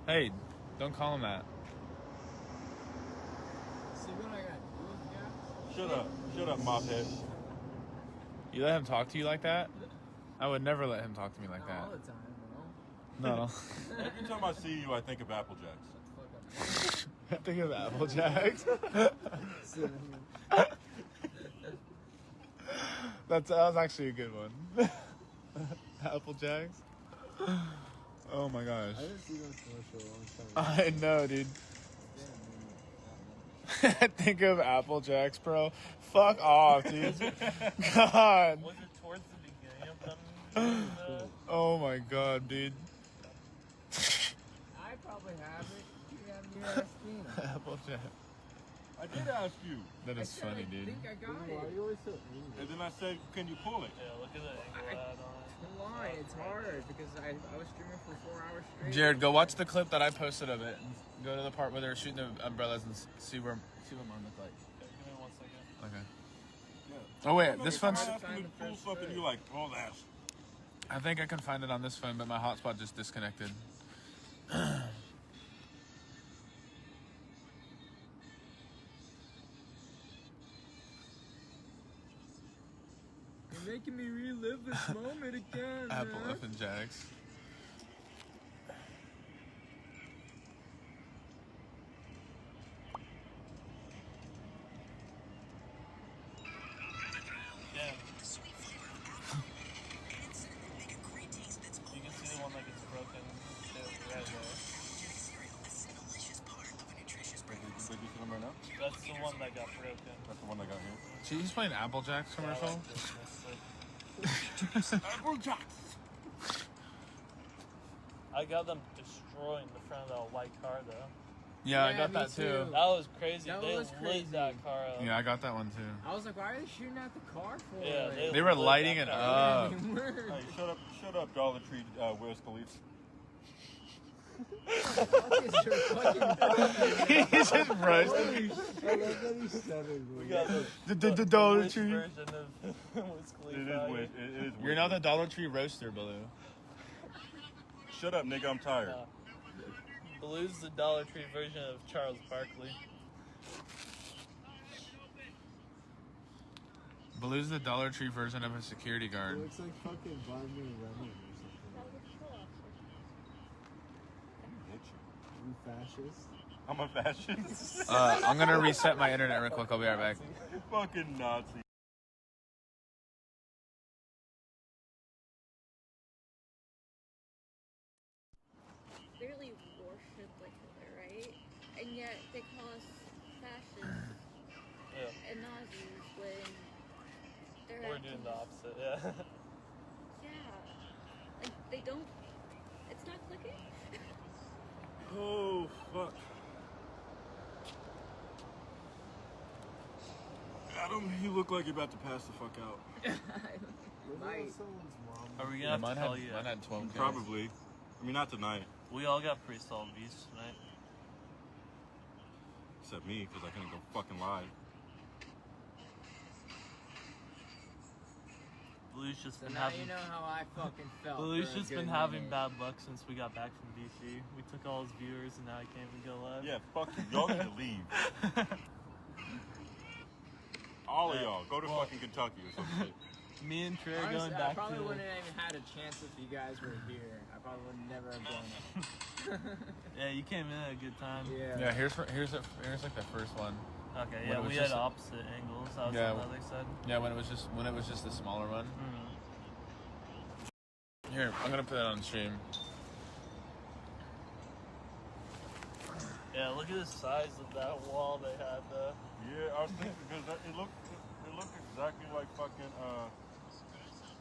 Hey, don't call him that. See what I got to do with you? Shut up, mophead. You let him talk to you like that? I would never let him talk to me like Not all that. the time, No. Every time I see you, I think of Apple Jacks. I think of Apple Jacks. that was actually a good one. Apple Jacks. Oh my gosh. I didn't see those commercial a long time ago. I know, dude. Think of Apple Jacks, bro. Fuck off, dude. God. Was it towards the beginning of them? Oh my god, dude. I probably have it. You haven't asking. Apple Jack. I did ask you. That is funny, dude. I think I got Why are it. you always so angry? And then I said, can you pull it? Yeah, look at the angle I had on it. Why? It's hard because I was streaming for 4 hours straight. Jared, go watch the clip that I posted of it. And go to the part where they're shooting the umbrellas and see what mine look like. Okay, give me 1 second. Okay. Yeah. Oh wait, this phone's. I'm asking you to pull something, you like, pull that. I think I can find it on this phone, but my hotspot just disconnected. You're making me relive this moment again. Apple man. F and Jacks. Yeah. You can see the one that gets broken. Right there. Did you see them right now? That's the one that got broken. That's the one that got here. See, he's playing Apple Jacks commercial. Apple Jacks! I got them destroying the front of that white car though. Yeah, I Yeah, got me that too. too. That was crazy. That They was lit crazy. that car up. Yeah, I got that one too. I was like, why are they shooting at the car for? Yeah, They were lit lighting that it car. up. They were. Hey, shut up, Dollar Tree, Wiz Khalifa. He's just roasting. I love that he said it. We got The Dollar Wish Tree. version of Wiz Khalifa. It is You're not the Dollar Tree roaster, Baloo. Shut up, nigga. I'm tired. Baloo's the Dollar Tree version of Charles Barkley. Baloo's the Dollar Tree version of a security It guard. looks like fucking Vladimir Lenin or something. You fascist? I'm a fascist. I'm gonna reset my internet real quick. I'll be right back. Fucking Nazi. They really worship like Hitler, right? And yet they call us fascists and Nazis when they're We're doing the opposite, yeah. Yeah. Like they don't. It's not clicking. Oh, fuck. Adam, you look like you're about to pass the fuck out. Are we gonna have to tell you? Mine had 12 Probably. I mean, not tonight. We all got pre-installed V's tonight. Except me, because I couldn't go fucking live. Blue's just So been now having. you know how I fucking felt. Blue's for a just good been having minute. bad luck since we got back from DC. We took all his viewers and now he can't even go live. Yeah, fuck you. Y'all need to leave. All of y'all. Go to fucking Kentucky or something. Me and Trey are Honestly, going I back probably to. wouldn't have even had a chance if you guys were here. I probably would never have blown up. Yeah, you came in at a good time. Yeah, here's like the first one. Okay, When yeah, it was we just had a- opposite angles. That was Yeah, on the other side. Yeah, when it was just the smaller one. Mm. Here, I'm gonna put it on stream. Yeah, look at the size of that wall they had though. Yeah, I was thinking because it looked exactly like fucking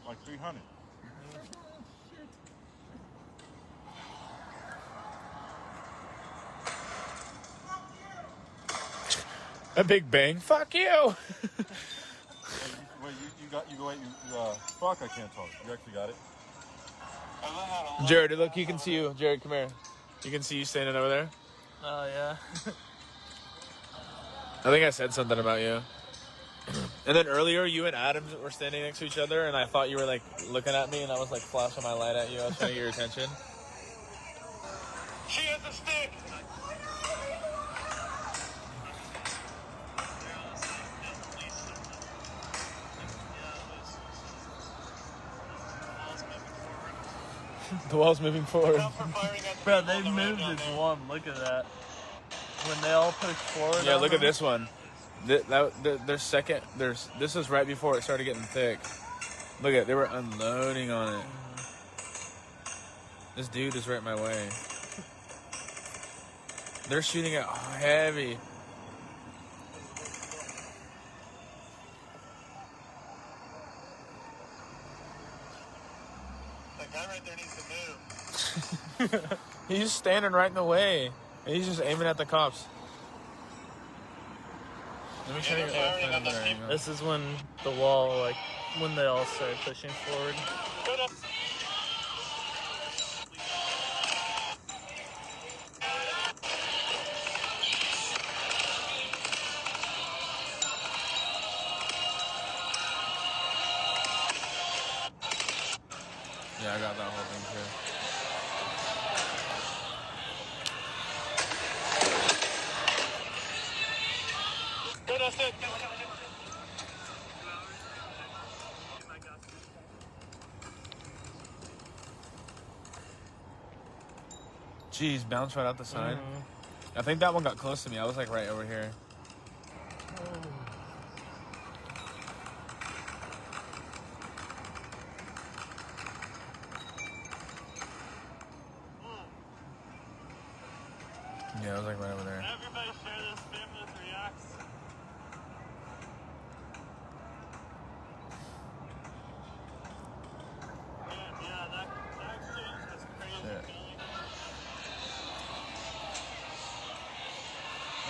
like 300. A big bang. Fuck you. Fuck, I can't talk. You actually got it? Jared, look, you can see you. Jared, come here. You can see you standing over there. Oh yeah. I think I said something about you. And then earlier, you and Adam were standing next to each other, and I thought you were like looking at me, and I was like flashing my light at you. I was trying to get your attention. She has a stick. The wall's moving forward. Bro, they moved as one. Look at that. When they all pushed forward. Yeah, on look at them. this one. This was right before it started getting thick. Look at, they were unloading on it. This dude is right my way. They're shooting it heavy. That guy right there needs to move. He's just standing right in the way. And he's just aiming at the cops. Let me show you. This is when the wall, like, when they all started pushing forward. Yeah, I got that whole thing too. That's it. Jeez, bounce right out the side. I think that one got close to me. I was like right over here. Yeah, I was like right over there. Everybody share this famous reacts. Yeah, that exchange was crazy. Shit.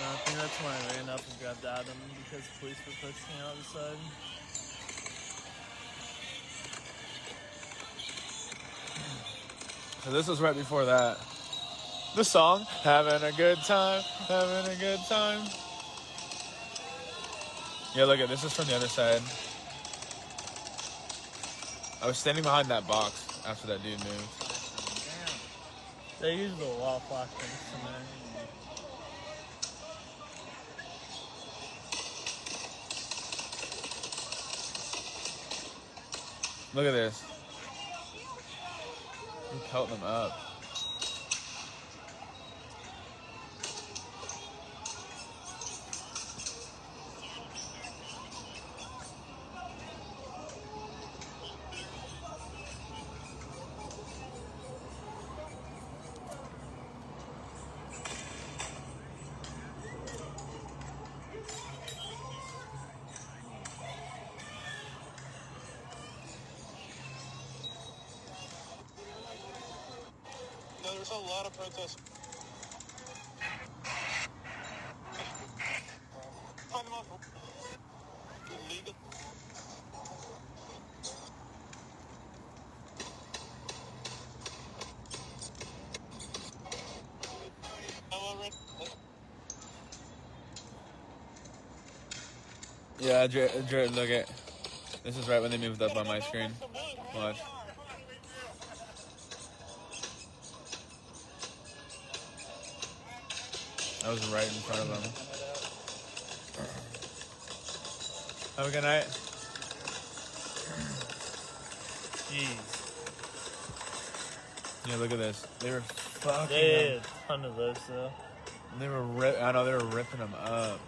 I think that's when I ran up and grabbed Adam because police were pushing out the side. So this was right before that. The song, having a good time, having a good time. Yeah, look at this is from the other side. I was standing behind that box after that dude moved. They use a lot of flashbangs tonight. Look at this. We're pelting them up. No, there's a lot of protests. Find them out. Illegal. Yeah, Jared, look at. This is right when they moved up on my screen. Watch. I was right in front of them. Have a good night. Jeez. Yeah, look at this. They were fucking. They had a ton of those though. They were I know they were ripping them up.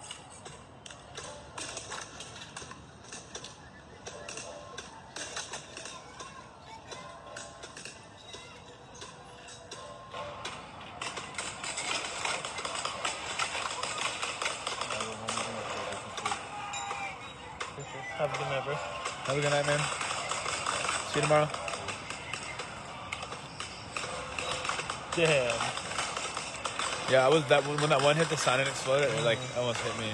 Have a good night, bro. Have a good night, man. See you tomorrow. Damn. Yeah, I was that when that one hit the sign and exploded. It like almost hit me.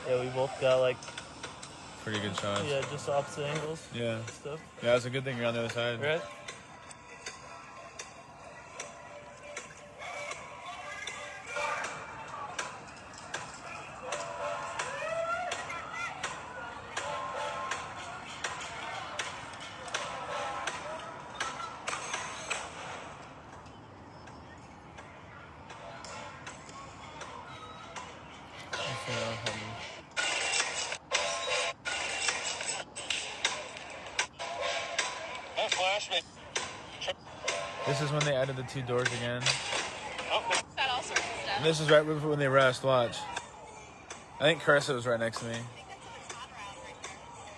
Yeah, we both got like Pretty good shots. yeah, just opposite angles. Yeah. and stuff. Yeah, it's a good thing you're on the other side. Right. That flash me. This is when they added the 2 doors again. That all sorts of stuff. And this is right when they rest. Watch. I think Carissa was right next to me.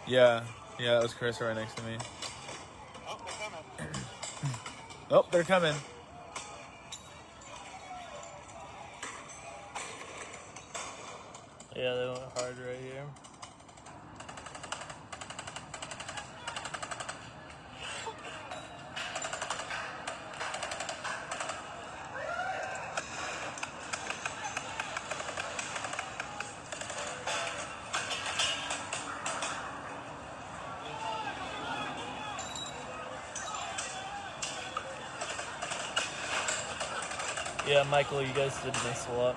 Yeah, that was Carissa right next to me. Oh, they're coming. Yeah, they went hard right here. Yeah, Michael, you guys did miss a lot.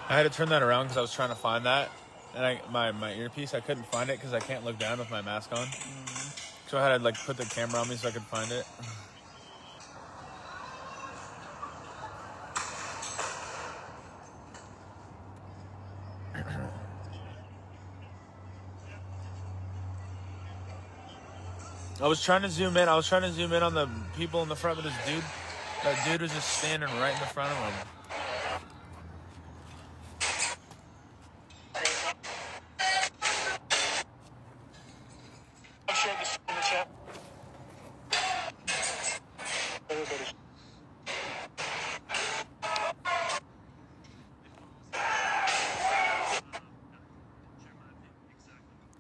I had to turn that around because I was trying to find that, and my earpiece, I couldn't find it because I can't look down with my mask on. So I had to like put the camera on me so I could find it. I was trying to zoom in. I was trying to zoom in on the people in the front, but that dude was just standing right in the front of him. I shared this in the chat. Everybody.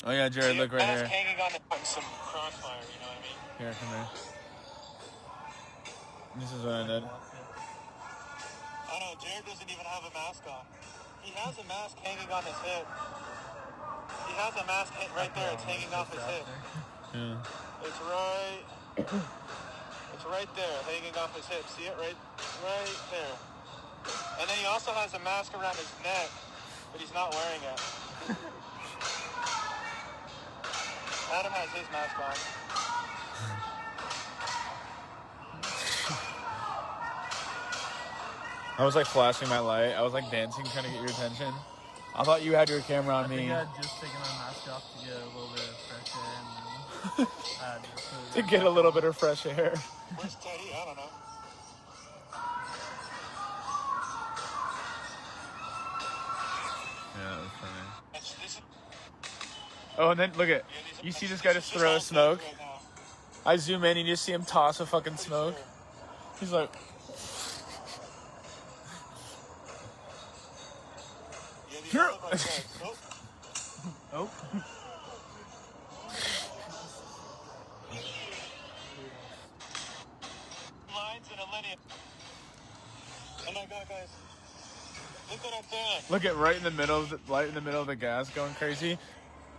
Oh yeah, Jared, look right I was here. hanging on to some crossfire, you know what I mean? Here, come here. This is what I did. I know, Jared doesn't even have a mask on. He has a mask hanging on his hip. He has a mask right there. It's hanging off his hip. Yeah. It's right there, hanging off his hip. See it right there. And then he also has a mask around his neck, but he's not wearing it. Adam has his mask on. I was like flashing my light. I was like dancing, trying to get your attention. I thought you had your camera on me. I think I had just taken my mask off to get a little bit of fresh air. And To get a little bit of fresh air. Where's Teddy? I don't know. Yeah, that was funny. Oh, and then look at, you see this guy just throw a smoke? I zoom in and you just see him toss a fucking smoke. He's like... Oh. Lines in a linear. Oh my god, guys. Look what I'm doing. Look at right in the middle of the gas going crazy.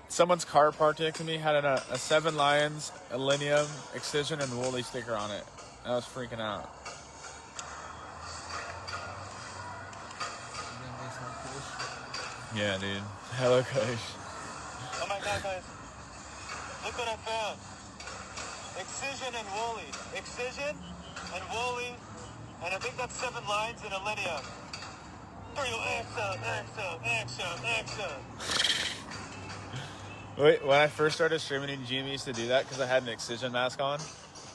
Someone's car parked next to me had a 7 Lions, a Linium, Excision, and Woolly sticker on it. I was freaking out. Yeah, dude. Hello, Kush. Oh my god, guys. Look what I found. Excision and Woolly. Excision and Woolly. And I think that's 7 lines in a linear. 3 extra. Wait, when I first started streaming, Jimmy used to do that because I had an Excision mask on.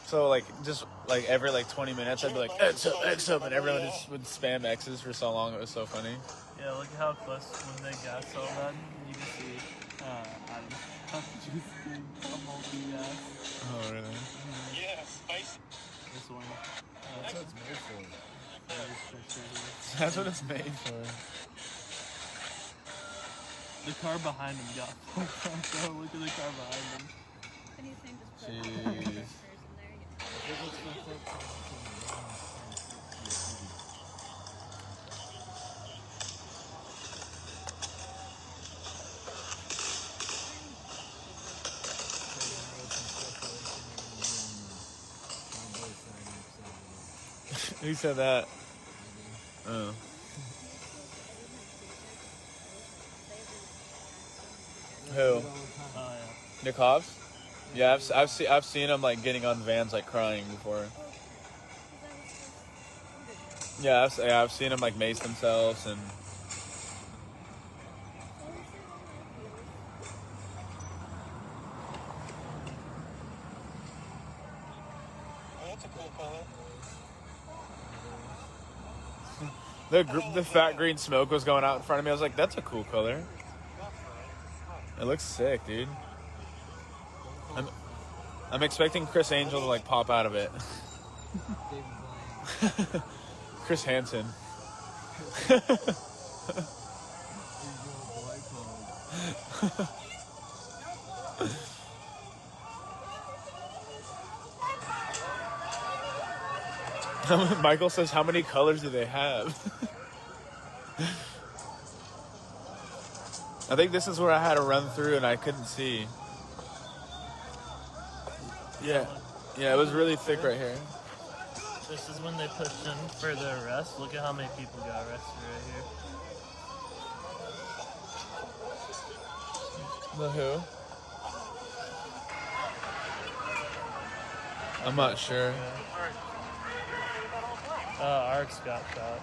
So like just like every like 20 minutes I'd be like X up, and everyone just would spam X's for so long. It was so funny. Yeah, look at how close when they gas all that. You can see Adam just a multi-gas. Oh really? Yeah, spicy. This one. That's what it's made for. That's what it's made for. The car behind him got fucked up, though. Look at the car behind him. Jeez. Who said that? Oh. Who? Nick Hobbs? Yeah, I've seen him like getting on vans like crying before. Yeah, I've seen him like mace themselves and. Oh, that's a cool color. The fat green smoke was going out in front of me. I was like, that's a cool color. It looks sick, dude. I'm expecting Chris Angel to like pop out of it. Chris Hansen. Michael says, how many colors do they have? I think this is where I had to run through and I couldn't see. Yeah, it was really thick right here. This is when they pushed in for the arrest. Look at how many people got arrested right here. The who? I'm not sure. Arx got shot.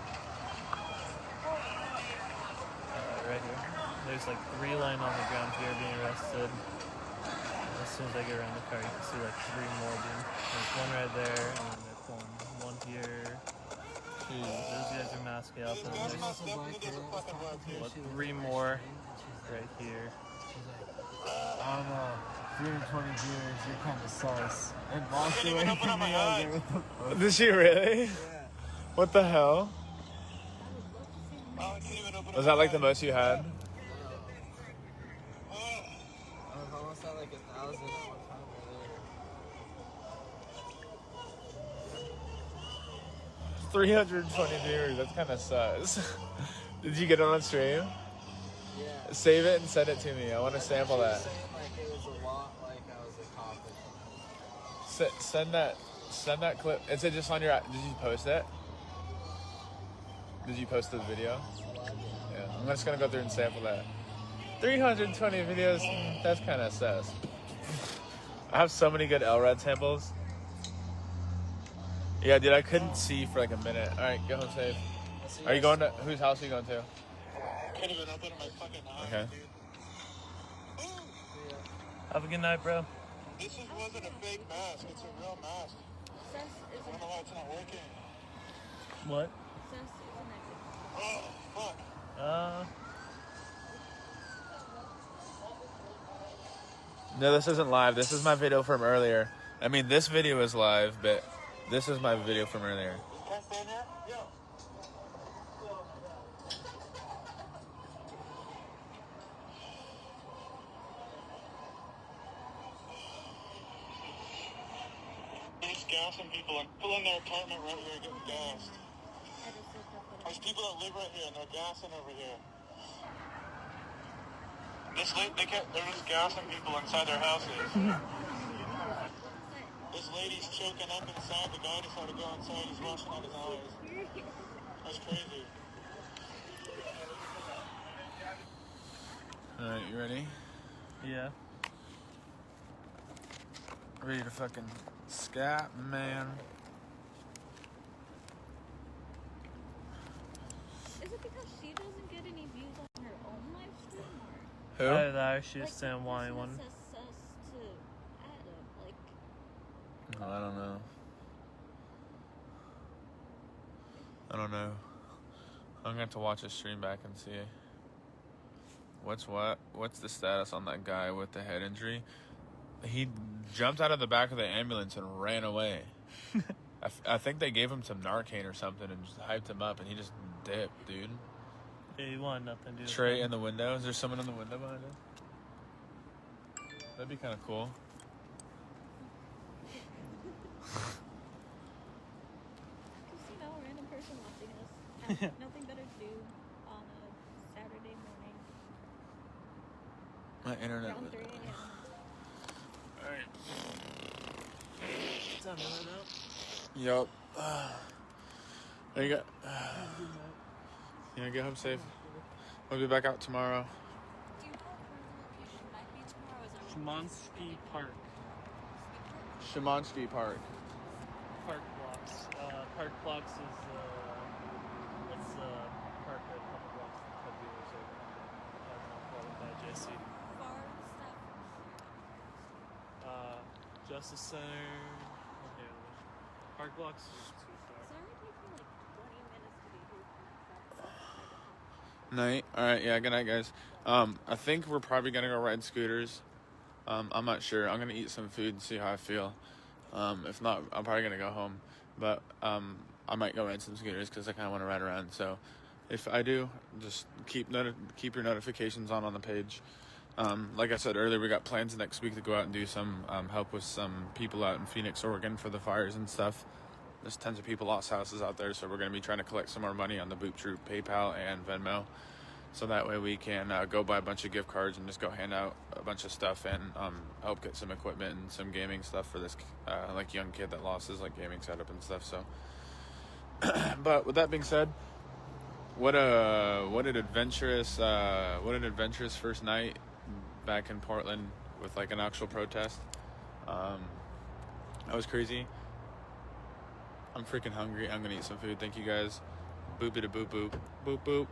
Right here. There's like 3 lying on the ground here being arrested. As soon as I get around the car, you can see like 3 more being. There's 1 right there, and then there's 1 here. Those guys are masking up, and then there's 3 more right here. I don't know. 320 viewers, you're kind of sus. And walked away from me over. Did she really? Yeah. What the hell? Was that like the most you had? I was almost at like 1,000 at one time earlier. 320 viewers, that's kind of sus. Did you get it on stream? Yeah. Save it and send it to me. I want to sample that. Saying like it was a lot like I was a cop or something. Send that clip. Is it just on your? Did you post it? Did you post the video? Yeah. I'm just gonna go through and sample that. 320 videos. That's kind of sus. I have so many good LRAD samples. Yeah, dude, I couldn't see for like a minute. All right, go home safe. Are you going to whose house are you going to? Could have been up in my fucking eye, Okay. dude. Have a good night, bro. This wasn't a fake mask. It's a real mask. I don't know why it's not working. What? Oh, fuck. No, this isn't live. This is my video from earlier. I mean, this video is live, but this is my video from earlier. Can't stay in here? Yeah. There's gassing people and people in their apartment right here getting gassed. There's people that live right here and they're gassing over here. They're just gassing people inside their houses. This lady's choking up inside. The guy decided to go inside. He's washing out his eyes. That's crazy. Alright, you ready? Yeah. Ready to fucking scat, man. Is it because she doesn't get any views on her own live stream, Who? I don't actually understand why one. to Adam, like, Oh, I don't know. I don't know. I'm gonna have to watch his stream back and see. What's the status on that guy with the head injury? He jumped out of the back of the ambulance and ran away. I think they gave him some Narcan or something and just hyped him up, and he just dipped, dude. Yeah, you want nothing to do. Trey in the window. Is there someone in the window behind us? That'd be kind of cool. because, you know, a random person watching us has nothing better to do on a Saturday morning. My internet. Around 3 a.m. Alright. Time to head out. Yup. There you go. Yeah, get home safe. We'll be back out tomorrow. Shmansky Park. Shemansky Park. Park Blocks. Park Blocks is it's park a couple blocks from Club Dealers over by JC. Justice Center. Okay, Park Blocks is too far. Night. Alright, yeah, good night, guys. I think we're probably gonna go ride scooters. I'm not sure. I'm gonna eat some food and see how I feel. If not, I'm probably gonna go home. But I might go ride some scooters because I kind of want to ride around. So if I do, just keep your notifications on the page. Like I said earlier, we got plans next week to go out and do some help with some people out in Phoenix, Oregon for the fires and stuff. There's tons of people lost houses out there, so we're going to be trying to collect some more money on the Boop Troop PayPal and Venmo. So that way we can go buy a bunch of gift cards and just go hand out a bunch of stuff and help get some equipment and some gaming stuff for this like young kid that lost his like gaming setup and stuff. So, but with that being said, what an adventurous first night back in Portland with like an actual protest. That was crazy. I'm freaking hungry. I'm gonna eat some food. Thank you guys. Boopity boop boop boop boop.